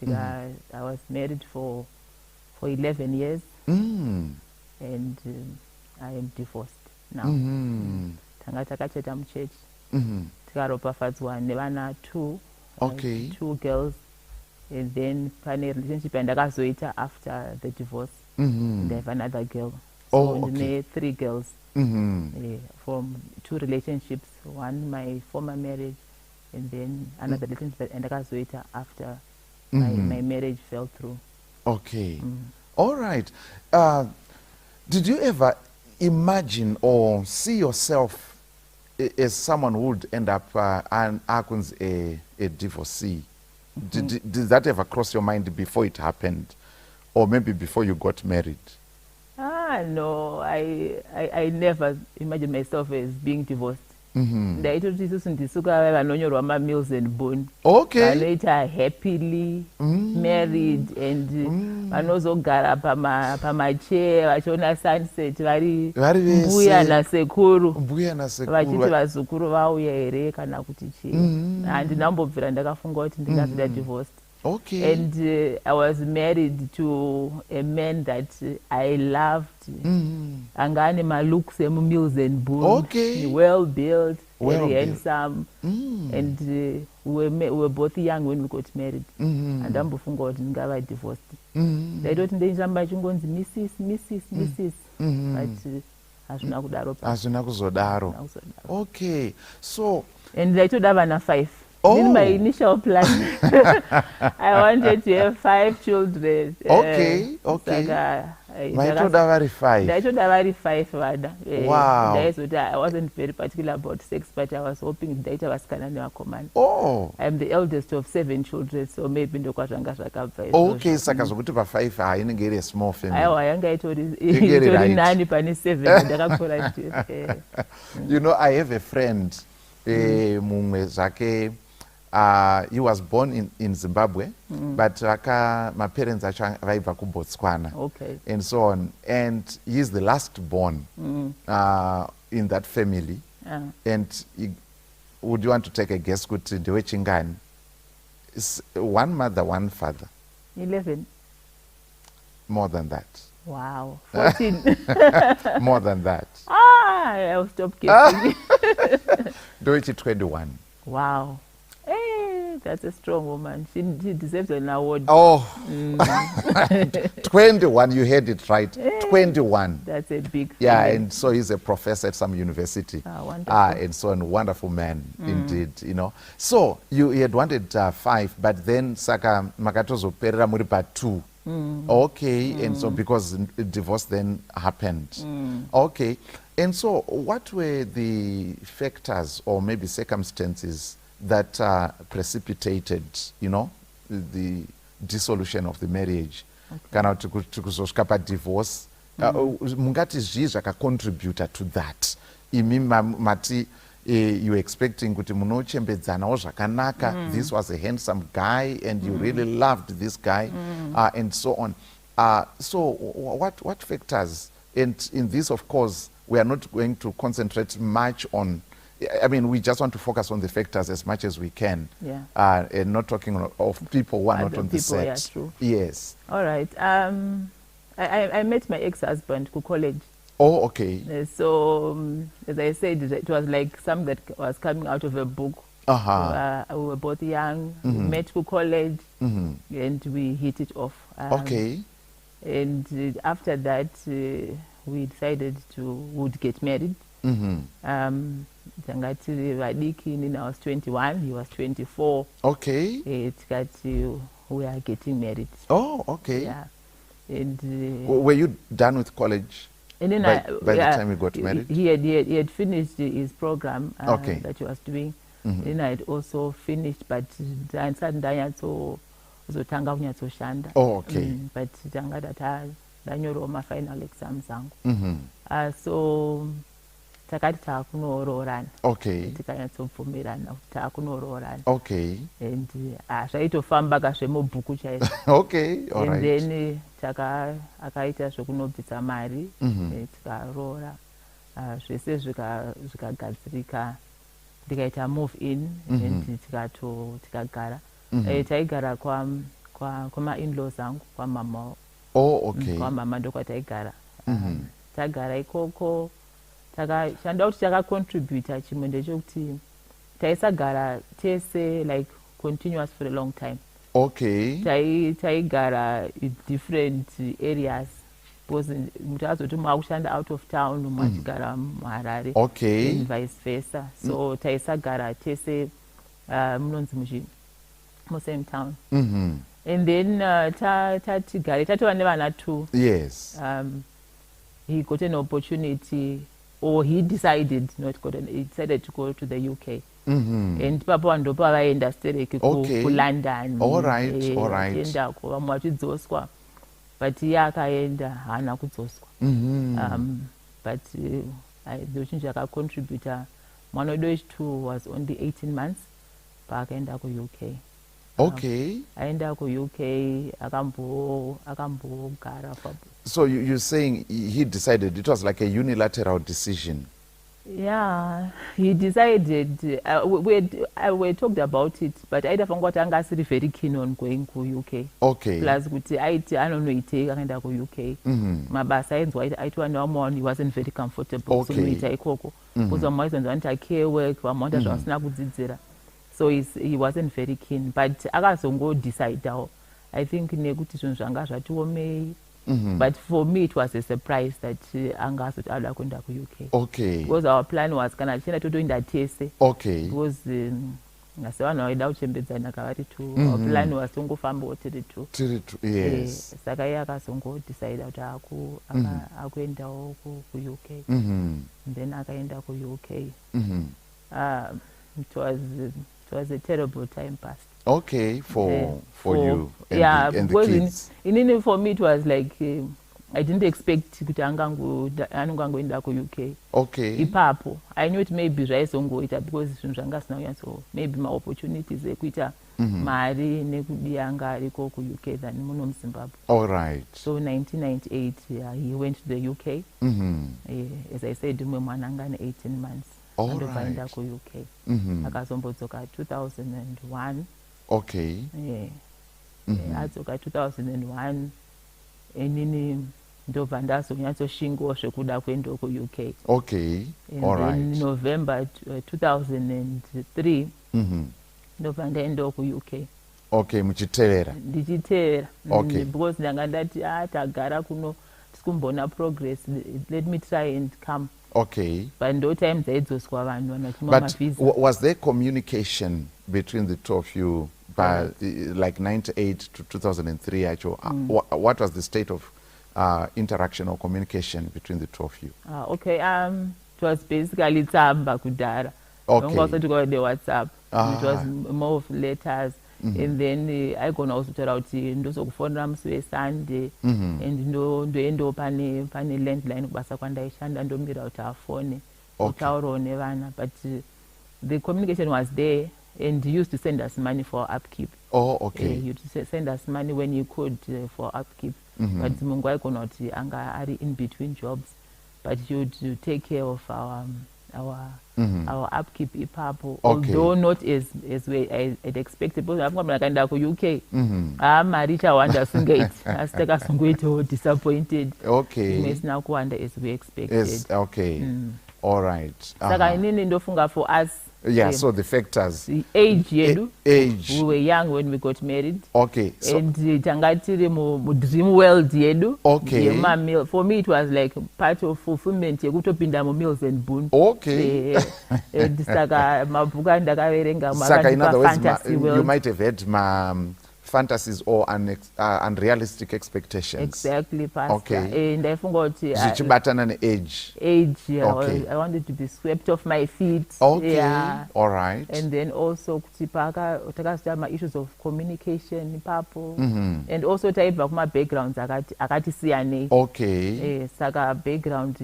I was married for 11 years. And I am divorced now. Tanga takachata muchechi. Tikaropafadzwa nevana 2. Okay. 2 girls. And then pane relationship yandakazoita after the divorce. And I have another girl. So ndine 3 girls. From 2 relationships. One my former marriage, and then another relationship yandakazoita after my marriage fell through. Okay. All right. Did you ever imagine or see yourself as someone who would end up a divorcee? Did that ever cross your mind before it happened, or maybe before you got married? No, I never imagined myself as being divorced. Ndaitoti isusu ndisuka vanonyorwa ma-Mills and Bone. Okay. Vanoita happily married and vanozogara pamachair vachiona sunset vari mbuya nasekuru. Vachiti vazukuru vauya here kana kuti chii. Handinambobvira ndakafunga kuti ndingazoda divorced. Okay. And I was married to a man that I loved. Anga ane malooks emu-Mills and Bone. Okay. Well built, Well very built. handsome. And we were both young when we got married. Handambofunga kuti ndingava divorced. Ndaitoti ndechiramba chingonzi Mrs. But hazvina kudaro pa. Hazvina kuzodaro. Okay. So. And ndaitoda vana 5. Oh. In my initial plan, I wanted to have 5 children. Okay. Maitoda vari 5. Ndaitoda vari 5 vana. Wow. I wasn't very particular about sex, but I was hoping ndaita vasikana nevakomana. Oh. I'm the eldest of 7 children, so maybe ndokwazvanga zvakabva. Okay, saka zvokuti pa5 inenge iri a small family. Aiwa yanga itori nani pane 7 ndakakura ndiyo. You know, I have a friend mumwe zvake. He was born in Zimbabwe, but my parents acho vaibva kuBotswana, and so on. And he's the last born in that family. And would you want to take a guess? Kuti ndiwe chingani? One mother, one father. 11. More than that. Wow. 14. More than that. I'll stop guessing. Ndiwe 21. Wow. Hey, that's a strong woman. She deserves an award. Oh, 21, you heard it right. Hey, 21. That's a big thing. Yeah, and so he's a professor at some university. Wonderful. And so a wonderful man, indeed, you know. So you had wanted 5, but then Saka Makatozo Perera Muripa 2. Okay, and so because divorce then happened. Okay, and so what were the factors or maybe circumstances that precipitated, you know, the dissolution of the marriage? Kana kuti kuzosvika pa-divorce. Mungati zvii zvakacontributa to that? Imi mati you were expecting kuti munochembedzanawo zvakanaka. This was a handsome guy and you really loved this guy, and so on. So what factors? And in this, of course, we are not going to concentrate much on, I mean, we just want to focus on the factors as much as we can. Yeah. And not talking of people who are not on the set. Yeah, true. Yes. All right. I met my ex-husband at college. Oh, okay. So, as I said, it was like something that was coming out of a book. We were both young, we met at college, and we hit it off. Okay. And after that, we decided would get married. Tangati vadiki, I was 21, he was 24. Okay. We are getting married. Oh, okay. Yeah. And were you done with college? And then by the time you got married? He had finished his program that he was doing. Then I had also finished, but ndisati ndanyazotanga kunyatsoshanda. Oh, okay. But tanga ndanyorawo ma-final exams angu. So takati taakunoroorana. Okay. Tikanyatsobvumirana kuti taakunoroorana. Okay. And zvaitofamba kazvemubhuku chaizvo. Okay, all And right. then akaita zvekunobvisa mari tikaroora zvese zvikagadzirika ndikaita move in and tikagara. Taigara kwama-in-laws angu kwamama. Oh, okay. Kwamama ndokwataigara. Tagara ikoko takashanda kuti takacontributa chimwe ndechekuti taisagara tese like continuous for a long time. Okay. Taigara different areas because muti azoti mwakushanda out of town mwachigara muHarare. Okay. And vice versa. So taisagara tese munonzi musame town. And then tatigare tatova nevana 2. Yes. He got an opportunity, or he decided he decided to go to the UK. And papa ndo pavaenda stereki kuLondon. All right, all right. Tiendako vamwe vachidzoswa, but iye akaenda haana kudzoswa. But ndochinji akacontributa. Mwana wedu wechi2 was only 18 months paakaenda kuUK. Okay. Aenda kuUK akambogara. So you're saying he decided, it was like a unilateral decision? Yeah, he decided. We talked about it, but aida fanga kuti anga asiri very keen on going to UK. Okay. Plus kuti aiti anonoitei akaenda ku UK. Mabasa aenzwa aitwa nevamwe, he wasn't very comfortable. Okay. So noita ikoko. Because vamwe vaizonzi vanoita care work, vamwe vanoita zvavasina kudzidzira. So he wasn't very keen, but akazongo decide. I think nekuti zvinhu zvanga zvatiomei. But for me it was a surprise that anga azoti ada kuenda ku UK. Okay. Because our plan was kana tichenda totoenda tese. Okay. Because sevanhu vaida kuchembedzana kavari 2. Our plan was tongofambawo tiri 2. Yes. Saka iye akazongo decide kuti akuendawo ku UK. Then akaenda ku UK. It was a terrible time past. Okay, for you and, and the because kids. In for me it was like I didn't expect kuti anongangoenda ku UK. Okay. Ipapo I knew it maybe zvaizongoita because zvinhu zvanga zvisina kunyaso maybe ma opportunities ekuita mari nekudi anga ariko ku UK than muno muZimbabwe. All right. So 1998 he went to the UK. As I said mwe mwana anga 18 months. Andovaenda ku UK. Akazombodzoka 2001. Okay. Adzoka 2001 inini ndobva ndazonyatsoshingawo zvekuda kuenda ku UK. Okay. All right. In November 2003 ndobva ndaendawo ku UK. Okay, muchitevera. Ndichitevera. Okay. Because ndanga ndati tagara kuno tisikumboona progress, let me try and come. Okay. But no time dzaidzoswa vanhu vanachimwa mavisa. Was there communication between the two of you by like 98 to 2003 actually? What was the state of interaction or communication between the two of you? Okay, it was basically tsamba kudhara. Okay. Also to go the WhatsApp. It was more of letters. And then aigona kuzotara kuti ndozokufonera musi weSunday and ndoendawo pane landline kubasa kwandaishanda ndomira kuti afone utaurawo nevana, but the communication was there and he used to send us money for upkeep. Oh, okay. He used to send us money when he could for upkeep. But mungu aigona kuti anga ari in between jobs, but he would take care of our upkeep ipapo. Although not as we had expected, because I'm going to go to UK. Mari chawanda sungate as takasungate disappointed. Okay. It's now kuwanda as we expected. Yes, okay. All right. Saka inini ndofunga for us. Yeah, so the factors. The age yedu. Age. We were young when we got married. Okay. So and tanga tiri mu dream world yedu. Okay. Meal. For me it was like part of fulfillment yekutopinda mu Mills and Boon. Okay. Saka mabhuku ndakaverenga Saka in other words, fantasy world. you might have had fantasies or unrealistic expectations. Exactly, Pastor. Okay. Ndaifunga kuti zvichibatana neage. Okay. I wanted to be swept off my feet. Okay. Yeah. All right. And then also kuti takazita ma-issues of communication ipapo. And also taibva kuma-backgrounds akati siyanei. Okay. Saka background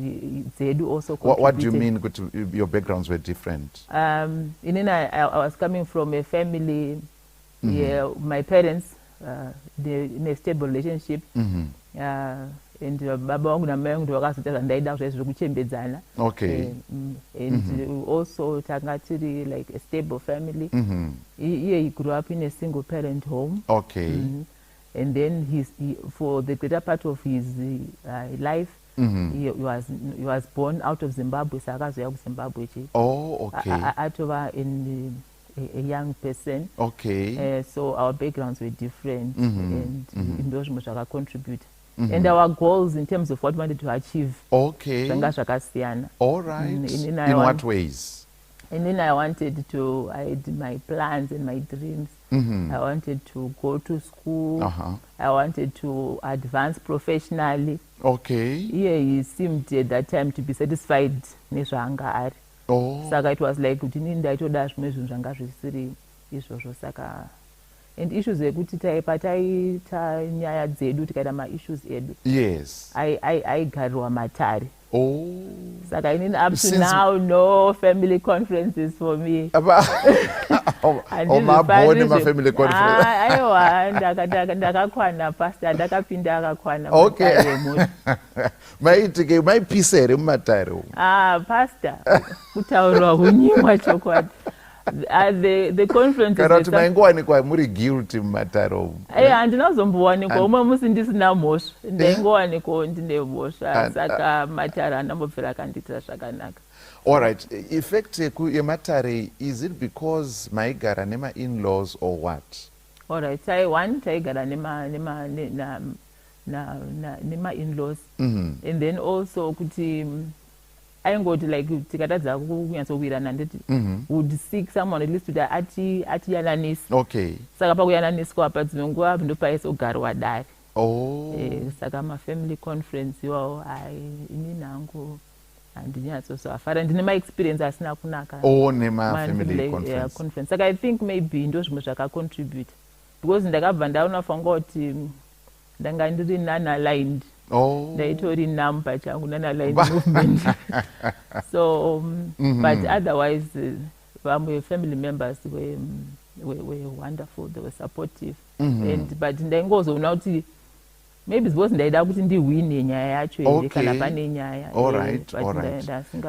dzedu also what do you mean kuti your backgrounds were different? Inini I was coming from a family. Yeah, my parents, they're in a stable relationship. And baba wangu na mama yangu ndio wakazita ndaida kuti zvekuchembedzana. Okay. And also takatiri like a stable family. He grew up in a single parent home. Okay. And then he for the greater part of his life, he was born out of Zimbabwe. Sakazoya ku Zimbabwe. Oh, okay. Atova in a young person. Okay. So our backgrounds were different, and indozvimwe zvakacontribute. And our goals in terms of what we wanted to achieve. Okay. Zvanga zvakasiyana. All right. In what ways? And then I wanted to, I had my plans and my dreams. I wanted to go to school. I wanted to advance professionally. Okay. Yeah, he seemed at that time to be satisfied nezvaanga ari. Oh. Saka it was like kuti inini ndaitoda zvimwe zvinhu zvanga zvisiri izvozvo. Saka and issues ekuti taita nyaya dzedu tikaita ma-issues edu. Yes. Aigarirwa matare. Oh. Saka inini up to now no family conferences for me. Mabone ma-family conference. Aiwa ndakakwana pastor, ndakapinda akakwana. Okay. Maitike maipisa here mumatare umu? Pastor, kutaurwa hunyimwa chokwadi. The conferences kana kuti maingowanikwa muri guilty mumatare umu? Handinazombowanikwa umwe musi ndisina mhosva, ndaingowanikwa ndine mhosva. Saka matare handambobvira akandiitira zvakanaka. All right. Effect yematare, is it because maigara nema-in-laws or what? All right. Taigara nema-in-laws. And then also kuti aingoti like tikatadza kunyatsowirana ndeti would seek someone at least kuti atiyananisi. Okay. Saka pakuyananiswa apa dzimwe nguva ndopaizogarwa dare. Oh. Saka ma-family conference iwawo inini hangu handinyatsozvafara, ndine ma-experience asina kunaka. Nema-family conference. Saka I think maybe ndo zvimwe zvakacontribute because ndakabva ndaona funga kuti ndanga ndiri non-aligned. Ndaitori numb pachangu non-aligned movement. So but otherwise vamwe family members were wonderful, they were supportive. And but ndaingozoona kuti maybe because ndaida kuti ndiwine nyaya yacho ere kana pane nyaya.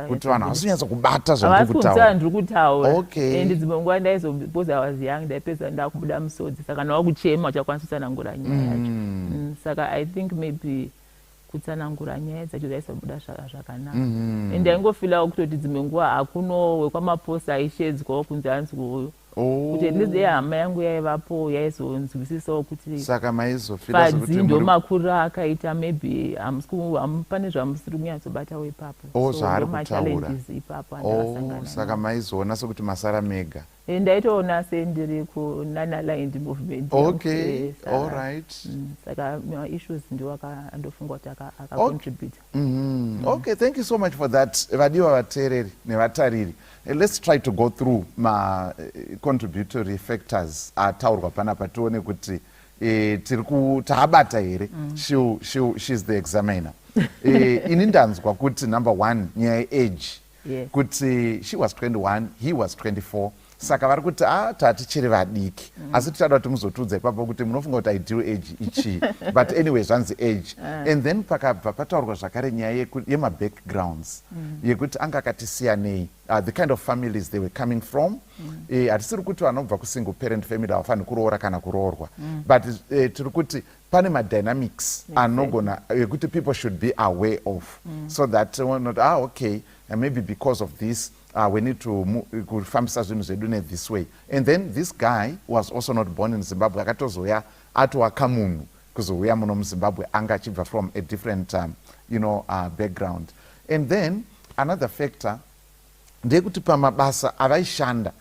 Kuti vanhu havasinyatsa kubata zvandiri kutaura. And dzimwe nguva because I was young ndaipedza ndakubuda musodzi, saka nawa kuchema uchakwanisa kutsanangura nyaya yacho. Saka I think maybe kutsanangura nyaya dzacho dzaisabuda zvakanaka. And ndaingofila kutoti dzimwe nguva hakuno wekwamaposa aishedzwawo kunzi anzi uyu. Kuti at least hama yangu yaivapo yaizonzwisisawo kuti saka maizofila fadzi ndo makuru akaita maybe pane zvamusiri kunyatsobatawo ipapo. Zvaari kutaura. Ipapo saka maizoona sekuti masara mega. Ndaitoona sendiri ku-non-aligned movement. Okay. All right. Saka issues ndiwo andofunga kuti akacontribute. Okay, thank you so much for that. Vadiwa vateereri nevatariri. Let's try to go through my contributory factors ataurwa panapa tione kuti taabata here. She's the examiner. Ini ndanzwa kuti number 1 nyaya age. Yes. Kuti she was 21, he was 24. Saka vari kuti tatichiri vadiki asi tichada kuti muzotudza ipapo kuti munofunga kuti ideal age ichi but anyway zvanzi age. And then pakabva pataurwa zvakare nyaya yema-backgrounds yekuti anga akatisiyanei, the kind of families they were coming from. Hatisiri kuti vanobva kusingle parent family havafaniri kuroora kana kuroorwa, but tiri kuti pane madynamics anogona yekuti people should be aware of so that not okay, and maybe because of this we need to kufambisa zvinhu zvedu this way. And then this guy was also not born in Zimbabwe, akatozoya atoaka munhu kuzouya muno muZimbabwe anga achibva from a different background. And then another factor ndeyekuti pamabasa avaishanda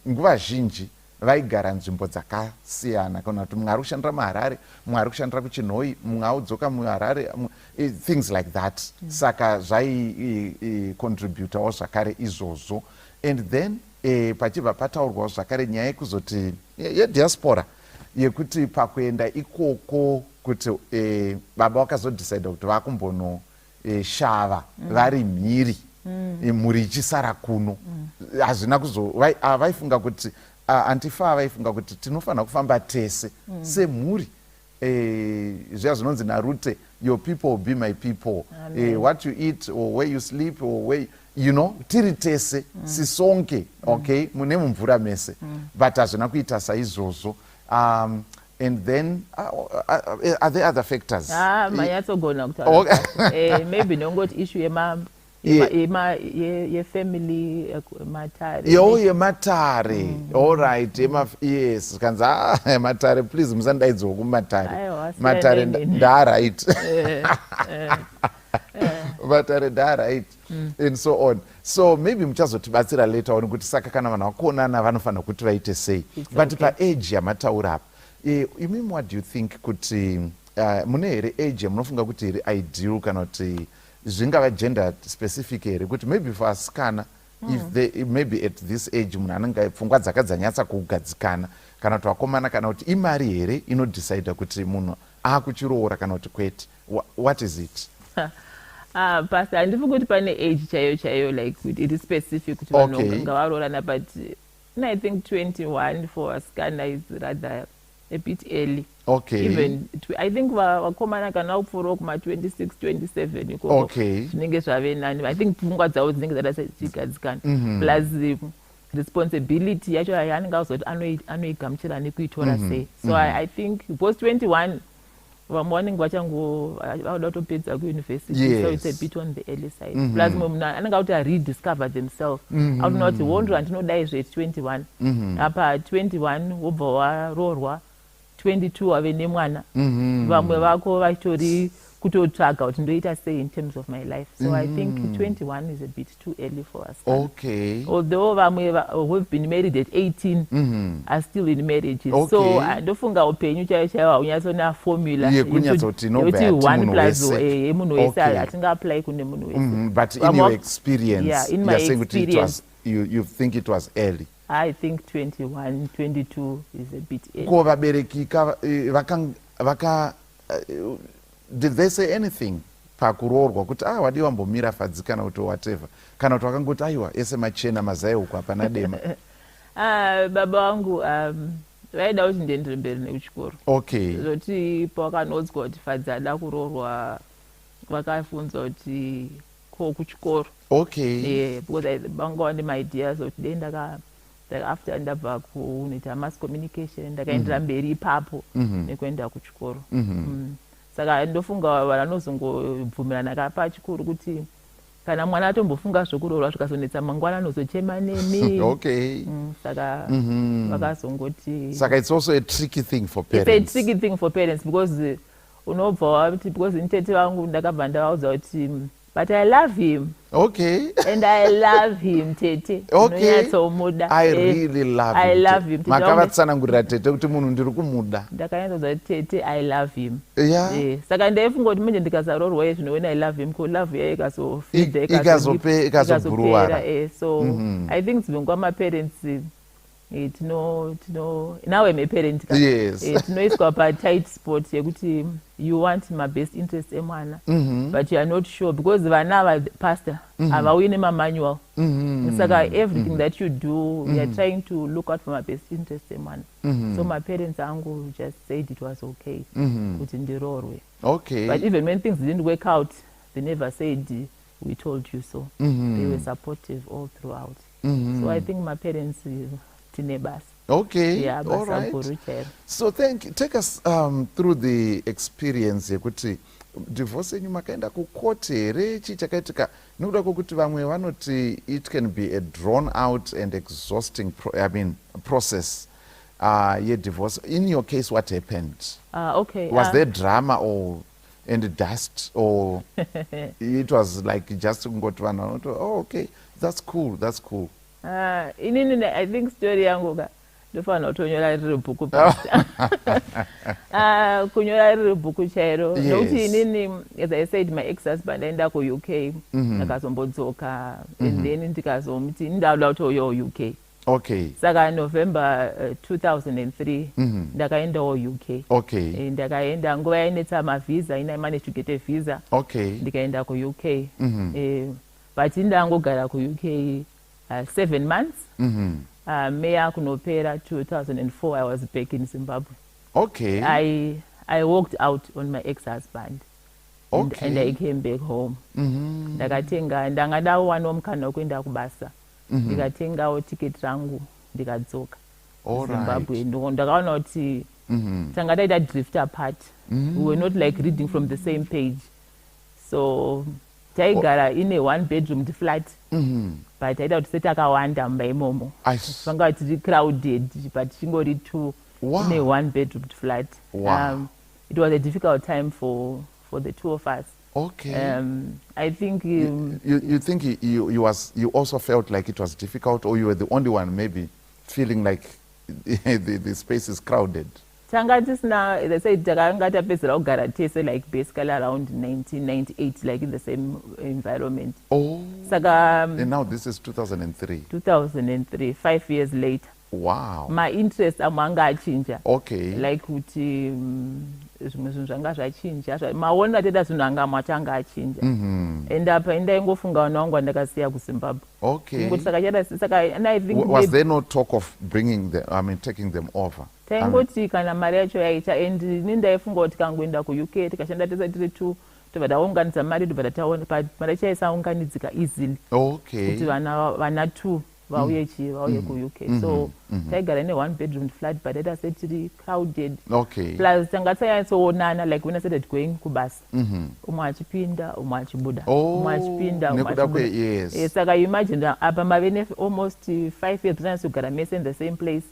nguva zhinji vaigara nzvimbo dzakasiyana, kana kuti mumwe ari kushandira muharare, mumwe ari kushandira kuchinhoi, mumwe audzoka muharare, things like that. Saka zvaicontributawo zvakare izvozvo. And then pachibva pataurwawo zvakare nyaya yekuzoti yediaspora yekuti pakuenda ikoko kuti baba vakazodecide kuti vakumbonoshava vari mhiri, mhuri ichisara kuno. Hazvina vaifunga kuti Antifa vaifunga kuti tinofanira kufamba tese semhuri. Zviya zvinonzi naRute, your people will be my people. What you eat or where you sleep or where you know, tiri tese sisonke, okay, mune mumvura mese. But hazvina kuita saizvozvo. And then are there other factors? Manyatsogona kutaura. Maybe nongoti issue ye-family matare. Yematare. All right. Yes. Kanza matare, please musandaidzowo kumatare. Matare da right. Matare da right. And so on. So maybe muchazotibatsira later on kuti saka kana vanhu vakuonana vanofanira kuti vaite sei. But pa-age yamataura apa, what do you think kuti mune here age yamunofunga kuti iri ideal kana kuti zvingava gender specific here, kuti maybe for asikana if they maybe at this age munhu anenge pfungwa dzakadzanyatsa kugadzikana, kana kuti vakomana, kana kuti imari here inodecide kuti munhu akuchiroora kana kuti kwete. What is it? Pastor, handifungi kuti pane age chaiyo like kuti iri specific kuti vanhu ngavaroorana, but I think 21 for asikana is rather a bit early. Okay. Even I think vakomana kana upfuura kuma 26, 27 ikoko. Okay. Zvinenge zvave nani. I think pfungwa dzavo dzinenge dzadachigadzikana. Plus responsibility yacho yanenge azoti anoigamuchira nekuitora sei. So I think post 21 vamwe vanenge vachada kutopedza kuuniversity. So it's a bit on the early side. Plus munhu anenge akuti rediscover themselves. Akunoti wondro andinodai zve 21. Apa 21 wobva waroorwa 22 wave nemwana. Vamwe vako vachitori kutotsvaga kuti ndoita sei in terms of my life. So I think 21 is a bit too early for us. Okay. Although vamwe who've been married at 18 are still in marriages. So ndofunga upenyu chaiyo haunyatsona formula yekuti 1 yemunhu wese hatinga-apply kune munhu wese. But in your experience, yeah, in my experience, you think it was early? I think 21, 22 is a bit early. Ko vabereki did they say anything pakuroorwa kuti wadi wambomira fadzi kana kuti whatever, kana kuti vakangoti aiwa ese machena mazai uku hapana dema? Baba vangu vaida kuti ndiendere mberi nekuchikoro. Okay. Zoti pavakanodzwa kuti fadzi ada kuroorwa vakafunza kuti ko kuchikoro. Okay. Because vanga vane maideas kuti dei after ndabva kunoita mass communication ndakaendera mberi ipapo nekuenda kuchikoro. Saka ndofunga vanozongobvumirana pachikoro kuti kana mwana atombofunga zvokuroorwa zvikazonetsa mangwana anozochema nemi. Okay. Saka vakazongoti. Saka it's also a tricky thing for parents. It's a tricky thing for parents because unobva wati because mutete vangu ndakabva ndavaudza kuti but I love him. Okay. And I love him, Tete. Okay. I really love him. I love him. Makavatsanangurira Tete kuti munhu ndiri kumuda. Ndakaenza Tete, I love him. Yeah. Saka ndaifunga kuti manje ndikasaroorwa ye zvino when I love him, ko love ye ikazofida ikazobhuruwara. So I think zvingwa ma-parents now I'm a parent. Yes. Tinoiswa pa-tight spot yekuti you want my best interest emwana, but you are not sure because vana pastor havauyi nema-manual. Saka everything that you do, you are trying to look out for my best interest emwana. So my parents angu just said it was okay kuti ndiroorwe. Okay. But even when things didn't work out, they never said we told you so. They were supportive all throughout. So I think my parents okay. Yeah, all right. So take us through the experience yekuti divorce yenyu makaenda kucourt here chii chakaitika, nokuda kwokuti vamwe vanoti it can be a drawn out and exhausting process divorce. In your case, what happened? Okay. Was there drama and dust, or it was like just ngoti vanhu okay, that's cool. I think story yangu ndofanira kutonyora riri bhuku pasta kunyora riri bhuku chairo nokuti inini as I said my ex husband aenda kuuk ndakazombodzoka and then ndikazomiti ndauda kutoyo UK. Okay. Saka November 2003 ndakaendawo UK. Okay. Ndakaenda nguva yainetsa mavisa I managed to get a visa. Okay. Ndikaenda kuuk. But ndangogara kuuk 7 months. May yakunopera 2004 I was back in Zimbabwe. Okay. I walked out on my ex-husband. Okay. And I came back home. Ndakatenga ndangadawo wano mukana wekuenda kubasa. Ndikatengawo ticket rangu ndikadzoka Zimbabwe. Ndakaona kuti tanga taita drift apart. We were not like reading from the same page. So taigara in a 1-bedroom flat. But taida kuti setakawanda mumba imomo. Vanga tiri crowded but chingori 2 in a 1-bedroom flat. Wow. It was a difficult time for the two of us. Okay. I think you think you also felt like it was difficult, or you were the only one maybe feeling like the space is crowded? Tanga tisina, as I said, takanga tapedzera kugara tese like basically around 1998, like in the same environment. Oh. Saka and now this is 2003. 2003, 5 years later. Wow. My interest amanga achinja. Okay. Like kuti zvimwe zvinhu zvanga zvachinja maonero ateda zvinhu anga matanga achinja and apa ndaingofunga vana vangu vandakasiya kuZimbabwe. Okay. And I think was there no talk of taking them over? Taingoti kana mari yacho yaita and ini ndaifunga kuti kangoenda kuuk tikashanda tese tiri 2 tobva taunganidza mari tobva tataona but mari yacho yaisaunganidzika easily. Okay. Kuti vana 2 vauye kuuk. So taigara in a 1-bedroom flat but it said tiri crowded. Okay. Plus tanga tsanyatsoonana like when I started going kubasa. Umwe achipinda umwe achibuda. Umwe achipinda umwe achibuda. Yes. Saka you imagine apa mave almost 5 years tinasogara mese in the same place.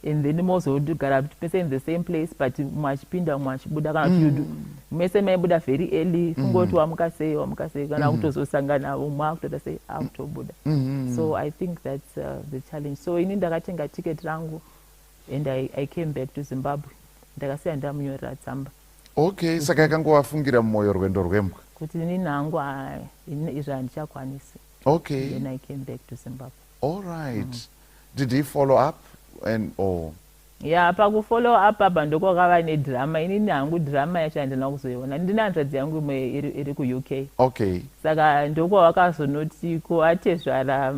And then mozogara mese in the same place but umwe achipinda umwe achibuda kana kuti mese maibuda very early kungoti wamuka sei kana kutozosangana umwe akutota sei akutobuda. So I think that's the challenge. So ini ndakatenga ticket rangu and I came back to Zimbabwe. Ndakasiya ndamunyorera tsamba. Okay, saka yakangowafungira mumwoyo rwendo rwemwe kuti ini hangu izvi handichakwanisi. Okay. Then I came back to Zimbabwe. All right. Did he follow up and Yeah, pakufollow up apa ndokwakava nedrama. Inini hangu drama yacho handina kuzoiona. Ndina hanzvadzi yangu imwe iri kuuk. Okay. Saka ndokwawakazonoti ko atezvara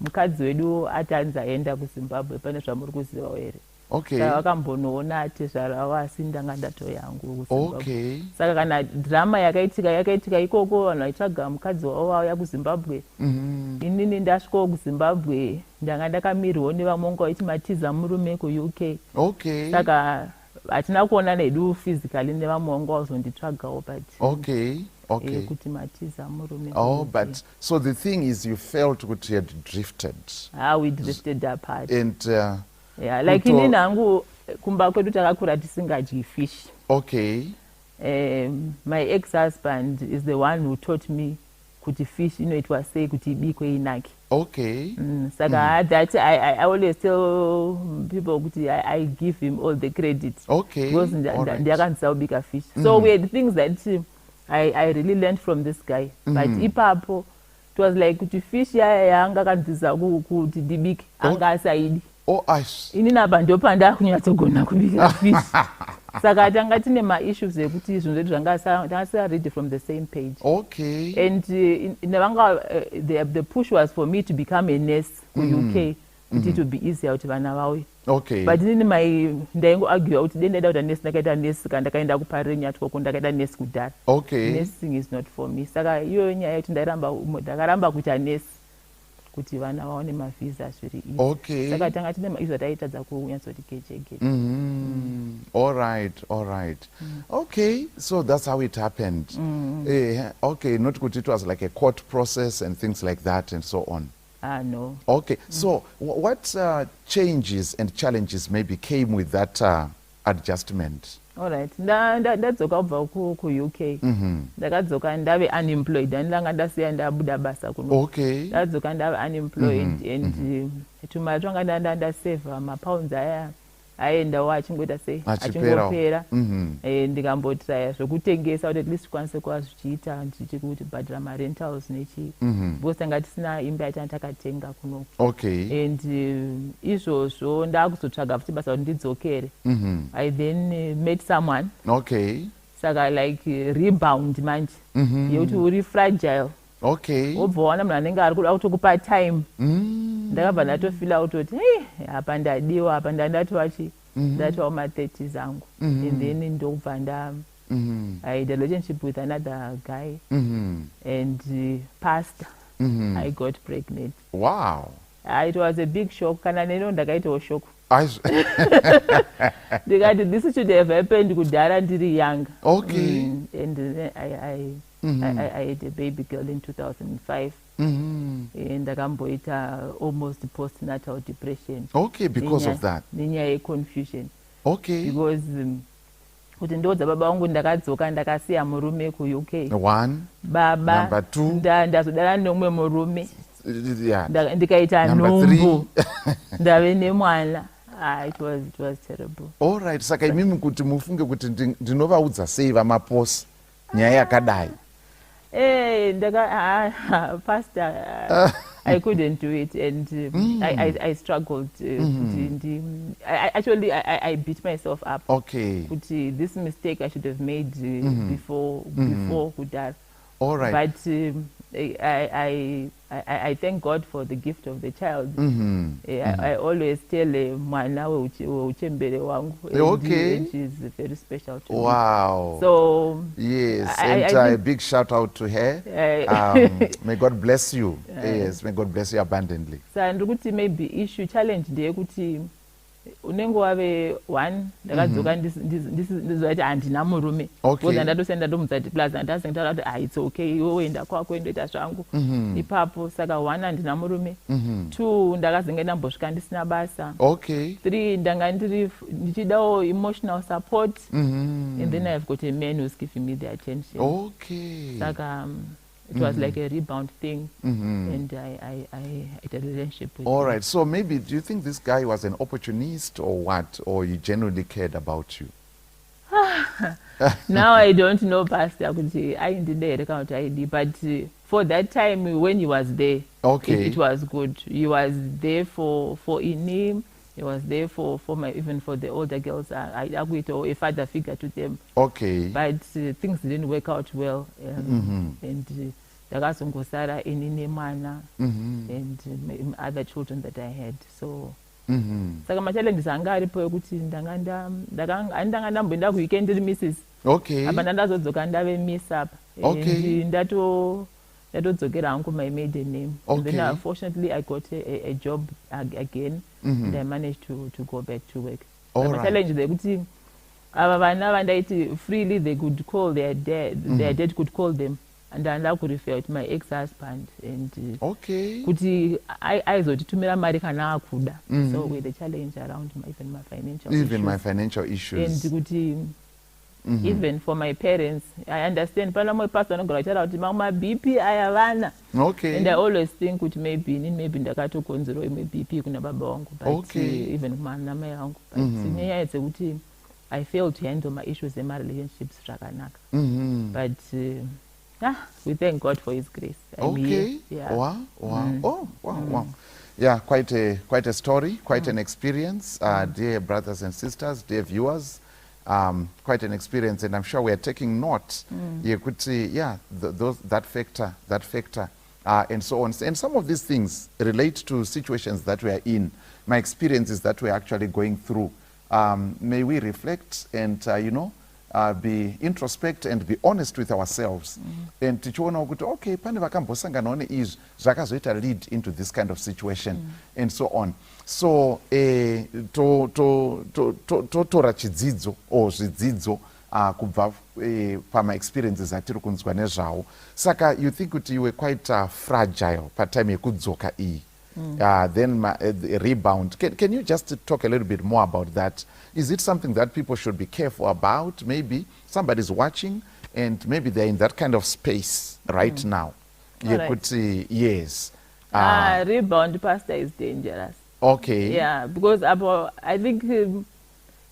mukadzi wedu atanzi aenda kuZimbabwe pane zvamuri kuzivawo here. Okay. Saka vakambonoona atezvarawo asi ndanga ndatoya hangu kuZimbabwe. Okay. Saka kana drama yakaitika ikoko vanhu vaitsvaga mukadzi wavo vauya kuZimbabwe. Inini ndasvikawo kuZimbabwe ndanga ndakamirwawo nevamwe vanga vaiti matiza murume kuuk. Okay. Saka hatina kuonana hedu physically nevamwe vanga vazonditsvagawo but okay. kuti matiza murume. But so the thing is you felt that you had drifted. We drifted apart. And yeah, like inini hangu kumba kwedu takakura tisingadyi fish. Okay. My ex-husband is the one who taught me kuti fish inoitwa sei kuti ibikwe inake. Okay. Saka that I always tell people kuti I give him all the credit. Okay. Because ndakanzisa kubika fish. So we had things that I really learned from this guy. But ipapo it was like kuti fish yanga kanzisa kuti ndibike anga asaidi. Ini napa ndopa ndakunyatsogona kubika fish. Saka tanga tine ma-issues ekuti zvinhu zvedu zvanga ready from the same page. Okay. And the push was for me to become a nurse kuuk kuti it would be easier kuti vana vauye. Okay. But inini ndaingoargua kuti dei ndaida kuita nurse ndakaita nurse kana ndakaenda kuParenya tikoko ndakaita nurse kudhara. Okay. Nursing is not for me. Saka iyoyo nyaya yekuti ndakaramba kuita nurse kuti vana vaone mavisa zviri easy. Okay. Saka tanga tine maizvo taitadza kunyatsoti gejege. All right. Okay, so that's how it happened. Okay, not kuti it was like a court process and things like that and so on. No. Okay, so what changes and challenges maybe came with that adjustment? Alright, ndadzoka kubva ku-UK. Ndakadzoka ndave unemployed, handilanga ndasiya ndabuda basa kuno. Okay. Ndadzoka ndave unemployed and tumari twanga ndasavha mapounds aya aendawo achingoita sei achingopera. Ndikambotraya zvokutengesa kuti at least tikwanise kuva zvichiita ndichikuti bhadhara marentals nechi because tanga tisina imba yatanga takatenga kuno. Okay. And izvozvo ndakuzotsvaga futi basa kuti ndidzokere. I then met someone. Okay. Saka like rebound manje yekuti uri fragile. Okay. Wobva waona munhu anenge ari kuda kutokupa time. Ndakabva ndatofila kutoti hey, apa ndadiwa apa ndatova ma-30s angu. And then ndokubva I had a relationship with another guy and pastor. I got pregnant. Wow. It was a big shock. Kana neno ndakaitawo shock. This should have happened kudhara ndiri young. Okay. And then I had a baby girl in 2005. And ndakamboita almost postnatal depression. Okay, because of that. Nenyaya yeconfusion. Okay. Because kuti ndodza baba vangu ndakadzoka ndakasiya murume ku-UK. 1. Baba. Number 2. Ndazodara nomwe murume. Yeah. Ndikaita nhumbu. Ndave nemwana. It was terrible. All right, saka imimi kuti mufunge kuti ndinovaudza sei vamaposi nyaya yakadai. Pastor, I couldn't do it, and I struggled. I beat myself up. Okay. This mistake I should have made before Kudar. All right. But I thank God for the gift of the child. I always tell mwana uchembere wangu. Okay. And she's very special to me. Wow. So yes, and a big shout out to her. May God bless you. Yes, may God bless you abundantly. So ndikuti maybe issue challenge ndeyekuti unenge wave 1 ndakadzoka ndizoti handina murume. Because ndatosenda ndomudza kuti plus handazi ngitaura kuti it's okay iwe woenda kwako endoita zvangu ipapo. Saka 1 handina murume. 2 ndakazenge ndambosvika ndisina basa. Okay. 3 ndanga ndichidawo emotional support. And then I've got a man who's giving me the attention. Okay. Saka it was like a rebound thing. And I had a relationship with All him. right, so maybe do you think this guy was an opportunist or what, or he genuinely cared about you? Now I don't know, Pastor, but for that time when he was there, okay, it was good. He was there for Inim. He was there for even for the older girls. I agreed a father figure to them. Okay. But things didn't work out well. And ndakazongosara inine mwana and other children that I had. So saka machallenges anga aripo ekuti ndanga ndamboenda kuweekend ndiri Mrs. Okay. Apa ndazodzoka ndave miss up. Okay. And ndatodzokera hangu my maiden name. And then unfortunately I got a job again. And I managed to go back to work. All right. Challenge ndekuti ava vana vandaiti freely they could call their dad could call them. And I could refer to my ex-husband and kuti aizotitumira mari kana akuda. So with the challenge around even my financial issues. And kuti even for my parents, I understand pana mwe pastor anogora kutaura kuti mamwe BP aya vana. Okay. And I always think kuti maybe ndakatokonzerwa imwe BP kuna baba vangu, but even kumana mai vangu. But nyaya dzekuti I failed to handle my issues in my relationships zvakanaka. But we thank God for His grace. Okay. Yeah. Wow. Wow. Yeah, quite a story, quite an experience, dear brothers and sisters, dear viewers. Quite an experience, and I'm sure we are taking note. You could see, that factor, and so on. And some of these things relate to situations that we are in, my experiences that we're actually going through. May we reflect and, be introspect and be honest with ourselves. And tichiona kuti okay, pane vakambosanganawo neizvi zvakazoita lead into this kind of situation, and so on. So totora chidzidzo or zvidzidzo kubva pama experiences atiri kunzwa nezvawo. Saka you think kuti you were quite fragile patime yekudzoka iyi. then the rebound. Can you just talk a little bit more about that? Is it something that people should be careful about? Maybe somebody's watching and maybe they're in that kind of space right now. You Alright. could see, yes. Rebound, Pastor, is dangerous. Okay. Yeah, because I think in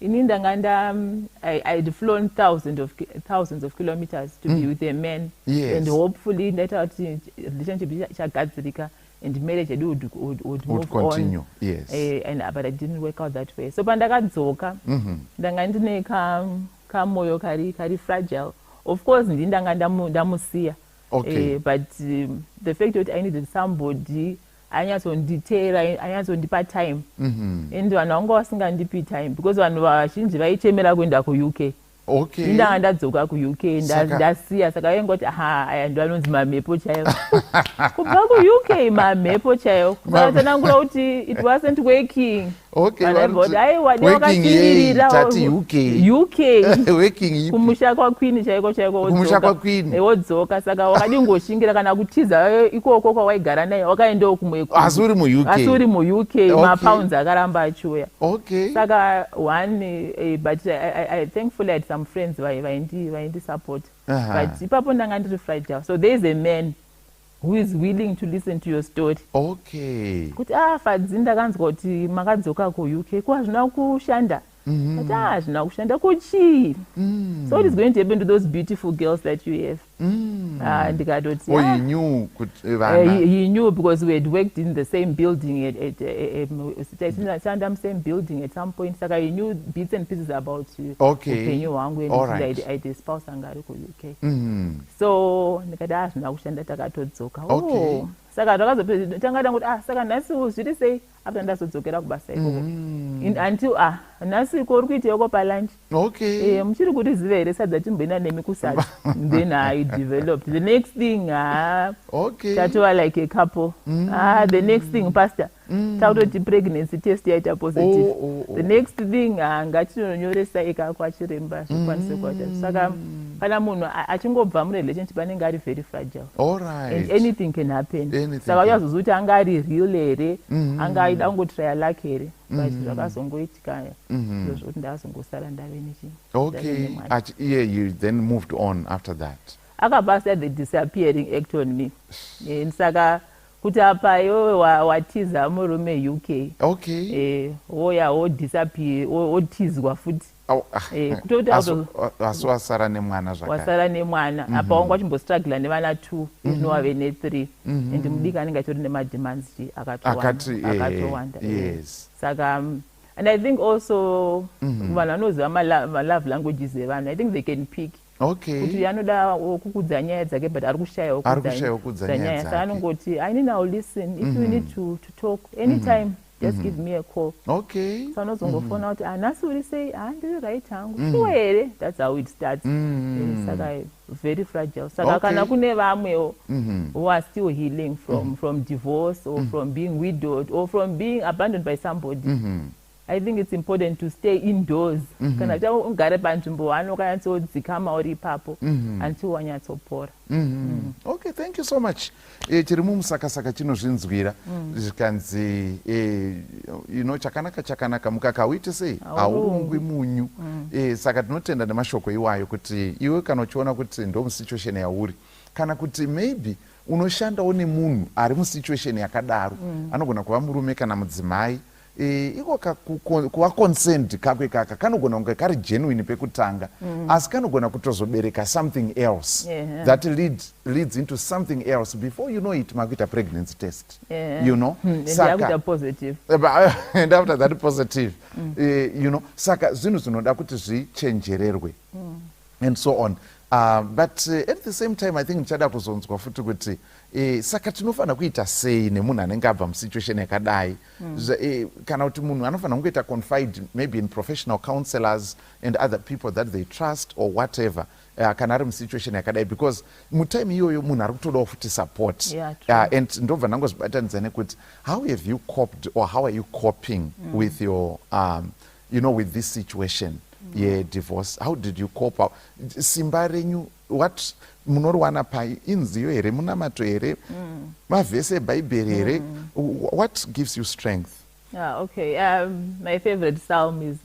Indanganda, I'd flown thousands of kilometers to be with a man. Yes. And hopefully that relationship chagadzirika and marriage would move continue. on. Yes. But it didn't work out that way. So pandakadzoka, ndanga ndine kamoyo kari fragile. Of course, ndanga ndamusiya. Okay. But the fact that I needed somebody anyazondipa time and vanhu vanga vasingandipi time because vanhu vazhinji vaichemera kuenda kuuk. Okay. Indanga ndadzoka kuuk ndasiya saka vaingoti aya ndo anonzi mamhepo chaivo kubva kuuk mamhepo chaivo kusatanangura kuti it wasn't working. Kumusha kwakwini chaiko wodzoka saka wakadingoshingira kana kutiza ikoko kwawaigara naye wakaendawo kumwe asi uri muuk mapounds akaramba achiuya. Okay. Saka but I thankfully I had some friends vaindi support. But ipapo ndanga ndiri fragile. So there is a man who is willing to listen to your story. Okay. Kuti Fadzi ndakanzwa kuti makadzoka kuuk kwazvina kushanda. But hazvina kushanda kuchii. So what is going to happen to those beautiful girls that you have? Ndikatoti he knew he knew because we had worked in the same building at same building at some point. Saka he knew bits and pieces about upenyu hwangu and I spouse anga ari kuuk. So ndikati hazvina kushanda takatodzoka. Saka tanga kuti saka nhasi zviri sei after ndazodzokera kubasa ikoko until nhasi ko uri kuiteiko palunch. Okay. Muchiri kuti zive here sadza timboenda nemi kusati. Then I developed the next thing. Okay. Tatova like a couple. The next thing pastor tautoti pregnancy test yaita positive. The next thing ngatinonyoresa ikako achiremba zvikwanise kuita. Saka kana munhu achingobva murelationship anenge ari very fragile. And anything can happen. Saka uyazoziva kuti anga ari real here anga aida kungotraya luck here. But zvakazongoitika zvokuti ndazongosara ndave nechi. Okay. Yeah, you then moved on after that. Akabasa the disappearing act on me. Saka kuti apa iwe watiza murume UK. Okay. Woya wodisappear wotizwa futi. Asi wasara nemwana zvakare. Wasara nemwana. Apa wanga wachimbostruggle nevana 2 inova ne 3 and mudiki anenge achitori nemademands akatowanda. Yes. Saka and I think also vanhu vanoziva malove languages evanhu I think they can pick. Okay. Kuti anoda kukudza nyaya dzake but ari kushayawo kudza nyaya saka anongoti I need now listen if you need to talk anytime just give me a call. Okay. So anozongofona kuti nhasi uri sei ndiri right hangu sure here that's how it starts. Saka very fragile. Saka kana kune vamwewo who are still healing from divorce or from being widowed or from being abandoned by somebody. I think it's important to stay indoors. Kana ugare panzvimbo anokanyatsodzikama uri ipapo until wanyatsopora. Okay, thank you so much. Chiri mumusakasaka chinozvinzwira zvikanzi chakanaka mukaka uite sei haurungwi munyu. Saka tinotenda nemashoko iwayo kuti iwe kana uchiona kuti ndo musituation yauri kana kuti maybe unoshandawo nemunhu ari musituation yakadaro anogona kuva murume kana mudzimai. Iko kuva concerned kakwe kaka kanogona kunge kari genuine pekutanga asi kanogona kutozobereka something else that leads into something else before you know it makuita pregnancy test. You know saka positive and after that positive you know saka zvinhu zvinoda kuti zvichenjererwe and so on. But at the same time I think ndichada kuzonzwa futi kuti saka tinofanira kuita sei nemunhu anenge abva musituation yakadai kana kuti munhu anofanira kungoita confide maybe in professional counselors and other people that they trust or whatever kana ari musituation yakadai because mutime iyoyo munhu ari kutodawo futi support. And ndobva ndangozvibatanidza nekuti how have you coped or how are you coping with your with this situation? Divorce, how did you cope up? Simba renyu what munoriwana pai inziyo here, munamato here, mavhesi ebhaibheri here? What gives you strength? Okay. My favorite psalm is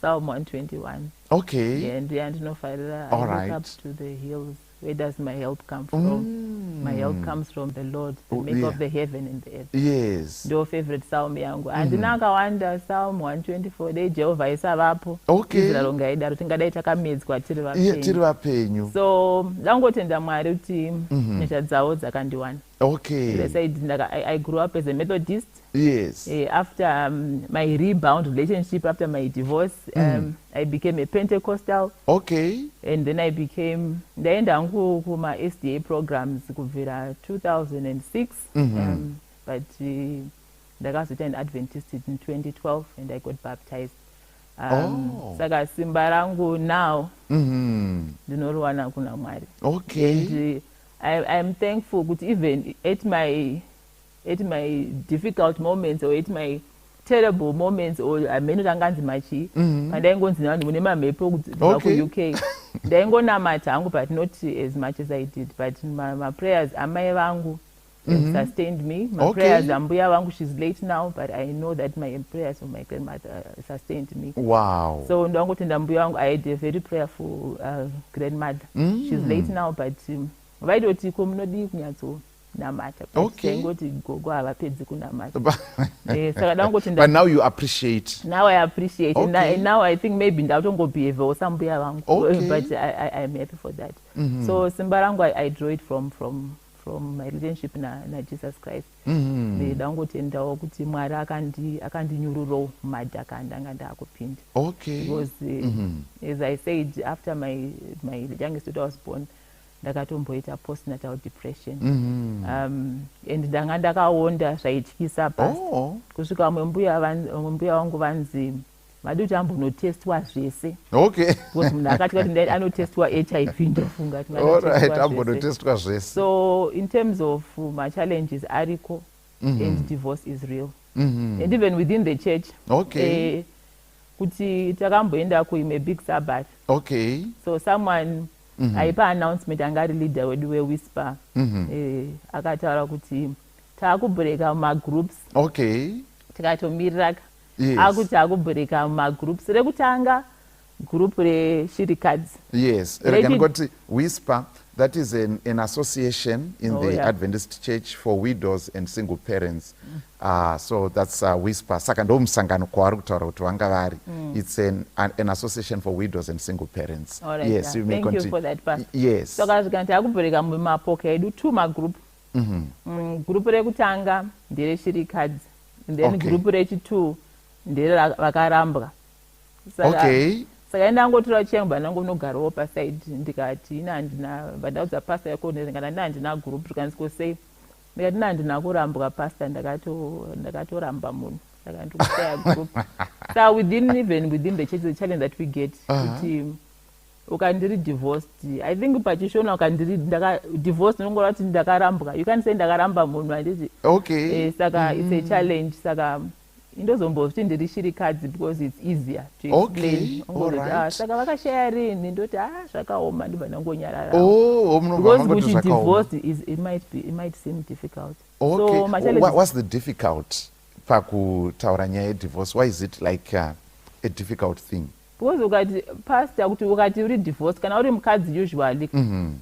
Psalm 121. Okay. And ndinofarira, All I right. look up to the hills. Where does my help come from? My help comes from the Lord, the maker of the heaven and the earth. Yes. Ndo favorite psalm yangu. Handina akawanda Psalm 124. Dei Jehovah isavapo. Okay. Israel ngaidaro tingadai takamedzwa tiri Tiri vapenyu. So ndangotenda Mwari kuti nyasha dzawo dzakandiwana. Okay. I grew up as a Methodist. Yes. After my rebound relationship, after my divorce, I became a Pentecostal. Okay. And then I became ndaenda hangu kuma SDA programs kubvira 2006. But ndakazoita an Adventist in 2012 and I got baptized. Saka simba rangu now ndinoriwana kuna Mwari. Okay. And I'm thankful that even at my difficult moments or at my terrible moments or amenutanganzi machi pandaingonzi vanhu mune mamhepo kubva ku-UK ndaingonamata hangu but not as much as I did, but my prayers amai vangu sustained me. My prayers ambuya vangu, she's late now, but I know that my prayers of my grandmother sustained me. Wow. So ndangotenda mbuya vangu, I had a very prayerful grandmother. She's late now, but vaidoti ko munodi kunyatso namata. Okay. Ngoti gogo havapedzi kunamata. But now you appreciate. Now I appreciate. Okay. And now I think maybe ndautongobehave sambuya vangu. Okay. But I'm happy for that. So simba rangu I draw it from my relationship na Jesus Christ. Ndangotendawo kuti Mwari akandinyururawo mumadhaka andanga ndakupinda. Okay. Because as I said, after my youngest daughter was born, ndakatomboita postnatal depression. And ndanga ndakaonda zvaityisa pasi. Kusvika mumbuya wangu vanzi maduti ambonotestwa zvese. Okay. Because munhu akati kuti anotestwa HIV ndofunga kuti alright, ambonotestwa zvese. So in terms of my challenges ariko and divorce is real. And even within the church. Okay. Kuti takamboenda kuime big Sabbath. Okay. So someone aipa announcement angari leader wedu weWhisper. Akataura kuti takubreka mumagroups. Okay. Tikatomirira. Yes. Akuti akubreka mumagroups. Rekutanga group reshirikadzi. Yes. Rekangoti Whisper, that is an association in the Adventist Church for widows and single parents. So that's Whisper. Saka ndo musangano kwavari kutaura kuti vanga vari. It's an association for widows and single parents. All right, yes, you may thank you for that part. Yes. So kazvikanti akubreka mumapoka edu two magroup. Group rekutanga ndereshirikadzi. And then group rechitu ndere vakarambwa. Okay. Saka ndangotora chemba ndangonogarawo paside ndikati vandaudza pastor yako ndikati handina group tikanzikosei ndikati handina kurambwa pastor ndakatoramba munhu saka ndikushaya group. So within the church, the challenge that we get kuti ukandiri divorced, I think pachishona ukandiri divorced nongora kuti ndakarambwa, you can't say ndakaramba munhu handiti. Okay. Saka it's a challenge. Saka indozomboti ndiri shirikadzi because it's easier to explain. Alright. Saka vakashaya rini ndoti zvakaoma ndibva ndangonyarara. Because kuti divorce it might seem difficult. Okay. So my challenge what's the difficult pakutaura nyaya yedivorce? Why is it like a difficult thing? Because ukati pastor kuti ukati uri divorce kana uri mukadzi usually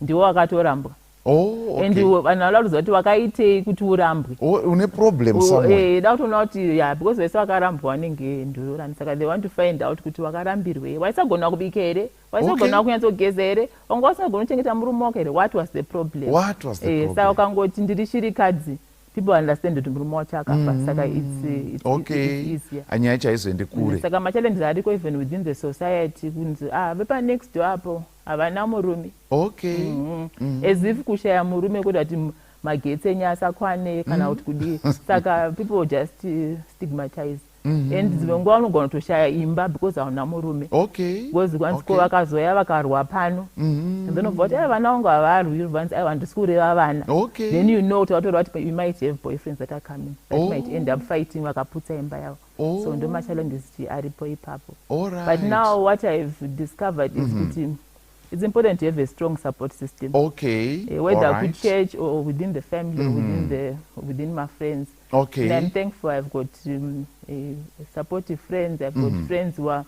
ndiwo wakatorambwa. Okay. And vanhu vanokuudza kuti wakaitei kuti urambwe. Une problem somewhere. Dautoona kuti because vese vakarambwa vanenge ndururani, saka they want to find out kuti wakarambirwei, waisagona kubika here, waisagona kunyatsogeza here, wanga wasagona kuchengeta murume wako here. What was the problem? Saka ukangoti ndiri shirikadzi, people understand kuti murume wacho akafa. Saka it's easier. Anyaya chaizoende kure. Saka machallenges ariko even within the society kunzi vepa next door apo havana murume. Okay. As if kushaya murume kuti ati magetsi enyu asakwane kana kuti kudii. Saka people just stigmatize. And dzimwe nguva unogona kutoshaya imba because hauna murume. Okay. Because kwansiko vakazoya vakarwa pano. And then ubva kuti vana vangu havarwi, vanzi handisi kureva vana. Okay. Then you know kuti you might have boyfriends that are coming that might end up fighting vakaputsa imba yavo. So ndo machallenges aripo ipapo. Alright. But now what I've discovered is kuti it's important to have a strong support system. Okay. Whether All right. with church or within the family, Mhm. within my friends. Okay. And I'm thankful I've got supportive friends. I've got Mhm. friends who are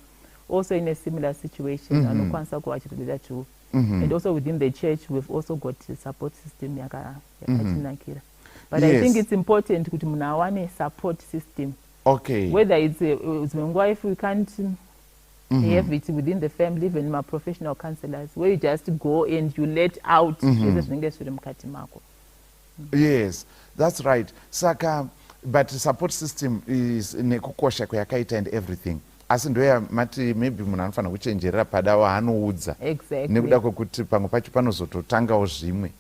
also in a similar situation. Mhm. Anokwanisa kuvachiridza too. Mhm. And also within the church, we've also got a support system yakatinakira. But Yes. I think it's important kuti munhu awane support system. Okay. Whether it's if we can't Mhm. have it within the family, even my professional counselors, where you just go and you let out Mhm. zvinenge zviri mukati mako. Yes, that's right. Saka, but support system is nekukosha kwayakaita and everything. Asi ndoya mati maybe munhu anofanira kuchenjerera pada waanoudza. Exactly. Nekuda kwekuti pamwe pacho panozototangawo zvimwe.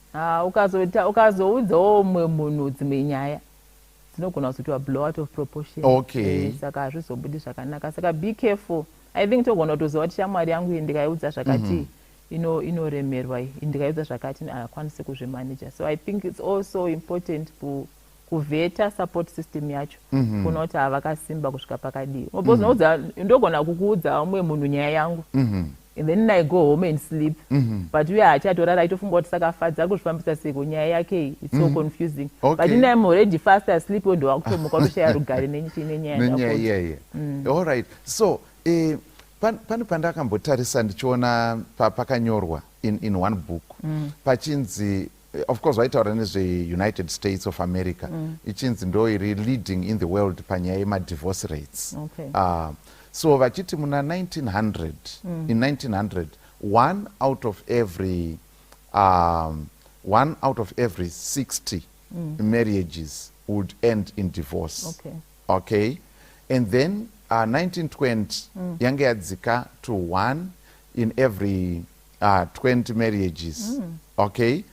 Ukazoudzawo mumwe munhu dzimwe nyaya dzinogona kuzotiwa blow out of proportion. Okay. Saka hazvizobudi zvakanaka. Saka be careful. I think togona kutoziva kuti shamwari yangu iyi ndikaiudza zvakati inoremerwa iyi ndikaiudza zvakati hakwanisi kuzvimanager. So I think it's also important kuvheta support system yacho kuona kuti havakasimba kusvika pakadii. Ndogona kukuudza umwe munhu nyaya yangu and then I go home and sleep. But uye hachatorara aitofunga kuti sakafadza kuzvifambisa seko nyaya yake it's so confusing. Okay. But I'm already fast asleep ndo wakutomuka utoshaya rugare nenyaya iyeye. All right. So pane pandakambotarisa ndichiona pakanyorwa in one book pachinzi, of course vaitaura nezveUnited States of America, ichinzi ndo iri leading in the world panyaya yemadivorce rates. Okay. So vachiti muna 1900 in 1900 one out of every 60 marriages would end in divorce. Okay. Okay. And then 1920 yange yadzika to 1 in every 20 marriages. Okay.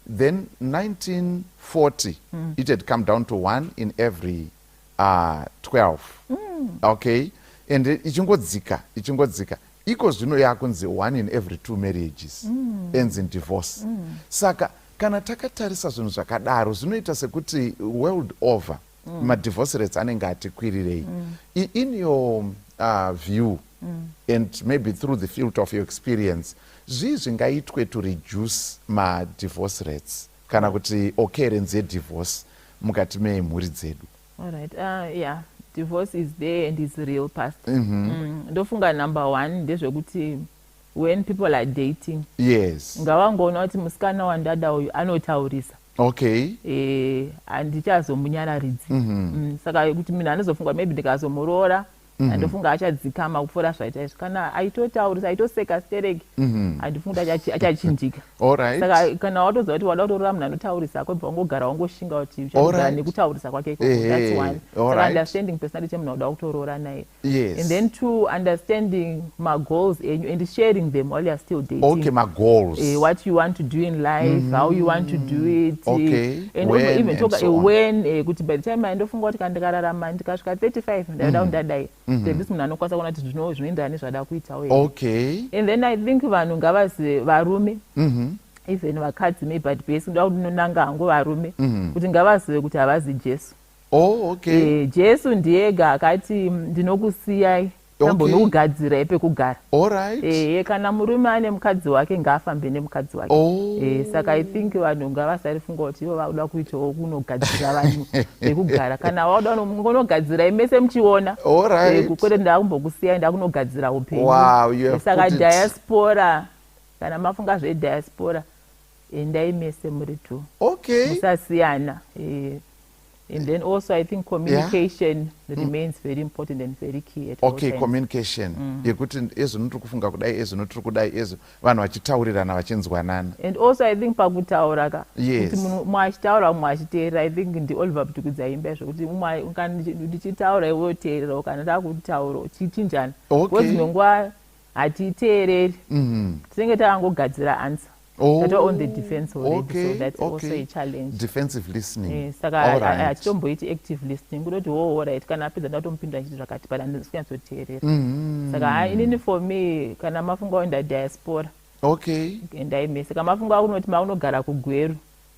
Then 1940 it had come down to 1 in every 12. Okay. And ichingodzika iko zvino yakunzi 1 in every 2 marriages ends in divorce. Saka kana takatarisa zvinhu zvakadaro zvinoita sekuti world over madivorce rates anenge atikwirirei. In your view and maybe through the field of your experience, zvii zvingaitwe to reduce madivorce rates kana kuti occurrence yedivorce mukati memhuri dzedu? All right. Yeah, divorce is there and it's real past. Ndofunga number 1 ndezvekuti when people are dating, yes, ngavangoona kuti musikana wandada uyu anotaurisa. Okay. Handichazomunyararidzi. Saka kuti munhu anozofunga maybe ndikazomuroora andofunga achadzikama kupfuura zvaita izvi. Kana aitotaurisa aitoseka stereki handifungi kuti achachinjika. Saka kana watoziva kuti wada kutorora munhu anotaurisa kwebva wangogara wangoshinga kuti uchagara nekutaurisa kwake. That's one. Saka understanding personality yemunhu wada kutoroora naye. Yes. And then 2, understanding my goals and sharing them while you're still dating. Okay, my goals. What you want to do in life, how you want to do it. Okay. And when, even talk so when kuti by the time ndofunga kuti kandikararama ndikasvika 35 ndada kundadai. This munhu anokwanisa kuona kuti zvinoenderana nezvada kuitawo. Okay. And then I think vanhu ngavazi varume even vakadzi maybe but base ndoda kunonanga hangu varume kuti ngavazive kuti havazi Jesu. Oh, okay. Jesu ndiyega akati ndinokusiyai tambonokugadzirai pekugara. Alright. Kana murume ane mukadzi wake ngaafambe nemukadzi wake. Saka I think vanhu ngavasarifunga kuti ivo vauda kuitawo kunogadzira vanhu pekugara. Kana wauda kunogadzira mese muchiona. Kwete ndava kumbokusiyai ndava kunogadzira upenyu. Saka diaspora, kana mafunga zvedhiaspora endai mese muri tu. Musasiyana. And then also I think communication remains very important and very key at all times. Communication. Yekuti ezvo notiri kufunga kudai, ezvo notiri kudai, ezvo vanhu vachitaurirana vachinzwanana. And also I think pakutaura ka. Yes. Kuti munhu mwachitaura mumwe achiteerera. I think ndi Oliver Pitukudzayimba zvokuti ndichitaura iwe woteerera kana ndakutaura uchichinjana. Dzimwe nguva hatiteereri. Tinenge takangogadzira answer. That are on the defense already, so that's also a challenge. Defensive listening. Saka hachitomboiti active listening. Kutoti alright, kana apedza ndatompindura chiti zvakati but handisikanyazoteerera. Saka inini for me kana mafunga kuenda diaspora. Endai mese. Kana mafunga kunoti maunogara kugweru,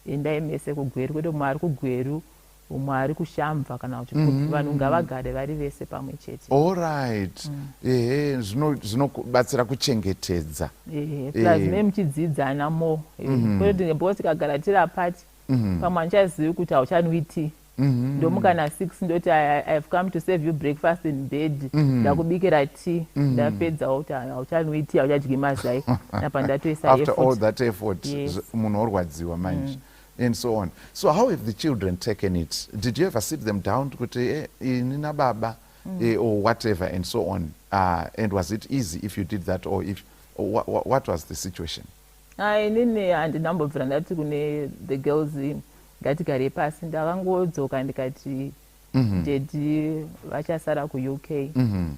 endai mese kugweru. Kwete mari kugweru umwe ari kushamva kana kuti vanhu ngavagare vari vese pamwe chete. Alright. Zvinobatsira kuchengetedza. Plus nemuchidzidzana more. Because tikagara tiri apart pamwe handichazivi kuti hauchanwiti. Ndomukana 6 ndoti I've come to save you breakfast in bed. Ndakubikira tea. Ndapedza kuti hauchanwiti hauchadyi mazai. Napa ndatoisa effort. After all that effort, munhu orwadziwa manje. And so on. So how have the children taken it? Did you ever sit them down kuti nina baba or whatever and so on? And was it easy if you did that, or what was the situation? Inini handinambobvira ndati kune the girls ngatigare pasi, ndakangodzoka ndikati dedi vachasara ku-UK,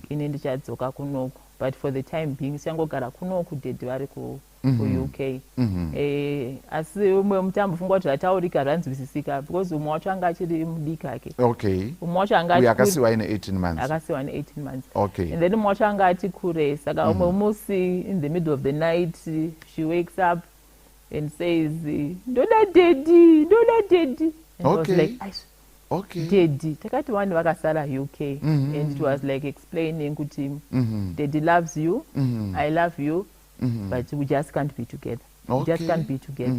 ini ndichadzoka kunoku, but for the time being sichangogara kunoku dedi vari ku-UK. Asi umwe mutambofunga kuti zvataurika zvanzwisisika because umwe wacho anga achiri mudiki ake. Okay. Umwe wacho anga akasiwa ine 18 months. Akasiwa ine 18 months. Okay. And then umwe wacho anga ati kure, saka umwe musi in the middle of the night she wakes up and says, "Ndoda daddy, ndoda daddy." And I was like, okay. Daddy. Takati vanhu vakasara UK. And it was like explaining kuti daddy loves you, I love you, but we just can't be together. We just can't be together.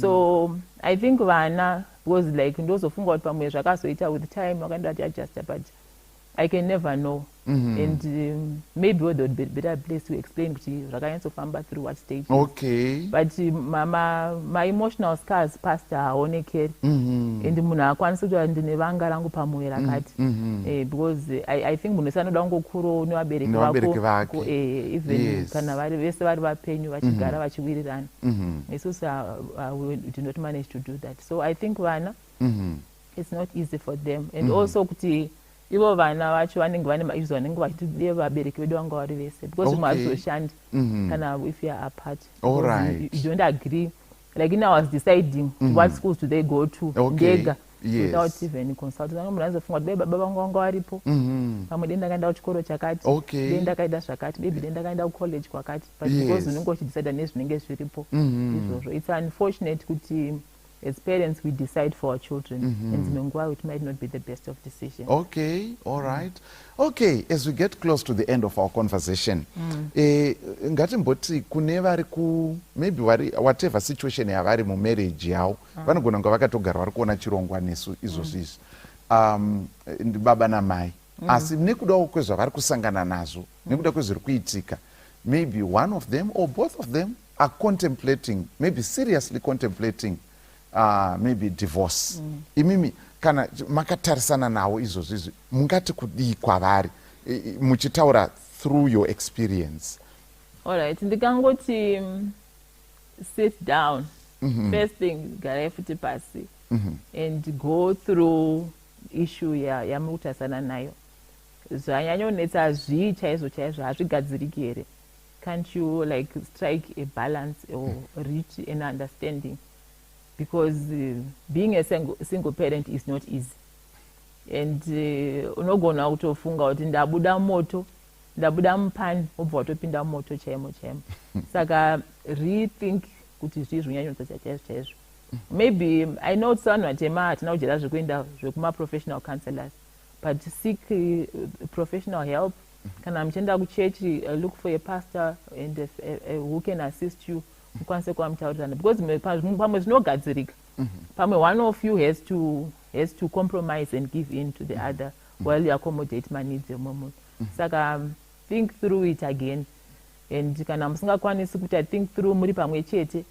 So I think vana was like ndozofunga kuti pamwe zvakazoita with time vakaenda vachiadjusta, but I can never know. And maybe they would be better placed to explain kuti zvakanyatsoifamba through what stage. Okay. But my emotional scars past haonekeri. And munhu akwanisi kuti ndine vanga rangu pamwoyo rakati. Because I think munhu anoda kungokurawo nevabereki vako. Even kana vari vese vari vapenyu vachigara vachiwirirana. Isusu we do not manage to do that. So I think vana, it's not easy for them. And also kuti ivo vana vacho vanenge vane maizvo vanenge vachiti vabereki vedu vanga vari vese, because umwe hazoshandi kana if you are apart. Alright. You don't agree. Like I was deciding what schools do they go to ndega without even consulting. Munhu anozofunga kuti baba vangu vanga varipo, pamwe denda kaenda kuchikoro chakati, denda kaenda zvakati, maybe denda kaenda kucollege kwakati, but because unenge uchidecida nezvinenge zviripo izvozvo. It's unfortunate kuti as parents we decide for our children, and zimengwa it might not be the best of decisions. Okay, all right. Okay, as we get close to the end of our conversation, ngatimboti kune vari ku maybe whatever situation yavari mu marriage yavo, vanogona kunge vakatogara vari kuona chirongwa nesu izvozvizvi, baba namai, asi nekudawo kwezvavari kusangana nazvo, nekuda kwezviri kuitika, maybe one of them or both of them are contemplating, maybe seriously contemplating maybe divorce. Imimi kana makatarisana nawo izvozvizvi mungati kudii kwavari muchitaura through your experience? Alright, ndikangoti sit down. First thing, garai futi pasi and go through issue yamuri kutarisana nayo. Zvanyanyonetsa zvii chaizvo chaizvo hazvigadziriki here? Can't you like strike a balance or reach an understanding? Because being a single parent is not easy. And unogona kutofunga kuti ndabuda moto, ndabuda mupani, obva watopinda moto chaimo chaimo. Saka rethink kuti zvii zvonyanyonetsa chaizvo chaizvo. Maybe I know vanhu vatema hatina kujera zvekuenda zvekuma professional counselors, but seek professional help. Kana muchienda kuchechi, look for a pastor and who can assist you. Because pamwe zvinogadzirika, pamwe one of you has to compromise and give in to the other while you accommodate my needs a moment. Saka think through it again, and kana musingakwanisi kuti think through muri pamwe chete,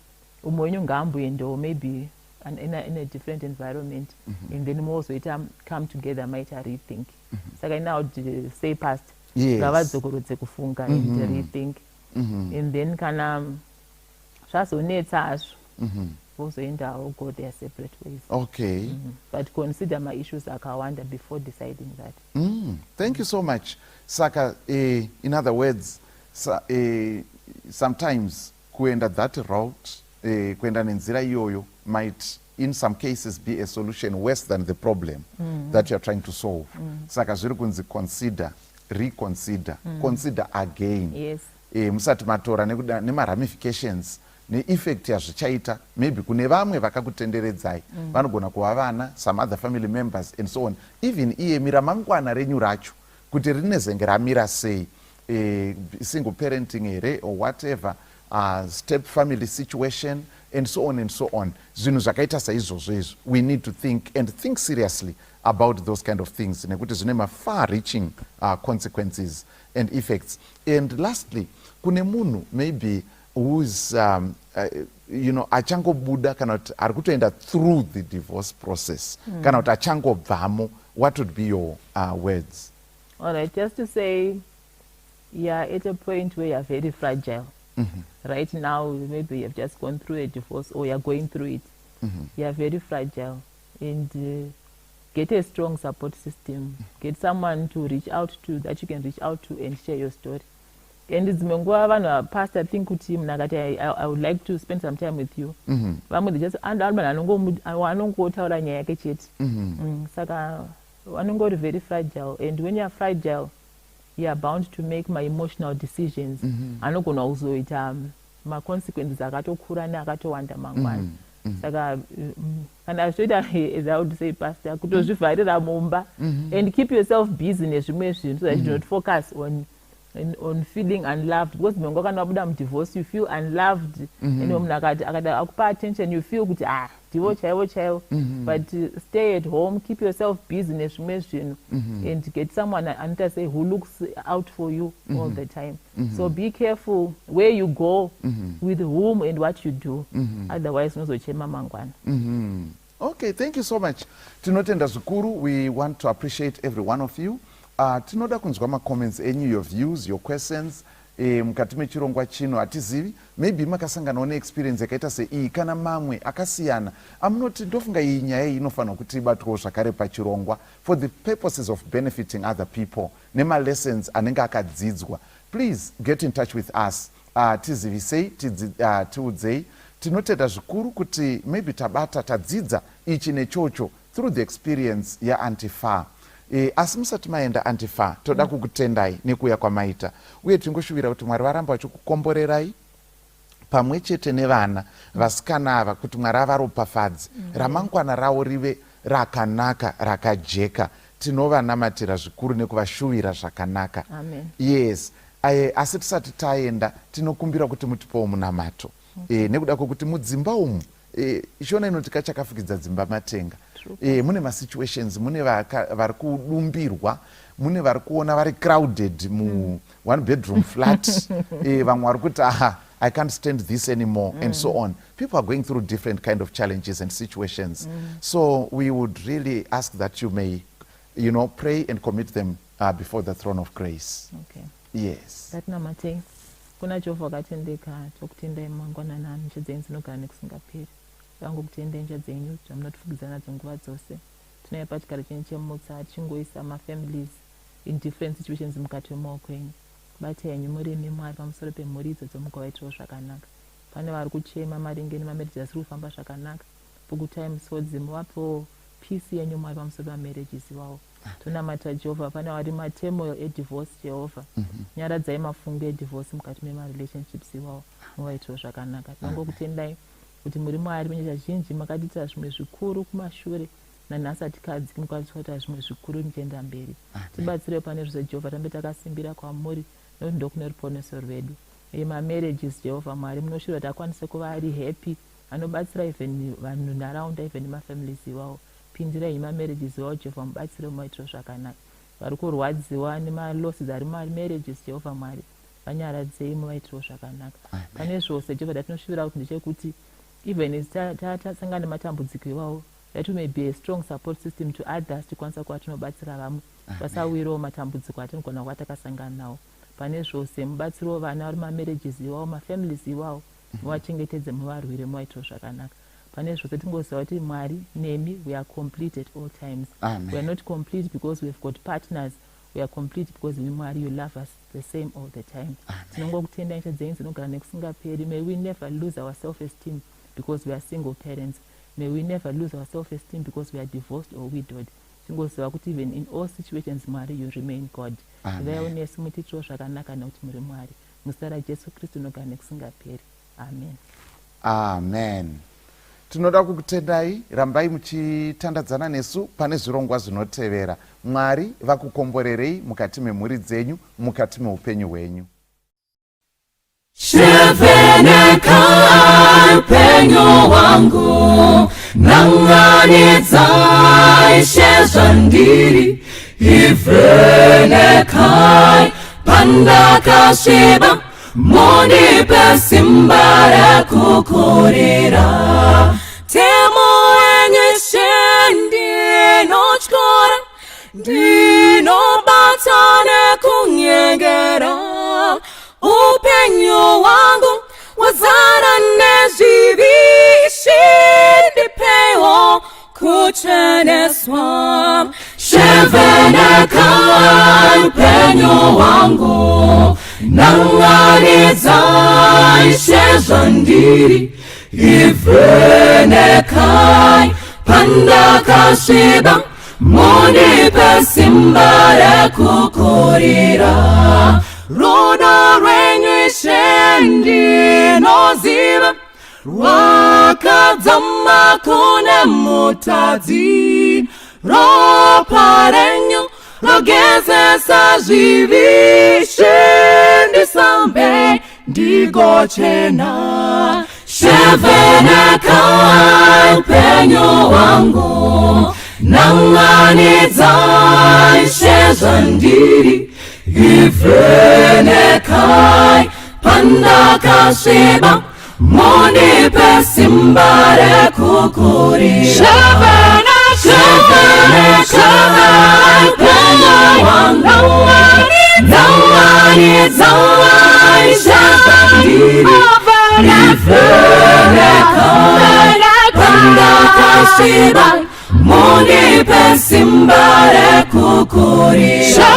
umwe wenyu ngaamboendawo maybe in a different environment, and then mozoita come together might rethink. Saka now say past ngavadzokorodze kufunga and rethink, and then kana zvazonetsa hazvo vozoendawo go their separate ways. Okay. But consider my issues akawanda before deciding that. Thank you so much. Saka, in other words, sometimes kuenda that route, kuenda nenzira iyoyo might in some cases be a solution worse than the problem that you are trying to solve. Saka zviri kunzi consider, reconsider, consider again. Yes. Musati matora nema ramifications neeffect yazvichaita maybe kune vamwe vakakutenderedzai vanogona kuva vana, some other family members and so on. Even iyemi ramangwana renyu racho kuti rinezenge ramira sei, single parenting here or whatever, step family situation and so on and so on. Zvinhu zvakaita saizvozvo izvo, we need to think and think seriously about those kind of things nekuti zvine far reaching consequences and effects. And lastly, kune munhu maybe who's achangobuda kana kuti ari kutoenda through the divorce process, kana kuti achangobvamo, what would be your words? All right, just to say, you're at a point where you're very fragile. Right now, maybe you've just gone through a divorce or you're going through it. You're very fragile. And get a strong support system. Get someone to reach out to, that you can reach out to and share your story. And it's pastor think I would like to spend some time with you. Vamwe just anongotaura nyaya yake chete. Saka vanongori very fragile, and when you're fragile, you are bound to make my emotional decisions. Anogona kuzoita consequences akatokura neakatowanda mangwana. Saka kana zvoita as I would say pastor kutozvivharira mumba and keep yourself busy nezvimwe zvinhu so that you do not focus on feeling unloved, because munhu kana wabuda mudivorce you feel unloved, and munhu akada akupa attention you feel kuti ndivo chaivo, but stay at home, keep yourself busy nezvimwe zvinhu and get someone anoita say who looks out for you all the time. So be careful where you go, with whom and what you do, otherwise unozochema mangwana. Okay, thank you so much. Tinotenda zvikuru. We want to appreciate every one of you. Tinoda kunzwa ma-comments enyu, your views, your questions. Mukati mechirongwa chino hatizivi, maybe makasanganawo neexperience yakaita sei kana mamwe akasiyana amunoti ndofunga iyi nyaya iyi inofanira kuti ibatwewo zvakare pachirongwa for the purposes of benefiting other people nema-lessons anenge akadzidzwa. Please get in touch with us. Tizivisei, tiudzei. Tinotenda zvikuru kuti maybe tabata tadzidza ichi nechocho through the experience yaAntifa. Asi musati maenda Antifa, toda kukutendai nekuuya kwamaita, uye tingoshuvira kuti Mwari varamba vachikukomborerai pamwe chete nevana vasikana ava kuti Mwari avaropafadze, ramangwana ravo rive rakanaka rakajeka. Tinovanamatira zvikuru nekuvashuvira zvakanaka. Yes. Asi tisati taenda tinokumbira kuti mutipewo munamato nekuda kwokuti mudzimba umu ishona inoti kachakafukidza dzimba matenga. Mune ma-situations, mune vari kudumbirwa, mune vari kuona vari crowded mu one bedroom flat. Vamwe vari kuti I can't stand this anymore, and so on. People are going through different kind of challenges and situations. So we would really ask that you may, pray and commit them before the throne of grace. Okay. Yes. That namate kuna Jehovha akatendeka tokutendai mangwana nani nje dzenyu dzinogara nekusingaperi. Vangu kutenda nje dzenyu dzamunotipfukidzana nadzo nguva dzose. Tinouya pachigaro chenyu chemutsa tichingoisa ma-families in different situations mukati memaoko enyu. Batai henyu murimi Mwari pamusoro pemhuri idzo dzomugovaitirawo zvakanaka. Pane vari kuchema maringe nemamarriages asiri kufamba zvakanaka. Pukutai musodzi muvapewo peace yenyu Mwari pamusoro pamarriages iwawo. Tonamatira Jehovha, pane vari maturmoil edivorce Jehovha. Nyaradzai mafungo edivorce mukati memarelationships iwawo muvaitirawo zvakanaka. Tinongokutendai kuti muri Mwari munyika zhinji makatiitira zvimwe zvikuru kumashure, nanhasi hatikadziki mukwanisa kuita zvimwe zvikuru muchienda mberi. Tibatsirewo pane zvose Jehovha, tambe takasimbira kwamuri nokuti ndokune ruponeso rwedu. Mamarriages Jehovha Mwari munoshuvira kuti akwanise kuva ari happy, anobatsira even vanhu nharaunda, even nemafamilies iwawo. Pindirai mamarriages iwawo Jehovha, mubatsire mumaitiro zvakanaka. Vari kurwadziwa nemalosses ari mamarriages Jehovha Mwari, vanyaradzei mumaitiro zvakanaka. Pane zvose Jehovha tinoshuvira kuti ndechekuti even tasangana nematambudziko iwawo, that we may be a strong support system to others, tikwanisa kuva tinobatsira vamwe vasawirawo matambudziko atinogona kuva takasangana nawo. Pane zvose mubatsirewo vana vari mamarriages iwawo, mafamilies iwawo, muvachengetedze, muvarwire, muvaitiro zvakanaka. Pane zvose tingoziva kuti Mwari nemi we are complete at all times. Amen. We are not complete because we've got partners. We are complete because we Mwari, you love us the same all the time. Tinongokutendai nje dzenyu dzinogara nekusingaperi. May we never lose our self-esteem because we are single parents. May we never lose our self-esteem because we are divorced or widowed. Tingoziva kuti even in all situations Mwari, you remain God. Vaonesi mutiitiro zvakanaka nokuti muri Mwari. Muzita raJesu Kristu unogara nekusingaperi. Amen. amen. Tinoda kukutendai, rambai muchitandadzana nesu pane zvirongwa zvinotevera. Mwari vakukomborerei mukati memhuri dzenyu, mukati meupenyu hwenyu. Shevenekai penyo wangu, nanganedzai shezvandiri. Ivhenekai pandakasviba, mundipe simba rekukorera. Temo enye ndinotyora, ndinobata nekunyengera. Upenyu wangu wazara nezvivi, shindipewo kucheneswa. Shevenekai upenyu wangu, nanganidzai shezvandiri. Ivhenekai pandakasviba, mundipe simba rekukorera. Rudo rwenyu Ishe ndinoziva, rwakadzama kune mutadzi. Ropa renyu rogezesa zvivi, shindisambe ndigochena. Shevenekai upenyu wangu, nanganidzai shezvandiri. Ivhenekai pandakasviba, mundipe simba rekukorera. Shevenekai upenyu wangu, nanganidzai shezvandiri. Ivhenekai pandakasviba, mundipe simba rekukorera.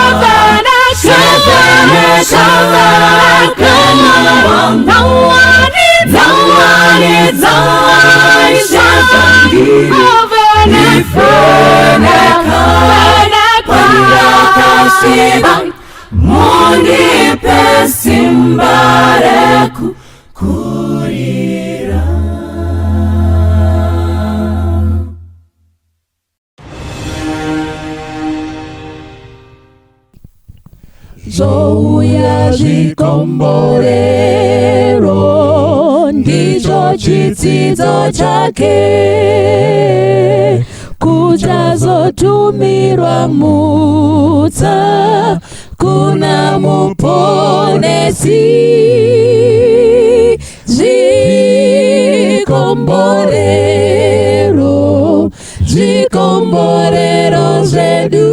Shevenekai upenyu wangu, nanganidzai shezvandiri. Ivhenekai pandakasviba, mundipe simba rekukorera. Zouya zvikomborero, ndicho chidzidzo chake. Kuchazotumirwa mutsa kuna muponesi. Zvikomborero, zvikomborero zvedu,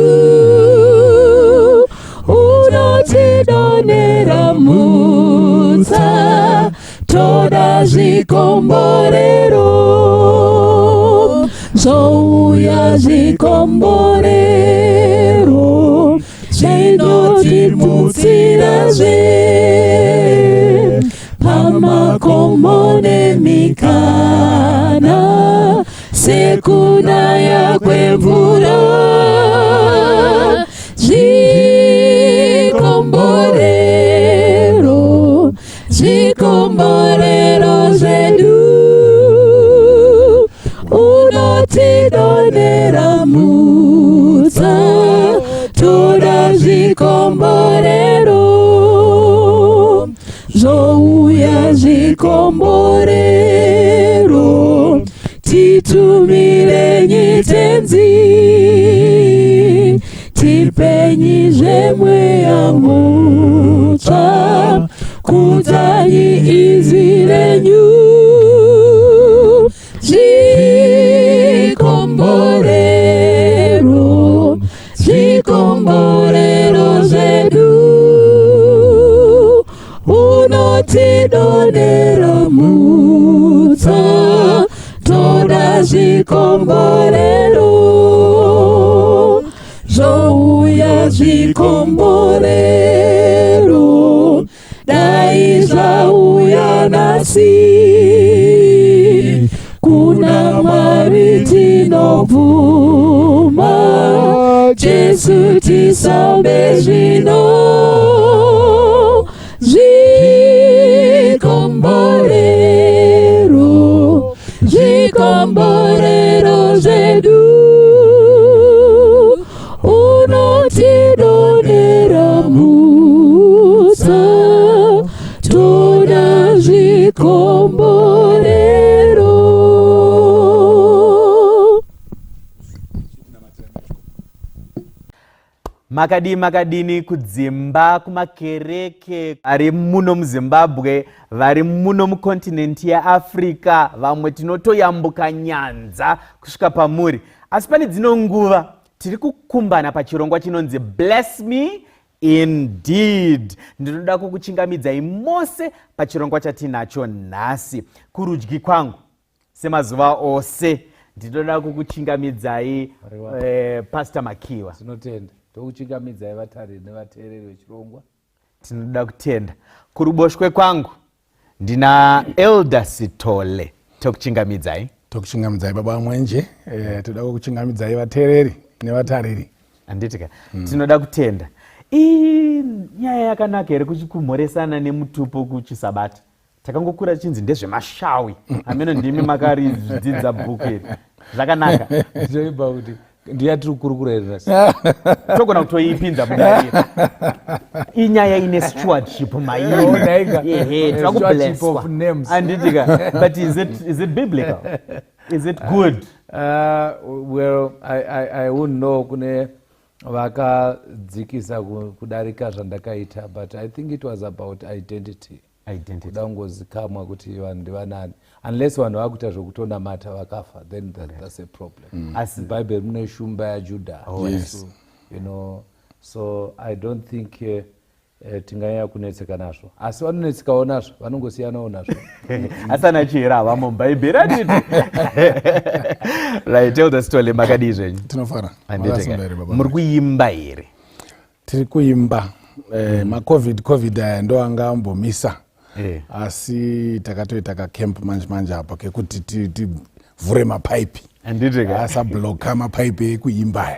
unotidonera mutsa, toda zvikomborero. Zouya zvikomborero, zvinotimutsirazve pamakomo nemikana, sekunaya kwemvura. Zvikomborero, zvikomborero zvedu, unotidonera mutsa, toda zvikomborero. Zouya zvikomborero, titumire nyitenzi, tipenyi zvemweya mutsva, kudzanyi izi renyu. Zvikomborero, zvikomborero zvedu, unotidonera mutsa, toda zvikomborero. Zouya zvikomborero, dai zvauya nasi, kuna Mwari tinobvuma, Jesu tisambe zvino. Zvikomborero, zvikomborero zvedu unotidonera mutsa toda zvikomborero. makadini kudzimba kumakereke vari muno muzimbabwe, vari muno mukontinenti yeafrica, vamwe tinotoyambuka nyanza kusvika pamuri. Asi pane dzino nguva tiri kukumbana pachirongwa chinonzi Bless Me Indeed. Ndinoda kukuchingamidzai mose pachirongwa chatinacho nhasi. Kurudyi kwangu semazuva ose ndinoda kukuchingamidzai Pastor Makiwa. Tinotenda tokuchingamidzai vatari nevateereri vechirongwa. Tinoda kutenda. Kuruboshwe kwangu ndina Elder Sitole. Tokuchingamidzai. Tokuchingamidzai baba mwenje. Toda kukuchingamidzai vateereri nevatariri. Anditika. Tinoda kutenda. Nyaya yakanaka here kumhoresana nemutupo kuchisabata. Takangokura chinzi ndezvemashawi. Ameno ndimi makaridzidza bhuku iri. Zvakanaka. Zvoiba kuti ndiyatiri kukurukurira. Togona kutoipinza mudarira. Inyaya ine stewardship mairi. Stewardship of names. Anditika. But is it biblical? Is it good? Well, I wouldn't know kune vakadzikisa kudarika zvandakaita, but I think it was about identity. Kuda kungozikamwa kuti vanhu ndivanani. Unless vanhu vakuita zvokutonamata vakafa, then that's a problem. Asi Bible mune shumba yaJudha. Yes. You know, so I don't think tinganyanya kunetseka nazvo. Asi vanonetsekawo nazvo, vanongosiyanawo nazvo. Asana chira vamo mBhayibheri atiti. Right, tell the story makadi zvenyu. Tinofara. Muri kuimba here? Tiri kuimba. COVID aya ndo anga ambomisa. Asi takatoita camp manje apa kekuti tivhure mapaipi. Anditika. Asa bloka mapaipi ekuimba.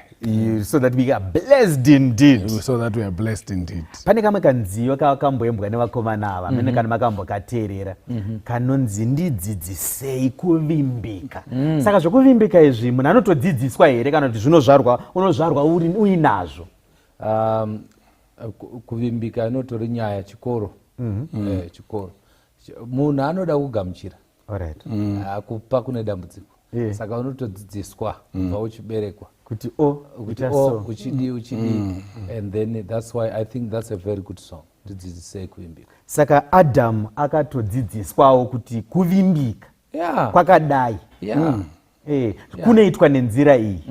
So that we are blessed indeed. So that we are blessed indeed. Pane kamwe kanziyo kakamboembwa nevakomana ava, mene kana makambokateerera, kanonzi ndidzidzisei kuvimbika. Saka zvokuvimbika izvi munhu anotodzidziswa here kana kuti zvinozvarwa, unozvarwa uinazvo? Kuvimbika inotori nyaya chikoro. Chikoro. Munhu anoda kugamuchira. Akupa kune dambudziko. Saka unotodzidziswa kubva uchiberekwa. Kuti uchidi. And then that's why I think that's a very good song. Ndidzidzisei kuvimbika. Saka Adam akatodzidziswawo kuti kuvimbika kwakadai. Kunoitwa nenzira iyi.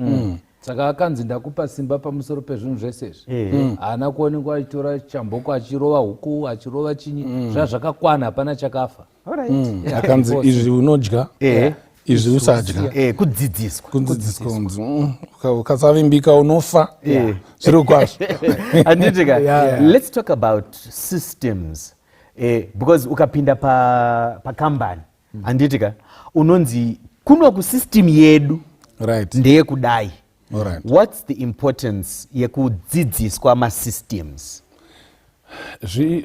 Saka akanzi ndakupa simba pamusoro pezvinhu zvese izvi. Haana kuonekwa achitora chamboko achirova huku, achirova chinyi. Zvazvakakwana, hapana chakafa. Akanzi izvi unodya. Izvi usadya. Kudzidziswa. Ukasavimbika unofa. Zviri kwazvo. Anditika. Let's talk about systems. Because ukapinda pakambani. Anditika. Unonzi kuno kusystem yedu. Right. Ndeye kudai. Alright. What's the importance yekudzidziswa masystems?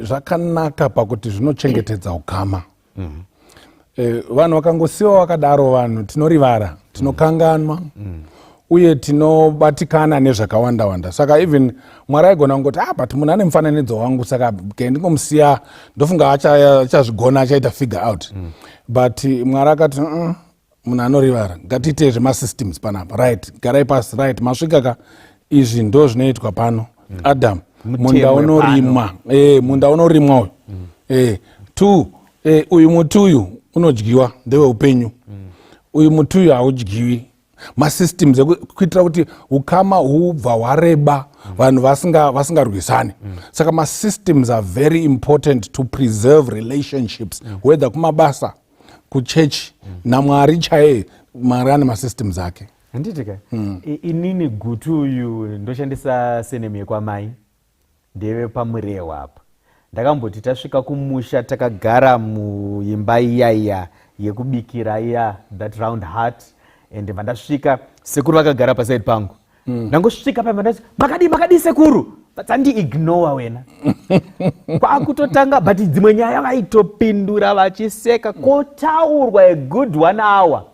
Zvakanaka pakuti zvinochengetedza ukama. Vanhu vakangosiwa vakadaro, vanhu tinorivara, tinokanganwa, uye tinobatikana nezvakawanda. Saka even Mwari aigona kungoti but munhu ane mufananidzo wangu, saka ndingomusiya ndofunga achazvigona, achaita figure out. But Mwari akati munhu anorivara, ngatiite zvemasystems panapa. Right, garai pasi. Right, masvika izvi ndo zvinoitwa pano. Adam, munda unorimwa. Munda unorimwa uyu. 2, uyu muti uyu unodyiwa, ndewe upenyu. Uyu muti uyu haudyiwi. Masystems kuitira kuti ukama hubva hwareba, vanhu vasingarwisani. Saka masystems are very important to preserve relationships, whether kumabasa, kuchechi, naMwari chaiye. Mwari ane masystems ake. Anditika. Inini gutu uyu ndoshandisa senemu yekwamai. Ndeve pamurewa apa. Ndakamboti tasvika kumusha takagara muimba iya yekubikira iya, that round heart, and vandasvika sekuru vakagara paside pangu. Ndangosvika pamandati makadi sekuru, tsandi ignore wena. Kwakutotanga but dzimwe nyaya vaitopindura vachiseka, kotaurwa a good 1 hour.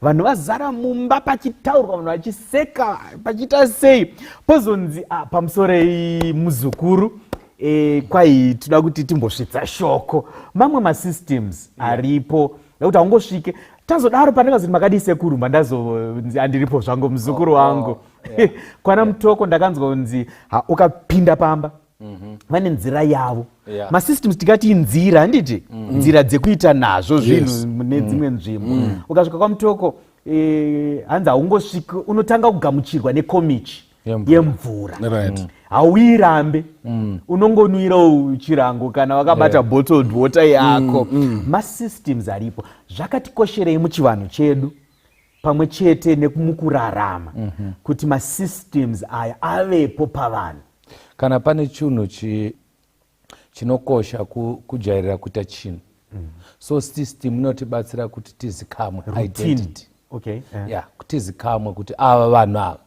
vanhu vazara mumba pachitaurwa, vanhu vachiseka, pachiita sei, pozonzi pamusoro muzukuru kwai toda kuti timbosvitsa shoko. Mamwe masystems aripo nekuti haungosvike tazodaro pandingazoti makadii sekuru mandazonzi handiripo zvangu muzukuru wangu. Kwana Mutoko ndakanzwa kunzi ukapinda pamba vane nzira yavo. Masystems tikati inzira, handiti nzira dzekuita nazvo zvinhu nedzimwe nzvimbo. Ukasvika kwaMutoko hanzi haungosviki, unotanga kugamuchirwa nekomichi yemvura. Hauirambe, unongonwirawo chirango kana wakabata bottled water yako. Masystems aripo. Zvakatikosherei muchivanhu chedu pamwe chete nemukurarama kuti masystems aya avepo pavanhu. Kana pane chinhu chinokosha kujairira kuita chinhu, so system inotibatsira kuti tizikamwe identity. Tizikamwe kuti ava vanhu ava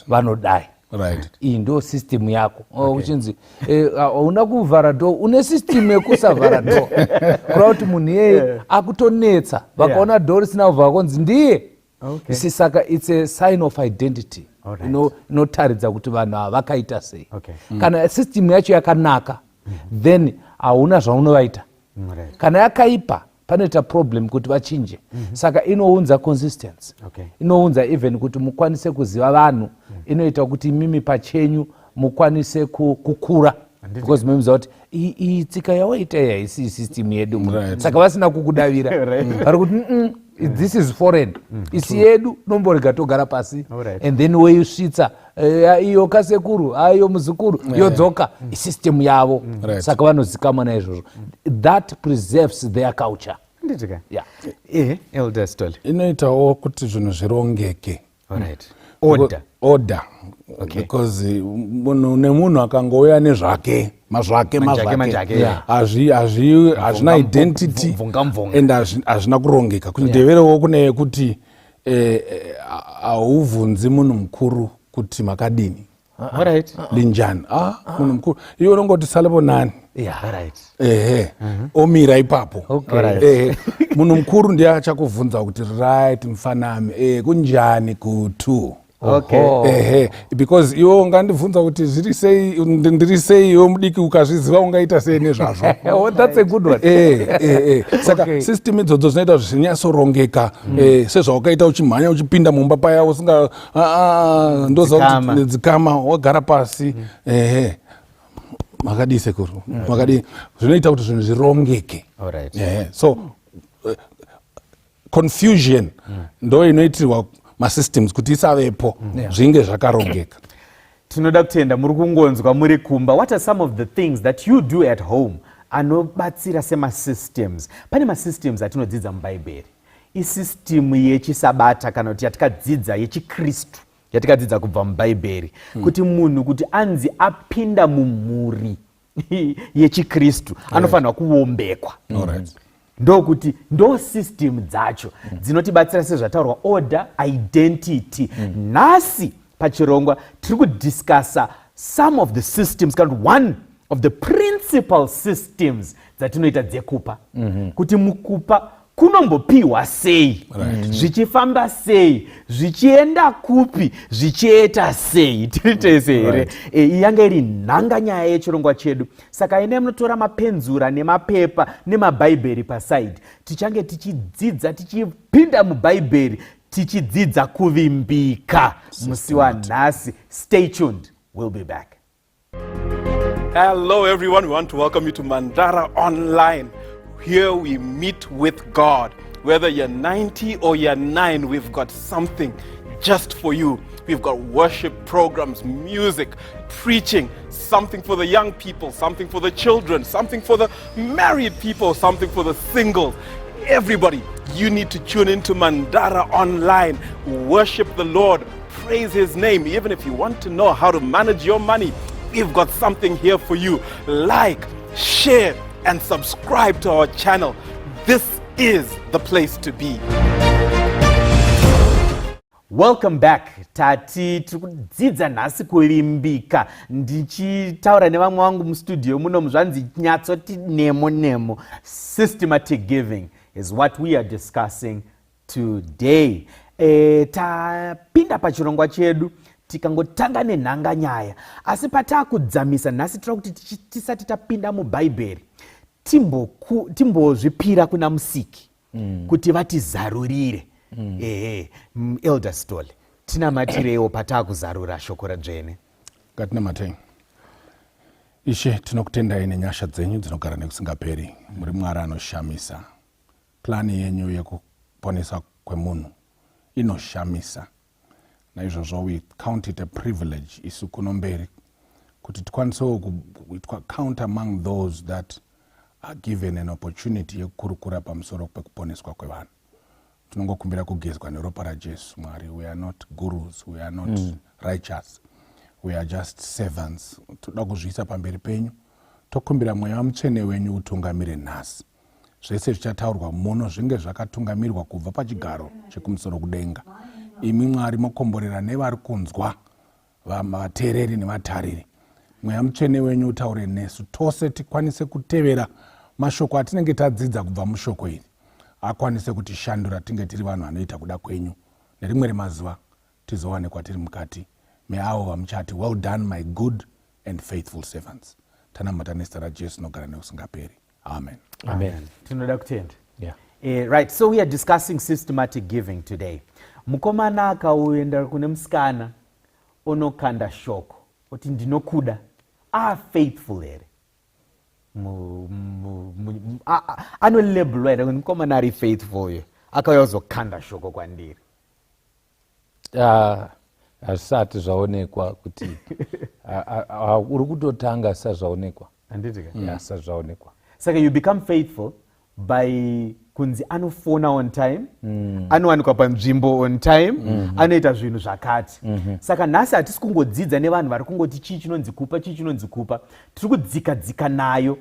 vanodai. Iyi ndo system yako. Uchinzi hauna kuvhara do, une system yekusavhara do. Kura kuti munhu yeye akutonetsa vakaona do risina kuvhara konzi ndiye. Saka it's a sign of identity. Inotaridza kuti vanhu ava vakaita sei. Kana system yacho yakanaka, then hauna zvaunovaita. Kana yakaipa, panoita problem kuti vachinje. Saka inounza consistency. Inounza even kuti mukwanise kuziva vanhu. Inoita kuti mimi pachenyu mukwanise kukura. Because mimiza kuti iyi tsika yawaita yaisi system yedu. Saka vasina kukudavira. Vari kuti this is foreign. Isi yedu nomborega togara pasi. And then weisvitsa iyo kasekuru, iyo muzukuru, yodzoka system yavo. Saka vanozikama naizvozvo. That preserves their culture. Elder Stoli. Inoitawo kuti zvinhu zvirongeke. Order. Because nemunhu akangouya nezvake mazvake hazvina identity and hazvina kurongeka. Kundeverewo kune kuti hauvhunzi munhu mukuru kuti makadini linjani. Munhu mukuru iwe unongoti salepo nani, omira ipapo. Munhu mukuru ndiye achakuvhunza kuti right mufanami kunjani kutu. Because iwe ungandibvunza kuti zviri sei, ndiri sei, iwe mudiki ukazviziva ungaita sei nezvazvo. That's a good one. Saka system idzodzo zvinoita zvinyatsorongeka, sezvaukaita uchimhanya uchipinda mumba paya usinga ndoza kuti nedzikama wagara pasi. Makadii sekuru, makadii, zvinoita kuti zvinhu zvirongeke. So confusion ndo inoitirwa masystems kuti isavepo zvinge zvakarongeka. Tinoda kutenda muri kungonzwa muri kumba. What are some of the things that you do at home anobatsira semasystems? Pane masystems atinodzidza mubhaibheri. Isystem yechisabata kana kuti yatikadzidza yechikristu yatikadzidza kubva mubhaibheri kuti munhu kuti anzi apinda mumhuri yechikristu anofanirwa kuombekwa. Ndokuti ndo system dzacho dzinotibatsira sezvataurwa order, identity. Nhasi pachirongwa tiri kudiscussa some of the systems, kind of one of the principal systems dzatinoita dzekupa. Kuti mukupa kunombopiwa sei, zvichifamba sei, zvichienda kupi, zvichieta sei. Tiritese here yanga iri nhanganyaya yechirongwa chedu. Saka ine munotora mapenzura nemapepa nemabhaibheri pasaidi, tichange tichidzidza tichipinda mubhaibheri tichidzidza kuvimbika musi wanhasi. Stay tuned, we'll be back. Hello everyone, we want to welcome you to Mandara Online. Here we meet with God. Whether you're 90 or you're 9, we've got something just for you. We've got worship programs, music, preaching, something for the young people, something for the children, something for the married people, something for the singles. Everybody, you need to tune into Mandara Online. Worship the Lord, praise His name. Even if you want to know how to manage your money, we've got something here for you. Like, share, and subscribe to our channel. This is the place to be. Welcome back. Tati tikudzidza nhasi kuvimbika. Ndichitaura nevamwe vangu mustudio muno muzvanzi nyatsoti nemo. Systematic giving is what we are discussing today. Tapinda pachirongwa chedu tikangotanga nenhanga nyaya, asi patakudzamisa nhasi tira kuti tisati tapinda mubhaibheri timbozvipira kuna Musiki kuti vatizarurire. Elder Stole, tinamatirewo patakuzarura shoko radzvene. Ngatinamatei. Ishe, tinokutendai nenyasha dzenyu dzinogara nekusingaperi. Muri Mwari anoshamisa. Plani yenyu yekuponesa kwemunhu inoshamisa. Naizvozvo we count it a privilege isu kuno mberi kuti tikwanisewo count among those that are given an opportunity yekukurukura pamusoro pekuponeswa kwevanhu. Tinongokumbira kugezwa neropa raJesu Mwari. We are not gurus, we are not righteous, we are just servants. Toda kuzviisa pamberi penyu, tokumbira Mweya Mutsvene wenyu utungamire nhasi. Zvese zvichataurwa muno zvinge zvakatungamirwa kubva pachigaro chekumusoro kudenga. Imi Mwari mokomborera nevari kunzwa, vateereri nevatariri. Mweya Mutsvene wenyu utaure nesu tose tikwanise kutevera mashoko atinenge tadzidza kubva mushoko iri. Akwanise kutishandura tinge tiri vanhu vanoita kuda kwenyu. Nerimwe remazuva tizowanikwa tiri mukati meavo vamuchati, well done my good and faithful servants. Tanamata nezita raJesu nogara nekusingaperi. Amen. Amen. Tinoda kutenda. Right, so we are discussing systematic giving today. Mukomana akauenda kune musikana onokanda shoko kuti ndinokuda, faithful here. Anolabelwa here kuti mukomana ari faithful here, akauya kuzokanda shoko kwandiri. Asati zvaonekwa kuti uri kutotanga sazvaonekwa. Anditika? Sazvaonekwa. Saka you become faithful by kunzi anofona on time, anowanikwa panzvimbo on time, anoita zvinhu zvakati. Saka nhasi hatisi kungodzidza nevanhu vari kungoti chii chinonzi kupa, chii chinonzi kupa. Tiri kudzika nayo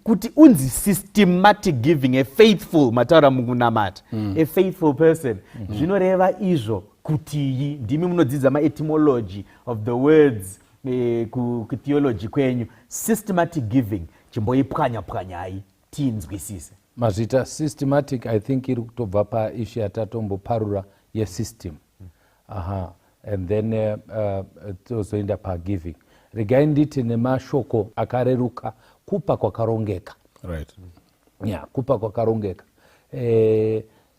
kuti unzi systematic giving, a faithful, mataura mukunamata, a faithful person. Zvinoreva izvo kuti ndimi munodzidza ma-etymology of the words kutheology kwenyu. Systematic giving chimboipwanya-pwanyai tinzwisise. Mazita systematic, I think iri kutobva paishu yatatomboparura yesystem. And then tozoenda pagiving. Regai nditi nemashoko akareruka, kupa kwakarongeka. Right. Kupa kwakarongeka.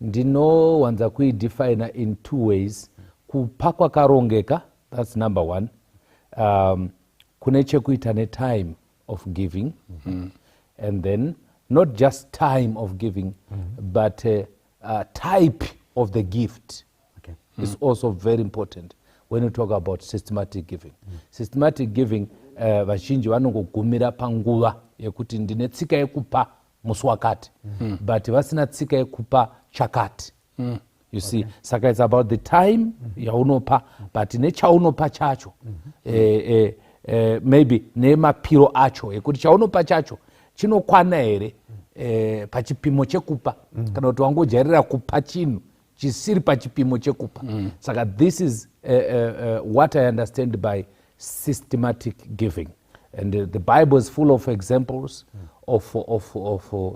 Ndinowanza kuidefine in two ways. Kupa kwakarongeka, that's number one. Kune chekuita netime of giving. And then not just time of giving, but type of the gift is also very important when you talk about systematic giving. Systematic giving, vazhinji vanongogumira panguva yekuti ndine tsika yekupa musi wakati, but vasina tsika yekupa chakati. You see, saka it's about the time yaunopa, but nechaunopa chacho, maybe nemapiro acho yekuti chaunopa chacho chinokwana here pachipimo chekupa, kana kuti wangojarira kupa chinhu chisiri pachipimo chekupa. Saka this is what I understand by systematic giving, and the Bible is full of examples of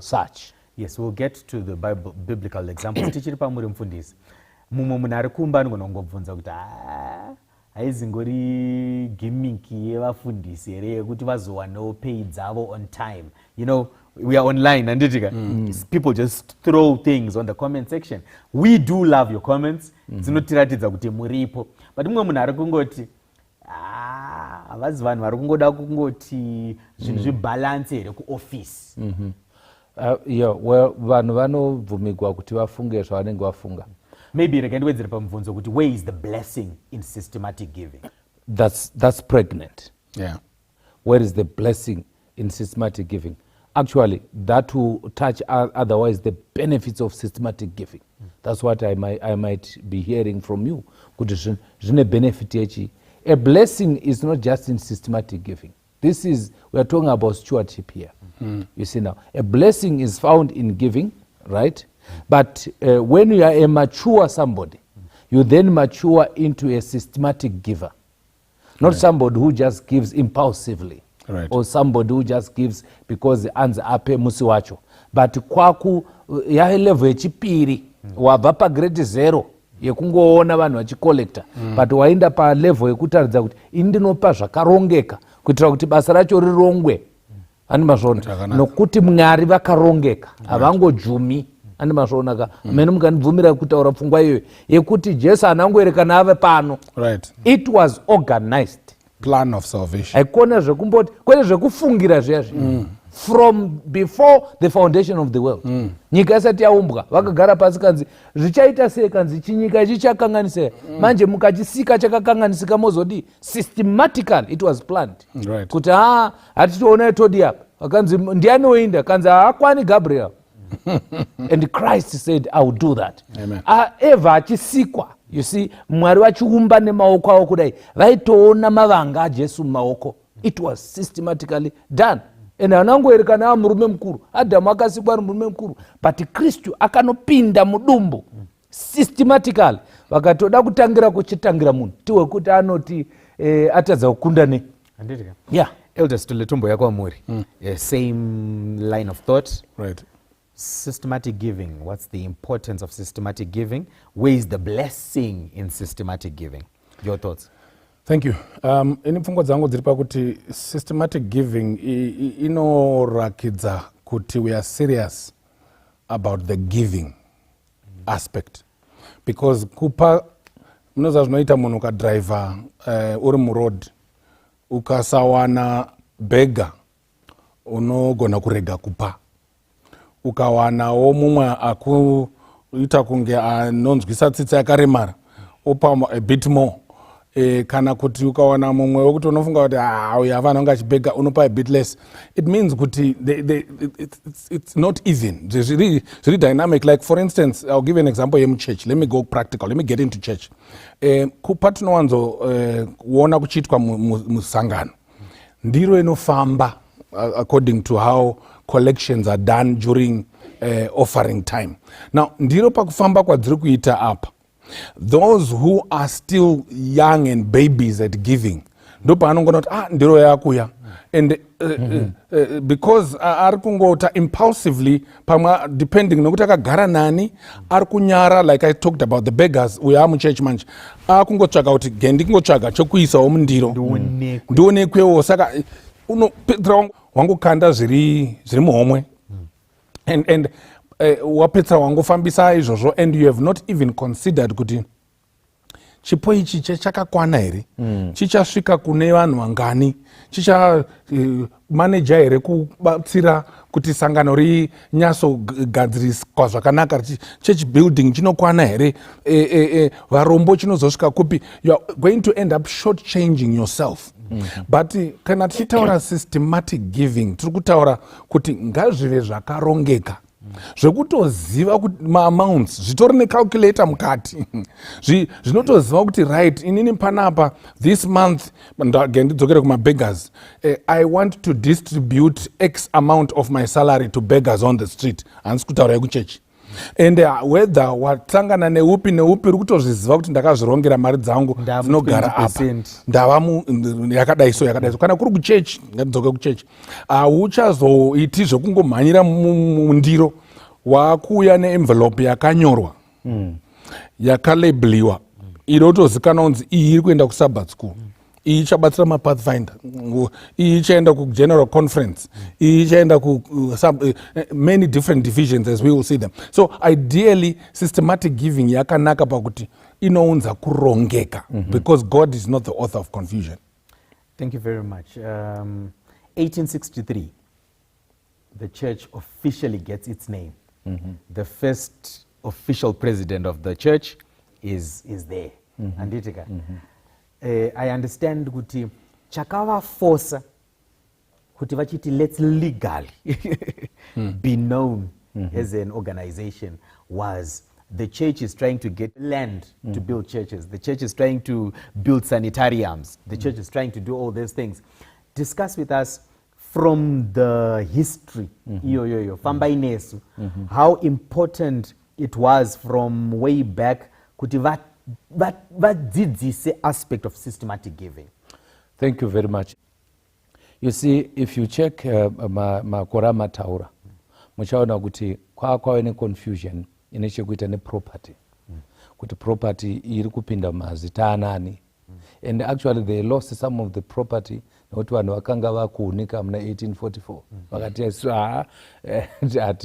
such. Yes, we'll get to the biblical examples. Tichiri pamuri mufundisi, mumwe munhu ari kumba anongobvunza kuti haizi ngori gimmick yevafundisi here yekuti vazowanewo pay dzavo on time. You know, we are online, anditika? People just throw things on the comment section. We do love your comments. Dzinotiratidza kuti muripo. But mumwe munhu ari kungoti havazi vanhu vari kungoda kungoti zvinhu zvibalance here kuoffice. Vanhu vanovhumigwa kuti vafunge zvavanenge vafunga. Maybe rekandiwedzere pamubvunzo kuti where is the blessing in systematic giving? That's pregnant. Yeah. Where is the blessing in systematic giving? Actually, that will touch otherwise the benefits of systematic giving. That's what I might be hearing from you. Kuti benefit yechi. A blessing is not just in systematic giving. We are talking about stewardship here. You see now, a blessing is found in giving, right? But when you are a mature somebody, you then mature into a systematic giver. Not somebody who just gives impulsively, or somebody who just gives because anza ape musi wacho. But kwaku ya level yechipiri wabva pagrade 0 yekungoona vanhu vachicollecta but waenda palevel yekutaridza kuti ini ndinopa zvakarongeka kuitira kuti basa racho rirongwe ani mazvona nokuti mwari vakarongeka havangojumi ani mazvonaka mene mukandibvumira kutaura pfungwa iyoyo yekuti jesu anangoerekana ave pano. It was organized plan of salvation. haikona zvekumboti kwete zvekufungira zviya zvi from before the foundation of the world. Nyika isati yaumbwa vakagara pasi kanzi zvichaita sei kanzi chinyika ichi chakanganisira manje mukachisika chakakanganisika mozodi systematically it was planned kuti hatitoona todi apa akanzi ndiani oinda kanzi haakwani Gabriel and Christ said I will do that. Eva achisikwa you see mwari vachiumba nemaoko avo kudai vaitoona mavanga ajesu mumaoko. It was systematically done. And anangoerekana amurume mukuru Adamu akasikwa ari murume mukuru but Kristu akanopinda mudumbu systematically vakatoda kutangira kuchitangira munhu tiwekuti anoti atadza kukunda ne yeah. Elders Tuletumbo yakwamuri same line of thought. Systematic giving, what's the importance of systematic giving? Where is the blessing in systematic giving? Your thoughts? Thank you. Ini pfungwa dzangu dziri pakuti systematic giving inorakidza kuti we are serious about the giving aspect, because kupa munoza zvinoita munhu ukadriver uri muroad ukasawana bega unogona kurega kupa, ukawanawo mumwe akuita kunge anonzwisa tsitsi yakaremara opa a bit more. Kana kuti ukawana mumwe wekuti unofunga kuti uyu havana kunge achibhega unopa a bit less. It means kuti it's not even zviri dynamic. Like for instance, I'll give you an example yemuchurch. Let me go practical, let me get into church. Kupa tinowanzokuona kuchiitwa musangano ndiro inofamba according to how collections are done during offering time. Now ndiro pakufamba kwadziri kuita apa, those who are still young and babies at giving ndo paanongona kuti ndiro yakuya and because ari kungota impulsively pamwe depending nokuti akagara nani ari kunyara, like I talked about the beggars uya muchurch manje akungotsvaga kuti gendikungotsvaga chokuisawo mundiro ndionekwewo, saka unopedzera wangokanda zviri muhomwe and wapedzera wangofambisa izvozvo and you have not even considered kuti chipo ichi chakakwana here, chichasvika kune vanhu vangani, chichamaneja here kubatsira kuti sangano rinyasogadziriswa zvakanaka, church building chinokwana here, varombo chinozosvika kupi. You are going to end up short changing yourself. But kana tichitaura systematic giving tiri kutaura kuti ngazvive zvakarongeka zvekutoziva kuti maamounts zvitori necalculator mukati zvinotoziva kuti right inini panapa this month ndidzokere kumabeggars, I want to distribute X amount of my salary to beggars on the street. Handisi kutaura yekuchechi. And whether watsangana neupi neupi uri kutozviziva kuti ndakazvirongera mari dzangu dzinogara apa ndava yakadaiso kana kuri kuchechi, ngatidzoke kuchechi, hauchazoiti zvekungomhanyira mundiro, wakuuya neenvelope yakanyorwa yakalabhliwa inotozikanwa kunzi iyi iri kuenda kuSabbath school, iyi ichabatsira mapathfinder, iyi ichaenda kugeneral conference, iyi ichaenda many different divisions as we will see them. So ideally systematic giving yakanaka pakuti inounza kurongeka because God is not the author of confusion. Thank you very much. 1863 the church officially gets its name. The first official president of the church is there. Anditika. I understand kuti chakavaforsa kuti vachiti let's legally be known as an organization was the church is trying to get land to build churches. The church is trying to build sanitariums. The church is trying to do all these things. Discuss with us from the history, famba inesu, how important it was from way back kuti vadzidzise aspect of systematic giving. Thank you very much. You see, if you check makore amataura muchaona kuti kwave neconfusion ine chekuita neproperty kuti property iri kupinda mazita anani and actually they lost some of the property nokuti vanhu vakanga vakuunika muna 1844 vakati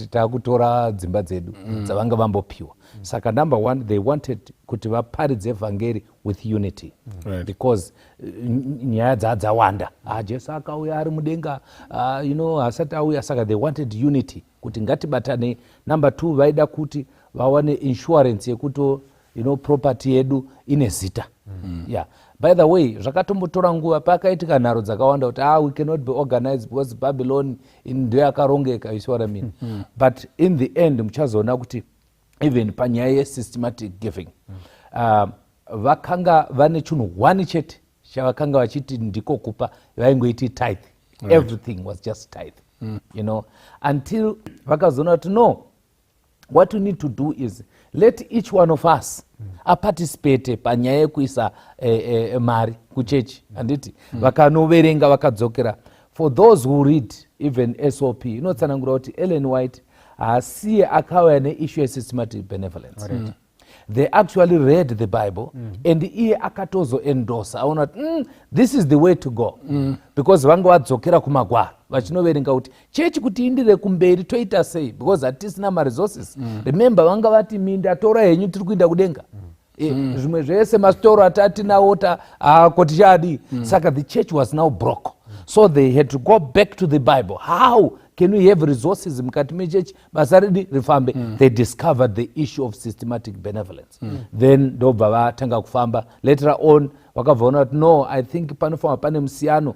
takutora dzimba dzedu dzavanga vambopiwa saka number one they wanted kuti vaparidze vhangeri with unity because nyaya dzawanda jesu akauya ari mudenga asati auya saka they wanted unity kuti ngatibatane. Number two vaida kuti vawane insurance yekuti property yedu ine zita. Yeah. By the way, zvakatombotora nguva pakaitika nharo dzakawanda kuti we cannot be organized because Babylon ndio yakarongeka, you see what I mean? But in the end muchazoona kuti even panyaya ye-systematic giving vakanga vane chinhu one chete chavakanga vachiti ndiko kupa, vaingoiti tithe. Everything was just tithe. Until vakazoona kuti no, what we need to do is let each one of us aparticipate panyaya yekuisa mari kuchechi handiti vakanoverenga vakadzokera. For those who read even SOP inotsanangura kuti Ellen White haasiye akauya neissue yesystematic benevolence. They actually read the Bible and iye akatozoendosa aona kuti this is the way to go because vanga vadzokera kumagwaro vachinoverenga kuti chechi kuti indire kumberi toita sei because hatisina maresources. Remember vanga vati minda tora henyu tiri kuinda kudenga. Zvimwe zvese masitoro atatinawo kotichadi. Saka the church was now broke. So they had to go back to the Bible. How can we have resources mukati mechechi basa rifambe? They discovered the issue of systematic benevolence. Then ndobva vatanga kufamba. Later on vakabvaona kuti no, I think panofamba pane musiyano,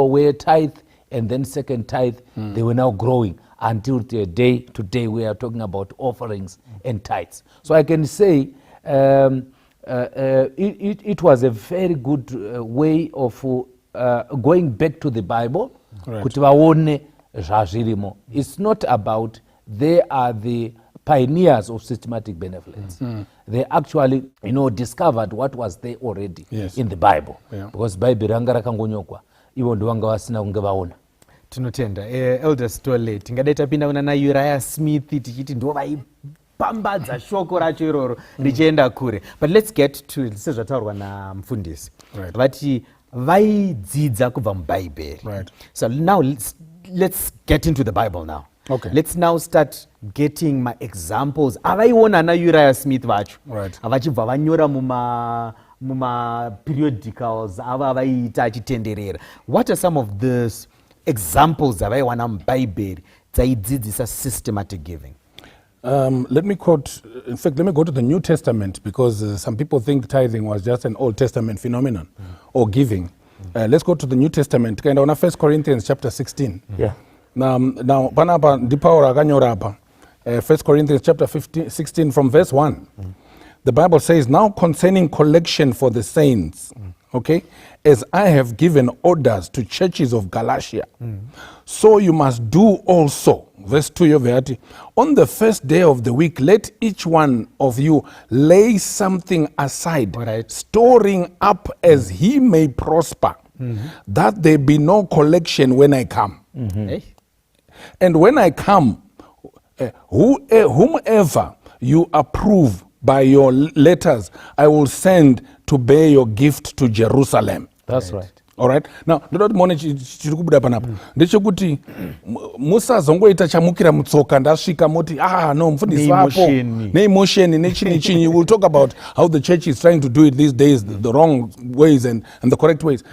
where tithe and then second tithe, they were now growing until today we are talking about offerings and tithes. So I can say it was a very good way of going back to the Bible kuti vaone zvazvirimo. It's not about they are the pioneers of systematic benevolence. They actually discovered what was there already in the Bible. Because Bible ranga rakangonyokwa ivo ndovanga vasina kunge vaona. Tinotenda Elder Stole tingadai tapinda kuna naUriah Smith tichiti ndo vaipambadza shoko racho iroro richienda kure. But let's get to sezvataurwa namufundisi vati vaidzidza kubva mubhaibheri. So now let's get into the Bible now. Let's now start getting my examples. Avaiona naUriah Smith vacho vachibva vanyora muma periodicals ava vaiita achitenderera. What are some of these examples avaiwana mubhaibheri dzaidzidzisa systematic giving? Let me quote, in fact, let me go to the New Testament because some people think tithing was just an Old Testament phenomenon or giving. Let's go to the New Testament. Kind of 1 Corinthians chapter 16. Now, panapa ndipaura akanyora apa. 1 Corinthians chapter 16 from verse 1. The Bible says, now concerning collection for the saints, as I have given orders to churches of Galatia, so you must do also. Verse 2, on the first day of the week, let each one of you lay something aside, storing up as he may prosper, that there be no collection when I come. And when I come, whomever you approve by your letters, I will send to bear your gift to Jerusalem. That's right. All right. Now, ndodoti muone chiri kubuda panapa ndechekuti musazongoita chamukira mutsoka ndasvika moti no mufundisi wapo neemotion nechinyi. We'll talk about how the church is trying to do it these days, the wrong ways and the correct ways.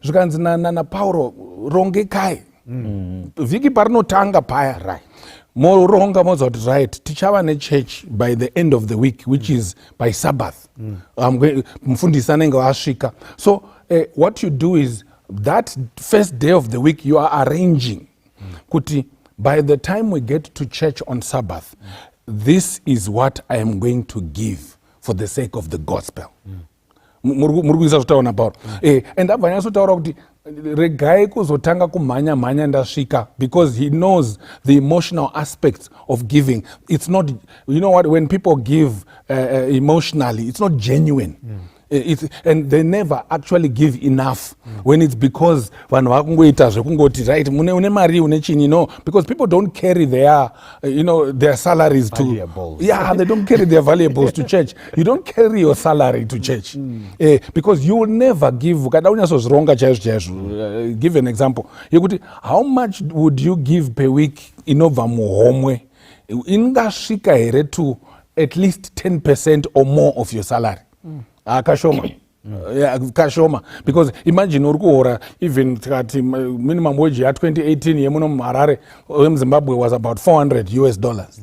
Zvikanzi na Paulo rongekai vhiki parinotanga paya moronga moza kuti right tichava nechurch by the end of the week, which is by Sabbath. Mufundisi anenge asvika. So what you do is that first day of the week you are arranging kuti by the time we get to church on Sabbath, this is what I am going to give for the sake of the gospel. Murikuisa zvataona Pauro. And abva nyasotaura kuti regai kuzotanga kumhanya ndasvika, because he knows the emotional aspects of giving. It's not, when people give emotionally, it's not genuine. And they never actually give enough when it's because vanhu vakungoita zvekungoti right une mari une chini, no, because people don't carry their their salaries valuables. They don't carry their valuables to church. You don't carry your salary to church because you will never give. Kada unyazozvironga chaizvo. Give an example yekuti how much would you give per week inobva muhomwe ingasvika here to at least 10% or more of your salary. Kashoma. Kashoma, because imagine uri kuhora even tikati minimum wage ya 2018 yemuno muHarare weMzimbabwe was about $400.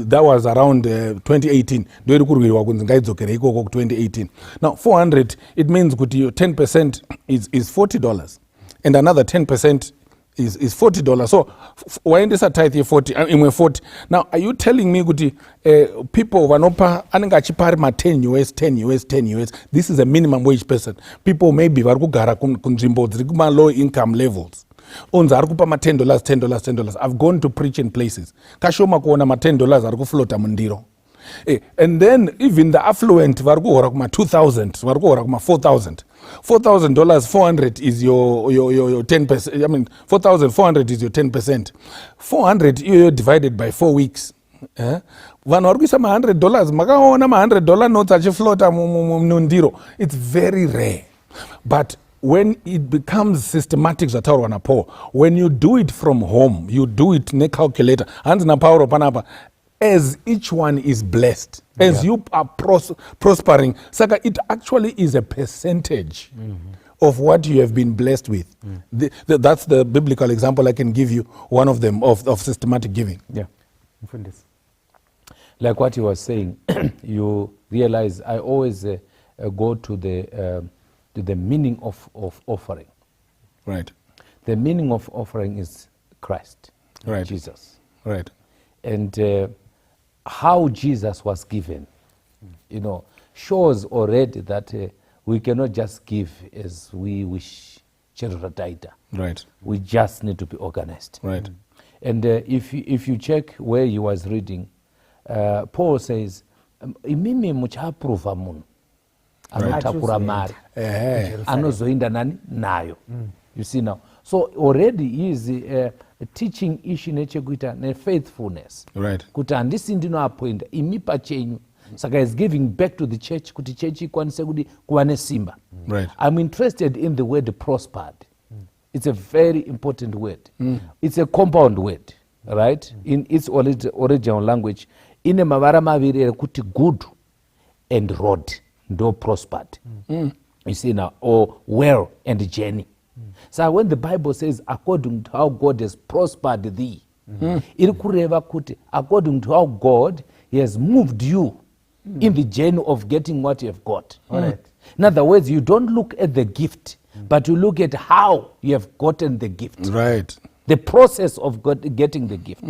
That was around 2018. Ndo iri kurwirwa kunzi ngaidzokere ikoko ku 2018. Now 400, it means kuti your 10% is $40 and another 10% is $40. So waendesa tithe 40 imwe 40. Now are you telling me kuti people vanopa anenge achipari ma $10 US, this is a minimum wage person. People maybe vari kugara kunzvimbo dziri kuma low income levels unzi ari kupa ma $10. I've gone to preach in places kashoma kuona ma $10 ari kuflota mundiro. And then even the affluent vari kuhora kuma 2,000, vari kuhora kuma 4,000. $4,000, 400 is your 10%. I mean, 4,400 is your 10%. 400 you divided by 4 weeks. Vanhu vari kuisa ma $100, makaona ma $100 notes achiflota mundiro. It's very rare. But when it becomes systematic zvataurwa naPaul, when you do it from home, you do it necalculator. Hanzi naPauro panapa, as each one is blessed, as you are prospering, Saka, it actually is a percentage of what you have been blessed with. That's the biblical example I can give you, one of them, of systematic giving. Yeah. Like what you were saying, you realize I always go to the meaning of offering. Right. The meaning of offering is Christ, right. Jesus. Right. And how Jesus was given, shows already that we cannot just give as we wish. Right. We just need to be organized. Right. And if you check where he was reading, Paul says, imimi muchaprova munhu anotakura mari anozoinda nani nayo. You see now. So already he is teaching ishi nechekuita nefaithfulness. Right. Kuti handisi ndinoappointa imi pachenyu. Saka is giving back to the church kuti church ikwanise kuti kuva nesimba. Right. I'm interested in the word prospered. It's a very important word. It's a compound word, right? In its original language, ine mavara maviri ekuti good and rod ndo prospered. You see now, or well and journey. So when the Bible says according to how God has prospered thee, iri kureva kuti according to how God he has moved you in the journey of getting what you have got. In other words, you don't look at the gift, but you look at how you have gotten the gift. Right. The process of getting the gift.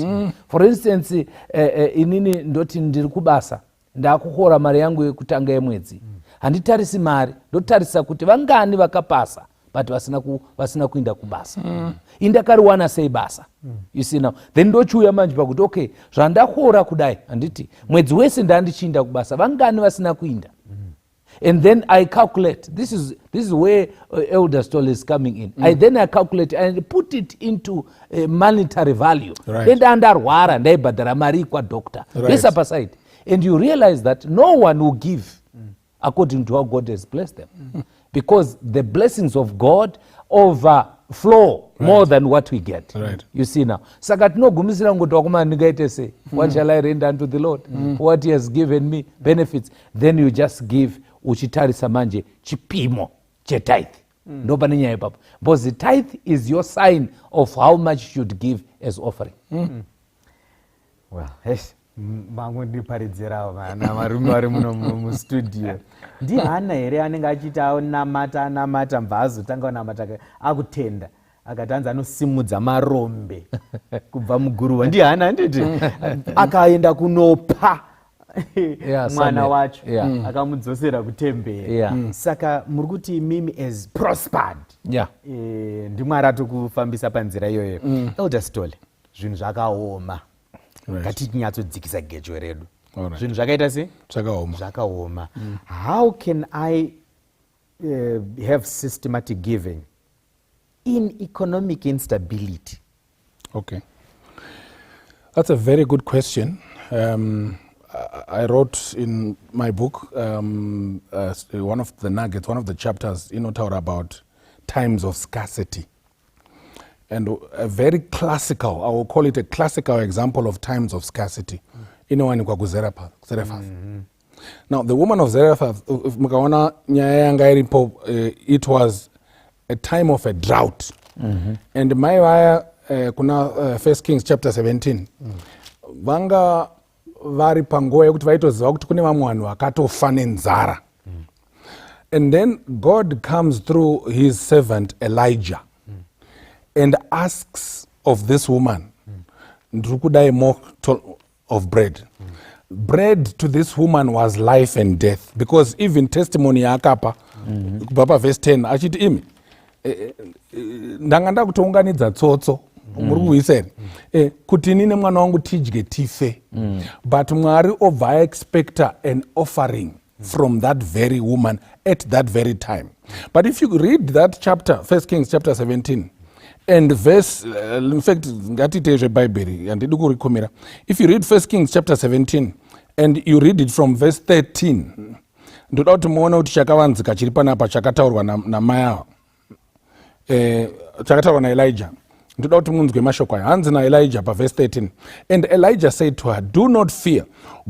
For instance, inini ndoti ndiri kubasa ndakuhora mari yangu yekutanga yemwedzi. Handitarisi mari, ndotarisa kuti vangani vakapasa but vasina kuinda kubasa. Indakariwana sei basa. You see now. Then ndochiuya manje pakuti okay, zvandahora kudai handiti mwedzi wese ndandichiinda kubasa vangani vasina kuinda. And then I calculate. This is where Elder Stoll is coming in. I calculate and put it into monetary value. Right. Then ndarwara ndaibhadhara mari kwa doctor. This up aside. And you realize that no one will give according to how God has blessed them. Because the blessings of God overflow more than what we get. Right. You see now. Saka tinogumisira ngoti wakomana ndingaite sei. What shall I render unto the Lord? What he has given me benefits. Then you just give uchitarisa manje chipimo chetithe. Ndo pane nyaya ipapo. Because the tithe is your sign of how much you should give as offering. Well, mangondiparidzirawo vana varume vari muno mustudio. Ndihana here anenge achiti anamata mbva azotanga kunamata akutenda akati anzi anosimudza marombe kubva muguruva. Ndihana nditi akaenda kunopa mwana wacho akamudzosera kutemberi. Saka muri kuti mimi as prospered ndimwari atikufambisa panzira iyoyo. Elder Stoll, zvinhu zvakaoma. Ngatinyatsodzikisa gejo redu. Zvinhu zvakaita sei? Zvakaoma. Zvakaoma. How can I have systematic giving in economic instability? Okay. That's a very good question. I wrote in my book, one of the nuggets, one of the chapters, talk about times of scarcity. And a very classical, I will call it a classical example of times of scarcity. Zarephath. Now, the woman of Zarephath, it was a time of a drought. And my kuna 1 Kings chapter 17. Vanga vari pangoya kuti vaitoziva kuti kune vamwe vanhu vakatofa nenzara. And then God comes through his servant Elijah and asks of this woman, ndiri kudai more of bread. Bread to this woman was life and death, because even testimony yaakapa kubva verse 10 achiti imi ndanga ndakutounganidza tsotso muri kuiseni kuti ini nemwana wangu tidye tife, but Mwari obva aexpecta an offering from that very woman at that very time. But if you read that chapter, 1 Kings chapter 17, and verse, in fact, if you read 1 Kings chapter 17 and you read it from verse 13, ndoda kuti muone kuti chakavanzika chiri panapa chakataurwa namaya chakataurwa naElijah. Ndoda kuti munzwe mashoko aya. Hanzi naElijah verse 13. And Elijah said to her, do not fear.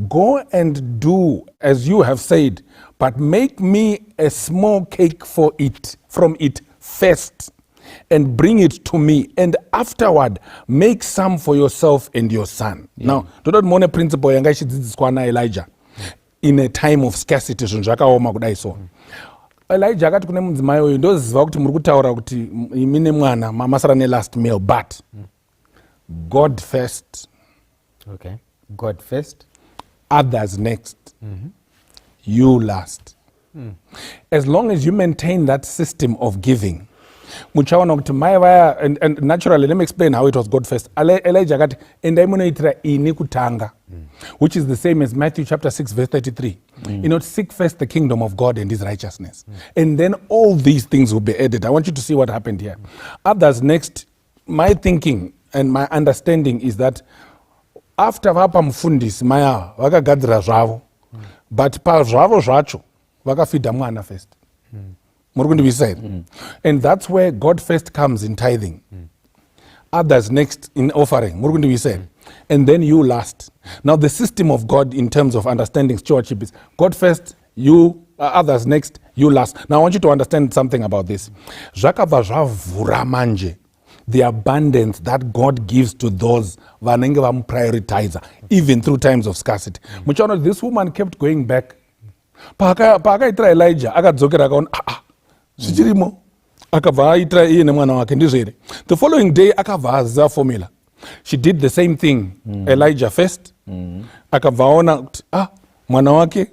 Go and do as you have said, but make me a small cake from it first, and bring it to me, and afterward make some for yourself and your son. Now, ndoda kuti muone principle yanga ichidzidziswa naElijah in a time of scarcity. Zvinhu zvakaoma kudai so. Elijah akati kune mudzimai uyu, ndoziva kuti muri kutaura kuti imi nemwana mamasara nelast meal, but God first. Okay. God first. Others next. You last. As long as you maintain that system of giving, muchaona kuti mai vaya, and naturally, let me explain how it was God first. Elijah akati endai munoitira ini kutanga, which is the same as Matthew chapter 6 verse 33. Seek first the kingdom of God and his righteousness, and then all these things will be added. I want you to see what happened here. Others next. My thinking and my understanding is that after vapa mufundisi maya vakagadzira zvavo, but pazvavo zvacho vakafidha mwana first. And that's where God first comes in tithing. Others next in offering. And then you last. Now the system of God in terms of understanding stewardship is God first, you, others next, you last. Now I want you to understand something about this. Zvakabva zvavhura manje, the abundance that God gives to those vanenge vamuprioritizer, even through times of scarcity. Muchaona, this woman kept going back. Paakaitira Elijah akadzokera akaona zvichirimo, akabva aitira iye nemwana wake ndizvere. The following day akabva aziva formula. She did the same thing. Elijah first, akabva aona kuti mwana wake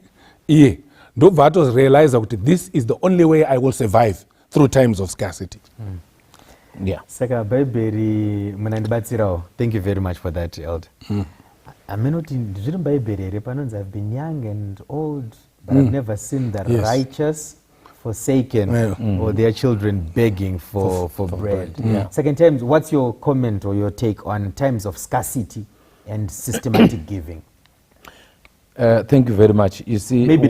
iye, ndobva atorealize kuti this is the only way I will survive through times of scarcity. Saka bhaibheri munandibatsirawo. Thank you very much for that, Elder. Amenoti zviri mubhaibheri here panonzi I've been young and old, but I've never seen the righteous forsaken or their children begging for bread. Second times, what's your comment or your take on times of scarcity and systematic giving? Thank you very much. You see, maybe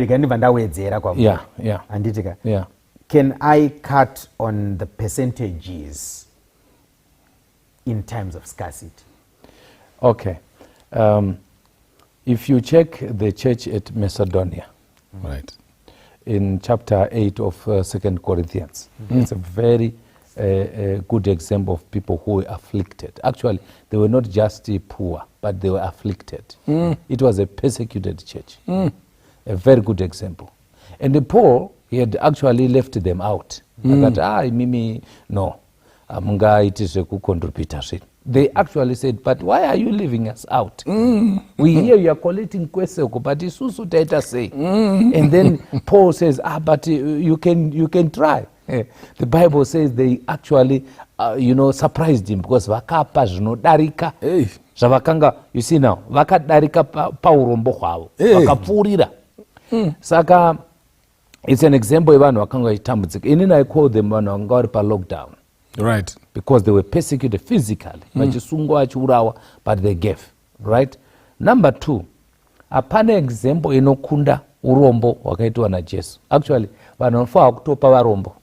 can I cut on the percentages in times of scarcity? Okay. If you check the church at Macedonia, right, in chapter 8 of 2 Corinthians, it's a very good example of people who were afflicted. Actually, they were not just poor, but they were afflicted. It was a persecuted church. A very good example. And the Paul, he had actually left them out. Mimi, no. They actually said, but why are you leaving us out? We hear you are collecting kweseko, but isusu taita say. And then Paul says, but you can try. The Bible says they actually, surprised him because vakapa zvinodarika. Zvavakanga, you see now, vakadarika paurombo hwavo, vakapfuurira. Saka it's an example yevanhu vakanga vachitambudzika. Inini I call them vanhu vanga vari pa-lockdown, right, because they were persecuted physically, vachisungwa vachiurawa, but they gave, right. Number 2, hapana example inokunda urombo hwakaitwa naJesu. Actually vanhu vanofanira kutopa varombo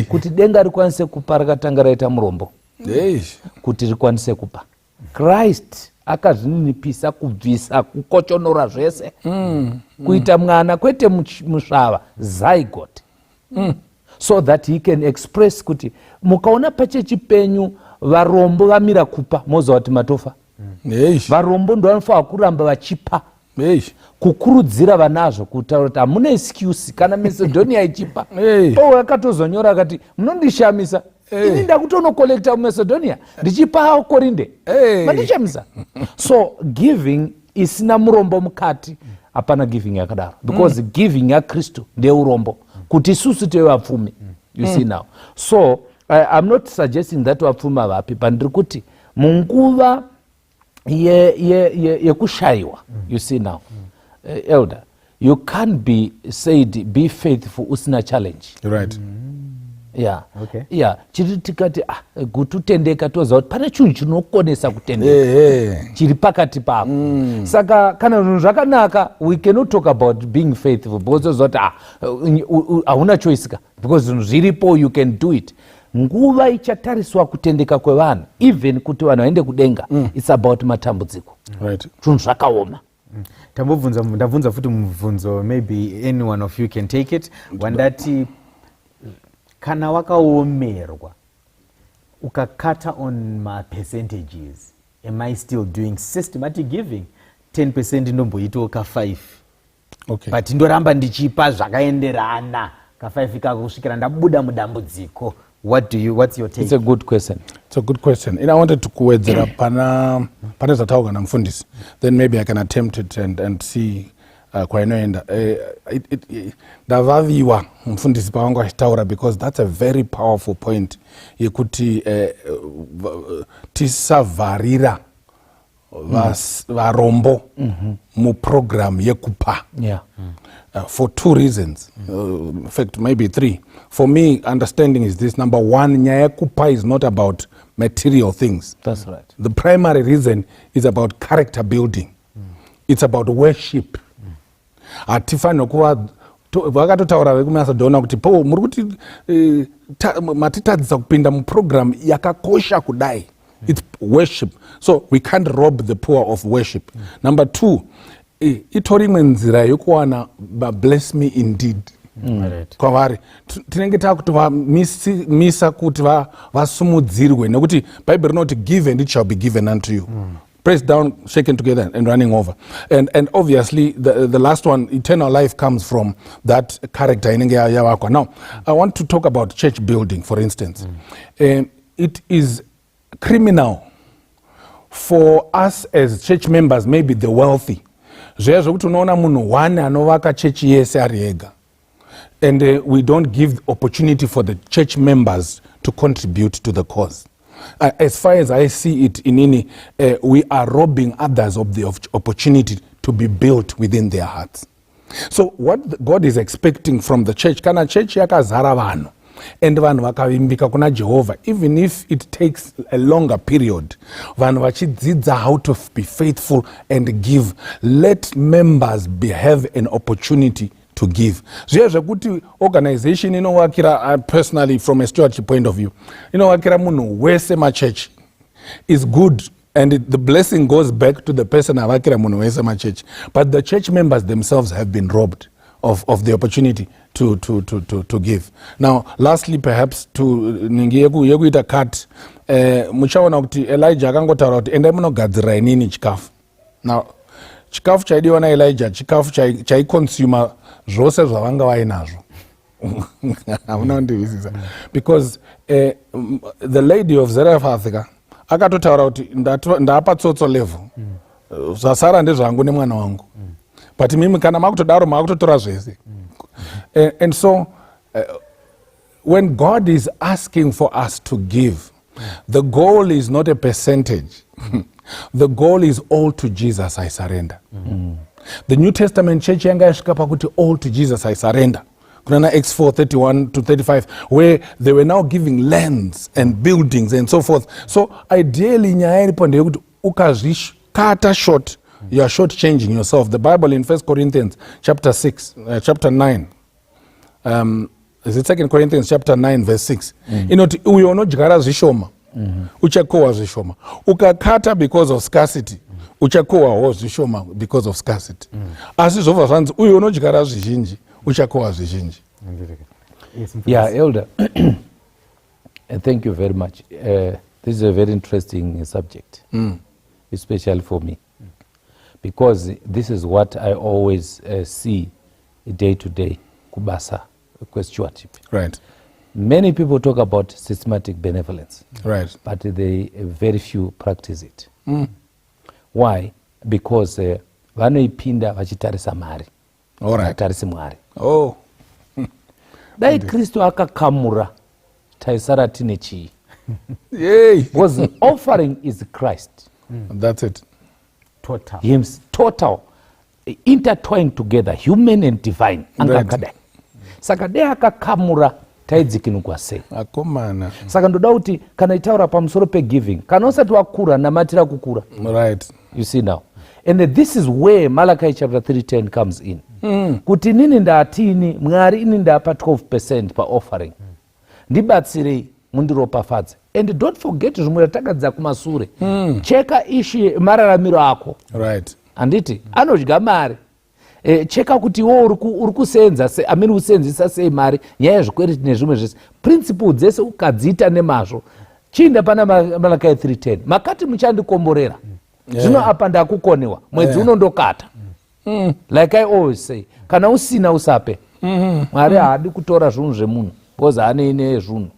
kuti denga rikwanise kupa rakatanga raita murombo kuti rikwanise kupa. Christ akazvininipisa kubvisa kukochonora zvese kuita mwana kwete musvava zygote, so that he can express kuti mukaona pachechi penyu varombo vamira kupa moziva kuti matofa. Varombo ndo vanofanira kuramba vachipa, kukurudzira vanazvo kutaura kuti hamuna excuse kana Macedonia ichipa. Paul akatozonyora akati munondishamisa, ini ndakutonokolekta muMacedonia ndichipa Korinde, mandishamisa. So giving isina murombo mukati, hapana giving yakadaro, because giving yaKristu ndeurombo kuti isusu tive vapfumi. You see now, so I'm not suggesting that vapfumi havapi, but ndiri kuti munguva yekushayiwa, you see now, elder, you can't be said be faithful usina challenge, right. Yeah. Okay. Yeah. Chiri tikati kututendeka toziva kuti pane chinhu chinokonesa kutendeka chiri pakati pako. Saka kana zvinhu zvakanaka, we cannot talk about being faithful because toziva kuti hauna choice ka, because zvinhu zviripo, you can do it. Nguva ichatariswa kutendeka kwevanhu, even kuti vanhu vaende kudenga, it's about matambudziko, right. Zvinhu zvakaoma. Ndabvunza futi mubvunzo, maybe any one of you can take it. Wandati kana wakaomerwa ukakata on my percentages, am I still doing systematic giving? 10% ndomboitawo ka5, okay, but ndoramba ndichipa zvakaenderana ka5 kakusvikira ndabuda mudambudziko. What's your take? It's a good question. It's a good question. And I wanted to kuwedzera pane zvataura namufundisi, then maybe I can attempt it and see kwainoenda. Ndavaviwa mufundisi pavanga achitaura, because that's a very powerful point yekuti tisavharira varombo muprogram yekupa. Yeah. For 2 reasons, in fact maybe 3. For me, understanding is this: number 1, nyaya yekupa is not about material things. That's right. The primary reason is about character building. It's about worship. Hatifani nokuva vakatotaura vekuMacedonia kuti po muri kuti matitadzisa kupinda muprogram yakakosha kudai. It's worship. So we can't rob the poor of worship. Number 2, itori imwe nzira yokuwana bless me indeed kwavari. Tinenge takutovamisa kuti vasumudzirwe, nekuti Bible rinoti give and it shall be given unto you. Pressed down, shaken together and running over. And obviously the last one, eternal life, comes from that character inenge yawakwa. Now I want to talk about church building, for instance. It is criminal for us as church members, maybe the wealthy, zviya zvokuti unoona munhu 1 anovaka chechi yese ari ega, and we don't give opportunity for the church members to contribute to the cause. As far as I see it, inini, we are robbing others of the opportunity to be built within their hearts. So what God is expecting from the church, kana church yakazara vanhu and vanhu vakavimbika kuna Jehovah, even if it takes a longer period, vanhu vachidzidza how to be faithful and give, let members have an opportunity to give. Zviya zvekuti organization inowakira, personally from a stewardship point of view, inowakira munhu wese machurch is good, and the blessing goes back to the person avakira munhu wese machurch, but the church members themselves have been robbed of the opportunity to give. Now lastly, perhaps to ningi yekuita cut, muchaona kuti Elijah akangotaura kuti endai munogadzira inini chikafu. Now chikafu chaidiwa naElijah chikafu chaikonsuma zvose zvavanga vainazvo. Hamuna kundivisisa, because the lady of Zarephath akatotaura kuti ndapa tsotso level, zvasara ndezvangu nemwana wangu, but mimi kana makutodaro makutotora zvese. And so when God is asking for us to give, the goal is not a percentage. The goal is all to Jesus I surrender. the New Testament church yanga yasvika pakuti all to Jesus I surrender. Kunana Acts 4:31 to 35, where they were now giving lands and buildings and so forth. So ideally nyaya iripo ndeyekuti ukazvikata short, you are short changing yourself. The Bible in 1 Corinthians chapter 9, is it 2 Corinthians chapter 9 verse 6, inoti uyo unodyara zvishoma uchakohwa zvishoma, ukakata because of scarcity uchakohwawo zvishoma because of scarcity. Asi zvobva zvanzi uyo unodyara zvizhinji uchakohwa zvizhinji. Yeah, Elder. Thank you very much. This is a very interesting subject, especially for me, because this is what I always see day to day, kubasa, stewardship. Right. Many people talk about systematic benevolence, right, but they very few practice it. Why? Because vanoipinda vachitarisa mari, vatarisi Mwari. Oh. Dai Kristu akakamura taisara tine chii. Yay. Because the offering is Christ. That's it. Total. Hymns, total. Intertwined together, human and divine. Angakadai. Saka dai akakamura taidzikinugwa sei. Akomana. Saka ndoda kuti kana itaura pamusoro pegiving, kana usati wakura namatira kukura. Right. You see now. And this is where Malachi chapter 3:10 comes in. Kuti nini ndatini, Mwari ini ndapa 12% pa offering. Ndibatsirei mundiropafadze. And don't forget zvimwe ratakadza kumasure. Cheka ishi mararamiro ako. Right. Anditi anodya mari. Cheka kuti wo uri kusenza se amini usenzisa sei mari nyaya zvikwereti nezvimwe zvese. Principle dzese ukadziita nemazvo. Chinda pana Malachi 3:10. Makati muchandikomborera. Zvino apa ndakukonewa. Mwedzi unondokata. Like I always say, kana usina usape. Mwari haadi kutora zvinhu zvemunhu because ane ine zvinhu.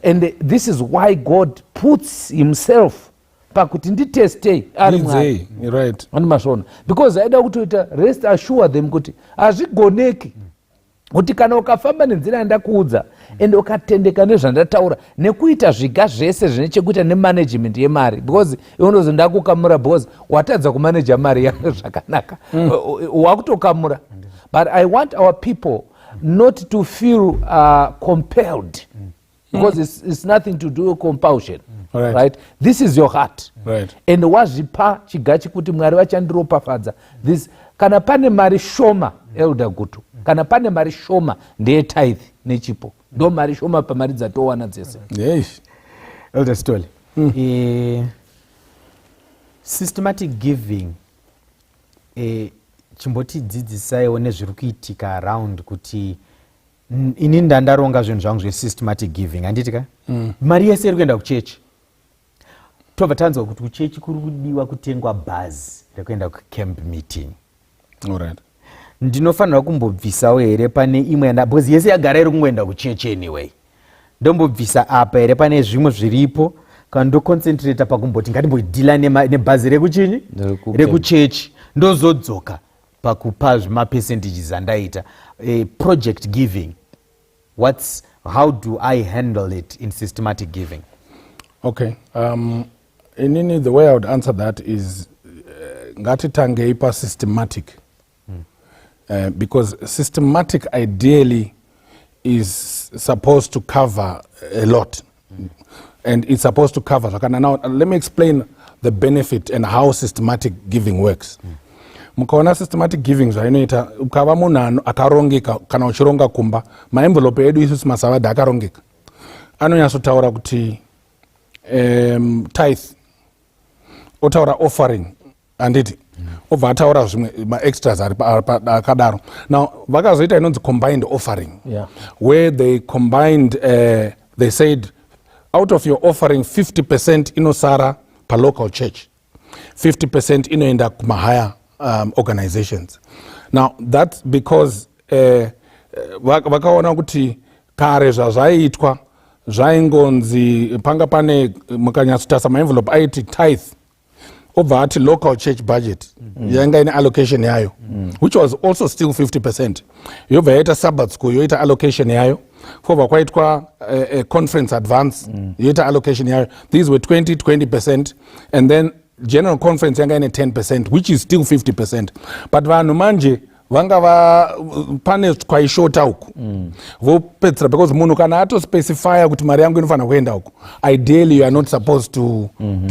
And this is why God puts himself pakuti nditestei ari Mwari. Right. Andimashona. Because aida kutoita rest assure them kuti azvigoneki kuti kana ukafamba nenzira yandakuudza ende ukatendeka nezvandataura nekuita zviga zvese zvine chekuita nemanagement yemari, because iwonozi ndakukamura because watadza kumaneja mari yako zvakanaka, wakutokamura. But I want our people not to feel compelled, because it's nothing to do with compulsion. Right. This is your heart. Right. And wazvipa chigachi kuti Mwari vachandiropafadza. This kana pane mari shoma, Elder Gutu, kana pane mari shoma ndeye tithe nechipo, ndo mari shoma pamari dzatowana dzese. Yes. Elder Stoli. Systematic giving chimbotidzidzisaiwo nezviri kuitika around kuti ini ndandaronga zvinhu zvangu zve-systematic giving, handiti ka? Mari yese iri kuenda kuchechi. Tobva tanzwa kuti kuchechi kuri kudiwa kutengwa bhazi rekuenda kucamp meeting. Alright. Ndinofanira kumbobvisawo here pane imwe because yese yagara iri kungoenda kuchechi anyway. Ndombobvisa apa here pane zvimwe zviripo kana ndoconcentrata pakumboti ngatimbodhila nebhazi rekuchinyi rekuchechi ndozodzoka pakupa zvimapercentages andaita. Project giving, how do I handle it in systematic giving? Okay. Inini, the way I would answer that is ngatitangei pa systematic. Because systematic ideally is supposed to cover a lot. And it's supposed to cover. Now, let me explain the benefit and how systematic giving works. Mukaona systematic giving zvainoita, ukava munhu akarongeka kana uchironga kumba, maenvelope edu isusu masavadha akarongeka, anonyatsotaura kuti tithe, otaura offering, handiti obva ataura zvimwe maextras akadaro. Now vakazoita inonzi combined offering, where they combined, they said out of your offering 50% inosara pa local church, 50% inoenda kuma higher organizations. Now that's because vakaona kuti kare zvazvaiitwa zvaingonzi panga pane mukanyatsotasa maenvelope aiti tithe obva ati local church budget yanga ine allocation yayo, which was also still 50%. Yobva yaita Sabbath school yoita allocation yayo, kwobva kwaitwa conference advance yoita allocation yayo. These were 20%, and then general conference yanga ine 10%, which is still 50%, but vanhu manje vanga pane kwaishota uku vopedzera, because munhu kana atospecifya kuti mari yangu inofanira kuenda uku, ideally you are not supposed to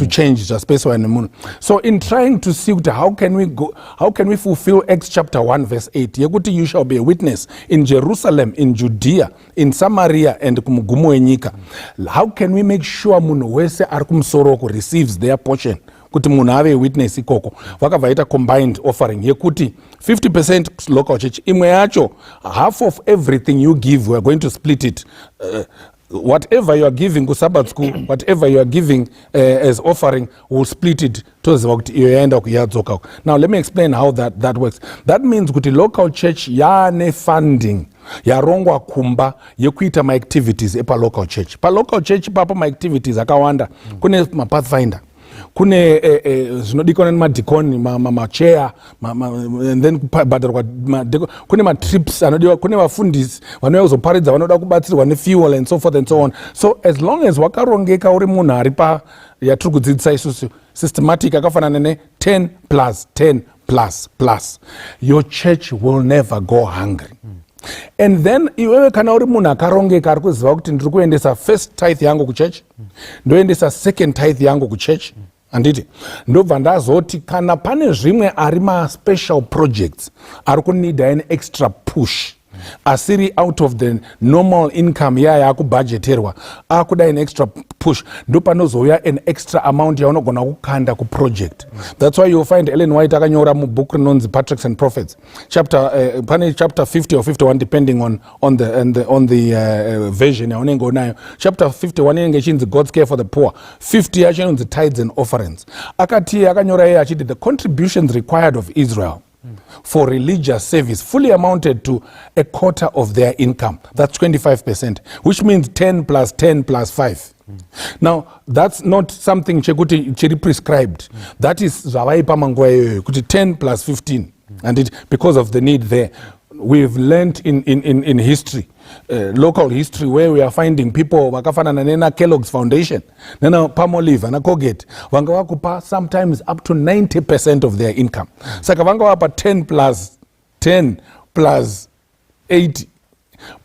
change zvaspecified nemunhu. So in trying to see kuti how can we fulfill Acts chapter 1 verse 8 yekuti you shall be a witness in Jerusalem, in Judea, in Samaria and kumugumo wenyika, how can we make sure munhu wese ari kumusoro receives their portion, kuti munhu ave witness ikoko, vakabvaita combined offering yekuti 50% local church, imwe yacho half of everything you give, we are going to split it. Whatever you are giving ku Sabbath school, whatever you are giving as offering, we'll split it toziva kuti iyo yaenda kuyadzoka. Now let me explain how that works. That means kuti local church yane funding yarongwa kumba yekuita ma activities epa local church. Pa local church papo ma activities akawanda, kune ma pathfinder, kune zvinodikanwa nemadhikoni, machair, and then kubhadharwa kune matrips anodiwa, kune vafundisi vanouya kuzoparidza vanoda kubatsirwa nefuel and so forth and so on. So as long as wakarongeka uri munhu ari pa yatiri kudzidzisa isusu systematic akafanana ne 10 plus 10 plus plus, your church will never go hungry. And then iwewe kana uri munhu akarongeka ari kuziva kuti ndiri kuendesa first tithe yangu kuchurch, ndoendesa second tithe yangu kuchurch, anditi ndobva ndazoti kana pane zvimwe ari ma-special projects ari kunida an extra push, asiri out of the normal income yaya akubudgeterwa, akuda an extra push, ndopanozouya an extra amount yaunogona kukanda kuproject. That's why you'll find Ellen White akanyora mubook rinonzi Patriarchs and Prophets, pane chapter 50 or 51 depending on the version yaunenge unayo. Chapter 51 inenge ichinzi God's care for the poor, 50 yacho inonzi tithes and offerings. Akati akanyora iye achiti the contributions required of Israel for religious service fully amounted to a quarter of their income. That's 25%, which means 10 plus 10 plus 5. Now, that's not something chekuti chiri prescribed. That is zvavaipa manguva iyoyo kuti 10 plus 15, and because of the need there. We've learned in history, local history, where we are finding people vakafanana nena Kellogg's Foundation, nena Palmolive, na Colgate, vanga vakupa sometimes up to 90% of their income. Saka vanga vapa 10 plus 10 plus 80,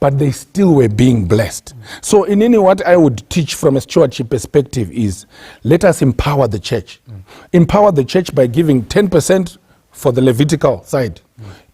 but they still were being blessed. So in any what I would teach from a stewardship perspective is, let us empower the church. Empower the church by giving 10% for the Levitical side,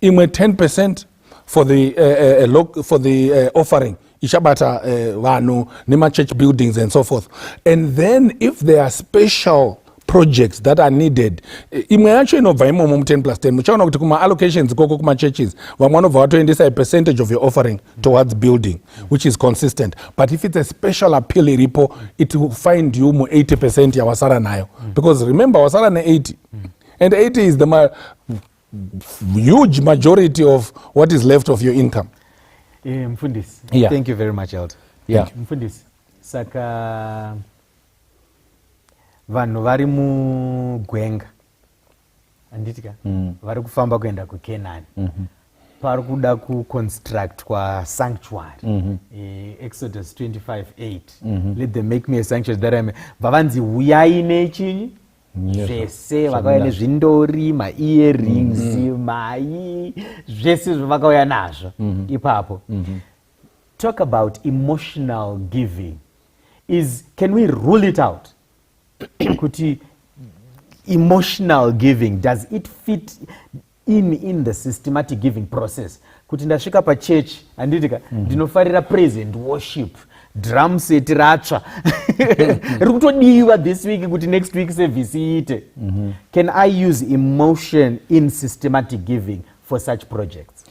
10% for the offering, Ishabata Vanu, Nima church buildings and so forth. And then if there are special projects that are needed, actually no 10 plus 10, muchaona kuti kuma allocations koko kuma churches, one of our 20 a percentage of your offering towards building, which is consistent. But if it's a special appeal repo, it will find you 80% ya wasara nayo. Because remember, wasara na 80. And 80 is the huge majority of what is left of your income. Mfundisi, yeah. Thank you very much, Elder. Yeah. Mfundisi, saka vanhu vari mugwenga, anditika, vari kufamba kuenda kuKenani. Pari kuda kuconstruct kwa sanctuary. Exodus 25:8. Let them make me a sanctuary that I may. Vavanzi uyai nechinyi? Zvese vakauya nezvindori, ma-earrings, mai, zvese zvavakauya nazvo ipapo. Talk about emotional giving. Can we rule it out? Kuti emotional giving, does it fit in the systematic giving process? Kuti ndasvika pachurch anditika ndinofarira praise and worship, drum set ratsva riri kutodiwa this week kuti next week service iite. Can I use emotion in systematic giving for such projects?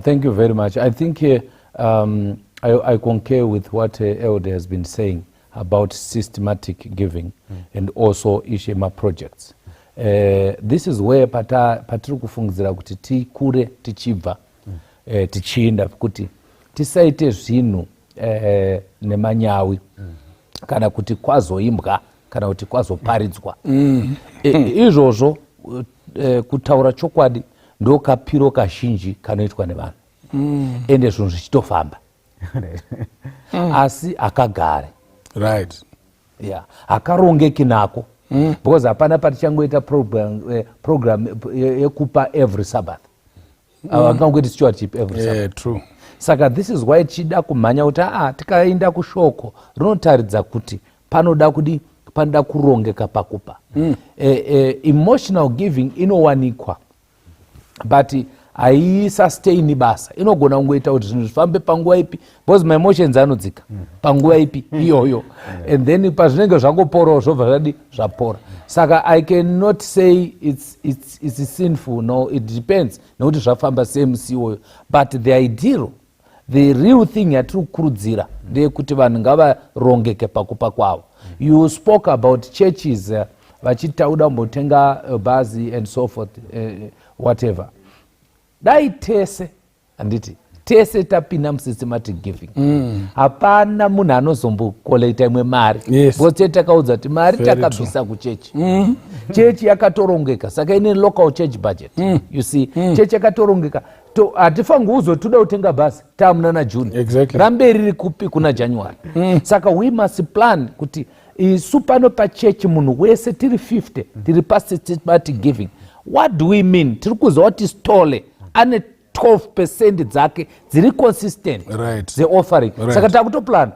Thank you very much. I think I concur with what Elder has been saying about systematic giving and also Ishema projects. This is where patiri kufungidzira kuti tikure tichibva tichienda kuti tisaite zvinhu nemanyawi kana kuti kwazoimbwa kana kuti kwazoparidzwa. Izvozvo kutaura chokwadi ndo kapiro kazhinji kanoitwa nevanhu, ende zvinhu zvichitofamba asi akagare, right, yeah, akarongeki nako because hapana patichangoita program yekupa every Sabbath. Havangangoiti stewardship every Sabbath. True. Saka this is why chida kumhanya kuti tikaenda kushoko rinotaridza kuti panoda kurongeka pakupa. Emotional giving inowanikwa but haisustain basa, inogona kungoita kuti zvinhu zvifambe panguva ipi because my emotions anodzika panguva ipi iyoyo, and then pazvinenge zvangoporawo zvobva zvapora. Saka I cannot say it's sinful, no, it depends nekuti zvafamba semusi iyoyo, but the real thing yatiri kukurudzira ndeyekuti vanhu ngavarongeke pakupa kwavo. You spoke about churches vachitauda mbotenga bhazi and so forth, whatever. Dai tese tapinda musystematic giving. Hapana munhu anozombokolekta imwe mari. Because takaudza kuti mari takabvisa kuchechi. Chechi yakatorongeka, saka ine local church budget. You see, chechi yakatorongeka. Hatifangi uzotuda kutenga bhazi tamuna naJune. Ramberi riri kupi kuna January. Saka we must plan kuti isu pano pachechi munhu wese tiri 50 tiri pasystematic giving. What do we mean? Tiri kuziva kuti stole ane 12% dzake dziri consistent the offering. Saka takutoplan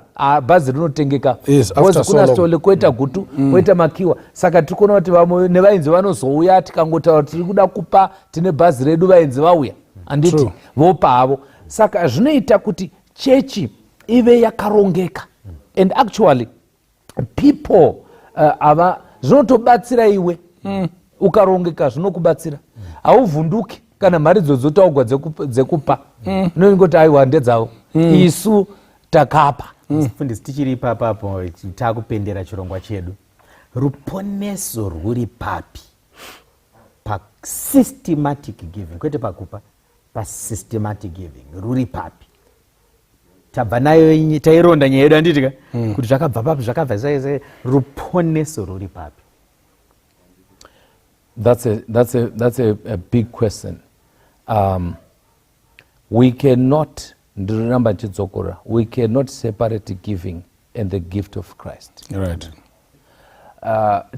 bhazi rinotengeka because kuna stole koita gutu koita makiwa. Saka tikona kuti vamwe nevainzi vanozouya tikangotaura tiri kuda kupa tine bhazi redu vainzi vauya anditi vopa havo. Saka zvinoita kuti chechi ive yakarongeka, and actually people zvinotobatsira iwe ukarongeka, zvinokubatsira hauvhunduki kana mari dzotaugwa dzekupa unongoti aiwa ndedzavo isu takapa. Mufundisi tichiri ipapapo takupendera chirongwa chedu, ruponeso rwuri papi pasystematic giving, kwete pakupa, pasystematic giving rwuri papi? Tabva nayo taironda nyaya yedu anditika kuti zvakabva papi zvakabva sai, ruponeso rwuri papi? That's a big question. We cannot separate giving and the gift of Christ. Right.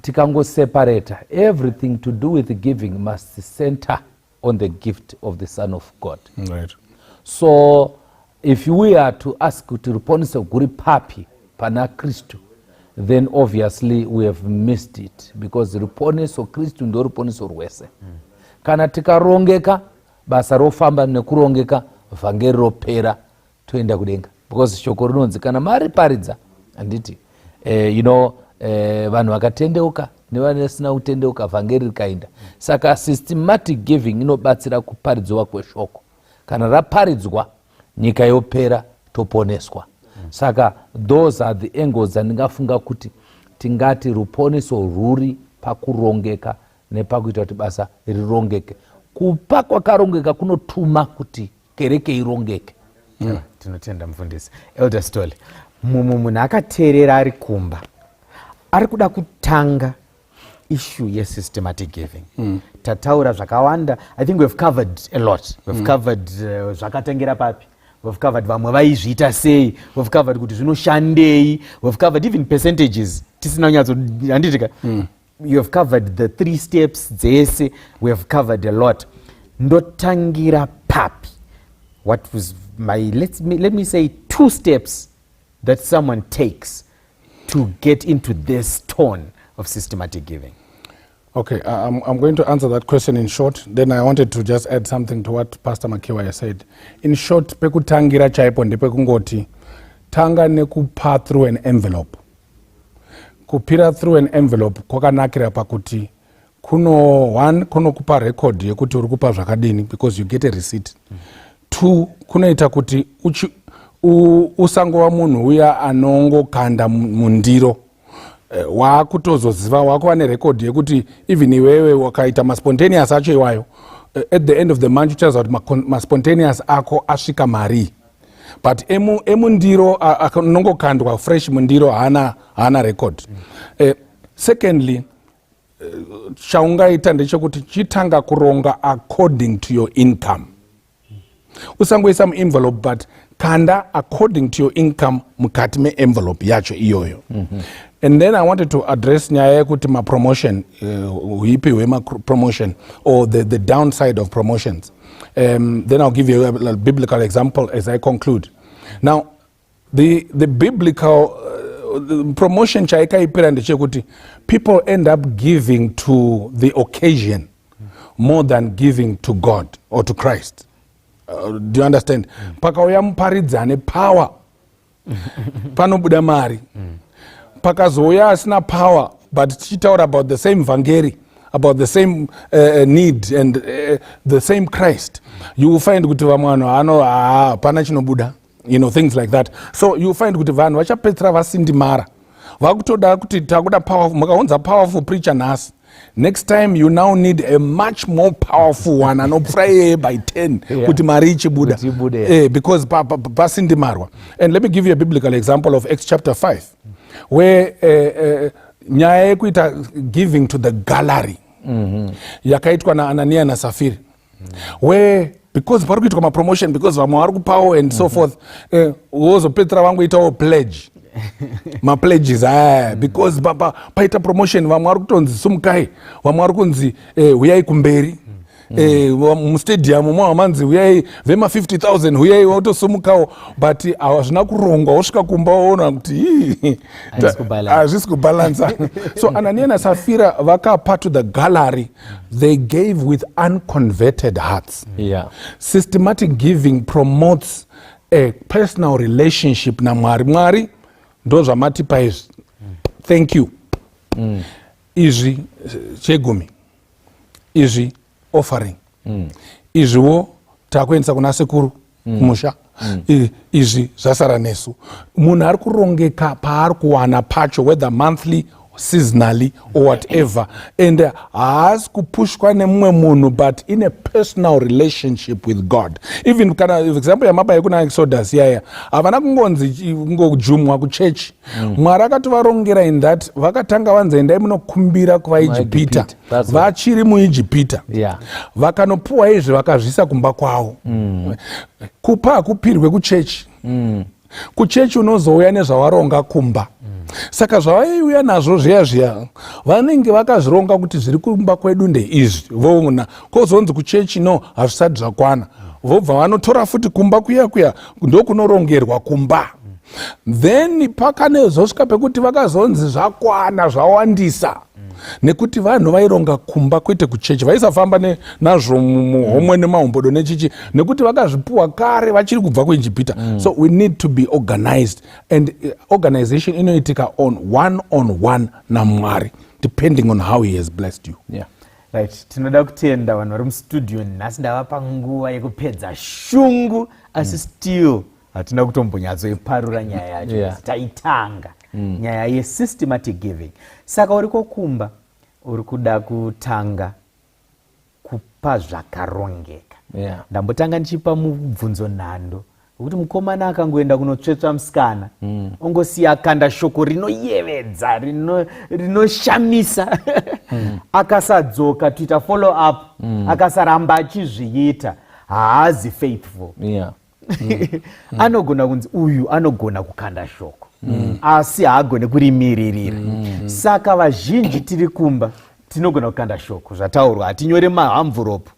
Tikangoseparata, everything to do with giving must center on the gift of the Son of God. Right. So if we are to ask kuti ruponeso guri papi pana Kristu, then obviously we have missed it, because ruponeso Kristu ndo ruponeso rwese. Kana tikarongeka basa rofamba nekurongeka, vhangeri ropera toenda kudenga, because shoko rinonzi kana mari paridza anditi vanhu vakatendeuka nevanesina kutendeuka vhangeri rikaenda. Saka systematic giving inobatsira kuparidzwa kweshoko. Kana raparidzwa nyika yopera toponeswa. Saka those are the angles andingafunga kuti tingati ruponeso rwuri pakurongeka nepakuita kuti basa rirongeke. Kupa kwakarongeka kunotuma kuti kereke irongeke. Tinotenda mufundisi. Elder Stole, munhu akateerera ari kumba ari kuda kutanga issue yesystematic giving. Tataura zvakawanda. I think we've covered a lot. We've covered zvakatengera papi, we've covered vamwe vaizviita sei, we've covered kuti zvinoshandei, we've covered even percentages tisina kunyatso handitika. You have covered the 3 steps dzese, we have covered a lot. Ndotangira papi? What was let me say 2 steps that someone takes to get into this tone of systematic giving? Okay, I'm going to answer that question in short. Then I wanted to just add something to what Pastor Makiwaya said. In short, pekutangira chaipo ndepekungoti tanga nekupa through an envelope. Kupira through an envelope kwakanakira pakuti kunokupa record yekuti uri kupa zvakadini, because you get a receipt. 2, kunoita kuti usangova munhu uya anongokanda mundiro. Wakutozoziva, wakuva nerecord yekuti even iwewe wakaita maspontaneous acho iwayo, at the end of the month uchaziva kuti maspontaneous ako asvika mari. But emundiro anongokandwa fresh mundiro haana record. Secondly, chaungaita ndechekuti chitanga kuronga according to your income. Usangoisa muenvelope but kanda according to your income mukati me-envelope yacho iyoyo. And then I wanted to address nyaya yekuti ma-promotion, uipiwe ma-promotion, or the downside of promotions. Then I'll give you a biblical example as I conclude. Now, the biblical promotion chaikaipira ndechekuti people end up giving to the occasion more than giving to God or to Christ. Do you understand? Pakauya muparidzane power panobuda mari. Pakazouya asina power but tichitaura about the same vangeri, about the same need and the same Christ, you will find kuti vamwe vanhu pana chinobuda, you know, things like that. So you will find kuti vanhu vachapedzisira vasindimara vakutoda kuti takuda powerful, makaunza powerful preacher nhasi, next time you now need a much more powerful one anopfura by 10 kuti mari ichibuda, because pasindimarwa. And let me give you a biblical example of Acts chapter 5 where nyaya yekuita giving to the gallery yakaitwa na Anania na Safiri, where because pari kuitwa ma-promotion because vamwe vari kupawo and so forth, wozopedzisira vangoitawo pledge ma-pledges because paita promotion vamwe vari kutonzi sumukai, vamwe vari kunzi huyai kumberi, mustadium mwamanzi huyai vema 50,000 huyai wotosumukawo, but hazvina kurongwa, wosvika kumba woona kuti hazvisi kubalansa. So Anania na Safira vakapa to the gallery, they gave with unconverted hearts. Systematic giving promotes a personal relationship na Mwari. Mwari ndo zvamatipa izvi, thank you, izvi chegumi, izvi offering, izviwo takuendesa kuna sekuru kumusha, izvi zvasara nesu. Munhu ari kurongeka paari kuwana pacho, whether monthly, seasonally or whatever, and haasi kupushwa nemumwe munhu but in a personal relationship with God. Even kana example yamaba yekuna Exodus yaya havana kungonzi ngojumwa kuchechi, Mwari akatovarongera in that vakatanga vanzi endai munokumbira kuvaIjipita, vachiri muIjipita, vakanopuwa izvi vakazvisa kumba kwavo. Kupa hakupirwe kuchechi, kuchechi unozouya nezvawaronga kumba. Saka zvavaiuya nazvo zviya vanenge vakazvironga kuti zviri kumba kwedu ndeizvi, voona kozonzi kuchechi no hazvisati zvakwana, vobva vanotora futi kumba kuya ndokunorongerwa kumba. Then pakanezosvika pekuti vakazonzi zvakwana zvawandisa, nekuti vanhu vaironga kumba kwete kuchechi, vaisafamba nazvo muhomwe nemahombodo nechichi, nekuti vakazvipuwa kare vachiri kubva kuIjipita. So we need to be organized, and organization inoitika on one naMwari, depending on how he has blessed you. Right, tinoda kutenda vanhu vari mustudio nhasi ndavapa nguva yekupedza shungu, asi still hatina kutombonyatsoiparura nyaya yacho. Taitanga nyaya ye-systematic giving. Saka uri kokumba, uri kuda kutanga kupa zvakarongeka. Ndambotanga ndichipa mubvunzo nhando kuti mukomana akangoenda kunotsvetsva musikana, ongosiya akanda shoko rinoyevedza, rinoshamisa, akasadzoka tuita follow up, akasaramba achizviita, haazi faithful. Anogona kunzi uyu anogona kukanda shoko, asi haagone kurimiririra. Saka vazhinji tiri kumba tinogona kukanda shoko, zvataurwa, hatinyore mahamvuropu,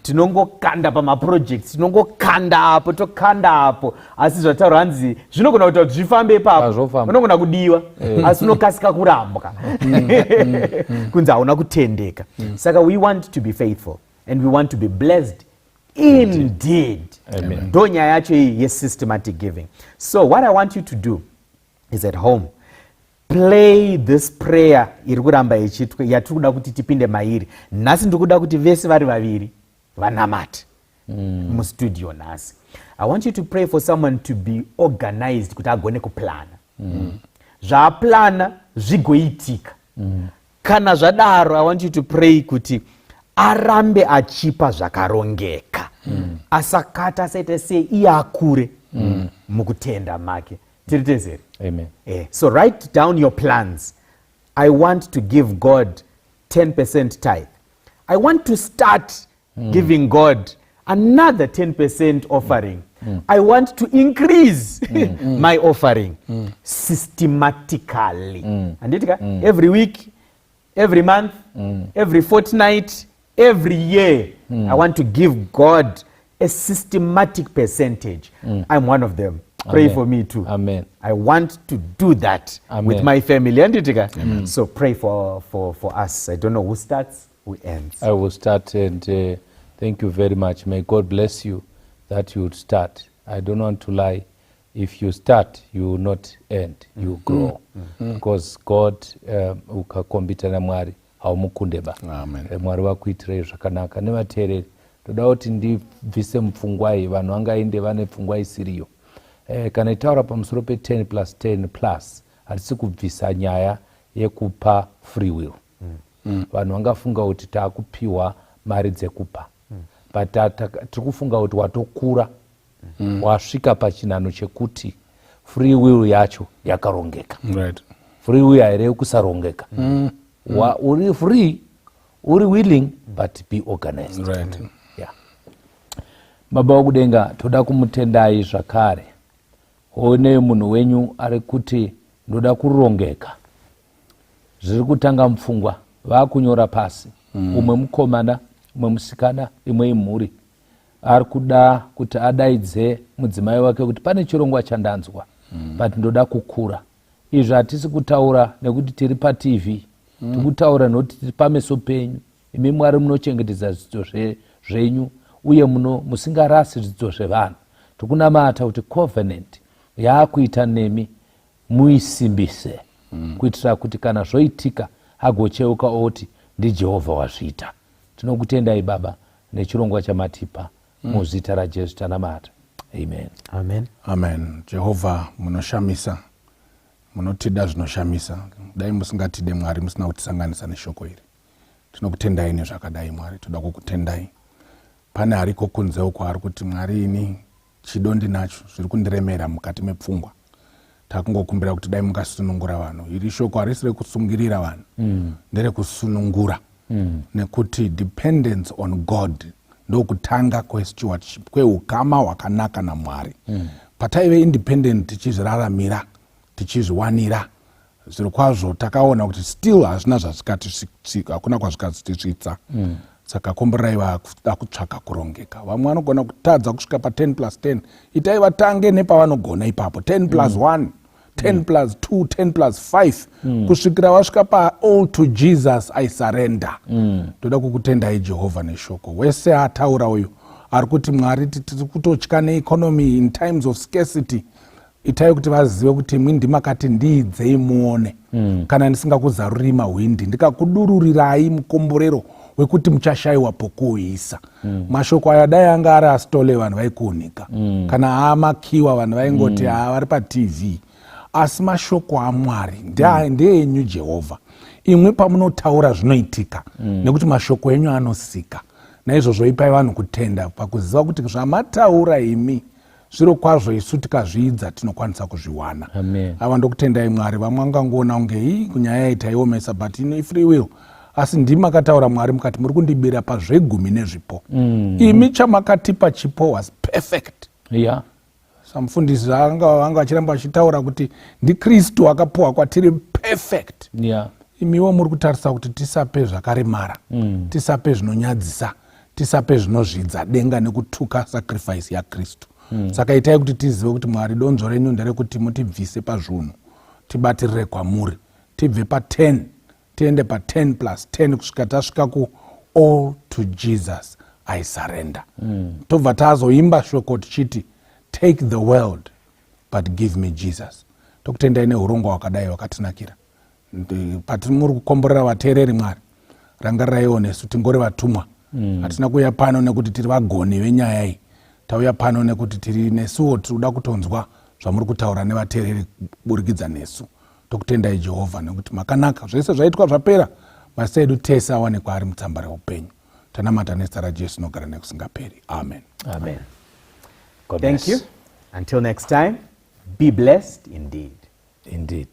tinongokanda pamaprojects, tinongokanda apo, tokanda apo, asi zvataurwa hanzi zvinogona kuti zvifambe ipapo, unogona kudiwa, asi unokasika kurambwa kunzi hauna kutendeka. Saka we want to be faithful and we want to be blessed indeed. Ndo nyaya yacho iyi ye-systematic giving. So what I want you to do is at home, play this prayer iri kuramba ichitwa yatiri kuda kuti tipinde mairi. Nhasi ndiri kuda kuti vese vari vaviri vanamate mustudio nhasi. I want you to pray for someone to be organized kuti agone kuplana. Zvaaplana zvigoitika. Kana zvadaro, I want you to pray kuti arambe achipa zvakarongeka, asakata saita sei iye akure mukutenda make. Tiritezere. Amen. So write down your plans. I want to give God 10% tithe. I want to start giving God another 10% offering. I want to increase my offering systematically. Anditika? Every week, every month, every fortnight, every year, I want to give God a systematic percentage. I'm one of them. Pray for me too. Amen. I want to do that with my family. Anditika? So pray for us. I don't know who starts, who ends. I will start, and thank you very much. May God bless you that you would start. I don't want to lie. If you start, you will not end. You grow. Because God ukakombita na Mwari haumukundeba. Mwari wakuitirei zvakanaka. Nevateereri toda kuti ndibvise mupfungwai vanhu vangainde vane pfungwa isiriyo. Kana itaura pamusoro pe 10 plus 10 plus hatisi kubvisa nyaya yekupa free will. Vanhu vangafunga kuti taakupiwa mari dzekupa. But tiri kufunga kuti watokura wasvika pachinhano chekuti free will yacho yakarongeka. Free will haire kusarongeka. Uri free, uri willing, but be organized. Yeah. Baba wakudenga toda kumutendai zvakare. One munhu wenyu ari kuti ndoda kurongeka. Zviri kutanga mupfungwa vakunyora pasi. Umwe mukomana, umwe musikana, imwe imhuri. Ari kuda kuti adaidze mudzimai wake kuti pane chirongwa chandanzwa. But ndoda kukura. Izvi hatisi kutaura nekuti tiri paTV. Tikutaura nekuti tiri pameso penyu. Imi Mwari munochengetedza zvidzidzo zvenyu uye musingarasi zvidzidzo zvevanhu. Tikunamata kuti covenant yaakuita nemi muisimbise kuitira kuti kana zvoitika agocheuka oti ndiJehovha wazviita. Tinokutendai Baba nechirongwa chamatipa muzita raJesu tanamata. Amen. Amen. Amen. Jehovha munoshamisa, munotida zvinoshamisa. Dai musingatide Mwari musina kutisanganisa neshoko iri. Tinokutendai nezvakadai Mwari, toda kukutendai. Pane ariko kunze uko ari kuti Mwari ini chido ndinacho zviri kundiremera mukati mepfungwa. Takungokumbira kuti dai mungasunungura vanhu. Iri shoko harisi rekusungirira vanhu, nderekusunungura. Nekuti dependence on God ndokutanga kwestewardship, kweukama hwakanaka naMwari. Pataive independent tichizviraramira, tichizviwanira, zviro kwazvo takaona kuti still hazvina hakuna kwazvikatisvitsa. Saka komborai vakutsvaka kurongeka. Vamwe vanogona kutadza kusvika pa 10 plus 10. Itai vatange nepavanogona ipapo. 10 plus 1, 10 plus 2, 10 plus 5. Kusvikira vasvika pa all to Jesus I surrender. Toda kukutendai Jehovha neshoko. Wese ataura uyu ari kuti Mwari tiri kutotya neeconomy in times of scarcity. Itai kuti vazive kuti mwindi makati ndiidzei muone. Kana ndisingakuzaruri mahwindi ndikakudururirai mukomborero wekuti muchashayiwa pokuuyisa. Mashoko aya dai anga ari asitole vanhu vaikuunika. Kana amakiwa vanhu vaingoti vari paTV. Asi mashoko aMwari ndeenyu Jehovha. Imwe pamunotaura zvinoitika nekuti mashoko enyu anosika. Naizvozvo ipai vanhu kutenda pakuziva kuti zvamataura imi zviro kwazvo isu tikazviidza tinokwanisa kuzviwana. Ava ndokutendai Mwari. Vamwe vangangoona kunge kunyaya itaiomesa but ine free will. Asi ndimi akataura Mwari mukati muri kundibira pazvegumi nezvipo. Imi chamakatipa chipo was perfect. Samufundisi vanga vachiramba vachitaura kuti ndiKristu akapuwa kwatiri perfect. Imiwo muri kutarisa kuti tisape zvakaremara, tisape zvinonyadzisa, tisape zvinozvidza denga nekutuka sacrifice yaKristu. Saka itai kuti tizive kuti Mwari donzo renyu nderekuti mutibvise pazvunhu, tibatirire kwamuri, tibve pa 10, tiende pa 10 plus 10 kusvika tasvika ku all to Jesus I surrender. Tobva tazoimba shoko tichiti take the world but give me Jesus. Tokutendai neurongwa hwakadai hwakatinakira. Patimuri kukomborera vateereri Mwari, rangarirayiwo nesu tingori vatumwa. Hatina kuuya pano nekuti tiri vagoni venyaya iyi. Tauya pano nekuti tiri nesuwo tinoda kutonzwa zvamuri kutaura nevateereri kuburikidza nesu. Tokutendai Jehovha nekuti makanaka, zvese zvaitwa zvapera, masa edu tese awanikwa ari mutsamba reupenyu. Tanamata nezita raJesu nogara nekusingaperi. Amen. Amen. God Thank you. Until next time, be blessed indeed. Indeed.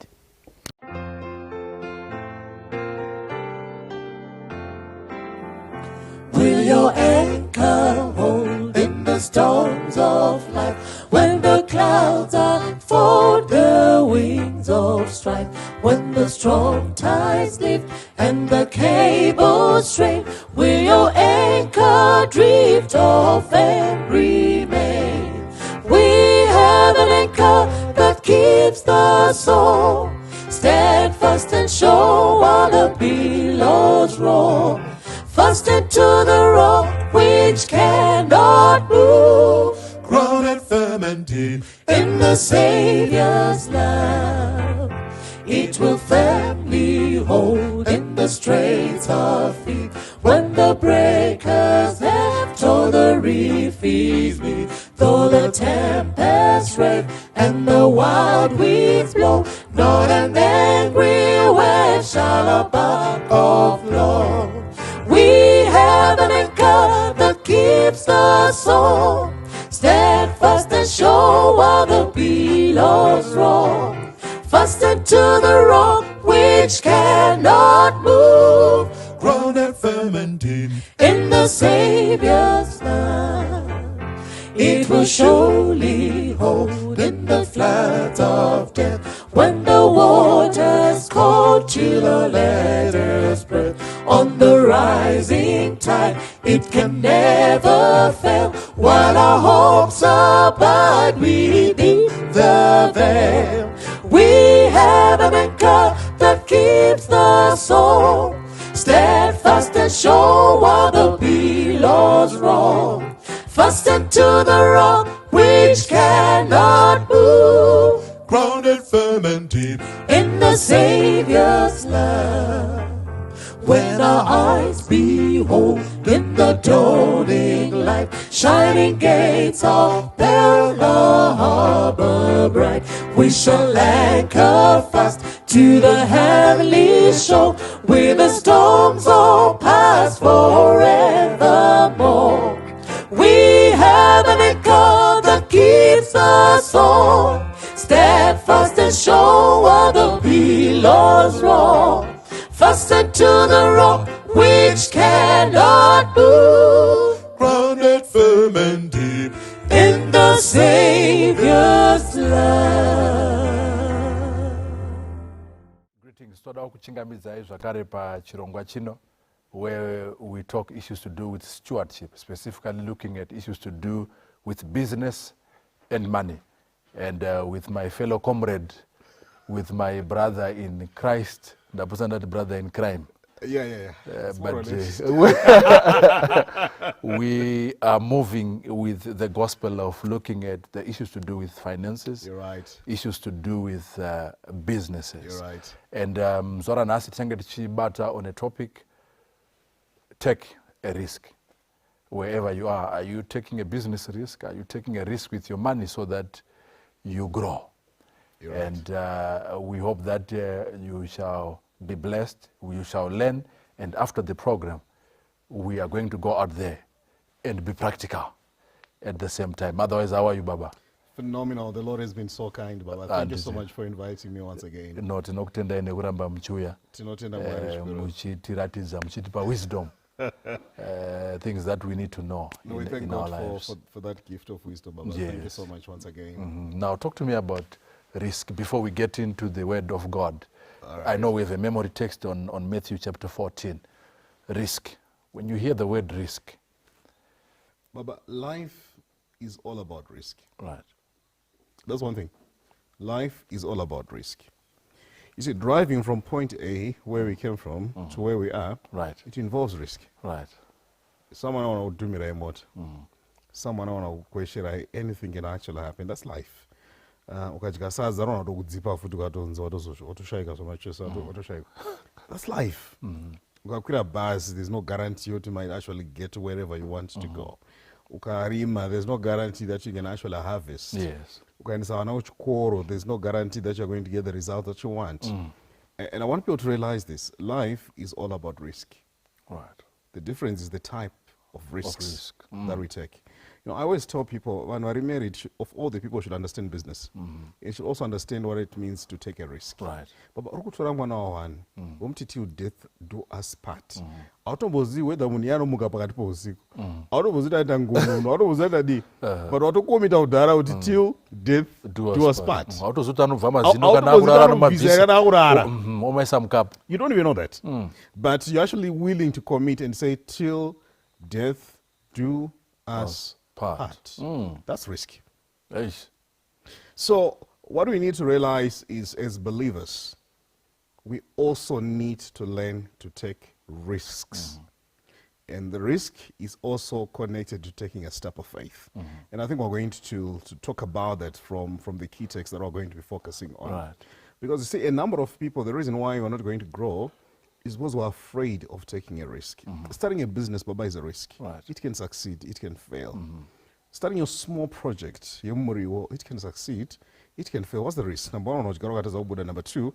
Will your anchor hold in the storms of life? strong ties lift and the cable strain, will your anchor drift off and remain? We have an anchor that keeps the soul steadfast and sure while the billows roar. Fastened to the rock which cannot move, grounded firm and deep in the Savior's love. It will firmly hold in the straits of feet. When the breakers have told the reef is me, though the tempest rage and the wild winds blow, not an angry wave shall above or flow. We have an anchor that keeps the soul steadfast and sure while the billows roar. Fastened to the rock which cannot move, grounded firm and deep in the Savior's love. It will surely hold in the floods of death, when the waters cold chill or let us spread. On the rising tide it can never fail, while our hopes abide within the veil. We have an anchor that keeps the soul steadfast and sure while the billows roll. Fastened to the rock which cannot move, grounded firm and deep in the Savior's love. When our eyes behold in the dawning light shining gates of Bella Harbor bright, we shall anchor fast to the heavenly shore, where the storms all pass forevermore. We have an anchor that keeps the soul steadfast and sure while the billows roar. Fastened to the rock which cannot move, grounded firm and deep in the Savior's love. Greetings. Toda kuchingamidzai zvakare pachirongwa chino, where we talk issues to do with stewardship, specifically looking at issues to do with business and money. And with my fellow comrade, with my brother in Christ, the brother in crime. But we are moving with the gospel of looking at the issues to do with finances. You're right. Issues to do with businesses. You're right. And Zora nasi tichenge tichibata on a topic, take a risk. Wherever you are you taking a business risk? Are you taking a risk with your money so that you grow? You're right. And we hope that you shall be blessed, you shall learn, and after the program, we are going to go out there and be practical at the same time. Otherwise, how are you, Baba? Phenomenal. The Lord has been so kind, Baba. Thank you so much for inviting me once again. No, tinokutenda ine kuramba muchiuya. Tinotenda Mwari zvikuru. Muchitiratidza, muchitipa wisdom. Things that we need to know no, we thank in God our lives. For that gift of wisdom, Baba. Yes. Thank you so much once again. Now, talk to me about risk before we get into the word of God. Right. I know we have a memory text on Matthew chapter 14. Risk. When you hear the word risk. Baba, life is all about risk. Right. That's one thing. Life is all about risk. You see, driving from point A, where we came from, to where we are, right, it involves risk. Right. Someone want to do me remote. Someone want to question anything can actually happen. That's life. Ukadya sadza rona kudzipa futi ukatonza watoshaika zvamachesa watoshaika. That's life. Ukakwira bus, there's no guarantee you might actually get wherever you want to go. Ukarima, there's no guarantee that you can actually harvest. Yes. Ukaendesa vana kuchikoro, there's no guarantee that you're going to get the result that you want. And I want people to realize this. Life is all about risk. Right. The difference is the type of risks that we take. You know, I always tell people, when we're married, of all the people should understand business. You should also understand what it means to take a risk. Right. But ukutora mwana wa one, umti till do us part. Autobozi whether muniano muka pakati pousiku. Autobozi taita ngunu, autobozi taita di. But watokomita udara uti till death do us part. Autozuta anobva mazino kana kurara nomabvisi. Omaisa mukapu. You don't even know that. But you're actually willing to commit and say till death do us part. That's risky. Yes. So what we need to realize is, as believers, we also need to learn to take risks. And the risk is also connected to taking a step of faith. And I think we're going to talk about that from the key texts that we're going to be focusing on. Right. Because you see, a number of people, the reason why we're not going to grow is because we're afraid of taking a risk. Starting a business, Baba, is a risk. Right. It can succeed, it can fail. Starting a small project, it can succeed, it can fail. What's the risk? Number one, number two,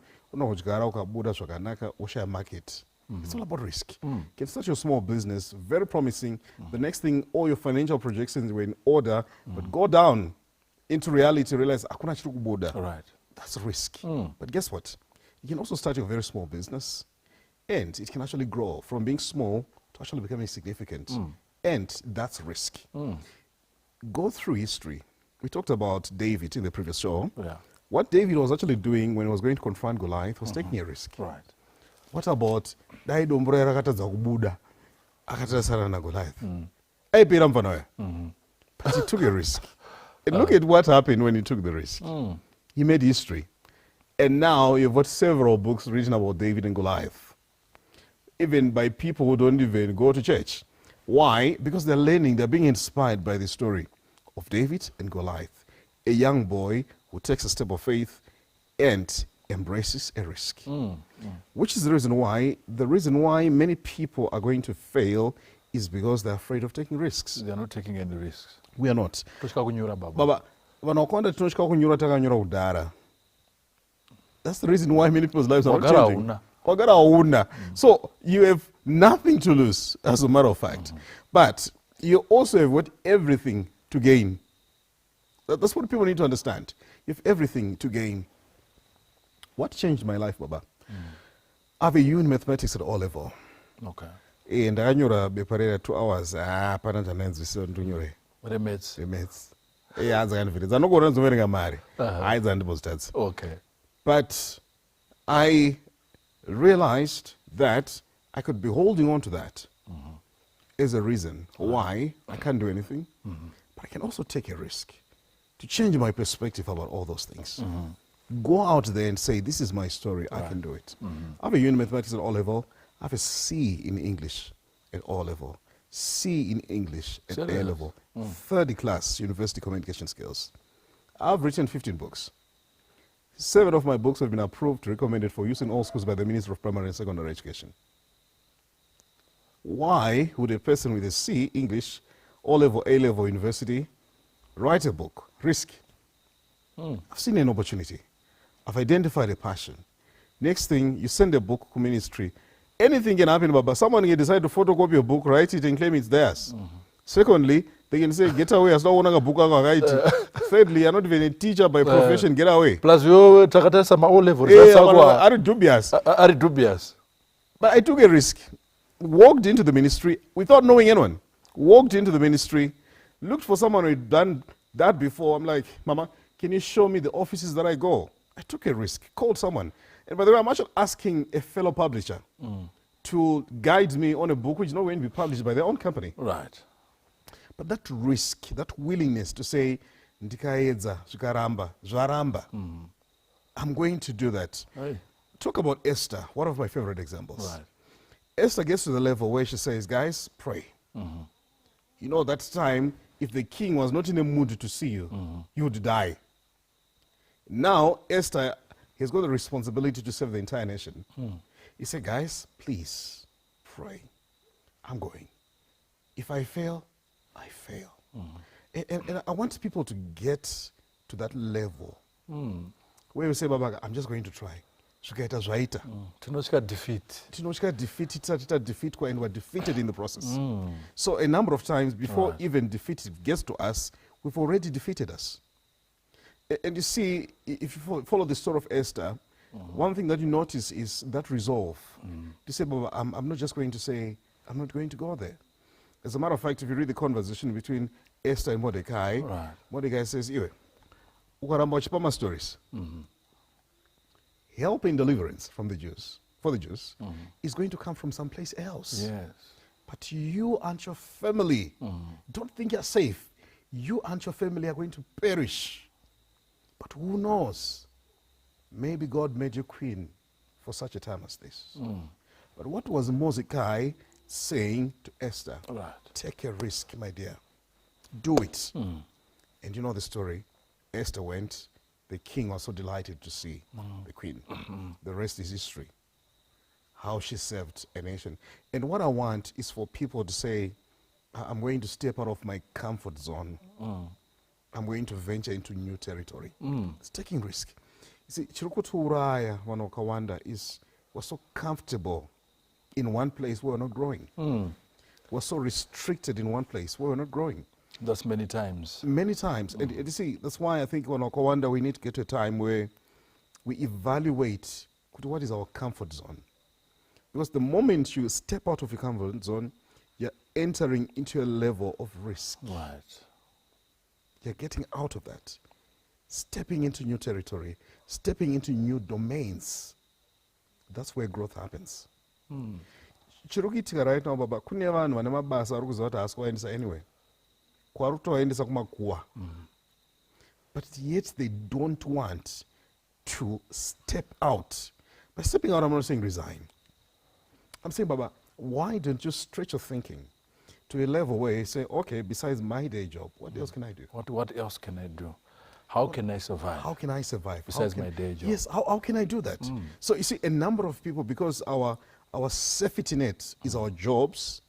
market. It's all about risk. You can start your small business, very promising. The next thing, all your financial projections were in order, but go down into reality, realize, right. That's a risk. But guess what? You can also start your very small business, and it can actually grow from being small to actually becoming significant. And that's risk. Go through history. We talked about David in the previous show. Yeah. What David was actually doing when he was going to confront Goliath was taking a risk. Right. What about Daidombra rakatadza kubuda akatasara na Goliath? Aipera mfana waya. But he took a risk. And look at what happened when he took the risk. He made history. And now you've got several books written about David and Goliath, even by people who don't even go to church. Why? Because they're learning, they're being inspired by the story of David and Goliath, a young boy who takes a step of faith and embraces a risk. Which is the reason why many people are going to fail is because they're afraid of taking risks. They're not taking any risks. We are not. Baba, vanokonda tinotyka kunyura takanyura kudhara. That's the reason why many people's lives are not changing. So you have nothing to lose, as a matter of fact. But you also have what everything to gain. That's what people need to understand. You have everything to gain. What changed my life, Baba? I have a U in mathematics at all level. Okay. And I knew beparera 2 hours. Parent and ends with Dunyure. The mates. The mates. Yeah, I'm not going to wearing a marry. I was okay. But I realized that I could be holding on to that as a reason why I can't do anything. But I can also take a risk to change my perspective about all those things. Go out there and say, this is my story, I can do it. I have a U in mathematics at all level. I have a C in English at all level. C in English at A level. 3rd class university communication skills. I've written 15 books. 7 of my books have been approved, recommended for use in all schools by the Ministry of Primary and Secondary Education. Why would a person with a C, English, O-level, A-level university, write a book? Risk. I've seen an opportunity. I've identified a passion. Next thing, you send a book to ministry. Anything can happen, but someone can decide to photocopy a book, write it, and claim it's theirs. Secondly, they can say, get away, as long as a book I write it. Thirdly, you're not even a teacher by profession, get away. Plus, you takata sama O-level. Are dubious. Are dubious. But I took a risk. Walked into the ministry without knowing anyone. Walked into the ministry, looked for someone who had done that before. I'm like, Mama, can you show me the offices that I go? I took a risk, called someone. And by the way, I'm actually asking a fellow publisher to guide me on a book which is not going to be published by their own company. Right. But that risk, that willingness to say, ndikaedza, zvikaramba, zvaramba, I'm going to do that. Right. Talk about Esther, one of my favorite examples. Right. Esther gets to the level where she says, guys, pray. You know, that time, if the king was not in a mood to see you, you would die. Now, Esther has got the responsibility to serve the entire nation. He said, guys, please pray. I'm going. If I fail, I fail. And I want people to get to that level where you say, Baba, I'm just going to try. Tinochka defeat. Tinochka defeat, and we're defeated in the process. So a number of times before even defeat gets to us, we've already defeated us. And you see, if you follow the story of Esther, one thing that you notice is that resolve. To say, Baba, I'm not just going to say, I'm not going to go there. As a matter of fact, if you read the conversation between Esther and Mordecai, Mordecai says, Iwe, ukaramba uchipama stories. Help in deliverance from the Jews, for the Jews, is going to come from someplace else. Yes. But you and your family, don't think you're safe. You and your family are going to perish. But who knows? Maybe God made you queen for such a time as this. But what was Mordecai saying to Esther? Take a risk, my dear. Do it. And you know the story. Esther went. The king was so delighted to see the queen. The rest is history. How she served a nation. And what I want is for people to say, I'm going to step out of my comfort zone. I'm going to venture into new territory. It's taking risk. You see, chirikuti uraya vanhu vakawanda is we're so comfortable in one place where we're not growing. We're so restricted in one place where we're not growing. That's many times. Many times. And you see, that's why I think vanhu vakawanda we need to get to a time where we evaluate what is our comfort zone. Because the moment you step out of your comfort zone, you're entering into a level of risk. You're getting out of that. Stepping into new territory, stepping into new domains. That's where growth happens. Chiri kuitika right now, Baba, kune vanhu vane mabasa ari kuziva kuti haasi kuvaendesa anyway. Kwari kutovaendesa kumakuwa. But yet they don't want to step out. By stepping out, I'm not saying resign. I'm saying, Baba, why don't you stretch your thinking to a level where you say, okay, besides my day job, what else can I do? What else can I do? How can I survive? How can I survive? Besides my day job. Yes, how can I do that? So you see, a number of people, because our safety net is our jobs,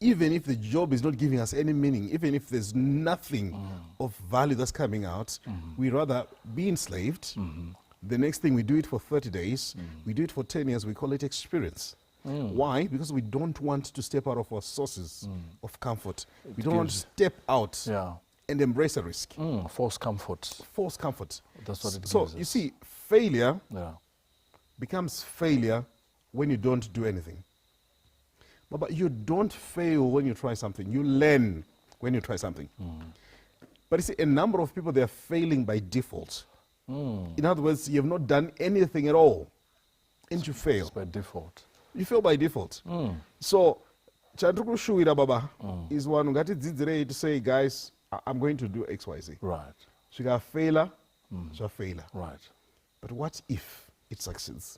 even if the job is not giving us any meaning, even if there's nothing of value that's coming out, we rather be enslaved. The next thing, we do it for 30 days, we do it for 10 years, we call it experience. Why? Because we don't want to step out of our sources of comfort. We don't want to step out and embrace a risk. False comfort. False comfort. That's what it So gives you us. see, failure becomes failure when you don't do anything. But you don't fail when you try something. You learn when you try something. But you see, a number of people, they are failing by default. In other words, you have not done anything at all, and you fail. It's by default. You fail by default. So, chandrukushuwira Baba is one who got it to say, guys, I'm going to do X, Y, Z. Right. She got failure, she got failure. Right. But what if it succeeds?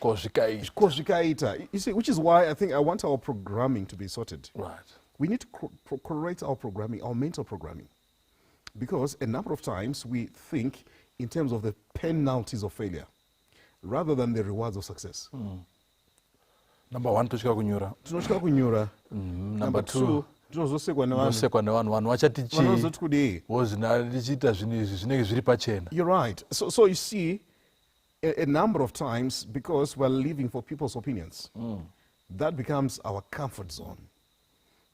Koshikaita. You see, which is why I think I want our programming to be sorted. Right. We need to correct our programming, our mental programming. Because a number of times we think in terms of the penalties of failure rather than the rewards of success. Number one, tochika kunyura. Tinochika kunyura. Number two, tinozosekwa nevanhu. Tinozosekwa nevanhu. Vanhu vachati chii? Vanozoti kudii? Wozina ndichiita zvinhu izvi zvinenge zviri pachena. You're right. So you see, a number of times, because we're living for people's opinions, that becomes our comfort zone.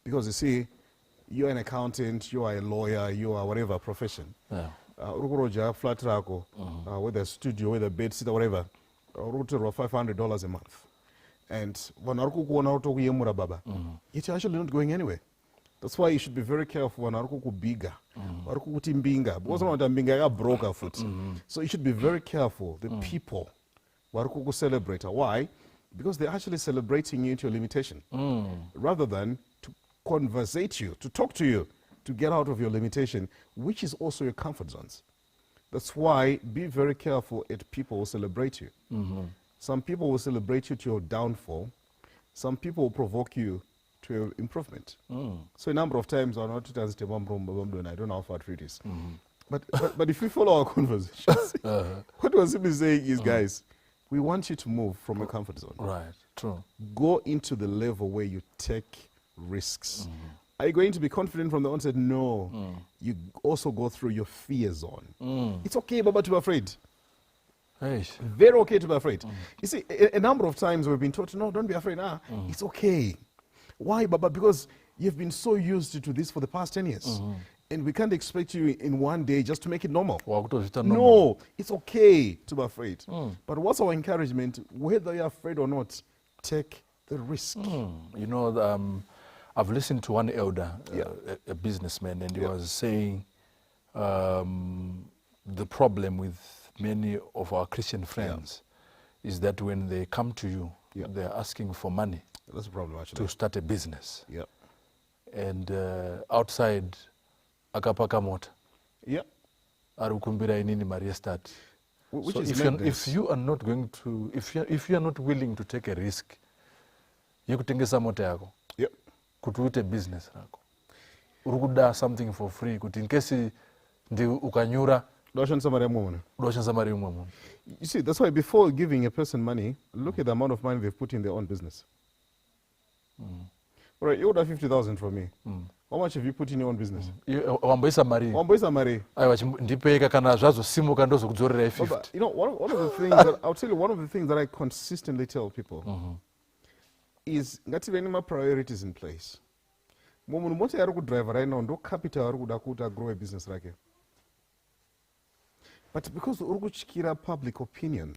Because you see, you're an accountant, you are a lawyer, you are whatever profession. Urukuroja flat rako, whether a studio, whether a bed sitter, whatever, urukutirwa $500 a month. And when Baba, it's actually not going anywhere. That's why you should be very careful when bigger. Because mbinga broke foot. So you should be very careful. The people celebrate. Why? Because they're actually celebrating you into your limitation. Rather than to conversate you, to talk to you, to get out of your limitation, which is also your comfort zones. That's why be very careful at people who celebrate you. Some people will celebrate you to your downfall. Some people will provoke you to your improvement. So a number of times, I don't know how far it is. But if you follow our conversations, what we're simply saying is, guys, we want you to move from your comfort zone. Right, true. Go into the level where you take risks. Are you going to be confident from the onset? No. You also go through your fear zone. It's okay, Baba, to be afraid. Very okay to be afraid. You see, a number of times we've been taught, no, don't be afraid. It's okay. Why, Baba? Because you've been so used to this for the past 10 years. And we can't expect you in one day just to make it normal. normal. No, it's okay to be afraid. But what's our encouragement? Whether you're afraid or not, take the risk. You know, I've listened to one elder, a businessman, and he was saying the problem with many of our Christian friends is that when they come to you, they're asking for money. That's a problem, actually. To start a business. Yep. And outside, akapaka mota. Yep. Arukumbira inini Maria start. Which So is if you are not going to, if you are not willing to take a risk, yekutengesa mota yako. Yep. Kuti uite business rako. Urukuda something for free. Kuti in case ndi ukanyura. Doshanisa mari umwe. You see, that's why before giving a person money, look at the amount of money they've put in their own business. All right, you order 50,000 from me. How much have you put in your own business? Wamboisa mari. Aiwa ndipeka kana zvazo simuka ndozo kudzorera 50. But you know, one of the things that I'll tell you, one of the things that I consistently tell people is ngative any priorities in place. Munhu mota yari kudriver right now ndo capital ari kuda kuti grow a business rake. But because uri kutyira public opinion,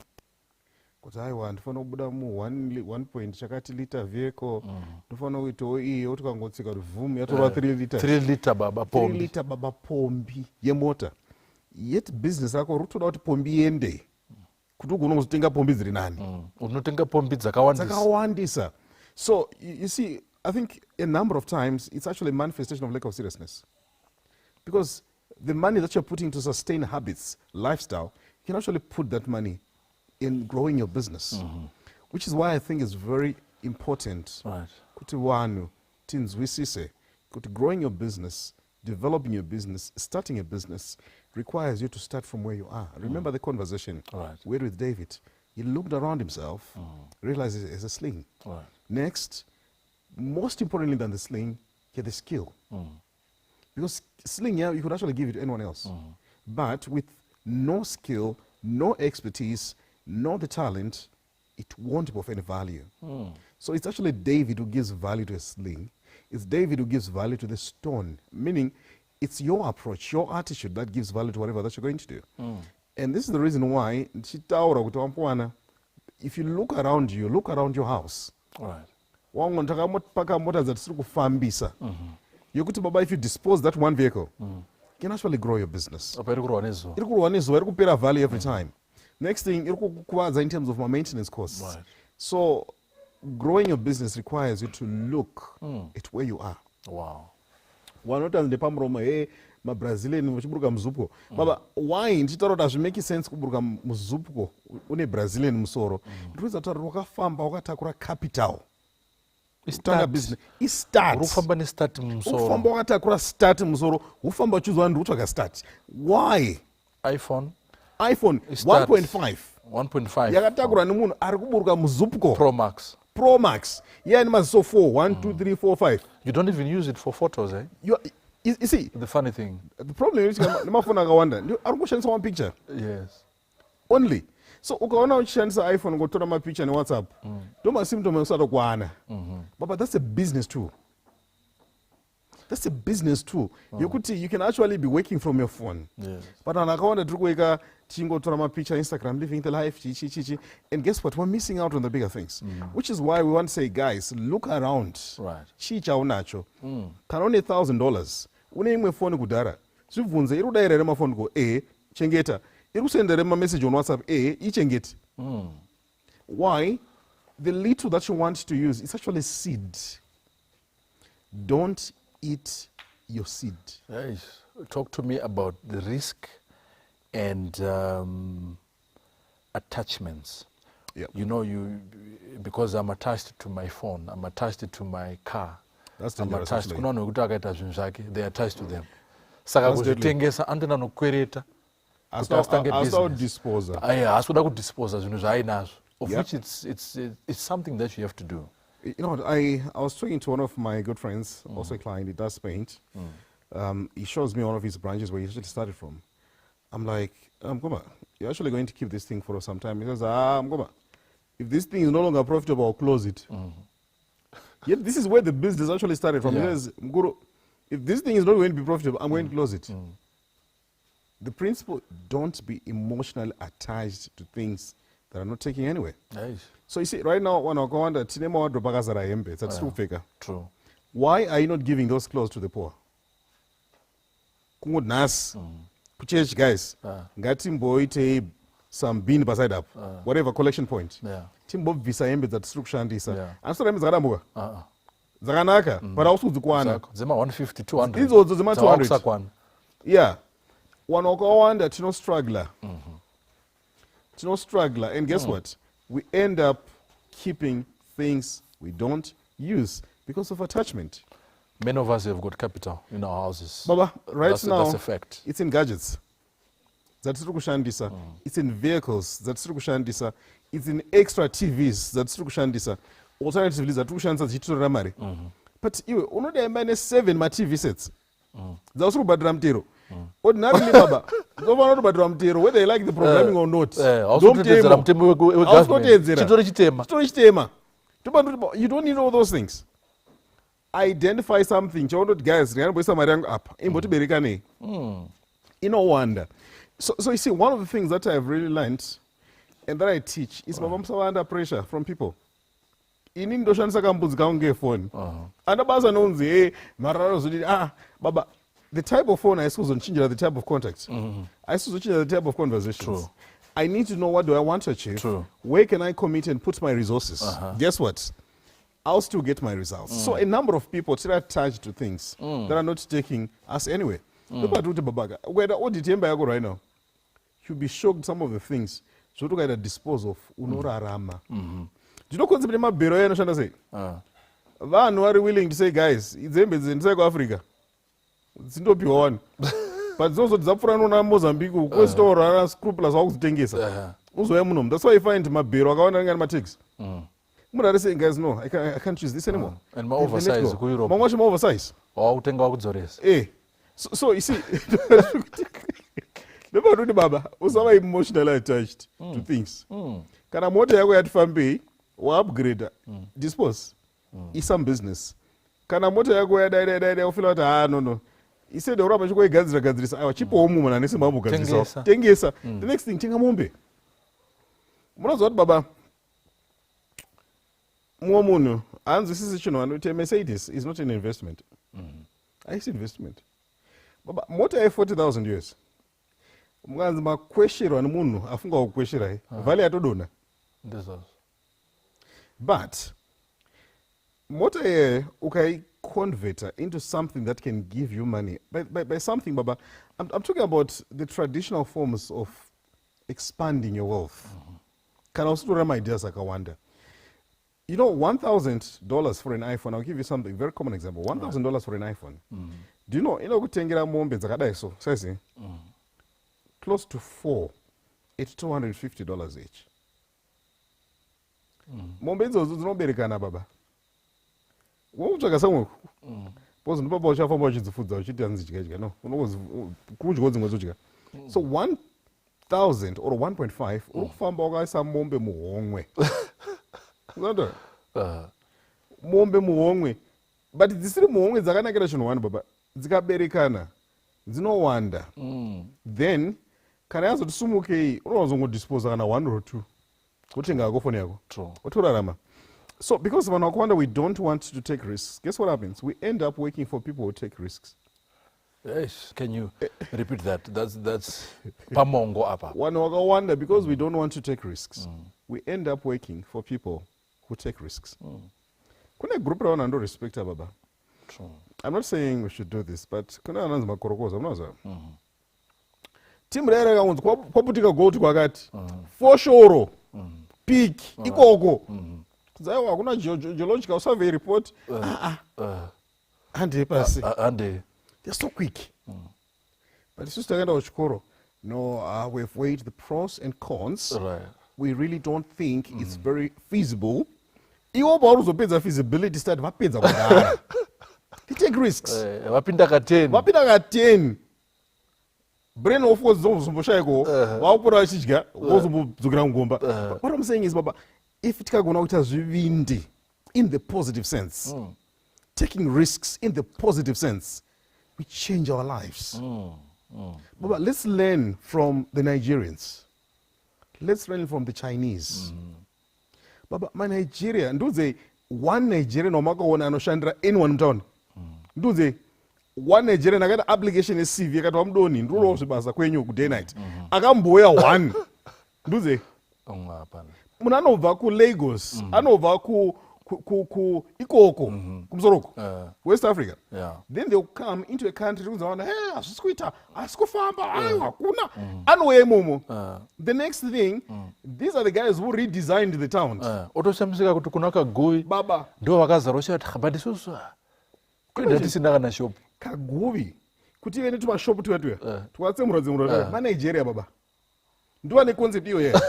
kuti aiwa ndifana kubuda mu 1 point chakati liter vehicle, ndifana kuitawo iyo tikangotsika kuti vhum yatorwa 3 liters. 3 liter baba pombi. 3 liter baba pombi yemota. Yet business rako rutoda kuti pombi iende. Kuti ugone kuzotenga pombi dziri nani. Unotenga pombi dzakawandisa. So you see, I think a number of times it's actually a manifestation of lack of seriousness. Because the money that you're putting to sustain habits, lifestyle, you can actually put that money in growing your business. Which is why I think it's very important. Kuti wanu, tinzwisise, kuti growing your business, developing your business, starting a business requires you to start from where you are. Remember the conversation we had with David. He looked around himself, realized it's a sling. Next, most importantly than the sling, get the skill. Because sling, you could actually give it to anyone else. But with no skill, no expertise, no the talent, it won't be of any value. So it's actually David who gives value to a sling. It's David who gives value to the stone, meaning it's your approach, your attitude that gives value to whatever that you're going to do. And this is the reason why, if you look around you, look around your house. Paka mota dzatiri kufambisa. Yokuti baba, if you dispose that one vehicle, you can actually grow your business. Iri kurwa nezuva, iri kupera value every time. Next thing, iri kukuvadza in terms of my maintenance costs. So growing your business requires you to look at where you are. Wanoti ndepamuromo, hey, maBrazilian vachiburuka muzupko. Baba, why ndichitaura kuti hazvimeki sense kuburuka muzupko une Brazilian musoro? Ndikuudza kuti wakafamba wakatakura capital. Ufamba wakatakura start musoro, ufamba uchizwa ndi utsvaga start. Why? iPhone 1.5 yakatakura nemunhu ari kuburuka muzupko Pro Max. Yeah, and so 4, 1, 2, 3, 4, 5. You don't even use it for photos, eh? You see, the funny thing. The problem is nemafoni akawanda ari kushandisa one picture. Yes. Only. So ukaona uchishandisa iPhone ngotora mapicha ne WhatsApp. Ndo symptom usatokwana. But that's a business too. That's a business too. You can actually be working from your phone. Yes. But anakaona tiri kuweka tingotora mapicha Instagram, living the life, and guess what? We're missing out on the bigger things. Which is why we want to say, guys, look around. Chicha unacho. Kana une $1,000. Une imwe phone kudara. Zvibvunze iri kudaira ere mafoni ko chengeta. Iri kusendera message on WhatsApp ichengete. Why? The little that you want to use is actually seed. Don't eat your seed. Yes. Talk to me about the risk and attachments. You know, because I'm attached to my phone, I'm attached to my car. That's I'm dangerous, attached. actually. They are attached to them. Saka kuzvitengesa andina nokwereta. Asauda kudisposa zvinhu zvaainazvo. Of which it's something that you have to do. You know what, I was talking to one of my good friends, also a client, he does paint. He shows me one of his branches where he actually started from. I'm like, Mgoma, you're actually going to keep this thing for some time. He says, Mgoma, if this thing is no longer profitable, I'll close it. Yet this is where the business actually started from. He says, Mguru, if this thing is not going to be profitable, I'm going to close it. The principle, don't be emotionally attached to things that are not taking anywhere. Nice. So you see, right now, when I go on the cinema wardrobe akazara hembe, that's true figure. True. Why are you not giving those clothes to the poor? Kungoti nhasi kuchurch guys, ngatimboite some bin beside up, whatever collection point. Timbobvisa hembe dzatisiri kushandisa. Anosora hembe dzakadambuka. Dzakanaka, but hausudzi kuwana. Dzema 150, 200. Idzodzo dzema 200. Yeah. Wanhu wakawanda tinostruggler. Tinostruggler, and guess what? We end up keeping things we don't use because of attachment. Many of us have got capital in our houses. Baba, right now, that's a fact. It's in gadgets. Zatisiri kushandisa. It's in vehicles. Zatisiri kushandisa. It's in extra TVs. Zatisiri kushandisa. Alternatively, zatisiri kushandisa dzichitorera mari. But iwe, unoda imba ine 7 ma-TV sets. Zausiri kubhadhira mutero. Ordinarily, Baba, ndofanira kutobhadhira mutero, whether you like the programming or not. Hausotedzera mutemo wegovernment. Chitori chitema. Chitori chitema. You don't need all those things. Identify something. Chaunoti, guys, ndingamboisa mari yangu apa. Imbotibereka nei. No wonder. So you see, one of the things that I've really learned and that I teach is Baba musava under pressure from people. Ini ndoshandisa kambudzi kangu ngefoni. Andabasa nonzi, mararo zoti, Baba, the type of phone I suppose on change the type of contact. I suppose change the type of conversations. True. I need to know what do I want to achieve. True. Where can I commit and put my resources? Guess what? I'll still get my results. So a number of people still attached to things that are not taking us anywhere. Look at Ruta Babaga. Whether audit yako right now, you'll be shocked some of the things. So look at the dispose of Unora Rama. Do you know concept of Mabero and Shana say? Vanhu are willing to say, guys, it's in South Africa. One. But those of Zafrano Mozambique, Questor, scrupulous house dengesa. That's why I find Mabero, I want to get my ticks. Murari saying, guys, no, I can't choose this anymore. And more oversize. Much more oversize. Oh, Zores. So you see, never Baba, was emotionally attached to things. Can I motor go at Fambi or upgrade, dispose? It's some business. Can I motor go at no. He said, the rubber go gadris, our cheap woman and his mamu Tengesa. The next thing, Tingamombe. What Baba? Muamuno, and this is a Mercedes is not an investment. It's investment. But more than 40,000 years. Mwanzi makweshiro and munu afunga ukweshira vale atodona. But motor ukai converter into something that can give you money. By something, Baba, I'm talking about the traditional forms of expanding your wealth. Can also run my ideas like I wonder. You know, $1,000 for an iPhone, I'll give you something, very common example. $1,000 for an iPhone. Do you know, kutengera mombe zakadaiso, says close to 4 at $250 each. Mombe idzo dzinoberekana Baba. Wokutsvaka samwe. Because ndipapa uchafamba uchidzifudza uchiti hanzi chika no. Kudya dzimwe dzodya. So 1,000 or 1.5 urikufamba wakaisa mombe muhomwe. Mombe muhomwe. But dzisiri muhomwe dzakanakira chinhu wani Baba. Dzikaberekana dzinowanda. Then kana yazoti sumukei unozongodisposa kana 1 or 2. Kutenga yako phone yako. Otorarama. So because of Anakwanda, we don't want to take risks. Guess what happens? We end up working for people who take risks. Yes. Can you repeat that? That's pamongo apa. Wonder because we don't want to take risks. We end up working for people who take risks. Kuna group around and respect Baba. I'm not saying we should do this, but kuna ananza makorokoza unaza. Team rere kaunzi kwaputika go to kwakati. For sure. Peak ikoko. Zaiwa kuna geological survey report. Ande pasi. Ande. They're so quick. But it's just kind of chikoro. No, we've weighed the pros and cons. Right. We really don't think it's very feasible. Iwo baruzopedza feasibility study vapedza kudara. They take risks. Vapinda ka 10. Brain of course zomboshayiko. Vaupura chidya, wozombozukira ngomba. What I'm saying is Baba, if tikagona kuita zvivindi in the positive sense, taking risks in the positive sense, we change our lives. But let's learn from the Nigerians. Let's learn from the Chinese. Baba, my Nigeria, nduze one Nigerian omakaona anoshandira anyone mtown. Nduze one Nigerian akata application CV akati wamdoni nduro zvibasa kwenyu ku day night. Akamboya one. Nduze munhu anobva ku Lagos, anobva ku ikoko kumsoroko West Africa. Then they'll come into a country kunzaona hazvisi kuita asi kufamba hakuna anouya imomo. The next thing, these are the guys who redesigned the towns. Otoshamisika kuti kuna Kaguvi baba ndo vakazarosha kuti but isusu kwenda tisina kana shop Kaguvi kuti ive netumashopu tuya twatsemura maNigeria baba ndiwa neconcept iyo here.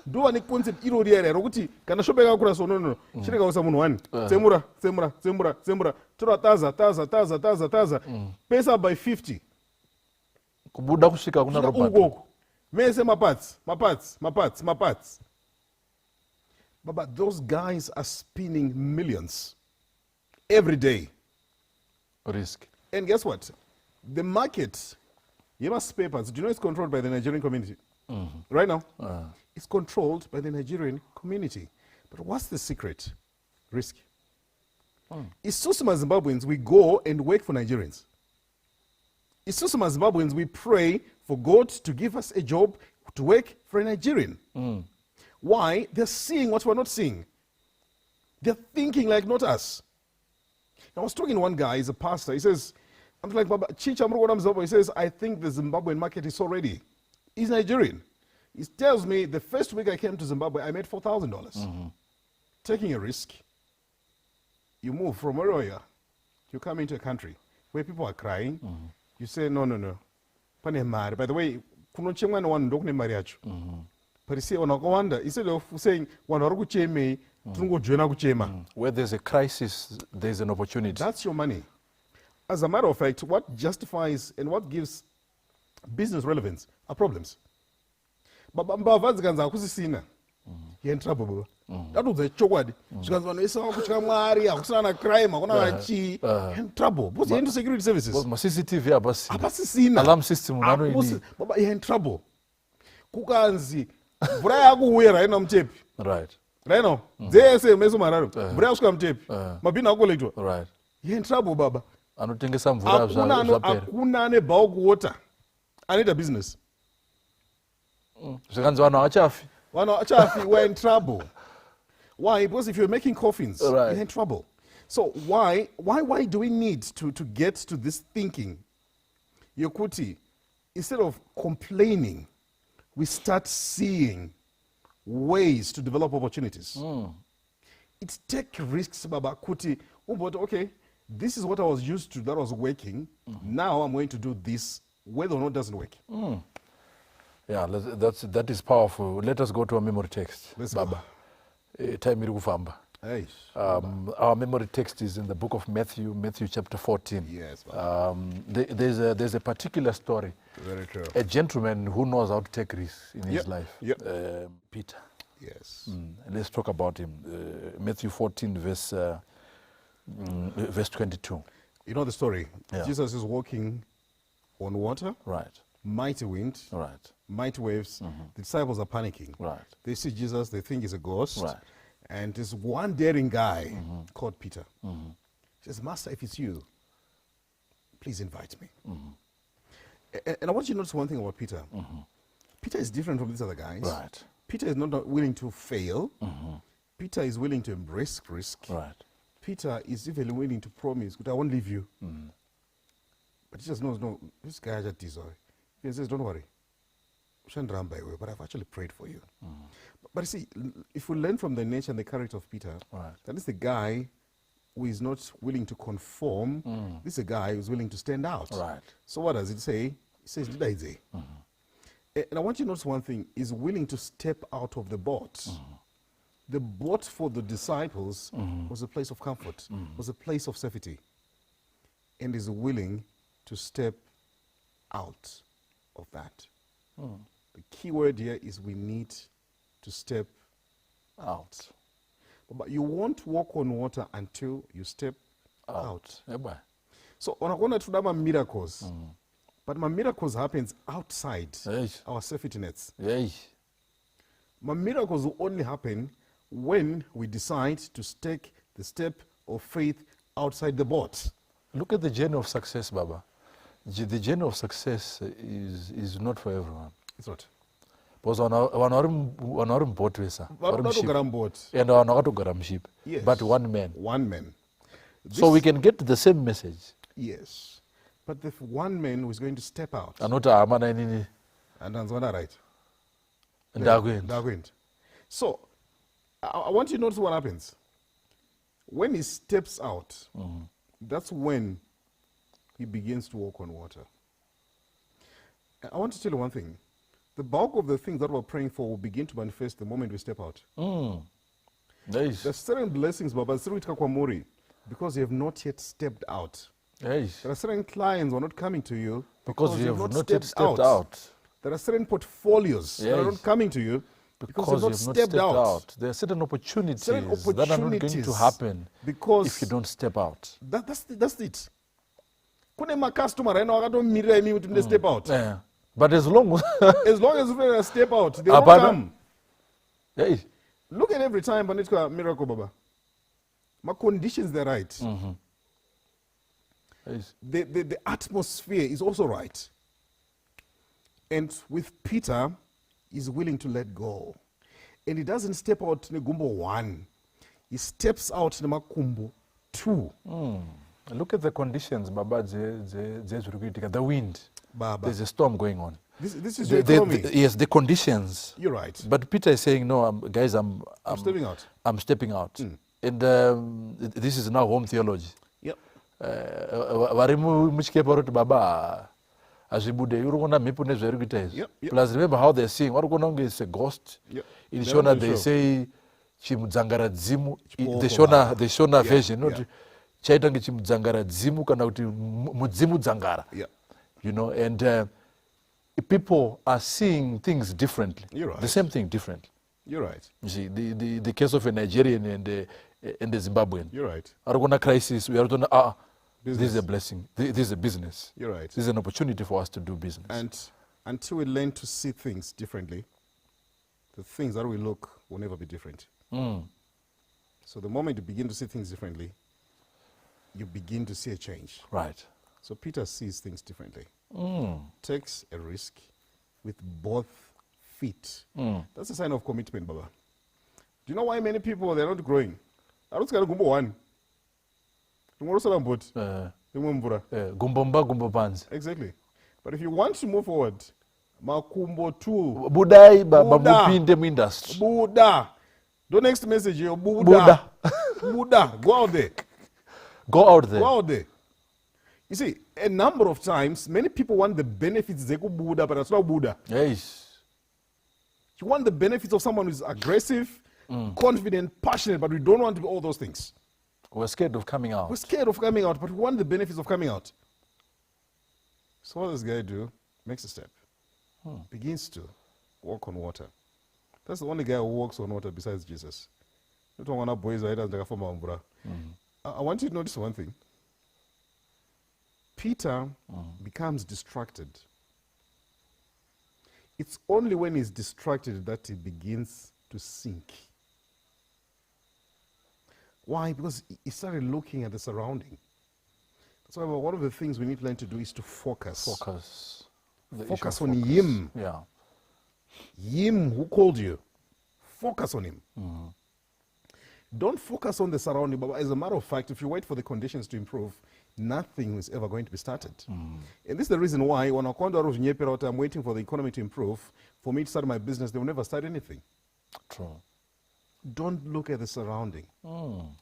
Ndiwa neconcept irori here rokuti kana shopu yakakura so no chireka usa munhu wani tsemura tora taza pesa by 50 kubuda kusvika kuna robot mese maparts. But those guys are spinning millions every day. Risk. And guess what? The market, Yemas Papers, do you know it's controlled by the Nigerian community? Right now? It's controlled by the Nigerian community. But what's the secret? Risk. Isusuma Zimbabweans, we go and work for Nigerians. Isusuma Zimbabweans, we pray for God to give us a job to work for a Nigerian. Why? They're seeing what we're not seeing. They're thinking like not us. I was talking to one guy, he's a pastor. He says, I'm like, Baba, Chicha Mrugonam, he says, I think the Zimbabwean market is so ready. He's Nigerian. He tells me the first week I came to Zimbabwe, I made $4,000. Taking a risk. You move from wherever you are. You come into a country where people are crying. You say, no. Pane mari. By the way, kunochemwa no one ndokune mari yacho. But you see, instead of saying, where there's a crisis, there's an opportunity. That's your money. As a matter of fact, what justifies and what gives business relevance are problems. But you're in trouble, baba. That was a chokwadi. You're in trouble. What's into security services? CCTV, alarm system. Baba, you're in trouble. Kukanzi. Right. Right now. Zese meso mararo. Bra usika mtepi. Mabina akuletwa. Right. You're in trouble, baba. Anotengesa mvura zvapera. Hakuna ane bhawu kuota. Anoita business. Zvikanzi vanhu havachafi. Vanhu havachafi, we're in trouble. Why? Because if you're making coffins, you're in trouble. So why do we need to get to this thinking? Yokuti, instead of complaining, we start seeing ways to develop opportunities. It's take risks, Baba Kuti. But okay, this is what I was used to, that was working. Now I'm going to do this, whether or not it doesn't work. Yeah, that is powerful. Let us go to a memory text. Baba. Time iri kufamba. Our memory text is in the book of Matthew chapter 14. Yes. There's a particular story. Very true. A gentleman who knows how to take risks in his life. Peter. Yes. Let's talk about him. Matthew 14, verse 22. You know the story. Yeah. Jesus is walking on water. Right. Mighty wind. Right. Mighty waves. The disciples are panicking. Right. They see Jesus, they think he's a ghost. Right. And this one daring guy called Peter. He says, Master, if it's you, please invite me. And I want you to notice one thing about Peter. Peter is different from these other guys. Right. Peter is not willing to fail. Peter is willing to embrace risk. Right. Peter is even willing to promise, I won't leave you. But he just knows, no, this guy just desire. He says, don't worry. But I've actually prayed for you. But you see, if we learn from the nature and the character of Peter, that is the guy who is not willing to conform. This is a guy who's willing to stand out. Right. So what does it say? It says, and I want you to notice one thing, is willing to step out of the boat. The boat for the disciples was a place of comfort, was a place of safety, and is willing to step out of that. The key word here is we need to step out. But you won't walk on water until you step out. So unakuona tuda ma-miracles. But ma-miracles happens outside our safety nets. Ma-miracles will only happen when we decide to take the step of faith outside the boat. Look at the journey of success, Baba. The journey of success is not for everyone. It's not. Because one are boat vesa. And one are ship. Yes. But one man. One man. So we can get the same message. Yes. But the one man who is going to step out. And that's what I write. And so, I want you to notice what happens. When he steps out, that's when he begins to walk on water. I want to tell you one thing. The bulk of the things that we're praying for will begin to manifest the moment we step out. There's certain blessings, Baba, because you have not yet stepped out. There are certain clients who are not coming to you because you have not yet stepped out. There are certain portfolios that are not coming to you because you have not stepped out. There are certain opportunities that are not going to happen if you don't step out. That's it. Kune ma-customer right now akatomirira imi kuti step out. But as long as you step out, they won't come. Look at every time when it's a miracle, Baba. My conditions, they're right. The atmosphere is also right. And with Peter, he's willing to let go. And he doesn't step out in Gumbo 1. He steps out in Makumbo 2. Look at the conditions, Baba. The wind. Baba. There's a storm going on. This is your economy. Yes, the conditions. You're right. But Peter is saying, no, guys, I'm stepping out. I'm stepping out. And this is now home theology. Yep. Baba. Plus, remember how they're saying, what is a ghost? In Shona, they say, Chimdzangara Zimu, the Shona version, not Chaitangi Chimdzangara Zimu, Kanauti Mudzimu Zangara. You know, and people are seeing things differently. You're right. The same thing differently. You're right. You see, the case of a Nigerian and the Zimbabwean. You're right. Arugona crisis, we are going to, this is a blessing. This is a business. You're right. This is an opportunity for us to do business. And until we learn to see things differently, the things that we look will never be different. So the moment you begin to see things differently, you begin to see a change. Right. So Peter sees things differently. Takes a risk with both feet. That's a sign of commitment, Baba. Do you know why many people, they're not growing? I don't Gumbo 1. Exactly. But if you want to move forward, Makumbo 2. Buddha. The next message here, Buddha. Buddha. Go out there. Go out there. Go out there. You see, a number of times, many people want the benefits they go Buddha, but it's not Buddha. Yes. You want the benefits of someone who's aggressive, confident, passionate, but we don't want to be all those things. We're scared of coming out. We're scared of coming out, but we want the benefits of coming out. So what does this guy do? Makes a step. Begins to walk on water. That's the only guy who walks on water besides Jesus. I want you to notice one thing. Peter becomes distracted. It's only when he's distracted that he begins to sink. Why? Because he started looking at the surrounding. That's why one of the things we need to learn to do is to focus. Focus on him. Yeah. Him who called you. Focus on him. Don't focus on the surrounding. But as a matter of fact, if you wait for the conditions to improve, nothing is ever going to be started. And this is the reason why when I'm waiting for the economy to improve, for me to start my business, they will never start anything. True. Don't look at the surrounding.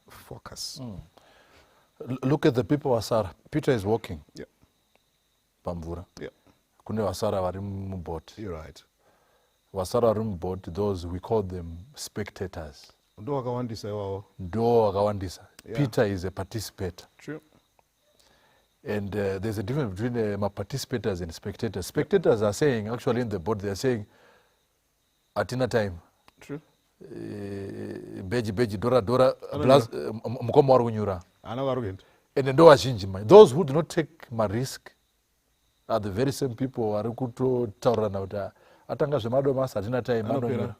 Focus. Look at the people Wasara. Peter is walking. Yeah. Pamvura. Yeah. Kune Wasara warim boat. You're right. Wasara warim boat, those we call them spectators. Do wakawandisa. Yeah. Peter is a participator. True. And there's a difference between participators and spectators. Spectators are saying, actually in the boat, they're saying, atina time. True. Beji, dora, mkomo warunyura. ende ndo vazhinji mai. Those who do not take marisk are the very same people vari kutotaurirana kuti atanga zvemadomasi hatina time anonyora.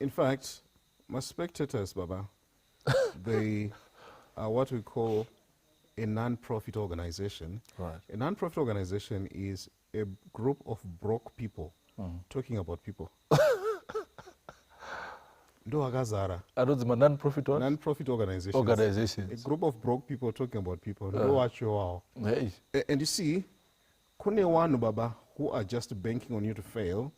In fact, my spectators, Baba, they are what we call a non-profit organization. Right. A non-profit organization is a group of broke people talking about people. Ndo akazara. Anonzi non-profit what? Non-profit organizations. Organizations. A group of broke people talking about people. Ndo wacho wao. Hey. And you see, kune wanu, Baba, who are just banking on you to fail.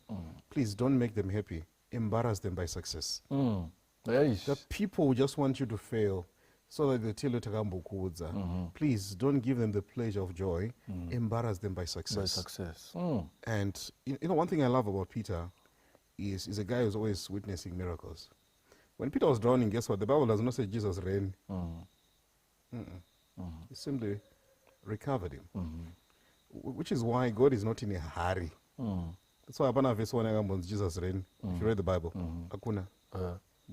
Please don't make them happy. Embarrass them by success. The people who just want you to fail so that they tell you takambokudza. Please don't give them the pleasure of joy. Embarrass them by success. By success. And you know, one thing I love about Peter is a guy who's always witnessing miracles. When Peter was drowning, guess what? The Bible does not say Jesus ran. He simply recovered him. Which is why God is not in a hurry. That's why Abana verse 1 Jesus ran. If you read the Bible, Akuna.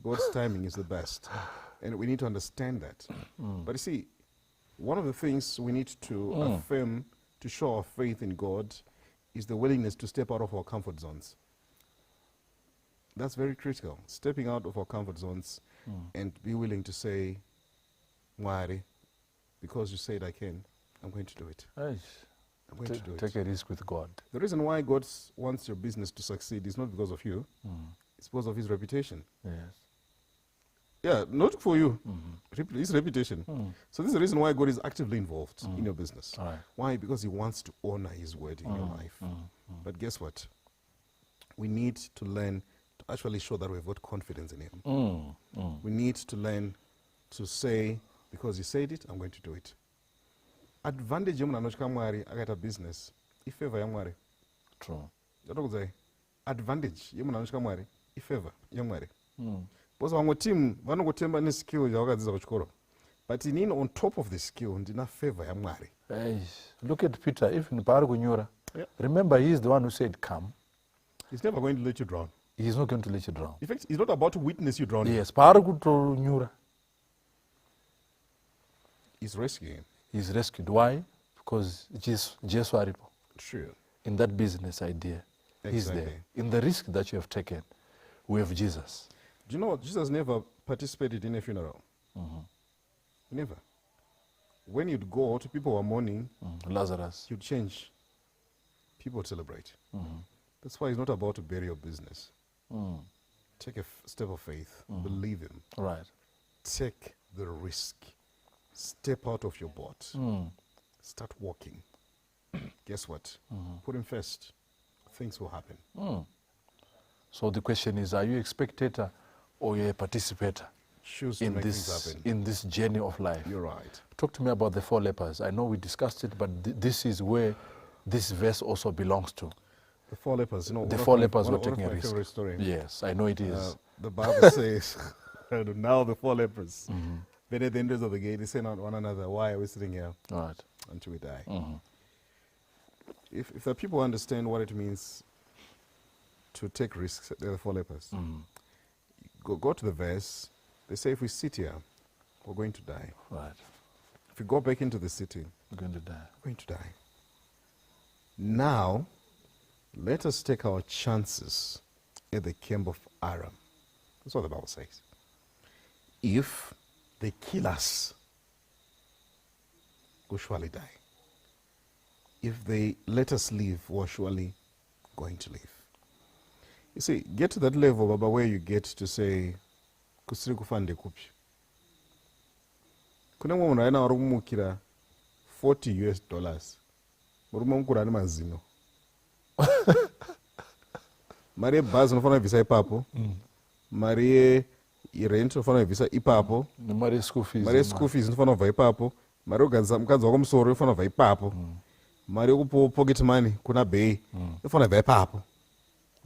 God's timing is the best. And we need to understand that. But you see, one of the things we need to affirm to show our faith in God is the willingness to step out of our comfort zones. That's very critical. Stepping out of our comfort zones and be willing to say, Mwari, because you said I can, I'm going to do it. I'm going to do it. Take a risk with God. The reason why God wants your business to succeed is not because of you. It's because of his reputation. Yes. Yeah, not for you. His reputation. So this is the reason why God is actively involved in your business. Right. Why? Because he wants to honor his word in your life. But guess what? We need to learn to actually show that we've got confidence in him. We need to learn to say, because he said it, I'm going to do it. Advantage yemunhu anotya Mwari akaita business ifavor yaMwari. True. Ndatokudzai. Advantage yemunhu anotya Mwari ifavor yaMwari. Because vamwe team vanongotemba neskill yavakadzidza kuchikoro. But inini on top of the skill ndina favor yaMwari. Look at Peter, even paari kunyora. Remember, he is the one who said, come. He's never going to let you drown. He's not going to let you drown. In fact, he's not about to witness you drowning. Yes, paari kutonyura. He's rescuing him. He's rescued. Why? Because Jesus aripo. True. In that business idea, he's there. In the risk that you have taken, we have Jesus. Do you know what? Jesus never participated in a funeral. Never. When you'd go to people who are mourning, Lazarus, you'd change. People would celebrate. That's why he's not about to bury your business. Take a step of faith. Believe him. Right. Take the risk. Step out of your boat. Start walking. Guess what? Put him first. Things will happen. So the question is, are you a spectator or you're a participator? Choose to in make this things happen. in this journey of life. You're right. Talk to me about the 4 lepers. I know we discussed it, but this is where this verse also belongs to. The 4 lepers, you know. The 4 lepers were taking a risk. Favorite story. Yes, I know it is. The Bible says, now the 4 lepers. Then at the entrance of the gate, they say to one another, why are we sitting here until we die? If the people understand what it means to take risks, they're the 4 lepers. Go to the verse. They say, if we sit here, we're going to die. Right. If we go back into the city, we're going to die. We're going to die. Now, let us take our chances at the camp of Aram. That's what the Bible says. If they kill us, we'll surely die. If they let us live, we're surely going to live. You see, get to that level, Baba, where you get to say, kusiri kufande kupi. Kuna munhu aina ari kumukira $40. Murume mukuru ane mazino. Mari yebhazi unofanira kubvisa ipapo. Mari yerent unofanira kubvisa ipapo. Mari yeschool fees. Mari yeschool fees unofanira kubva ipapo. Mari yokugadzisa mukadzi wako musoro unofanira kubva ipapo. Mari yokupa pocket money kuna bay unofanira kubva ipapo.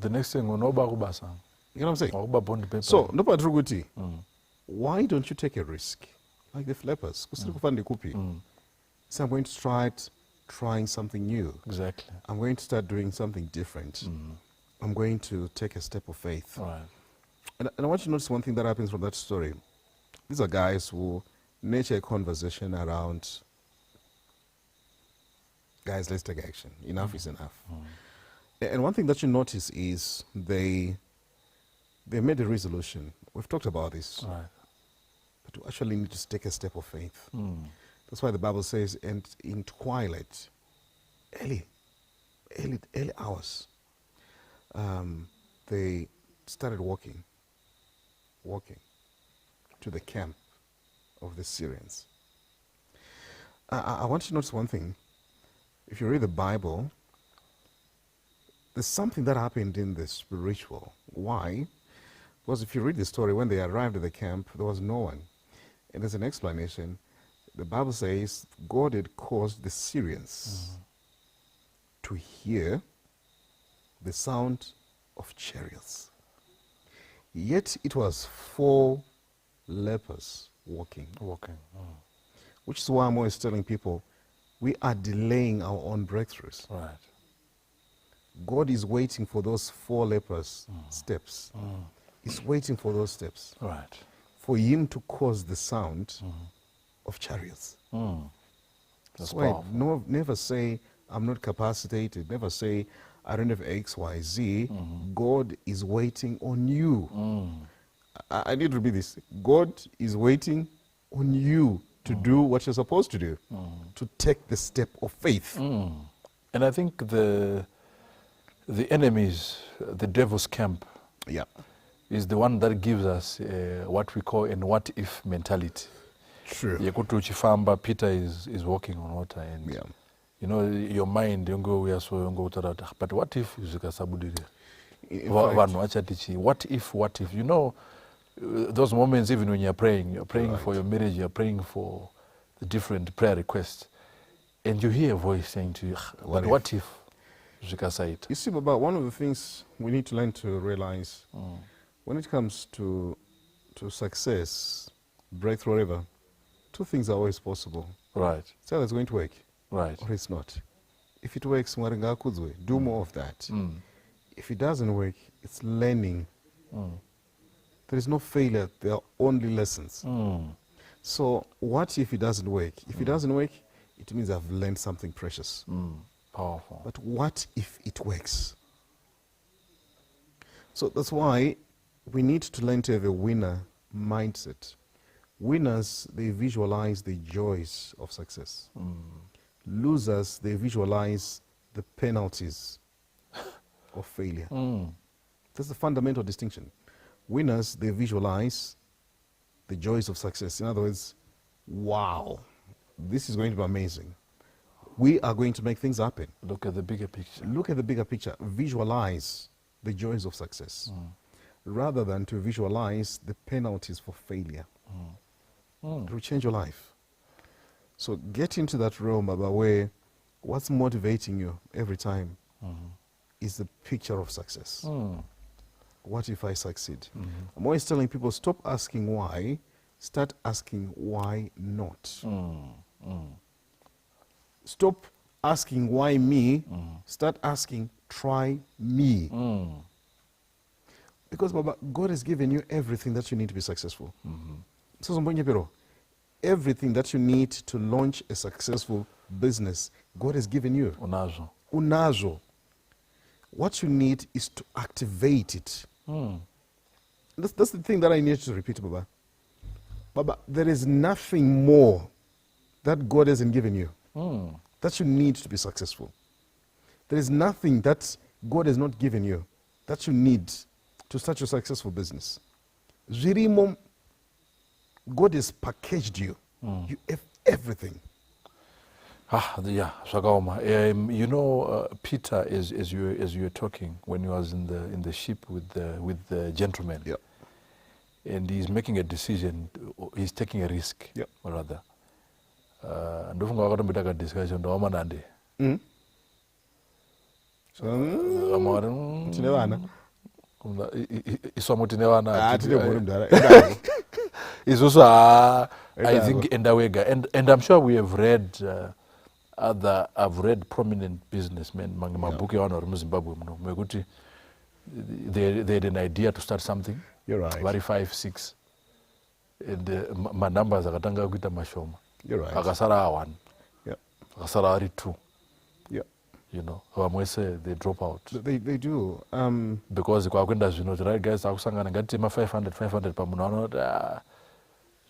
The next thing unoba kubasa. You know what I'm saying? Wakuba bond paper. So, no patru kuti. Why don't you take a risk? Like the lepers. Kusiri kufande kupi. So I'm going to start trying something new. Exactly. I'm going to start doing something different. I'm going to take a step of faith. Right. And I want you to notice one thing that happens from that story. These are guys who nurture a conversation around guys, let's take action. Enough is enough. And one thing that you notice is they made a resolution. We've talked about this. Right. But we actually need to take a step of faith. That's why the Bible says, and in twilight, early hours, they started walking to the camp of the Syrians. I want you to notice one thing. If you read the Bible, there's something that happened in the spiritual. Why? Because if you read the story, when they arrived at the camp, there was no one. And there's an explanation. The Bible says God had caused the Syrians to hear the sound of chariots. Yet it was 4 lepers walking. Which is why I'm always telling people, we are delaying our own breakthroughs. Right. God is waiting for those 4 lepers' steps. He's waiting for those steps. Right. For him to cause the sound of chariots. That's why powerful. never say, I'm not capacitated. Never say, I don't have X, Y, Z. God is waiting on you. I need to repeat this. God is waiting on you to do what you're supposed to do, to take the step of faith. And I think the enemies, the devil's camp, is the one that gives us what we call an what if mentality. True. Yekuti uchifamba, Peter is walking on water, and you know, your mind yongo uyaswa, but what if zvikasabudire? What if? You know, those moments, even when you're praying for your marriage, you're praying for the different prayer requests, and you hear a voice saying to you, but what if zvikasait? You see, Baba, one of the things we need to learn to realize, when it comes to success, breakthrough, whatever, 2 things are always possible. Right. It's either it's going to work, right, or it's not. If it works, do more of that. If it doesn't work, it's learning. There is no failure, there are only lessons. So what if it doesn't work? If it doesn't work, it means I've learned something precious. Powerful. But what if it works? So that's why we need to learn to have a winner mindset. Winners, they visualize the joys of success. Losers, they visualize the penalties of failure. That's the fundamental distinction. Winners, they visualize the joys of success. In other words, wow, this is going to be amazing. We are going to make things happen. Look at the bigger picture. Look at the bigger picture. Visualize the joys of success rather than to visualize the penalties for failure. It will change your life. So get into that realm, Baba, where what's motivating you every time is the picture of success. What if I succeed? I'm always telling people, stop asking why, start asking why not. Stop asking why me, start asking try me. Because Baba, God has given you everything that you need to be successful. Everything that you need to launch a successful business, God has given you. Unazo. What you need is to activate it. That's the thing that I need to repeat, Baba. Baba, there is nothing more that God hasn't given you that you need to be successful. There is nothing that God has not given you that you need to start your successful business. Zirimo, God has packaged you. You have everything. Yeah, Shagaoma. You know, Peter, as you were talking, when he was in the ship with the gentleman, and he's making a decision, he's taking a risk, rather. Ndofunga wakatombitaka discussion ndo wama nande. Tine vana. Iswamo tine vana. Tine bori mdara. Isusu I think endawega, and I'm sure we have read I've read prominent businessmen mabuki wana mu Zimbabwe muno mekuti they had an idea to start something. You're right. Vari 5-6 and my numbers akatanga kuita mashoma. You're right. Akasara 1. Akasara ari 2. you know, vamwe say they drop out. They do. Because kwakwenda zvino right guys akusangana ngati ma 500 pamunhu anoti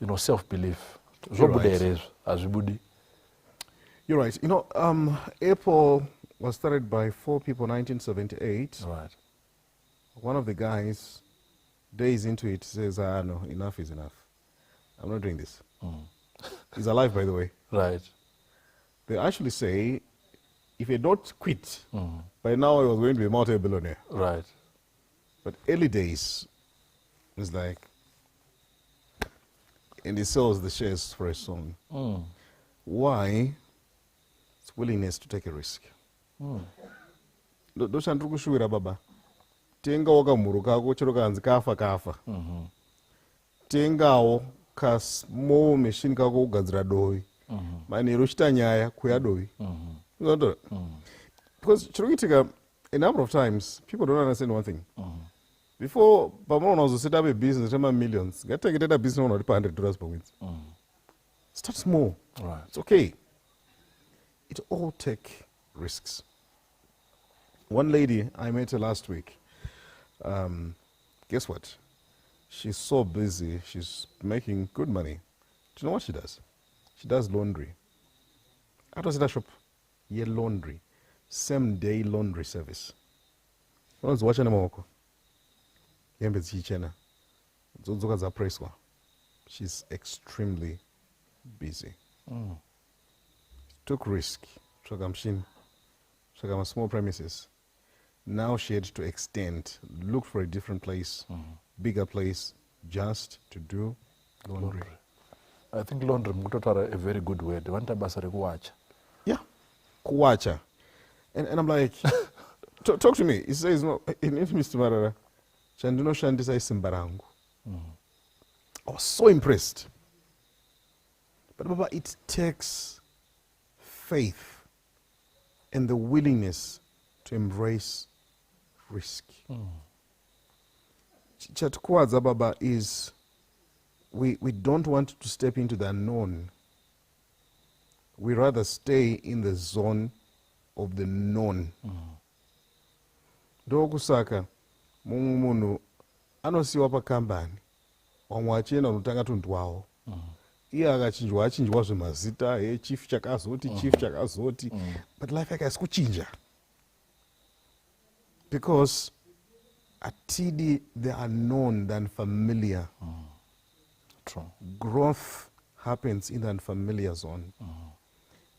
you know, self-belief. Zvobuda here azvibudi. You're right. You know, Apple was started by 4 people in 1978. Right. One of the guys, days into it, says, no, enough is enough. I'm not doing this. He's alive, by the way. Right. They actually say, if he don't quit, by now he was going to be a multi-billionaire. Right. But early days, it's like, and he sells the shares for a song. Why? It's willingness to take a risk. Ndochandiri kushuvira baba. Tengawo kamhuru kako chero kanzi kafa. Tengawo kasmall machine kako kugadzira dovi. Manheru uchita nyaya kuya dovi. Because chiri kuitika a number of times people don't understand one thing. Before pamunoona uzoseta up a business rema millions, ngatitenge teta business unoona kuti $100 per week. Start small. Right. It's okay. It all take risks. One lady, I met her last week. Guess what? She's so busy. She's making good money. Do you know what she does? She does laundry. How does that shop? Yeah, laundry. Same day laundry service. When I was watching them, she's extremely busy. Took risk. Took a machine. Took a small premises. Now she had to extend, look for a different place, bigger place, just to do laundry. I think laundry is a very good word. Yeah, kuwacha. And I'm like, talk to me. He says, no, in Mr. Marara, Chandino Shandisa Simbarangu. I was so impressed. But Baba, it takes faith and the willingness to embrace risk. Chatukwaza Baba is we don't want to step into the unknown. We rather stay in the zone of the known. Ndokusaka munhu anosiwa pakambani wamwe achienda unotanga tundwawo iye achinjwa zvemazita chief chakazoti but life yake haisi kuchinja because atidi the unknown, the unfamiliar. True. Growth happens in the unfamiliar zone.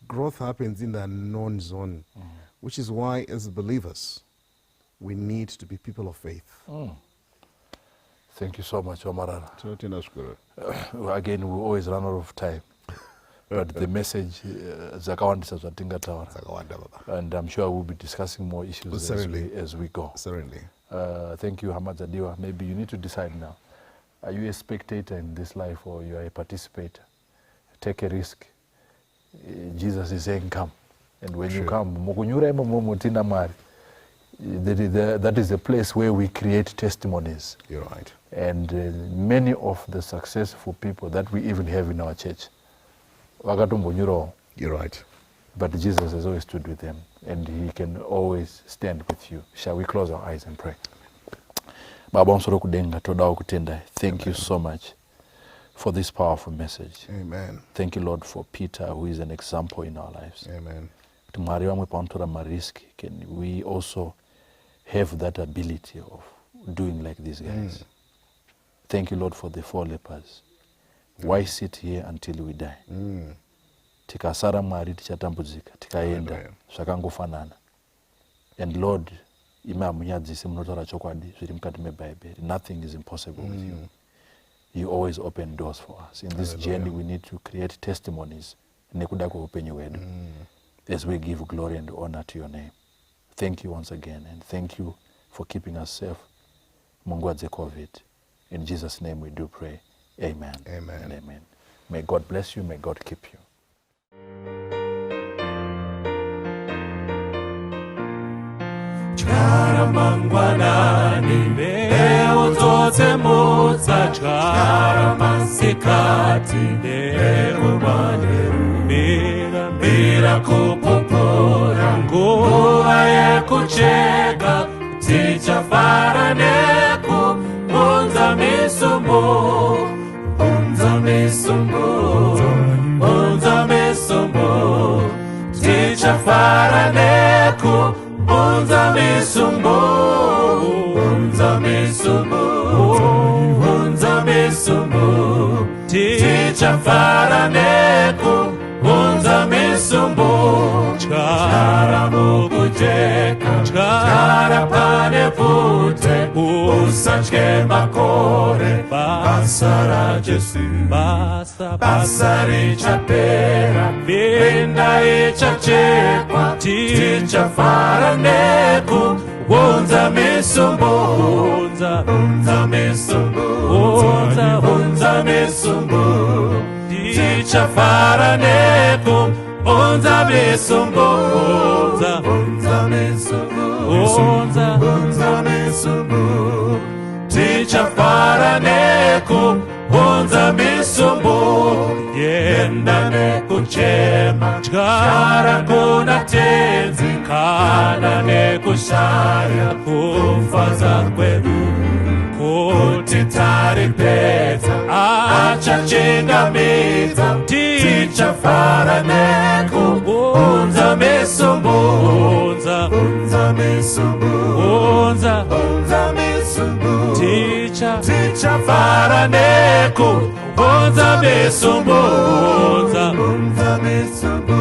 Growth happens in the unknown zone, which is why as believers we need to be people of faith. Thank you so much, Omarara. Again, we always run out of time. But the message, and I'm sure we'll be discussing more issues as we go. Certainly. Thank you, Hamad Zadiwa. Maybe you need to decide now. Are you a spectator in this life or you are a participator? Take a risk. Jesus is saying, come. And when you come, that is the place where we create testimonies. You're right. And many of the successful people that we even have in our church, you're right. But Jesus has always stood with them, and he can always stand with you. Shall we close our eyes and pray? Baba Nsoro Kudenga, Toda Kutenda, thank you so much for this powerful message. Amen. Thank you, Lord, for Peter, who is an example in our lives. Amen. Can we also have that ability of doing like these guys? Thank you, Lord, for the 4 lepers. Why sit here until we die? Tikasara Mwari tichatambudzika, tikaenda zvakangofanana. And Lord, nothing is impossible with you. You always open doors for us. In this journey, we need to create testimonies as we give glory and honor to your name. Thank you once again, and thank you for keeping us safe. Mungwadze COVID. In Jesus' name we do pray. Amen. Amen. And amen. May God bless you. May God keep you. Mangwanani leo zote mutsadyara masikati leo maneru mira kupupura ngo tichafara nekuunza misumbu, unza misumbu, unza misumbu, tichafara nekuunza misumbu, chara mukujeka, chara pane pute, usatye makore, basa ra Jesu, basa richapera, minda ichachekwa, tichafara nekuunza misumbu, unza misumbu, unza misumbu, tichafara nekuunza misumbu, unza misumbu, unza misumbu, tichafara nekuunza misumbu, yenda nekuchema, chara kuna tenzi, kana nekushaya, kufaza kwedu, kuti taripedza, achachingamiza, tichafara nekuunza misumbu, unza misumbu, unza misumbu, tichafara nekuunza misumbu, unza misumbu,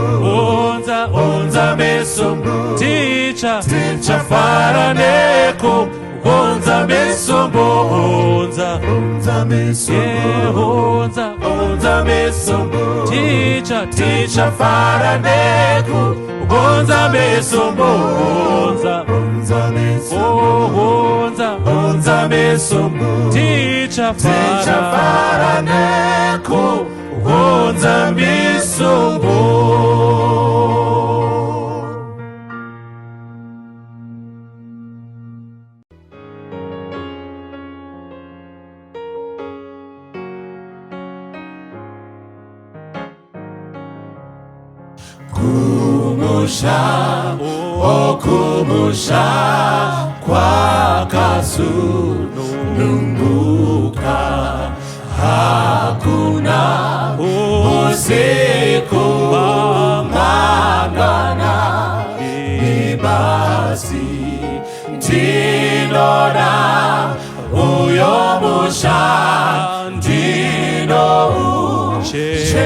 unza misumbu, tichafara nekuunza misumbu, unza misumbu, unza misumbu, tichafara nekuunza misumbu, unza misumbu, tichafara nekuunza misumbu. Kumusha, okumusha kwakasununguka, hakuna usiku mangana, ibasi ndinoda uyo musha, ndino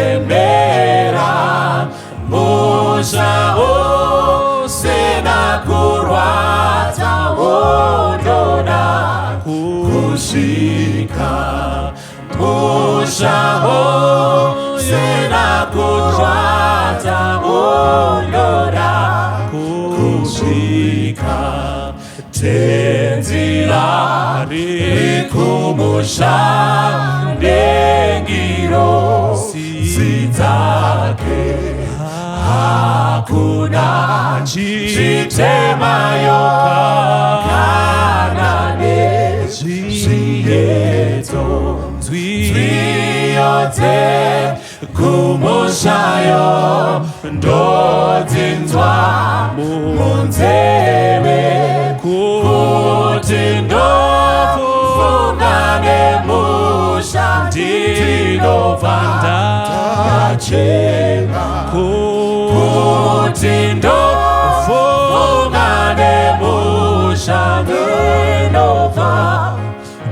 uchembera musha usina kurwadza, undoda kushika musha usina kurwadza, undoda kushika tenzira rikumusha ndengiro zidzake, hakuna chitemayo kana nezviyedzo, zviyodze kumushayo ndodzinzwa munzeve, kuti ndofunga nemusha, ndinobva ndachena, kuti ndofunga nemusha, ndinobva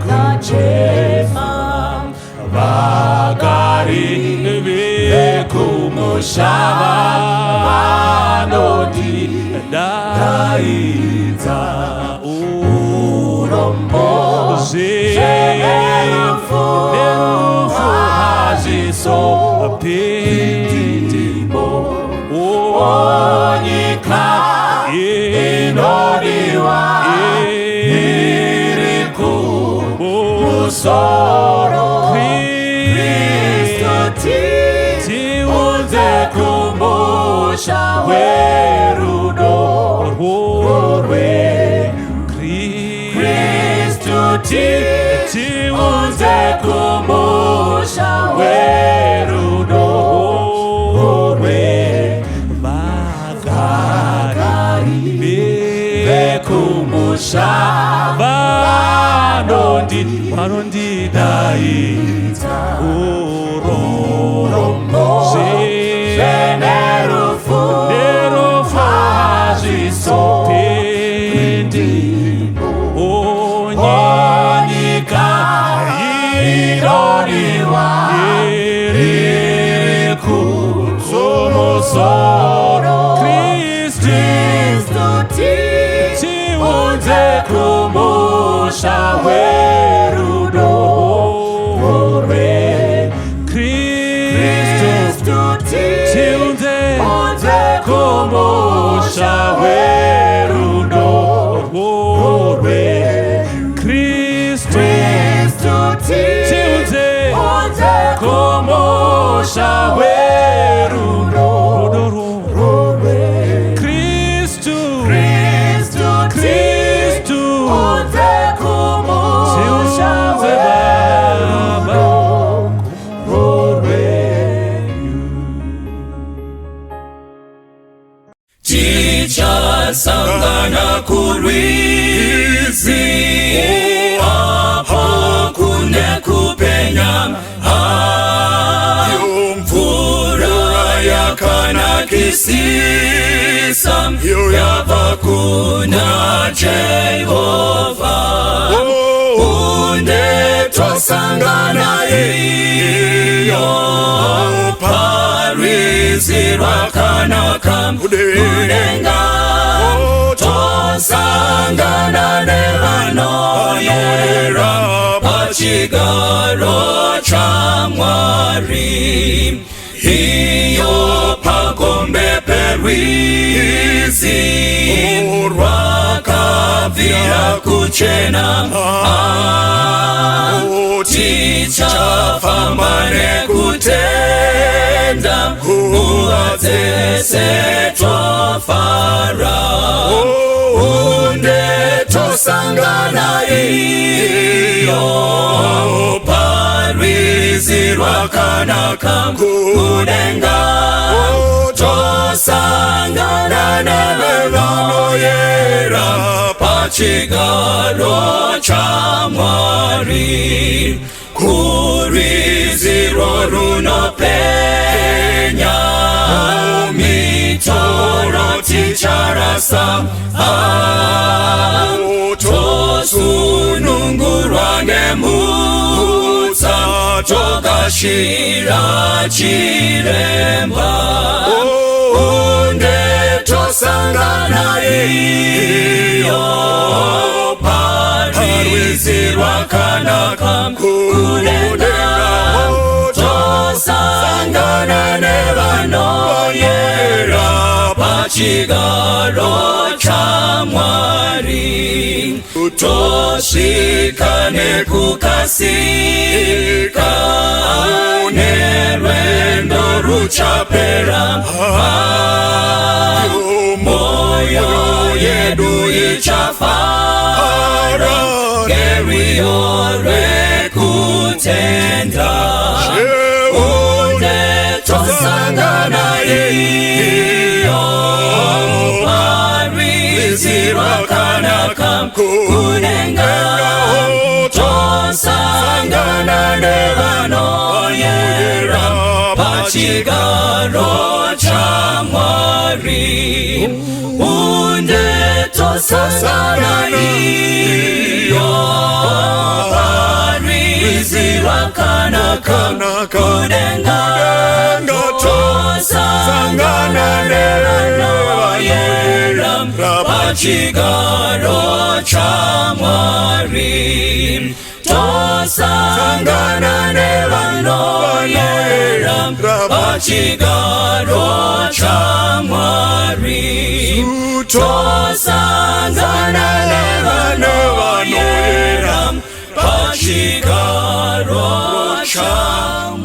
ndachena, vagari vekumusha vanondidaidza, urombo zverufu hazvisopindimo, onyika inodiwa iri kumusoro, Kristu tiunze kumusha werudo rwe, Kristu tiunze kumusha werudo rwe, vagari vekumusha vanondidaidza, urombo zvenerufu shawerudo rorwe Kristu tiunze kombo shawerudo rorwe Kristu tiunze kombo shawerudo rorwe Kristu Sangana kurwizi Apa kune kupenya Mvura yakana kisisa Yava kuna Jehova Unde twasangana iyo Parwizi rwakanaka Udenga Tosangana nevanoyera Pachigaro chamwari Iyo pagombe perwizi Rwakavira kuchena Tichafambane kutenda Uwadzese twafara Unde tosangana iyo Parwizi rwakanaka kudenga Tosangana nevanoyera Pachigaro chamwari Kurwiziro runopenya Mitoro ticharasa Tosunungurwa ngemutsa Togashira chiremba Unde tosangana iyo Parwizi rwakanaka kudenga Tosangana nevanoyera Pachigaro chamwari Toshikane kukasika Nerwendo ruchapera Moyo yedu ichafara Geriore kutenda Unde tosangana iyo Parwizi rwakanaka kudenga Tosangana nevanoyera Pachigaro chamwari Unde tosangana iyo Parwizi rwakanaka kudenga Tosangana nevanoyera Pachigaro chamwari Tosangana nevanoyera Pachigaro chamwari Tosangana nevanoyera Pachigaro. 一个 chigaro chamwari.